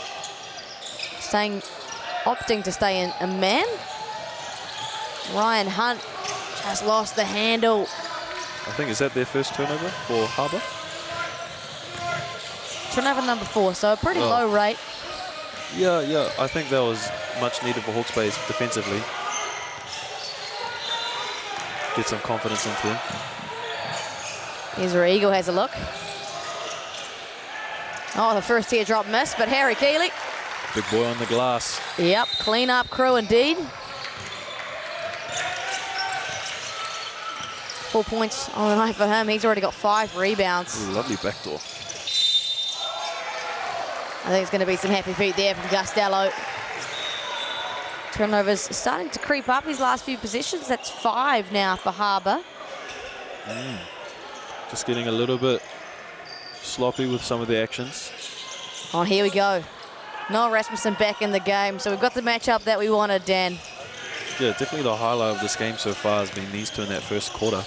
Opting to stay in a man. Ryan Hunt just lost the handle. I think, is that their first turnover for Harbour? Turnover number 4, so a pretty low rate. Yeah, I think that was much needed for Hawke's Bay defensively. Get some confidence into them. Ezra Eagle has a look. Oh, the first teardrop missed, but Harry Keeley. Big boy on the glass. Yep, clean up crew indeed. 4 points on the night for him. He's already got 5 rebounds. Ooh, lovely backdoor. I think it's going to be some happy feet there from Gustello. Turnovers starting to creep up his last few possessions. That's 5 now for Harbour. Just getting a little bit sloppy with some of the actions. Oh, here we go. Noel Rasmussen back in the game. So we've got the matchup that we wanted, Dan. Yeah, definitely the highlight of this game so far has been these two in that first quarter.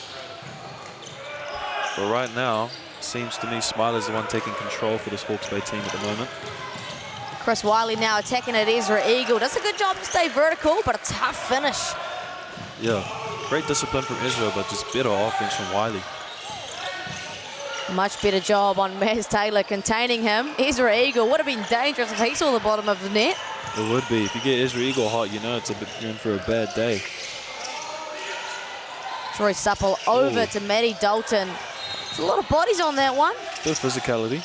But right now, seems to me Smiler's the one taking control for this Hawke's Bay team at the moment. Chris Wiley now attacking at Ezra Eagle. Does a good job to stay vertical, but a tough finish. Yeah, great discipline from Ezra, but just better offense from Wiley. Much better job on Maz Taylor containing him. Ezra Eagle would have been dangerous if he saw the bottom of the net. It would be. If you get Ezra Eagle hot, you know you're in for a bad day. Troy Supple over to Maddie Dalton. There's a lot of bodies on that one. Bit of physicality.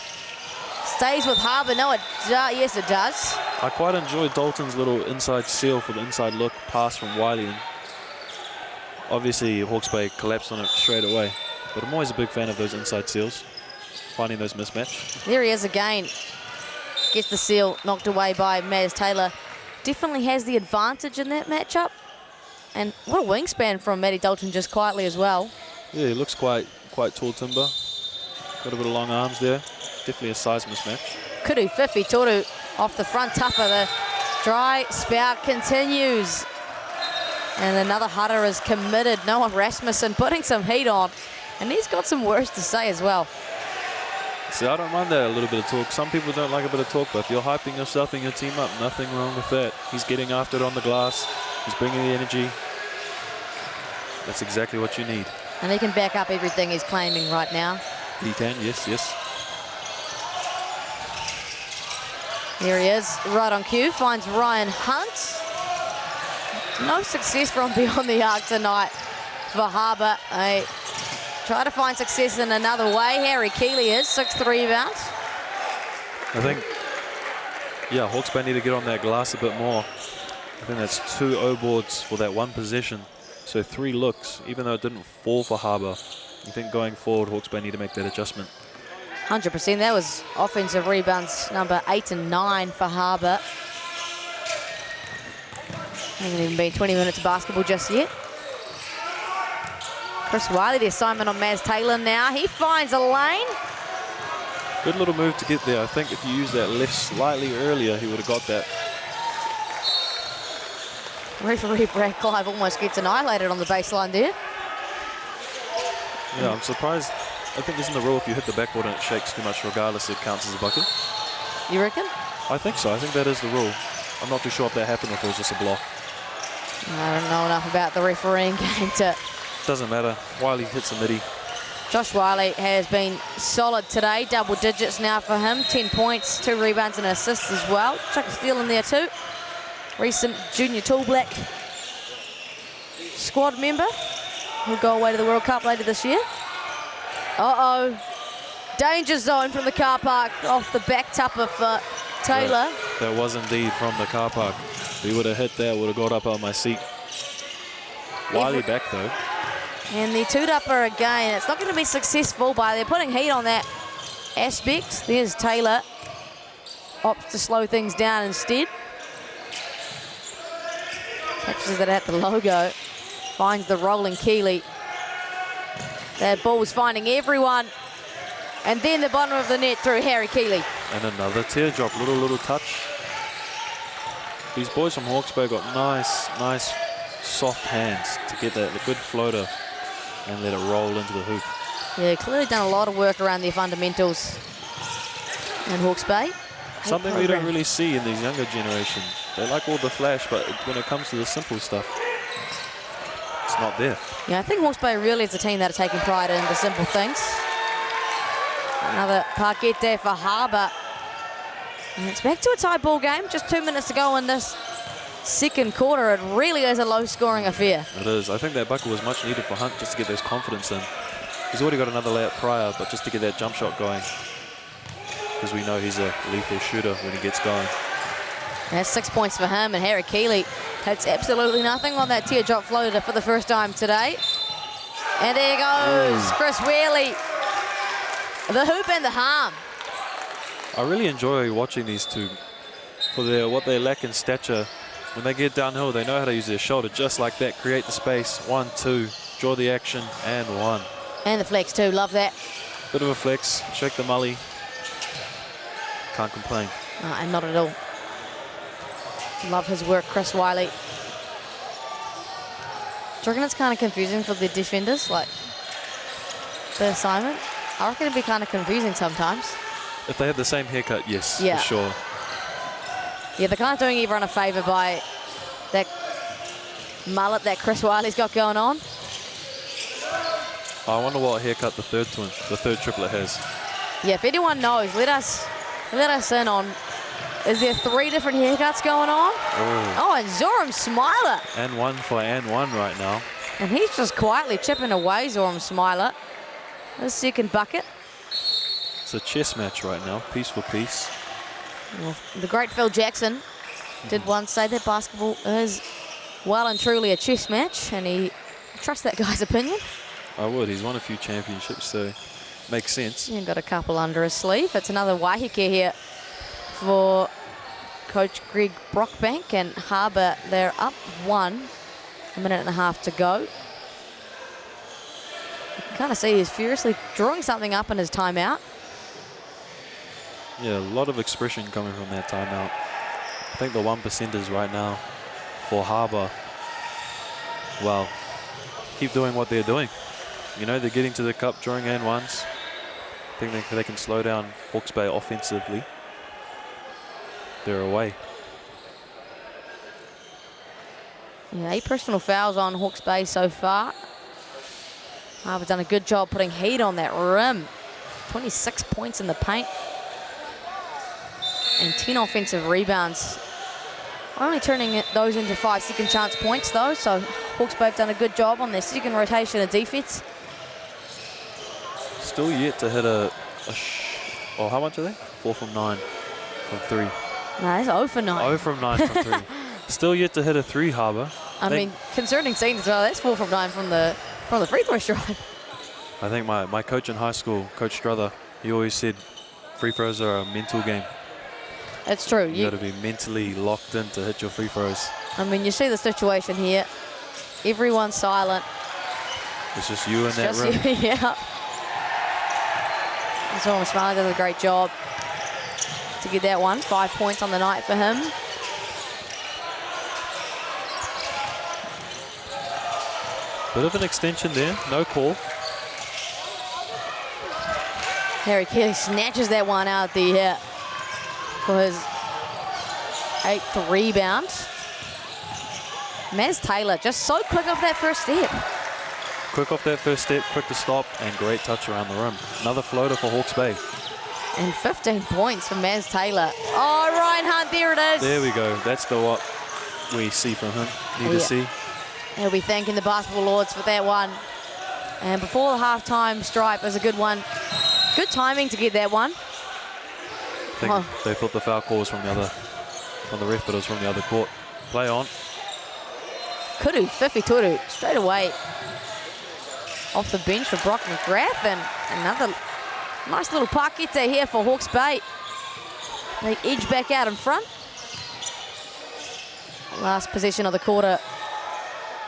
Stays with Harbour. No, yes, it does. I quite enjoy Dalton's little inside seal for the inside look pass from Wiley. Obviously, Hawke's Bay collapsed on it straight away. But I'm always a big fan of those inside seals, finding those mismatch. There he is again. Gets the seal knocked away by Maz Taylor. Definitely has the advantage in that matchup. And what a wingspan from Maddie Dalton just quietly as well. Yeah, he looks quite tall timber. Got a bit of long arms there. Definitely a size mismatch. Kuru Fifi Toru off the front tupper. The dry spout continues. And another Hutter is committed. Noah Rasmussen putting some heat on. And he's got some words to say as well. See, I don't mind that a little bit of talk. Some people don't like a bit of talk, but if you're hyping yourself and your team up, nothing wrong with that. He's getting after it on the glass. He's bringing the energy. That's exactly what you need. And he can back up everything he's claiming right now. He can, yes, yes. Here he is, right on cue, finds Ryan Hunt. No success from beyond the arc tonight for Harbour. They try to find success in another way. Harry Keeley is, 6th rebound. I think, yeah, Hawke's Bay need to get on that glass a bit more. I think that's 2 O-boards for that one possession. So 3 looks, even though it didn't fall for Harbour. I think going forward, Hawke's Bay need to make that adjustment. 100%. That was offensive rebounds number 8 and 9 for Harbour. Hasn't even been 20 minutes of basketball just yet. Chris Wiley, the assignment on Maz Taylor now. He finds a lane. Good little move to get there. I think if you use that left slightly earlier, he would have got that. Referee Brad Clive almost gets annihilated on the baseline there. Yeah, I'm surprised. I think isn't the rule if you hit the backboard and it shakes too much, regardless, it counts as a bucket. You reckon? I think so. I think that is the rule. I'm not too sure if that happened or if it was just a block. I don't know enough about the refereeing game to... Doesn't matter. Wiley hits the midi. Josh Wiley has been solid today. Double digits now for him. 10 points, 2 rebounds and assists as well. Chuck a steal in there too. Recent junior Tall Black squad member. Who'll go away to the World Cup later this year. Uh-oh. Danger zone from the car park off the back tupper for Taylor. That was indeed from the car park. If he would have hit that, would have got up on my seat. Wiley back though. And the two-dupper again. It's not going to be successful, but they're putting heat on that aspect. There's Taylor. Opts to slow things down instead. Catches it at the logo. Finds the rolling Keeley. That ball was finding everyone. And then the bottom of the net through Harry Keeley. And another teardrop, little touch. These boys from Hawke's Bay got nice, soft hands to get that good floater and let it roll into the hoop. Yeah, clearly done a lot of work around their fundamentals in Hawke's Bay. Something we don't really see in these younger generations. They like all the flash, but when it comes to the simple stuff, it's not there. Yeah, I think Hawke's Bay really is a team that are taking pride in the simple things. Another parquet there for Harbour. And it's back to a tie ball game. Just 2 minutes to go in this second quarter. It really is a low-scoring affair. It is. I think that bucket was much needed for Hunt just to get those confidence in. He's already got another layup prior, but just to get that jump shot going. Because we know he's a lethal shooter when he gets going. That's 6 points for him, and Harry Keeley hits absolutely nothing on that teardrop floater for the first time today. And there goes Chris Whaley. The hoop and the harm. I really enjoy watching these two for what they lack in stature. When they get downhill, they know how to use their shoulder just like that. Create the space. 1, 2, draw the action, and 1. And the flex too, love that. Bit of a flex, shake the mully. Can't complain. And not at all. Love his work, Chris Wiley. Do you reckon it's kind of confusing for the defenders, like the assignment? I reckon it'd be kind of confusing sometimes. If they had the same haircut, yes, Yeah. for sure. Yeah, they're kind of doing everyone a favour by that mullet that Chris Wiley's got going on. I wonder what haircut the third triplet has. Yeah, if anyone knows, let us in on, is there 3 different haircuts going on? Oh, and Zoram Smiler. And one for and one right now. And he's just quietly chipping away, Zoram Smiler. The second bucket. It's a chess match right now, piece for piece. Well, the great Phil Jackson did once say that basketball is well and truly a chess match, and he trusts that guy's opinion. I would. He's won a few championships, so makes sense. And got a couple under his sleeve. It's another Waiheke here for Coach Greg Brockbank and Harbour. They're up 1, a minute and a half to go. You can kind of see he's furiously drawing something up in his timeout. Yeah, a lot of expression coming from that timeout. I think the 1%ers right now for Harbour, well, keep doing what they're doing. You know, they're getting to the cup, drawing and ones. I think they can slow down Hawke's Bay offensively. They're away. Yeah, 8 personal fouls on Hawke's Bay so far. Harbour done a good job putting heat on that rim. 26 points in the paint. And 10 offensive rebounds. Only turning those into 5 second chance points though, so Hawke's Bay have done a good job on their second rotation of defense. Still yet to hit oh, how much are they? 4 from 9 from 3. No, that's 0 for 9. 0 from 9 from 3. Still yet to hit a 3, Harbour. I mean, concerning scenes as well. That's 4 from 9 from the free throw stripe. I think my coach in high school, Coach Struther, he always said free throws are a mental game. It's true. You got to be mentally locked in to hit your free throws. I mean, you see the situation here. Everyone's silent. It's just you in It's that just room. you, yeah. Zoram Smiler does a great job to get that one. 5 points on the night for him. Bit of an extension there, no call. Harry Kelly snatches that one out the for his 8th rebound. Maz Taylor just so quick off that first step. Quick off that first step, quick to stop, and great touch around the rim. Another floater for Hawke's Bay. And 15 points from Maz Taylor. Oh, Ryan Hunt, there it is. There we go. That's what we see from him. Need to see. He'll be thanking the basketball lords for that one. And before the halftime stripe was a good one. Good timing to get that one. I think they thought the foul call was from the ref, but it was from the other court. Play on. Kuru, Fifi Turu, straight away. Off the bench for Brock McGrath, and another nice little pakete here for Hawke's Bay. They edge back out in front. Last possession of the quarter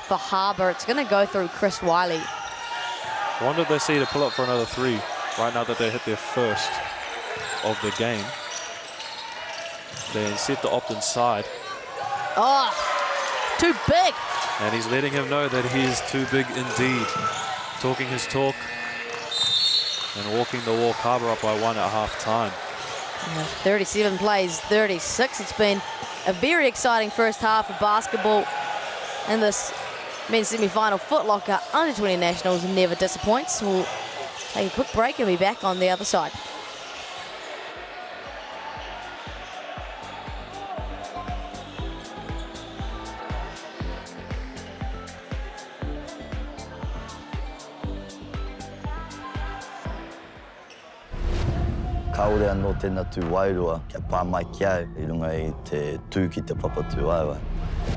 for Harbour. It's going to go through Chris Wiley. What did they see to pull up for another 3 right now that they hit their first of the game? They set the opt inside. Oh, too big. And he's letting him know that he is too big indeed. Talking his talk and walking the walk. Harbour up by 1 at half time. 37 plays 36. It's been a very exciting first half of basketball in this men's semi-final. Foot Locker under 20 nationals never disappoints. We'll take a quick break and be back on the other side. Kaore anō tēnā tū wairua, kia pā mai ki au, I runga I te tū ki te papa tū aiwa.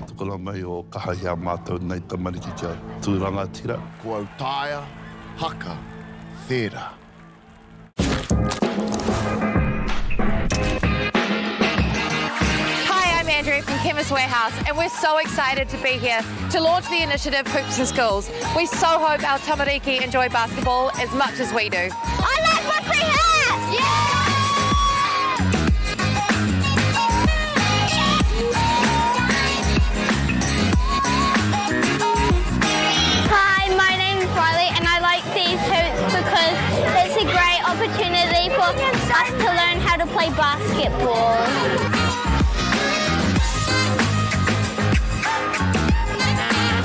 Tukula mai o kahahia mātou nei tamariki kia tūranga tira. Ko au taia, haka, thera. Hi, I'm Andrea from Chemist Warehouse, and we're so excited to be here to launch the initiative Hoops in Schools. We so hope our tamariki enjoy basketball as much as we do. I like what we have! Yeah! opportunity for us to learn how to play basketball.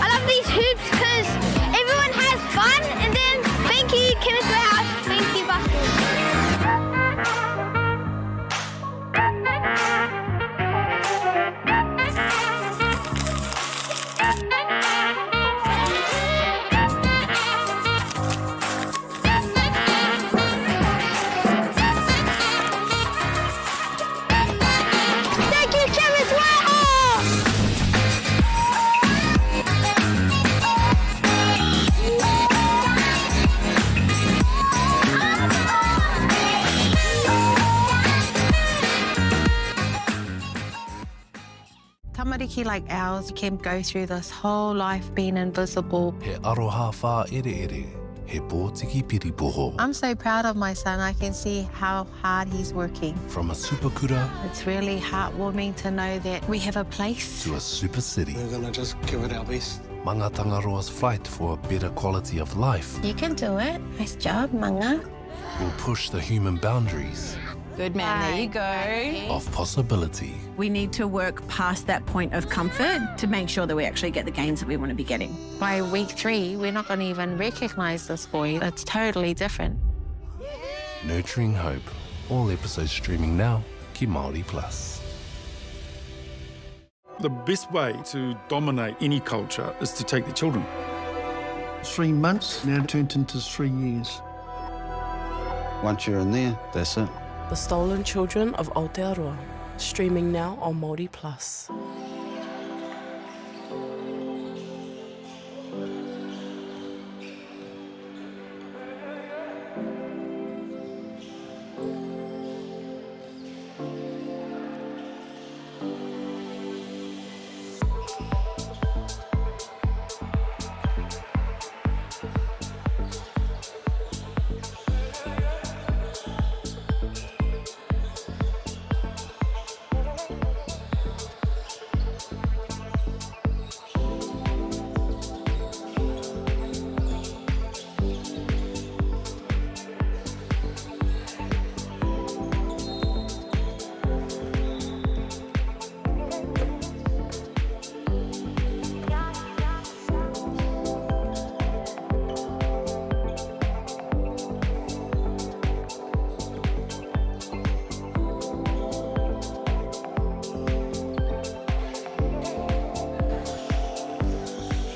I love these hoops because everyone has fun, and then thank you, Chemist Warehouse, thank you, basketball. Tamariki like ours can go through this whole life being invisible. He aroha wha ere ere, he pōtiki piripoho. I'm so proud of my son. I can see how hard he's working. From a super kura It's really heartwarming to know that we have a place. to a super city. We're going to just give it our best. Manga Tangaroa's fight for a better quality of life You can do it. Nice job, Manga. will push the human boundaries Good man, there you go. of possibility. We need to work past that point of comfort to make sure that we actually get the gains that we want to be getting. By week 3, we're not going to even recognize this boy. It's totally different. Nurturing Hope. All episodes streaming now. Ki Māori Plus. The best way to dominate any culture is to take the children. 3 months now turned into 3 years. Once you're in there, that's it. The Stolen Children of Aotearoa, streaming now on Māori Plus.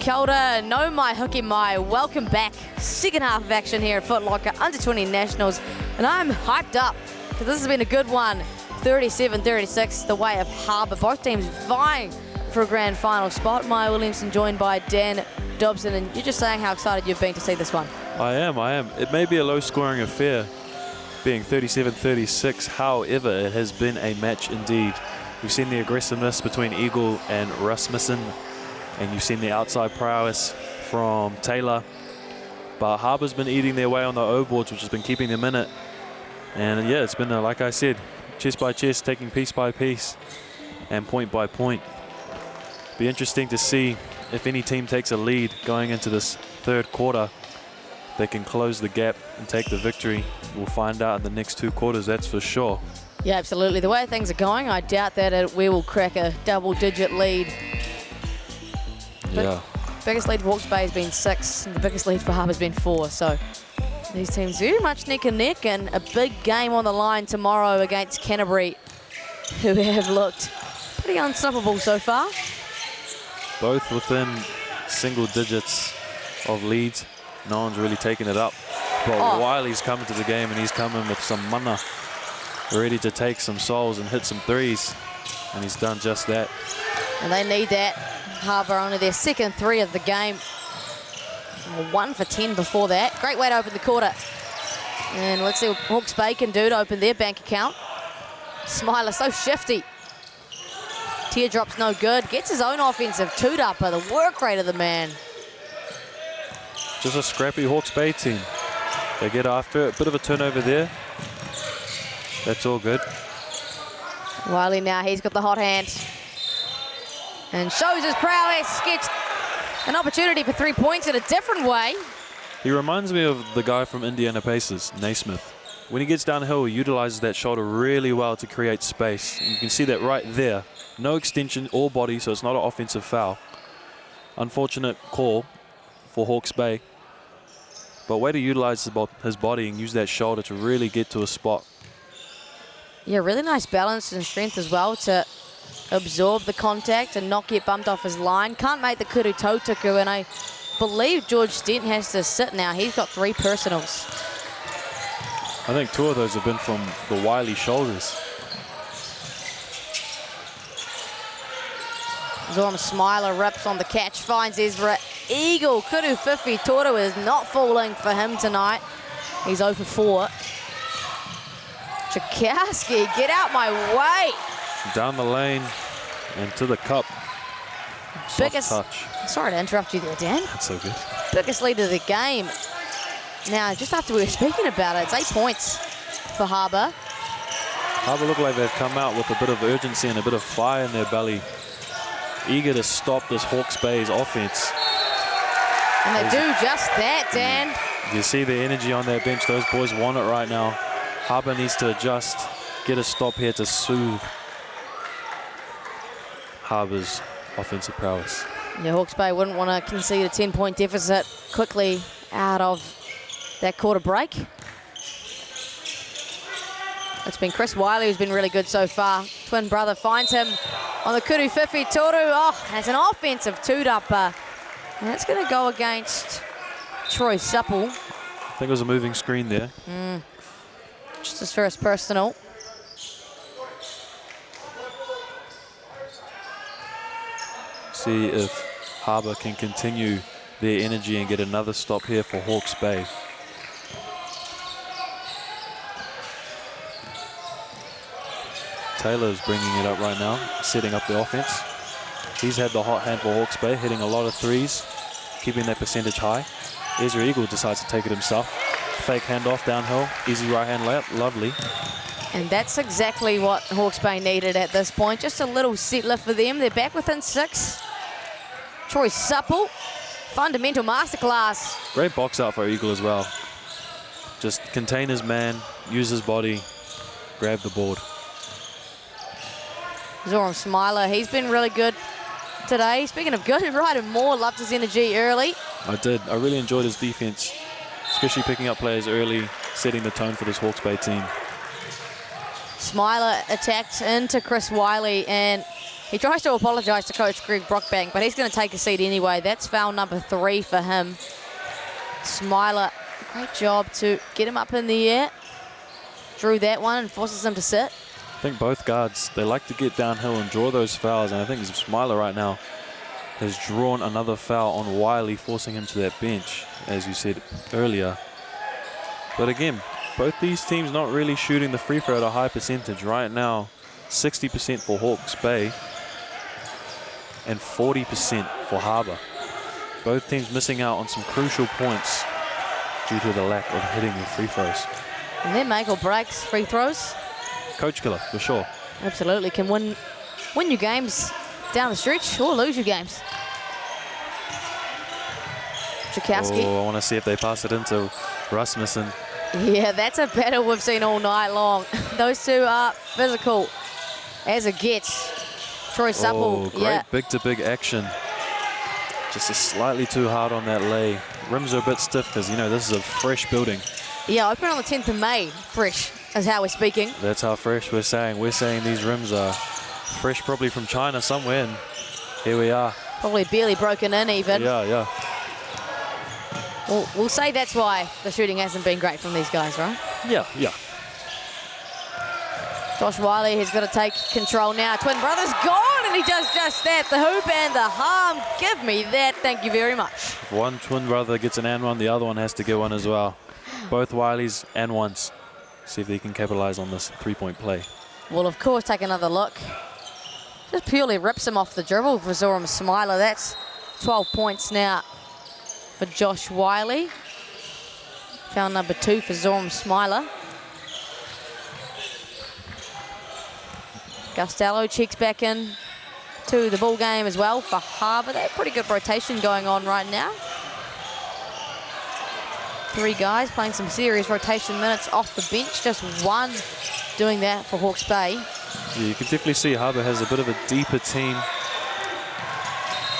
Kia ora, no mai, hoki mai. Welcome back. Second half of action here at Foot Locker Under 20 Nationals. And I'm hyped up because this has been a good one. 37-36, the way of Harbour. Both teams vying for a grand final spot. Maya Williamson joined by Dan Dobson. And you're just saying how excited you've been to see this one. I am. It may be a low-scoring affair, being 37-36. However, it has been a match indeed. We've seen the aggressiveness between Eagle and Rasmussen, and you've seen the outside prowess from Taylor. But Harbour's been eating their way on the O boards, which has been keeping them in it. And yeah, it's been, like I said, chess by chess, taking piece by piece and point by point. Be interesting to see if any team takes a lead going into this third quarter. They can close the gap and take the victory. We'll find out in the next 2 quarters, that's for sure. Yeah, absolutely. The way things are going, I doubt that we will crack a double-digit lead. Yeah. Biggest lead for Hawke's Bay has been 6, and the biggest lead for Harbour's been 4. So these teams very much neck and neck, and a big game on the line tomorrow against Canterbury, who have looked pretty unstoppable so far. Both within single digits of leads. No one's really taken it up. But Wiley's coming to the game, and he's coming with some mana, ready to take some souls and hit some threes. And he's done just that. And they need that. Harbour only their second 3 of the game. 1 for 10 before that. Great way to open the quarter. And let's see what Hawke's Bay can do to open their bank account. Smiler so shifty. Teardrop's no good. Gets his own offensive toed up by the work rate of the man. Just a scrappy Hawke's Bay team. They get after it. A bit of a turnover there. That's all good. Wiley now, he's got the hot hand. And shows his prowess. Gets an opportunity for 3 points in a different way. He reminds me of the guy from Indiana Pacers, Naismith. When he gets downhill, he utilizes that shoulder really well to create space. And you can see that right there. No extension or body, so it's not an offensive foul. Unfortunate call for Hawke's Bay. But way to utilize his body and use that shoulder to really get to a spot. Yeah, really nice balance and strength as well to absorb the contact and not get bumped off his line. Can't make the kuru tautuku, and I believe George Stent has to sit now. He's got 3 personals. I think 2 of those have been from the Wiley shoulders. Zoram Smiler rips on the catch, finds Ezra Eagle. Kuru Whiwhi Toru is not falling for him tonight. He's 0 for 4. Tchaikovsky, get out my way. Down the lane and to the cup. Biggest touch. Sorry to interrupt you there, Dan. That's so good. Biggest lead of the game. Now, just after we were speaking about it, it's 8 points for Harbour. Harbour look like they've come out with a bit of urgency and a bit of fire in their belly. Eager to stop this Hawke's Bay's offense. And they do just that, Dan. You see the energy on their bench. Those boys want it right now. Harbour needs to adjust, get a stop here to soothe Harbour's offensive prowess. Yeah, Hawke's Bay wouldn't want to concede a 10-point deficit quickly out of that quarter break. It's been Chris Wiley who's been really good so far. Twin brother finds him on the Kuru Whiwhi Toru. Oh, that's an offensive toot-upper. And that's going to go against Troy Supple. I think it was a moving screen there. Just his first personal. See if Harbour can continue their energy and get another stop here for Hawke's Bay. Taylor's bringing it up right now, setting up the offense. He's had the hot hand for Hawke's Bay, hitting a lot of threes, keeping that percentage high. Ezra Eagle decides to take it himself. Fake handoff downhill, easy right hand layup, lovely. And that's exactly what Hawke's Bay needed at this point. Just a little set lift for them. They're back within 6. Troy Supple, fundamental masterclass. Great box out for Eagle as well. Just contain his man, use his body, grab the board. Zoram Smiler, he's been really good today. Speaking of good, Ryder Moore loved his energy early. I did. I really enjoyed his defense, especially picking up players early, setting the tone for this Hawke's Bay team. Smiler attacks into Chris Wiley, and he tries to apologise to Coach Greg Brockbank, but he's going to take a seat anyway. That's foul number 3 for him. Smiler, great job to get him up in the air. Drew that one and forces him to sit. I think both guards, they like to get downhill and draw those fouls, and I think Smiler right now has drawn another foul on Wiley, forcing him to that bench, as you said earlier. But again, both these teams not really shooting the free throw at a high percentage. Right now, 60% for Hawke's Bay and 40% for Harbour. Both teams missing out on some crucial points due to the lack of hitting their free throws. And then make or breaks free throws. Coach killer, for sure. Absolutely, can win your games down the stretch or lose your games. Tchaikovsky. Oh, I want to see if they pass it into Rasmussen. Yeah, that's a battle we've seen all night long. Those two are physical as it gets. Troy Supple, Oh, great big-to-big action. Just slightly too hard on that lay. Rims are a bit stiff because, you know, this is a fresh building. Yeah, open on the 10th of May, fresh is how we're speaking. That's how fresh we're saying. We're saying these rims are fresh, probably from China somewhere, and here we are. Probably barely broken in even. Yeah. We'll say that's why the shooting hasn't been great from these guys, right? Yeah. Josh Wiley has got to take control now. Twin brother's gone, and he does just that. The hoop and the harm. Give me that. Thank you very much. If one twin brother gets an and one, the other one has to get one as well. Both Wileys and ones. See if they can capitalize on this three-point play. Well, of course, take another look. Just purely rips him off the dribble for Zoram Smiler. That's 12 points now for Josh Wiley. Foul number 2 for Zoram Smiler. Gustello checks back in to the ball game as well for Harbour. They have pretty good rotation going on right now. 3 guys playing some serious rotation minutes off the bench. Just one doing that for Hawke's Bay. Yeah, you can definitely see Harbour has a bit of a deeper team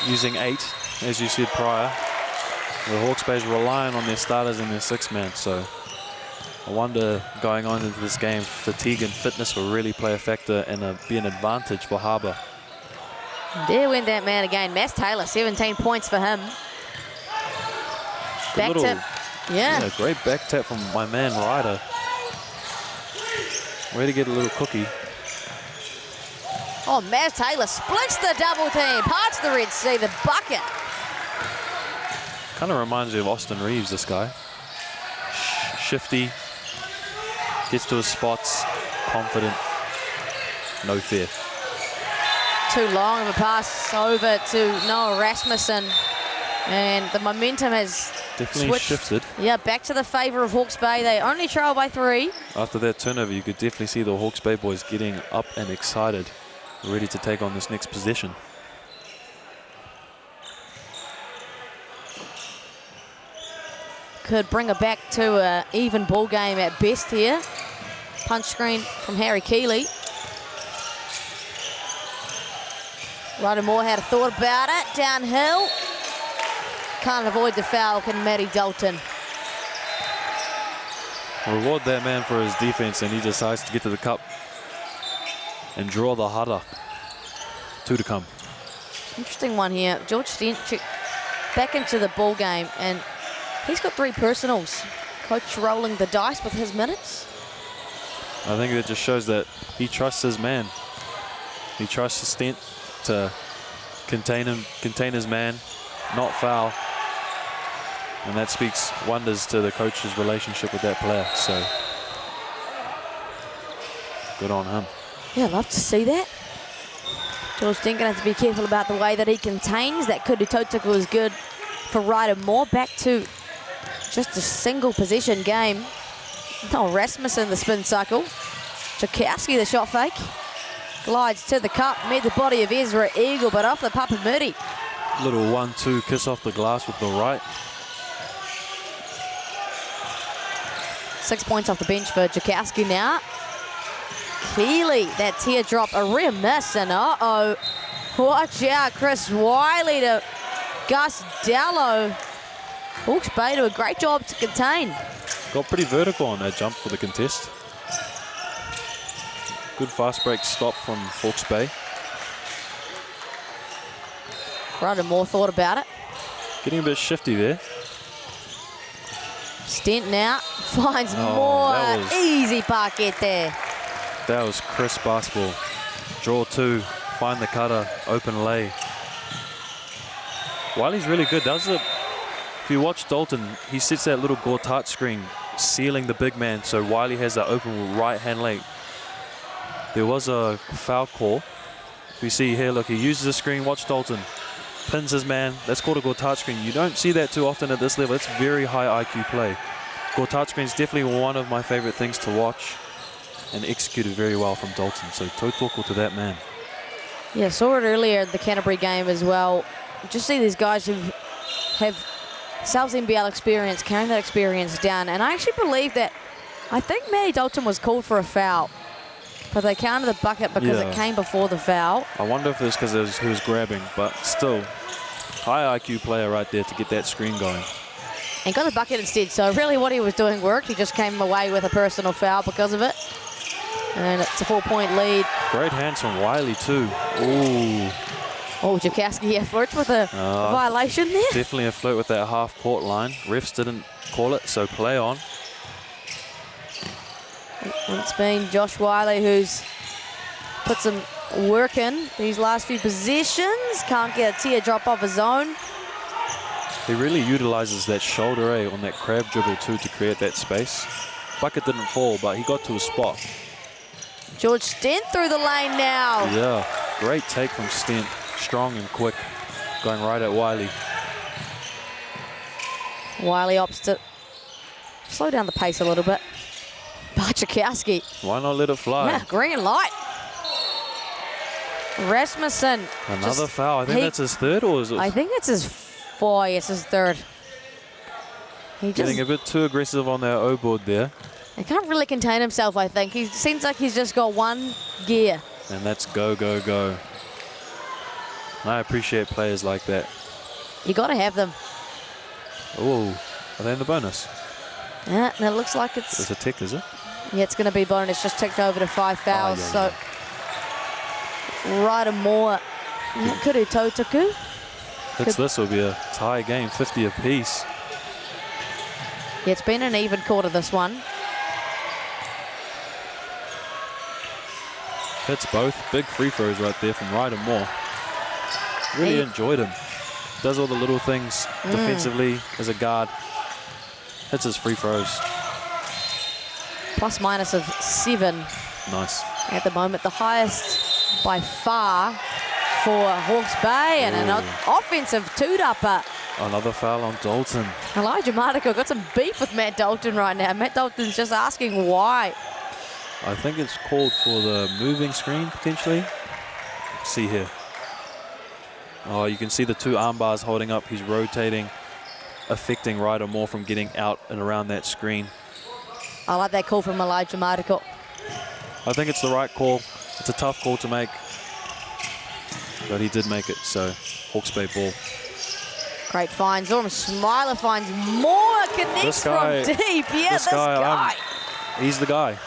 using 8, as you said prior. The Hawke's Bay is relying on their starters and their 6-man, so I wonder going on into this game, fatigue and fitness will really play a factor and be an advantage for Harbour. There went that man again. Mass Taylor, 17 points for him. Back tip. Yeah. Great back tap from my man Ryder. Way to get a little cookie. Oh, Mass Taylor splits the double team, parts the Red Sea, the bucket. Kind of reminds me of Austin Reeves, this guy. Shifty, gets to his spots, confident, no fear. Too long of a pass over to Noah Rasmussen. And the momentum has definitely switched. Shifted. Yeah, back to the favour of Hawke's Bay. They only trail by 3. After that turnover, you could definitely see the Hawke's Bay boys getting up and excited, ready to take on this next possession. Could bring it back to an even ball game at best here. Punch screen from Harry Keeley. Ryder Moore had a thought about it. Downhill. Can't avoid the foul, can Matty Dalton. Reward that man for his defense, and he decides to get to the cup and draw the Haka. 2 to come. Interesting one here. George Stenchik back into the ball game, and he's got 3 personals. Coach rolling the dice with his minutes. I think that just shows that he trusts his man. He trusts Stent to contain his man, not foul. And that speaks wonders to the coach's relationship with that player. So good on him. Yeah, I'd love to see that. George Stent gonna have to be careful about the way that he contains. That Kudu toe tickle is good for Ryder Moore. Back to just a single possession game. Oh, Rasmussen the spin cycle. Jakowski the shot fake. Glides to the cup, met the body of Ezra Eagle, but off the Papamudi. Little 1-2 kiss off the glass with the right. 6 points off the bench for Jakowski now. Keeley, that teardrop, a rear miss, and uh-oh. Watch out, Chris Wiley to Gus Dallow. Hawke's Bay do a great job to contain. Got pretty vertical on that jump for the contest. Good fast break stop from Hawke's Bay. Ryder Moore thought about it. Getting a bit shifty there. Stent now finds more easy parquet there. That was crisp basketball. Draw 2, find the cutter, open lay. Wiley's really good. If you watch Dalton, he sets that little Gortat screen, sealing the big man, so Wiley has that open right-hand leg. There was a foul call. If you see here, look, he uses the screen, watch Dalton. Pins his man, that's called a Gortat screen. You don't see that too often at this level. It's very high IQ play. Gortat screen is definitely one of my favorite things to watch, and executed very well from Dalton. So toe tackle to that man. Yeah, saw it earlier at the Canterbury game as well. Just see these guys who have Sal's NBL experience, carrying that experience down. And I actually believe that, I think Matty Dalton was called for a foul, but they counted the bucket because it came before the foul. I wonder if it's because he was grabbing, but still, high IQ player right there to get that screen going. And got the bucket instead, so really what he was doing worked. He just came away with a personal foul because of it. And it's a 4-point lead. Great hands from Wiley too. Ooh. Oh, Jakowski flirts with a violation there. Definitely a flirt with that half-court line. Refs didn't call it, so play on. It's been Josh Wiley who's put some work in these last few possessions. Can't get a teardrop off his own. He really utilizes that shoulder A on that crab dribble too to create that space. Bucket didn't fall, but he got to a spot. George Stent through the lane now. Yeah, great take from Stent. Strong and quick, going right at Wiley. Wiley opts to slow down the pace a little bit. Jakowski. Why not let it fly? Yeah, green light. Rasmussen. Another foul. I think that's his third, or is it? I think it's his fourth. Yes, his third. Getting a bit too aggressive on their O board there. He can't really contain himself, I think. He seems like he's just got one gear. And that's go, go, go. And I appreciate players like that. You got to have them. Oh, are they in the bonus? Yeah, and it looks like it's... It's a tick, is it? Yeah, it's going to be bonus. Just ticked over to 5 fouls. So, Ryder Moore. Kuru Tautaku. This will be a tie game, 50 apiece. Yeah, it's been an even quarter, this one. Hits both. Big free throws right there from Ryder Moore. Really enjoyed him. Does all the little things defensively as a guard. Hits his free throws. Plus minus of 7. Nice. At the moment, the highest by far for Hawke's Bay, and an offensive two-dupper. Another foul on Dalton. Elijah Martico got some beef with Matt Dalton right now. Matt Dalton's just asking why. I think it's called for the moving screen, potentially. See here. Oh, you can see the two arm bars holding up. He's rotating, affecting Ryder Moore from getting out and around that screen. I like that call from Elijah Martico. I think it's the right call. It's a tough call to make, but he did make it, so Hawke's Bay ball. Great find. Zorm Smiler finds more, connects from deep. Yeah, this guy. He's the guy.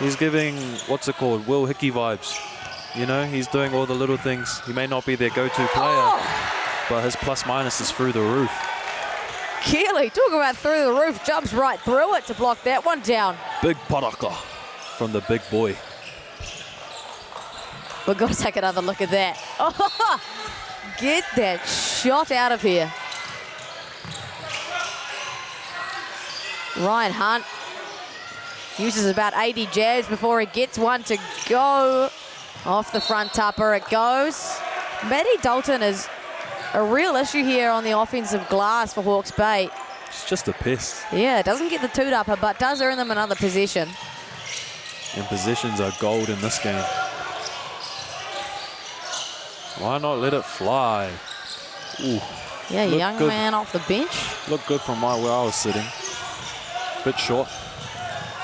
He's giving, what's it called, Will Hickey vibes. You know, he's doing all the little things. He may not be their go-to player, but his plus-minus is through the roof. Keeley, talk about through the roof, jumps right through it to block that one down. Big paraka from the big boy. We've got to take another look at that. Oh, get that shot out of here. Ryan Hunt uses about 80 jabs before he gets one to go. Off the front tupper it goes. Matty Dalton is a real issue here on the offensive glass for Hawke's Bay. It's just a pest. Yeah, doesn't get the two-dupper, but does earn them another possession. And possessions are gold in this game. Why not let it fly? Ooh. Yeah, young good. Man off the bench. Looked good from where I was sitting. Bit short.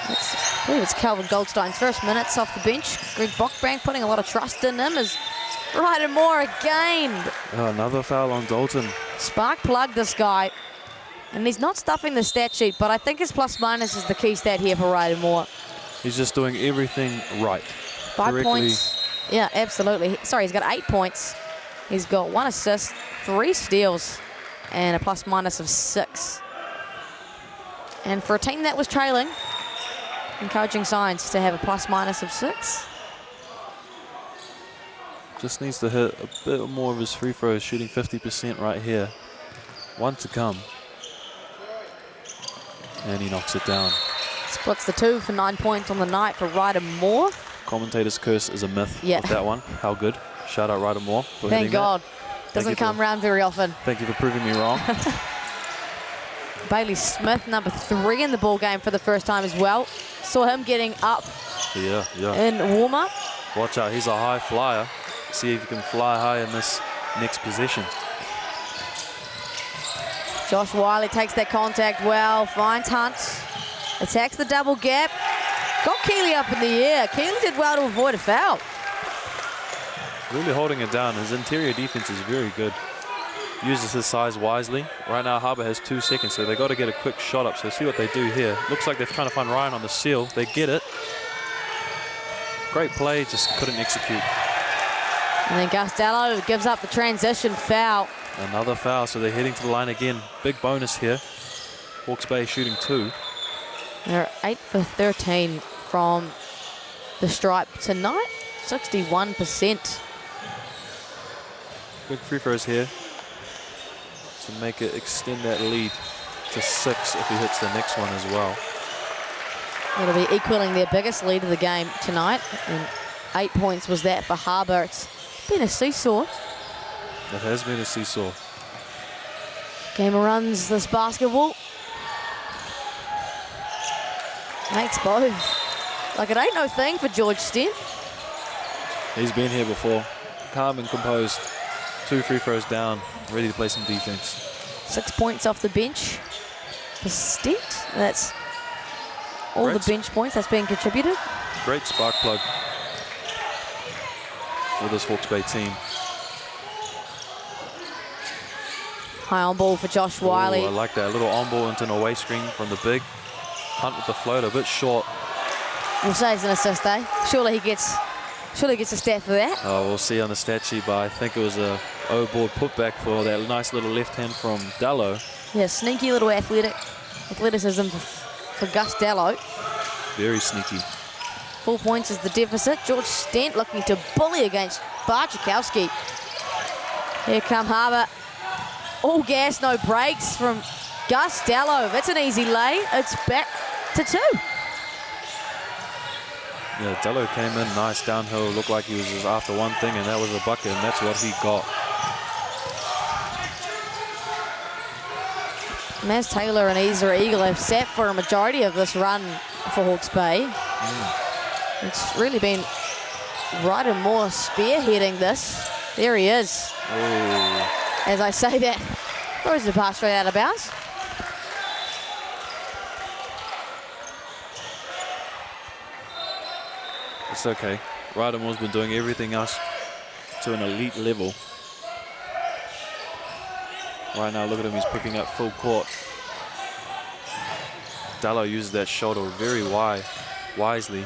I believe it's Calvin Goldstein's first minutes off the bench. Greg Bockbank putting a lot of trust in him as Ryder Moore again. Oh, another foul on Dalton. Spark plugged this guy. And he's not stuffing the stat sheet, but I think his plus-minus is the key stat here for Ryder Moore. He's just doing everything right. 5 points. Yeah, absolutely. Sorry, he's got 8 points. He's got 1 assist, 3 steals, and a plus-minus of 6. And for a team that was trailing, encouraging signs to have a plus-minus of 6. Just needs to hit a bit more of his free throws, shooting 50% right here. 1 to come. And he knocks it down. Splits the 2 for 9 points on the night for Ryder Moore. Commentator's curse is a myth with that one. How good. Shout out Ryder Moore for Thank hitting God. that. Doesn't come around very often. Thank you for proving me wrong. Bailey Smith, number 3 in the ball game for the first time as well. Saw him getting up in warm-up. Watch out, he's a high flyer. See if you can fly high in this next possession. Josh Wiley takes that contact well, finds Hunt, attacks the double gap. Got Keeley up in the air. Keeley did well to avoid a foul. Really holding it down. His interior defense is very good. Uses his size wisely. Right now, Harbour has 2 seconds, so they got to get a quick shot up. So see what they do here. Looks like they're trying to find Ryan on the seal. They get it. Great play, just couldn't execute. And then Gustello gives up the transition foul. Another foul, so they're heading to the line again. Big bonus here. Hawke's Bay shooting 2. They're 8 for 13 from the stripe tonight. 61%. Big free throws here to make it extend that lead to 6 if he hits the next one as well. It'll be equaling their biggest lead of the game tonight. And 8 points was that for Harbour. It's been a seesaw. It has been a seesaw. Gamer runs this basketball. Makes both. Like it ain't no thing for George Stent. He's been here before. Calm and composed. 2 free throws down. Ready to play some defense. 6 points off the bench for Stent. That's all the bench points that's being contributed. Great spark plug for this Hawke's Bay team. High on ball for Josh Wiley. Ooh, I like that. A little on ball into an away screen from the big. Hunt with the float, a bit short. We'll say it's an assist, eh? Surely he gets a stat for that. Oh, we'll see on the stat sheet, but I think it was a O-board putback for that nice little left hand from Dallo. Yeah, sneaky little athleticism for Gus Dallo. Very sneaky. 4 points is the deficit. George Stent looking to bully against Barczykowski. Here come Harbour. All gas, no brakes from Gus Dallo. That's an easy lay. It's back to 2. Yeah, Dallo came in nice downhill. Looked like he was just after one thing, and that was a bucket, and that's what he got. Maz Taylor and Ezra Eagle have sat for a majority of this run for Hawke's Bay. It's really been Ryder Moore spearheading this. There he is. Ooh. As I say that, throws the pass straight out of bounds. It's okay. Ryder Moore's been doing everything else to an elite level. Right now, look at him, he's picking up full court. Dallo uses that shoulder very wisely.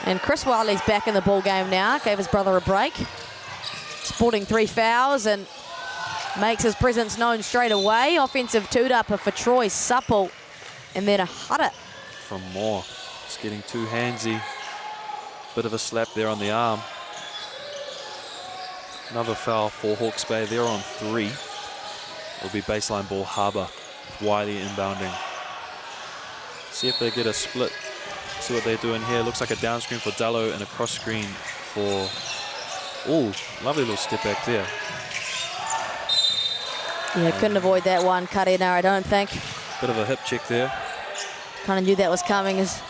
And Chris Wiley's back in the ball game now. Gave his brother a break. Sporting 3 fouls and makes his presence known straight away. Offensive toot-upper for Troy, Supple, and then a Hutta. From Moore. It's getting too handsy. Bit of a slap there on the arm. Another foul for Hawke's Bay. They're on 3. It'll be baseline ball, Harbour. Wiley inbounding. See if they get a split. See what they're doing here. Looks like a down screen for Dallo and a cross screen for... Ooh, lovely little step back there. Yeah, couldn't avoid that one cut in there, I don't think. Bit of a hip check there. Kind of knew that was coming as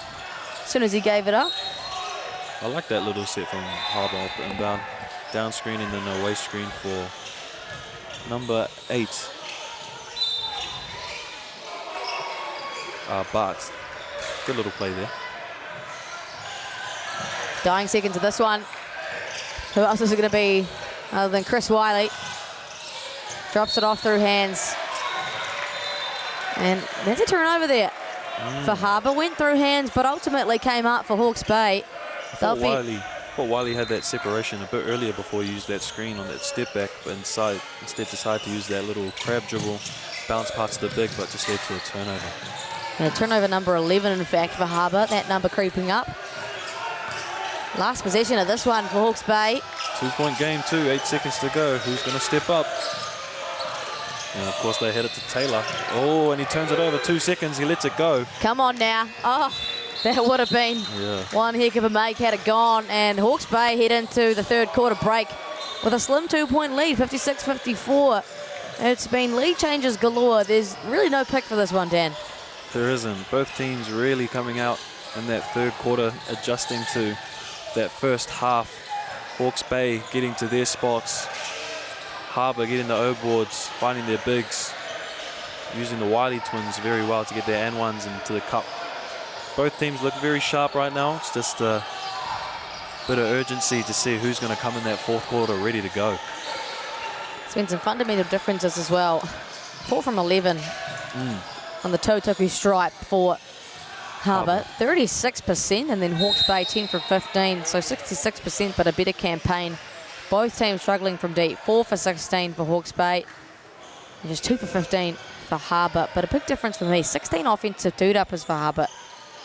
soon as he gave it up. I like that little set from Harbour off the inbound. Down screen and then away screen for number 8. Bart. Good little play there. Dying seconds of this one. Who else is it going to be other than Chris Wiley? Drops it off through hands. And there's a turnover there for Harbour. Went through hands, but ultimately came up for Hawke's Bay. I thought Wiley had that separation a bit earlier before he used that screen on that step back, but instead decided to use that little crab dribble, bounce past the big, but just led to a turnover. Yeah, turnover number 11, in fact, for Harbour. That number creeping up. Last possession of this one for Hawke's Bay. 2-point game, 8 seconds to go. Who's going to step up? And of course, they head it to Taylor. Oh, and he turns it over. 2 seconds. He lets it go. Come on now. Oh, that would have been one heck of a make had it gone. And Hawke's Bay head into the third quarter break with a slim 2-point lead, 56-54. It's been lead changes galore. There's really no pick for this one, Dan. There isn't. Both teams really coming out in that third quarter, adjusting to that first half. Hawke's Bay getting to their spots. Harbour getting the O-boards, finding their bigs, using the Wiley twins very well to get their N1s into the cup. Both teams look very sharp right now. It's just a bit of urgency to see who's going to come in that fourth quarter ready to go. There's been some fundamental differences as well. 4 from 11 on the Totoku stripe for Harbour. 36%, and then Hawke's Bay 10 for 15, so 66%, but a better campaign. Both teams struggling from deep. 4 for 16 for Hawke's Bay, and just 2 for 15 for Harbour. But a big difference for me, 16 offensive toot-uppers for Harbour.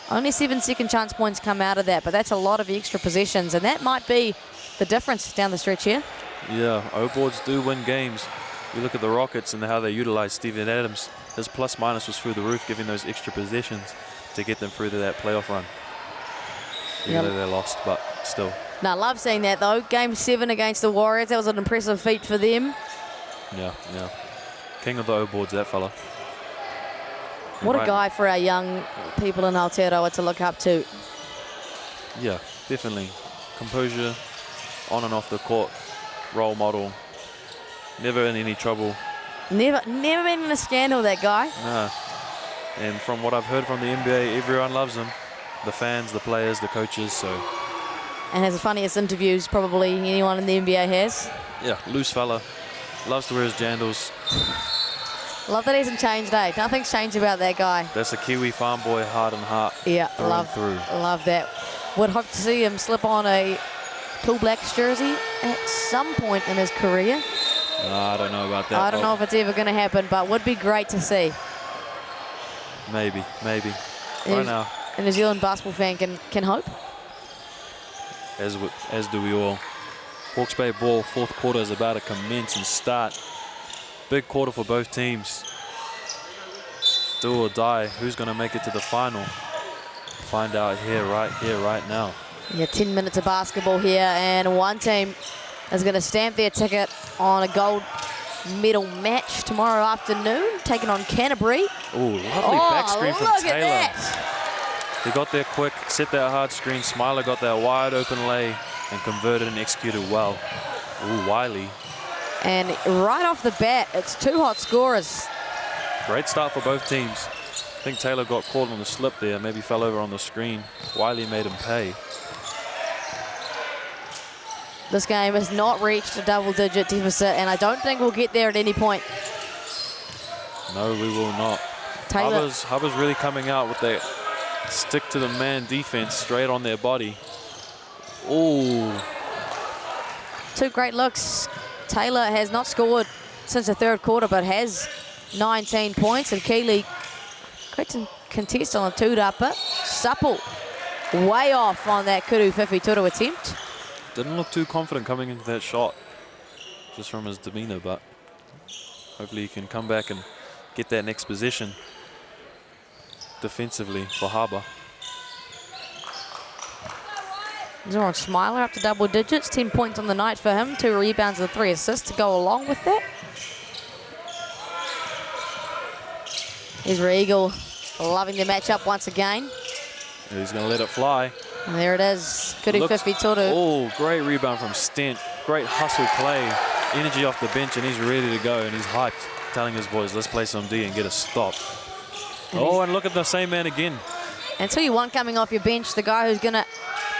Only 7 second chance points come out of that, but that's a lot of extra possessions, and that might be the difference down the stretch here. Yeah, O-boards do win games. You look at the Rockets and how they utilize Steven Adams. His plus-minus was through the roof, giving those extra possessions to get them through to that playoff run. Even though they lost, but still. No, I love seeing that, though. Game 7 against the Warriors. That was an impressive feat for them. Yeah. King of the O-boards, that fella. What a guy for our young people in Aotearoa to look up to. Yeah, definitely. Composure, on and off the court, role model. Never in any trouble. Never been in a scandal, that guy. No. And from what I've heard from the NBA, everyone loves him. The fans, the players, the coaches, so. And has the funniest interviews probably anyone in the NBA has. Yeah, loose fella. Loves to wear his jandals. Love that he hasn't changed, eh? Nothing's changed about that guy. That's a Kiwi farm boy, heart and heart. Yeah, through. Love that. Would hope to see him slip on a Cool Blacks jersey at some point in his career. I don't know about that. I don't know if it's ever going to happen, but would be great to see. Maybe. Right now. A New Zealand basketball fan can hope. As do we all. Hawke's Bay ball, fourth quarter is about to commence and start. Big quarter for both teams. Do or die. Who's going to make it to the final? Find out right now. Yeah, 10 minutes of basketball here, and one team is going to stamp their ticket on a gold medal match tomorrow afternoon, taking on Canterbury. Ooh, lovely back screen from look Taylor. at that. He got there quick, set that hard screen. Smiler got that wide open lay and converted and executed well. Ooh, Wiley. And right off the bat, it's two hot scorers. Great start for both teams. I think Taylor got caught on the slip there, maybe fell over on the screen. Wiley made him pay. This game has not reached a double-digit deficit, and I don't think we'll get there at any point. No, we will not. Taylor. Hubbard's really coming out with that stick-to-the-man defense straight on their body. Ooh. Two great looks. Taylor has not scored since the third quarter, but has 19 points. And Keeley, great contest on a two-dapper. Supple, way off on that Kuru Whiwhi Turu attempt. Didn't look too confident coming into that shot, just from his demeanor, but hopefully he can come back and get that next possession defensively for Harbour. Zoran Smiler up to double digits, 10 points on the night for him, 2 rebounds and 3 assists to go along with that. Here's Regal, loving the matchup once again. He's going to let it fly. And there it is, Kuru Whiwhi Turu. Oh, great rebound from Stent. Great hustle play. Energy off the bench, and he's ready to go, and he's hyped, telling his boys, let's play some D and get a stop. And look at the same man again. And tell you one coming off your bench, the guy who's going to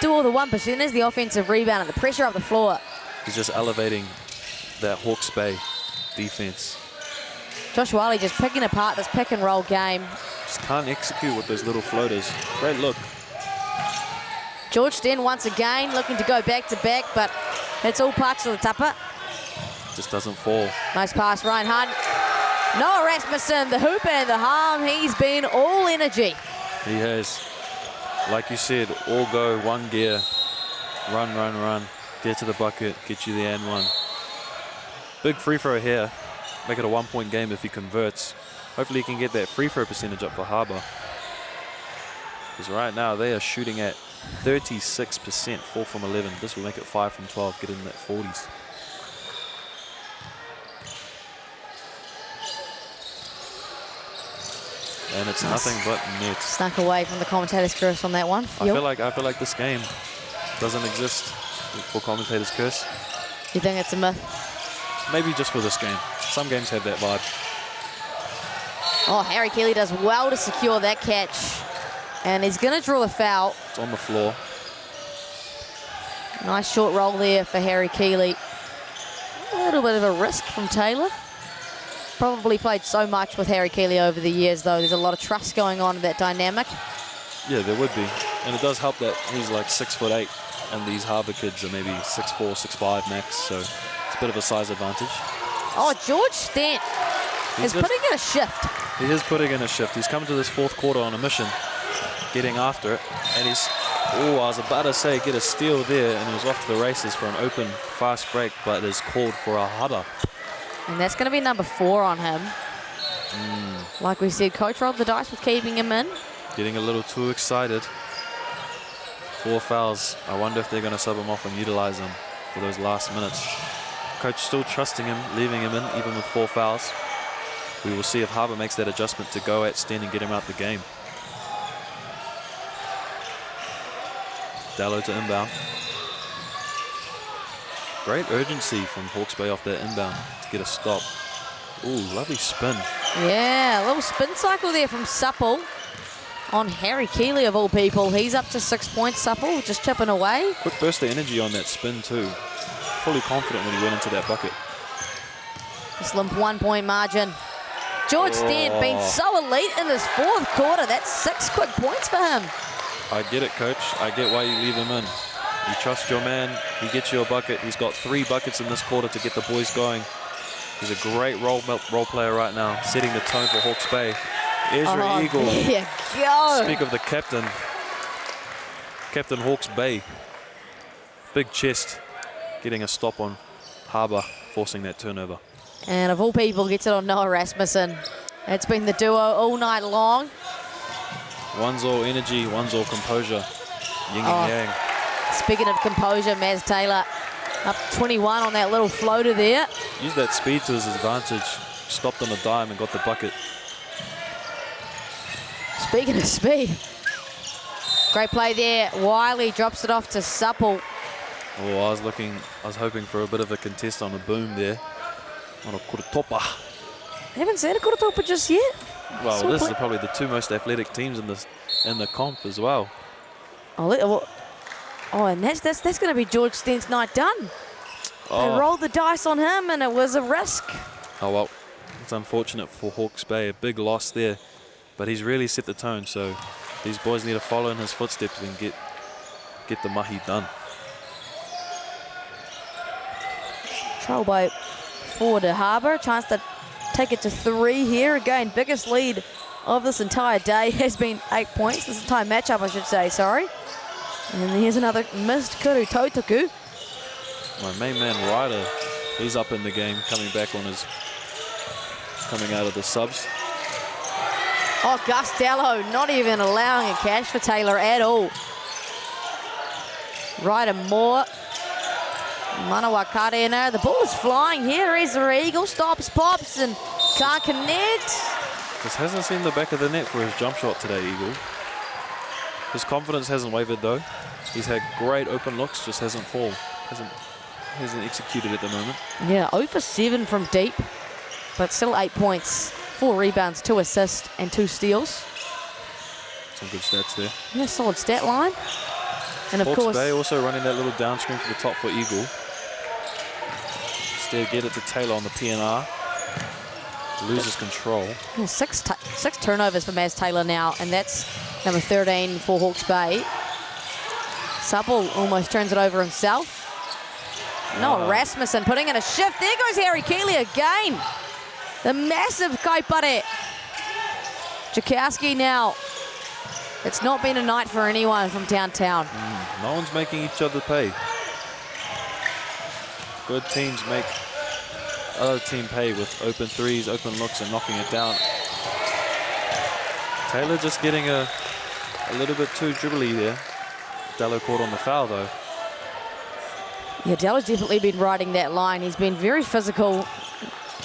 do all the 1%ers, the offensive rebound and the pressure up the floor. He's just elevating that Hawke's Bay defense. Josh Wiley just picking apart this pick and roll game. Just can't execute with those little floaters. Great look. George Sten once again looking to go back to back, but it's all parts of the tupper. Just doesn't fall. Nice pass, Ryan Hunt. Noah Rasmussen, the hoop and the harm. He's been all energy. He has. Like you said, all go, one gear. Run, run, run. Get to the bucket, get you the and one. Big free throw here. Make it a 1-point game if he converts. Hopefully he can get that free throw percentage up for Harbour. Because right now they are shooting at 36%, 4 from 11. This will make it 5 from 12, get in that 40s. And it's nothing but net. Snuck away from the commentator's curse on that one. I feel like this game doesn't exist for commentator's curse. You think it's a myth? Maybe just for this game. Some games have that vibe. Oh, Harry Keeley does well to secure that catch. And he's going to draw a foul. It's on the floor. Nice short roll there for Harry Keeley. A little bit of a risk from Taylor. Probably played so much with Harry Keeley over the years, though. There's a lot of trust going on in that dynamic. Yeah, there would be. And it does help that he's like 6'8", and these Harbour kids are maybe 6'4", 6'5" max, so it's a bit of a size advantage. Oh, George Stent is putting in a shift. He is putting in a shift. He's come to this fourth quarter on a mission, getting after it, and he's, I was about to say get a steal there, and he was off to the races for an open fast break, but is called for a huddle. And that's going to be number 4 on him. Like we said, coach rolled the dice with keeping him in. Getting a little too excited. 4 fouls. I wonder if they're going to sub him off and utilize him for those last minutes. Coach still trusting him, leaving him in, even with 4 fouls. We will see if Harbour makes that adjustment to go at Sten and get him out the game. Dallo to inbound. Great urgency from Hawke's Bay off that inbound to get a stop. Ooh, lovely spin. Yeah, a little spin cycle there from Supple on Harry Keeley of all people. He's up to 6 points, Supple, just chipping away. Quick burst of energy on that spin too. Fully confident when he went into that bucket. Slim 1 point margin. George Stent been so elite in this fourth quarter. That's 6 quick points for him. I get it, coach. I get why you leave him in. You trust your man. He gets you a bucket. He's got 3 buckets in this quarter to get the boys going. He's a great role player right now, setting the tone for Hawke's Bay. Ezra Eagle. There you go. Speak of the captain. Captain Hawke's Bay. Big chest, getting a stop on Harbour, forcing that turnover. And of all people, gets it on Noah Rasmussen. It's been the duo all night long. One's all energy, one's all composure. Yin and yang. Speaking of composure, Maz Taylor up 21 on that little floater there. Used that speed to his advantage. Stopped on a dime and got the bucket. Speaking of speed, great play there. Wiley drops it off to Supple. Oh, I was hoping for a bit of a contest on a boom there. On a Kurutopa. I haven't seen a Kurutopa just yet. Well, this is probably the 2 most athletic teams in the comp as well. Oh, and that's going to be George Stent's night done. Oh. They rolled the dice on him, and it was a risk. Oh well, it's unfortunate for Hawke's Bay. A big loss there, but he's really set the tone. So these boys need to follow in his footsteps and get the mahi done. Trail by 4 to Harbour. Chance to take it to 3 here. Again, biggest lead of this entire day has been 8 points. This entire matchup, I should say, sorry. And here's another missed Kuru Totoku. My main man Ryder, he's up in the game, coming out of the subs. Oh, Gustello not even allowing a cash for Taylor at all. Ryder more. Manawakare in there. The ball is flying here. Here's the Eagle. Stops, pops, and can't connect. Just hasn't seen the back of the net for his jump shot today, Eagle. His confidence hasn't wavered though. He's had great open looks, just hasn't fallen. Hasn't executed at the moment. Yeah, 0 for 7 from deep, but still 8 points, 4 rebounds, 2 assists, and 2 steals. Some good stats there. Yeah, solid stat line. And of Hawke's course, Bay also running that little downscreen for the top for Eagle. Instead, get it to Taylor on the PNR. Loses control. Yeah, six turnovers for Maz Taylor now, and that's number 13 for Hawke's Bay. Supple almost turns it over himself. Noah Rasmussen putting in a shift. There goes Harry Keeley again. The massive kaipare. Jakowski now. It's not been a night for anyone from downtown. No one's making each other pay. Good teams make other team pay with open threes, open looks, and knocking it down. Taylor just getting a little bit too dribbly there. Dello caught on the foul though. Yeah, Dello's definitely been riding that line. He's been very physical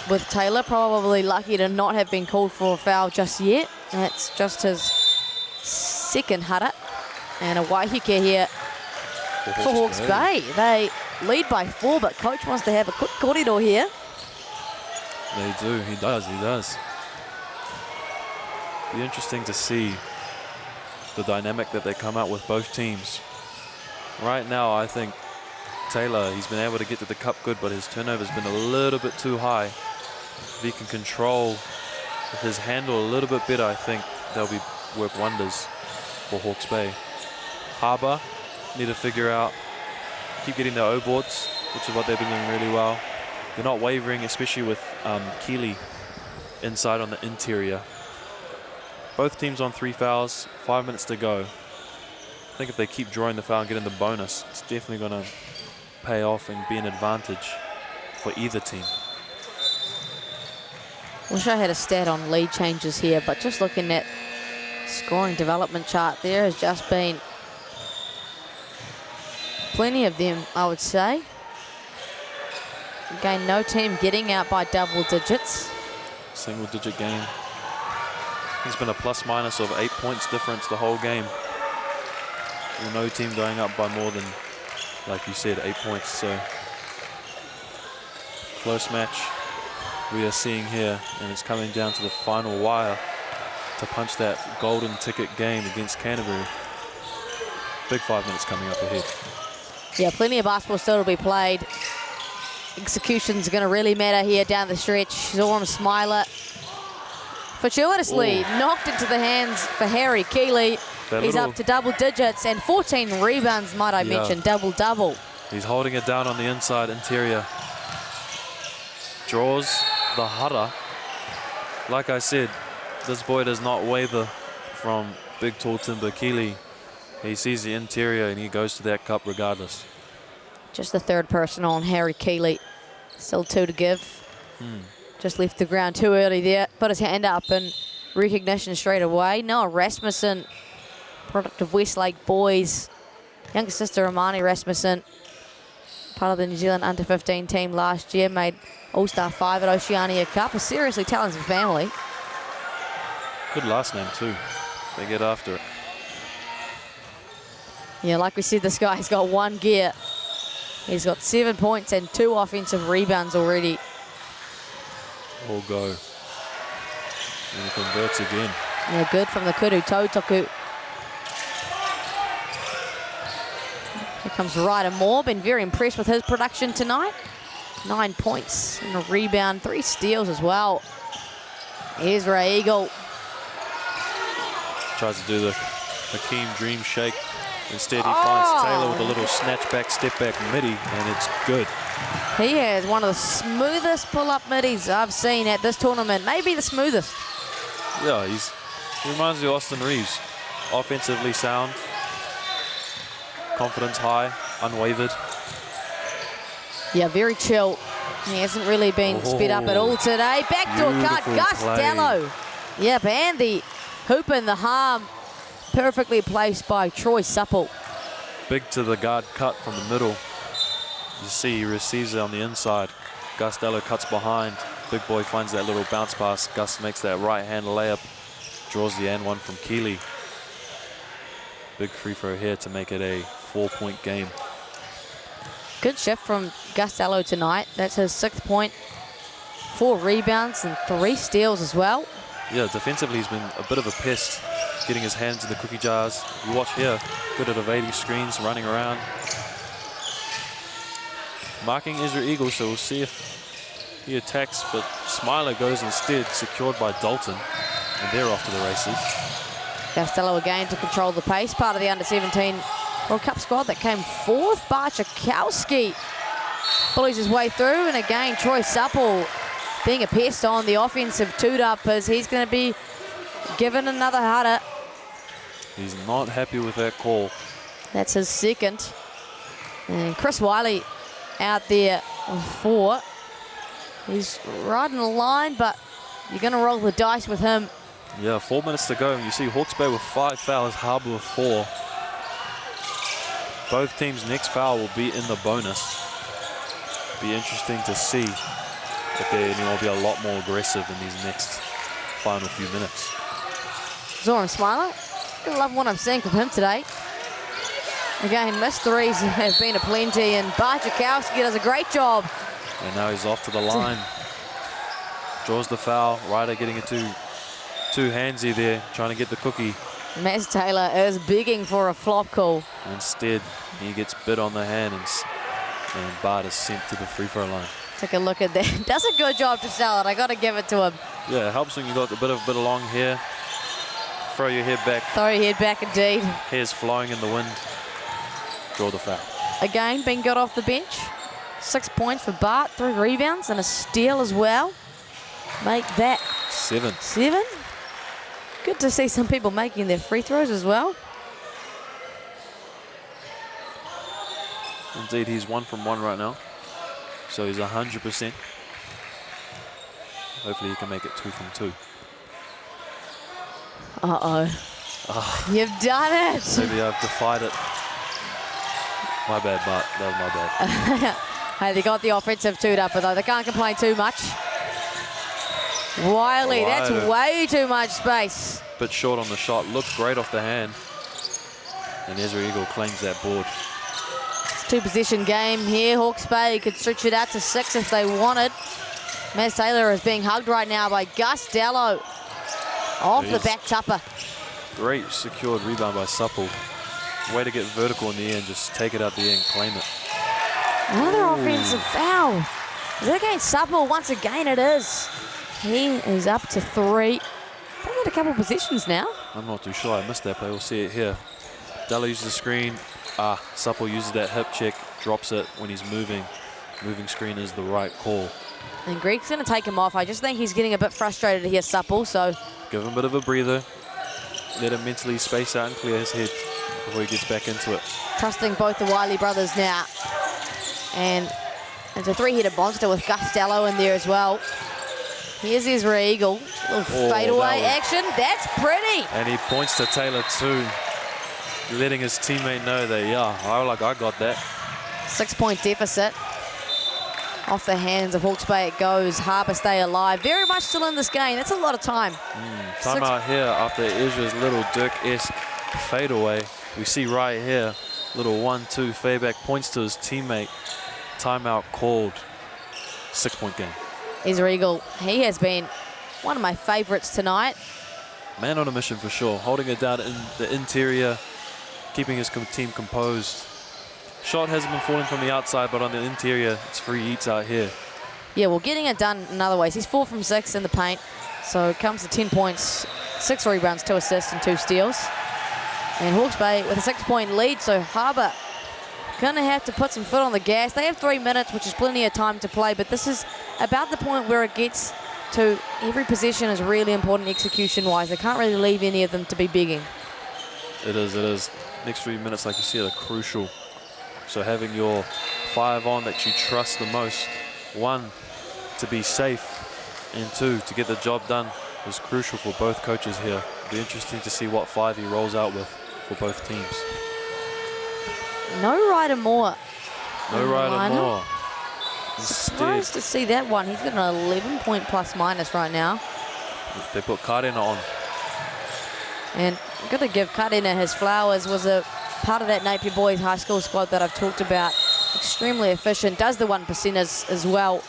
with Taylor. Probably lucky to not have been called for a foul just yet. That's just his second hara. And a Waiheke here for Hawke's Bay. They lead by 4, but coach wants to have a quick corridor here. They do, he does. Be interesting to see the dynamic that they come out with both teams. Right now, I think Taylor, he's been able to get to the cup good, but his turnover's been a little bit too high. If he can control his handle a little bit better, I think they'll work wonders for Hawke's Bay. Harbour need to figure out, keep getting their O-boards, which is what they've been doing really well. They're not wavering, especially with Keeley inside on the interior. Both teams on 3 fouls, 5 minutes to go. I think if they keep drawing the foul and getting the bonus, it's definitely going to pay off and be an advantage for either team. Wish I had a stat on lead changes here, but just looking at scoring development chart, there has just been plenty of them, I would say. Again, no team getting out by double digits. Single digit game. There's been a plus minus of 8 points difference the whole game. Well, no team going up by more than, like you said, 8 points. So close match we are seeing here, and it's coming down to the final wire to punch that golden ticket game against Canterbury. Big 5 minutes coming up ahead. Yeah, plenty of basketball still to be played. Execution's going to really matter here down the stretch. Zoran Smiler fortuitously knocked into the hands for Harry Keeley. He's up to double digits and 14 rebounds, might I mention, double-double. He's holding it down on the inside interior. Draws the Hara. Like I said, this boy does not waver from big tall timber Keeley. He sees the interior and he goes to that cup regardless. Just the third person on Harry Keeley. Still 2 to give. Just left the ground too early there. Put his hand up and recognition straight away. Noah Rasmussen, product of Westlake Boys. Younger sister Amani Rasmussen, part of the New Zealand under-15 team last year, made All-Star 5 at Oceania Cup. A seriously talented family. Good last name too. They get after it. Yeah, like we said, this guy's got 1 gear. He's got 7 points and 2 offensive rebounds already. All go. And he converts again. Yeah, good from the Kuru Tautaku. Here comes Ryder Moore. Been very impressed with his production tonight. 9 points and a rebound, 3 steals as well. Here's Ray Eagle. Tries to do the Hakeem Dream Shake. Instead, he finds Taylor with a little snatch back, step back midi, and it's good. He has one of the smoothest pull-up middies I've seen at this tournament. Maybe the smoothest. Yeah, he reminds me of Austin Reeves. Offensively sound, confidence high, unwavered. Yeah, very chill. He hasn't really been sped up at all today. Backdoor cut, Gus Dallow. Yep, and the hoop and the harm perfectly placed by Troy Supple. Big to the guard cut from the middle. You see he receives it on the inside. Gus Dallow cuts behind. Big boy finds that little bounce pass. Gus makes that right-hand layup. Draws the and one from Keeley. Big free throw here to make it a 4-point game. Good shift from Gus Dallow tonight. That's his 6th point. 4 rebounds and 3 steals as well. Yeah, defensively he's been a bit of a pest. He's getting his hands in the cookie jars. You watch here, good at evading screens, running around. Marking Israel Eagle, so we'll see if he attacks, but Smiler goes instead, secured by Dalton, and they're off to the races. Gus Dallow again to control the pace, part of the under-17 World Cup squad that came 4th. Barchakowski bullies his way through, and again Troy Supple being a pest on the offensive toot-up as he's going to be given another header. He's not happy with that call. That's his 2nd. And Chris Wiley out there on 4. He's riding the line, but you're going to roll the dice with him. Yeah, 4 minutes to go. You see Hawke's Bay with 5 fouls, Harbour with 4. Both teams' next foul will be in the bonus. Be interesting to see if they will be a lot more aggressive in these next final few minutes. Zoran Smiler, I love what I'm seeing from him today. Again, missed threes have been aplenty, and Barchakowski does a great job. And now he's off to the line. Draws the foul. Ryder getting it too handsy there, trying to get the cookie. Matt Taylor is begging for a flop call. Instead, he gets bit on the hand, and Bart is sent to the free throw line. Take a look at that. Does a good job to sell it. I got to give it to him. Yeah, it helps when you got a bit of long hair. Throw your head back. Throw your head back, indeed. Hair's flowing in the wind. Draw the foul. Again, being got off the bench. 6 points for Bart, 3 rebounds and a steal as well. Make that 7. 7. Good to see some people making their free throws as well. Indeed, he's 1 from 1 right now. So he's 100%. Hopefully he can make it 2 from 2. Uh-oh. You've done it. Maybe I've defied it. My bad, Bart. That was my bad. Hey, they got the offensive toot up, though. They can't complain too much. Wiley, that's way too much space. Bit short on the shot. Looked great off the hand. And Ezra Eagle claims that board. It's a two-possession game here. Hawke's Bay could stretch it out to 6 if they wanted. Maz Taylor is being hugged right now by Gus Dallow. Off the back tupper. Great secured rebound by Supple. Way to get vertical in the air and just take it out the air and claim it. Another offensive foul. Is that against Supple? Once again it is. He is up to 3. They've had a couple of positions now. I'm not too sure. I missed that play. We'll see it here. Dallow uses the screen. Supple uses that hip check, drops it when he's moving. Moving screen is the right call. And Greg's going to take him off. I just think he's getting a bit frustrated here, Supple, so... Give him a bit of a breather. Let him mentally space out and clear his head before he gets back into it. Trusting both the Wiley brothers now. And it's a three-headed monster with Gus Dallow in there as well. Here's Ezra Eagle. Little fadeaway action. That's pretty. And he points to Taylor too, letting his teammate know that, I got that. 6-point deficit. Off the hands of Hawke's Bay it goes. Harbour stay alive. Very much still in this game. That's a lot of time. Time out here after Ezra's little Dirk-esque fadeaway. We see right here, little 1-2 fadeback, points to his teammate. Timeout called. 6-point game. Ezra Eagle, he has been one of my favourites tonight. Man on a mission for sure. Holding it down in the interior, keeping his team composed. Shot hasn't been falling from the outside, but on the interior, it's free eats out here. Yeah, well, getting it done in other ways. He's 4 from 6 in the paint, so it comes to 10 points, 6 rebounds, 2 assists, and 2 steals. And Hawke's Bay with a 6-point lead, so Harbour going to have to put some foot on the gas. They have 3 minutes, which is plenty of time to play, but this is about the point where it gets to every possession is really important execution-wise. They can't really leave any of them to be begging. It is. Next 3 minutes, like you said, are crucial. So having your 5 on that you trust the most, 1, to be safe, and 2, to get the job done, is crucial for both coaches here. It'll be interesting to see what 5 he rolls out with for both teams. No Ryder Moore. No Ryder Moore. Surprised to see that one. He's got an 11-point plus-minus right now. They put Kardena on. And I'm going to give Kardena his flowers. Was a part of that Napier Boys High School squad that I've talked about. Extremely efficient. Does the 1%ers as well.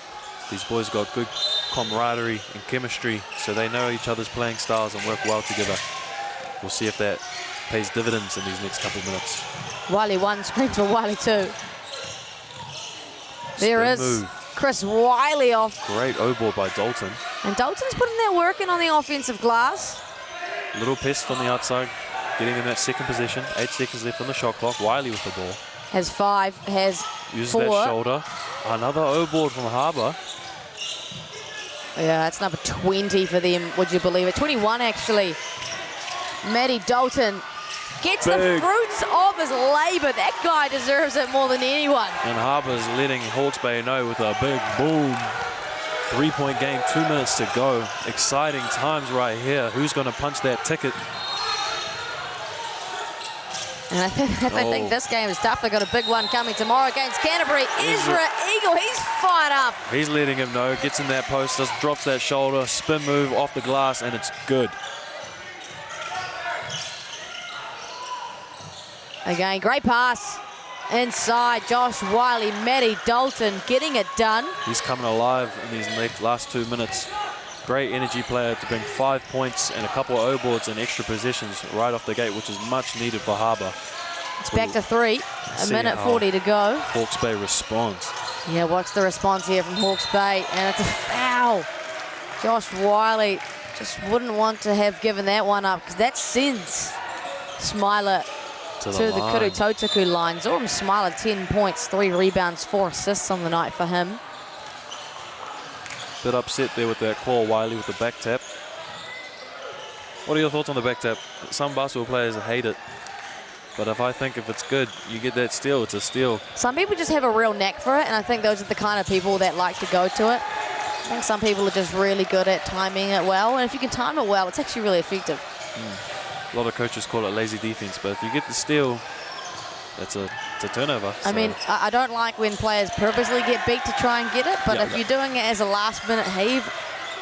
These boys got good camaraderie and chemistry, so they know each other's playing styles and work well together. We'll see if that pays dividends in these next couple of minutes. Wiley 1, screen for Wiley 2. There is move. Chris Wiley off. Great O-ball by Dalton. And Dalton's putting their work in on the offensive glass. Little pest on the outside, getting in that second position. 8 seconds left on the shot clock. Wiley with the ball. Has 5, has Uses 4. that shoulder. Another O-board from Harbour. Yeah, that's number 20 for them, would you believe it? 21, actually. Matty Dalton gets the fruits of his labour. That guy deserves it more than anyone. And Harbour's letting Hawke's Bay know with a big boom. 3-point game, 2 minutes to go. Exciting times right here. Who's going to punch that ticket? And I think this game is tough. They've got a big one coming tomorrow against Canterbury. Ezra Eagle, he's fired up. He's letting him know. Gets in that post, just drops that shoulder, spin move off the glass, and it's good. Again, great pass. Inside, Josh Wiley, Matty Dalton getting it done. He's coming alive in these last 2 minutes. Great energy player to bring 5 points and a couple of O-boards and extra possessions right off the gate, which is much needed for Harbour. It's back to 3. A minute 40 to go. Hawke's Bay responds. Yeah, what's the response here from Hawke's Bay? And it's a foul. Josh Wiley just wouldn't want to have given that one up because that sends Smiler to the Kuru Tautuku line. Zoram Smiler, 10 points, 3 rebounds, 4 assists on the night for him. Bit upset there with that call, Wiley with the back tap. What are your thoughts on the back tap? Some basketball players hate it, but if it's good, you get that steal, it's a steal. Some people just have a real knack for it, and I think those are the kind of people that like to go to it. I think some people are just really good at timing it well, and if you can time it well, it's actually really effective. A lot of coaches call it lazy defense, but if you get the steal, it's a turnover. I mean, I don't like when players purposely get beat to try and get it, but if you're doing it as a last-minute heave,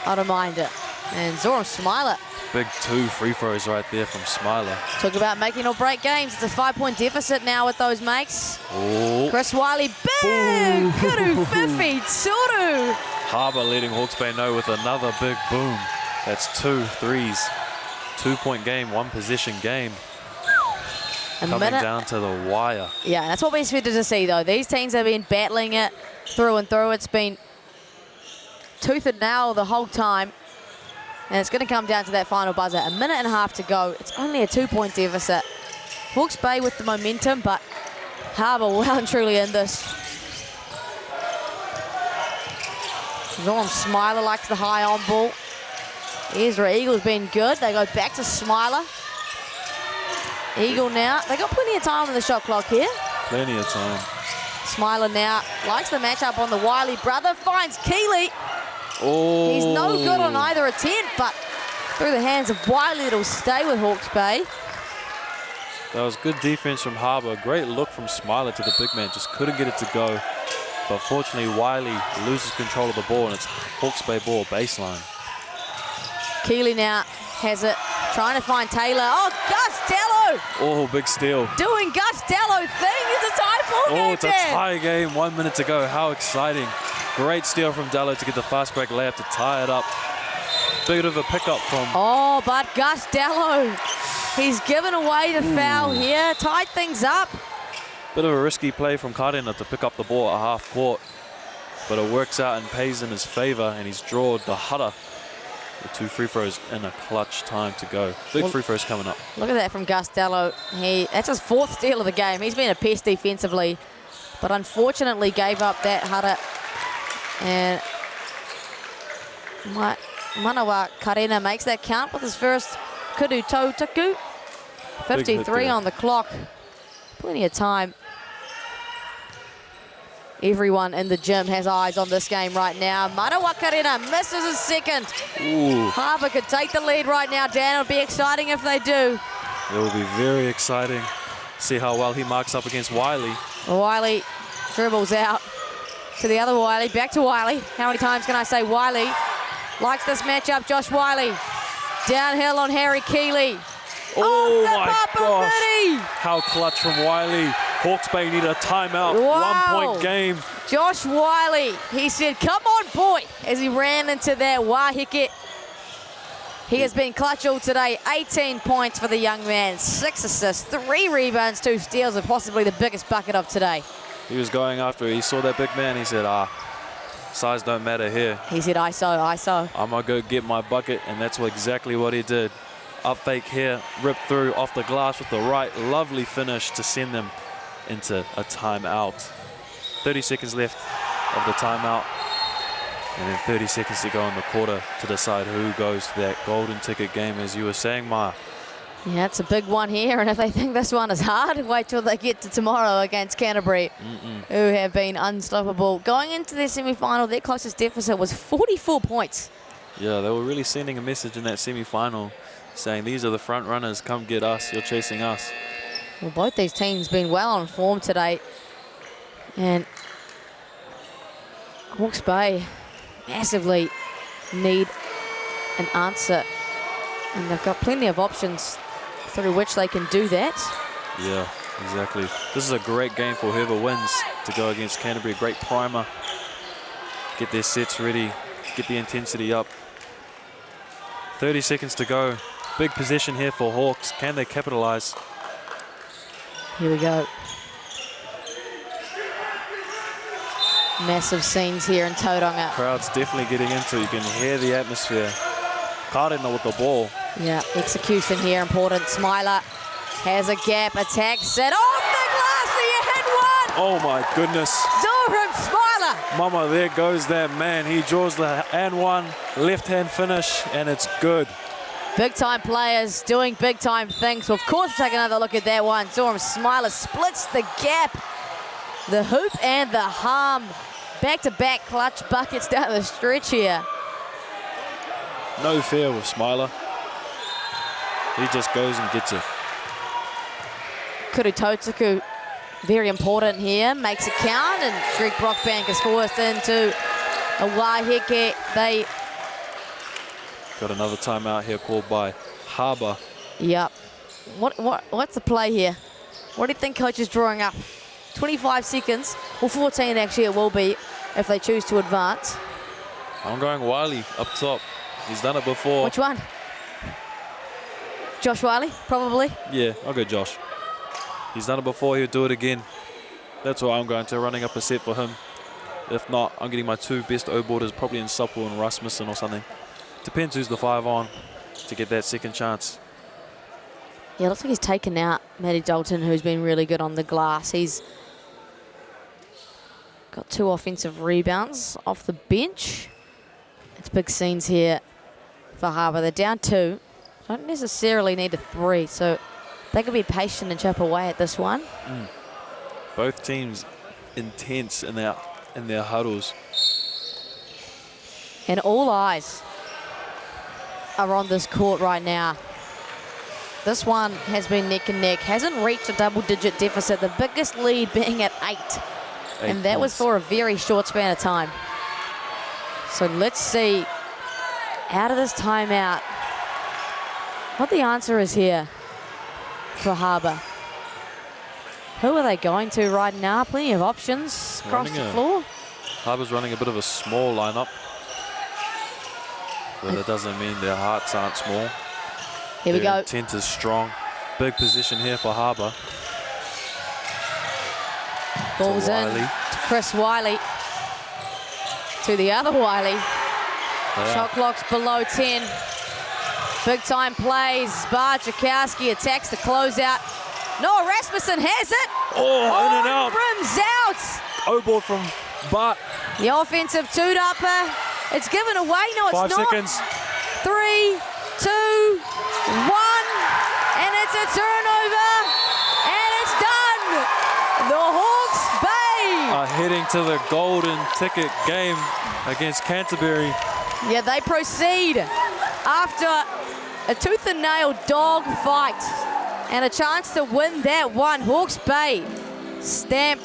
I don't mind it. And Zoram Smiler. Big 2 free throws right there from Smiler. Talk about making or break games. It's a 5-point deficit now with those makes. Oh. Chris Wiley, big! Kuru, Fifi, Tsuru. Harbour letting Hawke's Bay know with another big boom. That's 2 threes. 2-point game, 1 possession game. Coming down to the wire. Yeah, that's what we expected to see, though. These teams have been battling it through and through. It's been tooth and nail the whole time. And it's going to come down to that final buzzer. A minute and a half to go. It's only a 2-point deficit. Hawke's Bay with the momentum, but Harbour well and truly in this. Zoram Smiler likes the high on ball. Ezra Eagle's been good. They go back to Smiler. Eagle now. They got plenty of time on the shot clock here. Plenty of time. Smiler now likes the matchup on the Wiley brother. Finds Keeley. Oh. He's no good on either attempt, but through the hands of Wiley, it'll stay with Hawke's Bay. That was good defense from Harbour. Great look from Smiler to the big man. Just couldn't get it to go. But fortunately, Wiley loses control of the ball, and it's Hawke's Bay ball baseline. Keeley now has it, trying to find Taylor. Oh, Gus Dello! Oh, big steal. Doing Gus Dello thing. It's a tie ball game. Oh, it's a tie game. 1 minute to go. How exciting. Great steal from Dello to get the fast break layup to tie it up. Bit of a pickup from... Oh, but Gus Dello. He's given away the foul here. Tied things up. Bit of a risky play from Karena to pick up the ball at half court. But it works out and pays in his favour, and he's drawn the Haka with 2 free throws in a clutch time to go. Big free throws coming up. Look at that from Gus Dello. That's his 4th steal of the game. He's been a pest defensively, but unfortunately gave up that Haka. And Manawa Karena makes that count with his first Kudu Tautaku. 53 on the clock. Plenty of time. Everyone in the gym has eyes on this game right now. Manawa Karena misses his second. Ooh. Harbour could take the lead right now, Dan. It'll be exciting if they do. It will be very exciting. See how well he marks up against Wiley. Wiley dribbles out to the other Wiley. Back to Wiley. How many times can I say Wiley? Likes this matchup, Josh Wiley. Downhill on Harry Keeley. Oh my gosh. How clutch from Wiley. Hawke's Bay need a timeout. Wow. 1-point game. Josh Wiley, he said, come on, boy, as he ran into that wahike. He has been clutch all today. 18 points for the young man. 6 assists, 3 rebounds, 2 steals, and possibly the biggest bucket of today. He was going after it. He saw that big man. He said, size don't matter here. He said, ISO, ISO. I'm going to go get my bucket, and that's exactly what he did. Up fake here, ripped through off the glass with the right. Lovely finish to send them into a timeout. 30 seconds left of the timeout. And then 30 seconds to go in the quarter to decide who goes to that golden ticket game, as you were saying, Maya. Yeah, it's a big one here, and if they think this one is hard, wait till they get to tomorrow against Canterbury, who have been unstoppable. Going into their semi-final, their closest deficit was 44 points. Yeah, they were really sending a message in that semi-final, saying these are the front runners, come get us, you're chasing us. Well, both these teams been well on form today, and Hawke's Bay massively need an answer, and they've got plenty of options through which they can do that. Yeah, exactly. This is a great game for whoever wins to go against Canterbury. Great primer. Get their sets ready, get the intensity up. 30 seconds to go. Big possession here for Hawks. Can they capitalize? Here we go. Massive scenes here in Tauranga. Crowd's definitely getting into it. You can hear the atmosphere. Karena with the ball. Yeah, execution here important. Smiler has a gap, attacks it off the glass, the hit one! Oh my goodness. Zoram Smiler! Mama, there goes that man. He draws the and one, left-hand finish, and it's good. Big time players doing big time things. So of course, we'll take another look at that one. Zoram Smiler splits the gap. The hoop and the harm. Back-to-back clutch buckets down the stretch here. No fear with Smiler. He just goes and gets it. Kuru Tautaku, very important here. Makes it count, and Greg Brockbank is forced into a wahike. They Got another timeout here called by Harbour. Yep. What's the play here? What do you think coach is drawing up? 25 seconds, or 14 actually it will be if they choose to advance. I'm going Wiley up top. He's done it before. Which one? Josh Wiley, probably. Yeah, I'll go Josh. He's done it before, he'll do it again. That's why I'm going to, running up a set for him. If not, I'm getting my 2 best O-boarders, probably in Supple and Rasmussen or something. Depends who's the 5 on to get that second chance. Yeah, looks like he's taken out Matty Dalton, who's been really good on the glass. He's got 2 offensive rebounds off the bench. It's big scenes here for Harbour. They're down 2. Don't necessarily need a 3, so they can be patient and chip away at this one. Both teams intense in their huddles. And all eyes are on this court right now. This one has been neck and neck, hasn't reached a double-digit deficit, the biggest lead being at 8. And that was for a very short span of time. So let's see, out of this timeout, what the answer is here for Harbour. Who are they going to right now? Plenty of options across the floor. Harbour's running a bit of a small lineup, but that doesn't mean their hearts aren't small. Here we go. Their intent is strong. Big position here for Harbour. Ball's in to Chris Wiley. To the other Wiley. Yeah. Shot clock's below 10. Big time plays. Barjakowski attacks the closeout. Noah Rasmussen has it. Oh, in and out. Rims out. O-board from Bart. The offensive toot-upper. It's given away. No, it's 5 not. seconds. 3, 2, 1. And it's a turnover. And it's done. The Hawke's Bay Are heading to the golden ticket game against Canterbury. Yeah, they proceed after a tooth and nail dog fight and a chance to win that one. Hawke's Bay stamp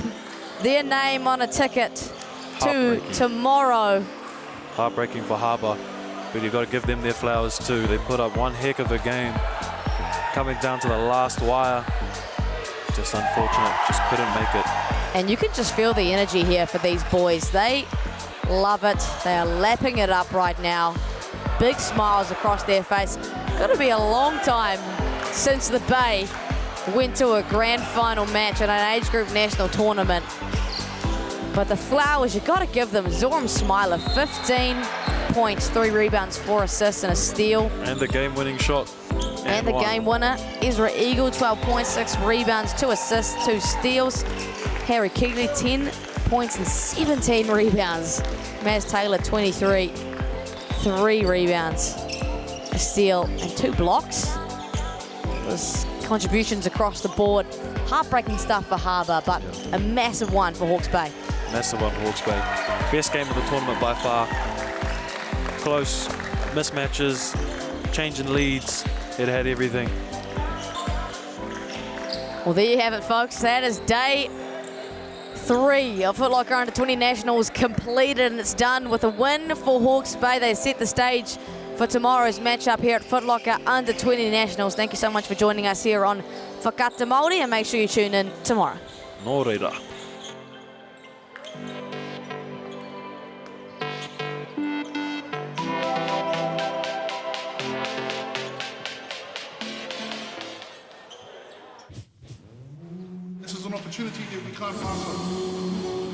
their name on a ticket to tomorrow. Heartbreaking for Harbour, but you've got to give them their flowers too. They put up one heck of a game, coming down to the last wire. Just unfortunate, just couldn't make it. And you can just feel the energy here for these boys. They love it. They are lapping it up right now. Big smiles across their face. Got to be a long time since the Bay went to a grand final match at an age group national tournament. But the flowers, you got to give them. Zoram Smiler, 15 points, 3 rebounds, 4 assists and a steal. And the game-winning shot. And the game winner, Ezra Eagle, 12 points, 6 rebounds, 2 assists, 2 steals. Harry Keegley, 10 points and 17 rebounds. Maz Taylor, 23, 3 rebounds, a steal and 2 blocks. There's contributions across the board. Heartbreaking stuff for Harbour, but a massive one for Hawke's Bay. Massive one for Hawke's Bay. Best game of the tournament by far. Close, mismatches, changing leads. It had everything. Well, there you have it, folks. That is day 3 of Foot Locker Under 20 Nationals completed, and it's done with a win for Hawke's Bay. They set the stage for tomorrow's matchup here at Foot Locker Under 20 Nationals. Thank you so much for joining us here on Whakata Māori, and make sure you tune in tomorrow. Nō reira. This is an opportunity that we can't pass on.